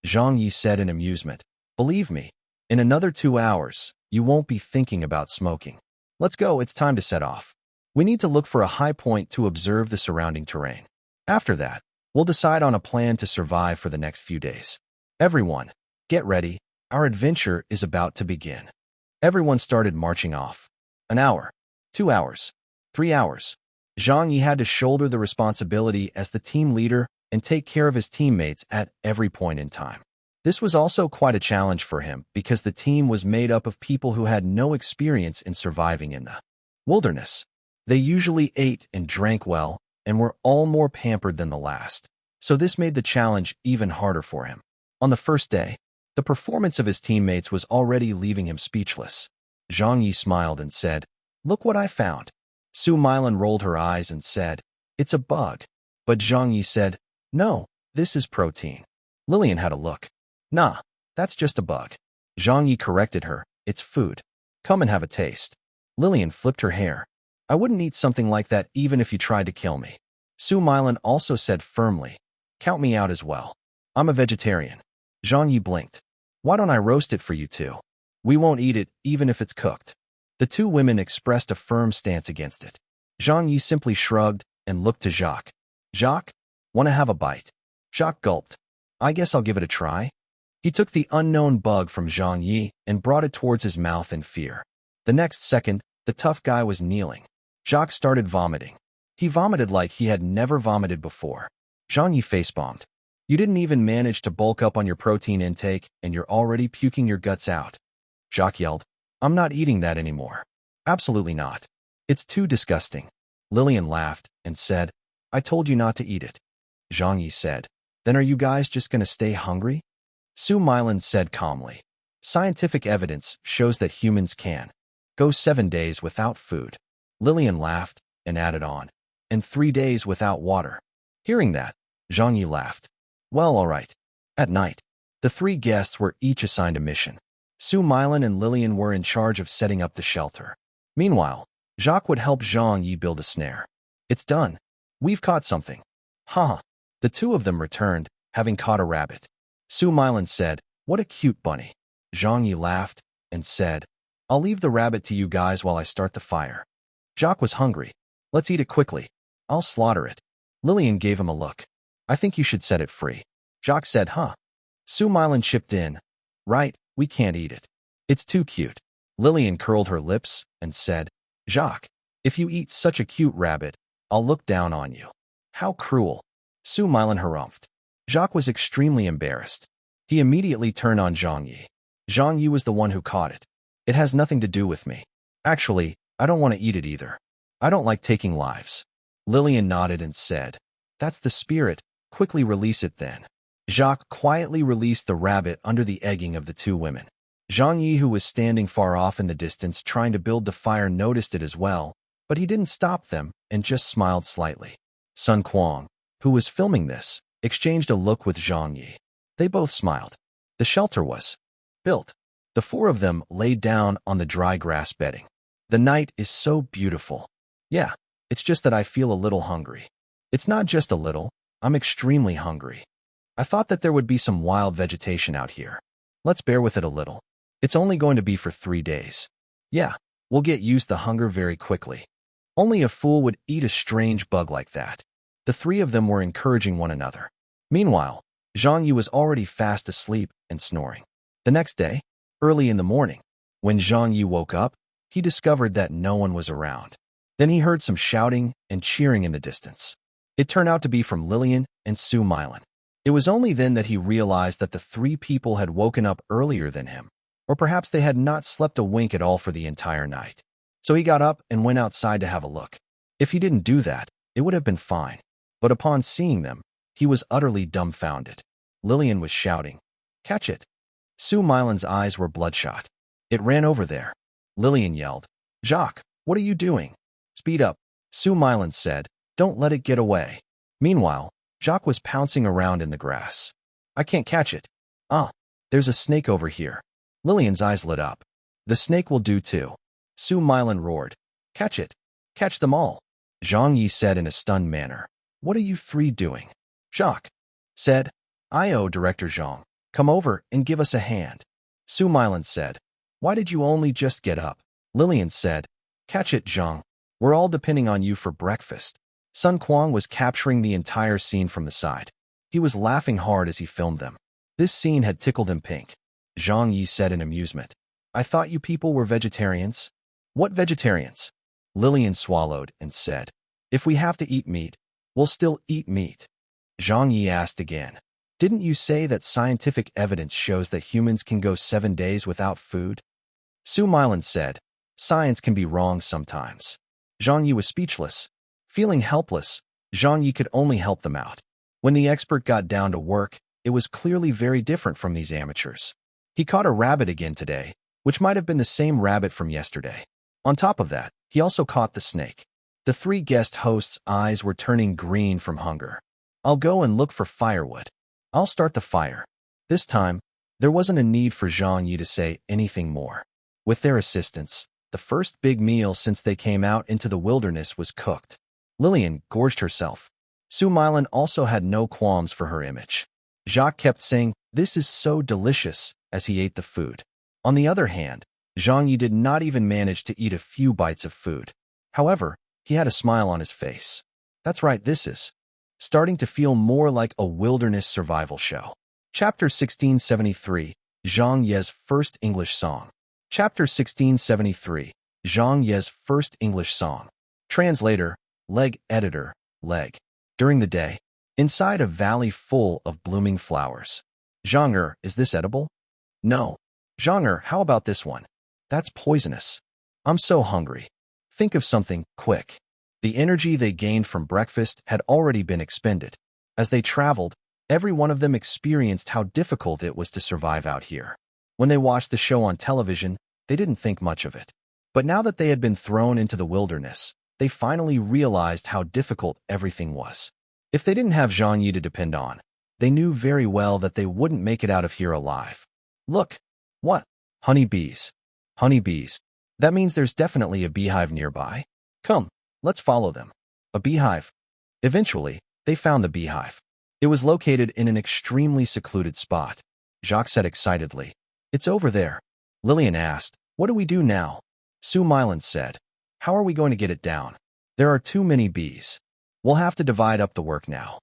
Zhang Ye said in amusement, "Believe me, in another 2 hours, you won't be thinking about smoking. Let's go, it's time to set off. We need to look for a high point to observe the surrounding terrain. After that, we'll decide on a plan to survive for the next few days. Everyone, get ready, our adventure is about to begin." Everyone started marching off. 1 hour, 2 hours, 3 hours. Zhang Ye had to shoulder the responsibility as the team leader and take care of his teammates at every point in time. This was also quite a challenge for him because the team was made up of people who had no experience in surviving in the wilderness. They usually ate and drank well and were all more pampered than the last, so this made the challenge even harder for him. On the first day, the performance of his teammates was already leaving him speechless. Zhang Ye smiled and said, "Look what I found." Su Milan rolled her eyes and said, "It's a bug." But Zhang Ye said, "No, this is protein." Lillian had a look. "Nah, that's just a bug." Zhang Ye corrected her, "It's food. Come and have a taste." Lillian flipped her hair. "I wouldn't eat something like that even if you tried to kill me." Su Milan also said firmly, "Count me out as well. I'm a vegetarian." Zhang Ye blinked. "Why don't I roast it for you two? We won't eat it even if it's cooked." The 2 women expressed a firm stance against it. Zhang Ye simply shrugged and looked to Jacques. "Jacques, want to have a bite?" Jacques gulped. "I guess I'll give it a try." He took the unknown bug from Zhang Ye and brought it towards his mouth in fear. The next second, the tough guy was kneeling. Jacques started vomiting. He vomited like he had never vomited before. Zhang Ye facebombed. "You didn't even manage to bulk up on your protein intake, and you're already puking your guts out." Jacques yelled, "I'm not eating that anymore. Absolutely not. It's too disgusting." Lillian laughed and said, "I told you not to eat it." Zhang Ye said, "Then are you guys just going to stay hungry?" Su Milan said calmly, "Scientific evidence shows that humans can go 7 days without food." Lillian laughed and added on, "And 3 days without water." Hearing that, Zhang Ye laughed. "Well, all right." At night, the 3 guests were each assigned a mission. Su Milan and Lillian were in charge of setting up the shelter. Meanwhile, Jacques would help Zhang Ye build a snare. "It's done. We've caught something." "Haha." The 2 of them returned, having caught a rabbit. Su Milan said, "What a cute bunny." Zhang Ye laughed and said, "I'll leave the rabbit to you guys while I start the fire." Jacques was hungry. "Let's eat it quickly. I'll slaughter it." Lillian gave him a look. "I think you should set it free." Jacques said, "Huh?" Su Milan chipped in, "Right, we can't eat it. It's too cute." Lillian curled her lips and said, "Jacques, if you eat such a cute rabbit, I'll look down on you." "How cruel." Su Milan harumphed. Jacques was extremely embarrassed. He immediately turned on Zhang Ye. "Zhang Ye was the one who caught it. It has nothing to do with me. Actually, I don't want to eat it either. I don't like taking lives." Lillian nodded and said, "That's the spirit. Quickly release it then." Jacques quietly released the rabbit under the egging of the 2 women. Zhang Ye, who was standing far off in the distance trying to build the fire, noticed it as well, but he didn't stop them and just smiled slightly. Sun Quang, who was filming this, exchanged a look with Zhang Ye. They both smiled. The shelter was built. The 4 of them laid down on the dry grass bedding. "The night is so beautiful." "Yeah, it's just that I feel a little hungry." "It's not just a little, I'm extremely hungry. I thought that there would be some wild vegetation out here. Let's bear with it a little. It's only going to be for 3 days. Yeah, we'll get used to hunger very quickly. Only a fool would eat a strange bug like that." The 3 of them were encouraging one another. Meanwhile, Zhang Ye was already fast asleep and snoring. The next day, early in the morning, when Zhang Ye woke up, he discovered that no one was around. Then he heard some shouting and cheering in the distance. It turned out to be from Lillian and Su Milan. It was only then that he realized that the three people had woken up earlier than him, or perhaps they had not slept a wink at all for the entire night. So he got up and went outside to have a look. If he didn't do that, it would have been fine. But upon seeing them, he was utterly dumbfounded. Lillian was shouting, "Catch it!" Su Milan's eyes were bloodshot. It ran over there. Lillian yelled, "Jacques, what are you doing? Speed up," Su Milan said. "Don't let it get away." Meanwhile, Jacques was pouncing around in the grass. "I can't catch it." "Ah, there's a snake over here." Lillian's eyes lit up. "The snake will do too." Su Milan roared, "Catch it! Catch them all!" Zhang Ye said in a stunned manner, "What are you three doing?" Jacques said, "I.O. Director Zhang, come over and give us a hand." Su Milan said, "Why did you only just get up?" Lillian said, "Catch it, Zhang. We're all depending on you for breakfast." Sun Quan was capturing the entire scene from the side. He was laughing hard as he filmed them. This scene had tickled him pink. Zhang Ye said in amusement, "I thought you people were vegetarians." "What vegetarians?" Lillian swallowed and said, "If we have to eat meat, we'll still eat meat." Zhang Ye asked again, "Didn't you say that scientific evidence shows that humans can go 7 days without food?" Su Milan said, "Science can be wrong sometimes." Zhang Ye was speechless. Feeling helpless, Zhang Ye could only help them out. When the expert got down to work, it was clearly very different from these amateurs. He caught a rabbit again today, which might have been the same rabbit from yesterday. On top of that, he also caught the snake. The three guest hosts' eyes were turning green from hunger. "I'll go and look for firewood. I'll start the fire." This time, there wasn't a need for Zhang Ye to say anything more. With their assistance, the first big meal since they came out into the wilderness was cooked. Lillian gorged herself. Su Milan also had no qualms for her image. Jacques kept saying, "This is so delicious," as he ate the food. On the other hand, Zhang Ye did not even manage to eat a few bites of food. However, he had a smile on his face. That's right, this is starting to feel more like a wilderness survival show. Chapter 1673, Zhang Ye's First English Song. Chapter 1673, Zhang Ye's First English Song. Translator, Leg Editor, Leg. During the day, inside a valley full of blooming flowers. "Zhang, is this edible?" "No." "Zhang, how about this one?" "That's poisonous." "I'm so hungry." "Think of something, quick." The energy they gained from breakfast had already been expended. As they traveled, every one of them experienced how difficult it was to survive out here. When they watched the show on television, they didn't think much of it. But now that they had been thrown into the wilderness, they finally realized how difficult everything was. If they didn't have Zhang Ye to depend on, they knew very well that they wouldn't make it out of here alive. "Look." "What?" "Honey bees." "Honey bees. That means there's definitely a beehive nearby. Come, let's follow them." A beehive. Eventually, they found the beehive. It was located in an extremely secluded spot. Jacques said excitedly, "It's over there." Lillian asked, "What do we do now?" Su Milan said, "How are we going to get it down? There are too many bees. We'll have to divide up the work now."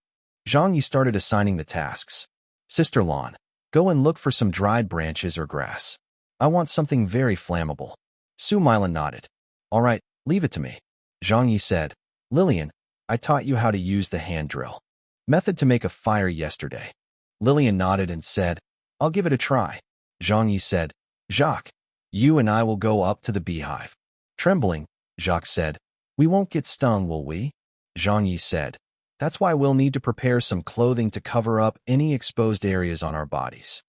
Zhang Ye started assigning the tasks. "Sister Lan, go and look for some dried branches or grass. I want something very flammable." Su Milan nodded. "All right, leave it to me." Zhang Ye said, "Lillian, I taught you how to use the hand drill method to make a fire yesterday." Lillian nodded and said, "I'll give it a try." Zhang Ye said, "Jacques, you and I will go up to the beehive." Trembling, Jacques said, "We won't get stung, will we?" Zhang Ye said, "That's why we'll need to prepare some clothing to cover up any exposed areas on our bodies."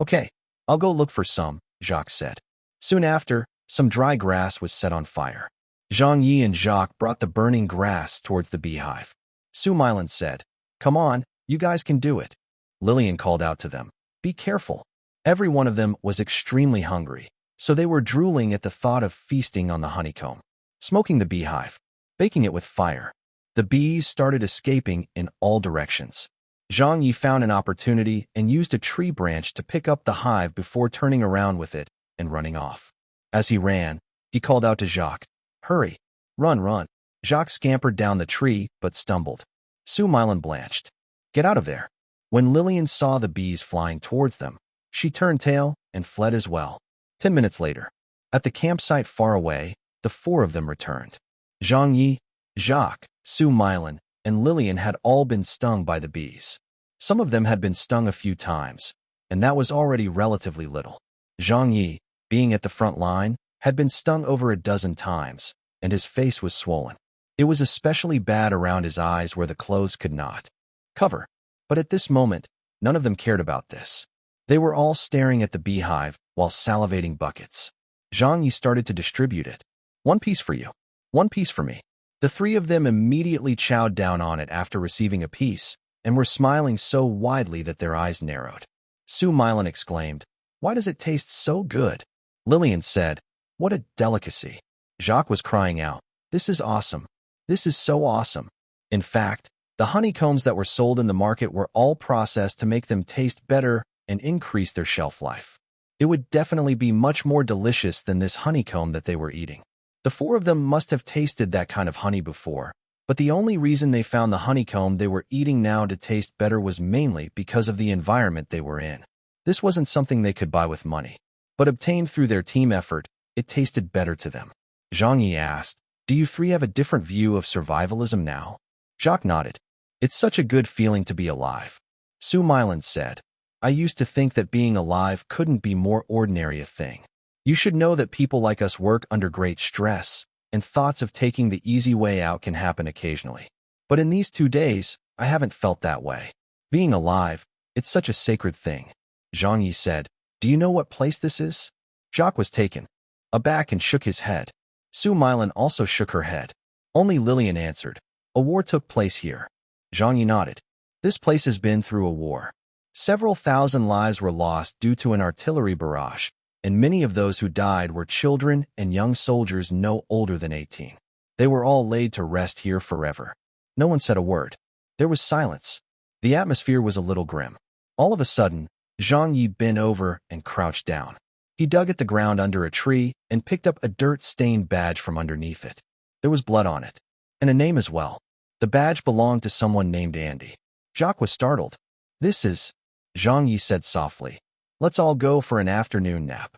"Okay, I'll go look for some," Jacques said. Soon after, some dry grass was set on fire. Zhang Ye and Jacques brought the burning grass towards the beehive. Su Milan said, "Come on, you guys can do it." Lillian called out to them, "Be careful." Every one of them was extremely hungry, so they were drooling at the thought of feasting on the honeycomb, smoking the beehive, baking it with fire. The bees started escaping in all directions. Zhang Ye found an opportunity and used a tree branch to pick up the hive before turning around with it and running off. As he ran, he called out to Jacques, "Hurry, run, run." Jacques scampered down the tree but stumbled. Su Milan blanched. "Get out of there." When Lillian saw the bees flying towards them, she turned tail and fled as well. 10 minutes later, at the campsite far away, the four of them returned. Zhang Ye, Jacques, Su Milan, and Lillian had all been stung by the bees. Some of them had been stung a few times, and that was already relatively little. Zhang Ye, being at the front line, had been stung over a dozen times, and his face was swollen. It was especially bad around his eyes where the clothes could not cover. But at this moment, none of them cared about this. They were all staring at the beehive while salivating buckets. Zhang Yi started to distribute it. One piece for you. One piece for me. The three of them immediately chowed down on it after receiving a piece, and were smiling so widely that their eyes narrowed. Su Milan exclaimed, "Why does it taste so good?" Lillian said, "What a delicacy." Jacques was crying out, "This is awesome. This is so awesome." In fact, the honeycombs that were sold in the market were all processed to make them taste better and increase their shelf life. It would definitely be much more delicious than this honeycomb that they were eating. The four of them must have tasted that kind of honey before, but the only reason they found the honeycomb they were eating now to taste better was mainly because of the environment they were in. This wasn't something they could buy with money, but obtained through their team effort. It tasted better to them. Zhang Yi asked, "Do you three have a different view of survivalism now?" Jacques nodded. "It's such a good feeling to be alive." Su Milan said, "I used to think that being alive couldn't be more ordinary a thing. You should know that people like us work under great stress, and thoughts of taking the easy way out can happen occasionally. But in these 2 days, I haven't felt that way. Being alive, it's such a sacred thing." Zhang Yi said, "Do you know what place this is?" Jacques was taken aback and shook his head. Su Milan also shook her head. Only Lillian answered, "A war took place here." Zhang Yi nodded. "This place has been through a war. Several thousand lives were lost due to an artillery barrage, and many of those who died were children and young soldiers no older than 18. They were all laid to rest here forever." No one said a word. There was silence. The atmosphere was a little grim. All of a sudden, Zhang Yi bent over and crouched down. He dug at the ground under a tree and picked up a dirt-stained badge from underneath it. There was blood on it, and a name as well. The badge belonged to someone named Andy. Jacques was startled. "This is," Zhang Yi said softly. "Let's all go for an afternoon nap."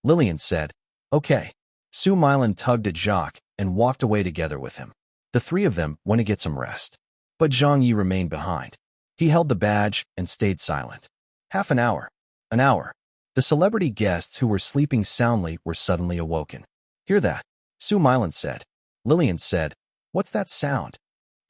Lillian said, "Okay." Su Milan tugged at Jacques and walked away together with him. The three of them went to get some rest. But Zhang Yi remained behind. He held the badge and stayed silent. Half an hour. An hour. The celebrity guests who were sleeping soundly were suddenly awoken. "Hear that?" Su Milan said. Lillian said, "What's that sound?"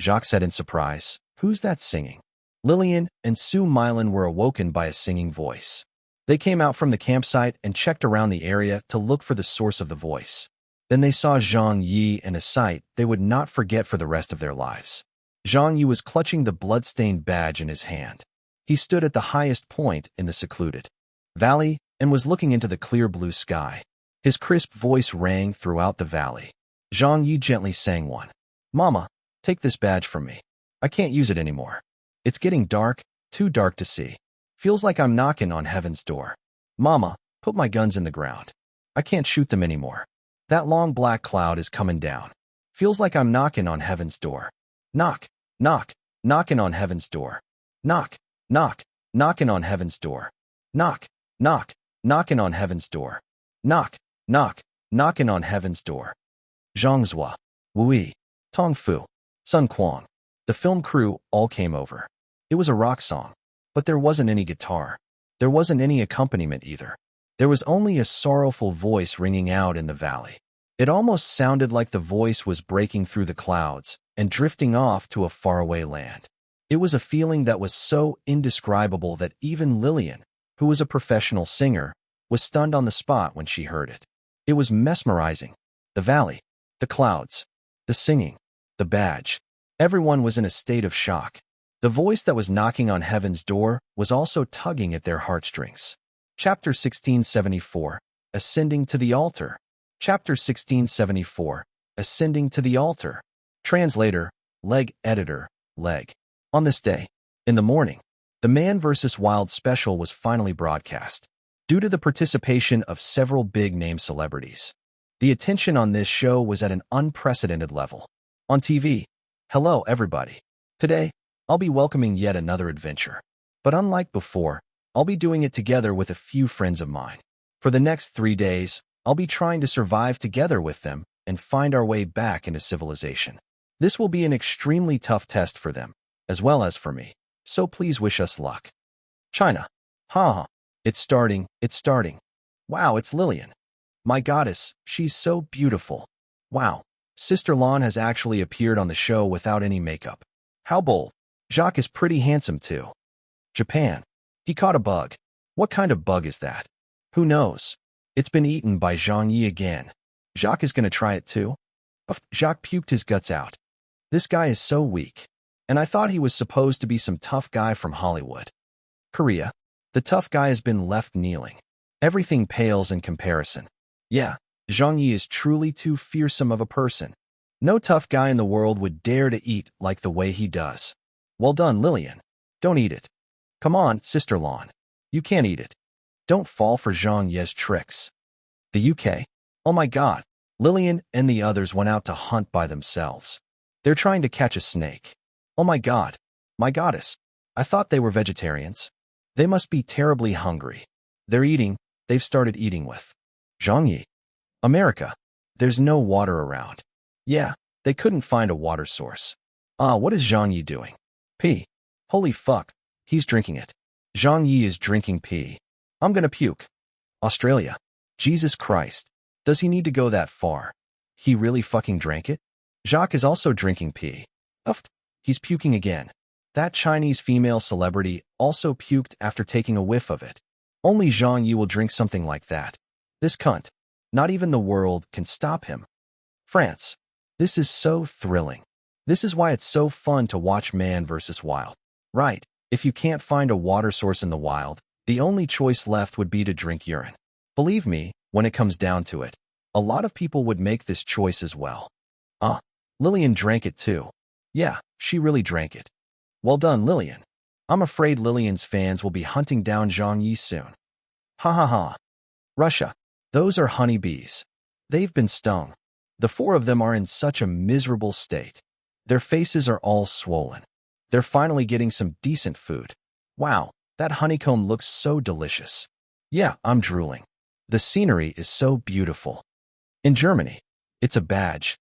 Jacques said in surprise, "Who's that singing?" Lillian and Su Milan were awoken by a singing voice. They came out from the campsite and checked around the area to look for the source of the voice. Then they saw Zhang Yi in a sight they would not forget for the rest of their lives. Zhang Yi was clutching the blood-stained badge in his hand. He stood at the highest point in the secluded valley and was looking into the clear blue sky. His crisp voice rang throughout the valley. Zhang Yi gently sang one. "Mama, take this badge from me. I can't use it anymore. It's getting dark, too dark to see. Feels like I'm knocking on heaven's door. Mama, put my guns in the ground. I can't shoot them anymore. That long black cloud is coming down. Feels like I'm knocking on heaven's door. Knock, knock, knocking on heaven's door. Knock, knock, knocking on heaven's door. Knock, knock, knocking on heaven's door. Knock, knock, knocking on heaven's door." Zhangzhua, Wui, Tong Fu, Sun Quan. The film crew all came over. It was a rock song, but there wasn't any guitar. There wasn't any accompaniment either. There was only a sorrowful voice ringing out in the valley. It almost sounded like the voice was breaking through the clouds and drifting off to a faraway land. It was a feeling that was so indescribable that even Lillian, who was a professional singer, was stunned on the spot when she heard it. It was mesmerizing. The valley, the clouds, the singing, the badge. Everyone was in a state of shock. The voice that was knocking on heaven's door was also tugging at their heartstrings. Chapter 1674, Ascending to the Altar. Chapter 1674, Ascending to the Altar. Translator, Leg Editor, Leg. On this day, in the morning, the Man vs. Wild special was finally broadcast. Due to the participation of several big-name celebrities, the attention on this show was at an unprecedented level. On TV, hello everybody. Today, I'll be welcoming yet another adventure. But unlike before, I'll be doing it together with a few friends of mine. For the next 3 days, I'll be trying to survive together with them and find our way back into civilization. This will be an extremely tough test for them, as well as for me. So please wish us luck. China. Haha. It's starting. Wow, it's Lillian. My goddess, she's so beautiful. Wow. Sister Lan has actually appeared on the show without any makeup. How bold. Jacques is pretty handsome too. Japan. He caught a bug. What kind of bug is that? Who knows? It's been eaten by Zhang Ye again. Jacques is gonna try it too? Jacques puked his guts out. This guy is so weak. And I thought he was supposed to be some tough guy from Hollywood. Korea. The tough guy has been left kneeling. Everything pales in comparison. Yeah, Zhang Ye is truly too fearsome of a person. No tough guy in the world would dare to eat like the way he does. Well done, Lillian. Don't eat it. Come on, Sister Lan. You can't eat it. Don't fall for Zhang Ye's tricks. The UK? Oh my god. Lillian and the others went out to hunt by themselves. They're trying to catch a snake. Oh my god. My goddess. I thought they were vegetarians. They must be terribly hungry. They've started eating with Zhang Ye. America. There's no water around. Yeah, they couldn't find a water source. What is Zhang Ye doing? Pee. Holy fuck. He's drinking it. Zhang Ye is drinking pee. I'm gonna puke. Australia. Jesus Christ. Does he need to go that far? He really fucking drank it? Jacques is also drinking pee. He's puking again. That Chinese female celebrity also puked after taking a whiff of it. Only Zhang Ye will drink something like that. This cunt. Not even the world can stop him. France. This is so thrilling. This is why it's so fun to watch Man vs. Wild. Right, if you can't find a water source in the wild, the only choice left would be to drink urine. Believe me, when it comes down to it, a lot of people would make this choice as well. Lillian drank it too. Yeah, she really drank it. Well done, Lillian. I'm afraid Lillian's fans will be hunting down Zhang Ye soon. Ha ha ha. Russia. Those are honeybees. They've been stung. The 4 of them are in such a miserable state. Their faces are all swollen. They're finally getting some decent food. Wow, that honeycomb looks so delicious. Yeah, I'm drooling. The scenery is so beautiful. In Germany, it's a badge.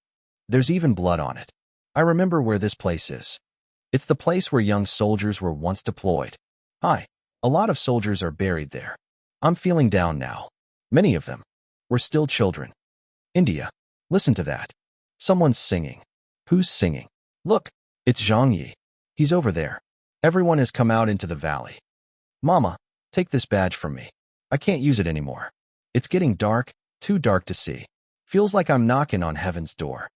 There's even blood on it. I remember where this place is. It's the place where young soldiers were once deployed. Hi, a lot of soldiers are buried there. I'm feeling down now. Many of them were still children. India. Listen to that. Someone's singing. Who's singing? Look, it's Zhang Ye. He's over there. Everyone has come out into the valley. Mama, take this badge from me. I can't use it anymore. It's getting dark, too dark to see. Feels like I'm knocking on heaven's door.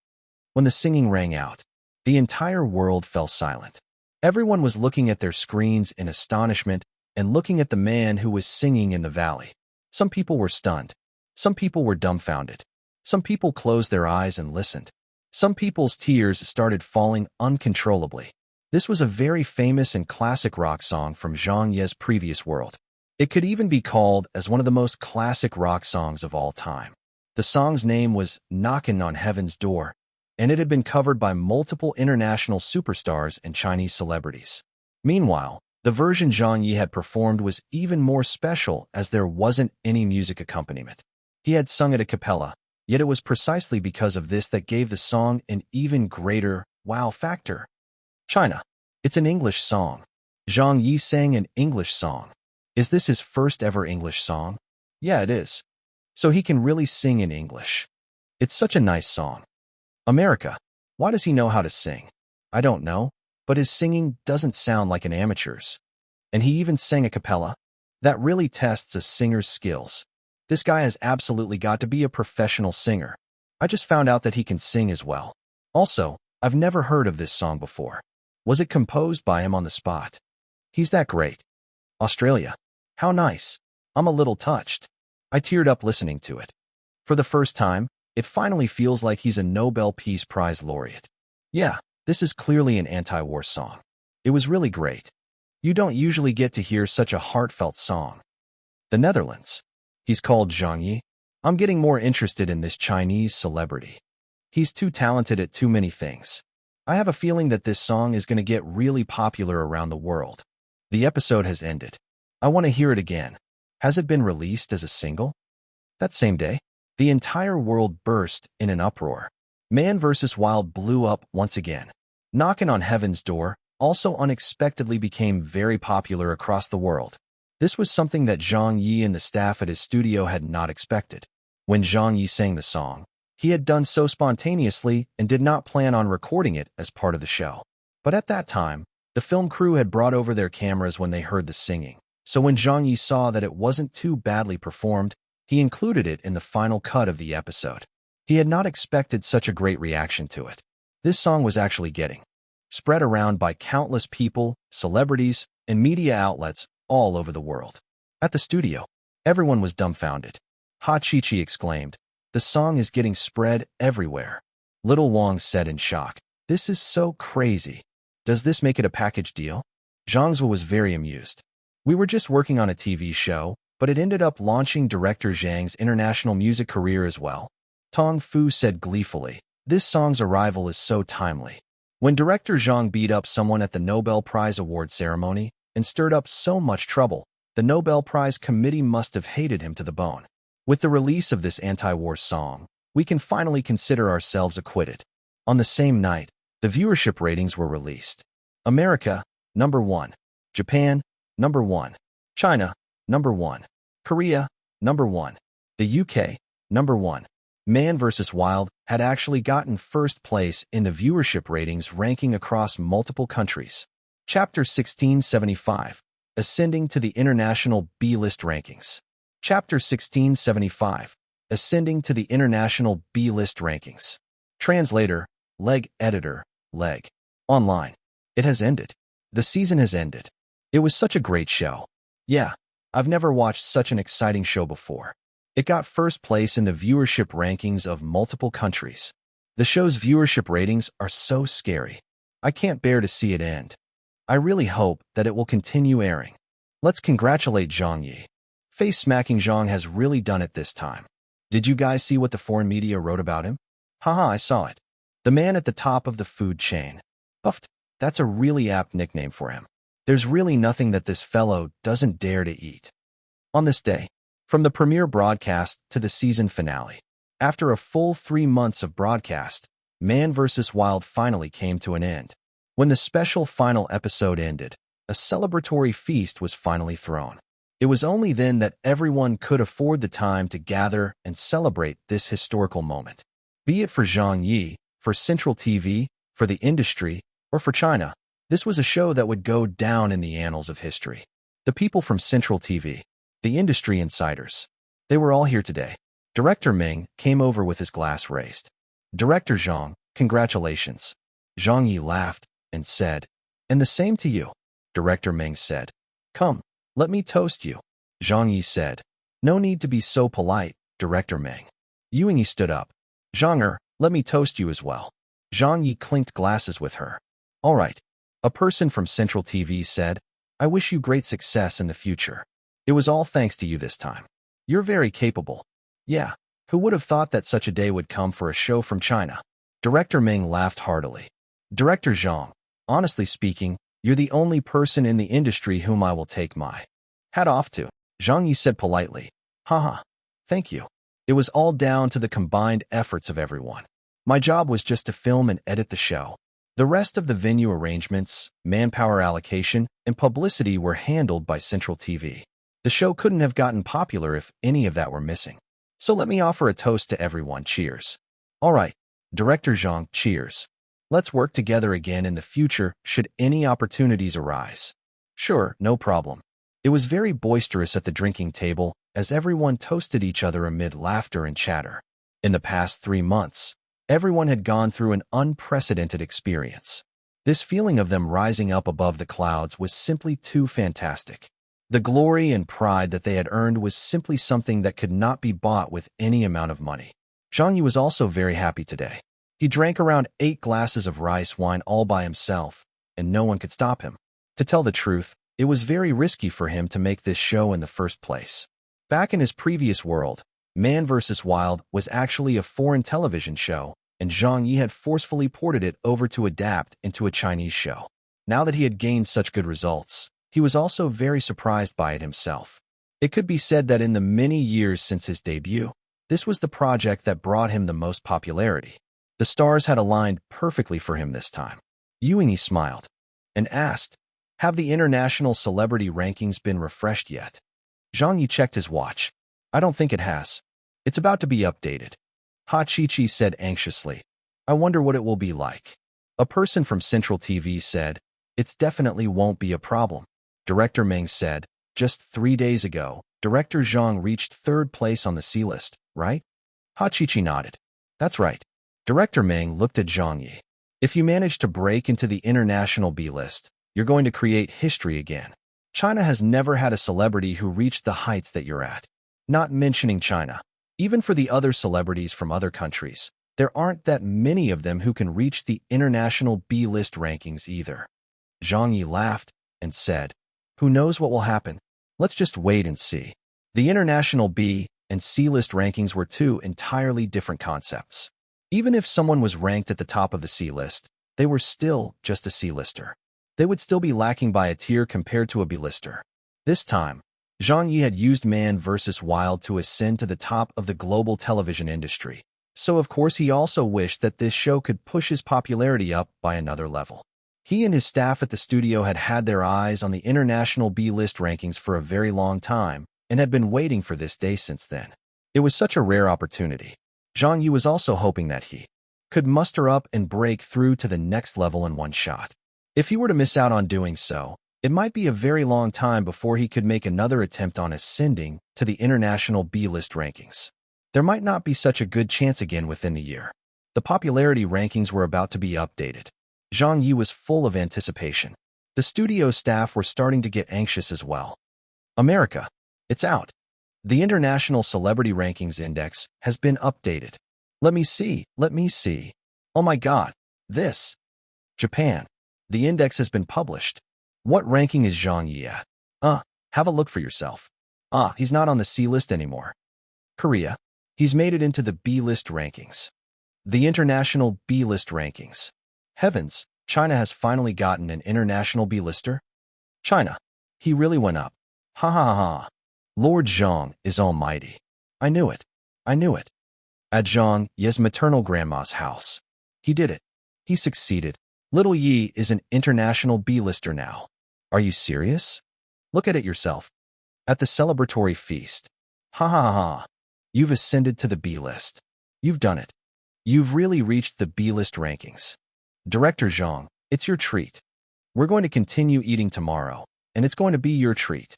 When the singing rang out, the entire world fell silent. Everyone was looking at their screens in astonishment and looking at the man who was singing in the valley. Some people were stunned. Some people were dumbfounded. Some people closed their eyes and listened. Some people's tears started falling uncontrollably. This was a very famous and classic rock song from Zhang Ye's previous world. It could even be called as one of the most classic rock songs of all time. The song's name was Knockin' on Heaven's Door, and it had been covered by multiple international superstars and Chinese celebrities. Meanwhile, the version Zhang Ye had performed was even more special as there wasn't any music accompaniment. He had sung it a cappella, yet it was precisely because of this that gave the song an even greater wow factor. China. It's an English song. Zhang Ye sang an English song. Is this his first ever English song? Yeah, it is. So he can really sing in English. It's such a nice song. America. Why does he know how to sing? I don't know, but his singing doesn't sound like an amateur's. And he even sang a cappella? That really tests a singer's skills. This guy has absolutely got to be a professional singer. I just found out that he can sing as well. Also, I've never heard of this song before. Was it composed by him on the spot? He's that great. Australia. How nice. I'm a little touched. I teared up listening to it. For the first time, it finally feels like he's a Nobel Peace Prize laureate. Yeah, this is clearly an anti-war song. It was really great. You don't usually get to hear such a heartfelt song. The Netherlands. He's called Zhang Ye. I'm getting more interested in this Chinese celebrity. He's too talented at too many things. I have a feeling that this song is going to get really popular around the world. The episode has ended. I want to hear it again. Has it been released as a single? That same day, the entire world burst in an uproar. Man vs. Wild blew up once again. Knocking on Heaven's Door also unexpectedly became very popular across the world. This was something that Zhang Ye and the staff at his studio had not expected. When Zhang Ye sang the song, he had done so spontaneously and did not plan on recording it as part of the show. But at that time, the film crew had brought over their cameras when they heard the singing. So when Zhang Ye saw that it wasn't too badly performed, he included it in the final cut of the episode. He had not expected such a great reaction to it. This song was actually getting spread around by countless people, celebrities, and media outlets all over the world. At the studio, everyone was dumbfounded. Ha Chi-Chi exclaimed, "The song is getting spread everywhere." Little Wong said in shock, "This is so crazy. Does this make it a package deal?" Zhang Zhe was very amused. "We were just working on a TV show, but it ended up launching director Zhang's international music career as well." Tong Fu said gleefully, "This song's arrival is so timely." When director Zhang beat up someone at the Nobel Prize award ceremony and stirred up so much trouble, the Nobel Prize committee must have hated him to the bone. With the release of this anti-war song, we can finally consider ourselves acquitted. On the same night, the viewership ratings were released. America, number 1. Japan, number 1. China, number 1. Korea, number 1. The UK, number 1. Man vs. Wild had actually gotten first place in the viewership ratings ranking across multiple countries. Chapter 1675, Ascending to the International B-List Rankings. Chapter 1675, Ascending to the International B-List Rankings. Translator, Leg Editor, Leg. Online. It has ended. The season has ended. It was such a great show. Yeah, I've never watched such an exciting show before. It got first place in the viewership rankings of multiple countries. The show's viewership ratings are so scary. I can't bear to see it end. I really hope that it will continue airing. Let's congratulate Zhang Ye. Face-smacking Zhang has really done it this time. Did you guys see what the foreign media wrote about him? Haha, I saw it. The man at the top of the food chain. Uffed, that's a really apt nickname for him. There's really nothing that this fellow doesn't dare to eat. On this day, from the premiere broadcast to the season finale, after a full 3 months of broadcast, Man vs. Wild finally came to an end. When the special final episode ended, a celebratory feast was finally thrown. It was only then that everyone could afford the time to gather and celebrate this historical moment. Be it for Zhang Ye, for Central TV, for the industry, or for China, this was a show that would go down in the annals of history. The people from Central TV, the industry insiders, they were all here today. Director Meng came over with his glass raised. "Director Zhang, congratulations." Zhang Yi laughed and said, "And the same to you." Director Meng said, "Come, let me toast you." Zhang Yi said, "No need to be so polite, Director Meng." Yuan Yi stood up. "Zhang, let me toast you as well." Zhang Yi clinked glasses with her. "All right." A person from Central TV said, "I wish you great success in the future. It was all thanks to you this time. You're very capable." "Yeah, who would have thought that such a day would come for a show from China?" Director Ming laughed heartily. "Director Zhang, honestly speaking, you're the only person in the industry whom I will take my hat off to." Zhang Yi said politely, "Haha, thank you. It was all down to the combined efforts of everyone. My job was just to film and edit the show. The rest of the venue arrangements, manpower allocation, and publicity were handled by Central TV. The show couldn't have gotten popular if any of that were missing. So let me offer a toast to everyone. Cheers." "All right, Director Zhang, cheers. Let's work together again in the future should any opportunities arise." "Sure, no problem." It was very boisterous at the drinking table as everyone toasted each other amid laughter and chatter. In the past 3 months, everyone had gone through an unprecedented experience. This feeling of them rising up above the clouds was simply too fantastic. The glory and pride that they had earned was simply something that could not be bought with any amount of money. Zhang Yi was also very happy today. He drank around 8 glasses of rice wine all by himself, and no one could stop him. To tell the truth, it was very risky for him to make this show in the first place. Back in his previous world, Man vs. Wild was actually a foreign television show, and Zhang Yi had forcefully ported it over to adapt into a Chinese show. Now that he had gained such good results, He was also very surprised by it himself. It could be said that in the many years since his debut, this was the project that brought him the most popularity. The stars had aligned perfectly for him this time. Ewing smiled and asked, "Have the international celebrity rankings been refreshed yet?" Zhang Ye checked his watch. "I don't think it has. It's about to be updated." Ha Chi-Chi said anxiously, "I wonder what it will be like." A person from Central TV said, "It definitely won't be a problem." Director Meng said, "Just 3 days ago, Director Zhang reached 3rd place on the C list, right?" Ha Chi-Chi nodded. "That's right." Director Meng looked at Zhang Ye. "If you manage to break into the international B list, you're going to create history again. China has never had a celebrity who reached the heights that you're at. Not mentioning China. Even for the other celebrities from other countries, there aren't that many of them who can reach the international B-list rankings either." Zhang Ye laughed and said, "Who knows what will happen? Let's just wait and see." The international B and C-list rankings were two entirely different concepts. Even if someone was ranked at the top of the C-list, they were still just a C-lister. They would still be lacking by a tier compared to a B-lister. This time, Zhang Ye had used Man vs. Wild to ascend to the top of the global television industry. So of course he also wished that this show could push his popularity up by another level. He and his staff at the studio had had their eyes on the international B-list rankings for a very long time and had been waiting for this day since then. It was such a rare opportunity. Zhang Ye was also hoping that he could muster up and break through to the next level in one shot. If he were to miss out on doing so, it might be a very long time before he could make another attempt on ascending to the international B-list rankings. There might not be such a good chance again within the year. The popularity rankings were about to be updated. Zhang Ye was full of anticipation. The studio staff were starting to get anxious as well. America. It's out. The International Celebrity Rankings Index has been updated. Let me see. Oh my God. This. Japan. The index has been published. What ranking is Zhang Ye at? Have a look for yourself. He's not on the C list anymore. Korea. He's made it into the B list rankings. The International B list rankings. Heavens, China has finally gotten an international B-lister? China. He really went up. Ha ha ha ha. Lord Zhang is almighty. I knew it. At Zhang Ye's maternal grandma's house. He did it. He succeeded. Little Yi is an international B-lister now. Are you serious? Look at it yourself. At the celebratory feast. Ha ha ha ha. You've ascended to the B-list. You've done it. You've really reached the B-list rankings. Director Zhang, it's your treat. We're going to continue eating tomorrow, and it's going to be your treat.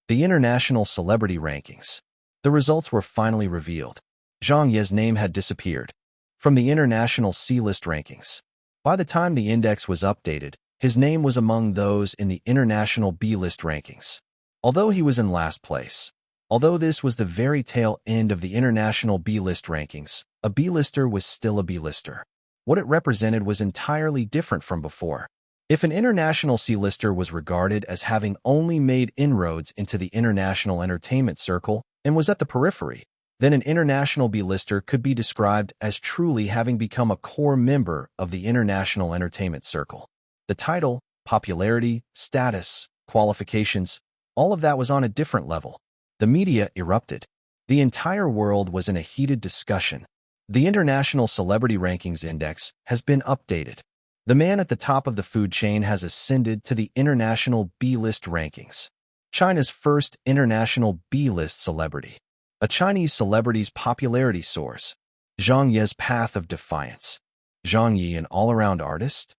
The International Celebrity Rankings. The results were finally revealed. Zhang Ye's name had disappeared from the International C-list rankings. By the time the index was updated, his name was among those in the International B-list rankings. Although he was in last place. Although this was the very tail end of the International B-list rankings, a B-lister was still a B-lister. What it represented was entirely different from before. If an international C-lister was regarded as having only made inroads into the international entertainment circle and was at the periphery, then an international B-lister could be described as truly having become a core member of the international entertainment circle. The title, popularity, status, qualifications, all of that was on a different level. The media erupted. The entire world was in a heated discussion. The International Celebrity Rankings Index has been updated. The man at the top of the food chain has ascended to the International B-list rankings. China's first international B-list celebrity. A Chinese celebrity's popularity soars. Zhang Ye's path of defiance. Zhang Ye, an all-around artist?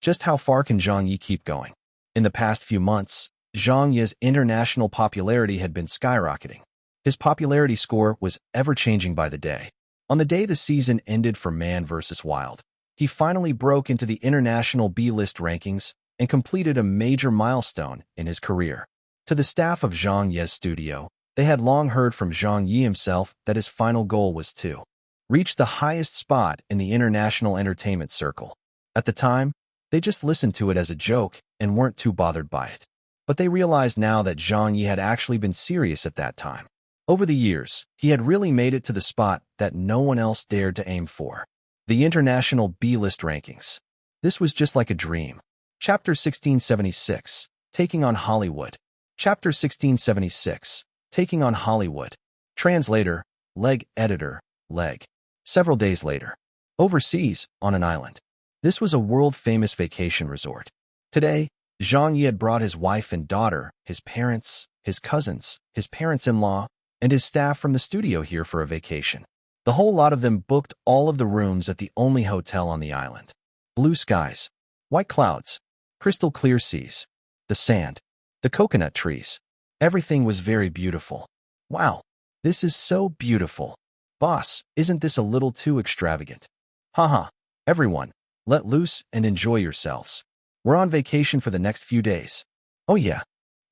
Just how far can Zhang Ye keep going? In the past few months, Zhang Ye's international popularity had been skyrocketing. His popularity score was ever-changing by the day. On the day the season ended for Man vs. Wild, he finally broke into the international B-list rankings and completed a major milestone in his career. To the staff of Zhang Ye's studio, they had long heard from Zhang Ye himself that his final goal was to reach the highest spot in the international entertainment circle. At the time, they just listened to it as a joke and weren't too bothered by it. But they realized now that Zhang Ye had actually been serious at that time. Over the years, he had really made it to the spot that no one else dared to aim for. The International B-list rankings. This was just like a dream. Chapter 1676. Taking on Hollywood. Chapter 1676. Taking on Hollywood. Translator, Leg. Editor, Leg. Several days later. Overseas, on an island. This was a world-famous vacation resort. Today, Zhang Ye had brought his wife and daughter, his parents, his cousins, his parents-in-law, and his staff from the studio here for a vacation. The whole lot of them booked all of the rooms at the only hotel on the island. Blue skies, white clouds, crystal clear seas, the sand, the coconut trees. Everything was very beautiful. Wow, this is so beautiful. Boss, isn't this a little too extravagant? Haha, everyone, let loose and enjoy yourselves. We're on vacation for the next few days. Oh yeah,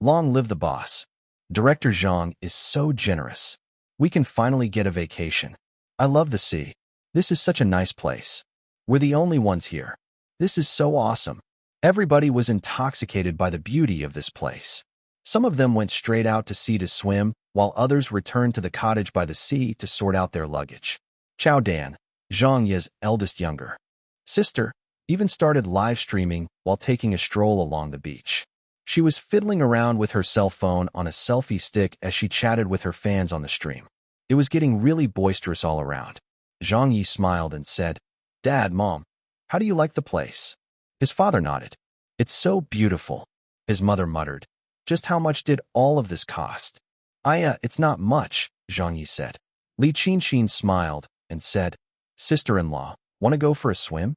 long live the boss. Director Zhang is so generous. We can finally get a vacation. I love the sea. This is such a nice place. We're the only ones here. This is so awesome. Everybody was intoxicated by the beauty of this place. Some of them went straight out to sea to swim, while others returned to the cottage by the sea to sort out their luggage. Chao Dan, Zhang Ye's eldest younger sister, even started live streaming while taking a stroll along the beach. She was fiddling around with her cell phone on a selfie stick as she chatted with her fans on the stream. It was getting really boisterous all around. Zhang Ye smiled and said, "Dad, Mom, how do you like the place?" His father nodded. "It's so beautiful." His mother muttered, "Just how much did all of this cost?" It's not much," Zhang Ye said. Li Qinxin smiled and said, "Sister-in-law, want to go for a swim?"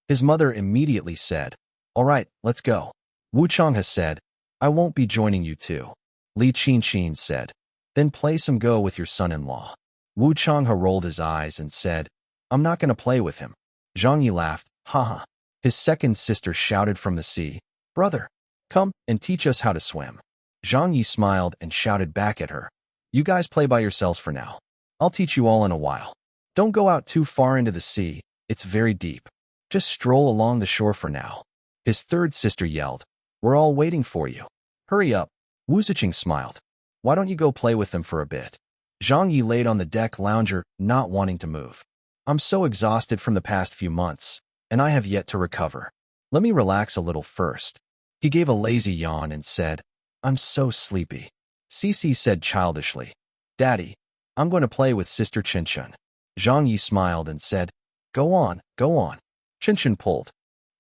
His mother immediately said, "All right, let's go." Wu Changhe said, "I won't be joining you too." Li Qinxin said, "Then play some Go with your son-in-law." Wu Changhe rolled his eyes and said, "I'm not going to play with him." Zhang Yi laughed, "Haha." His second sister shouted from the sea, "Brother, come and teach us how to swim." Zhang Yi smiled and shouted back at her, "You guys play by yourselves for now. I'll teach you all in a while. Don't go out too far into the sea, it's very deep. Just stroll along the shore for now." His third sister yelled, "We're all waiting for you. Hurry up." Wu Ziqing smiled. "Why don't you go play with them for a bit?" Zhang Yi laid on the deck lounger, not wanting to move. "I'm so exhausted from the past few months, and I have yet to recover. Let me relax a little first." He gave a lazy yawn and said, "I'm so sleepy." Cici said childishly, "Daddy, I'm going to play with Sister Qinshan." Zhang Yi smiled and said, "Go on, go on." Qinshan pulled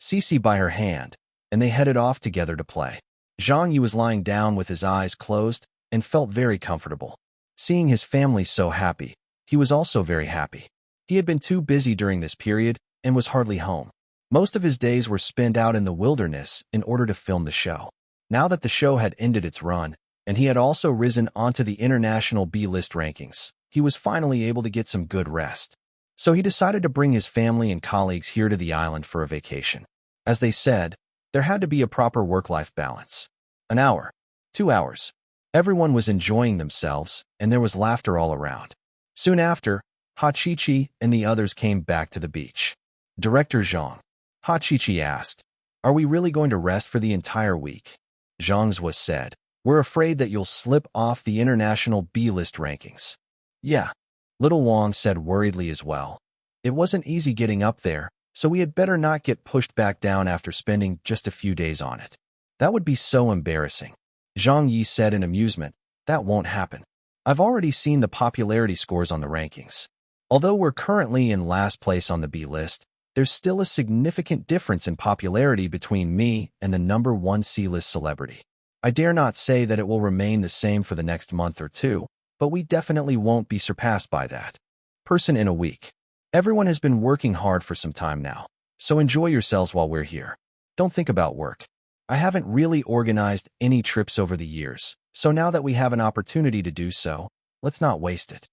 Cici by her hand, and they headed off together to play. Zhang Yi was lying down with his eyes closed and felt very comfortable. Seeing his family so happy, he was also very happy. He had been too busy during this period and was hardly home. Most of his days were spent out in the wilderness in order to film the show. Now that the show had ended its run, and he had also risen onto the international B-list rankings, he was finally able to get some good rest. So he decided to bring his family and colleagues here to the island for a vacation. As they said, there had to be a proper work-life balance. An hour, 2 hours. Everyone was enjoying themselves, and there was laughter all around. Soon after, Ha Chi-Chi and the others came back to the beach. Director Zhang. Ha Chi-Chi asked, "Are we really going to rest for the entire week?" Zhang's was said, "We're afraid that you'll slip off the international B-list rankings." "Yeah," Little Wong said worriedly as well. "It wasn't easy getting up there, so we had better not get pushed back down after spending just a few days on it. That would be so embarrassing." Zhang Yi said in amusement, "That won't happen. I've already seen the popularity scores on the rankings. Although we're currently in last place on the B list, there's still a significant difference in popularity between me and the #1 C-list celebrity. I dare not say that it will remain the same for the next month or two, but we definitely won't be surpassed by that person in a week. Everyone has been working hard for some time now, so enjoy yourselves while we're here. Don't think about work. I haven't really organized any trips over the years, so now that we have an opportunity to do so, let's not waste it."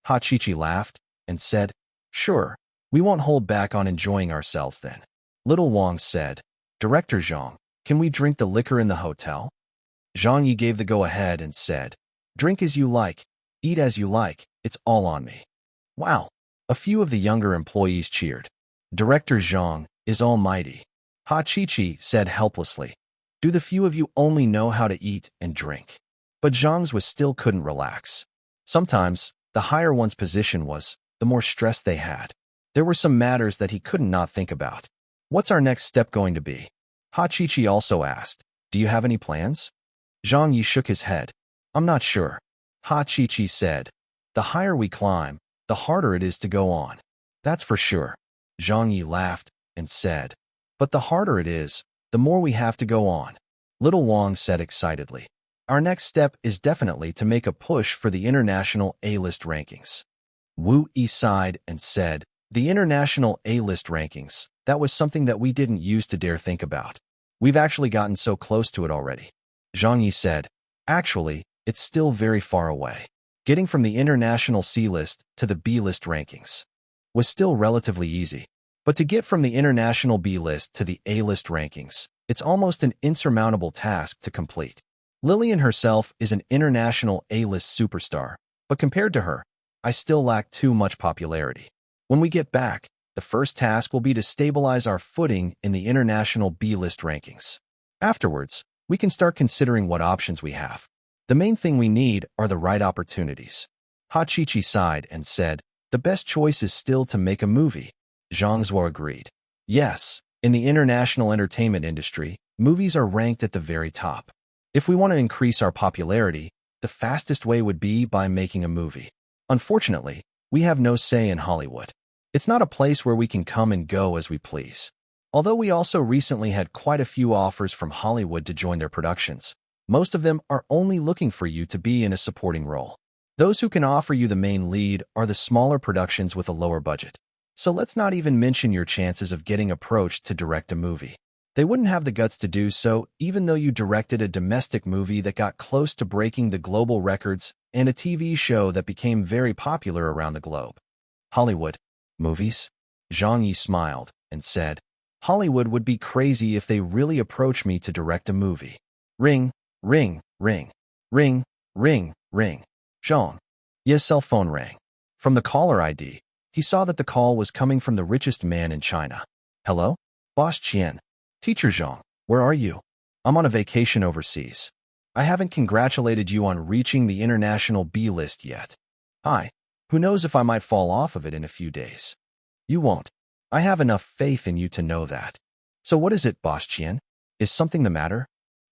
Ha Chi-Chi laughed and said, "Sure, we won't hold back on enjoying ourselves then." Little Wong said, "Director Zhang, can we drink the liquor in the hotel?" Zhang Yi gave the go-ahead and said, "Drink as you like, eat as you like, it's all on me." Wow! A few of the younger employees cheered. Director Zhang is almighty. Ha Chi-Chi said helplessly, "Do the few of you only know how to eat and drink?" But Zhang's was still couldn't relax. Sometimes, the higher one's position was, the more stress they had. There were some matters that he couldn't not think about. "What's our next step going to be?" Ha Chi-Chi also asked. Do you have any plans? Zhang Ye shook his head. I'm not sure. Ha Chi said. The higher we climb, the harder it is to go on. That's for sure. Zhang Ye laughed and said. But the harder it is, the more we have to go on. Little Wang said excitedly. Our next step is definitely to make a push for the international A-list rankings. Wu Yi sighed and said, the international A-list rankings, that was something that we didn't used to dare think about. We've actually gotten so close to it already. Zhang Yi said, actually, it's still very far away. Getting from the international C-list to the B-list rankings was still relatively easy. But to get from the international B-list to the A-list rankings, it's almost an insurmountable task to complete. Lillian herself is an international A-list superstar, but compared to her, I still lack too much popularity. When we get back, the first task will be to stabilize our footing in the international B-list rankings. Afterwards, we can start considering what options we have. The main thing we need are the right opportunities. Ha Chi sighed and said, the best choice is still to make a movie. Zhang Zhuo agreed. Yes, in the international entertainment industry, movies are ranked at the very top. If we want to increase our popularity, the fastest way would be by making a movie. Unfortunately, we have no say in Hollywood. It's not a place where we can come and go as we please. Although we also recently had quite a few offers from Hollywood to join their productions, most of them are only looking for you to be in a supporting role. Those who can offer you the main lead are the smaller productions with a lower budget. So let's not even mention your chances of getting approached to direct a movie. They wouldn't have the guts to do so, even though you directed a domestic movie that got close to breaking the global records and a TV show that became very popular around the globe. Hollywood. Movies? Zhang Yi smiled and said, Hollywood would be crazy if they really approached me to direct a movie. Ring, ring, ring, ring, ring, ring. Zhang Ye's cell phone rang. From the caller ID, he saw that the call was coming from the richest man in China. Hello? Boss Qian. Teacher Zhang, where are you? I'm on a vacation overseas. I haven't congratulated you on reaching the international B list yet. Hi. Who knows if I might fall off of it in a few days. You won't. I have enough faith in you to know that. So what is it, Boss Qian? Is something the matter?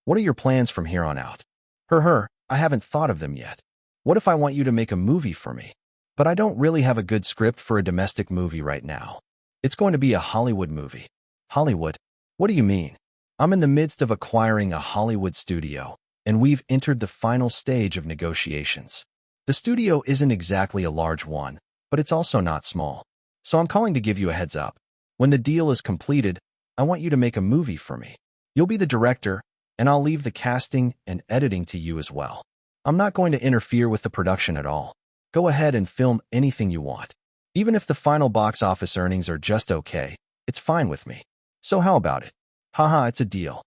What are your plans from here on out? I haven't thought of them yet. What if I want you to make a movie for me? But I don't really have a good script for a domestic movie right now. It's going to be a Hollywood movie. Hollywood? What do you mean? I'm in the midst of acquiring a Hollywood studio, and we've entered the final stage of negotiations. The studio isn't exactly a large one, but it's also not small. So I'm calling to give you a heads up. When the deal is completed, I want you to make a movie for me. You'll be the director, and I'll leave the casting and editing to you as well. I'm not going to interfere with the production at all. Go ahead and film anything you want. Even if the final box office earnings are just okay, it's fine with me. So how about it? Haha, it's a deal.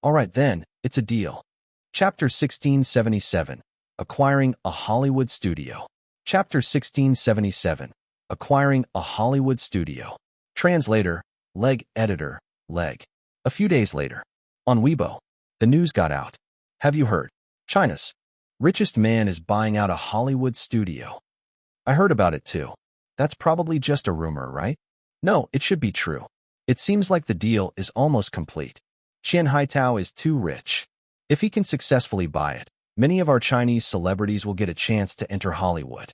All right then, it's a deal. Chapter 1677. Acquiring a Hollywood Studio. Chapter 1677. Acquiring a Hollywood Studio. Translator, Leg Editor, Leg. A few days later. On Weibo. The news got out. Have you heard? China's richest man is buying out a Hollywood studio. I heard about it too. That's probably just a rumor, right? No, it should be true. It seems like the deal is almost complete. Qian Haitao is too rich. If he can successfully buy it, many of our Chinese celebrities will get a chance to enter Hollywood.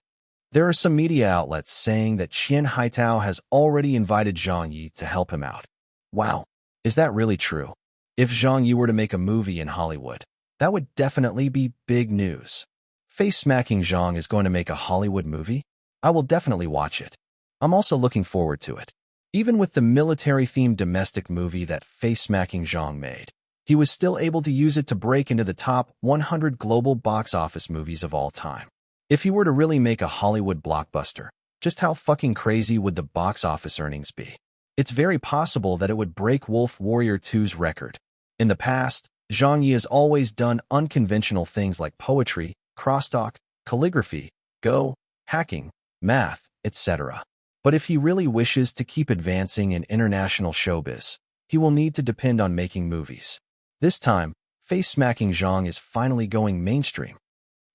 There are some media outlets saying that Qian Haitao has already invited Zhang Ye to help him out. Wow, is that really true? If Zhang Ye were to make a movie in Hollywood, that would definitely be big news. Face-smacking Zhang is going to make a Hollywood movie? I will definitely watch it. I'm also looking forward to it. Even with the military-themed domestic movie that Face-smacking Zhang made, he was still able to use it to break into the top 100 global box office movies of all time. If he were to really make a Hollywood blockbuster, just how fucking crazy would the box office earnings be? It's very possible that it would break Wolf Warrior 2's record. In the past, Zhang Ye has always done unconventional things like poetry, crosstalk, calligraphy, go, hacking, math, etc. But if he really wishes to keep advancing in international showbiz, he will need to depend on making movies. This time, face-smacking Zhang is finally going mainstream.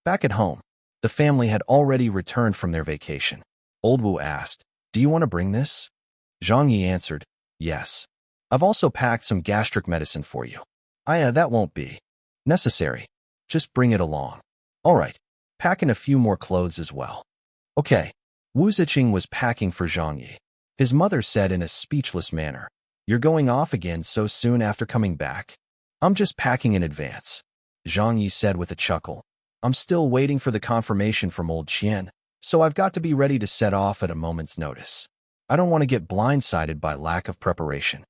Back at home, the family had already returned from their vacation. Old Wu asked, "Do you want to bring this?" Zhang Ye answered, "Yes. I've also packed some gastric medicine for you." That won't be necessary. Just bring it along. All right. Pack in a few more clothes as well. Okay. Wu Ziqing was packing for Zhang Ye. His mother said in a speechless manner, "You're going off again so soon after coming back?" "I'm just packing in advance," Zhang Ye said with a chuckle. "I'm still waiting for the confirmation from old Qian, so I've got to be ready to set off at a moment's notice. I don't want to get blindsided by lack of preparation."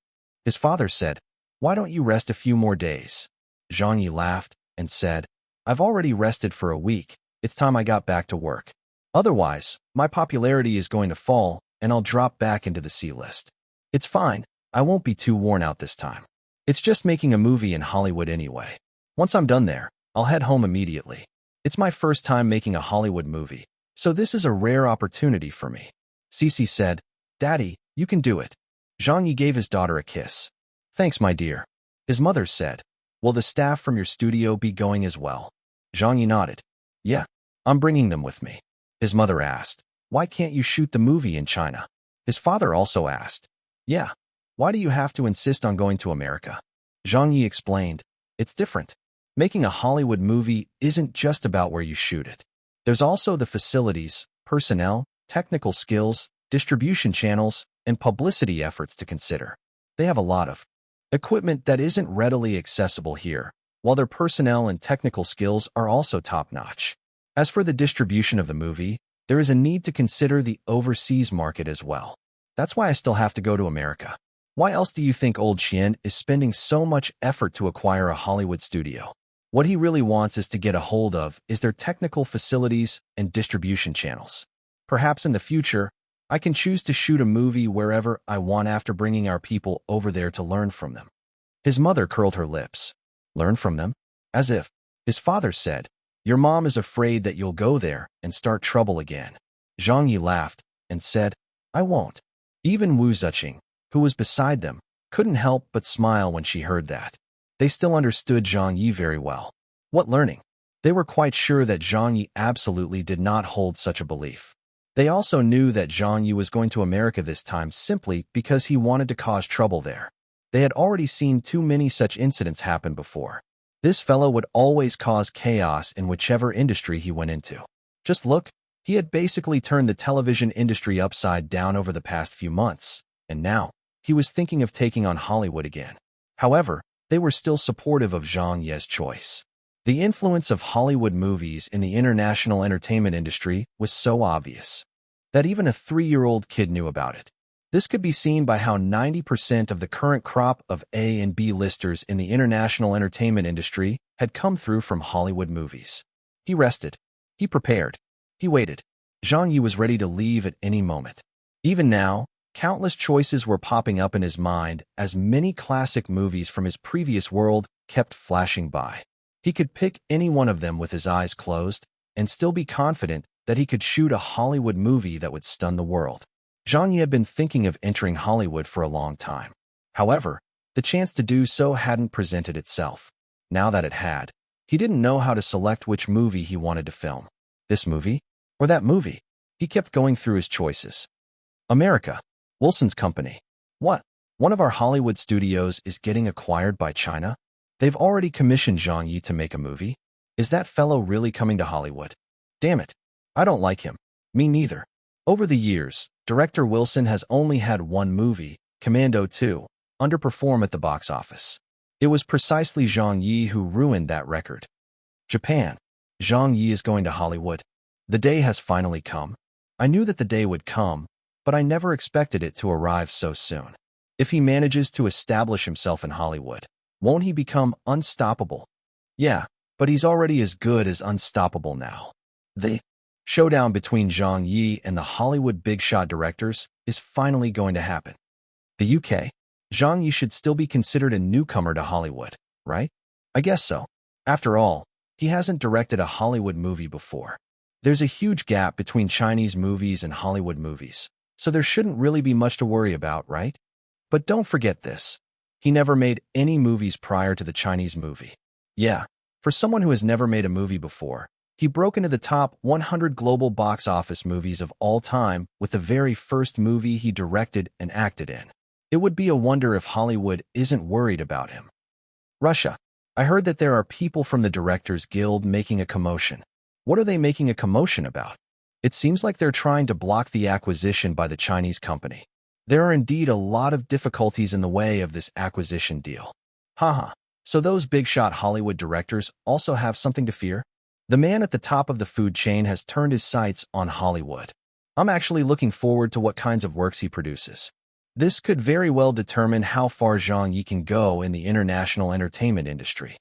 His father said, "Why don't you rest a few more days?" Zhang Ye laughed and said, "I've already rested for a week. It's time I got back to work. Otherwise, my popularity is going to fall and I'll drop back into the C list. It's fine. I won't be too worn out this time. It's just making a movie in Hollywood anyway. Once I'm done there, I'll head home immediately. It's my first time making a Hollywood movie, so this is a rare opportunity for me." Cece said, "Daddy, you can do it." Zhang Ye gave his daughter a kiss. "Thanks, my dear." His mother said, "Will the staff from your studio be going as well?" Zhang Ye nodded. "Yeah, I'm bringing them with me." His mother asked, "Why can't you shoot the movie in China?" His father also asked, "Yeah, why do you have to insist on going to America?" Zhang Ye explained, "It's different. Making a Hollywood movie isn't just about where you shoot it. There's also the facilities, personnel, technical skills, distribution channels, and publicity efforts to consider. They have a lot of equipment that isn't readily accessible here, while their personnel and technical skills are also top-notch. As for the distribution of the movie, there is a need to consider the overseas market as well. That's why I still have to go to America. Why else do you think old Qian is spending so much effort to acquire a Hollywood studio? What he really wants is to get a hold of is their technical facilities and distribution channels. Perhaps in the future, I can choose to shoot a movie wherever I want after bringing our people over there to learn from them." His mother curled her lips. "Learn from them?" As if. His father said, "Your mom is afraid that you'll go there and start trouble again." Zhang Ye laughed and said, "I won't." Even Wu Ziqing, who was beside them, couldn't help but smile when she heard that. They still understood Zhang Ye very well. What learning? They were quite sure that Zhang Ye absolutely did not hold such a belief. They also knew that Zhang Ye was going to America this time simply because he wanted to cause trouble there. They had already seen too many such incidents happen before. This fellow would always cause chaos in whichever industry he went into. Just look, he had basically turned the television industry upside down over the past few months, and now he was thinking of taking on Hollywood again. However, they were still supportive of Zhang Ye's choice. The influence of Hollywood movies in the international entertainment industry was so obvious that even a 3-year-old kid knew about it. This could be seen by how 90% of the current crop of A and B listers in the international entertainment industry had come through from Hollywood movies. He rested. He prepared. He waited. Zhang Ye was ready to leave at any moment. Even now, countless choices were popping up in his mind as many classic movies from his previous world kept flashing by. He could pick any one of them with his eyes closed and still be confident that he could shoot a Hollywood movie that would stun the world. Zhang Ye had been thinking of entering Hollywood for a long time. However, the chance to do so hadn't presented itself. Now that it had, he didn't know how to select which movie he wanted to film. This movie? Or that movie? He kept going through his choices. America. Wilson's company. What? One of our Hollywood studios is getting acquired by China? They've already commissioned Zhang Ye to make a movie? Is that fellow really coming to Hollywood? Damn it. I don't like him. Me neither. Over the years, director Wilson has only had one movie, Commando 2, underperform at the box office. It was precisely Zhang Ye who ruined that record. Japan. Zhang Ye is going to Hollywood. The day has finally come. I knew that the day would come, but I never expected it to arrive so soon. If he manages to establish himself in Hollywood, won't he become unstoppable? Yeah, but he's already as good as unstoppable now. The showdown between Zhang Ye and the Hollywood big shot directors is finally going to happen. The UK? Zhang Ye should still be considered a newcomer to Hollywood, right? I guess so. After all, he hasn't directed a Hollywood movie before. There's a huge gap between Chinese movies and Hollywood movies, so there shouldn't really be much to worry about, right? But don't forget this. He never made any movies prior to the Chinese movie. Yeah, for someone who has never made a movie before, he broke into the top 100 global box office movies of all time with the very first movie he directed and acted in. It would be a wonder if Hollywood isn't worried about him. Russia. I heard that there are people from the Directors Guild making a commotion. What are they making a commotion about? It seems like they're trying to block the acquisition by the Chinese company. There are indeed a lot of difficulties in the way of this acquisition deal. Haha. So those big-shot Hollywood directors also have something to fear? The man at the top of the food chain has turned his sights on Hollywood. I'm actually looking forward to what kinds of works he produces. This could very well determine how far Zhang Ye can go in the international entertainment industry.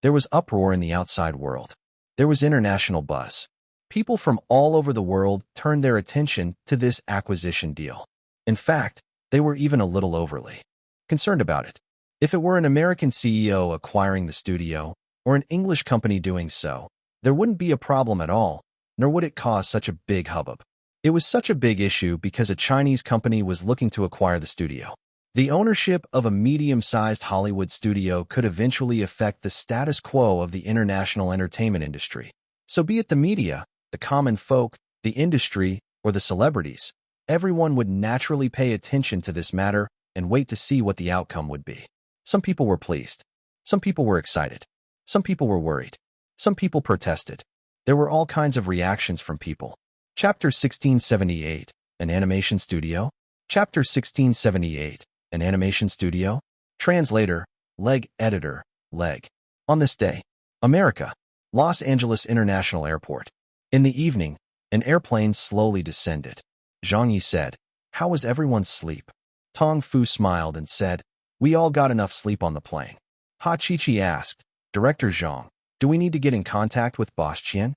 There was uproar in the outside world. There was international buzz. People from all over the world turned their attention to this acquisition deal. In fact, they were even a little overly concerned about it. If it were an American CEO acquiring the studio, or an English company doing so, there wouldn't be a problem at all, nor would it cause such a big hubbub. It was such a big issue because a Chinese company was looking to acquire the studio. The ownership of a medium-sized Hollywood studio could eventually affect the status quo of the international entertainment industry. So be it the media, the common folk, the industry, or the celebrities, everyone would naturally pay attention to this matter and wait to see what the outcome would be. Some people were pleased. Some people were excited. Some people were worried. Some people protested. There were all kinds of reactions from people. Chapter 1678, an animation studio? Chapter 1678, an animation studio? Translator, Leg Editor, Leg. On this day, America, Los Angeles International Airport. In the evening, an airplane slowly descended. Zhang Ye said, "How was everyone's sleep?" Tong Fu smiled and said, "We all got enough sleep on the plane." Ha Chi asked, "Director Zhang, do we need to get in contact with Boss Qian?"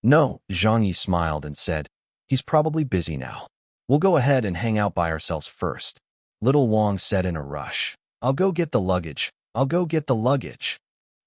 "No," Zhang Ye smiled and said, "He's probably busy now. We'll go ahead and hang out by ourselves first." Little Wang said in a rush, "I'll go get the luggage. I'll go get the luggage."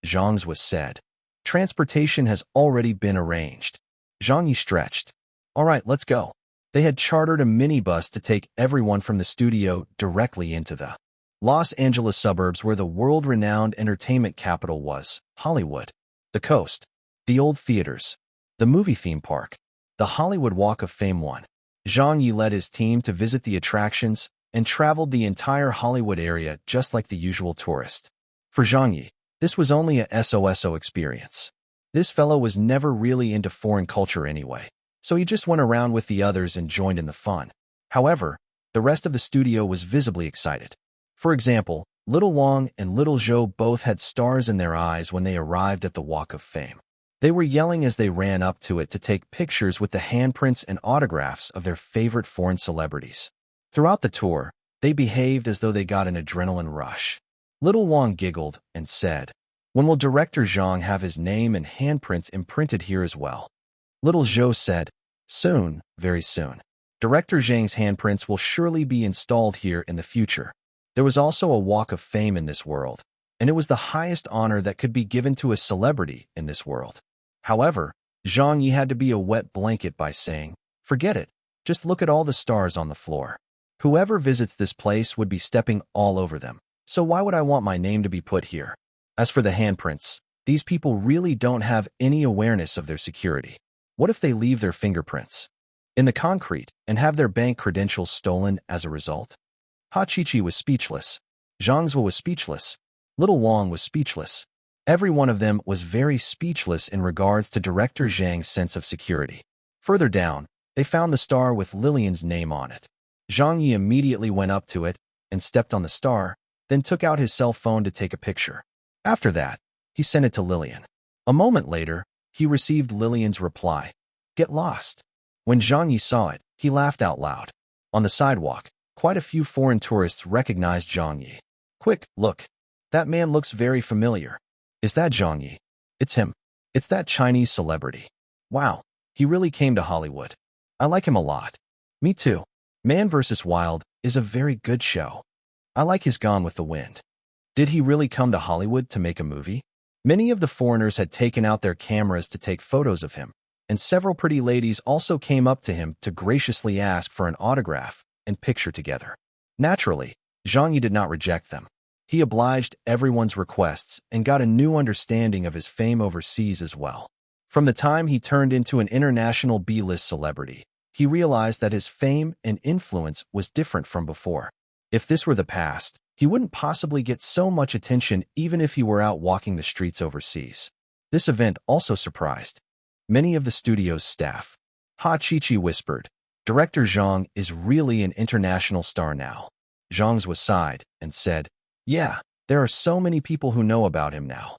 Zhang's was said, "Transportation has already been arranged." Zhang Ye stretched. "All right, let's go." They had chartered a minibus to take everyone from the studio directly into the Los Angeles suburbs where the world-renowned entertainment capital was, Hollywood. The coast, the old theaters, the movie theme park, the Hollywood Walk of Fame one. Zhang Ye led his team to visit the attractions and traveled the entire Hollywood area just like the usual tourist. For Zhang Ye, this was only a SOSO experience. This fellow was never really into foreign culture anyway, so he just went around with the others and joined in the fun. However, the rest of the studio was visibly excited. For example, Little Wang and Little Zhou both had stars in their eyes when they arrived at the Walk of Fame. They were yelling as they ran up to it to take pictures with the handprints and autographs of their favorite foreign celebrities. Throughout the tour, they behaved as though they got an adrenaline rush. Little Wang giggled and said, "When will Director Zhang have his name and handprints imprinted here as well?" Little Zhou said, "Soon, very soon. Director Zhang's handprints will surely be installed here in the future." There was also a Walk of Fame in this world, and it was the highest honor that could be given to a celebrity in this world. However, Zhang Ye had to be a wet blanket by saying, "Forget it, just look at all the stars on the floor. Whoever visits this place would be stepping all over them, so why would I want my name to be put here?" As for the handprints, these people really don't have any awareness of their security. What if they leave their fingerprints in the concrete and have their bank credentials stolen as a result? Ha Chi was speechless. Zhang Zhe was speechless. Little Wang was speechless. Every one of them was very speechless in regards to Director Zhang's sense of security. Further down, they found the star with Lillian's name on it. Zhang Ye immediately went up to it and stepped on the star, then took out his cell phone to take a picture. After that, he sent it to Lillian. A moment later, he received Lillian's reply, "Get lost." When Zhang Ye saw it, he laughed out loud. On the sidewalk, quite a few foreign tourists recognized Zhang Ye. "Quick, look. That man looks very familiar. Is that Zhang Ye? It's him. It's that Chinese celebrity. Wow, he really came to Hollywood. I like him a lot." "Me too. Man vs. Wild is a very good show. I like his Gone with the Wind." Did he really come to Hollywood to make a movie? Many of the foreigners had taken out their cameras to take photos of him, and several pretty ladies also came up to him to graciously ask for an autograph and picture together. Naturally, Zhang Ye did not reject them. He obliged everyone's requests and got a new understanding of his fame overseas as well. From the time he turned into an international B-list celebrity, he realized that his fame and influence was different from before. If this were the past, He wouldn't possibly get so much attention even if he were out walking the streets overseas. This event also surprised many of the studio's staff. Ha Chi-Chi whispered, "Director Zhang is really an international star now." Zhang was sighed and said, "Yeah, there are so many people who know about him now."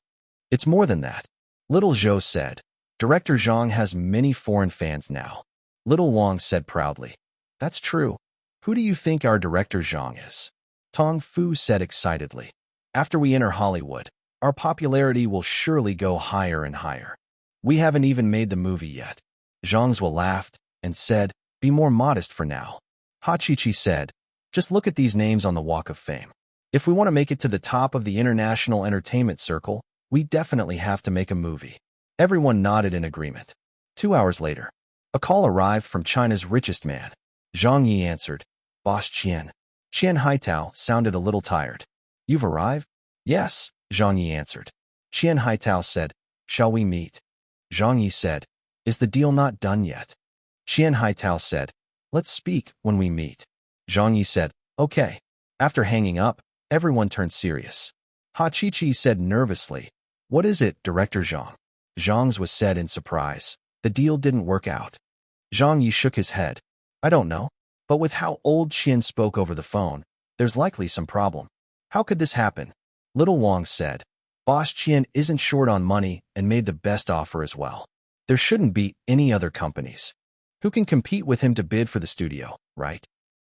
"It's more than that," Little Zhou said. "Director Zhang has many foreign fans now." Little Wang said proudly, "That's true. Who do you think our director Zhang is?" Tong Fu said excitedly, "After we enter Hollywood, our popularity will surely go higher and higher. We haven't even made the movie yet." Zhang laughed and said, "Be more modest for now." Ha Chi-Chi said, "Just look at these names on the Walk of Fame. If we want to make it to the top of the international entertainment circle, we definitely have to make a movie." Everyone nodded in agreement. 2 hours later, a call arrived from China's richest man. Zhang Ye answered, "Boss Qian." Qian Haitao sounded a little tired. "You've arrived?" "Yes," Zhang Ye answered. Qian Haitao said, "Shall we meet?" Zhang Ye said, "Is the deal not done yet?" Qian Haitao said, "Let's speak when we meet." Zhang Ye said, "Okay." After hanging up, everyone turned serious. Ha Chi-Chi said nervously, "What is it, Director Zhang?" Zhang's was said in surprise, "The deal didn't work out." Zhang Yi shook his head. "I don't know. But with how old Qian spoke over the phone, there's likely some problem." "How could this happen?" Little Wang said, "Boss Qian isn't short on money and made the best offer as well. There shouldn't be any other companies who can compete with him to bid for the studio, right?"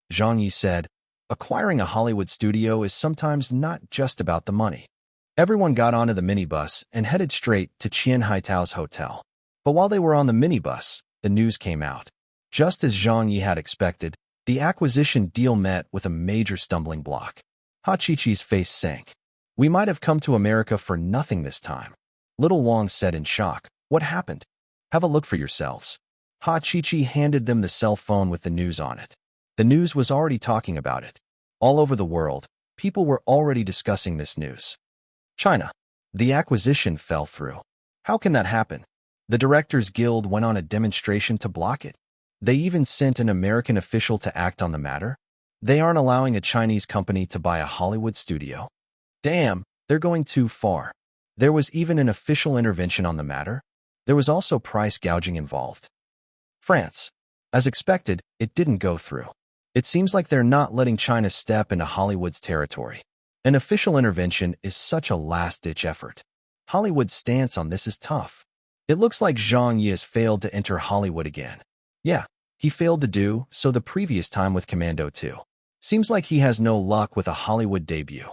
Zhang Yi said, "Acquiring a Hollywood studio is sometimes not just about the money." Everyone got onto the minibus and headed straight to Qian Haitao's hotel. But while they were on the minibus, the news came out. Just as Zhang Yi had expected, the acquisition deal met with a major stumbling block. Ha Chi-Chi's face sank. "We might have come to America for nothing this time." Little Wang said in shock, "What happened?" "Have a look for yourselves." Ha Chi-Chi handed them the cell phone with the news on it. The news was already talking about it. All over the world, people were already discussing this news. China. The acquisition fell through. How can that happen? The Directors Guild went on a demonstration to block it. They even sent an American official to act on the matter. They aren't allowing a Chinese company to buy a Hollywood studio. Damn, they're going too far. There was even an official intervention on the matter. There was also price gouging involved. France. As expected, it didn't go through. It seems like they're not letting China step into Hollywood's territory. An official intervention is such a last-ditch effort. Hollywood's stance on this is tough. It looks like Zhang Ye has failed to enter Hollywood again. Yeah, he failed to do so the previous time with Commando 2. Seems like he has no luck with a Hollywood debut.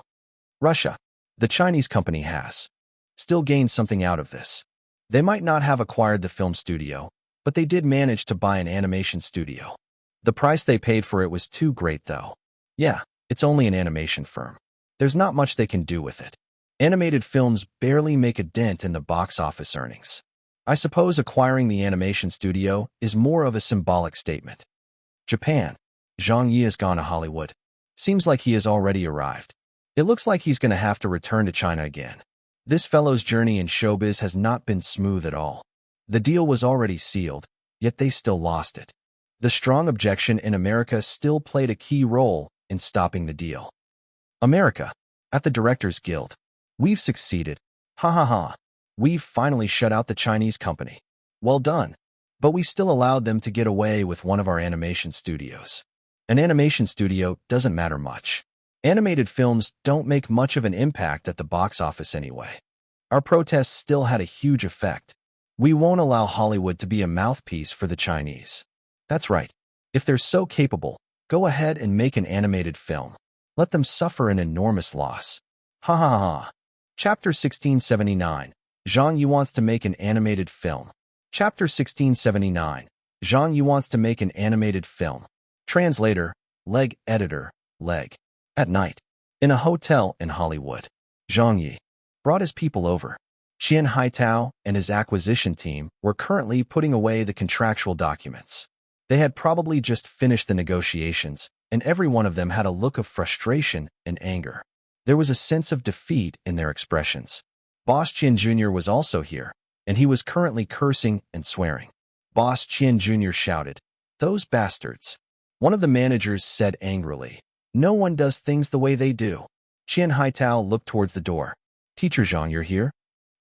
Russia. The Chinese company has still gained something out of this. They might not have acquired the film studio, but they did manage to buy an animation studio. The price they paid for it was too great, though. Yeah, it's only an animation firm. There's not much they can do with it. Animated films barely make a dent in the box office earnings. I suppose acquiring the animation studio is more of a symbolic statement. Japan. Zhang Ye has gone to Hollywood. Seems like he has already arrived. It looks like he's going to have to return to China again. This fellow's journey in showbiz has not been smooth at all. The deal was already sealed, yet they still lost it. The strong objection in America still played a key role in stopping the deal. America. At the Directors Guild. We've succeeded. Ha ha ha. We've finally shut out the Chinese company. Well done. But we still allowed them to get away with one of our animation studios. An animation studio doesn't matter much. Animated films don't make much of an impact at the box office anyway. Our protests still had a huge effect. We won't allow Hollywood to be a mouthpiece for the Chinese. That's right. If they're so capable, go ahead and make an animated film. Let them suffer an enormous loss. Ha ha ha. Chapter 1679. Zhang Yi wants to make an animated film. Chapter 1679. Zhang Yi wants to make an animated film. Translator, Leg Editor, Leg. At night. In a hotel in Hollywood. Zhang Yi brought his people over. Qian Haitao and his acquisition team were currently putting away the contractual documents. They had probably just finished the negotiations, and every one of them had a look of frustration and anger. There was a sense of defeat in their expressions. Boss Qian Jr. was also here, and he was currently cursing and swearing. Boss Qian Jr. shouted, "Those bastards." One of the managers said angrily, "No one does things the way they do." Qian Haitao looked towards the door. Teacher Zhang, you're here?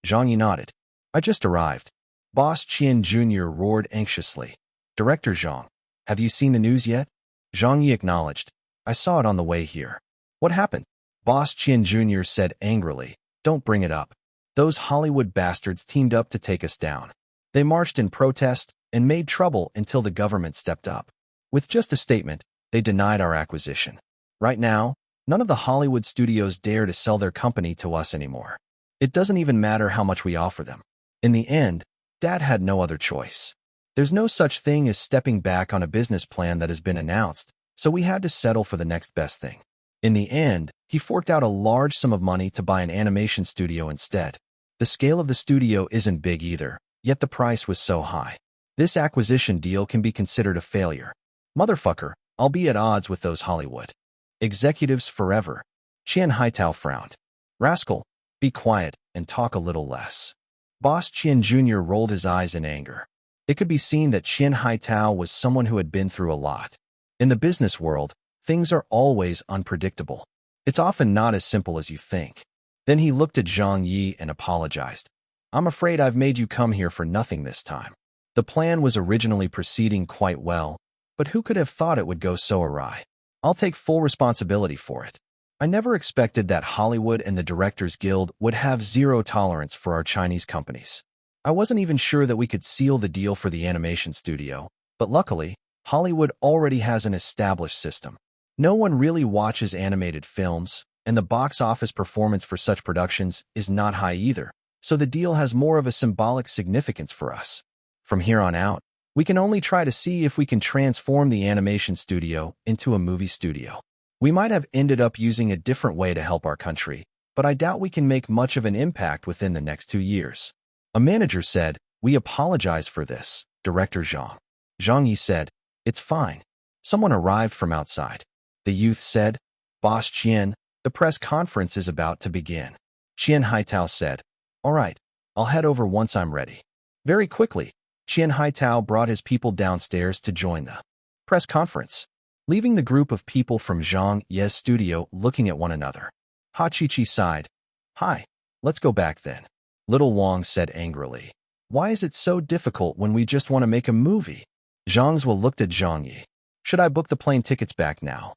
Zhang Ye nodded. I just arrived. Boss Qian Jr. roared anxiously. Director Zhang, have you seen the news yet? Zhang Ye acknowledged. I saw it on the way here. What happened? Boss Qian Jr. said angrily. Don't bring it up. Those Hollywood bastards teamed up to take us down. They marched in protest and made trouble until the government stepped up. With just a statement, they denied our acquisition. Right now, none of the Hollywood studios dare to sell their company to us anymore. It doesn't even matter how much we offer them. In the end, Dad had no other choice. There's no such thing as stepping back on a business plan that has been announced, so we had to settle for the next best thing. In the end, he forked out a large sum of money to buy an animation studio instead. The scale of the studio isn't big either, yet the price was so high. This acquisition deal can be considered a failure. Motherfucker, I'll be at odds with those Hollywood executives forever. Qian Haitao frowned. Rascal, be quiet and talk a little less. Boss Qian Jr. rolled his eyes in anger. It could be seen that Qian Haitao was someone who had been through a lot. In the business world, things are always unpredictable. It's often not as simple as you think. Then he looked at Zhang Ye and apologized. I'm afraid I've made you come here for nothing this time. The plan was originally proceeding quite well, but who could have thought it would go so awry? I'll take full responsibility for it. I never expected that Hollywood and the Directors Guild would have zero tolerance for our Chinese companies. I wasn't even sure that we could seal the deal for the animation studio, but luckily, Hollywood already has an established system. No one really watches animated films, and the box office performance for such productions is not high either, so the deal has more of a symbolic significance for us. From here on out, we can only try to see if we can transform the animation studio into a movie studio. We might have ended up using a different way to help our country, but I doubt we can make much of an impact within the next 2 years. A manager said, We apologize for this, Director Zhang. Zhang Ye said, It's fine. Someone arrived from outside. The youth said, Boss Qian, the press conference is about to begin. Qian Haitao said, All right, I'll head over once I'm ready. Very quickly, Qian Haitao brought his people downstairs to join the press conference, leaving the group of people from Zhang Ye's studio looking at one another. Ha Chi sighed. Hi, let's go back then. Little Wang said angrily. Why is it so difficult when we just want to make a movie? Zhang Zhe looked at Zhang Ye. Should I book the plane tickets back now?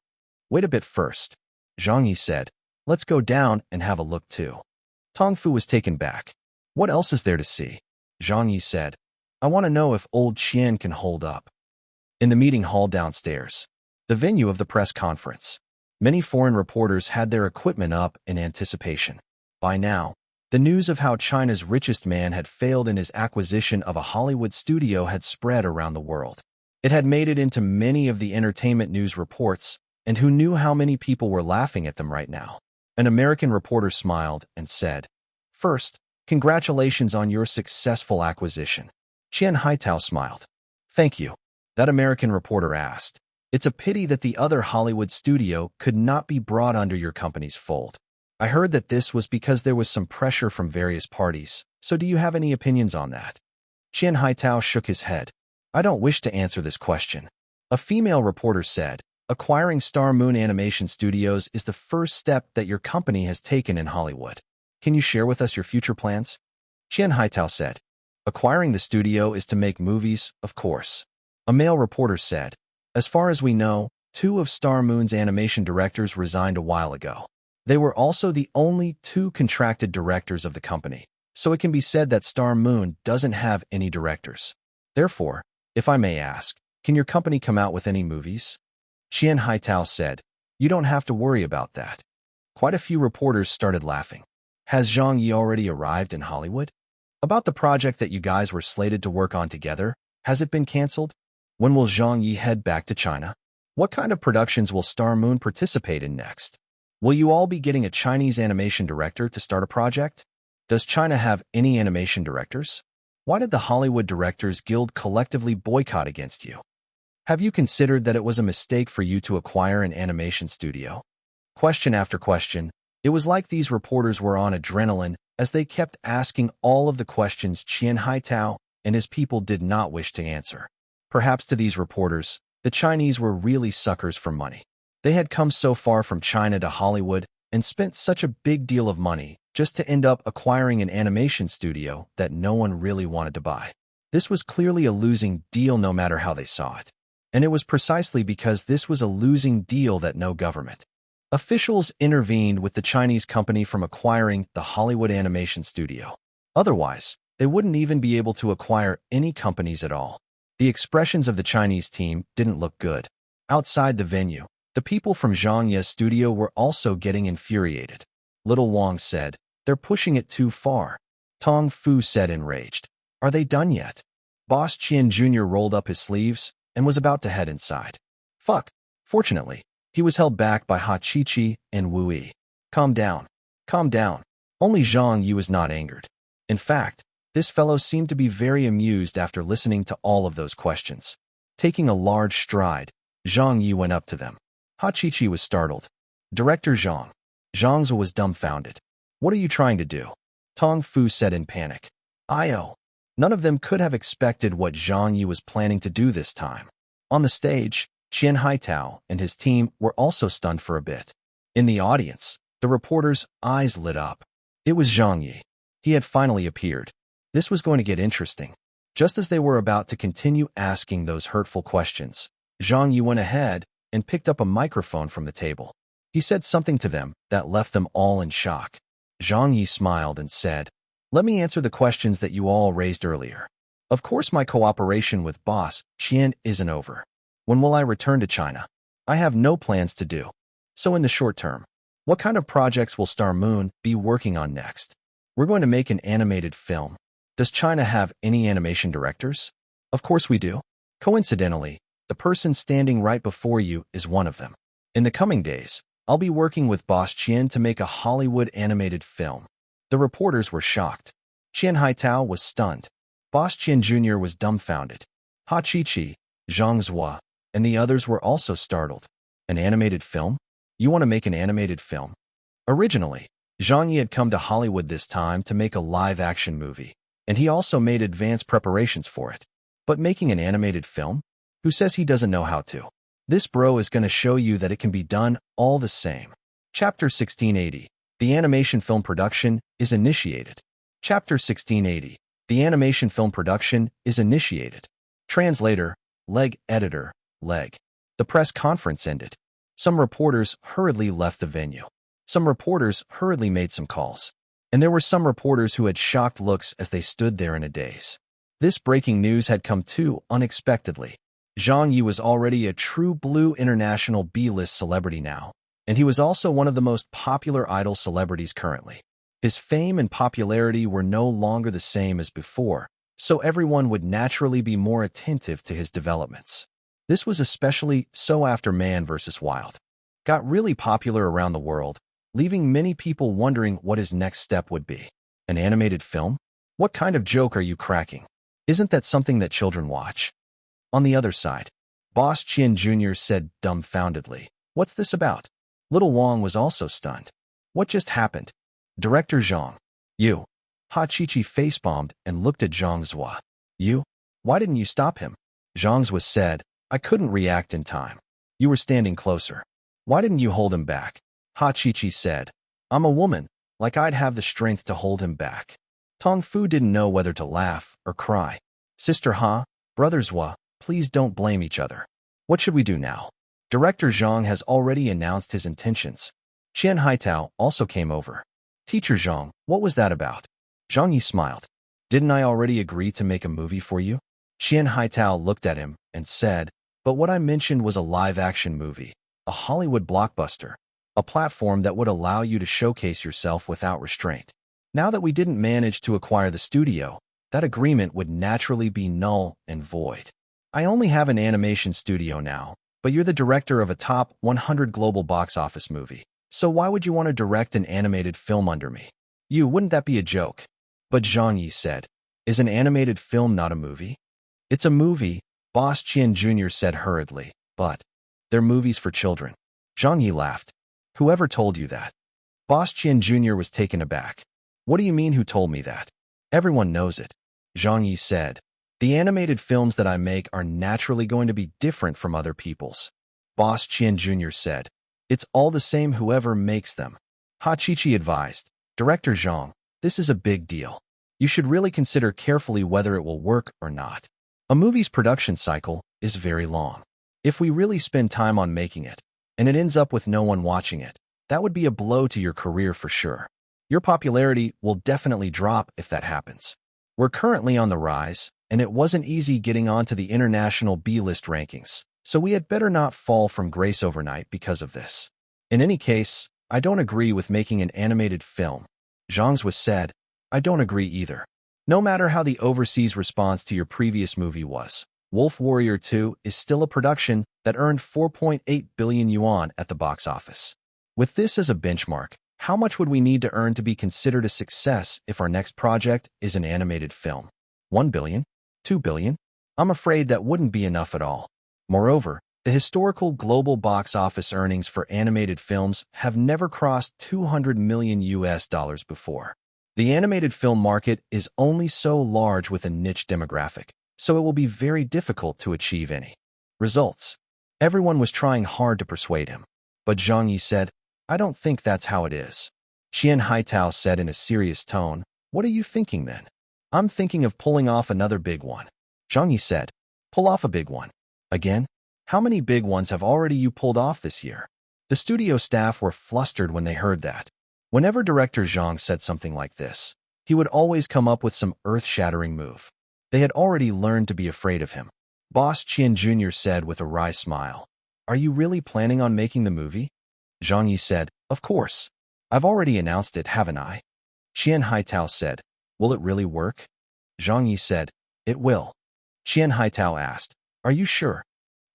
Wait a bit first. Zhang Ye said. Let's go down and have a look too. Tong Fu was taken back. What else is there to see? Zhang Ye said. I want to know if old Qian can hold up. In the meeting hall downstairs, the venue of the press conference, many foreign reporters had their equipment up in anticipation. By now, the news of how China's richest man had failed in his acquisition of a Hollywood studio had spread around the world. It had made it into many of the entertainment news reports, and who knew how many people were laughing at them right now? An American reporter smiled and said, First, congratulations on your successful acquisition. Qian Haitao smiled. Thank you. That American reporter asked. It's a pity that the other Hollywood studio could not be brought under your company's fold. I heard that this was because there was some pressure from various parties, so do you have any opinions on that? Qian Haitao shook his head. I don't wish to answer this question. A female reporter said, Acquiring Star Moon Animation Studios is the first step that your company has taken in Hollywood. Can you share with us your future plans? Qian Haitao said, Acquiring the studio is to make movies, of course. A male reporter said, As far as we know, 2 of Star Moon's animation directors resigned a while ago. They were also the only 2 contracted directors of the company, so it can be said that Star Moon doesn't have any directors. Therefore, if I may ask, can your company come out with any movies? Qian Haitao said, You don't have to worry about that. Quite a few reporters started laughing. Has Zhang Ye already arrived in Hollywood? About the project that you guys were slated to work on together, has it been canceled? When will Zhang Ye head back to China? What kind of productions will Star Moon participate in next? Will you all be getting a Chinese animation director to start a project? Does China have any animation directors? Why did the Hollywood Directors Guild collectively boycott against you? Have you considered that it was a mistake for you to acquire an animation studio? Question after question, it was like these reporters were on adrenaline as they kept asking all of the questions Qian Haitao and his people did not wish to answer. Perhaps to these reporters, the Chinese were really suckers for money. They had come so far from China to Hollywood and spent such a big deal of money just to end up acquiring an animation studio that no one really wanted to buy. This was clearly a losing deal no matter how they saw it. And it was precisely because this was a losing deal that no government officials intervened with the Chinese company from acquiring the Hollywood animation studio. Otherwise, they wouldn't even be able to acquire any companies at all. The expressions of the Chinese team didn't look good. Outside the venue, the people from Zhang Ye's studio were also getting infuriated. Little Wang said, "They're pushing it too far." Tong Fu said enraged, "Are they done yet?" Boss Qian Jr. rolled up his sleeves and was about to head inside. Fuck. Fortunately, he was held back by Ha Chi-Chi and Wu Yi. Calm down. Calm down. Only Zhang Ye was not angered. In fact, this fellow seemed to be very amused after listening to all of those questions. Taking a large stride, Zhang Ye went up to them. Ha Chi-Chi was startled. "Director Zhang." Zhang Ze was dumbfounded. "What are you trying to do?" Tong Fu said in panic. "I-oh." None of them could have expected what Zhang Ye was planning to do this time. On the stage, Qian Haitao and his team were also stunned for a bit. In the audience, the reporters' eyes lit up. It was Zhang Ye. He had finally appeared. This was going to get interesting. Just as they were about to continue asking those hurtful questions, Zhang Ye went ahead and picked up a microphone from the table. He said something to them that left them all in shock. Zhang Ye smiled and said, "Let me answer the questions that you all raised earlier. Of course, my cooperation with Boss Qian isn't over. When will I return to China? I have no plans to do. So in the short term, what kind of projects will Star Moon be working on next? We're going to make an animated film. Does China have any animation directors? Of course we do. Coincidentally, the person standing right before you is one of them. In the coming days, I'll be working with Boss Qian to make a Hollywood animated film." The reporters were shocked. Qian Haitao was stunned. Boss Qian Jr. was dumbfounded. Ha Chi-Chi, Zhang Zhua, and the others were also startled. An animated film? You want to make an animated film? Originally, Zhang Ye had come to Hollywood this time to make a live-action movie, and he also made advanced preparations for it. But making an animated film? Who says he doesn't know how to? This bro is going to show you that it can be done all the same. Chapter 1680. The animation film production is initiated. Chapter 1680. The animation film production is initiated. Translator, Leg Editor, Leg. The press conference ended. Some reporters hurriedly left the venue. Some reporters hurriedly made some calls. And there were some reporters who had shocked looks as they stood there in a daze. This breaking news had come too unexpectedly. Zhang Ye was already a true blue international B-list celebrity now, and he was also one of the most popular idol celebrities currently. His fame and popularity were no longer the same as before, so everyone would naturally be more attentive to his developments. This was especially so after Man vs. Wild got really popular around the world, leaving many people wondering what his next step would be. An animated film? What kind of joke are you cracking? Isn't that something that children watch? On the other side, Boss Qian Jr. said dumbfoundedly, "What's this about?" Little Wang was also stunned. "What just happened?" "Director Zhang. You." Ha Chi-Chi face-bombed and looked at Zhang Zhua. "You? Why didn't you stop him?" Zhang Zhua said, "I couldn't react in time. You were standing closer. Why didn't you hold him back?" Ha Chi-Chi said, "I'm a woman, like I'd have the strength to hold him back." Tong Fu didn't know whether to laugh or cry. "Sister Ha, Brother Zhua, please don't blame each other. What should we do now? Director Zhang has already announced his intentions." Qian Haitao also came over. "Teacher Zhang, what was that about?" Zhang Ye smiled. "Didn't I already agree to make a movie for you?" Qian Haitao looked at him and said, "But what I mentioned was a live-action movie, a Hollywood blockbuster, a platform that would allow you to showcase yourself without restraint. Now that we didn't manage to acquire the studio, that agreement would naturally be null and void. I only have an animation studio now, but you're the director of a top 100 global box office movie. So why would you want to direct an animated film under me? Wouldn't that be a joke?" But Zhang Ye said, "Is an animated film not a movie?" "It's a movie," Boss Qian Jr. said hurriedly, "but they're movies for children." Zhang Ye laughed. "Whoever told you that?" Boss Qian Jr. was taken aback. "What do you mean who told me that? Everyone knows it." Zhang Ye said, "The animated films that I make are naturally going to be different from other people's." Boss Qian Jr. said, "It's all the same whoever makes them. Ha Chi advised, Director Zhang, this is a big deal. You should really consider carefully whether it will work or not. A movie's production cycle is very long. If we really spend time on making it, and it ends up with no one watching it, that would be a blow to your career for sure. Your popularity will definitely drop if that happens. We're currently on the rise, and it wasn't easy getting onto the international B-list rankings, so we had better not fall from grace overnight because of this. In any case, I don't agree with making an animated film. Zhang's was said, I don't agree either. No matter how the overseas response to your previous movie was, Wolf Warrior 2 is still a production that earned 4.8 billion yuan at the box office. With this as a benchmark, how much would we need to earn to be considered a success if our next project is an animated film? 1 billion? 2 billion? I'm afraid that wouldn't be enough at all. Moreover, the historical global box office earnings for animated films have never crossed 200 million US dollars before. The animated film market is only so large with a niche demographic, so it will be very difficult to achieve any results. Everyone was trying hard to persuade him, but Zhang Ye said, I don't think that's how it is. Qian Haitao said in a serious tone, What are you thinking then? I'm thinking of pulling off another big one. Zhang Ye said, Pull off a big one. Again? How many big ones have already you pulled off this year? The studio staff were flustered when they heard that. Whenever director Zhang said something like this, he would always come up with some earth-shattering move. They had already learned to be afraid of him. Boss Qian Jr. said with a wry smile, Are you really planning on making the movie? Zhang Ye said, Of course. I've already announced it, haven't I? Qian Haitao said, Will it really work? Zhang Ye said, It will. Qian Haitao asked, Are you sure?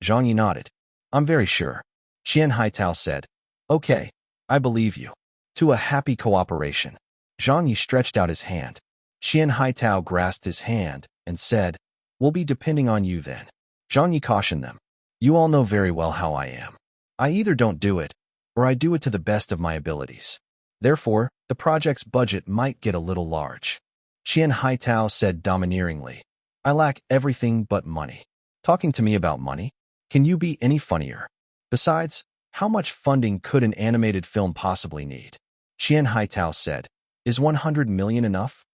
Zhang Ye nodded. I'm very sure. Qian Haitao said, Okay, I believe you. To a happy cooperation. Zhang Ye stretched out his hand. Qian Haitao grasped his hand and said, We'll be depending on you then. Zhang Ye cautioned them. You all know very well how I am. I either don't do it, or I do it to the best of my abilities. Therefore, the project's budget might get a little large. Qian Haitao said domineeringly, I lack everything but money. Talking to me about money? Can you be any funnier? Besides, how much funding could an animated film possibly need? Qian Haitao said, Is 100 million enough?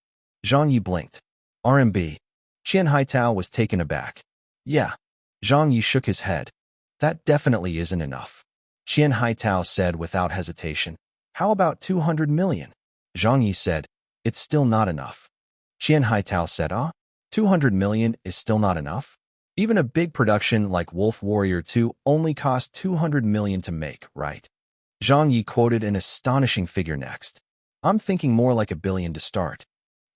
Zhang Ye blinked. RMB. Qian Haitao was taken aback. Yeah. Zhang Ye shook his head. That definitely isn't enough. Qian Haitao said without hesitation, How about 200 million? Zhang Ye said, It's still not enough. Qian Haitao said, 200 million is still not enough? Even a big production like Wolf Warrior 2 only cost 200 million to make, right? Zhang Ye quoted an astonishing figure next. I'm thinking more like 1 billion to start.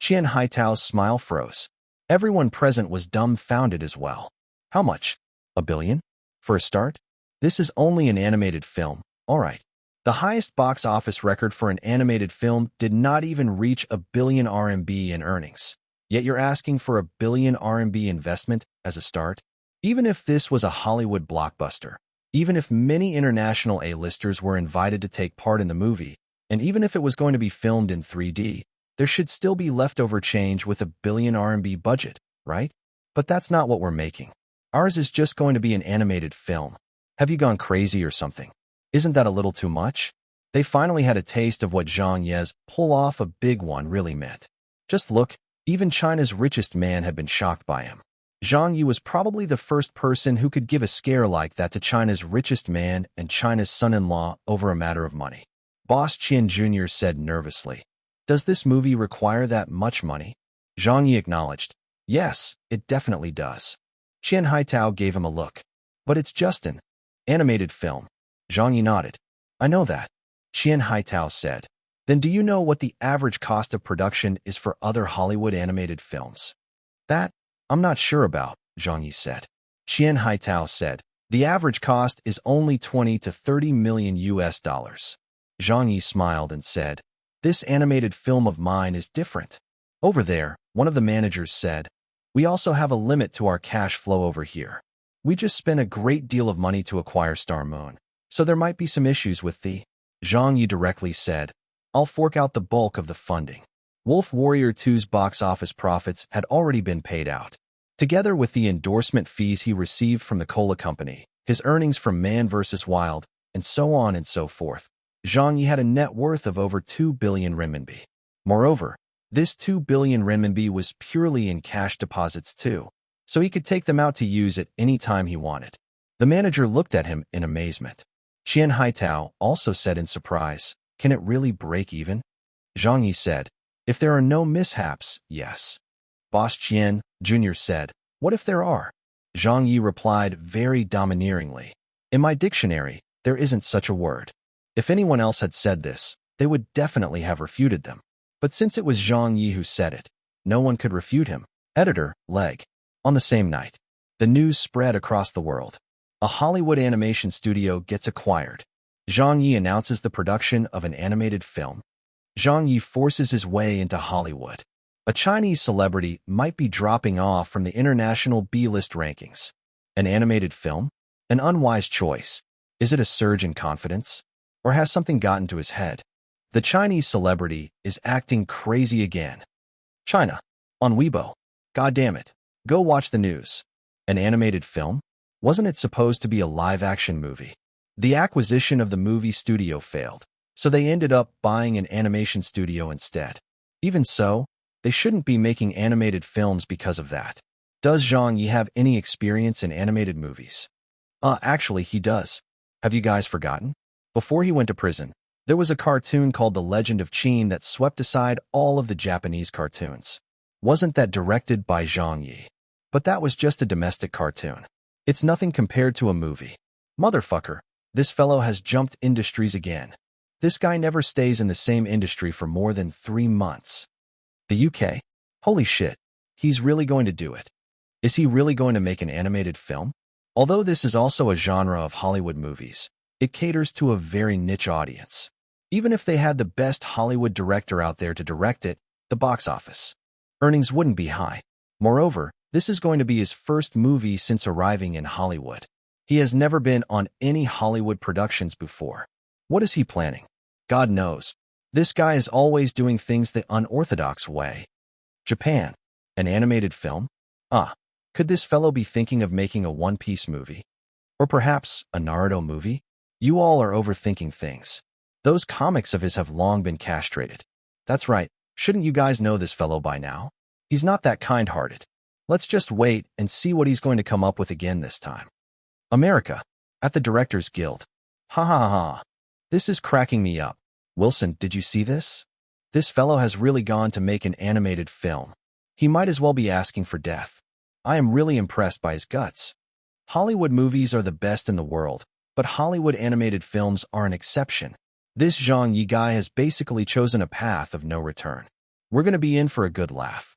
Qian Haitao's smile froze. Everyone present was dumbfounded as well. How much? 1 billion? For a start? This is only an animated film, all right. The highest box office record for an animated film did not even reach 1 billion RMB in earnings. Yet you're asking for 1 billion RMB investment as a start? Even if this was a Hollywood blockbuster, even if many international A-listers were invited to take part in the movie, and even if it was going to be filmed in 3D, there should still be leftover change with 1 billion RMB budget, right? But that's not what we're making. Ours is just going to be an animated film. Have you gone crazy or something? Isn't that a little too much? They finally had a taste of what Zhang Ye's pull off a big one really meant. Just look, even China's richest man had been shocked by him. Zhang Ye was probably the first person who could give a scare like that to China's richest man and China's son-in-law over a matter of money. Boss Qian Jr. said nervously, Does this movie require that much money? Zhang Ye acknowledged, Yes, it definitely does. Qian Haitao gave him a look. But it's just an animated film. Zhang Ye nodded. I know that. Qian Haitao said. Then do you know what the average cost of production is for other Hollywood animated films? That, I'm not sure about, Zhang Ye said. Qian Haitao said, The average cost is only 20 to 30 million US dollars. Zhang Ye smiled and said, This animated film of mine is different. Over there, one of the managers said, We also have a limit to our cash flow over here. We just spent a great deal of money to acquire Star Moon, so there might be some issues with the... Zhang Ye directly said, I'll fork out the bulk of the funding. Wolf Warrior 2's box office profits had already been paid out. Together with the endorsement fees he received from the cola company, his earnings from Man vs. Wild, and so on and so forth. Zhang Ye had a net worth of over 2 billion renminbi. Moreover, this 2 billion renminbi was purely in cash deposits too, so he could take them out to use at any time he wanted. The manager looked at him in amazement. Qian Haitao also said in surprise, "Can it really break even?" Zhang Ye said, "If there are no mishaps, yes." Boss Qian, Jr. said, "What if there are?" Zhang Ye replied very domineeringly, "In my dictionary, there isn't such a word." If anyone else had said this, they would definitely have refuted them. But since it was Zhang Ye who said it, no one could refute him. Editor, Leg. On the same night, the news spread across the world. A Hollywood animation studio gets acquired. Zhang Ye announces the production of an animated film. Zhang Ye forces his way into Hollywood. A Chinese celebrity might be dropping off from the international B-list rankings. An animated film? An unwise choice. Is it a surge in confidence? Or has something gotten to his head? The Chinese celebrity is acting crazy again. China. On Weibo. God damn it. Go watch the news. An animated film? Wasn't it supposed to be a live-action movie? The acquisition of the movie studio failed, so they ended up buying an animation studio instead. Even so, they shouldn't be making animated films because of that. Does Zhang Ye have any experience in animated movies? Actually, he does. Have you guys forgotten? Before he went to prison, there was a cartoon called The Legend of Qin that swept aside all of the Japanese cartoons. Wasn't that directed by Zhang Ye? But that was just a domestic cartoon. It's nothing compared to a movie. Motherfucker, this fellow has jumped industries again. This guy never stays in the same industry for more than 3 months. The UK? Holy shit, he's really going to do it. Is he really going to make an animated film? Although this is also a genre of Hollywood movies, it caters to a very niche audience. Even if they had the best Hollywood director out there to direct it, the box office earnings wouldn't be high. Moreover, this is going to be his first movie since arriving in Hollywood. He has never been on any Hollywood productions before. What is he planning? God knows. This guy is always doing things the unorthodox way. Japan. An animated film? Could this fellow be thinking of making a One Piece movie? Or perhaps a Naruto movie? You all are overthinking things. Those comics of his have long been castrated. That's right. Shouldn't you guys know this fellow by now? He's not that kind-hearted. Let's just wait and see what he's going to come up with again this time. America. At the Directors Guild. Ha ha ha. This is cracking me up. Wilson, did you see this? This fellow has really gone to make an animated film. He might as well be asking for death. I am really impressed by his guts. Hollywood movies are the best in the world, but Hollywood animated films are an exception. This Zhang Ye guy has basically chosen a path of no return. We're going to be in for a good laugh.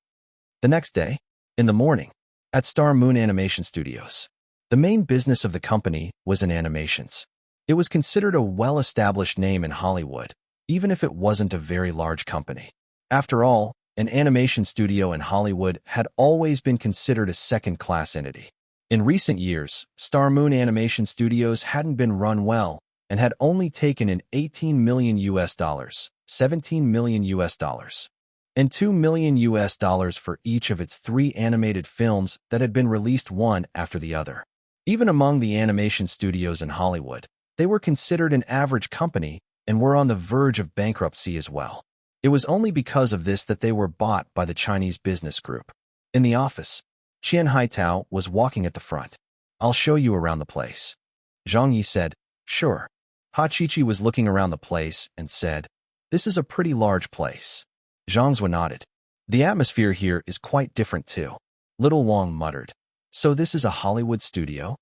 The next day, in the morning, at Star Moon Animation Studios, the main business of the company was in animations. It was considered a well-established name in Hollywood, even if it wasn't a very large company. After all, an animation studio in Hollywood had always been considered a second-class entity. In recent years, Star Moon Animation Studios hadn't been run well and had only taken in $18 million, $17 million, and $2 million for each of its 3 animated films that had been released one after the other. Even among the animation studios in Hollywood, they were considered an average company and were on the verge of bankruptcy as well. It was only because of this that they were bought by the Chinese business group. In the office, Qian Haitao was walking at the front. "I'll show you around the place." Zhang Ye said, "Sure." Ha Chichi was looking around the place and said, "This is a pretty large place." Zhang Zhua nodded. "The atmosphere here is quite different too." Little Wang muttered, "So this is a Hollywood studio?"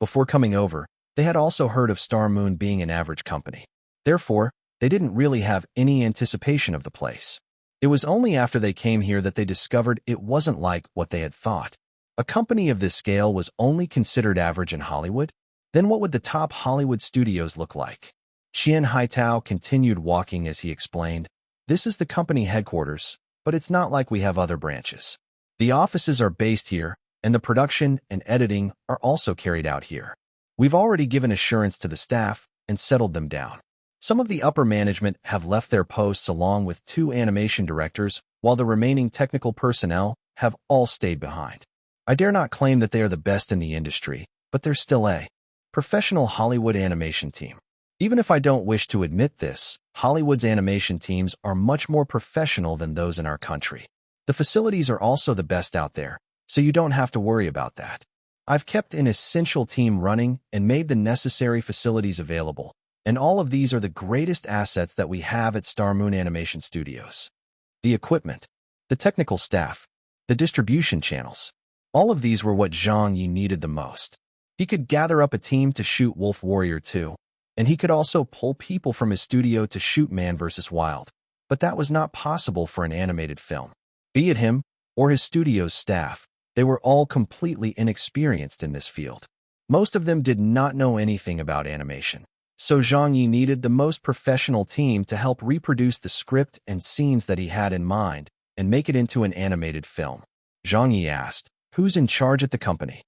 Before coming over, they had also heard of Star Moon being an average company. Therefore, they didn't really have any anticipation of the place. It was only after they came here that they discovered it wasn't like what they had thought. A company of this scale was only considered average in Hollywood? Then what would the top Hollywood studios look like? Qian Haitao continued walking as he explained, "This is the company headquarters, but it's not like we have other branches. The offices are based here, and the production and editing are also carried out here. We've already given assurance to the staff and settled them down. Some of the upper management have left their posts along with 2 animation directors, while the remaining technical personnel have all stayed behind. I dare not claim that they are the best in the industry, but they're still a professional Hollywood animation team. Even if I don't wish to admit this, Hollywood's animation teams are much more professional than those in our country. The facilities are also the best out there, so you don't have to worry about that. I've kept an essential team running and made the necessary facilities available, and all of these are the greatest assets that we have at Star Moon Animation Studios. The equipment, the technical staff, the distribution channels. All of these were what Zhang Ye needed the most. He could gather up a team to shoot Wolf Warrior 2, and he could also pull people from his studio to shoot Man vs. Wild. But that was not possible for an animated film. Be it him or his studio's staff, they were all completely inexperienced in this field. Most of them did not know anything about animation. So Zhang Ye needed the most professional team to help reproduce the script and scenes that he had in mind and make it into an animated film. Zhang Ye asked, "Who's in charge at the company?"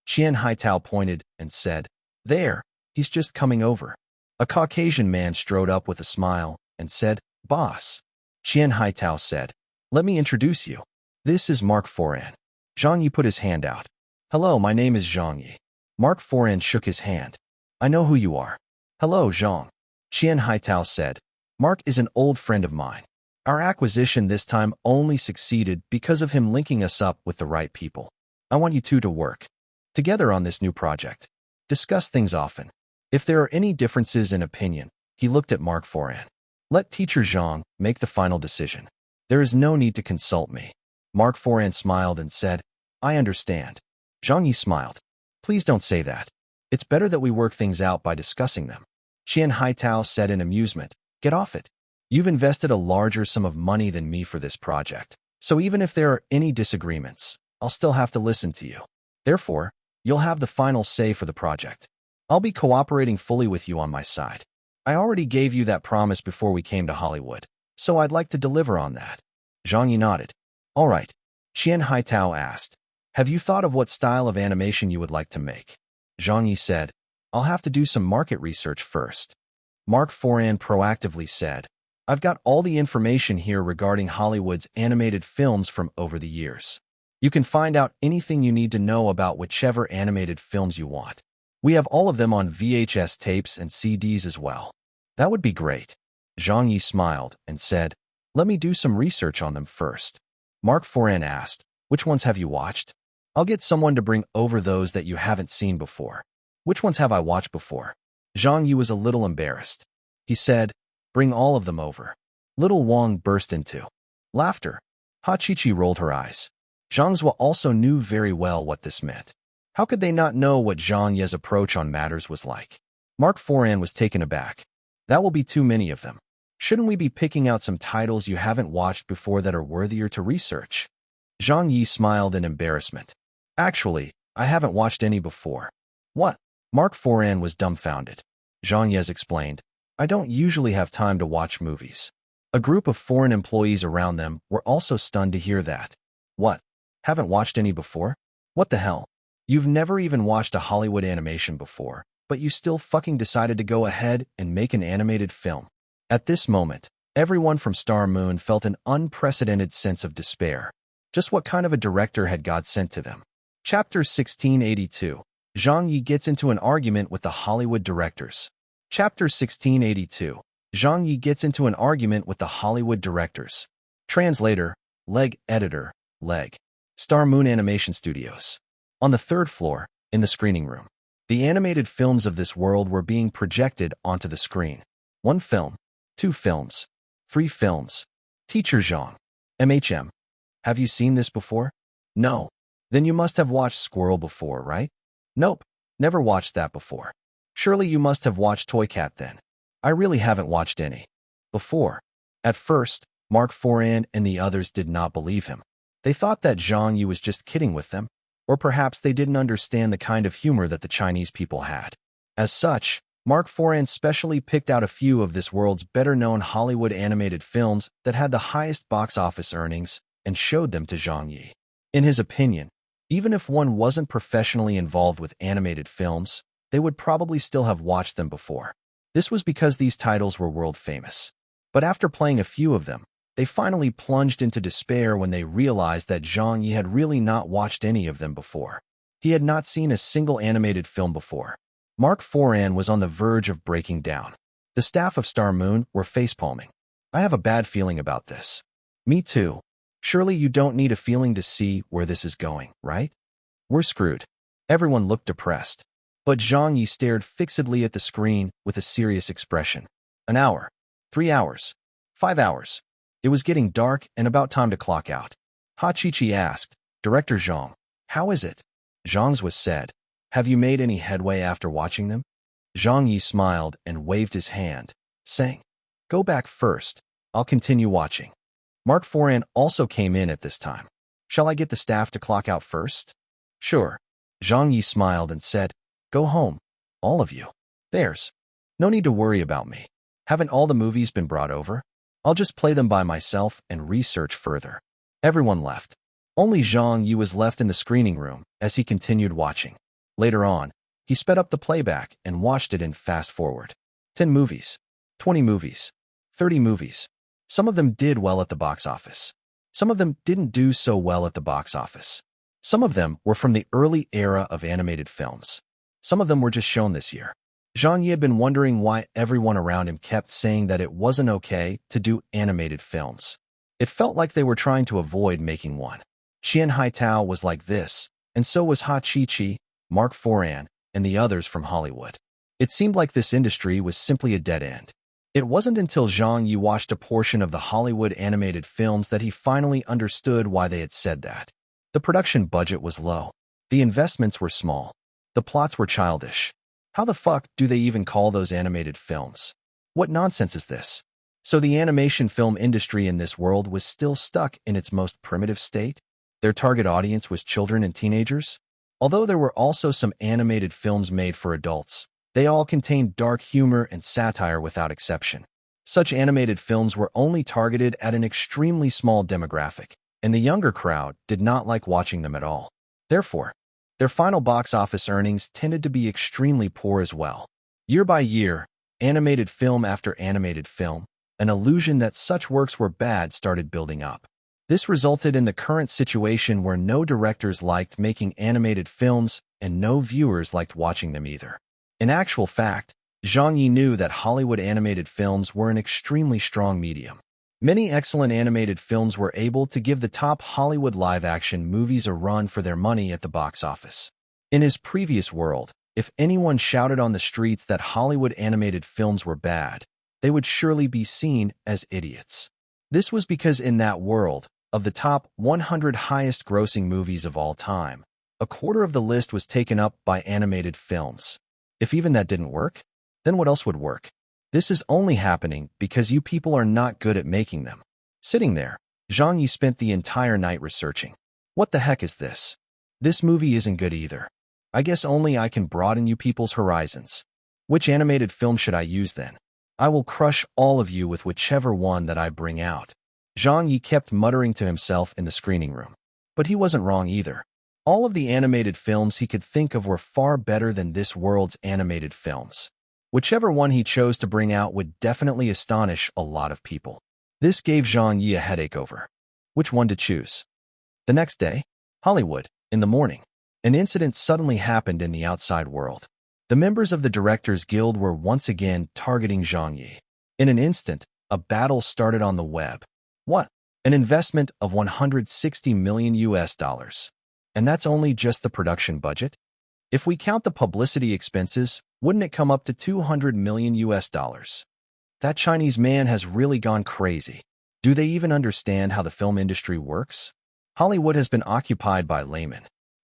Qian Haitao pointed and said, "There, he's just coming over." A Caucasian man strode up with a smile and said, "Boss." Qian Haitao said, "Let me introduce you. This is Mark Foran." Zhang Ye put his hand out. "Hello, my name is Zhang Ye." Mark Foran shook his hand. "I know who you are." "Hello, Zhang." Qian Haitao said, "Mark is an old friend of mine. Our acquisition this time only succeeded because of him linking us up with the right people. I want you two to work together on this new project. Discuss things often. If there are any differences in opinion," he looked at Mark Foran, "let Teacher Zhang make the final decision. There is no need to consult me." Mark Foran smiled and said, "I understand." Zhang Ye smiled. "Please don't say that. It's better that we work things out by discussing them." Qian Haitao said in amusement, "Get off it. You've invested a larger sum of money than me for this project, so even if there are any disagreements, I'll still have to listen to you. Therefore, you'll have the final say for the project. I'll be cooperating fully with you on my side. I already gave you that promise before we came to Hollywood, so I'd like to deliver on that." Zhang Ye nodded. "All right." Qian Haitao asked, "Have you thought of what style of animation you would like to make?" Zhang Ye said, "I'll have to do some market research first." Mark Foran proactively said, "I've got all the information here regarding Hollywood's animated films from over the years. You can find out anything you need to know about whichever animated films you want. We have all of them on VHS tapes and CDs as well." "That would be great." Zhang Ye smiled and said, "Let me do some research on them first." Mark Foran asked, "Which ones have you watched?" "I'll get someone to bring over those that you haven't seen before." "Which ones have I watched before?" Zhang Ye was a little embarrassed. He said, "Bring all of them over." Little Wang burst into laughter. Ha Chi-Chi rolled her eyes. Zhang Zhua also knew very well what this meant. How could they not know what Zhang Ye's approach on matters was like? Mark Foran was taken aback. "That will be too many of them. Shouldn't we be picking out some titles you haven't watched before that are worthier to research?" Zhang Ye smiled in embarrassment. "Actually, I haven't watched any before." "What?" Mark Foran was dumbfounded. Zhang Ye explained, "I don't usually have time to watch movies." A group of foreign employees around them were also stunned to hear that. "What? Haven't watched any before? What the hell? You've never even watched a Hollywood animation before, but you still fucking decided to go ahead and make an animated film." At this moment, everyone from Star Moon felt an unprecedented sense of despair. Just what kind of a director had God sent to them? Chapter 1682. Zhang Ye gets into an argument with the Hollywood directors. Chapter 1682. Zhang Ye gets into an argument with the Hollywood directors. Translator, Leg Editor, Leg. Star Moon Animation Studios. On the third floor, in the screening room, the animated films of this world were being projected onto the screen. 1 film, 2 films, 3 films. Teacher Zhang. MHM. Have you seen this before? No. Then you must have watched Squirrel before, right? Nope. Never watched that before. Surely you must have watched Toy Cat then. I really haven't watched any before. At first, Mark Foran and the others did not believe him. They thought that Zhang Ye was just kidding with them, or perhaps they didn't understand the kind of humor that the Chinese people had. As such, Mark Foran specially picked out a few of this world's better-known Hollywood animated films that had the highest box office earnings and showed them to Zhang Ye. In his opinion, even if one wasn't professionally involved with animated films, they would probably still have watched them before. This was because these titles were world famous. But after playing a few of them, they finally plunged into despair when they realized that Zhang Ye had really not watched any of them before. He had not seen a single animated film before. Mark Foran was on the verge of breaking down. The staff of Star Moon were facepalming. I have a bad feeling about this. Me too. Surely you don't need a feeling to see where this is going, right? We're screwed. Everyone looked depressed. But Zhang Ye stared fixedly at the screen with a serious expression. An hour. 3 hours. 5 hours. It was getting dark and about time to clock out. Ha Chi-Chi asked, Director Zhang, how is it? Zhang's was said, have you made any headway after watching them? Zhang Ye smiled and waved his hand, saying, go back first. I'll continue watching. Mark Foran also came in at this time. Shall I get the staff to clock out first? Sure. Zhang Ye smiled and said, go home. All of you. There's no need to worry about me. Haven't all the movies been brought over? I'll just play them by myself and research further. Everyone left. Only Zhang Ye was left in the screening room as he continued watching. Later on, he sped up the playback and watched it in fast forward. 10 movies, 20 movies, 30 movies. Some of them did well at the box office. Some of them didn't do so well at the box office. Some of them were from the early era of animated films. Some of them were just shown this year. Zhang Ye had been wondering why everyone around him kept saying that it wasn't okay to do animated films. It felt like they were trying to avoid making one. Qian Haitao was like this, and so was Ha Chi-Chi, Mark Foran, and the others from Hollywood. It seemed like this industry was simply a dead end. It wasn't until Zhang Ye watched a portion of the Hollywood animated films that he finally understood why they had said that. The production budget was low. The investments were small. The plots were childish. How the fuck do they even call those animated films? What nonsense is this? So the animation film industry in this world was still stuck in its most primitive state? Their target audience was children and teenagers? Although there were also some animated films made for adults, they all contained dark humor and satire without exception. Such animated films were only targeted at an extremely small demographic, and the younger crowd did not like watching them at all. Therefore, their final box office earnings tended to be extremely poor as well. Year by year, animated film after animated film, an illusion that such works were bad started building up. This resulted in the current situation where no directors liked making animated films and no viewers liked watching them either. In actual fact, Zhang Ye knew that Hollywood animated films were an extremely strong medium. Many excellent animated films were able to give the top Hollywood live-action movies a run for their money at the box office. In his previous world, if anyone shouted on the streets that Hollywood animated films were bad, they would surely be seen as idiots. This was because in that world, of the top 100 highest-grossing movies of all time, a quarter of the list was taken up by animated films. If even that didn't work, then what else would work? This is only happening because you people are not good at making them. Sitting there, Zhang Ye spent the entire night researching. What the heck is this? This movie isn't good either. I guess only I can broaden you people's horizons. Which animated film should I use then? I will crush all of you with whichever one that I bring out. Zhang Ye kept muttering to himself in the screening room. But he wasn't wrong either. All of the animated films he could think of were far better than this world's animated films. Whichever one he chose to bring out would definitely astonish a lot of people. This gave Zhang Ye a headache over which one to choose. The next day, Hollywood, in the morning, an incident suddenly happened in the outside world. The members of the Directors Guild were once again targeting Zhang Ye. In an instant, a battle started on the web. What? An investment of 160 million US dollars. And that's only just the production budget? If we count the publicity expenses, wouldn't it come up to 200 million US dollars? That Chinese man has really gone crazy. Do they even understand how the film industry works? Hollywood has been occupied by laymen.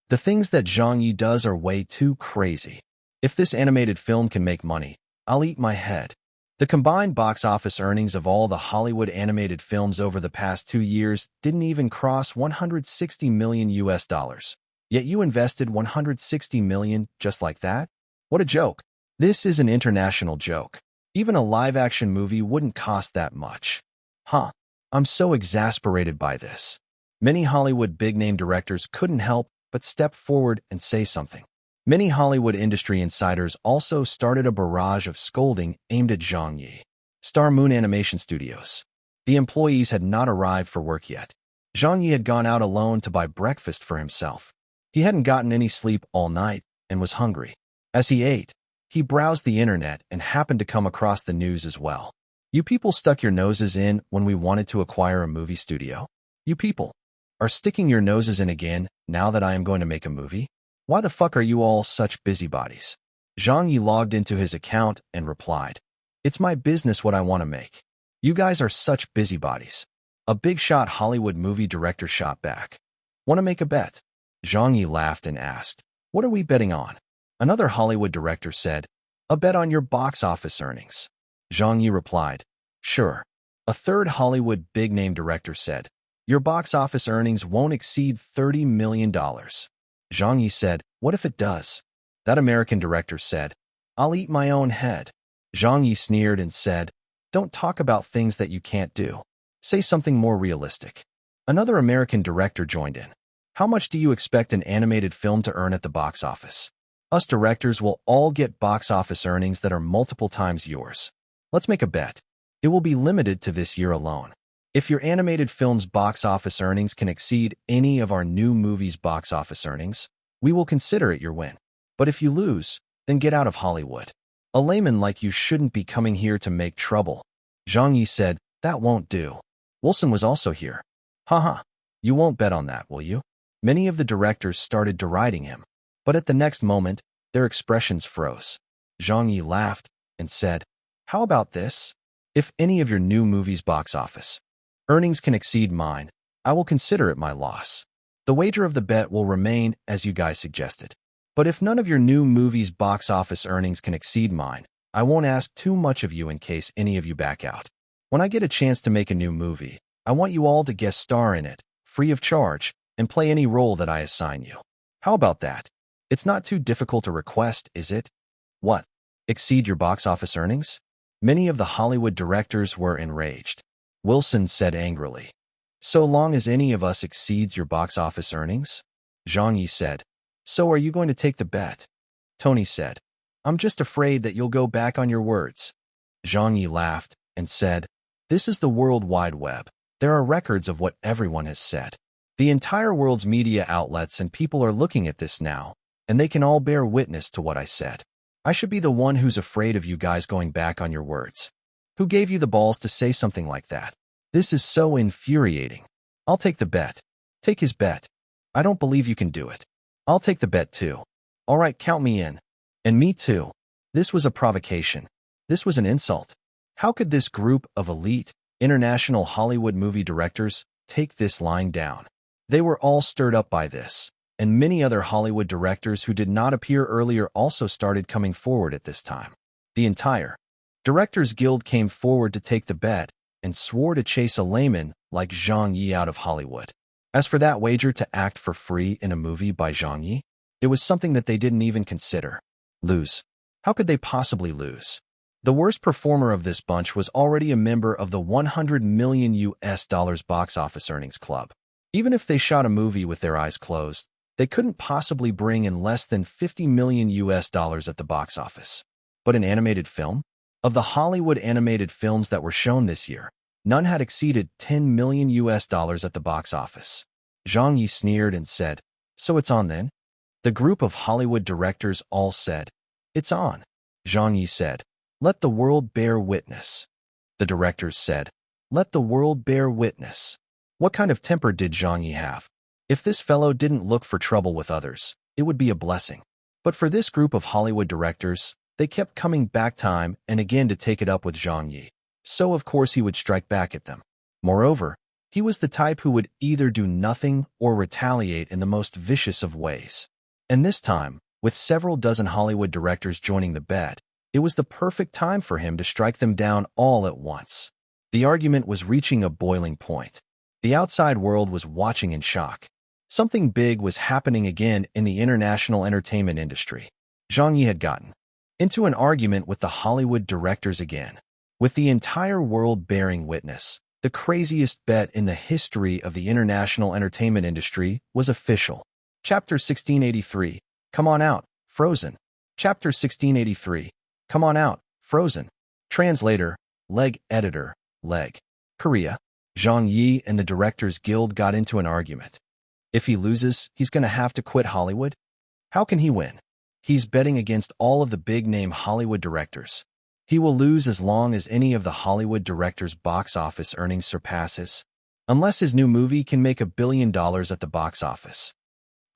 The things that Zhang Ye does are way too crazy. If this animated film can make money, I'll eat my head. The combined box office earnings of all the Hollywood animated films over the past 2 years didn't even cross 160 million US dollars. Yet you invested 160 million just like that? What a joke. This is an international joke. Even a live-action movie wouldn't cost that much. Huh. I'm so exasperated by this. Many Hollywood big-name directors couldn't help but step forward and say something. Many Hollywood industry insiders also started a barrage of scolding aimed at Zhang Ye. Star Moon Animation Studios. The employees had not arrived for work yet. Zhang Ye had gone out alone to buy breakfast for himself. He hadn't gotten any sleep all night and was hungry. As he ate, He browsed the internet and happened to come across the news as well. You people stuck your noses in when we wanted to acquire a movie studio? You people are sticking your noses in again now that I am going to make a movie? Why the fuck are you all such busybodies? Zhang Ye logged into his account and replied, "It's my business what I want to make. You guys are such busybodies." A big shot Hollywood movie director shot back. "Want to make a bet?" Zhang Ye laughed and asked, "What are we betting on?" Another Hollywood director said, "A bet on your box office earnings." Zhang Ye replied, "Sure." A third Hollywood big-name director said, "Your box office earnings won't exceed $30 million. Zhang Ye said, "What if it does?" That American director said, "I'll eat my own head." Zhang Ye sneered and said, "Don't talk about things that you can't do. Say something more realistic." Another American director joined in. "How much do you expect an animated film to earn at the box office? Us directors will all get box office earnings that are multiple times yours. Let's make a bet. It will be limited to this year alone. If your animated film's box office earnings can exceed any of our new movies' box office earnings, we will consider it your win. But if you lose, then get out of Hollywood. A layman like you shouldn't be coming here to make trouble." Zhang Ye said, "That won't do." Wilson was also here. "Haha, you won't bet on that, will you?" Many of the directors started deriding him, but at the next moment, their expressions froze. Zhang Ye laughed and said, "How about this? If any of your new movies' box office earnings can exceed mine, I will consider it my loss. The wager of the bet will remain as you guys suggested. But if none of your new movies' box office earnings can exceed mine, I won't ask too much of you in case any of you back out. When I get a chance to make a new movie, I want you all to guest star in it, free of charge, and play any role that I assign you. How about that? It's not too difficult to request, is it?" "What? Exceed your box office earnings?" Many of the Hollywood directors were enraged. Wilson said angrily, "So long as any of us exceeds your box office earnings?" Zhang Ye said, "So are you going to take the bet?" Tony said, "I'm just afraid that you'll go back on your words." Zhang Ye laughed and said, "This is the World Wide Web. There are records of what everyone has said. The entire world's media outlets and people are looking at this now, and they can all bear witness to what I said. I should be the one who's afraid of you guys going back on your words. Who gave you the balls to say something like that? This is so infuriating. I'll take the bet." "Take his bet. I don't believe you can do it." "I'll take the bet too." "All right, count me in." "And me too." This was a provocation. This was an insult. How could this group of elite, international Hollywood movie directors take this lying down? They were all stirred up by this, and many other Hollywood directors who did not appear earlier also started coming forward at this time. The entire Directors Guild came forward to take the bet and swore to chase a layman like Zhang Ye out of Hollywood. As for that wager to act for free in a movie by Zhang Ye, it was something that they didn't even consider. Lose. How could they possibly lose? The worst performer of this bunch was already a member of the $100 million box office earnings club. Even if they shot a movie with their eyes closed, they couldn't possibly bring in less than $50 million at the box office. But an animated film? Of the Hollywood animated films that were shown this year, none had exceeded $10 million at the box office. Zhang Ye sneered and said, "So it's on then?" The group of Hollywood directors all said, "It's on." Zhang Ye said, "Let the world bear witness." The directors said, "Let the world bear witness." What kind of temper did Zhang Ye have? If this fellow didn't look for trouble with others, it would be a blessing. But for this group of Hollywood directors, they kept coming back time and again to take it up with Zhang Ye. So of course he would strike back at them. Moreover, he was the type who would either do nothing or retaliate in the most vicious of ways. And this time, with several dozen Hollywood directors joining the bet, it was the perfect time for him to strike them down all at once. The argument was reaching a boiling point. The outside world was watching in shock. Something big was happening again in the international entertainment industry. Zhang Ye had gotten into an argument with the Hollywood directors again. With the entire world bearing witness, the craziest bet in the history of the international entertainment industry was official. Chapter 1683. Come on out, Frozen. Chapter 1683. Come on out, Frozen. Translator, Leg Editor, Leg. Korea. Zhang Ye and the Directors Guild got into an argument. If he loses, he's going to have to quit Hollywood? How can he win? He's betting against all of the big-name Hollywood directors. He will lose as long as any of the Hollywood directors' box office earnings surpasses, unless his new movie can make $1 billion at the box office.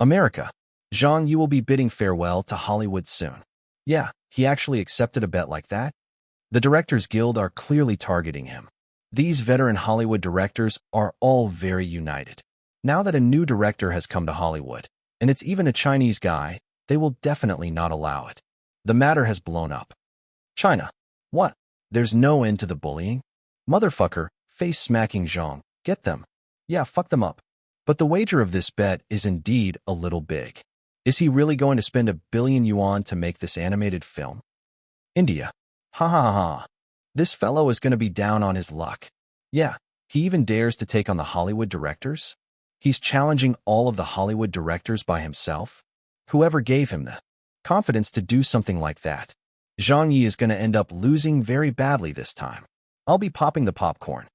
America. Zhang Ye will be bidding farewell to Hollywood soon. Yeah, he actually accepted a bet like that? The Directors Guild are clearly targeting him. These veteran Hollywood directors are all very united. Now that a new director has come to Hollywood, and it's even a Chinese guy, they will definitely not allow it. The matter has blown up. China. What? There's no end to the bullying? Motherfucker, face-smacking Zhang. Get them. Yeah, fuck them up. But the wager of this bet is indeed a little big. Is he really going to spend $1 billion to make this animated film? India. Ha ha ha ha. This fellow is going to be down on his luck. Yeah, he even dares to take on the Hollywood directors? He's challenging all of the Hollywood directors by himself? Whoever gave him the confidence to do something like that? Zhang Ye is going to end up losing very badly this time. I'll be popping the popcorn.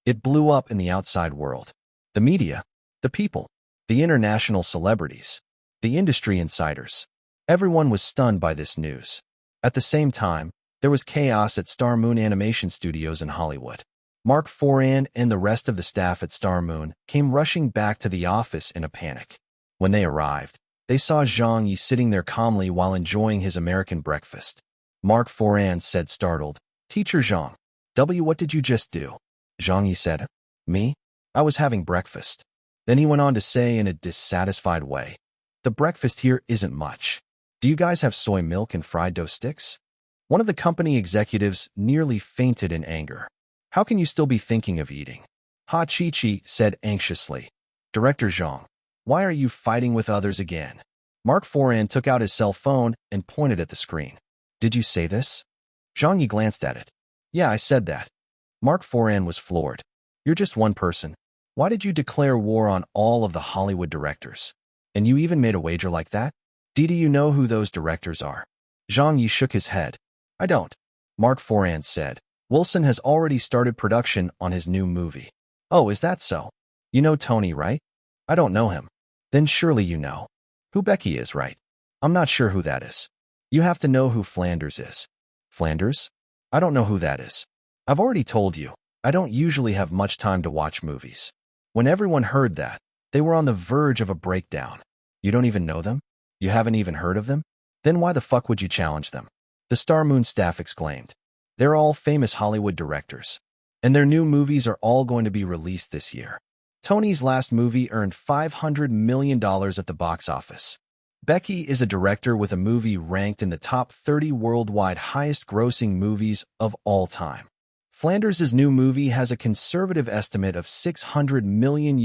It blew up in the outside world. The media, the people, the international celebrities, the industry insiders. Everyone was stunned by this news. At the same time, there was chaos at Star Moon Animation Studios in Hollywood. Mark Foran and the rest of the staff at Star Moon came rushing back to the office in a panic. When they arrived, they saw Zhang Ye sitting there calmly while enjoying his American breakfast. Mark Foran said startled, "Teacher Zhang, what did you just do?" Zhang Ye said, "Me? I was having breakfast." Then he went on to say in a dissatisfied way, "The breakfast here isn't much. Do you guys have soy milk and fried dough sticks?" One of the company executives nearly fainted in anger. "How can you still be thinking of eating?" Ha Chi-Chi said anxiously. "Director Zhang, why are you fighting with others again?" Mark Foran took out his cell phone and pointed at the screen. "Did you say this?" Zhang Ye glanced at it. "Yeah, I said that." Mark Foran was floored. "You're just one person. Why did you declare war on all of the Hollywood directors? And you even made a wager like that? Do you know who those directors are?" Zhang Ye shook his head. "I don't." Mark Foran said, "Wilson has already started production on his new movie." "Oh, is that so? You know Tony, right?" "I don't know him." "Then surely you know who Becky is, right?" "I'm not sure who that is." "You have to know who Flanders is." "Flanders? I don't know who that is." "I've already told you, I don't usually have much time to watch movies." When everyone heard that, they were on the verge of a breakdown. "You don't even know them? You haven't even heard of them? Then why the fuck would you challenge them?" The Star Moon staff exclaimed. "They're all famous Hollywood directors, and their new movies are all going to be released this year. Tony's last movie earned $500 million at the box office. Becky is a director with a movie ranked in the top 30 worldwide highest-grossing movies of all time. Flanders' new movie has a conservative estimate of $600 million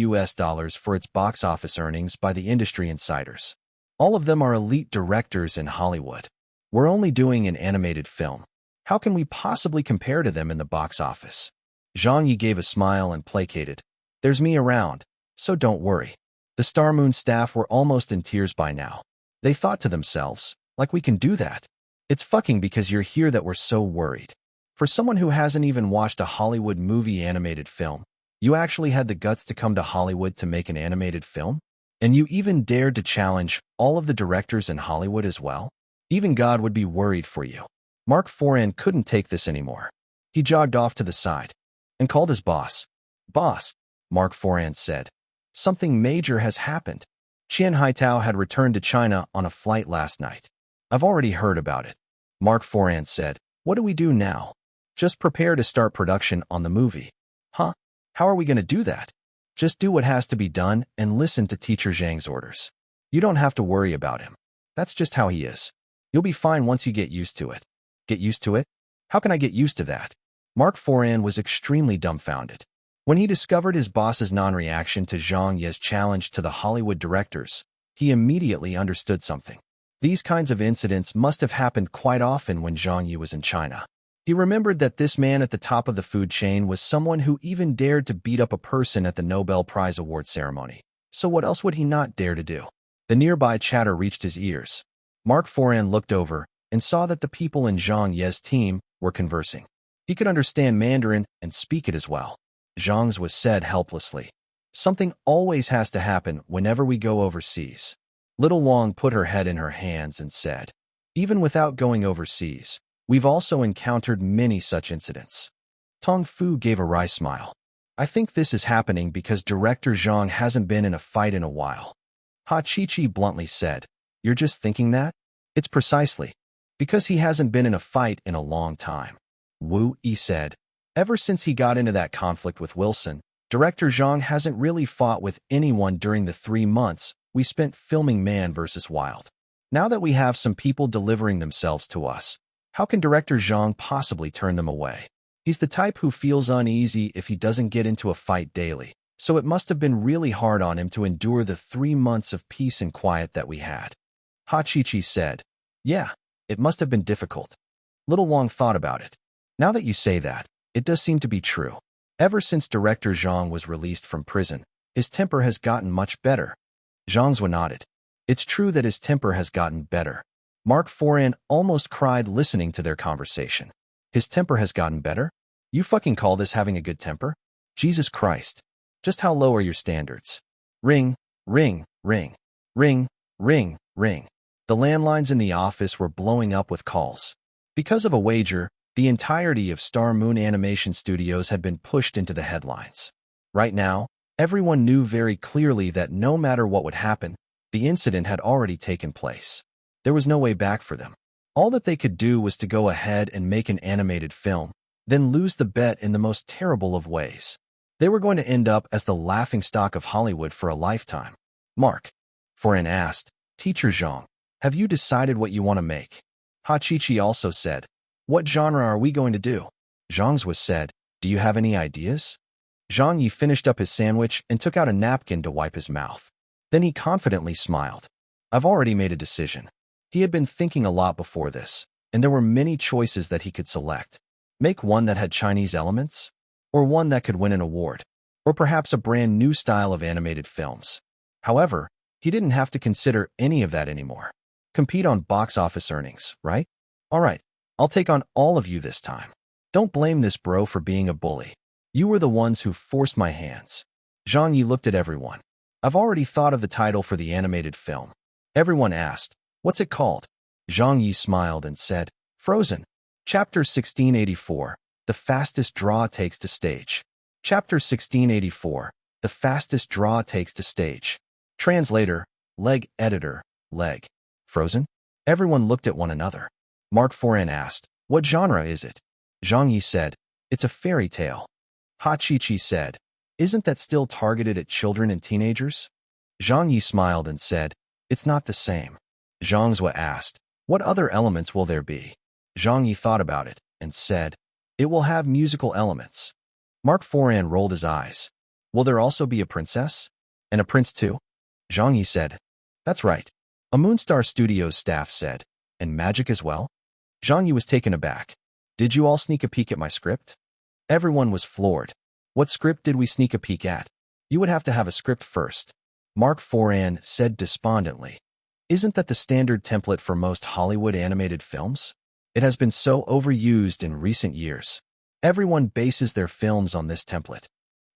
for its box office earnings by the industry insiders. All of them are elite directors in Hollywood. We're only doing an animated film. How can we possibly compare to them in the box office?" Zhang Ye gave a smile and placated. "There's me around, so don't worry." The Star Moon staff were almost in tears by now. They thought to themselves, like we can do that. It's fucking because you're here that we're so worried. For someone who hasn't even watched a Hollywood movie animated film, you actually had the guts to come to Hollywood to make an animated film? And you even dared to challenge all of the directors in Hollywood as well? Even God would be worried for you. Mark Foran couldn't take this anymore. He jogged off to the side and called his boss. "Boss," Mark Foran said, "something major has happened." Qian Haitao had returned to China on a flight last night. "I've already heard about it," Mark Foran said. "What do we do now?" "Just prepare to start production on the movie." "Huh? How are we going to do that?" "Just do what has to be done and listen to Teacher Zhang's orders. You don't have to worry about him. That's just how he is. You'll be fine once you get used to it." "Get used to it? How can I get used to that?" Mark Foran was extremely dumbfounded. When he discovered his boss's non-reaction to Zhang Ye's challenge to the Hollywood directors, he immediately understood something. These kinds of incidents must have happened quite often when Zhang Ye was in China. He remembered that this man at the top of the food chain was someone who even dared to beat up a person at the Nobel Prize award ceremony. So what else would he not dare to do? The nearby chatter reached his ears. Mark Foran looked over and saw that the people in Zhang Ye's team were conversing. He could understand Mandarin and speak it as well. Zhang's was said helplessly. "Something always has to happen whenever we go overseas. Little Wang put her head in her hands and said, even without going overseas, we've also encountered many such incidents. Tong Fu gave a wry smile. I think this is happening because Director Zhang hasn't been in a fight in a while. Ha Chi-Chi bluntly said, you're just thinking that? It's precisely because he hasn't been in a fight in a long time. Wu Yi said, ever since he got into that conflict with Wilson, Director Zhang hasn't really fought with anyone during the 3 months we spent filming Man vs. Wild. Now that we have some people delivering themselves to us, how can Director Zhang possibly turn them away? He's the type who feels uneasy if he doesn't get into a fight daily, so it must have been really hard on him to endure the 3 months of peace and quiet that we had. Ha Chi-Chi said, yeah, it must have been difficult. Little Wang thought about it. Now that you say that, it does seem to be true. Ever since Director Zhang was released from prison, his temper has gotten much better. Zhang Zhua nodded. It's true that his temper has gotten better. Mark Foran almost cried listening to their conversation. His temper has gotten better? You fucking call this having a good temper? Jesus Christ. Just how low are your standards? Ring, ring, ring, ring, ring, ring. The landlines in the office were blowing up with calls. Because of a wager, the entirety of Star Moon Animation Studios had been pushed into the headlines. Right now, everyone knew very clearly that no matter what would happen, the incident had already taken place. There was no way back for them. All that they could do was to go ahead and make an animated film, then lose the bet in the most terrible of ways. They were going to end up as the laughingstock of Hollywood for a lifetime. Mark Foran asked, Teacher Zhang, have you decided what you want to make? Ha Chi-Chi also said, what genre are we going to do? Zhang Zhua said, do you have any ideas? Zhang Ye finished up his sandwich and took out a napkin to wipe his mouth. Then he confidently smiled. I've already made a decision. He had been thinking a lot before this, and there were many choices that he could select. Make one that had Chinese elements, or one that could win an award, or perhaps a brand new style of animated films. However, he didn't have to consider any of that anymore. Compete on box office earnings, right? All right, I'll take on all of you this time. Don't blame this bro for being a bully. You were the ones who forced my hands. Zhang Yi looked at everyone. I've already thought of the title for the animated film. Everyone asked, what's it called? Zhang Yi smiled and said, Frozen. Chapter 1684, The Fastest Draw Takes to Stage. Chapter 1684, The Fastest Draw Takes to Stage. Translator, Leg Editor, Leg. Frozen? Everyone looked at one another. Mark Foran asked, what genre is it? Zhang Yi said, it's a fairy tale. Ha Chi-Chi said, isn't that still targeted at children and teenagers? Zhang Yi smiled and said, it's not the same. Zhang Zhua asked, what other elements will there be? Zhang Yi thought about it and said, it will have musical elements. Mark Foran rolled his eyes. Will there also be a princess? And a prince too? Zhang Yi said, that's right. A Moonstar Studios staff said, and magic as well? Zhang Yi was taken aback. Did you all sneak a peek at my script? Everyone was floored. What script did we sneak a peek at? You would have to have a script first. Mark Foran said despondently. Isn't that the standard template for most Hollywood animated films? It has been so overused in recent years. Everyone bases their films on this template.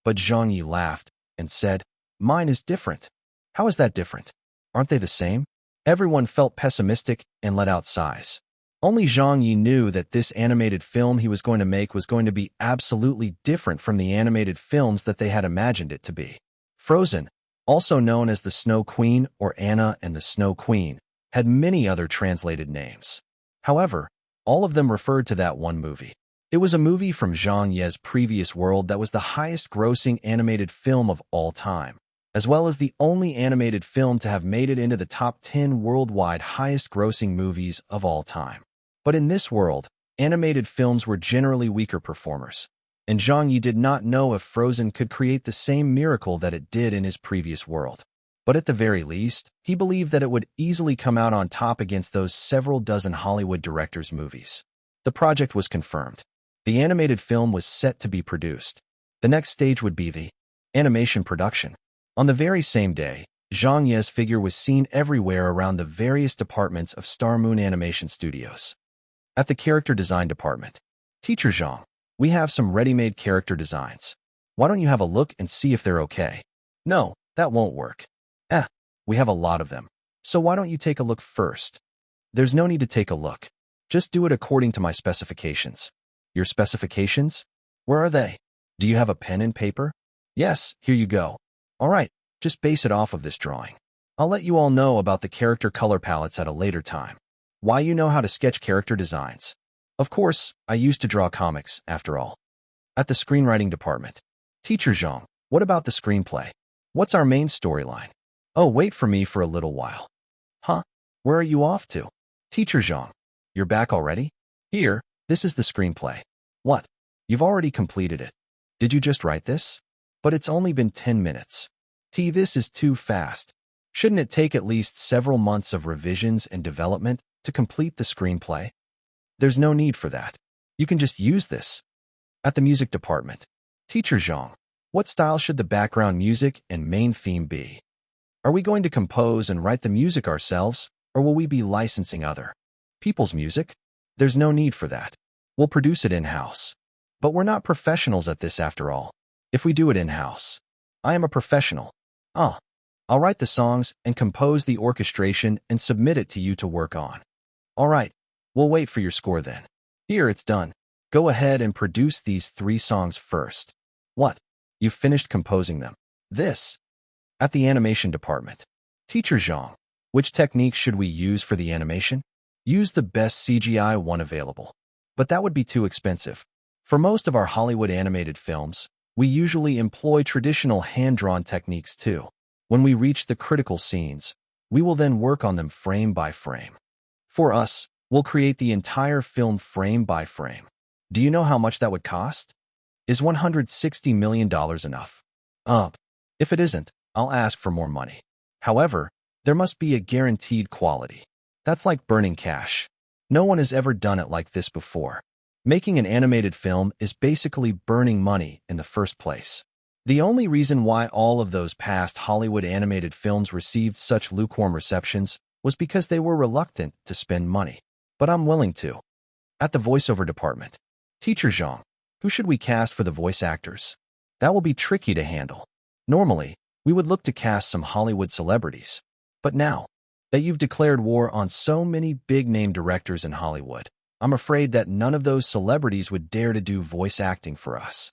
But Zhang Yi laughed and said, mine is different. How is that different? Aren't they the same? Everyone felt pessimistic and let out sighs. Only Zhang Yi knew that this animated film he was going to make was going to be absolutely different from the animated films that they had imagined it to be. Frozen, also known as the Snow Queen or Anna and the Snow Queen, had many other translated names. However, all of them referred to that one movie. It was a movie from Zhang Ye's previous world that was the highest-grossing animated film of all time, as well as the only animated film to have made it into the top 10 worldwide highest-grossing movies of all time. But in this world, animated films were generally weaker performers, and Zhang Ye did not know if Frozen could create the same miracle that it did in his previous world. But at the very least, he believed that it would easily come out on top against those several dozen Hollywood directors' movies. The project was confirmed. The animated film was set to be produced. The next stage would be the animation production. On the very same day, Zhang Ye's figure was seen everywhere around the various departments of Star Moon Animation Studios. At the character design department, Teacher Zhang, we have some ready-made character designs. Why don't you have a look and see if they're okay? No, that won't work. We have a lot of them. So why don't you take a look first? There's no need to take a look. Just do it according to my specifications. Your specifications? Where are they? Do you have a pen and paper? Yes, here you go. All right, just base it off of this drawing. I'll let you all know about the character color palettes at a later time. Why you know how to sketch character designs? Of course, I used to draw comics, after all. At the screenwriting department. Teacher Zhang, what about the screenplay? What's our main storyline? Oh, wait for me for a little while. Huh? Where are you off to? Teacher Zhang, you're back already? Here, this is the screenplay. What? You've already completed it. Did you just write this? But it's only been 10 minutes. This is too fast. Shouldn't it take at least several months of revisions and development to complete the screenplay? There's no need for that. You can just use this. At the music department. Teacher Zhang, what style should the background music and main theme be? Are we going to compose and write the music ourselves, or will we be licensing other people's music? There's no need for that. We'll produce it in-house. But we're not professionals at this after all. If we do it in-house, I am a professional. I'll write the songs and compose the orchestration and submit it to you to work on. All right, we'll wait for your score then. Here, it's done. Go ahead and produce these 3 songs first. What? You've finished composing them. This. At the animation department. Teacher Zhang, which techniques should we use for the animation? Use the best CGI one available. But that would be too expensive. For most of our Hollywood animated films, we usually employ traditional hand-drawn techniques too. When we reach the critical scenes, we will then work on them frame by frame. For us, we'll create the entire film frame by frame. Do you know how much that would cost? Is $160 million enough? If it isn't, I'll ask for more money. However, there must be a guaranteed quality. That's like burning cash. No one has ever done it like this before. Making an animated film is basically burning money in the first place. The only reason why all of those past Hollywood animated films received such lukewarm receptions was because they were reluctant to spend money. But I'm willing to. At the voiceover department. Teacher Zhang, who should we cast for the voice actors? That will be tricky to handle. Normally, we would look to cast some Hollywood celebrities. But now that you've declared war on so many big-name directors in Hollywood, I'm afraid that none of those celebrities would dare to do voice acting for us.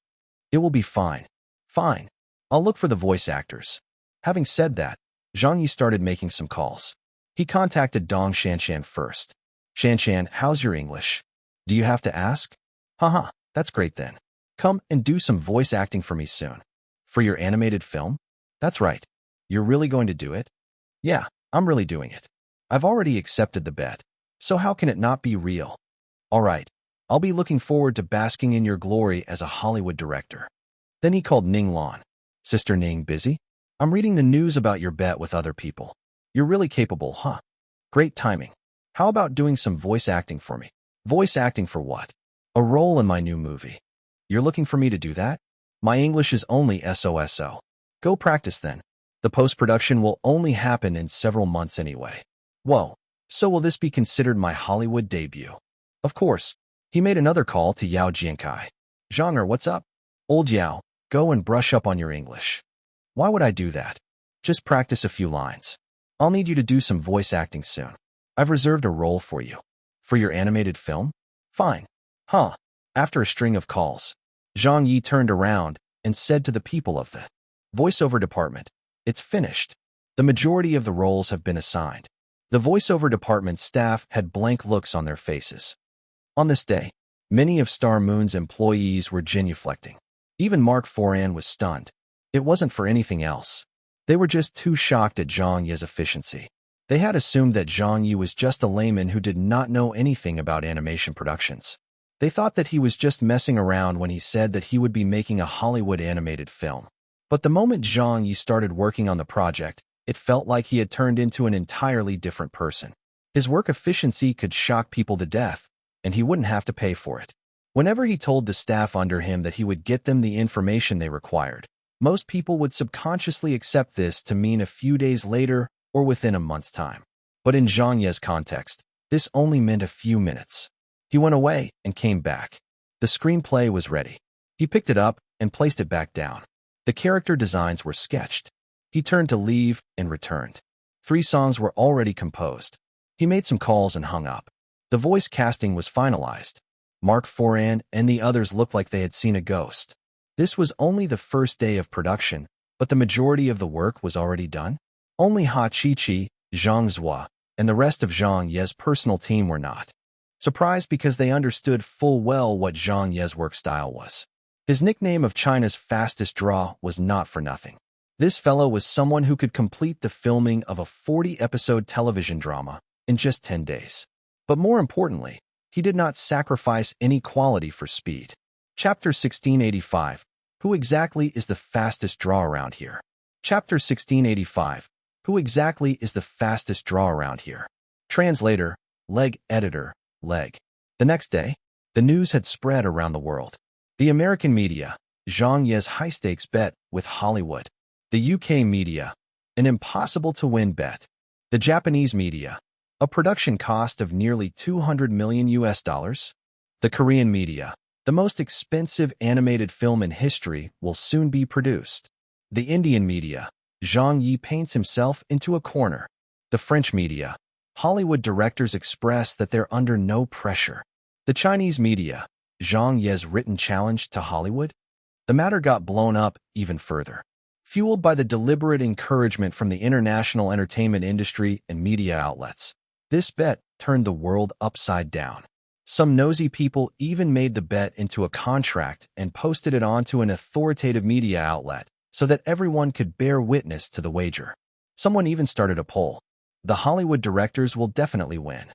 It will be fine. Fine. I'll look for the voice actors. Having said that, Zhang Ye started making some calls. He contacted Dong Shanshan first. Shanshan, how's your English? Do you have to ask? Haha, that's great then. Come and do some voice acting for me soon. For your animated film? That's right. You're really going to do it? Yeah, I'm really doing it. I've already accepted the bet. So how can it not be real? All right. I'll be looking forward to basking in your glory as a Hollywood director. Then he called Ning Lan. Sister Ning, busy? I'm reading the news about your bet with other people. You're really capable, huh? Great timing. How about doing some voice acting for me? Voice acting for what? A role in my new movie. You're looking for me to do that? My English is only SOSO. Go practice then. The post-production will only happen in several months anyway. Whoa. So will this be considered my Hollywood debut? Of course. He made another call to Yao Jiankai. Zhanger, what's up? Old Yao, go and brush up on your English. Why would I do that? Just practice a few lines. I'll need you to do some voice acting soon. I've reserved a role for you. For your animated film? Fine. Huh. After a string of calls, Zhang Ye turned around and said to the people of the voiceover department, it's finished. The majority of the roles have been assigned. The voiceover department staff had blank looks on their faces. On this day, many of Star Moon's employees were genuflecting. Even Mark Foran was stunned. It wasn't for anything else. They were just too shocked at Zhang Ye's efficiency. They had assumed that Zhang Ye was just a layman who did not know anything about animation productions. They thought that he was just messing around when he said that he would be making a Hollywood animated film. But the moment Zhang Ye started working on the project, it felt like he had turned into an entirely different person. His work efficiency could shock people to death, and he wouldn't have to pay for it. Whenever he told the staff under him that he would get them the information they required, most people would subconsciously accept this to mean a few days later or within a month's time. But in Zhang Ye's context, this only meant a few minutes. He went away and came back. The screenplay was ready. He picked it up and placed it back down. The character designs were sketched. He turned to leave and returned. 3 songs were already composed. He made some calls and hung up. The voice casting was finalized. Mark Foran and the others looked like they had seen a ghost. This was only the first day of production, but the majority of the work was already done. Only Ha Chi-chi, Zhang Zhua, and the rest of Zhang Ye's personal team were not. Surprised because they understood full well what Zhang Ye's work style was. His nickname of China's fastest draw was not for nothing. This fellow was someone who could complete the filming of a 40-episode television drama in just 10 days. But more importantly, he did not sacrifice any quality for speed. Chapter 1685. Who exactly is the fastest draw around here? Chapter 1685. Who exactly is the fastest draw around here? Translator, leg editor, leg. The next day, the news had spread around the world. The American media, Zhang Ye's high-stakes bet with Hollywood. The UK media, an impossible-to-win bet. The Japanese media, a production cost of nearly $200 million. The Korean media, the most expensive animated film in history will soon be produced. The Indian media, Zhang Ye paints himself into a corner. The French media, Hollywood directors express that they're under no pressure. The Chinese media, Zhang Ye's written challenge to Hollywood. The matter got blown up even further. Fueled by the deliberate encouragement from the international entertainment industry and media outlets, this bet turned the world upside down. Some nosy people even made the bet into a contract and posted it onto an authoritative media outlet so that everyone could bear witness to the wager. Someone even started a poll. The Hollywood directors will definitely win.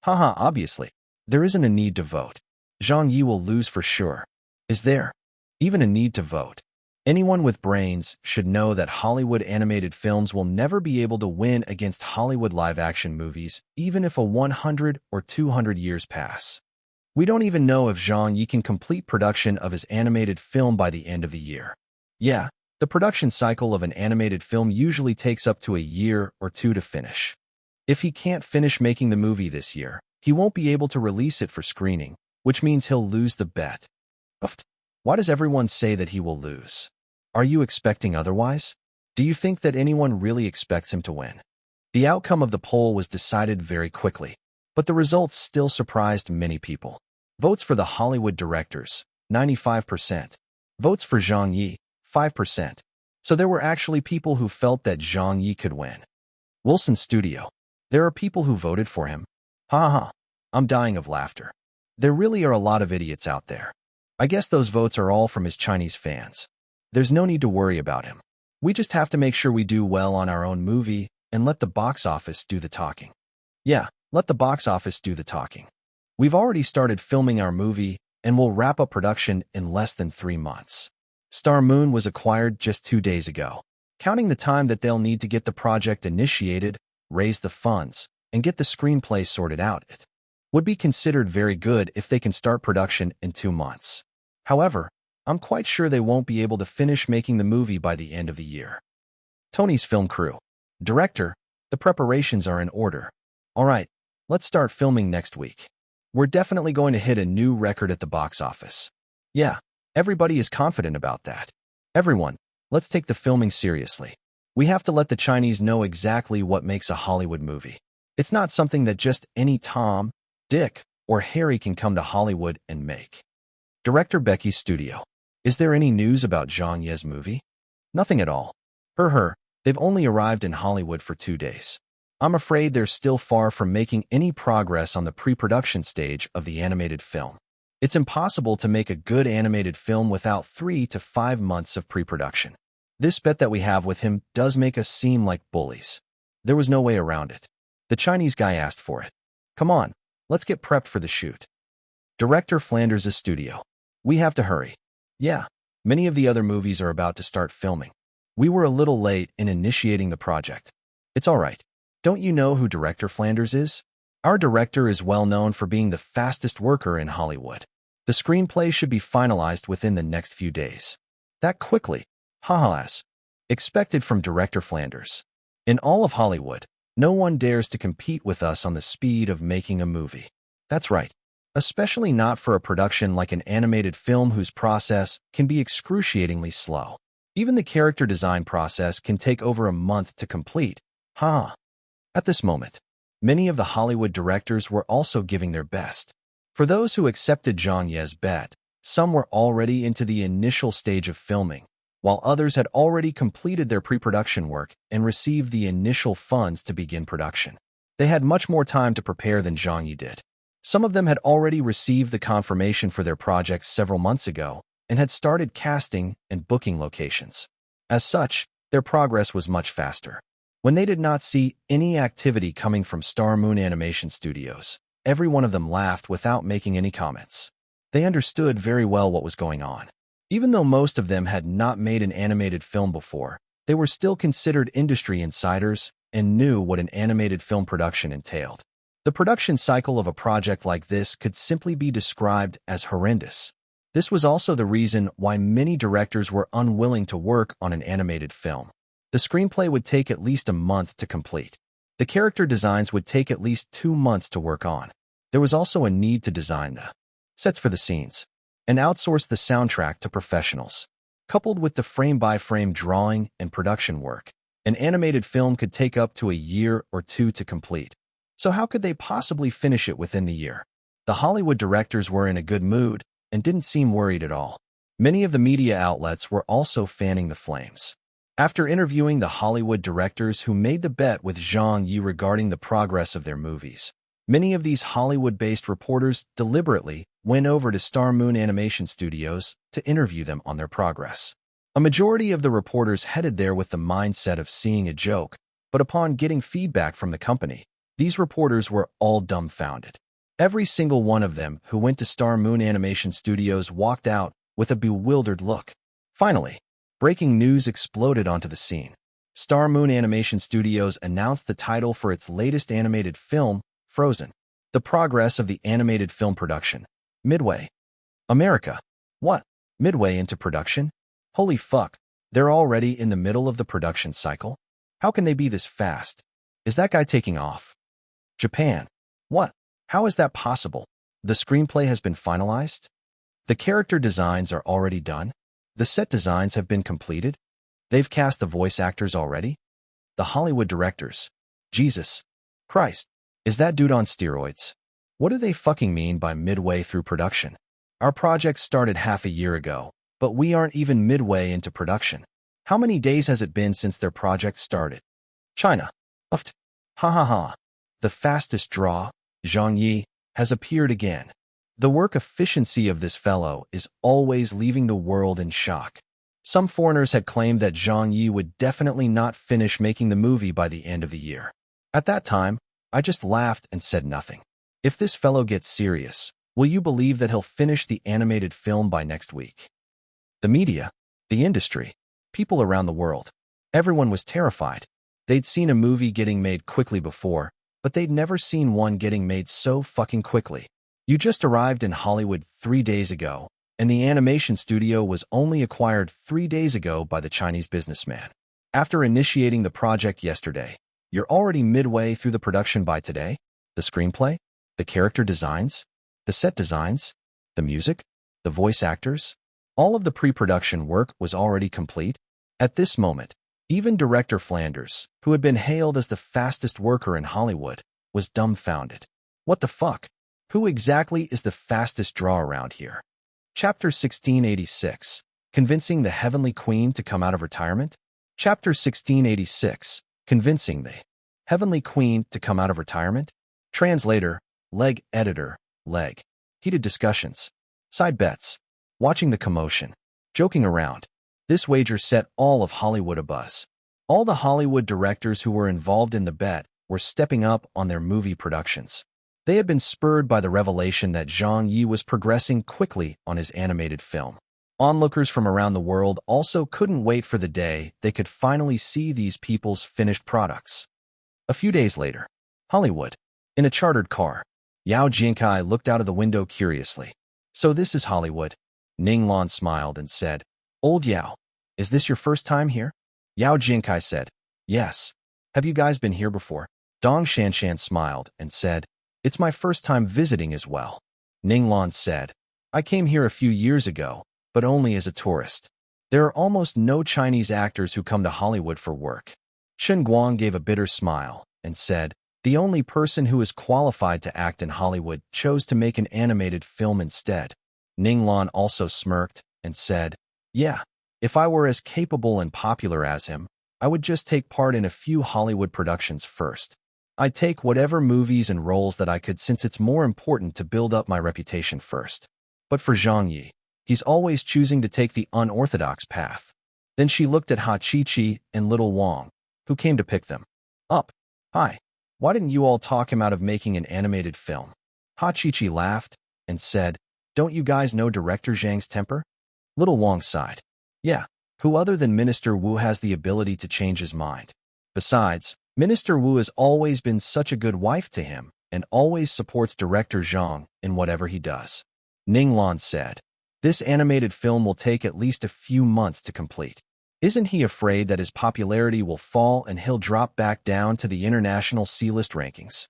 Haha, obviously. There isn't a need to vote. Zhang Ye will lose for sure. Is there even a need to vote? Anyone with brains should know that Hollywood animated films will never be able to win against Hollywood live-action movies, even if a 100 or 200 years pass. We don't even know if Zhang Ye can complete production of his animated film by the end of the year. Yeah, the production cycle of an animated film usually takes up to a year or two to finish. If he can't finish making the movie this year, he won't be able to release it for screening, which means he'll lose the bet. Why does everyone say that he will lose? Are you expecting otherwise? Do you think that anyone really expects him to win? The outcome of the poll was decided very quickly, but the results still surprised many people. Votes for the Hollywood directors, 95%. Votes for Zhang Ye, 5%. So there were actually people who felt that Zhang Ye could win. Wilson Studio. There are people who voted for him. Ha ha. I'm dying of laughter. There really are a lot of idiots out there. I guess those votes are all from his Chinese fans. There's no need to worry about him. We just have to make sure we do well on our own movie and let the box office do the talking. Yeah, let the box office do the talking. We've already started filming our movie and we'll wrap up production in less than 3 months. Star Moon was acquired just 2 days ago. Counting the time that they'll need to get the project initiated, raise the funds, and get the screenplay sorted out, it would be considered very good if they can start production in 2 months. However, I'm quite sure they won't be able to finish making the movie by the end of the year. Tony's film crew. Director, the preparations are in order. All right, let's start filming next week. We're definitely going to hit a new record at the box office. Yeah, everybody is confident about that. Everyone, let's take the filming seriously. We have to let the Chinese know exactly what makes a Hollywood movie. It's not something that just any Tom, Dick, or Harry can come to Hollywood and make. Director Becky's studio. Is there any news about Zhang Ye's movie? Nothing at all. They've only arrived in Hollywood for 2 days. I'm afraid they're still far from making any progress on the pre-production stage of the animated film. It's impossible to make a good animated film without 3 to 5 months of pre-production. This bet that we have with him does make us seem like bullies. There was no way around it. The Chinese guy asked for it. Come on, let's get prepped for the shoot. Director Flanders' studio. We have to hurry. Yeah, many of the other movies are about to start filming. We were a little late in initiating the project. It's all right. Don't you know who Director Flanders is? Our director is well known for being the fastest worker in Hollywood. The screenplay should be finalized within the next few days. That quickly. As expected from Director Flanders. In all of Hollywood, no one dares to compete with us on the speed of making a movie. That's right. Especially not for a production like an animated film whose process can be excruciatingly slow. Even the character design process can take over a month to complete. At this moment, many of the Hollywood directors were also giving their best. For those who accepted Zhang Ye's bet, some were already into the initial stage of filming, while others had already completed their pre-production work and received the initial funds to begin production. They had much more time to prepare than Zhang Ye did. Some of them had already received the confirmation for their projects several months ago and had started casting and booking locations. As such, their progress was much faster. When they did not see any activity coming from Star Moon Animation Studios, every one of them laughed without making any comments. They understood very well what was going on. Even though most of them had not made an animated film before, they were still considered industry insiders and knew what an animated film production entailed. The production cycle of a project like this could simply be described as horrendous. This was also the reason why many directors were unwilling to work on an animated film. The screenplay would take at least a month to complete. The character designs would take at least 2 months to work on. There was also a need to design the sets for the scenes and outsource the soundtrack to professionals. Coupled with the frame-by-frame drawing and production work, an animated film could take up to a year or 2 to complete. So how could they possibly finish it within the year? The Hollywood directors were in a good mood and didn't seem worried at all. Many of the media outlets were also fanning the flames. After interviewing the Hollywood directors who made the bet with Zhang Ye regarding the progress of their movies, many of these Hollywood-based reporters deliberately went over to Star Moon Animation Studios to interview them on their progress. A majority of the reporters headed there with the mindset of seeing a joke, but upon getting feedback from the company, these reporters were all dumbfounded. Every single one of them who went to Star Moon Animation Studios walked out with a bewildered look. Finally, breaking news exploded onto the scene. Star Moon Animation Studios announced the title for its latest animated film, Frozen. The progress of the animated film production. Midway. America. What? Midway into production? Holy fuck, they're already in the middle of the production cycle? How can they be this fast? Is that guy taking off? Japan. What? How is that possible? The screenplay has been finalized? The character designs are already done? The set designs have been completed? They've cast the voice actors already? The Hollywood directors. Jesus Christ. Is that dude on steroids? What do they fucking mean by midway through production? Our project started half a year ago, but we aren't even midway into production. How many days has it been since their project started? China. Uft. Ha ha ha. The fastest draw, Zhang Ye, has appeared again. The work efficiency of this fellow is always leaving the world in shock. Some foreigners had claimed that Zhang Ye would definitely not finish making the movie by the end of the year. At that time, I just laughed and said nothing. If this fellow gets serious, will you believe that he'll finish the animated film by next week? The media, the industry, people around the world, everyone was terrified. They'd seen a movie getting made quickly before, but they'd never seen one getting made so fucking quickly. You just arrived in Hollywood 3 days ago, and the animation studio was only acquired 3 days ago by the Chinese businessman. After initiating the project yesterday, you're already midway through the production by today? The screenplay? The character designs? The set designs? The music? The voice actors? All of the pre-production work was already complete. At this moment, even director Flanders, who had been hailed as the fastest worker in Hollywood, was dumbfounded. What the fuck? Who exactly is the fastest draw around here? Chapter 1686. Convincing the Heavenly Queen to come out of retirement? Chapter 1686. Convincing the Heavenly Queen to come out of retirement? Translator, leg editor, leg. Heated discussions. Side bets. Watching the commotion. Joking around. This wager set all of Hollywood abuzz. All the Hollywood directors who were involved in the bet were stepping up on their movie productions. They had been spurred by the revelation that Zhang Ye was progressing quickly on his animated film. Onlookers from around the world also couldn't wait for the day they could finally see these people's finished products. A few days later, Hollywood. In a chartered car, Yao Jinkai looked out of the window curiously. So this is Hollywood. Ning Lan smiled and said, Old Yao, is this your first time here? Yao Jinkai said, Yes. Have you guys been here before? Dong Shanshan smiled and said, It's my first time visiting as well. Ning Lan said, I came here a few years ago, but only as a tourist. There are almost no Chinese actors who come to Hollywood for work. Shen Guang gave a bitter smile and said, "The only person who is qualified to act in Hollywood chose to make an animated film instead." Ninglan also smirked and said, "Yeah, if I were as capable and popular as him, I would just take part in a few Hollywood productions first. I'd take whatever movies and roles that I could since it's more important to build up my reputation first." But for Zhang Ye, he's always choosing to take the unorthodox path. Then she looked at Ha Chi-Chi and Little Wang, who came to pick them up. "Hi, why didn't you all talk him out of making an animated film?" Ha Chi-Chi laughed and said, "Don't you guys know Director Zhang's temper?" Little Wang sighed. "Yeah, who other than Minister Wu has the ability to change his mind? Besides, Minister Wu has always been such a good wife to him and always supports Director Zhang in whatever he does." Ninglan said, "This animated film will take at least a few months to complete. Isn't he afraid that his popularity will fall and he'll drop back down to the international C-list rankings?"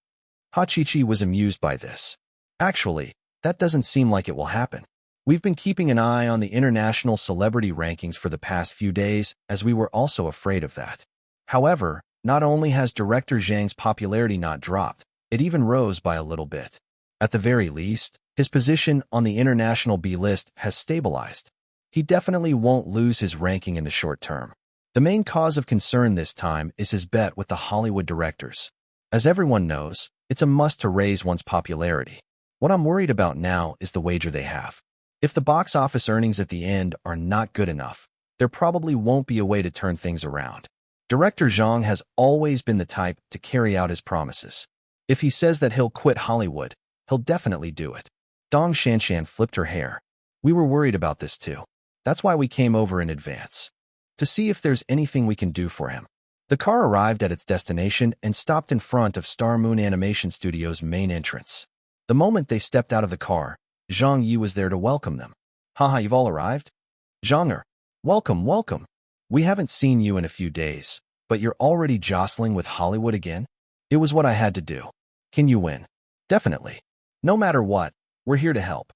Ha Chi-Chi was amused by this. "Actually, that doesn't seem like it will happen. We've been keeping an eye on the international celebrity rankings for the past few days, as we were also afraid of that. However, not only has Director Zhang's popularity not dropped, it even rose by a little bit. At the very least, his position on the international B list has stabilized. He definitely won't lose his ranking in the short term. The main cause of concern this time is his bet with the Hollywood directors. As everyone knows, it's a must to raise one's popularity. What I'm worried about now is the wager they have. If the box office earnings at the end are not good enough, there probably won't be a way to turn things around. Director Zhang has always been the type to carry out his promises. If he says that he'll quit Hollywood, he'll definitely do it." Dong Shanshan flipped her hair. "We were worried about this too. That's why we came over in advance, to see if there's anything we can do for him." The car arrived at its destination and stopped in front of Star Moon Animation Studio's main entrance. The moment they stepped out of the car, Zhang Ye was there to welcome them. "Haha, you've all arrived? Zhang, welcome, welcome. We haven't seen you in a few days, but you're already jostling with Hollywood again? It was what I had to do. Can you win?" "Definitely. No matter what, we're here to help.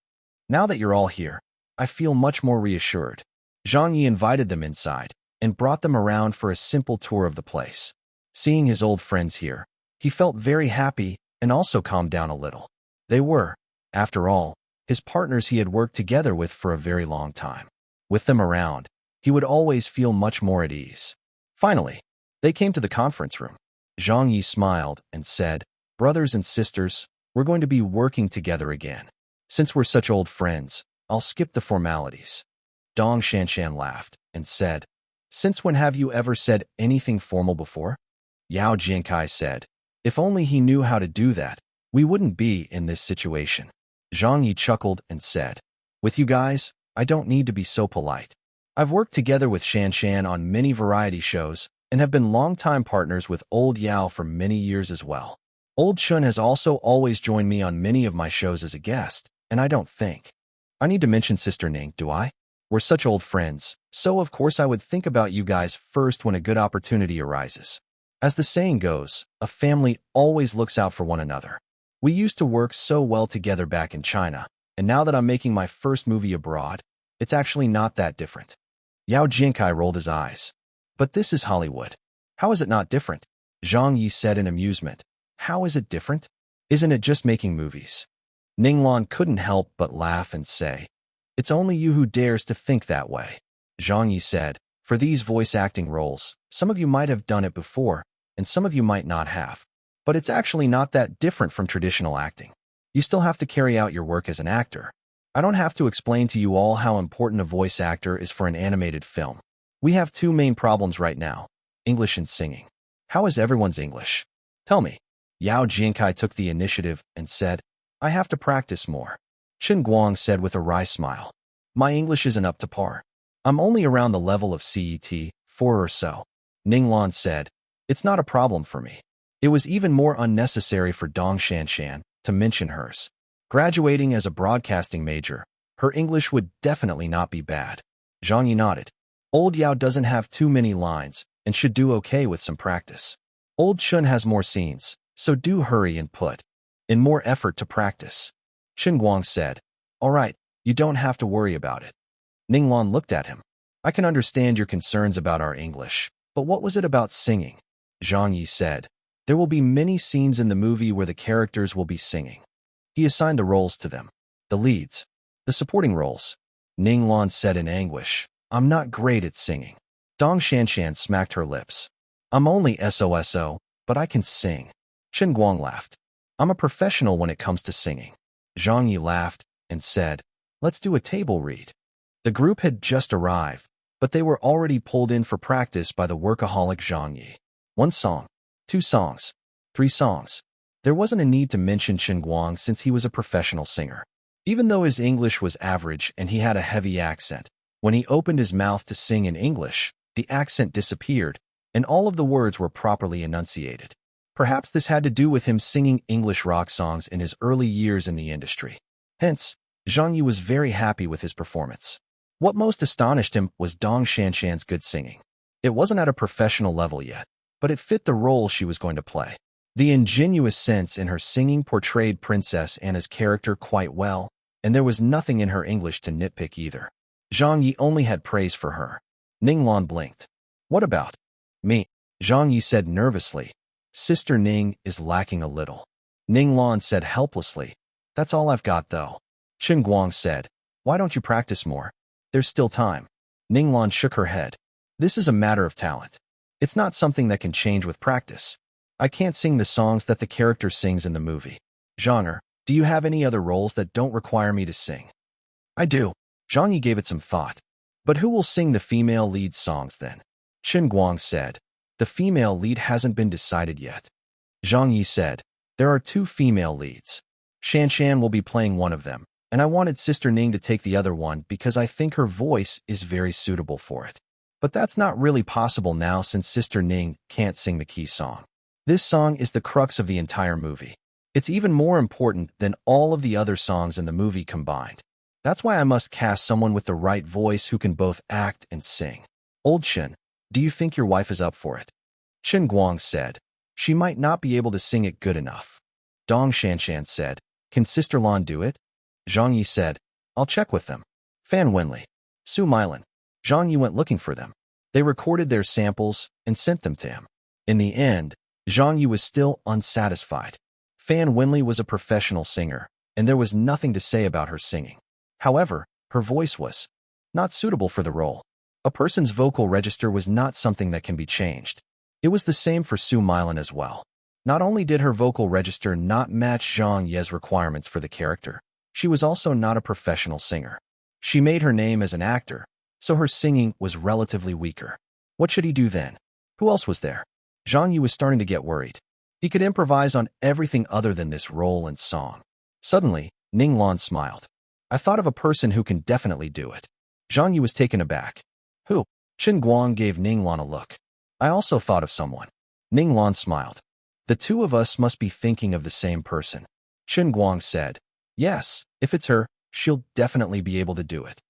Now that you're all here, I feel much more reassured." Zhang Ye invited them inside and brought them around for a simple tour of the place. Seeing his old friends here, he felt very happy and also calmed down a little. They were, after all, his partners he had worked together with for a very long time. With them around, he would always feel much more at ease. Finally, they came to the conference room. Zhang Ye smiled and said, "Brothers and sisters, we're going to be working together again. Since we're such old friends, I'll skip the formalities." Dong Shanshan laughed and said, "Since when have you ever said anything formal before?" Yao Jiankai said, "If only he knew how to do that, we wouldn't be in this situation." Zhang Ye chuckled and said, "With you guys, I don't need to be so polite. I've worked together with Shanshan on many variety shows and have been longtime partners with Old Yao for many years as well. Old Chun has also always joined me on many of my shows as a guest, and I don't think I need to mention Sister Ning, do I? We're such old friends, so of course I would think about you guys first when a good opportunity arises. As the saying goes, a family always looks out for one another. We used to work so well together back in China, and now that I'm making my first movie abroad, it's actually not that different." Yao Jiankai rolled his eyes. "But this is Hollywood. How is it not different?" Zhang Yi said in amusement. "How is it different? Isn't it just making movies?" Ninglan couldn't help but laugh and say, "It's only you who dares to think that way." Zhang Yi said, "For these voice acting roles, some of you might have done it before, and some of you might not have. But it's actually not that different from traditional acting. You still have to carry out your work as an actor. I don't have to explain to you all how important a voice actor is for an animated film. We have two main problems right now, English and singing. How is everyone's English? Tell me." Yao Jiankai took the initiative and said, "I have to practice more." Chen Guang said with a wry smile, "My English isn't up to par. I'm only around the level of CET 4 or so." Ninglan said, "It's not a problem for me." It was even more unnecessary for Dong Shanshan to mention hers. Graduating as a broadcasting major, her English would definitely not be bad. Zhang Yi nodded. Old Yao doesn't have too many lines and should do okay with some practice. Old Chun has more scenes, so do hurry and put in more effort to practice. Chen Guang said, "All right, you don't have to worry about it." Ninglan looked at him. "I can understand your concerns about our English, but what was it about singing?" Zhang Yi said, There will be many scenes in the movie where the characters will be singing. He assigned the roles to them. The leads. The supporting roles. Ning Lan said in anguish, "I'm not great at singing." Dong Shanshan smacked her lips. "I'm only SOSO, but I can sing." Chen Guang laughed. "I'm a professional when it comes to singing." Zhang Ye laughed and said, "Let's do a table read." The group had just arrived, but they were already pulled in for practice by the workaholic Zhang Ye. 1 song, 2 songs, 3 songs. There wasn't a need to mention Chen Guang since he was a professional singer. Even though his English was average and he had a heavy accent, when he opened his mouth to sing in English, the accent disappeared, and all of the words were properly enunciated. Perhaps this had to do with him singing English rock songs in his early years in the industry. Hence, Zhang Ye was very happy with his performance. What most astonished him was Dong Shanshan's good singing. It wasn't at a professional level yet, but it fit the role she was going to play. The ingenuous sense in her singing portrayed Princess Anna's character quite well, and there was nothing in her English to nitpick either. Zhang Ye only had praise for her. Ning Lan blinked. "What about me?" Zhang Ye said nervously. "Sister Ning is lacking a little." Ning Lan said helplessly, "That's all I've got though." Chen Guang said, "Why don't you practice more? There's still time." Ning Lan shook her head. "This is a matter of talent. It's not something that can change with practice. I can't sing the songs that the character sings in the movie." "Zhang, do you have any other roles that don't require me to sing?" "I do." Zhang Ye gave it some thought. "But who will sing the female lead songs then?" Chen Guang said, "The female lead hasn't been decided yet." Zhang Ye said, "There are 2 female leads. Shanshan will be playing one of them, and I wanted Sister Ning to take the other one because I think her voice is very suitable for it. But that's not really possible now since Sister Ning can't sing the key song. This song is the crux of the entire movie. It's even more important than all of the other songs in the movie combined. That's why I must cast someone with the right voice who can both act and sing." "Old Chen, do you think your wife is up for it?" Chen Guang said, "She might not be able to sing it good enough." Dong Shanshan said, "Can Sister Lan do it?" Zhang Ye said, "I'll check with them." Fan Wenli, Su Milan, Zhang Ye went looking for them. They recorded their samples and sent them to him. In the end, Zhang Ye was still unsatisfied. Fan Wenli was a professional singer, and there was nothing to say about her singing. However, her voice was not suitable for the role. A person's vocal register was not something that can be changed. It was the same for Su Milan as well. Not only did her vocal register not match Zhang Ye's requirements for the character, she was also not a professional singer. She made her name as an actor, so her singing was relatively weaker. What should he do then? Who else was there? Zhang Ye was starting to get worried. He could improvise on everything other than this role and song. Suddenly, Ning Lan smiled. "I thought of a person who can definitely do it." Zhang Ye was taken aback. "Who?" Chen Guang gave Ning Lan a look. "I also thought of someone." Ning Lan smiled. "The 2 of us must be thinking of the same person." Chen Guang said, "Yes, if it's her, she'll definitely be able to do it."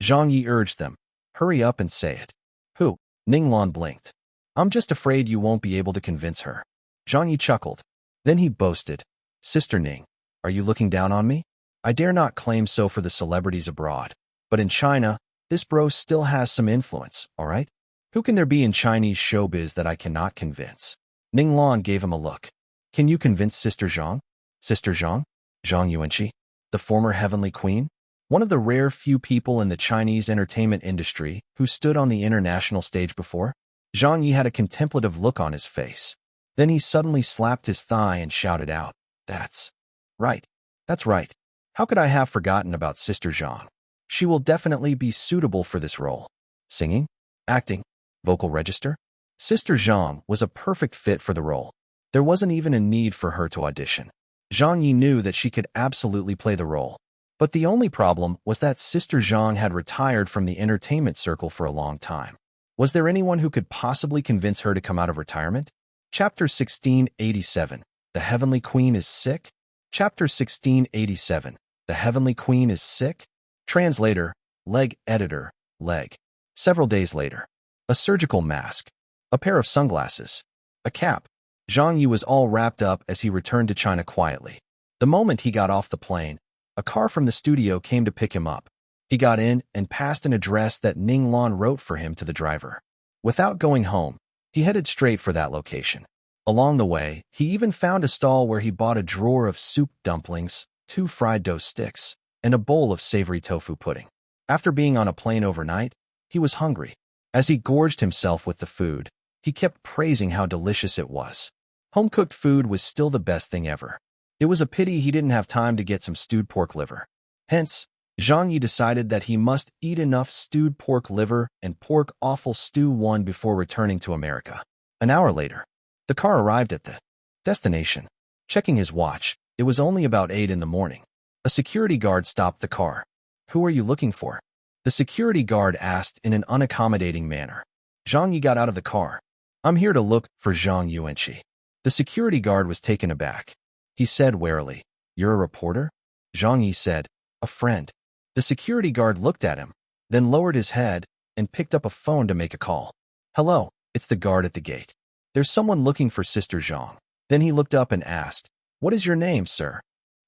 Zhang Ye urged them, "Hurry up and say it." "Who?" Ning Lan blinked. "I'm just afraid you won't be able to convince her." Zhang Ye chuckled. Then he boasted, "Sister Ning, are you looking down on me? I dare not claim so for the celebrities abroad, but in China, this bro still has some influence, all right? Who can there be in Chinese showbiz that I cannot convince?" Ning Lan gave him a look. "Can you convince Sister Zhang?" "Sister Zhang?" Zhang Yuanqi, the former heavenly queen? One of the rare few people in the Chinese entertainment industry who stood on the international stage before? Zhang Ye had a contemplative look on his face. Then he suddenly slapped his thigh and shouted out, "That's right. That's right. How could I have forgotten about Sister Zhang? She will definitely be suitable for this role." Singing? Acting? Vocal register? Sister Zhang was a perfect fit for the role. There wasn't even a need for her to audition. Zhang Ye knew that she could absolutely play the role. But the only problem was that Sister Zhang had retired from the entertainment circle for a long time. Was there anyone who could possibly convince her to come out of retirement? Chapter 1687, The Heavenly Queen is Sick? Chapter 1687, The Heavenly Queen is Sick? Translator, Leg Editor, Leg. Several days later. A surgical mask. A pair of sunglasses. A cap. Zhang Ye was all wrapped up as he returned to China quietly. The moment he got off the plane, a car from the studio came to pick him up. He got in and passed an address that Ning Lan wrote for him to the driver. Without going home, he headed straight for that location. Along the way, he even found a stall where he bought a drawer of soup dumplings, 2 fried dough sticks, and a bowl of savory tofu pudding. After being on a plane overnight, he was hungry. As he gorged himself with the food, he kept praising how delicious it was. Home-cooked food was still the best thing ever. It was a pity he didn't have time to get some stewed pork liver. Hence, Zhang Ye decided that he must eat enough stewed pork liver and pork offal stew one before returning to America. An hour later, the car arrived at the destination. Checking his watch, it was only about 8 in the morning. A security guard stopped the car. "Who are you looking for?" the security guard asked in an unaccommodating manner. Zhang Ye got out of the car. "I'm here to look for Zhang Ye." The security guard was taken aback. He said warily, "You're a reporter?" Zhang Ye said, "A friend." The security guard looked at him, then lowered his head and picked up a phone to make a call. "Hello, it's the guard at the gate. There's someone looking for Sister Zhang." Then he looked up and asked, "What is your name, sir?"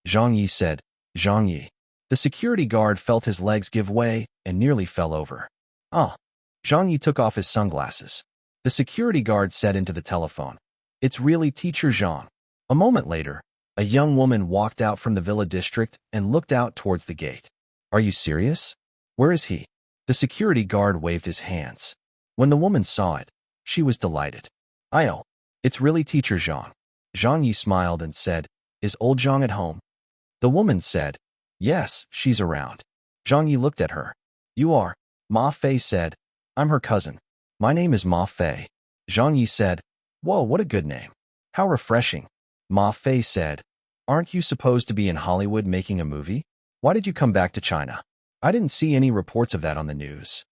Zhang Ye said, "Zhang Ye." The security guard felt his legs give way and nearly fell over. "Ah." Zhang Ye took off his sunglasses. The security guard said into the telephone, "It's really Teacher Zhang." A moment later, a young woman walked out from the villa district and looked out towards the gate. "Are you serious? Where is he?" The security guard waved his hands. When the woman saw it, she was delighted. "Oh, it's really Teacher Zhang." Zhang Ye smiled and said, "Is old Zhang at home?" The woman said, "Yes, she's around." Zhang Ye looked at her. "You are?" Ma Fei said, "I'm her cousin. My name is Ma Fei." Zhang Ye said, "Whoa, what a good name. How refreshing." Ma Fei said, "Aren't you supposed to be in Hollywood making a movie? Why did you come back to China? I didn't see any reports of that on the news."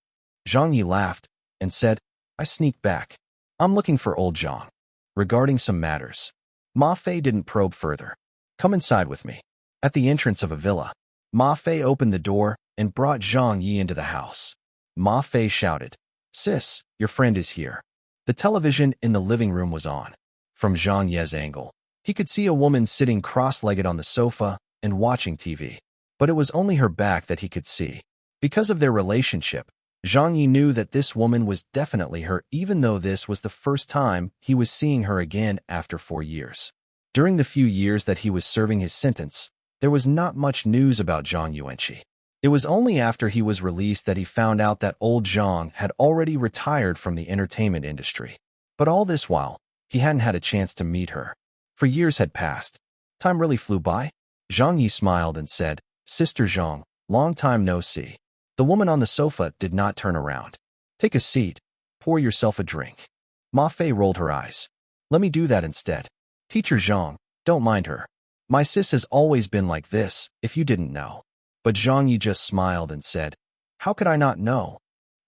Zhang Ye laughed and said, "I sneaked back. I'm looking for old Zhang. Regarding some matters." Ma Fei didn't probe further. "Come inside with me." At the entrance of a villa, Ma Fei opened the door and brought Zhang Ye into the house. Ma Fei shouted, "Sis, your friend is here." The television in the living room was on. From Zhang Ye's angle, he could see a woman sitting cross-legged on the sofa and watching TV. But it was only her back that he could see. Because of their relationship, Zhang Ye knew that this woman was definitely her, even though this was the first time he was seeing her again after 4 years. During the few years that he was serving his sentence, there was not much news about Zhang Ye. It was only after he was released that he found out that old Zhang had already retired from the entertainment industry. But all this while, he hadn't had a chance to meet her. For years had passed. Time really flew by. Zhang Ye smiled and said, "Sister Zhang, long time no see." The woman on the sofa did not turn around. "Take a seat. Pour yourself a drink." Ma Fei rolled her eyes. "Let me do that instead." "Teacher Zhang, don't mind her. My sis has always been like this, if you didn't know." But Zhang Ye just smiled and said, "How could I not know?"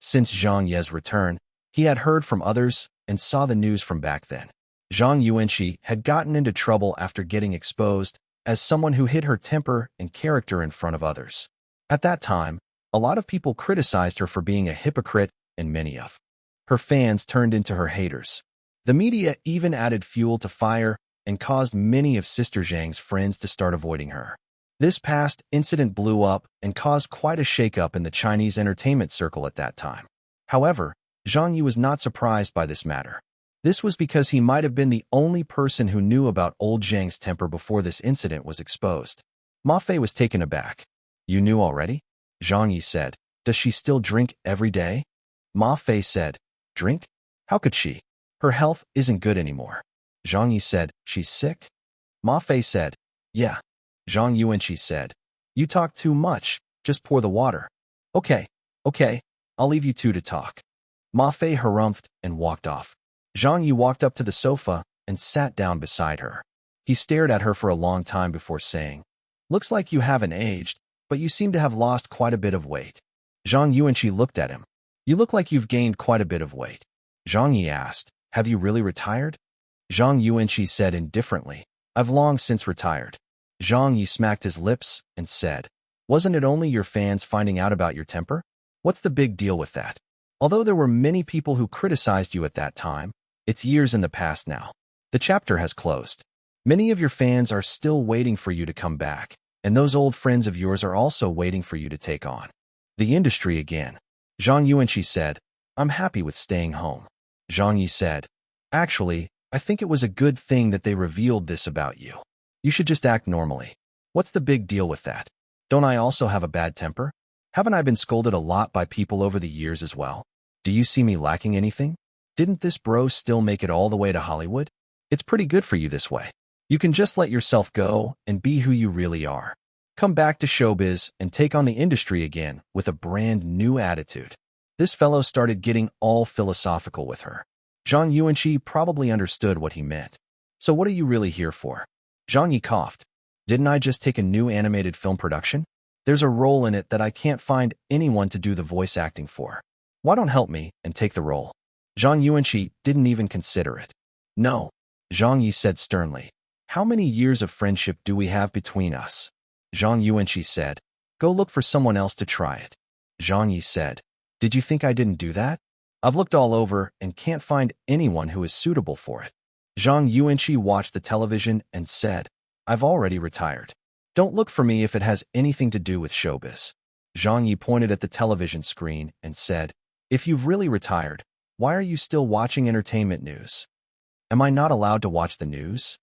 Since Zhang Ye's return, he had heard from others and saw the news from back then. Zhang Ye had gotten into trouble after getting exposed as someone who hid her temper and character in front of others. At that time, a lot of people criticized her for being a hypocrite, and many of her fans turned into her haters. The media even added fuel to fire and caused many of Sister Zhang's friends to start avoiding her. This past incident blew up and caused quite a shakeup in the Chinese entertainment circle at that time. However, Zhang Ye was not surprised by this matter. This was because he might have been the only person who knew about old Zhang's temper before this incident was exposed. Ma Fei was taken aback. "You knew already?" Zhang Ye said. "Does she still drink every day?" Ma Fei said, "Drink? How could she? Her health isn't good anymore." Zhang Ye said, "She's sick?" Ma Fei said, "Yeah." Zhang Ye said, "You talk too much. Just pour the water." Okay, I'll leave you two to talk." Ma Fei harumphed and walked off. Zhang Ye walked up to the sofa and sat down beside her. He stared at her for a long time before saying, "Looks like you haven't aged, but you seem to have lost quite a bit of weight." Zhang Ye looked at him. "You look like you've gained quite a bit of weight." Zhang Ye asked, "Have you really retired?" Zhang Ye said indifferently, "I've long since retired." Zhang Ye smacked his lips and said, "Wasn't it only your fans finding out about your temper? What's the big deal with that? Although there were many people who criticized you at that time, it's years in the past now. The chapter has closed. Many of your fans are still waiting for you to come back, and those old friends of yours are also waiting for you to take on the industry again." Zhang Ye said, "I'm happy with staying home." Zhang Ye said, "Actually, I think it was a good thing that they revealed this about you. You should just act normally. What's the big deal with that? Don't I also have a bad temper? Haven't I been scolded a lot by people over the years as well? Do you see me lacking anything? Didn't this bro still make it all the way to Hollywood? It's pretty good for you this way. You can just let yourself go and be who you really are. Come back to showbiz and take on the industry again with a brand new attitude. This fellow started getting all philosophical with her. Zhang Ye probably understood what he meant. So what are you really here for? Zhang Ye coughed. Didn't I just take a new animated film production? There's a role in it that I can't find anyone to do the voice acting for. Why don't help me and take the role? Zhang Ye didn't even consider it. No, Zhang Ye said sternly. How many years of friendship do we have between us? Zhang Ye said. Go look for someone else to try it. Zhang Ye said. Did you think I didn't do that? I've looked all over and can't find anyone who is suitable for it. Zhang Ye watched the television and said, I've already retired. Don't look for me if it has anything to do with showbiz. Zhang Ye pointed at the television screen and said, If you've really retired, why are you still watching entertainment news? Am I not allowed to watch the news?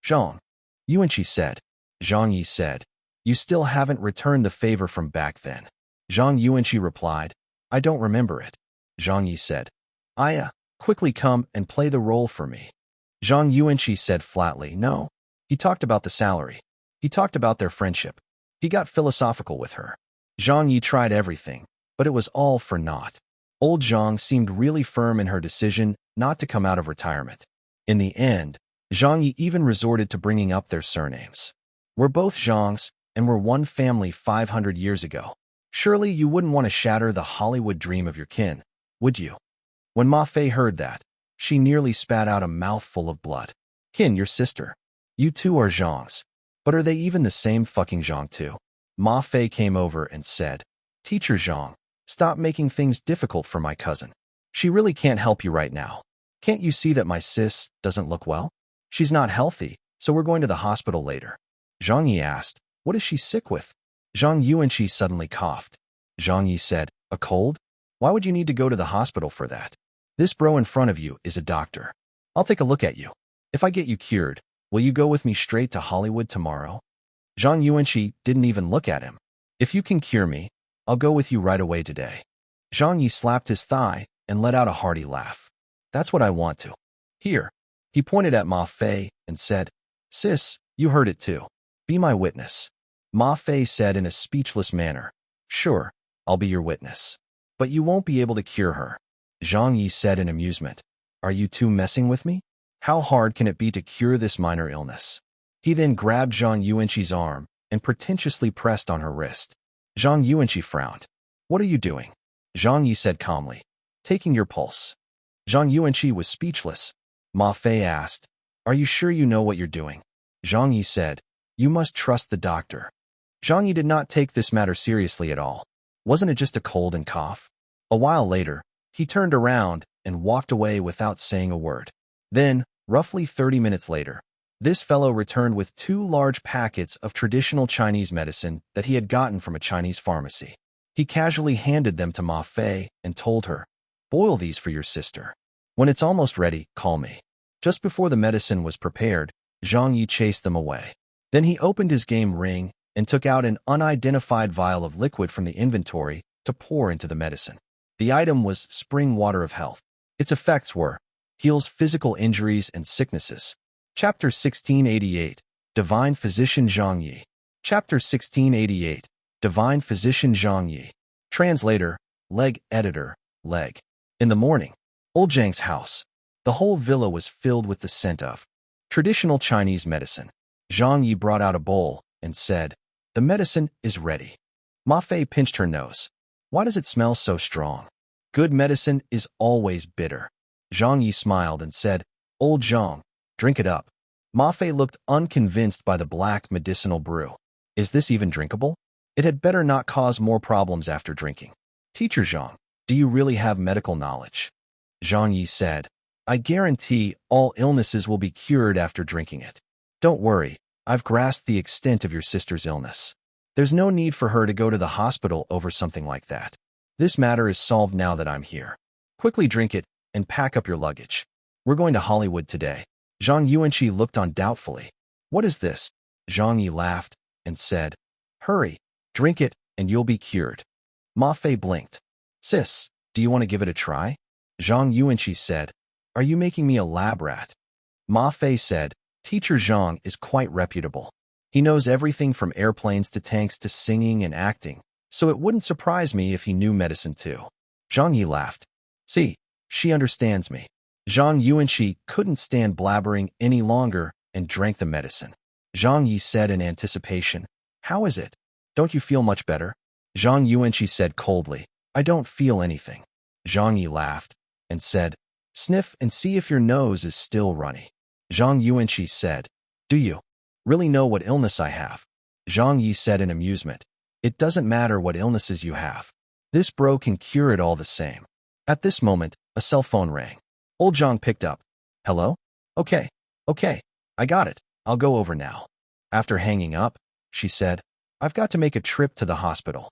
Zhang Ye said. Zhang Ye said, You still haven't returned the favor from back then. Zhang Ye replied, I don't remember it. Zhang Ye said, quickly come and play the role for me. Zhang Ye said flatly, no. He talked about the salary. He talked about their friendship. He got philosophical with her. Zhang Ye tried everything, but it was all for naught. Old Zhang seemed really firm in her decision not to come out of retirement. In the end, Zhang Ye even resorted to bringing up their surnames. We're both Zhangs, and we're one family 500 years ago. Surely you wouldn't want to shatter the Hollywood dream of your kin, would you? When Ma Fei heard that, she nearly spat out a mouthful of blood. Kin, your sister. You two are Zhangs. But are they even the same fucking Zhang too? Ma Fei came over and said, Teacher Zhang, stop making things difficult for my cousin. She really can't help you right now. Can't you see that my sis doesn't look well? She's not healthy, so we're going to the hospital later. Zhang Ye asked, What is she sick with? Zhang Ye suddenly coughed. Zhang Ye said, A cold? Why would you need to go to the hospital for that? This bro in front of you is a doctor. I'll take a look at you. If I get you cured, will you go with me straight to Hollywood tomorrow? Zhang Ye didn't even look at him. If you can cure me, I'll go with you right away today. Zhang Ye slapped his thigh and let out a hearty laugh. That's what I want to. Here. He pointed at Ma Fei and said, Sis, you heard it too. Be my witness. Ma Fei said in a speechless manner, Sure, I'll be your witness. But you won't be able to cure her. Zhang Ye said in amusement, Are you two messing with me? How hard can it be to cure this minor illness? He then grabbed Zhang Ye's arm and pretentiously pressed on her wrist. Zhang Ye frowned. What are you doing? Zhang Ye said calmly, Taking your pulse. Zhang Ye was speechless. Ma Fei asked, Are you sure you know what you're doing? Zhang Ye said, You must trust the doctor. Zhang Ye did not take this matter seriously at all. Wasn't it just a cold and cough? A while later, he turned around and walked away without saying a word. Then, roughly 30 minutes later, this fellow returned with 2 large packets of traditional Chinese medicine that he had gotten from a Chinese pharmacy. He casually handed them to Ma Fei and told her, Boil these for your sister. When it's almost ready, call me. Just before the medicine was prepared, Zhang Ye chased them away. Then he opened his game ring and took out an unidentified vial of liquid from the inventory to pour into the medicine. The item was spring water of health. Its effects were, heals physical injuries and sicknesses. Chapter 1688, Divine Physician Zhang Ye. Chapter 1688, Divine Physician Zhang Ye. Translator, Leg Editor, Leg. In the morning, Old Zhang's house. The whole villa was filled with the scent of traditional Chinese medicine. Zhang Ye brought out a bowl and said, The medicine is ready. Ma Fei pinched her nose. Why does it smell so strong? Good medicine is always bitter. Zhang Ye smiled and said, Old Zhang, drink it up. Ma Fei looked unconvinced by the black medicinal brew. Is this even drinkable? It had better not cause more problems after drinking. Teacher Zhang, do you really have medical knowledge? Zhang Ye said, I guarantee all illnesses will be cured after drinking it. Don't worry, I've grasped the extent of your sister's illness. There's no need for her to go to the hospital over something like that. This matter is solved now that I'm here. Quickly drink it and pack up your luggage. We're going to Hollywood today. Zhang Yuanqi looked on doubtfully. What is this? Zhang Ye laughed and said, hurry, drink it, and you'll be cured. Ma Fei blinked. Sis, do you want to give it a try? Zhang Yuanqi said, are you making me a lab rat? Ma Fei said, Teacher Zhang is quite reputable. He knows everything from airplanes to tanks to singing and acting, so it wouldn't surprise me if he knew medicine too. Zhang Ye laughed. See, she understands me. Zhang Yuanqi couldn't stand blabbering any longer and drank the medicine. Zhang Ye said in anticipation, how is it? Don't you feel much better? Zhang Yuanqi said coldly, I don't feel anything. Zhang Ye laughed and said, sniff and see if your nose is still runny. Zhang Yuanqi said, do you really know what illness I have? Zhang Ye said in amusement, it doesn't matter what illnesses you have. This bro can cure it all the same. At this moment, a cell phone rang. Old Zhang picked up. Hello? Okay, I got it. I'll go over now. After hanging up, she said, I've got to make a trip to the hospital.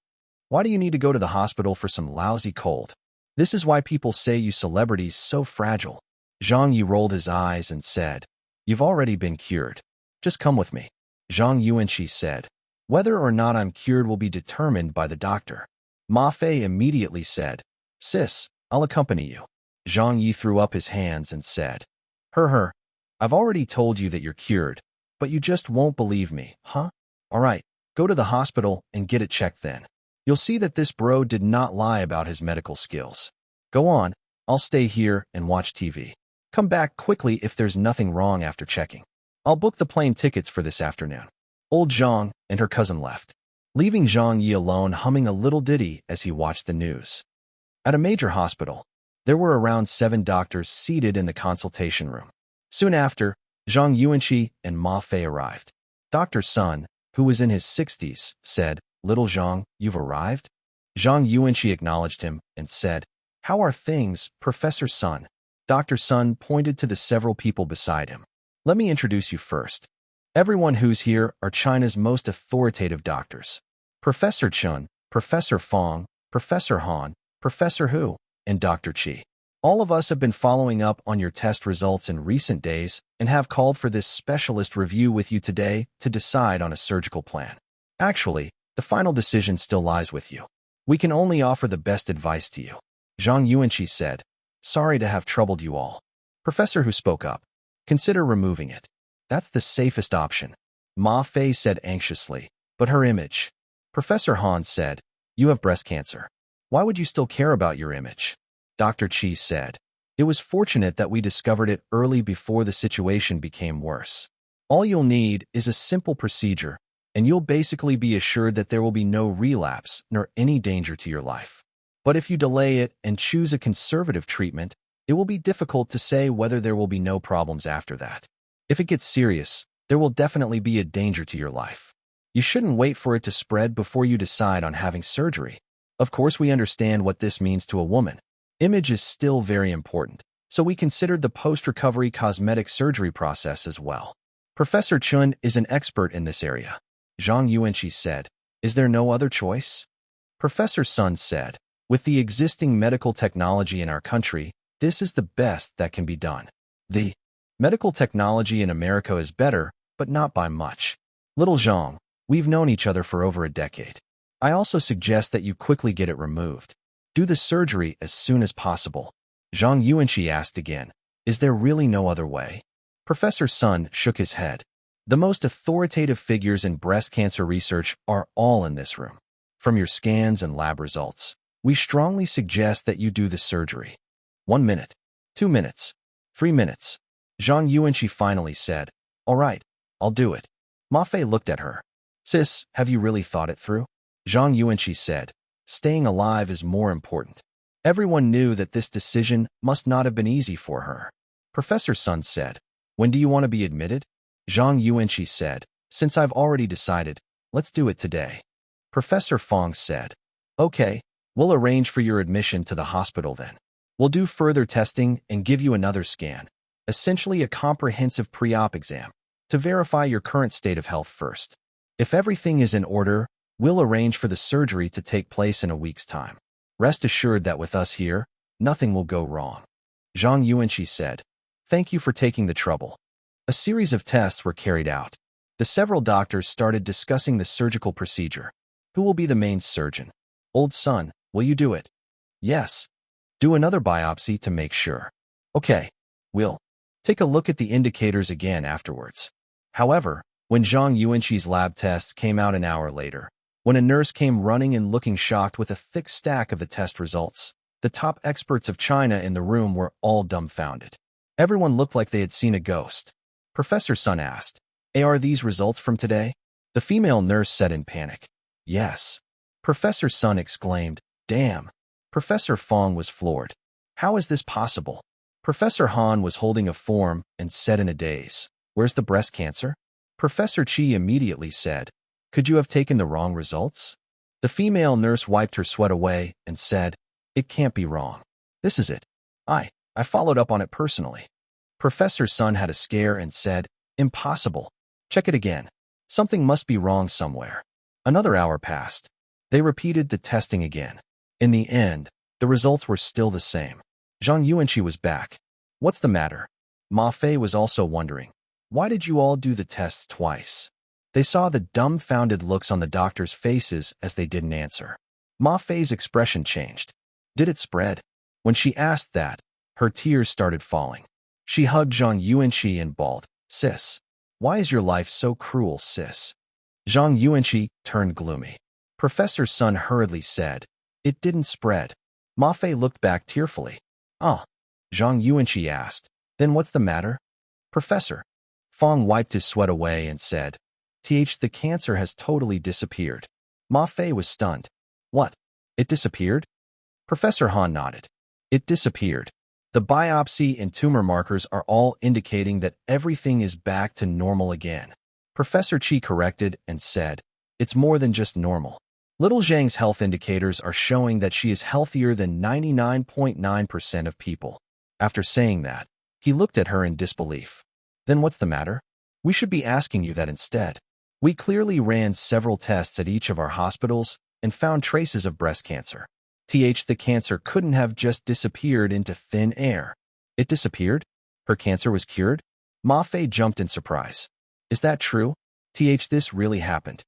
Why do you need to go to the hospital for some lousy cold? This is why people say you celebrities so fragile. Zhang Ye rolled his eyes and said, you've already been cured. Just come with me. Zhang Yuanqi said, whether or not I'm cured will be determined by the doctor. Ma Fei immediately said, sis, I'll accompany you. Zhang Ye threw up his hands and said, I've already told you that you're cured, but you just won't believe me, huh? All right, go to the hospital and get it checked then. You'll see that this bro did not lie about his medical skills. Go on, I'll stay here and watch TV. Come back quickly if there's nothing wrong after checking. I'll book the plane tickets for this afternoon. Old Zhang and her cousin left, leaving Zhang Ye alone humming a little ditty as he watched the news. At a major hospital, there were around 7 doctors seated in the consultation room. Soon after, Zhang Yuanqi and Ma Fei arrived. Dr. Sun, who was in his 60s, said, Little Zhang, you've arrived? Zhang Yuanqi acknowledged him and said, how are things, Professor Sun? Dr. Sun pointed to the several people beside him. Let me introduce you first. Everyone who's here are China's most authoritative doctors. Professor Chun, Professor Fong, Professor Han, Professor Hu, and Dr. Qi. All of us have been following up on your test results in recent days and have called for this specialist review with you today to decide on a surgical plan. Actually, the final decision still lies with you. We can only offer the best advice to you. Zhang Yuanqi said, sorry to have troubled you all. Professor Hu spoke up. Consider removing it. That's the safest option. Ma Fei said anxiously, but her image. Professor Han said, you have breast cancer. Why would you still care about your image? Dr. Qi said, it was fortunate that we discovered it early before the situation became worse. All you'll need is a simple procedure, and you'll basically be assured that there will be no relapse nor any danger to your life. But if you delay it and choose a conservative treatment, it will be difficult to say whether there will be no problems after that. If it gets serious, there will definitely be a danger to your life. You shouldn't wait for it to spread before you decide on having surgery. Of course, we understand what this means to a woman. Image is still very important, so we considered the post-recovery cosmetic surgery process as well. Professor Chun is an expert in this area. Zhang Yuanqi said, is there no other choice? Professor Sun said, with the existing medical technology in our country, this is the best that can be done. The medical technology in America is better, but not by much. Little Zhang, we've known each other for over a decade. I also suggest that you quickly get it removed. Do the surgery as soon as possible. Zhang Yuanqi asked again, is there really no other way? Professor Sun shook his head. The most authoritative figures in breast cancer research are all in this room. From your scans and lab results, we strongly suggest that you do the surgery. 1 minute, 2 minutes, 3 minutes. Zhang Yuanqi finally said, all right, I'll do it. Ma Fei looked at her. Sis, have you really thought it through? Zhang Yuanqi said, staying alive is more important. Everyone knew that this decision must not have been easy for her. Professor Sun said, when do you want to be admitted? Zhang Yuanqi said, since I've already decided, let's do it today. Professor Fong said, okay, we'll arrange for your admission to the hospital then. We'll do further testing and give you another scan, essentially a comprehensive pre-op exam, to verify your current state of health first. If everything is in order, we'll arrange for the surgery to take place in a week's time. Rest assured that with us here, nothing will go wrong. Zhang Yuanqi said, thank you for taking the trouble. A series of tests were carried out. The several doctors started discussing the surgical procedure. Who will be the main surgeon? Old son, will you do it? Yes. Do another biopsy to make sure. Okay. We'll take a look at the indicators again afterwards. However, when Zhang Yuanqi's lab tests came out an hour later, when a nurse came running and looking shocked with a thick stack of the test results, the top experts of China in the room were all dumbfounded. Everyone looked like they had seen a ghost. Professor Sun asked, "Are these results from today?" The female nurse said in panic, "Yes." Professor Sun exclaimed, "Damn." Professor Fong was floored. "How is this possible?" Professor Han was holding a form and said in a daze, "Where's the breast cancer?" Professor Chi immediately said, "Could you have taken the wrong results?" The female nurse wiped her sweat away and said, "It can't be wrong. This is it. I followed up on it personally." Professor Sun had a scare and said, "Impossible. Check it again. Something must be wrong somewhere." Another hour passed. They repeated the testing again. In the end, the results were still the same. Zhang Yuanqi was back. "What's the matter?" Ma Fei was also wondering. "Why did you all do the tests twice?" They saw the dumbfounded looks on the doctors' faces as they didn't answer. Ma Fei's expression changed. Did it spread? When she asked that, her tears started falling. She hugged Zhang Yuanqi and bawled, "Sis, why is your life so cruel, sis?" Zhang Yuanqi turned gloomy. Professor Sun hurriedly said, "It didn't spread." Ma Fei looked back tearfully. "Ah." Zhang Yuanqi asked, "Then what's the matter?" "Professor." Fong wiped his sweat away and said, The cancer has totally disappeared." Ma Fei was stunned. "What? It disappeared?" Professor Han nodded. "It disappeared. The biopsy and tumor markers are all indicating that everything is back to normal again." Professor Chi corrected and said, "It's more than just normal. Little Zhang's health indicators are showing that she is healthier than 99.9% of people." After saying that, he looked at her in disbelief. "Then what's the matter? We should be asking you that instead. We clearly ran several tests at each of our hospitals and found traces of breast cancer. The cancer couldn't have just disappeared into thin air." "It disappeared? Her cancer was cured?" Ma Fei jumped in surprise. "Is that true? This really happened?"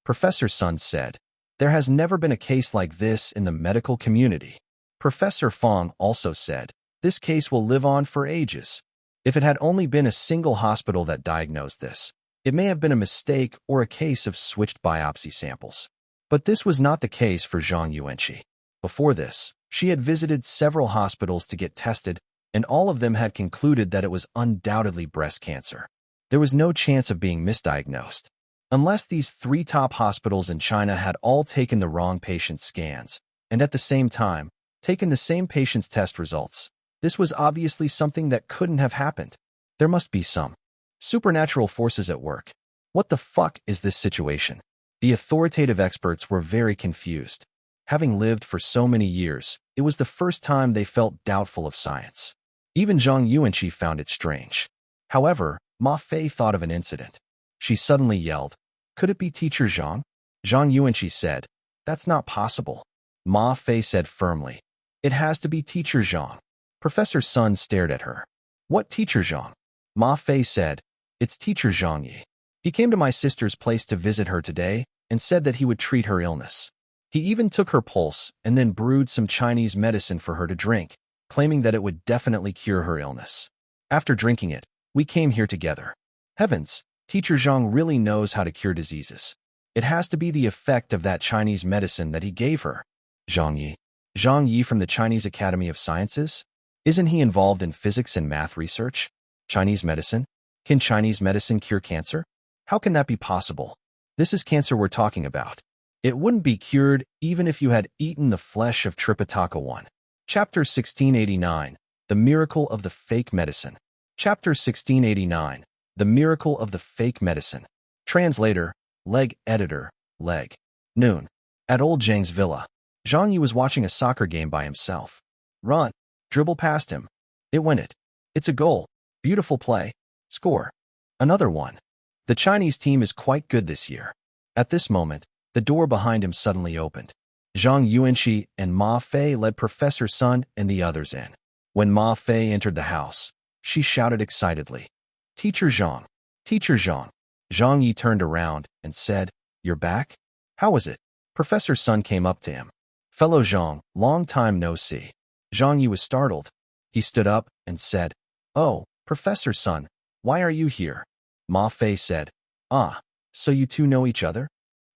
Professor Sun said, "There has never been a case like this in the medical community." Professor Fong also said, "This case will live on for ages. If it had only been a single hospital that diagnosed this, it may have been a mistake or a case of switched biopsy samples." But this was not the case for Zhang Yuanqi. Before this, she had visited several hospitals to get tested, and all of them had concluded that it was undoubtedly breast cancer. There was no chance of being misdiagnosed. Unless these 3 top hospitals in China had all taken the wrong patient's scans, and at the same time, taken the same patient's test results, this was obviously something that couldn't have happened. There must be some supernatural forces at work. What the fuck is this situation? The authoritative experts were very confused. Having lived for so many years, it was the first time they felt doubtful of science. Even Zhang Yuanqi found it strange. However, Ma Fei thought of an incident. She suddenly yelled, "Could it be Teacher Zhang?" Zhang Yuanqi said, "That's not possible." Ma Fei said firmly, "It has to be Teacher Zhang." Professor Sun stared at her. "What Teacher Zhang?" Ma Fei said, "It's Teacher Zhang Ye. He came to my sister's place to visit her today and said that he would treat her illness. He even took her pulse and then brewed some Chinese medicine for her to drink, claiming that it would definitely cure her illness. After drinking it, we came here together. Heavens, Teacher Zhang really knows how to cure diseases. It has to be the effect of that Chinese medicine that he gave her." Zhang Ye. Zhang Ye from the Chinese Academy of Sciences? Isn't he involved in physics and math research? Chinese medicine? Can Chinese medicine cure cancer? How can that be possible? This is cancer we're talking about. It wouldn't be cured even if you had eaten the flesh of Tripitaka 1. Chapter 1689, The Miracle of the Fake Medicine. Chapter 1689, The Miracle of the Fake Medicine. Translator, Leg Editor, Leg. Noon. At old Zhang's villa, Zhang Yi was watching a soccer game by himself. Run. Dribble past him. It went it. It's a goal. Beautiful play. Score. Another one. The Chinese team is quite good this year. At this moment, the door behind him suddenly opened. Zhang Yuanqi and Ma Fei led Professor Sun and the others in. When Ma Fei entered the house, she shouted excitedly, Teacher Zhang. Teacher Zhang. Zhang Ye turned around and said, "You're back? How was it?" Professor Sun came up to him. "Fellow Zhang, long time no see." Zhang Ye was startled. He stood up and said, "Oh, Professor Sun, why are you here?" Ma Fei said, "Ah, so you two know each other?"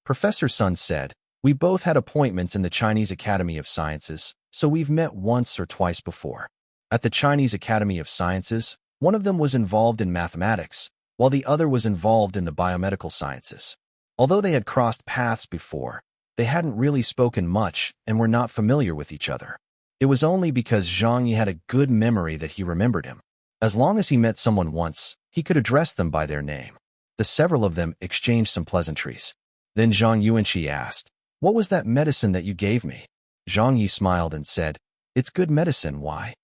Professor Sun said, "We both had appointments in the Chinese Academy of Sciences, so we've met once or twice before." At the Chinese Academy of Sciences, one of them was involved in mathematics, while the other was involved in the biomedical sciences. Although they had crossed paths before, they hadn't really spoken much and were not familiar with each other. It was only because Zhang Ye had a good memory that he remembered him. As long as he met someone once, he could address them by their name. The several of them exchanged some pleasantries. Then Zhang Yuanqi asked, "What was that medicine that you gave me?" Zhang Yi smiled and said, "It's good medicine, why?"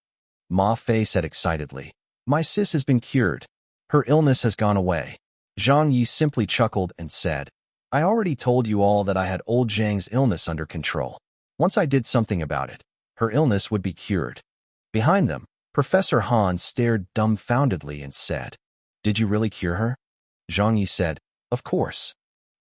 Ma Fei said excitedly, "My sis has been cured. Her illness has gone away." Zhang Yi simply chuckled and said, "I already told you all that I had old Zhang's illness under control. Once I did something about it, her illness would be cured." Behind them, Professor Han stared dumbfoundedly and said, "Did you really cure her?" Zhang Yi said, "Of course."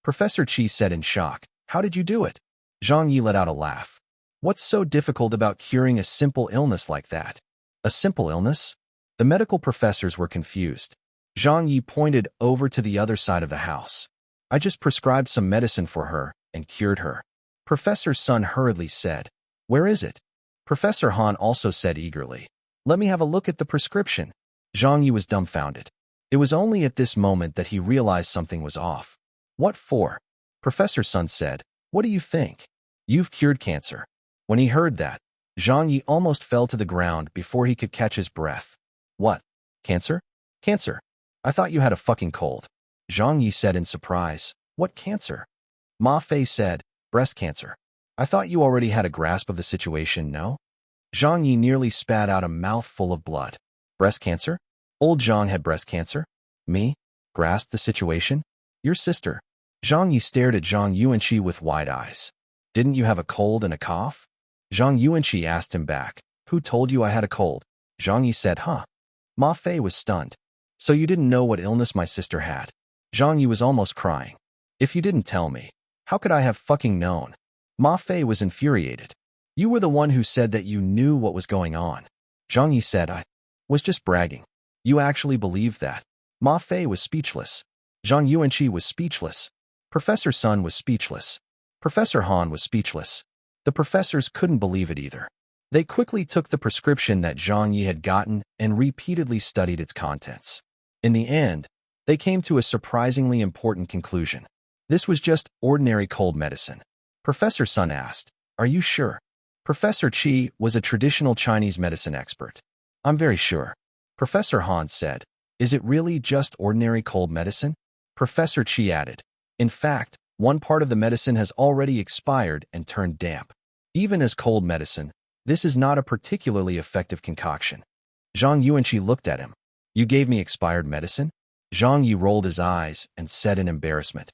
Professor Qi said in shock, "How did you do it?" Zhang Yi let out a laugh. "What's so difficult about curing a simple illness like that?" "A simple illness?" The medical professors were confused. Zhang Yi pointed over to the other side of the house. "I just prescribed some medicine for her and cured her." Professor Sun hurriedly said, "Where is it?" Professor Han also said eagerly, "Let me have a look at the prescription." Zhang Yi was dumbfounded. It was only at this moment that he realized something was off. "What for?" Professor Sun said, "What do you think? You've cured cancer." When he heard that, Zhang Yi almost fell to the ground before he could catch his breath. "What? Cancer? Cancer? I thought you had a fucking cold." Zhang Yi said in surprise, "What cancer?" Ma Fei said, "Breast cancer." "I thought you already had a grasp of the situation, no?" Zhang Yi nearly spat out a mouthful of blood. "Breast cancer? Old Zhang had breast cancer? Me? Grasp the situation? Your sister?" Zhang Yi stared at Zhang Yuanqi with wide eyes. "Didn't you have a cold and a cough?" Zhang Yuanqi asked him back, "Who told you I had a cold?" Zhang Yi said, "Huh." Ma Fei was stunned. "So you didn't know what illness my sister had?" Zhang Yi was almost crying. "If you didn't tell me, how could I have fucking known?" Ma Fei was infuriated. "You were the one who said that you knew what was going on." Zhang Yi said, "I was just bragging." "You actually believed that?" Ma Fei was speechless. Zhang Yuanqi was speechless. Professor Sun was speechless. Professor Han was speechless. The professors couldn't believe it either. They quickly took the prescription that Zhang Ye had gotten and repeatedly studied its contents. In the end, they came to a surprisingly important conclusion. This was just ordinary cold medicine. Professor Sun asked, "Are you sure?" Professor Qi was a traditional Chinese medicine expert. "I'm very sure." Professor Han said, "Is it really just ordinary cold medicine?" Professor Qi added, "In fact, one part of the medicine has already expired and turned damp. Even as cold medicine, this is not a particularly effective concoction." Zhang Yuanqi looked at him. "You gave me expired medicine?" Zhang Yi rolled his eyes and said in embarrassment,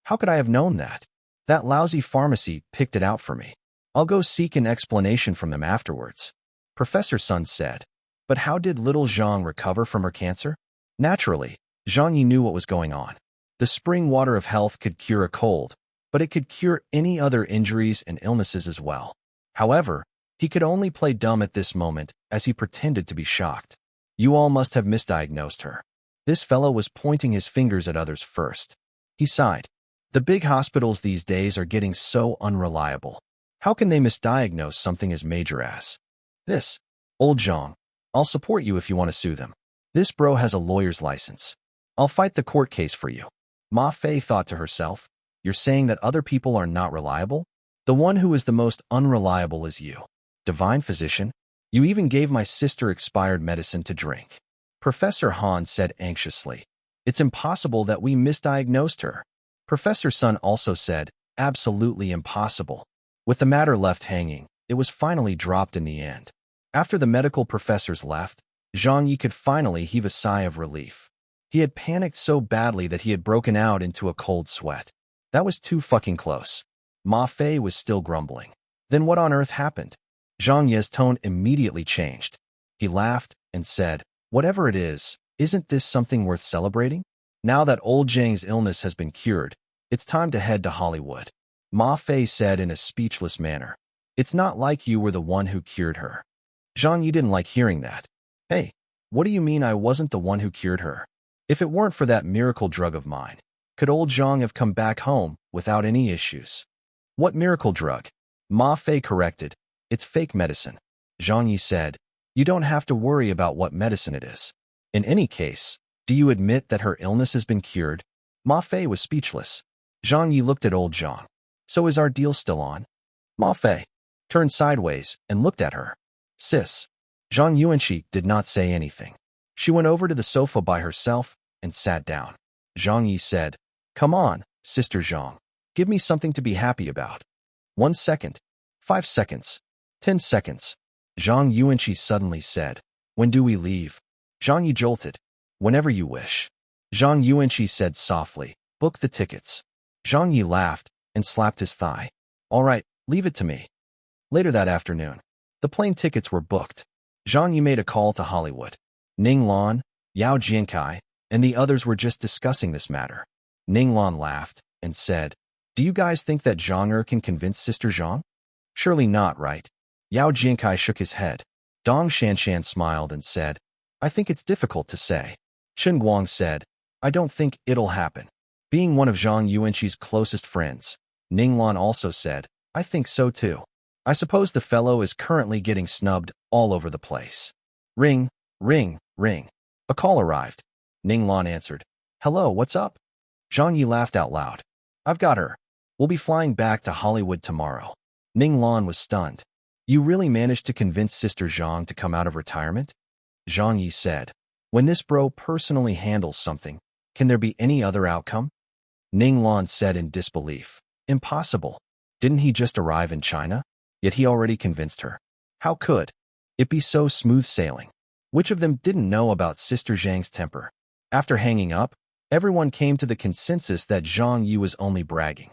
"How could I have known that? That lousy pharmacy picked it out for me. I'll go seek an explanation from them afterwards." Professor Sun said, "But how did little Zhang recover from her cancer?" Naturally, Zhang Yi knew what was going on. The spring water of health could cure a cold, but it could cure any other injuries and illnesses as well. However, he could only play dumb at this moment as he pretended to be shocked. "You all must have misdiagnosed her." This fellow was pointing his fingers at others first. He sighed. "The big hospitals these days are getting so unreliable. How can they misdiagnose something as major as this? Old Zhang, I'll support you if you want to sue them. This bro has a lawyer's license. I'll fight the court case for you." Ma Fei thought to herself, "You're saying that other people are not reliable? The one who is the most unreliable is you. Divine physician, you even gave my sister expired medicine to drink." Professor Han said anxiously, "It's impossible that we misdiagnosed her." Professor Sun also said, "Absolutely impossible." With the matter left hanging, it was finally dropped in the end. After the medical professors left, Zhang Yi could finally heave a sigh of relief. He had panicked so badly that he had broken out into a cold sweat. That was too fucking close. Ma Fei was still grumbling. Then what on earth happened? Zhang Ye's tone immediately changed. He laughed and said, "Whatever it is Isn't this something worth celebrating? Now that old Zhang's illness has been cured, it's time to head to Hollywood. Ma Fei said in a speechless manner. It's not like you were the one who cured her. Zhang Ye didn't like hearing that. Hey, what do you mean I wasn't the one who cured her? If it weren't for that miracle drug of mine, could old Zhang have come back home without any issues? What miracle drug? Ma Fei corrected. It's fake medicine. Zhang Ye said, you don't have to worry about what medicine it is. In any case, do you admit that her illness has been cured? Ma Fei was speechless. Zhang Ye looked at old Zhang. So is our deal still on? Ma Fei turned sideways and looked at her. Sis. Zhang Yuanqi did not say anything. She went over to the sofa by herself and sat down. Zhang Ye said, come on, Sister Zhang. Give me something to be happy about. 1 second. 5 seconds. 10 seconds. Zhang Yuanqi suddenly said, when do we leave? Zhang Ye jolted. Whenever you wish. Zhang Yuanqi said softly, book the tickets. Zhang Ye laughed and slapped his thigh. All right, leave it to me. Later that afternoon, the plane tickets were booked. Zhang Ye made a call to Hollywood. Ning Lan, Yao Jiankai, and the others were just discussing this matter. Ning Lan laughed and said, do you guys think that Zhang can convince Sister Zhang? Surely not, right? Yao Jiankai shook his head. Dong Shanshan smiled and said, I think it's difficult to say. Chen Guang said, I don't think it'll happen. Being one of Zhang Yuanqi's closest friends, Ning Lan also said, I think so too. I suppose the fellow is currently getting snubbed all over the place. Ring, ring, ring. A call arrived. Ning Lan answered. Hello, what's up? Zhang Ye laughed out loud. I've got her. We'll be flying back to Hollywood tomorrow. Ning Lan was stunned. You really managed to convince Sister Zhang to come out of retirement? Zhang Ye said. When this bro personally handles something, can there be any other outcome? Ning Lan said in disbelief. Impossible. Didn't he just arrive in China? Yet he already convinced her. How could it be so smooth sailing? Which of them didn't know about Sister Zhang's temper? After hanging up, everyone came to the consensus that Zhang Ye was only bragging.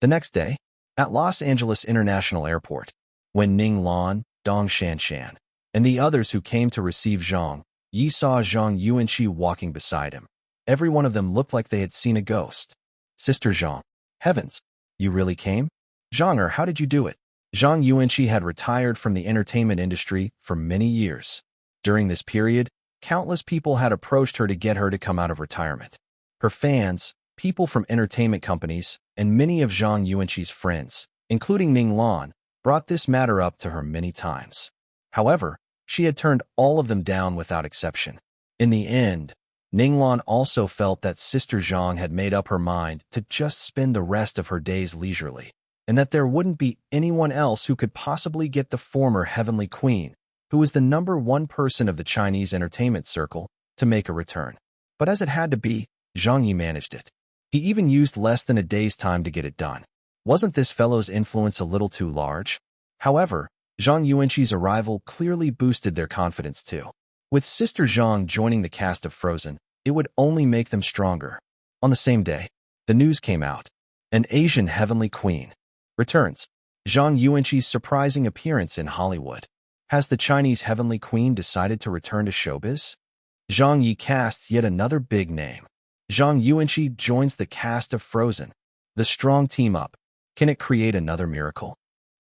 The next day, at Los Angeles International Airport, when Ning Lan, Dong Shanshan, and the others who came to receive Zhang Ye saw Zhang Yuanqi walking beside him, every one of them looked like they had seen a ghost. Sister Zhang, heavens, you really came? Zhang, how did you do it? Zhang Yuanqi had retired from the entertainment industry for many years. During this period, countless people had approached her to get her to come out of retirement. Her fans, people from entertainment companies, and many of Zhang Yuanqi's friends, including Ning Lan, brought this matter up to her many times. However, she had turned all of them down without exception. In the end, Ning Lan also felt that Sister Zhang had made up her mind to just spend the rest of her days leisurely, and that there wouldn't be anyone else who could possibly get the former heavenly queen, who was the #1 person of the Chinese entertainment circle, to make a return. But as it had to be, Zhang Ye managed it. He even used less than a day's time to get it done. Wasn't this fellow's influence a little too large? However, Zhang Yuanqi's arrival clearly boosted their confidence too. With Sister Zhang joining the cast of Frozen, it would only make them stronger. On the same day, the news came out. An Asian heavenly queen returns. Zhang Yuanqi's surprising appearance in Hollywood. Has the Chinese heavenly queen decided to return to showbiz? Zhang Ye casts yet another big name. Zhang Yuanqi joins the cast of Frozen. The strong team up. Can it create another miracle?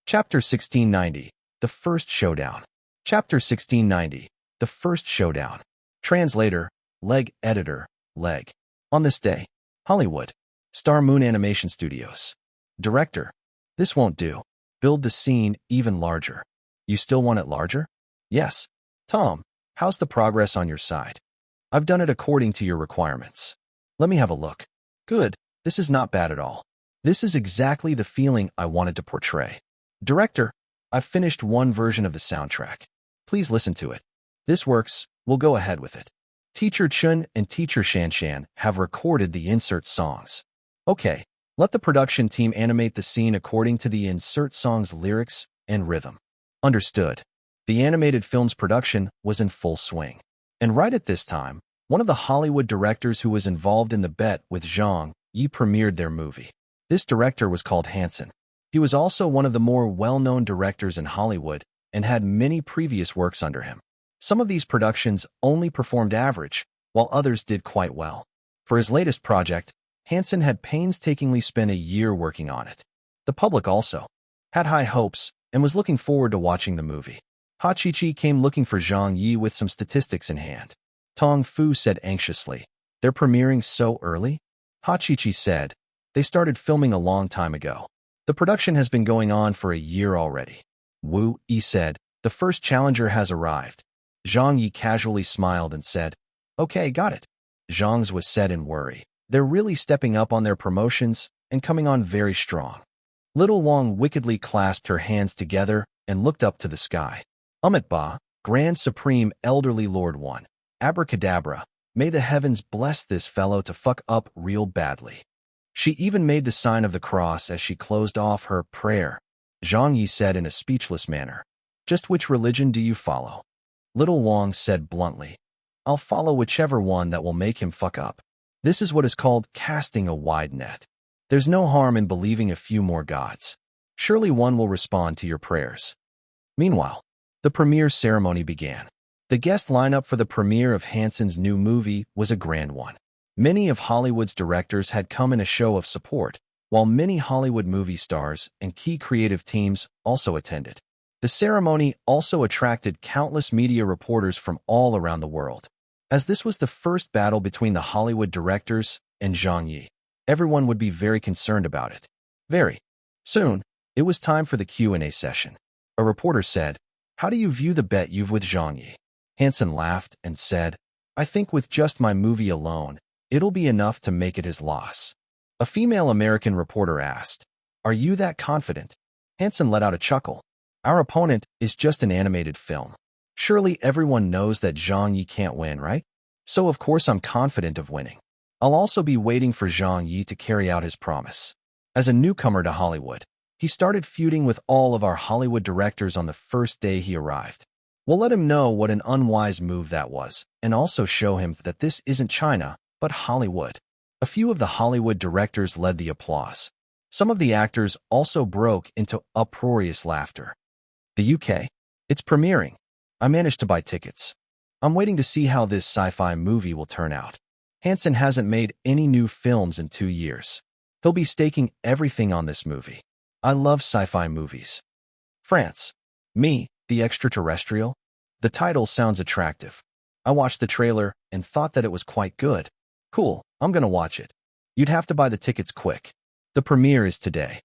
Chapter 1690. The First Showdown. Chapter 1690. The First Showdown. Translator, Leg. Editor, Leg. On this day, Hollywood. Star Moon Animation Studios. Director. This won't do. Build the scene even larger. You still want it larger? Yes. Tom, how's the progress on your side? I've done it according to your requirements. Let me have a look. Good. This is not bad at all. This is exactly the feeling I wanted to portray. Director, I've finished one version of the soundtrack. Please listen to it. This works. We'll go ahead with it. Teacher Chun and Teacher Shanshan have recorded the insert songs. Okay, let the production team animate the scene according to the insert song's lyrics and rhythm. Understood. The animated film's production was in full swing. And right at this time, one of the Hollywood directors who was involved in the bet with Zhang Ye premiered their movie. This director was called Hansen. He was also one of the more well-known directors in Hollywood and had many previous works under him. Some of these productions only performed average, while others did quite well. For his latest project, Hansen had painstakingly spent a year working on it. The public also had high hopes and was looking forward to watching the movie. Ha Chi-Chi came looking for Zhang Ye with some statistics in hand. Tong Fu said anxiously, "They're premiering so early?" Ha Chi-Chi said, "They started filming a long time ago. The production has been going on for a year already." Wu Yi said, "The first challenger has arrived." Zhang Ye casually smiled and said, "Okay, got it." Zhang's was said in worry. "They're really stepping up on their promotions and coming on very strong." Little Wang wickedly clasped her hands together and looked up to the sky. Ba, Grand Supreme Elderly Lord One, abracadabra, may the heavens bless this fellow to fuck up real badly. She even made the sign of the cross as she closed off her prayer. Zhang Yi said in a speechless manner, "Just which religion do you follow?" Little Wang said bluntly, "I'll follow whichever one that will make him fuck up. This is what is called casting a wide net. There's no harm in believing a few more gods. Surely one will respond to your prayers." Meanwhile, the premiere ceremony began. The guest lineup for the premiere of Hansen's new movie was a grand one. Many of Hollywood's directors had come in a show of support, while many Hollywood movie stars and key creative teams also attended. The ceremony also attracted countless media reporters from all around the world. As this was the first battle between the Hollywood directors and Zhang Ye, everyone would be very concerned about it. Very soon, it was time for the Q&A session. A reporter said, "How do you view the bet you've with Zhang Ye?" Hansen laughed and said, "I think with just my movie alone, it'll be enough to make it his loss." A female American reporter asked, "Are you that confident?" Hansen let out a chuckle. "Our opponent is just an animated film. Surely everyone knows that Zhang Ye can't win, right? So of course I'm confident of winning. I'll also be waiting for Zhang Ye to carry out his promise." As a newcomer to Hollywood, he started feuding with all of our Hollywood directors on the first day he arrived. We'll let him know what an unwise move that was, and also show him that this isn't China, but Hollywood. A few of the Hollywood directors led the applause. Some of the actors also broke into uproarious laughter. The UK. It's premiering. I managed to buy tickets. I'm waiting to see how this sci-fi movie will turn out. Hansen hasn't made any new films in 2 years. He'll be staking everything on this movie. I love sci-fi movies. France. Me, the extraterrestrial? The title sounds attractive. I watched the trailer and thought that it was quite good. Cool, I'm gonna watch it. You'd have to buy the tickets quick. The premiere is today.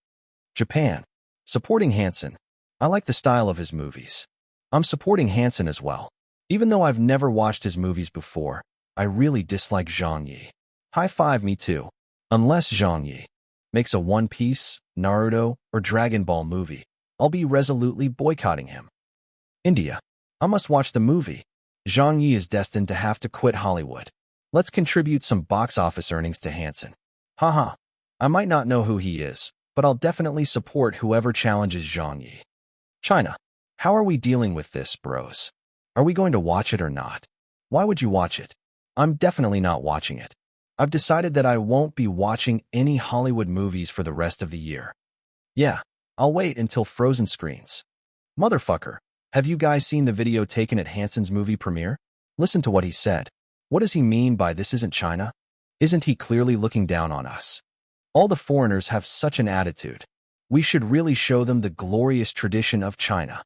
Japan. Supporting Hansen. I like the style of his movies. I'm supporting Hansen as well. Even though I've never watched his movies before, I really dislike Zhang Ye. High five me too. Unless Zhang Ye makes a One Piece, Naruto, or Dragon Ball movie, I'll be resolutely boycotting him. India. I must watch the movie. Zhang Ye is destined to have to quit Hollywood. Let's contribute some box office earnings to Hansen. Haha. I might not know who he is, but I'll definitely support whoever challenges Zhang Ye. China. How are we dealing with this, bros? Are we going to watch it or not? Why would you watch it? I'm definitely not watching it. I've decided that I won't be watching any Hollywood movies for the rest of the year. Yeah, I'll wait until Frozen screens. Motherfucker, have you guys seen the video taken at Hansen's movie premiere? Listen to what he said. What does he mean by this isn't China? Isn't he clearly looking down on us? All the foreigners have such an attitude. We should really show them the glorious tradition of China.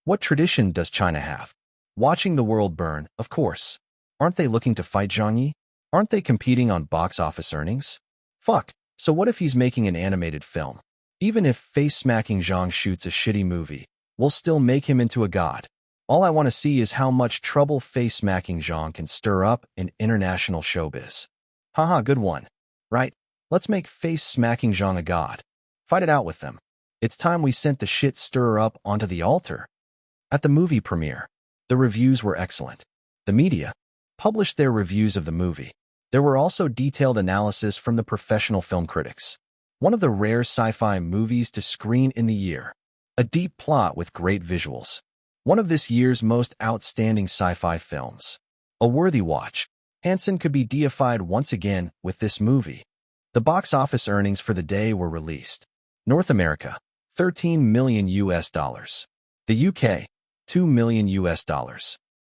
What tradition does China have? Watching the world burn, of course. Aren't they looking to fight Zhang Ye? Aren't they competing on box office earnings? Fuck, so what if he's making an animated film? Even if face-smacking Zhang shoots a shitty movie, we'll still make him into a god. All I want to see is how much trouble face-smacking Zhang can stir up in international showbiz. Haha, good one. Right? Let's make face-smacking Zhang a god. Fight it out with them. It's time we sent the shit stirrer up onto the altar. At the movie premiere, the reviews were excellent. The media published their reviews of the movie. There were also detailed analysis from the professional film critics. One of the rare sci-fi movies to screen in the year. A deep plot with great visuals. One of this year's most outstanding sci-fi films. A worthy watch. Hansen could be deified once again with this movie. The box office earnings for the day were released. North America, $13 million US. The UK, $2 million US.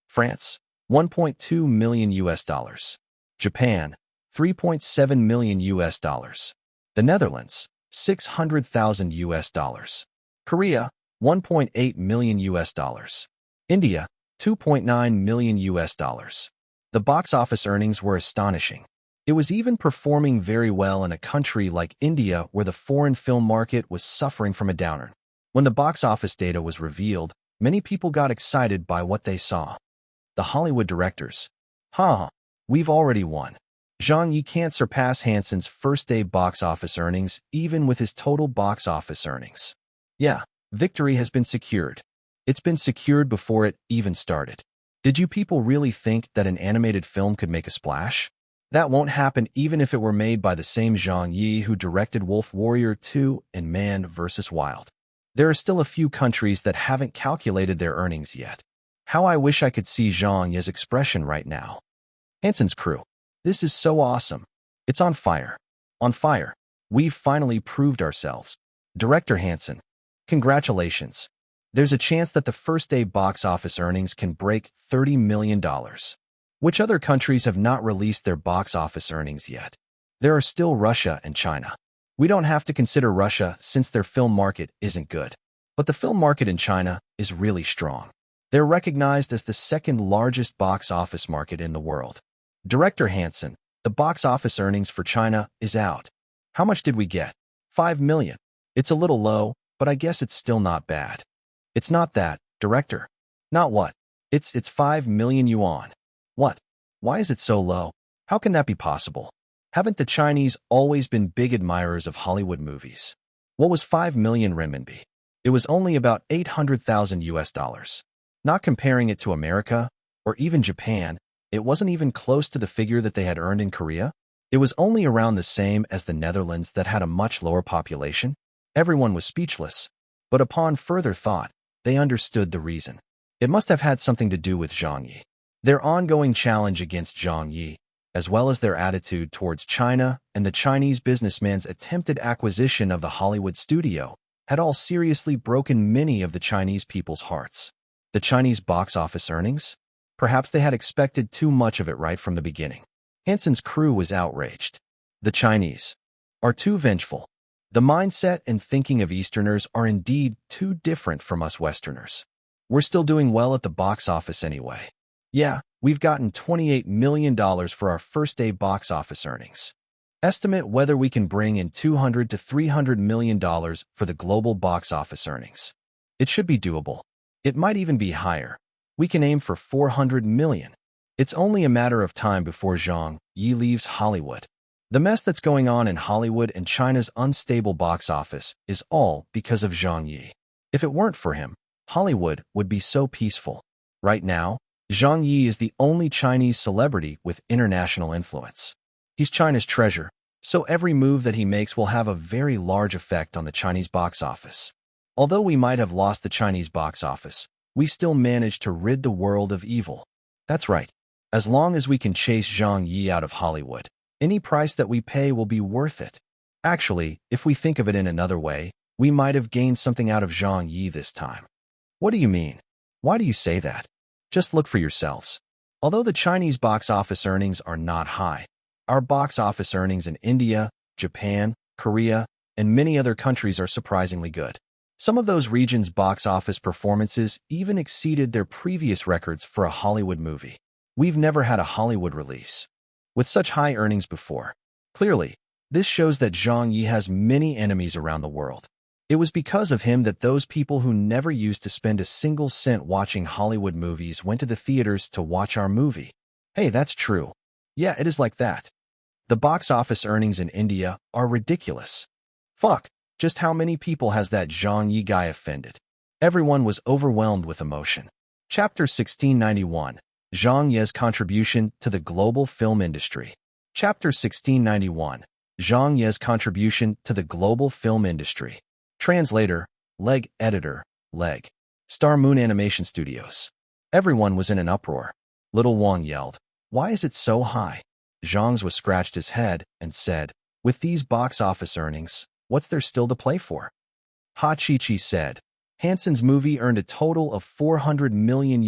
France, $1.2 million US dollars. Japan, $3.7 million US dollars. The Netherlands, 600,000 US dollars. Korea, 1.8 million US dollars. India, 2.9 million US dollars. The box office earnings were astonishing. It was even performing very well in a country like India where the foreign film market was suffering from a downturn. When the box office data was revealed, many people got excited by what they saw. The Hollywood directors. We've already won. Zhang Ye can't surpass Hansen's first-day box office earnings even with his total box office earnings. Yeah, victory has been secured. It's been secured before it even started. Did you people really think that an animated film could make a splash? That won't happen even if it were made by the same Zhang Ye who directed Wolf Warrior 2 and Man vs. Wild. There are still a few countries that haven't calculated their earnings yet. How I wish I could see Zhang Ye's expression right now. Hansen's crew. This is so awesome. It's on fire. On fire. We've finally proved ourselves. Director Hansen. Congratulations. There's a chance that the first-day box office earnings can break $30 million. Which other countries have not released their box office earnings yet? There are still Russia and China. We don't have to consider Russia since their film market isn't good. But the film market in China is really strong. They're recognized as the second largest box office market in the world. Director Hansen, the box office earnings for China is out. How much did we get? 5 million. It's a little low, but I guess it's still not bad. It's not that, director. Not what? It's 5 million yuan. What? Why is it so low? How can that be possible? Haven't the Chinese always been big admirers of Hollywood movies? What was 5 million renminbi? It was only about 800,000 US dollars. Not comparing it to America, or even Japan, it wasn't even close to the figure that they had earned in Korea. It was only around the same as the Netherlands that had a much lower population. Everyone was speechless. But upon further thought, they understood the reason. It must have had something to do with Zhang Ye. Their ongoing challenge against Zhang Ye, as well as their attitude towards China and the Chinese businessman's attempted acquisition of the Hollywood studio, had all seriously broken many of the Chinese people's hearts. The Chinese box office earnings? Perhaps they had expected too much of it right from the beginning. Hansen's crew was outraged. The Chinese are too vengeful. The mindset and thinking of Easterners are indeed too different from us Westerners. We're still doing well at the box office anyway. Yeah, we've gotten $28 million for our first-day box office earnings. Estimate whether we can bring in $200 to $300 million for the global box office earnings. It should be doable. It might even be higher. We can aim for 400 million. It's only a matter of time before Zhang Ye leaves Hollywood. The mess that's going on in Hollywood and China's unstable box office is all because of Zhang Ye. If it weren't for him, Hollywood would be so peaceful. Right now, Zhang Ye is the only Chinese celebrity with international influence. He's China's treasure, so every move that he makes will have a very large effect on the Chinese box office. Although we might have lost the Chinese box office, we still managed to rid the world of evil. That's right. As long as we can chase Zhang Ye out of Hollywood, any price that we pay will be worth it. Actually, if we think of it in another way, we might have gained something out of Zhang Ye this time. What do you mean? Why do you say that? Just look for yourselves. Although the Chinese box office earnings are not high, our box office earnings in India, Japan, Korea, and many other countries are surprisingly good. Some of those regions' box office performances even exceeded their previous records for a Hollywood movie. We've never had a Hollywood release with such high earnings before. Clearly, this shows that Zhang Ye has many enemies around the world. It was because of him that those people who never used to spend a single cent watching Hollywood movies went to the theaters to watch our movie. Hey, that's true. Yeah, it is like that. The box office earnings in India are ridiculous. Fuck, just how many people has that Zhang Ye guy offended? Everyone was overwhelmed with emotion. Chapter 1691. Zhang Ye's contribution to the global film industry. Chapter 1691. Zhang Ye's contribution to the global film industry. Translator, Leg Editor, Leg. Star Moon Animation Studios. Everyone was in an uproar. Little Wang yelled, "Why is it so high?" Zhang's was scratched his head and said, "With these box office earnings, what's there still to play for?" Ha Chi Chi said, Hanson's movie earned a total of $400 million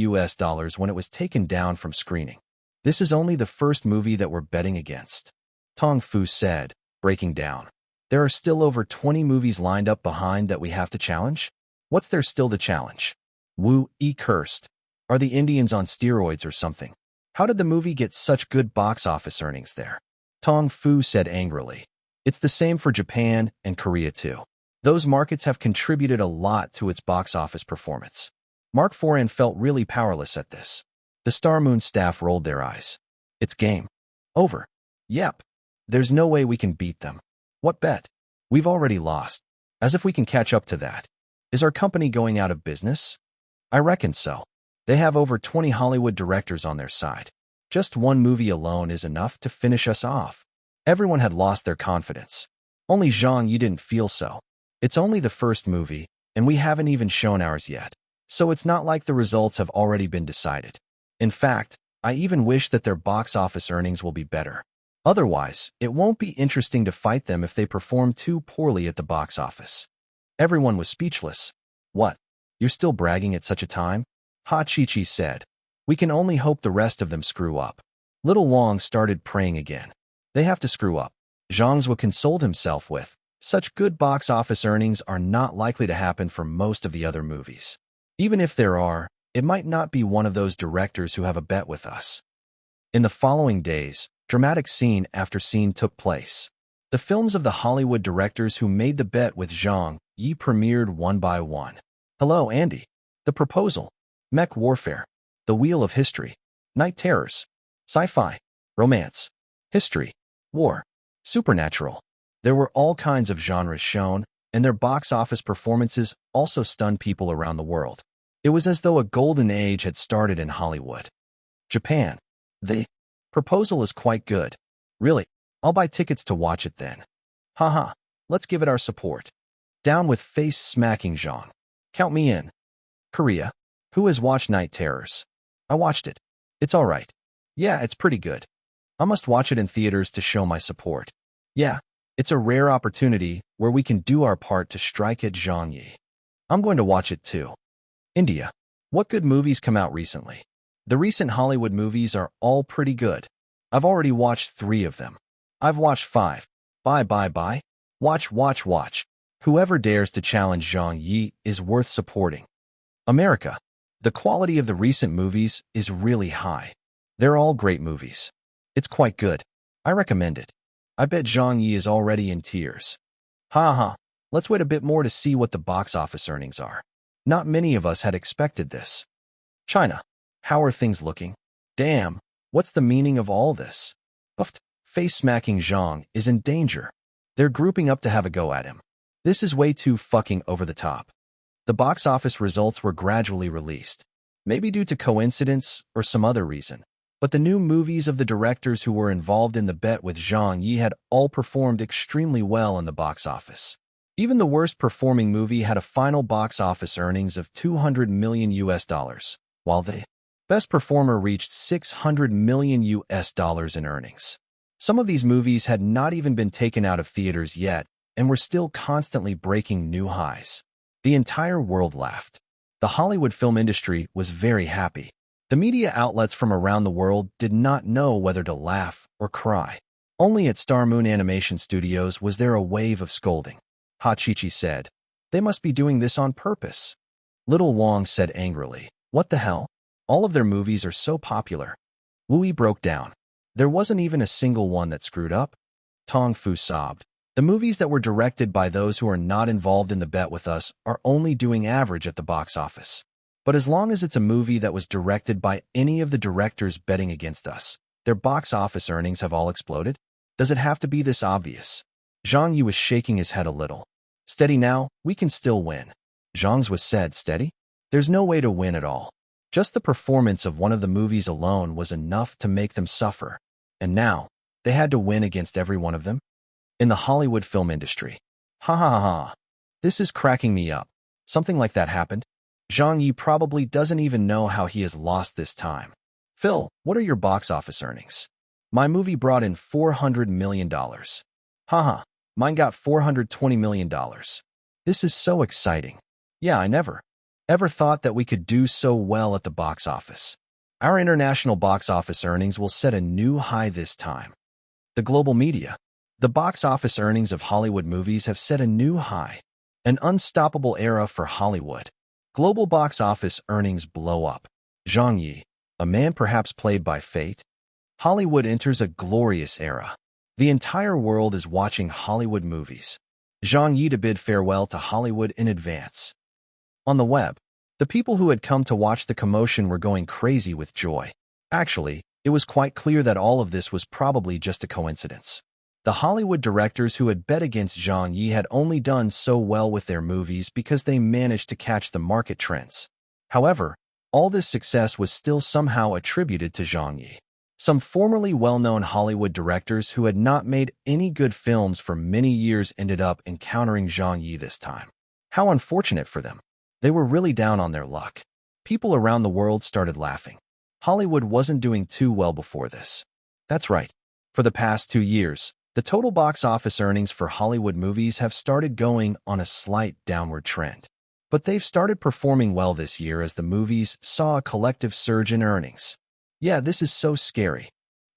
when it was taken down from screening. This is only the first movie that we're betting against. Tong Fu said, breaking down. There are still over 20 movies lined up behind that we have to challenge? What's there still to challenge? Wu E cursed. Are the Indians on steroids or something? How did the movie get such good box office earnings there? Tong Fu said angrily. It's the same for Japan and Korea too. Those markets have contributed a lot to its box office performance. Mark Foran felt really powerless at this. The Star Moon staff rolled their eyes. It's game over. Yep. There's no way we can beat them. What bet? We've already lost. As if we can catch up to that. Is our company going out of business? I reckon so. They have over 20 Hollywood directors on their side. Just one movie alone is enough to finish us off. Everyone had lost their confidence. Only Zhang Ye didn't feel so. It's only the first movie, and we haven't even shown ours yet. So it's not like the results have already been decided. In fact, I even wish that their box office earnings will be better. Otherwise, it won't be interesting to fight them if they perform too poorly at the box office. Everyone was speechless. What? You're still bragging at such a time? Ha Chi-Chi said. We can only hope the rest of them screw up. Little Wong started praying again. They have to screw up. Zhang Ye consoled himself with. Such good box office earnings are not likely to happen for most of the other movies. Even if there are, it might not be one of those directors who have a bet with us. In the following days, dramatic scene after scene took place. The films of the Hollywood directors who made the bet with Zhang Ye premiered one by one. Hello, Andy. The Proposal. Mech Warfare. The Wheel of History. Night Terrors. Sci-fi. Romance. History. War. Supernatural. There were all kinds of genres shown, and their box office performances also stunned people around the world. It was as though a golden age had started in Hollywood. Japan. The Proposal is quite good. Really, I'll buy tickets to watch it then. Haha, let's give it our support. Down with face-smacking Zhang. Count me in. Korea. Who has watched Night Terrors? I watched it. It's all right. Yeah, it's pretty good. I must watch it in theaters to show my support. Yeah, it's a rare opportunity where we can do our part to strike at Zhang Ye. I'm going to watch it too. India. What good movies come out recently? The recent Hollywood movies are all pretty good. I've already watched 3 of them. I've watched 5. Bye. Watch. Whoever dares to challenge Zhang Ye is worth supporting. America. The quality of the recent movies is really high. They're all great movies. It's quite good. I recommend it. I bet Zhang Ye is already in tears. Ha. Let's wait a bit more to see what the box office earnings are. Not many of us had expected this. China. How are things looking? Damn, what's the meaning of all this? Buffed, face-smacking Zhang is in danger. They're grouping up to have a go at him. This is way too fucking over the top. The box office results were gradually released. Maybe due to coincidence or some other reason. But the new movies of the directors who were involved in the bet with Zhang Ye had all performed extremely well in the box office. Even the worst performing movie had a final box office earnings of $200 million, while the best performer reached $600 million in earnings. Some of these movies had not even been taken out of theaters yet and were still constantly breaking new highs. The entire world laughed. The Hollywood film industry was very happy. The media outlets from around the world did not know whether to laugh or cry. Only at Star Moon Animation Studios was there a wave of scolding. Ha Chi-Chi said, "They must be doing this on purpose." Little Wong said angrily, "What the hell? All of their movies are so popular." Wu broke down. There wasn't even a single one that screwed up. Tong Fu sobbed. The movies that were directed by those who are not involved in the bet with us are only doing average at the box office. But as long as it's a movie that was directed by any of the directors betting against us, their box office earnings have all exploded? Does it have to be this obvious? Zhang Ye was shaking his head a little. Steady now, we can still win. Zhang Ye said, steady? There's no way to win at all. Just the performance of one of the movies alone was enough to make them suffer. And now, they had to win against every one of them? In the Hollywood film industry. Ha. This is cracking me up. Something like that happened? Zhang Ye probably doesn't even know how he has lost this time. Phil, what are your box office earnings? My movie brought in $400 million. Haha, mine got $420 million. This is so exciting. Yeah, I never, ever thought that we could do so well at the box office. Our international box office earnings will set a new high this time. The global media. The box office earnings of Hollywood movies have set a new high. An unstoppable era for Hollywood. Global box office earnings blow up. Zhang Ye, a man perhaps played by fate. Hollywood enters a glorious era. The entire world is watching Hollywood movies. Zhang Ye to bid farewell to Hollywood in advance. On the web, the people who had come to watch the commotion were going crazy with joy. Actually, it was quite clear that all of this was probably just a coincidence. The Hollywood directors who had bet against Zhang Ye had only done so well with their movies because they managed to catch the market trends. However, all this success was still somehow attributed to Zhang Ye. Some formerly well-known Hollywood directors who had not made any good films for many years ended up encountering Zhang Ye this time. How unfortunate for them. They were really down on their luck. People around the world started laughing. Hollywood wasn't doing too well before this. That's right. For the past 2 years, the total box office earnings for Hollywood movies have started going on a slight downward trend. But they've started performing well this year as the movies saw a collective surge in earnings. Yeah, this is so scary.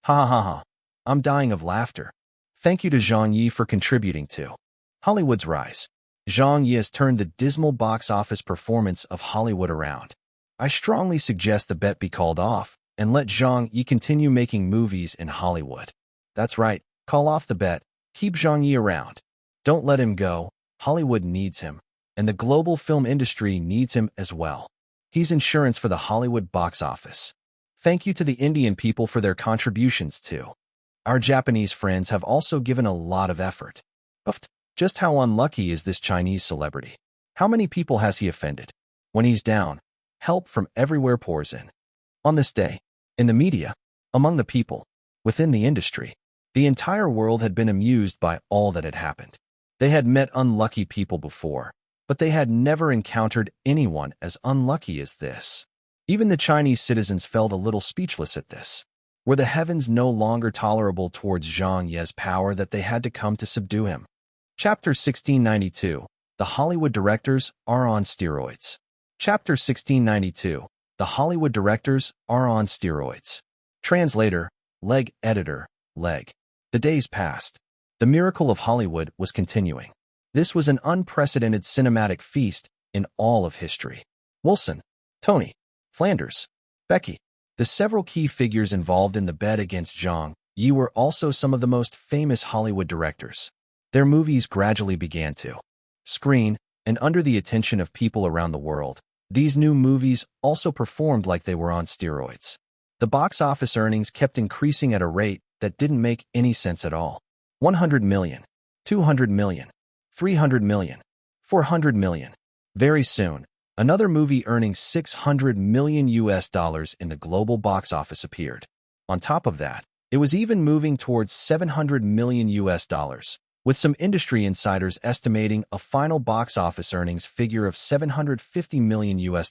Ha ha ha ha. I'm dying of laughter. Thank you to Zhang Ye for contributing to Hollywood's rise. Zhang Ye has turned the dismal box office performance of Hollywood around. I strongly suggest the bet be called off and let Zhang Ye continue making movies in Hollywood. That's right. Call off the bet. Keep Zhang Ye around. Don't let him go. Hollywood needs him, and the global film industry needs him as well. He's insurance for the Hollywood box office. Thank you to the Indian people for their contributions too. Our Japanese friends have also given a lot of effort. Just how unlucky is this Chinese celebrity? How many people has he offended? When he's down, help from everywhere pours in. On this day, in the media, among the people, within the industry, the entire world had been amused by all that had happened. They had met unlucky people before, but they had never encountered anyone as unlucky as this. Even the Chinese citizens felt a little speechless at this. Were the heavens no longer tolerable towards Zhang Ye's power that they had to come to subdue him? Chapter 1692. The Hollywood directors are on steroids. Chapter 1692. The Hollywood directors are on steroids. Translator, leg editor, leg. The days passed. The miracle of Hollywood was continuing. This was an unprecedented cinematic feast in all of history. Wilson, Tony, Flanders, Becky. The several key figures involved in the bet against Zhang Ye were also some of the most famous Hollywood directors. Their movies gradually began to screen, and under the attention of people around the world, these new movies also performed like they were on steroids. The box office earnings kept increasing at a rate that didn't make any sense at all. 100 million, 200 million, 300 million, 400 million. Very soon, another movie earning $600 million in the global box office appeared. On top of that, it was even moving towards $700 million, with some industry insiders estimating a final box office earnings figure of $750 million.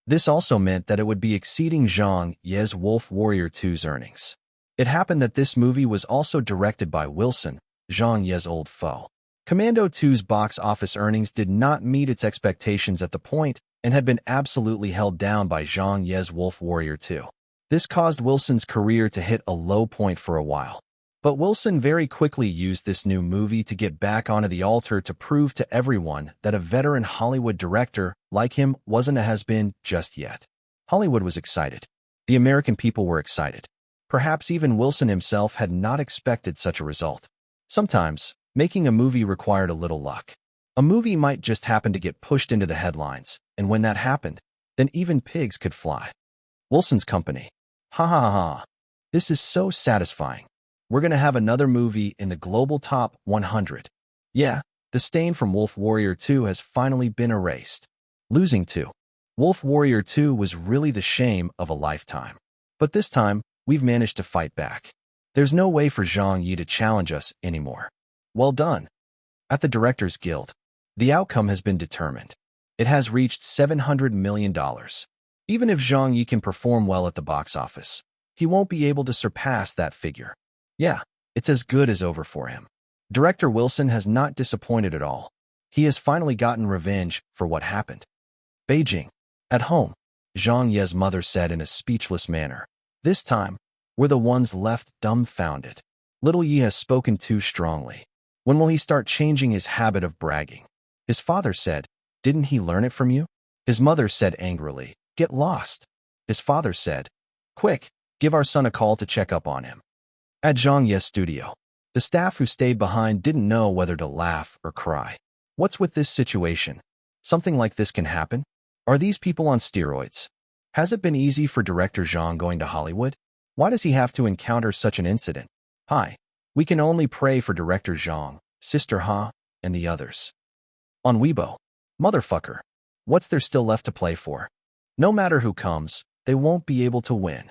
This also meant that it would be exceeding Zhang Ye's Wolf Warrior 2's earnings. It happened that this movie was also directed by Wilson, Zhang Ye's old foe. Commando 2's box office earnings did not meet its expectations at the point and had been absolutely held down by Zhang Ye's Wolf Warrior 2. This caused Wilson's career to hit a low point for a while. But Wilson very quickly used this new movie to get back onto the altar to prove to everyone that a veteran Hollywood director like him wasn't a has-been just yet. Hollywood was excited. The American people were excited. Perhaps even Wilson himself had not expected such a result. Sometimes, making a movie required a little luck. A movie might just happen to get pushed into the headlines, and when that happened, then even pigs could fly. Wilson's company. Ha ha ha ha. This is so satisfying. We're gonna have another movie in the global top 100. Yeah, the stain from Wolf Warrior 2 has finally been erased. Losing to Wolf Warrior 2 was really the shame of a lifetime. But this time, we've managed to fight back. There's no way for Zhang Ye to challenge us anymore. Well done. At the Directors Guild, the outcome has been determined. It has reached $700 million. Even if Zhang Ye can perform well at the box office, he won't be able to surpass that figure. Yeah, it's as good as over for him. Director Wilson has not disappointed at all. He has finally gotten revenge for what happened. Beijing. At home, Zhang Ye's mother said in a speechless manner. This time, we're the ones left dumbfounded. Little Yi has spoken too strongly. When will he start changing his habit of bragging? His father said, didn't he learn it from you? His mother said angrily, get lost. His father said, quick, give our son a call to check up on him. At Zhang Ye's studio, the staff who stayed behind didn't know whether to laugh or cry. What's with this situation? Something like this can happen? Are these people on steroids? Has it been easy for director Zhang going to Hollywood? Why does he have to encounter such an incident? Hi, we can only pray for director Zhang, Sister Ha, and the others. On Weibo, motherfucker, what's there still left to play for? No matter who comes, they won't be able to win.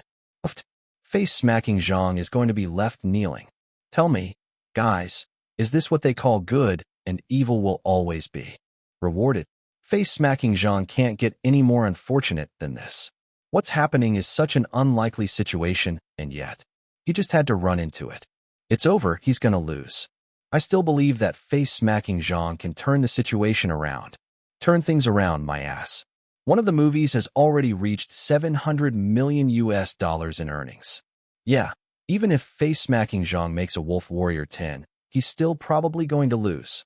Face-smacking Zhang is going to be left kneeling. Tell me, guys, is this what they call good and evil will always be rewarded? Face-smacking Zhang can't get any more unfortunate than this. What's happening is such an unlikely situation, and yet, he just had to run into it. It's over, he's gonna lose. I still believe that face-smacking Zhang can turn the situation around. Turn things around, my ass. One of the movies has already reached $700 million in earnings. Yeah, even if face-smacking Zhang makes a Wolf Warrior 10, he's still probably going to lose.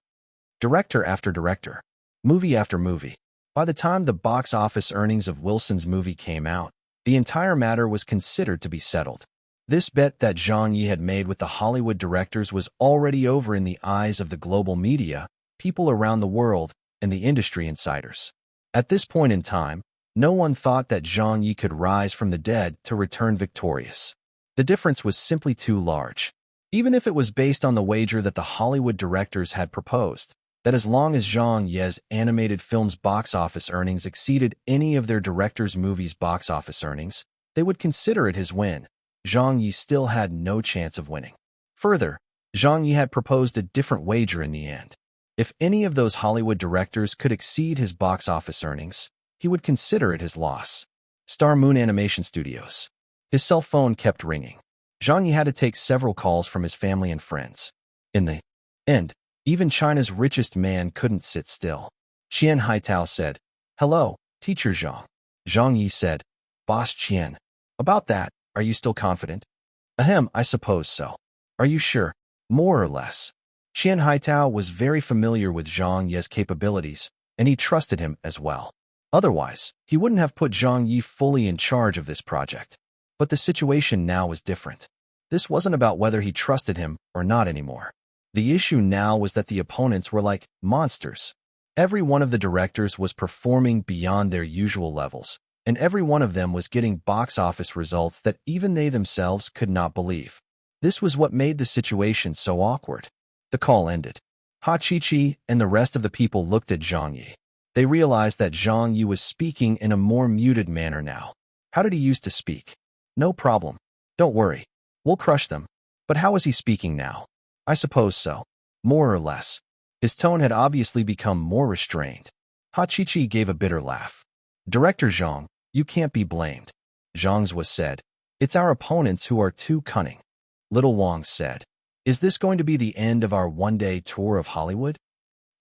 Director after director, movie after movie. By the time the box office earnings of Wilson's movie came out, the entire matter was considered to be settled. This bet that Zhang Ye had made with the Hollywood directors was already over in the eyes of the global media, people around the world, and the industry insiders. At this point in time, no one thought that Zhang Ye could rise from the dead to return victorious. The difference was simply too large. Even if it was based on the wager that the Hollywood directors had proposed, that as long as Zhang Ye's animated film's box office earnings exceeded any of their directors' movies' box office earnings, they would consider it his win. Zhang Ye still had no chance of winning. Further, Zhang Ye had proposed a different wager in the end. If any of those Hollywood directors could exceed his box office earnings, he would consider it his loss. Star Moon Animation Studios. His cell phone kept ringing. Zhang Ye had to take several calls from his family and friends. In the end, even China's richest man couldn't sit still. Qian Haitao said, hello, teacher Zhang. Zhang Ye said, Boss Qian. About that, are you still confident? Ahem, I suppose so. Are you sure? More or less. Qian Haitao was very familiar with Zhang Ye's capabilities, and he trusted him as well. Otherwise, he wouldn't have put Zhang Ye fully in charge of this project. But the situation now was different. This wasn't about whether he trusted him or not anymore. The issue now was that the opponents were like monsters. Every one of the directors was performing beyond their usual levels, and every one of them was getting box office results that even they themselves could not believe. This was what made the situation so awkward. The call ended. Ha Chi-Chi and the rest of the people looked at Zhang Ye. They realized that Zhang Ye was speaking in a more muted manner now. How did he used to speak? No problem. Don't worry. We'll crush them. But how is he speaking now? I suppose so. More or less. His tone had obviously become more restrained. Ha Chi-Chi gave a bitter laugh. Director Zhang, you can't be blamed. Zhang's was said. It's our opponents who are too cunning. Little Wang said. Is this going to be the end of our one-day tour of Hollywood?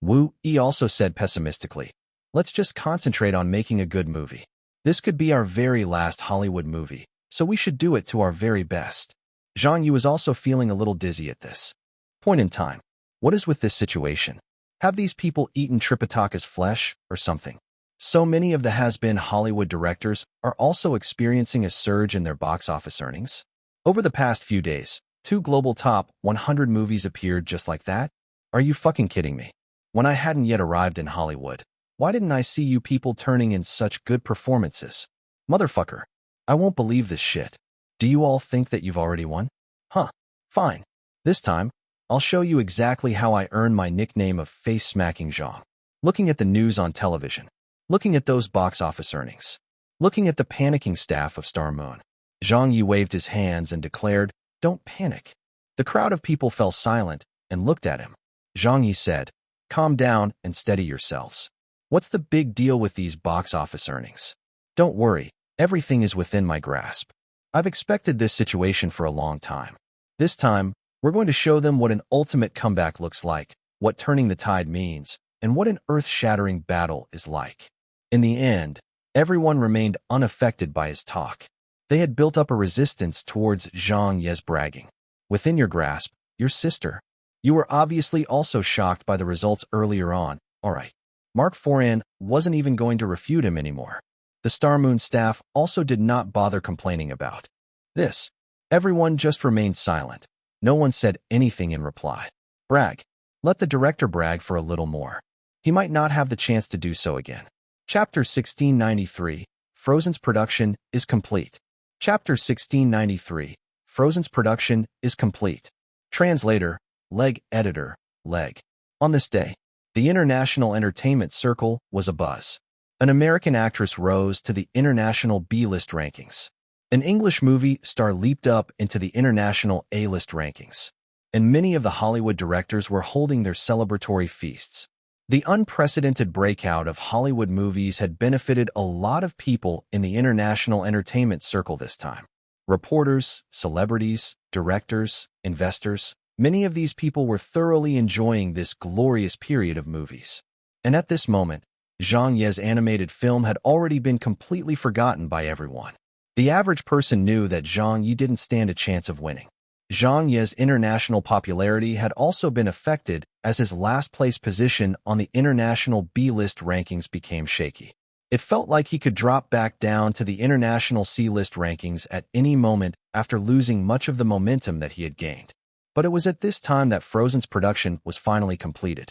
Wu Yi also said pessimistically. Let's just concentrate on making a good movie. This could be our very last Hollywood movie, so we should do it to our very best. Zhang Yu was also feeling a little dizzy at this point in time. What is with this situation? Have these people eaten Tripitaka's flesh or something? So many of the has-been Hollywood directors are also experiencing a surge in their box office earnings. Over the past few days, 2 global top 100 movies appeared just like that? Are you fucking kidding me? When I hadn't yet arrived in Hollywood, why didn't I see you people turning in such good performances? Motherfucker, I won't believe this shit. Do you all think that you've already won? Huh, fine. This time, I'll show you exactly how I earned my nickname of Face-Smacking Zhang. Looking at the news on television. Looking at those box office earnings. Looking at the panicking staff of Star Moon. Zhang Yi waved his hands and declared, don't panic. The crowd of people fell silent and looked at him. Zhang Yi said, calm down and steady yourselves. What's the big deal with these box office earnings? Don't worry, everything is within my grasp. I've expected this situation for a long time. This time, we're going to show them what an ultimate comeback looks like, what turning the tide means, and what an earth-shattering battle is like. In the end, everyone remained unaffected by his talk. They had built up a resistance towards Zhang Ye's bragging. Within your grasp, your sister. You were obviously also shocked by the results earlier on. All right. Mark Foran wasn't even going to refute him anymore. The Star Moon staff also did not bother complaining about this. Everyone just remained silent. No one said anything in reply. Brag. Let the director brag for a little more. He might not have the chance to do so again. Chapter 1693, Frozen's production is complete. Chapter 1693, Frozen's production is complete. Translator, Leg Editor, Leg. On this day, the international entertainment circle was abuzz. An American actress rose to the international B-list rankings. An English movie star leaped up into the international A-list rankings. And many of the Hollywood directors were holding their celebratory feasts. The unprecedented breakout of Hollywood movies had benefited a lot of people in the international entertainment circle this time. Reporters, celebrities, directors, investors, many of these people were thoroughly enjoying this glorious period of movies. And at this moment, Zhang Ye's animated film had already been completely forgotten by everyone. The average person knew that Zhang Ye didn't stand a chance of winning. Zhang Ye's international popularity had also been affected as his last-place position on the international B-list rankings became shaky. It felt like he could drop back down to the international C-list rankings at any moment after losing much of the momentum that he had gained. But it was at this time that Frozen's production was finally completed.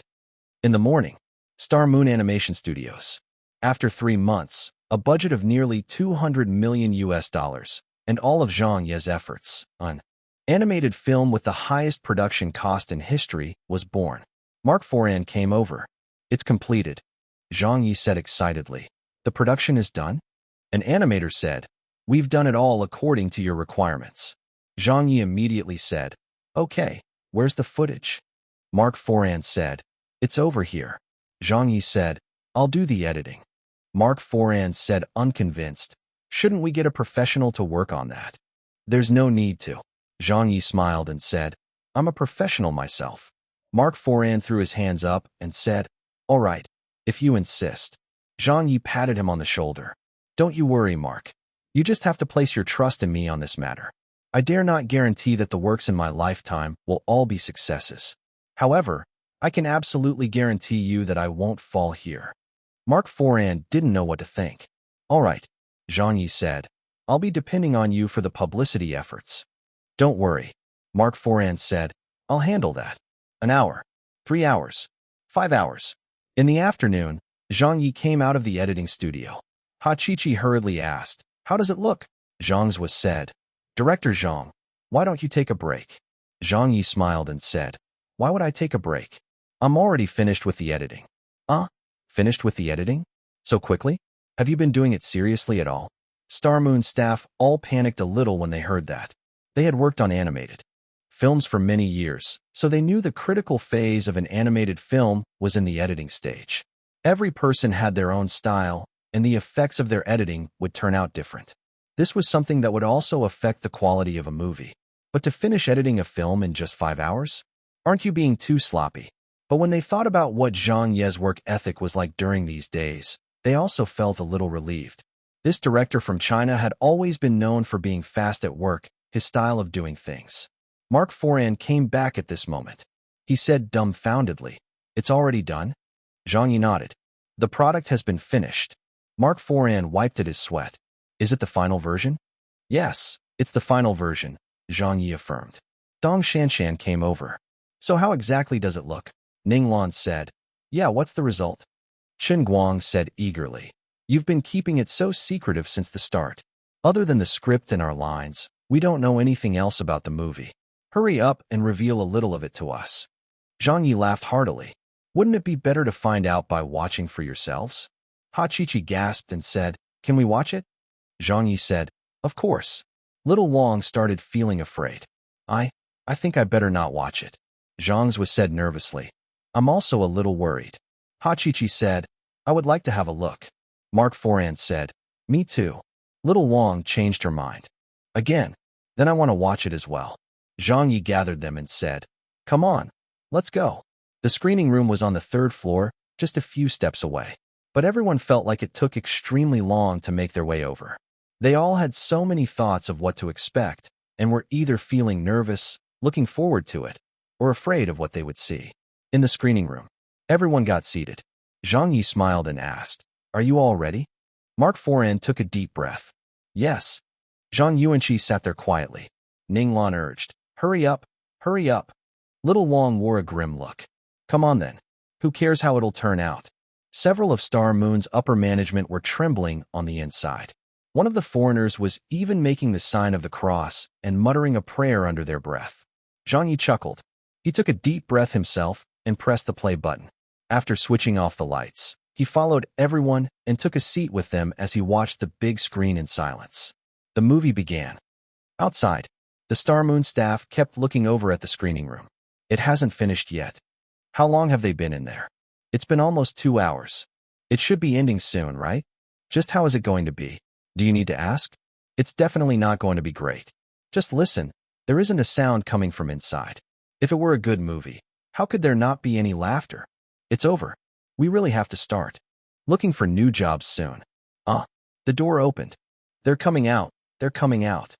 In the morning, Star Moon Animation Studios. After 3 months, a budget of nearly $200 million, and all of Zhang Ye's efforts, an animated film with the highest production cost in history was born. Mark Foran came over. It's completed, Zhang Ye said excitedly. The production is done? An animator said, we've done it all according to your requirements. Zhang Ye immediately said, okay, where's the footage? Mark Foran said, it's over here. Zhang Ye said, I'll do the editing. Mark Foran said unconvinced, shouldn't we get a professional to work on that? There's no need to. Zhang Ye smiled and said, I'm a professional myself. Mark Foran threw his hands up and said, all right, if you insist. Zhang Ye patted him on the shoulder. Don't you worry, Mark. You just have to place your trust in me on this matter. I dare not guarantee that the works in my lifetime will all be successes. However, I can absolutely guarantee you that I won't fall here. Mark Foran didn't know what to think. All right, Zhang Ye said, I'll be depending on you for the publicity efforts. Don't worry, Mark Foran said, I'll handle that. An hour, 3 hours, 5 hours. In the afternoon, Zhang Ye came out of the editing studio. Hachichi hurriedly asked, how does it look? Zhang's was said, Director Zhang, why don't you take a break? Zhang Ye smiled and said, why would I take a break? I'm already finished with the editing. Finished with the editing? So quickly? Have you been doing it seriously at all? Star Moon staff all panicked a little when they heard that. They had worked on animated films for many years, so they knew the critical phase of an animated film was in the editing stage. Every person had their own style, and the effects of their editing would turn out different. This was something that would also affect the quality of a movie. But to finish editing a film in just 5 hours? Aren't you being too sloppy? But when they thought about what Zhang Ye's work ethic was like during these days, they also felt a little relieved. This director from China had always been known for being fast at work, his style of doing things. Mark Foran came back at this moment. He said dumbfoundedly, it's already done? Zhang Ye nodded. The product has been finished. Mark Foran wiped at his sweat. Is it the final version? Yes, it's the final version, Zhang Ye affirmed. Dong Shanshan came over. So how exactly does it look? Ning Lan said. Yeah, what's the result? Chen Guang said eagerly. You've been keeping it so secretive since the start. Other than the script and our lines, we don't know anything else about the movie. Hurry up and reveal a little of it to us. Zhang Ye laughed heartily. Wouldn't it be better to find out by watching for yourselves? Hachichi gasped and said, can we watch it? Zhang Ye said, of course. Little Wang started feeling afraid. I think I better not watch it. Zhang's was said nervously. I'm also a little worried. Hachichi said, I would like to have a look. Mark Foran said, me too. Little Wang changed her mind. Again, then I want to watch it as well. Zhang Ye gathered them and said, come on, let's go. The screening room was on the 3rd floor, just a few steps away. But everyone felt like it took extremely long to make their way over. They all had so many thoughts of what to expect, and were either feeling nervous, looking forward to it, or afraid of what they would see. In the screening room, everyone got seated. Zhang Ye smiled and asked, "Are you all ready?" Mark Foran took a deep breath. "Yes." Zhang Yuanqi sat there quietly. Ning Lan urged, "Hurry up, hurry up." Little Wang wore a grim look. "Come on then. Who cares how it'll turn out?" Several of Star Moon's upper management were trembling on the inside. One of the foreigners was even making the sign of the cross and muttering a prayer under their breath. Zhang Yi chuckled. He took a deep breath himself and pressed the play button. After switching off the lights, he followed everyone and took a seat with them as he watched the big screen in silence. The movie began. Outside, the Star Moon staff kept looking over at the screening room. "It hasn't finished yet. How long have they been in there?" "It's been almost 2 hours. It should be ending soon, right?" "Just how is it going to be? Do you need to ask?" "It's definitely not going to be great. Just listen, there isn't a sound coming from inside. If it were a good movie, how could there not be any laughter? It's over. We really have to start looking for new jobs soon." The door opened. "They're coming out. They're coming out."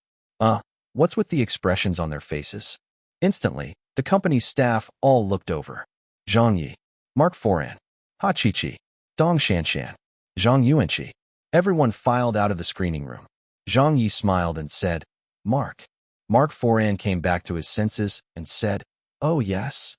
What's with the expressions on their faces?" Instantly, the company's staff all looked over. Zhang Ye, Mark Foran, Ha Chi-Chi, Dong Shanshan, Zhang Yuanqi. Everyone filed out of the screening room. Zhang Yi smiled and said, "Mark." Mark Foran came back to his senses and said, "Oh yes.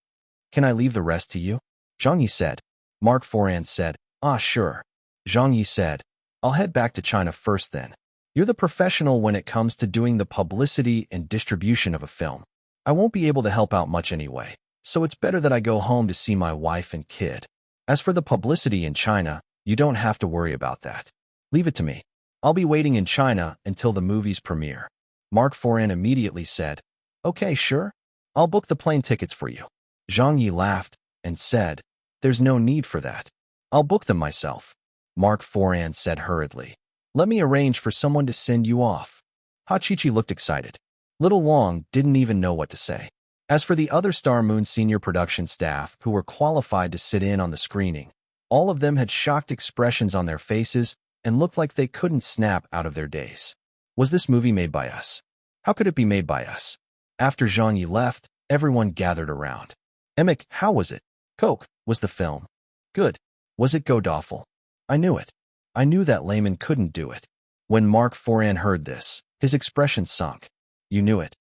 Can I leave the rest to you?" Zhang Yi said. Mark Foran said, Sure." Zhang Yi said, "I'll head back to China first then. You're the professional when it comes to doing the publicity and distribution of a film. I won't be able to help out much anyway, so it's better that I go home to see my wife and kid. As for the publicity in China, you don't have to worry about that. Leave it to me. I'll be waiting in China until the movie's premiere." Mark Foran immediately said, "Okay, sure. I'll book the plane tickets for you." Zhang Yi laughed and said, "There's no need for that. I'll book them myself." Mark Foran said hurriedly, "Let me arrange for someone to send you off." Ha Chi-Chi looked excited. Little Wang didn't even know what to say. As for the other Star Moon senior production staff who were qualified to sit in on the screening, all of them had shocked expressions on their faces and looked like they couldn't snap out of their daze. Was this movie made by us? How could it be made by us? After Zhang Yi left, everyone gathered around. "Emick, how was it?" "Coke, was the film good? Was it god-awful?" "I knew it. I knew that layman couldn't do it." When Mark Foran heard this, his expression sunk. "You knew it.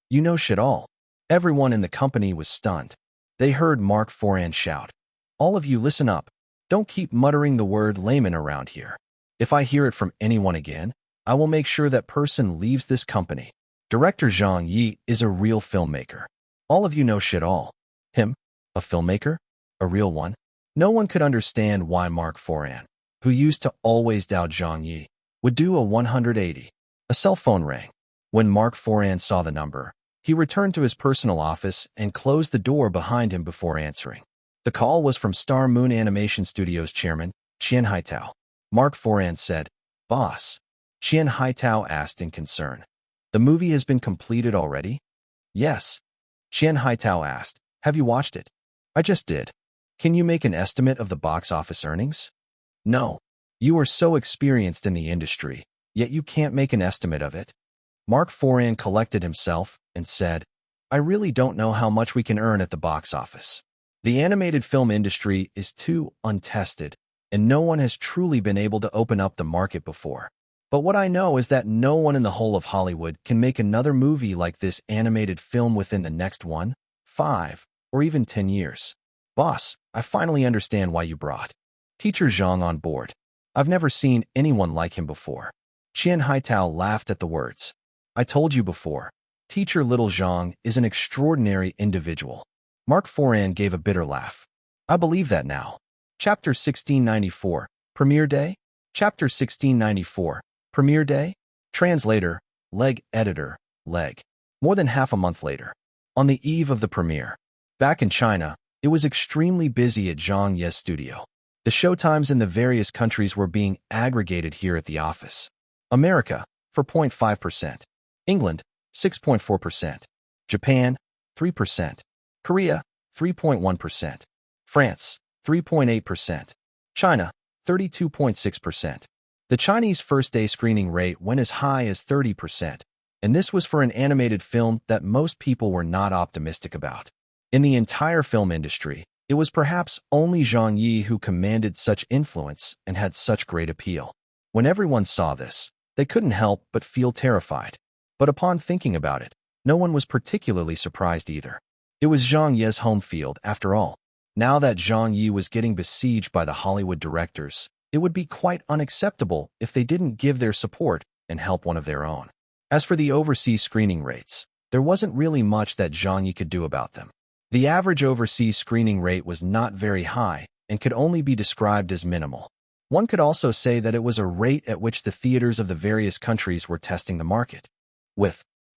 You know shit all." Everyone in the company was stunned. They heard Mark Foran shout, "All of you listen up. Don't keep muttering the word layman around here. If I hear it from anyone again, I will make sure that person leaves this company. Director Zhang Ye is a real filmmaker. All of you know shit all." Him? A filmmaker? A real one? No one could understand why Mark Foran, who used to always doubt Zhang Ye, would do a 180. A cell phone rang. When Mark Foran saw the number, he returned to his personal office and closed the door behind him before answering. The call was from Star Moon Animation Studios chairman, Qian Haitao. Mark Foran said, "Boss." Qian Haitao asked in concern, "The movie has been completed already?" "Yes." Qian Haitao asked, "Have you watched it?" "I just did." "Can you make an estimate of the box office earnings?" "No. You are so experienced in the industry, yet you can't make an estimate of it." Mark Foran collected himself and said, "I really don't know how much we can earn at the box office. The animated film industry is too untested, and no one has truly been able to open up the market before. But what I know is that no one in the whole of Hollywood can make another movie like this animated film within the next 1, 5, or even 10 years. Boss, I finally understand why you brought Teacher Zhang on board. I've never seen anyone like him before." Qian Haitao laughed at the words. "I told you before, Teacher Little Zhang is an extraordinary individual." Mark Foran gave a bitter laugh. "I believe that now." Chapter 1694, Premiere Day? Chapter 1694, Premiere Day? Translator, Leg Editor, Leg. More than half a month later, on the eve of the premiere, back in China, it was extremely busy at Zhang Ye's studio. The showtimes in the various countries were being aggregated here at the office. America, 4.5%. England, 6.4%. Japan, 3%. Korea, 3.1%. France, 3.8%. China, 32.6%. The Chinese first-day screening rate went as high as 30%, and this was for an animated film that most people were not optimistic about. In the entire film industry, it was perhaps only Zhang Ye who commanded such influence and had such great appeal. When everyone saw this, they couldn't help but feel terrified. But upon thinking about it, no one was particularly surprised either. It was Zhang Ye's home field, after all. Now that Zhang Ye was getting besieged by the Hollywood directors, it would be quite unacceptable if they didn't give their support and help one of their own. As for the overseas screening rates, there wasn't really much that Zhang Ye could do about them. The average overseas screening rate was not very high and could only be described as minimal. One could also say that it was a rate at which the theaters of the various countries were testing the market.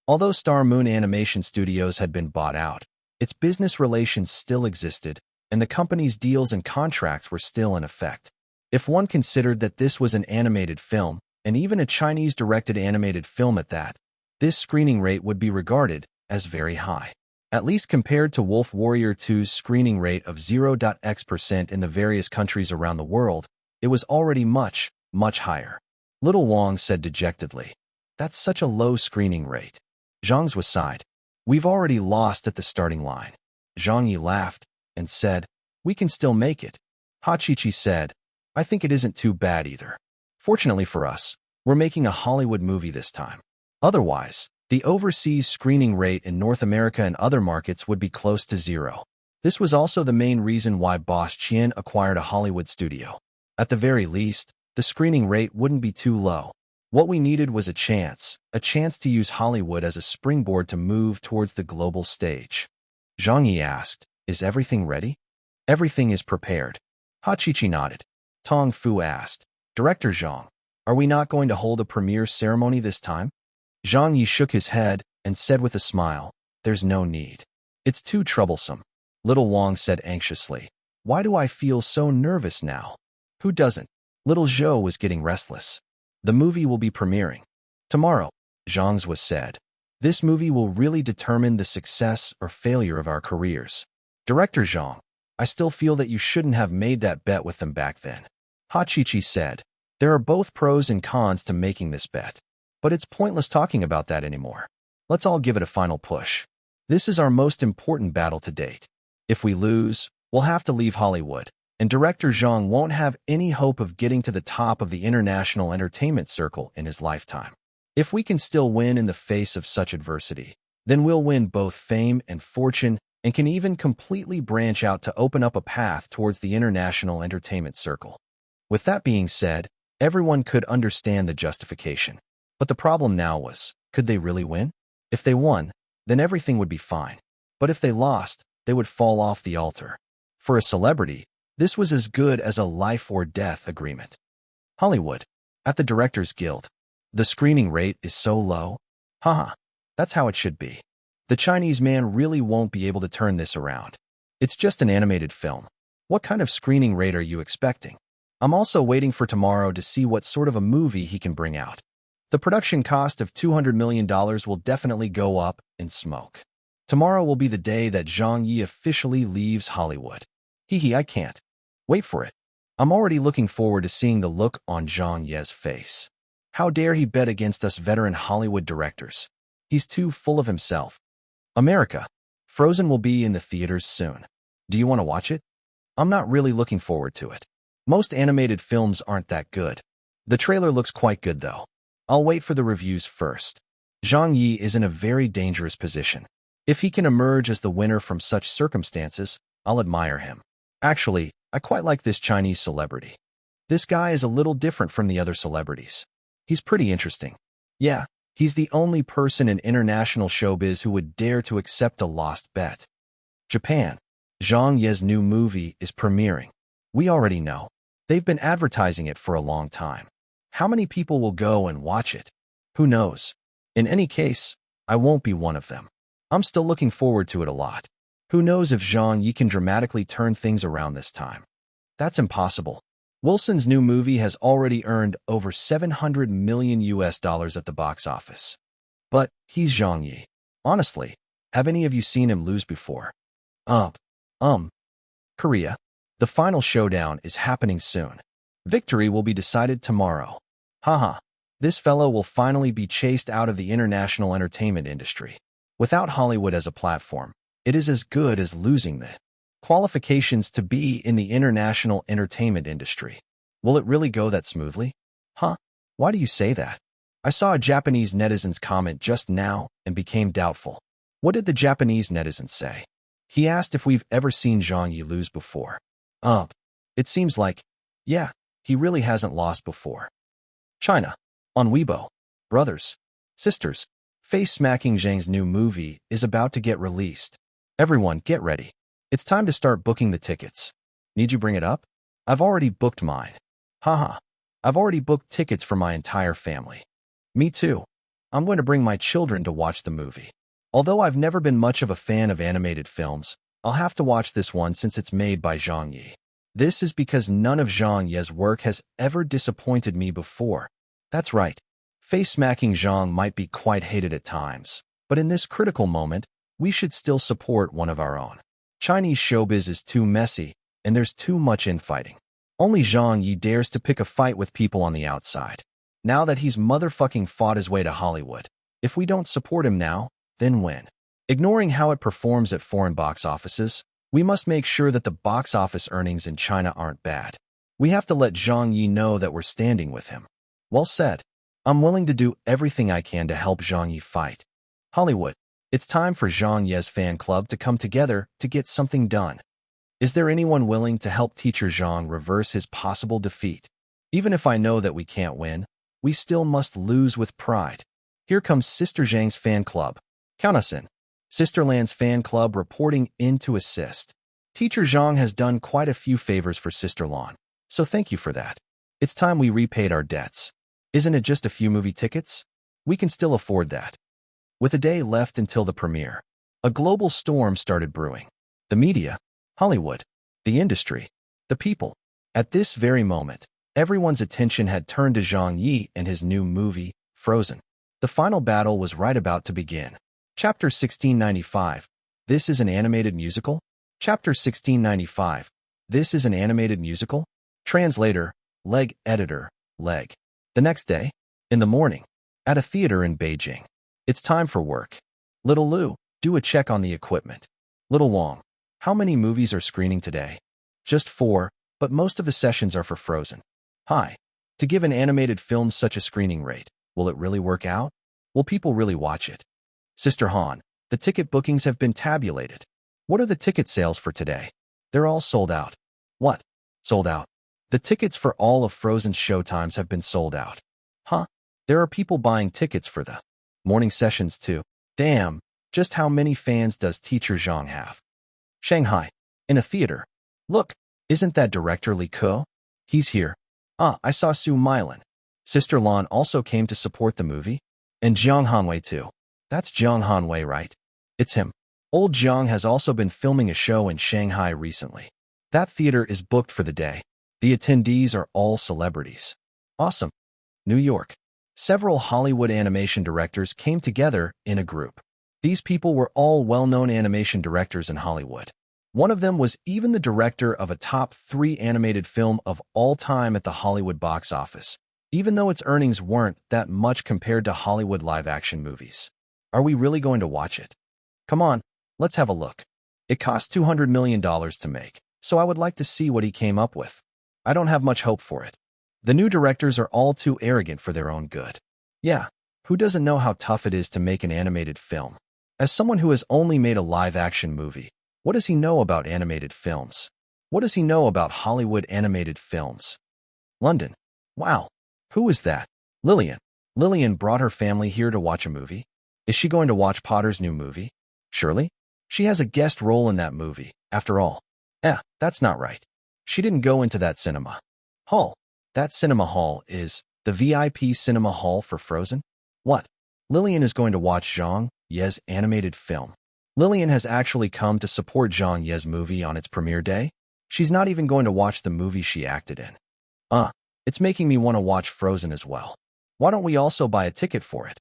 Although Star Moon Animation Studios had been bought out, its business relations still existed, and the company's deals and contracts were still in effect. If one considered that this was an animated film, and even a Chinese-directed animated film at that, this screening rate would be regarded as very high. At least compared to Wolf Warrior 2's screening rate of 0.x% in the various countries around the world, it was already much, much higher. Little Wong said dejectedly, "That's such a low screening rate." Zhang Ye sighed. "We've already lost at the starting line." Zhang Ye laughed and said, "We can still make it." Hachichi said, "I think it isn't too bad either. Fortunately for us, we're making a Hollywood movie this time. Otherwise, the overseas screening rate in North America and other markets would be close to zero." This was also the main reason why Boss Qian acquired a Hollywood studio. At the very least, the screening rate wouldn't be too low. What we needed was a chance to use Hollywood as a springboard to move towards the global stage. Zhang Ye asked, "Is everything ready?" "Everything is prepared." Hachichi nodded. Tong Fu asked, "Director Zhang, are we not going to hold a premiere ceremony this time?" Zhang Ye shook his head and said with a smile, "There's no need. It's too troublesome." Little Wong said anxiously, "Why do I feel so nervous now?" "Who doesn't?" Little Zhou was getting restless. "The movie will be premiering tomorrow," Zhang Ye said. "This movie will really determine the success or failure of our careers. Director Zhang, I still feel that you shouldn't have made that bet with them back then." Hachichi said, "There are both pros and cons to making this bet. But it's pointless talking about that anymore. Let's all give it a final push. This is our most important battle to date. If we lose, we'll have to leave Hollywood, and Director Zhang won't have any hope of getting to the top of the international entertainment circle in his lifetime. If we can still win in the face of such adversity, then we'll win both fame and fortune and can even completely branch out to open up a path towards the international entertainment circle." With that being said, everyone could understand the justification. But the problem now was, could they really win? If they won, then everything would be fine. But if they lost, they would fall off the altar. For a celebrity, this was as good as a life-or-death agreement. Hollywood, at the Directors Guild. "The screening rate is so low." Haha, that's how it should be. The Chinese man really won't be able to turn this around. It's just an animated film. What kind of screening rate are you expecting? I'm also waiting for tomorrow to see what sort of a movie he can bring out. The production cost of $200 million will definitely go up in smoke. Tomorrow will be the day that Zhang Ye officially leaves Hollywood. I can't wait for it. I'm already looking forward to seeing the look on Zhang Ye's face. How dare he bet against us veteran Hollywood directors? He's too full of himself. America, Frozen will be in the theaters soon. Do you want to watch it? I'm not really looking forward to it. Most animated films aren't that good. The trailer looks quite good though. I'll wait for the reviews first. Zhang Ye is in a very dangerous position. If he can emerge as the winner from such circumstances, I'll admire him. Actually, I quite like this Chinese celebrity. This guy is a little different from the other celebrities. He's pretty interesting. Yeah, he's the only person in international showbiz who would dare to accept a lost bet. Japan. Zhang Ye's new movie is premiering. We already know. They've been advertising it for a long time. How many people will go and watch it? Who knows? In any case, I won't be one of them. I'm still looking forward to it a lot. Who knows if Zhang Ye can dramatically turn things around this time? That's impossible. Wilson's new movie has already earned over $700 million at the box office. But he's Zhang Ye. Honestly, have any of you seen him lose before? Korea. The final showdown is happening soon. Victory will be decided tomorrow. Haha. This fellow will finally be chased out of the international entertainment industry. Without Hollywood as a platform, it is as good as losing the qualifications to be in the international entertainment industry. Will it really go that smoothly? Huh? Why do you say that? I saw a Japanese netizen's comment just now and became doubtful. What did the Japanese netizen say? He asked if we've ever seen Zhang Ye lose before. It seems like, yeah, he really hasn't lost before. China. On Weibo. Brothers, sisters, face-smacking Zhang's new movie is about to get released. Everyone, get ready. It's time to start booking the tickets. Need you bring it up? I've already booked mine. Haha. I've already booked tickets for my entire family. Me too. I'm going to bring my children to watch the movie. Although I've never been much of a fan of animated films, I'll have to watch this one since it's made by Zhang Ye. This is because none of Zhang Ye's work has ever disappointed me before. That's right. Face-smacking Zhang might be quite hated at times, but in this critical moment, we should still support one of our own. Chinese showbiz is too messy, and there's too much infighting. Only Zhang Ye dares to pick a fight with people on the outside. Now that he's motherfucking fought his way to Hollywood, if we don't support him now, then when? Ignoring how it performs at foreign box offices, we must make sure that the box office earnings in China aren't bad. We have to let Zhang Ye know that we're standing with him. Well said. I'm willing to do everything I can to help Zhang Ye fight. Hollywood, it's time for Zhang Ye's fan club to come together to get something done. Is there anyone willing to help teacher Zhang reverse his possible defeat? Even if I know that we can't win, we still must lose with pride. Here comes Sister Zhang's fan club. Count us in. Sisterland's fan club reporting in to assist. Teacher Zhang has done quite a few favors for Sister Lan, so thank you for that. It's time we repaid our debts. Isn't it just a few movie tickets? We can still afford that. With a day left until the premiere, a global storm started brewing. The media, Hollywood, the industry, the people. At this very moment, everyone's attention had turned to Zhang Ye and his new movie, Frozen. The final battle was right about to begin. Chapter 1695. This is an animated musical? Chapter 1695. This is an animated musical? Translator, Leg Editor, Leg. The next day, in the morning, at a theater in Beijing. It's time for work. Little Lu, do a check on the equipment. Little Wong, how many movies are screening today? Just 4, but most of the sessions are for Frozen. Hi. To give an animated film such a screening rate, will it really work out? Will people really watch it? Sister Han, the ticket bookings have been tabulated. What are the ticket sales for today? They're all sold out. What? Sold out? The tickets for all of Frozen's showtimes have been sold out. Huh? There are people buying tickets for the morning sessions too. Damn, just how many fans does Teacher Zhang have? Shanghai, in a theater. Look, isn't that director Li Ke? He's here. I saw Su Milan. Sister Lan also came to support the movie. And Jiang Hanwei too. That's Jiang Hanwei, right? It's him. Old Jiang has also been filming a show in Shanghai recently. That theater is booked for the day. The attendees are all celebrities. Awesome. New York. Several Hollywood animation directors came together in a group. These people were all well-known animation directors in Hollywood. One of them was even the director of a top 3 animated film of all time at the Hollywood box office, even though its earnings weren't that much compared to Hollywood live-action movies. Are we really going to watch it? Come on, let's have a look. It cost $200 million to make, so I would like to see what he came up with. I don't have much hope for it. The new directors are all too arrogant for their own good. Yeah, who doesn't know how tough it is to make an animated film? As someone who has only made a live-action movie, what does he know about animated films? What does he know about Hollywood animated films? London. Wow. Who is that? Lillian. Lillian brought her family here to watch a movie? Is she going to watch Potter's new movie? Surely? She has a guest role in that movie, after all. That's not right. She didn't go into that cinema hall. That cinema hall is the VIP cinema hall for Frozen? What? Lillian is going to watch Zhang Ye's animated film. Lillian has actually come to support Zhang Ye's movie on its premiere day? She's not even going to watch the movie she acted in. It's making me want to watch Frozen as well. Why don't we also buy a ticket for it?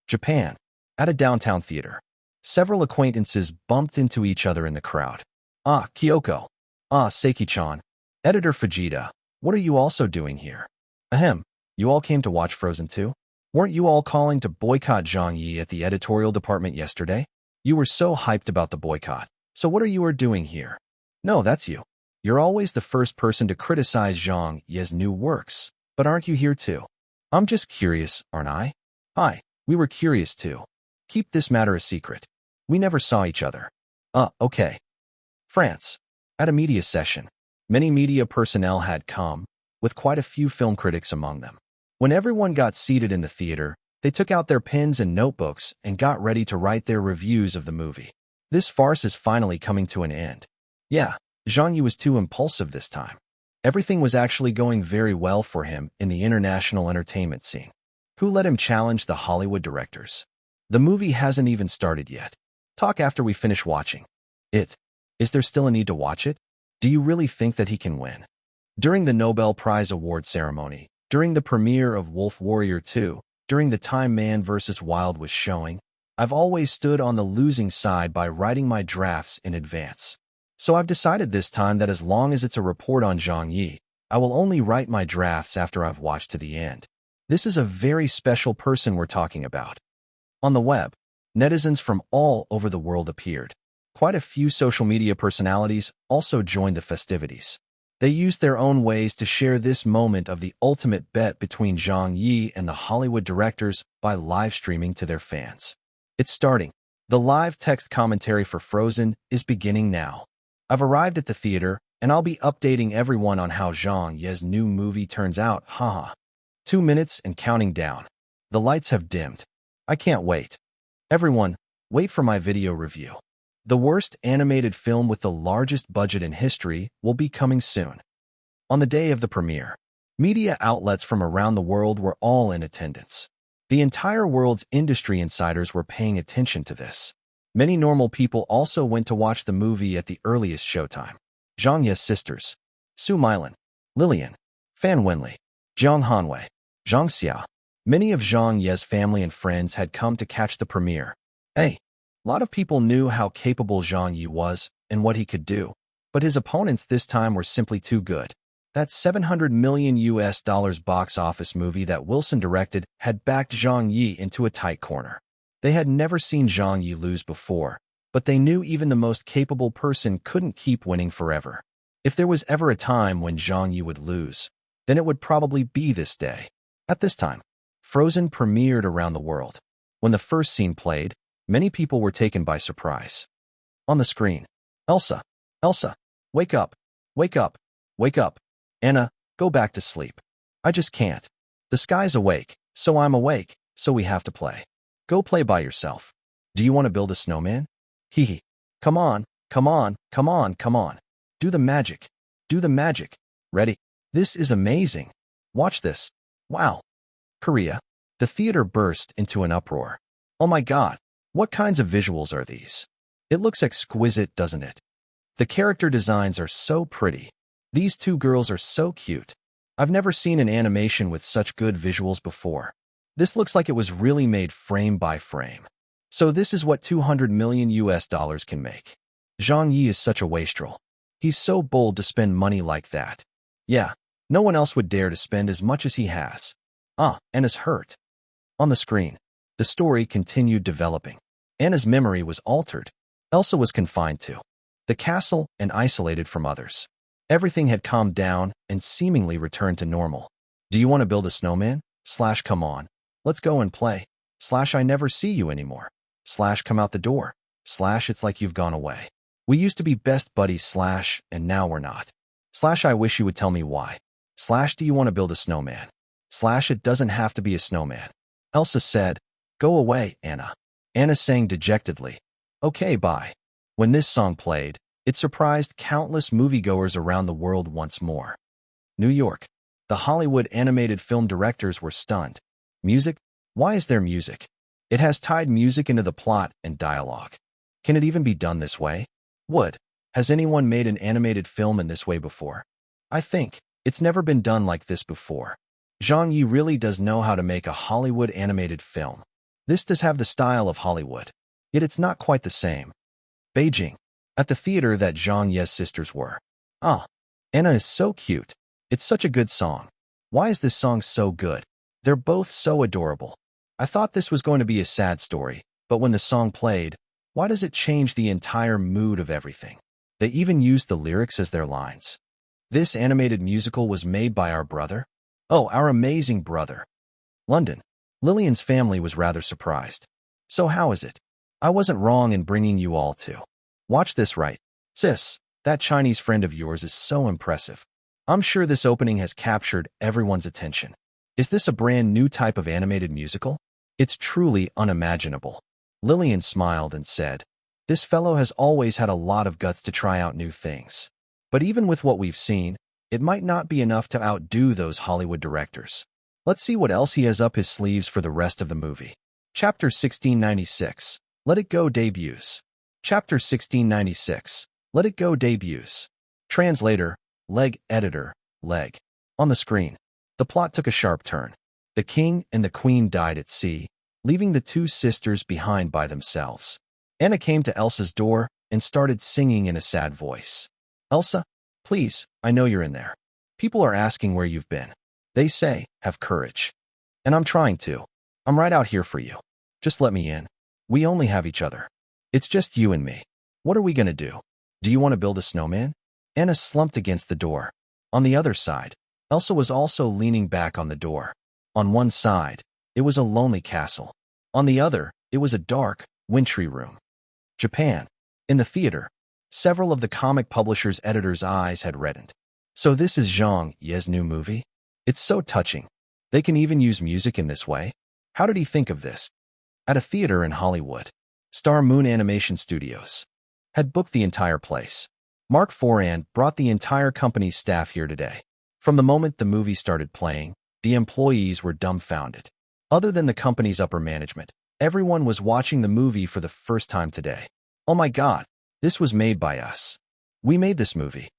Japan. At a downtown theater. Several acquaintances bumped into each other in the crowd. Kyoko. Ah, Seiki-chan. Editor Fujita, what are you also doing here? Ahem, you all came to watch Frozen 2? Weren't you all calling to boycott Zhang Ye at the editorial department yesterday? You were so hyped about the boycott. So what are you doing here? No, that's you. You're always the first person to criticize Zhang Ye's new works. But aren't you here too? I'm just curious, aren't I? Hi, we were curious too. Keep this matter a secret. We never saw each other. Okay. France. At a media session, many media personnel had come, with quite a few film critics among them. When everyone got seated in the theater, they took out their pens and notebooks and got ready to write their reviews of the movie. This farce is finally coming to an end. Yeah, Zhang Ye was too impulsive this time. Everything was actually going very well for him in the international entertainment scene. Who let him challenge the Hollywood directors? The movie hasn't even started yet. Talk after we finish watching it. Is there still a need to watch it? Do you really think that he can win? During the Nobel Prize award ceremony, during the premiere of Wolf Warrior 2, during the time Man vs. Wild was showing, I've always stood on the losing side by writing my drafts in advance. So I've decided this time that as long as it's a report on Zhang Ye, I will only write my drafts after I've watched to the end. This is a very special person we're talking about. On the web, netizens from all over the world appeared. Quite a few social media personalities also joined the festivities. They used their own ways to share this moment of the ultimate bet between Zhang Ye and the Hollywood directors by live streaming to their fans. It's starting. The live text commentary for Frozen is beginning now. I've arrived at the theater, and I'll be updating everyone on how Zhang Ye's new movie turns out, haha. 2 minutes and counting down. The lights have dimmed. I can't wait. Everyone, wait for my video review. The worst animated film with the largest budget in history will be coming soon. On the day of the premiere, media outlets from around the world were all in attendance. The entire world's industry insiders were paying attention to this. Many normal people also went to watch the movie at the earliest showtime. Zhang Ye's sisters, Su Milan, Lillian, Fan Wenli, Jiang Hanwei, Zhang Xia. Many of Zhang Ye's family and friends had come to catch the premiere. A lot of people knew how capable Zhang Ye was and what he could do, but his opponents this time were simply too good. That $700 million box office movie that Wilson directed had backed Zhang Ye into a tight corner. They had never seen Zhang Ye lose before, but they knew even the most capable person couldn't keep winning forever. If there was ever a time when Zhang Ye would lose, then it would probably be this day. At this time, Frozen premiered around the world. When the first scene played, many people were taken by surprise. On the screen, Elsa, wake up, wake up, wake up. Anna, go back to sleep. I just can't. The sky's awake, so I'm awake, so we have to play. Go play by yourself. Do you want to build a snowman? Hee hee. Come on, come on, come on, come on. Do the magic. Do the magic. Ready? This is amazing. Watch this. Wow. Korea. The theater burst into an uproar. Oh my God. What kinds of visuals are these? It looks exquisite, doesn't it? The character designs are so pretty. These two girls are so cute. I've never seen an animation with such good visuals before. This looks like it was really made frame by frame. So this is what $200 million can make. Zhang Ye is such a wastrel. He's so bold to spend money like that. Yeah, no one else would dare to spend as much as he has. Anna's hurt. On the screen, the story continued developing. Anna's memory was altered. Elsa was confined to the castle and isolated from others. Everything had calmed down and seemingly returned to normal. Do you want to build a snowman? / come on. Let's go and play. / I never see you anymore. / come out the door. / it's like you've gone away. We used to be best buddies / and now we're not. / I wish you would tell me why. / do you want to build a snowman? / it doesn't have to be a snowman. Elsa said, go away, Anna. Anna sang dejectedly. Okay, bye. When this song played, it surprised countless moviegoers around the world once more. New York. The Hollywood animated film directors were stunned. Music? Why is there music? It has tied music into the plot and dialogue. Can it even be done this way? Has anyone made an animated film in this way before? I think it's never been done like this before. Zhang Ye really does know how to make a Hollywood animated film. This does have the style of Hollywood, yet it's not quite the same. Beijing. At the theater that Zhang Ye's sisters were. Ah, Anna is so cute. It's such a good song. Why is this song so good? They're both so adorable. I thought this was going to be a sad story, but when the song played, why does it change the entire mood of everything? They even used the lyrics as their lines. This animated musical was made by our brother? Oh, our amazing brother. London. Lillian's family was rather surprised. So how is it? I wasn't wrong in bringing you all to. Watch this right. Sis, that Chinese friend of yours is so impressive. I'm sure this opening has captured everyone's attention. Is this a brand new type of animated musical? It's truly unimaginable. Lillian smiled and said, this fellow has always had a lot of guts to try out new things. But even with what we've seen, it might not be enough to outdo those Hollywood directors. Let's see what else he has up his sleeves for the rest of the movie. Chapter 1696. Let It Go debuts. Chapter 1696. Let It Go debuts. Translator, leg editor, leg. On the screen, the plot took a sharp turn. The king and the queen died at sea, leaving the two sisters behind by themselves. Anna came to Elsa's door and started singing in a sad voice. Elsa, please, I know you're in there. People are asking where you've been. They say, have courage. And I'm trying to. I'm right out here for you. Just let me in. We only have each other. It's just you and me. What are we gonna do? Do you want to build a snowman? Anna slumped against the door. On the other side, Elsa was also leaning back on the door. On one side, it was a lonely castle. On the other, it was a dark, wintry room. Japan. In the theater, several of the comic publisher's editors' eyes had reddened. So this is Zhang Ye's new movie? It's so touching. They can even use music in this way? How did he think of this? At a theater in Hollywood, Star Moon Animation Studios had booked the entire place. Mark Foran brought the entire company's staff here today. From the moment the movie started playing, the employees were dumbfounded. Other than the company's upper management, everyone was watching the movie for the first time today. Oh my God, this was made by us. We made this movie.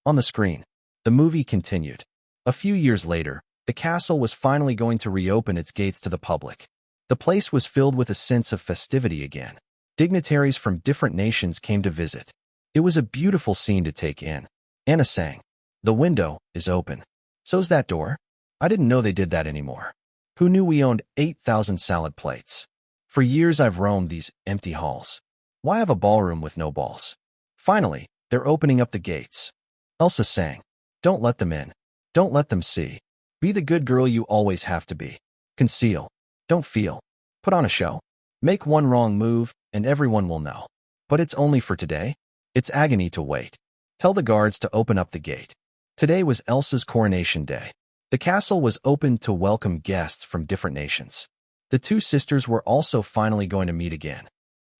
On the screen, the movie continued. A few years later, the castle was finally going to reopen its gates to the public. The place was filled with a sense of festivity again. Dignitaries from different nations came to visit. It was a beautiful scene to take in. Anna sang, the window is open. So's that door. I didn't know they did that anymore. Who knew we owned 8,000 salad plates? For years I've roamed these empty halls. Why have a ballroom with no balls? Finally, they're opening up the gates. Elsa sang, don't let them in. Don't let them see. Be the good girl you always have to be. Conceal. Don't feel. Put on a show. Make one wrong move, and everyone will know. But it's only for today. It's agony to wait. Tell the guards to open up the gate. Today was Elsa's coronation day. The castle was opened to welcome guests from different nations. The two sisters were also finally going to meet again.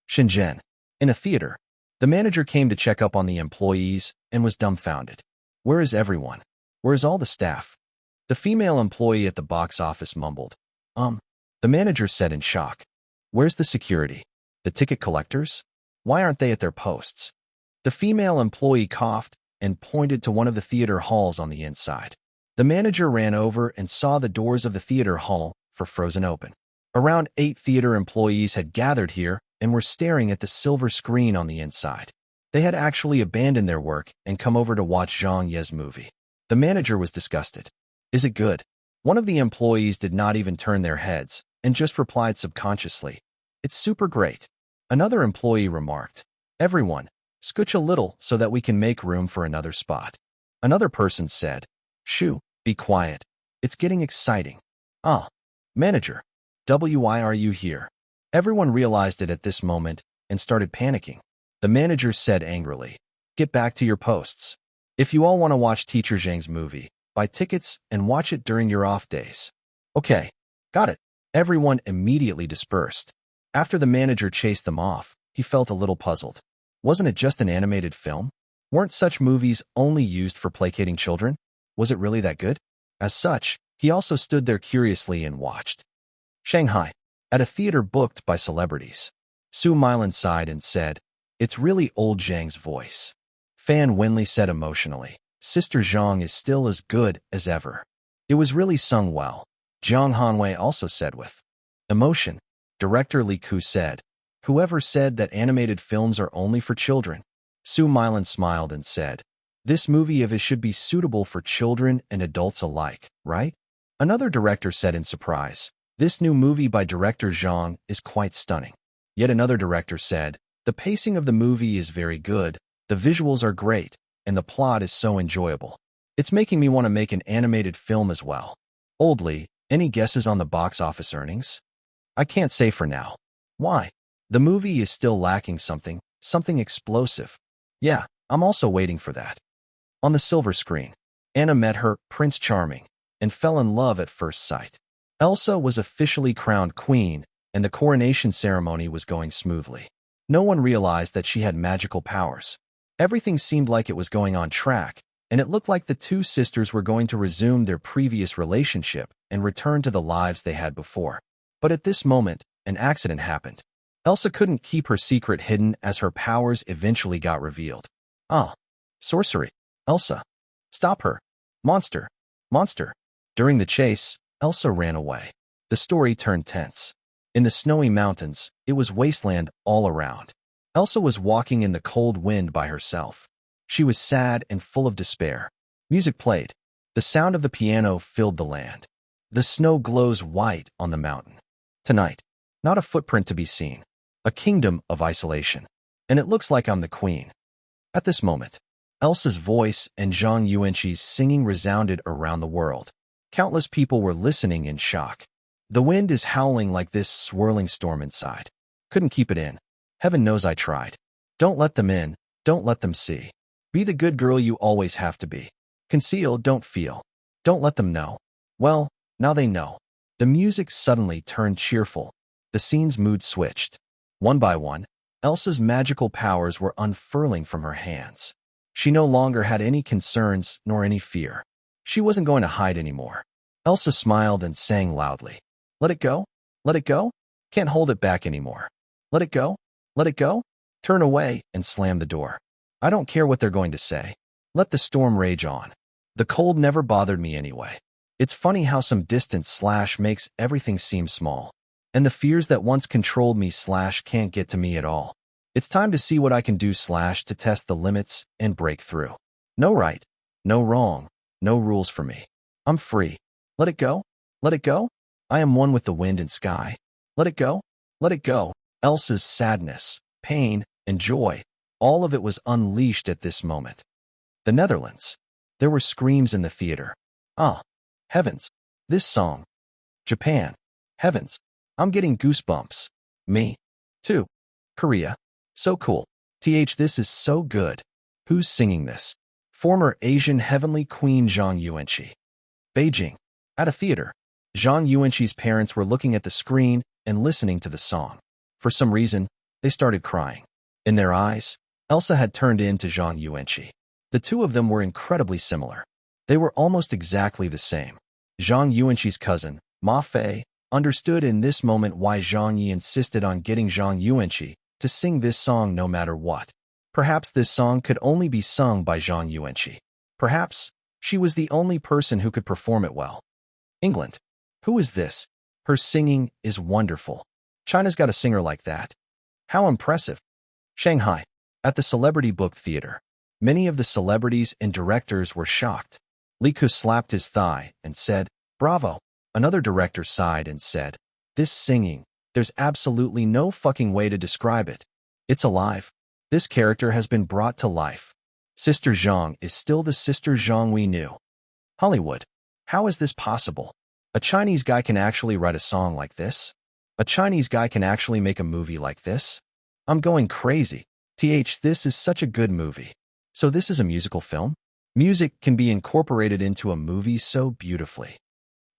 Shenzhen. In a theater, the manager came to check up on the employees and was dumbfounded. Where is everyone? Where is all the staff? The female employee at the box office mumbled. The manager said in shock. Where's the security? The ticket collectors? Why aren't they at their posts? The female employee coughed and pointed to one of the theater halls on the inside. The manager ran over and saw the doors of the theater hall for frozen open. Around 8 theater employees had gathered here and were staring at the silver screen on the inside. They had actually abandoned their work and come over to watch Zhang Ye's movie. The manager was disgusted. Is it good? One of the employees did not even turn their heads and just replied subconsciously. It's super great. Another employee remarked. Everyone, scooch a little so that we can make room for another spot. Another person said. Shoo, be quiet. It's getting exciting. Manager. Why are you here? Everyone realized it at this moment and started panicking. The manager said angrily. Get back to your posts. If you all want to watch Teacher Zhang's movie, buy tickets and watch it during your off days. Okay, got it. Everyone immediately dispersed. After the manager chased them off, he felt a little puzzled. Wasn't it just an animated film? Weren't such movies only used for placating children? Was it really that good? As such, he also stood there curiously and watched. Shanghai. At a theater booked by celebrities. Su Milan sighed and said, it's really old Zhang's voice. Fan Wenli said emotionally, Sister Zhang is still as good as ever. It was really sung well. Zhang Hanwei also said with emotion. Director Li Ku said, whoever said that animated films are only for children? Su Milan smiled and said, This movie of his should be suitable for children and adults alike, right? Another director said in surprise, "This new movie by director Zhang is quite stunning." Yet another director said, "The pacing of the movie is very good, the visuals are great, and the plot is so enjoyable. It's making me want to make an animated film as well." Oldly, any guesses on the box office earnings? I can't say for now. Why? The movie is still lacking something explosive. Yeah, I'm also waiting for that. On the silver screen, Anna met her Prince Charming and fell in love at first sight. Elsa was officially crowned queen, and the coronation ceremony was going smoothly. No one realized that she had magical powers. Everything seemed like it was going on track, and it looked like the two sisters were going to resume their previous relationship and return to the lives they had before. But at this moment, an accident happened. Elsa couldn't keep her secret hidden as her powers eventually got revealed. Ah, sorcery. Elsa. Stop her. Monster. Monster. During the chase, Elsa ran away. The story turned tense. In the snowy mountains, it was wasteland all around. Elsa was walking in the cold wind by herself. She was sad and full of despair. Music played. The sound of the piano filled the land. The snow glows white on the mountain. Tonight, not a footprint to be seen. A kingdom of isolation. And it looks like I'm the queen. At this moment, Elsa's voice and Zhang Yuanqi's singing resounded around the world. Countless people were listening in shock. The wind is howling like this swirling storm inside. Couldn't keep it in. Heaven knows I tried. Don't let them in. Don't let them see. Be the good girl you always have to be. Conceal, don't feel. Don't let them know. Well, now they know. The music suddenly turned cheerful. The scene's mood switched. One by one, Elsa's magical powers were unfurling from her hands. She no longer had any concerns nor any fear. She wasn't going to hide anymore. Elsa smiled and sang loudly. Let it go? Let it go? Can't hold it back anymore. Let it go? Let it go? Turn away and slam the door. I don't care what they're going to say. Let the storm rage on. The cold never bothered me anyway. It's funny how some distance / makes everything seem small. And the fears that once controlled me / can't get to me at all. It's time to see what I can do / to test the limits and break through. No right, no wrong, no rules for me. I'm free. Let it go? Let it go? I am one with the wind and sky. Let it go? Let it go. Elsa's sadness, pain, and joy, all of it was unleashed at this moment. The Netherlands. There were screams in the theater. Ah, heavens. This song. Japan. Heavens. I'm getting goosebumps. Me. Too. Korea. So cool. This is so good. Who's singing this? Former Asian heavenly queen Zhang Yuanqi. Beijing. At a theater. Zhang Yuanqi's parents were looking at the screen and listening to the song. For some reason, they started crying. In their eyes, Elsa had turned into Zhang Yuanqi. The two of them were incredibly similar. They were almost exactly the same. Zhang Yuanqi's cousin, Ma Fei, understood in this moment why Zhang Ye insisted on getting Zhang Yuanqi to sing this song no matter what. Perhaps this song could only be sung by Zhang Yuanqi. Perhaps she was the only person who could perform it well. England. Who is this? Her singing is wonderful. China's got a singer like that. How impressive. Shanghai. At the Celebrity Book Theater. Many of the celebrities and directors were shocked. Li Ku slapped his thigh and said, "Bravo." Another director sighed and said, "This singing, there's absolutely no fucking way to describe it. It's alive. This character has been brought to life. Sister Zhang is still the Sister Zhang we knew." Hollywood. How is this possible? A Chinese guy can actually write a song like this? A Chinese guy can actually make a movie like this? I'm going crazy. This is such a good movie. So this is a musical film? Music can be incorporated into a movie so beautifully.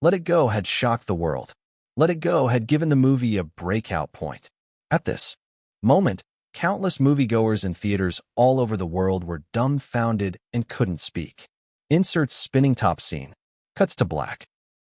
Let It Go had shocked the world. Let It Go had given the movie a breakout point. At this moment, countless moviegoers in theaters all over the world were dumbfounded and couldn't speak. Inserts spinning top scene. Cuts to black.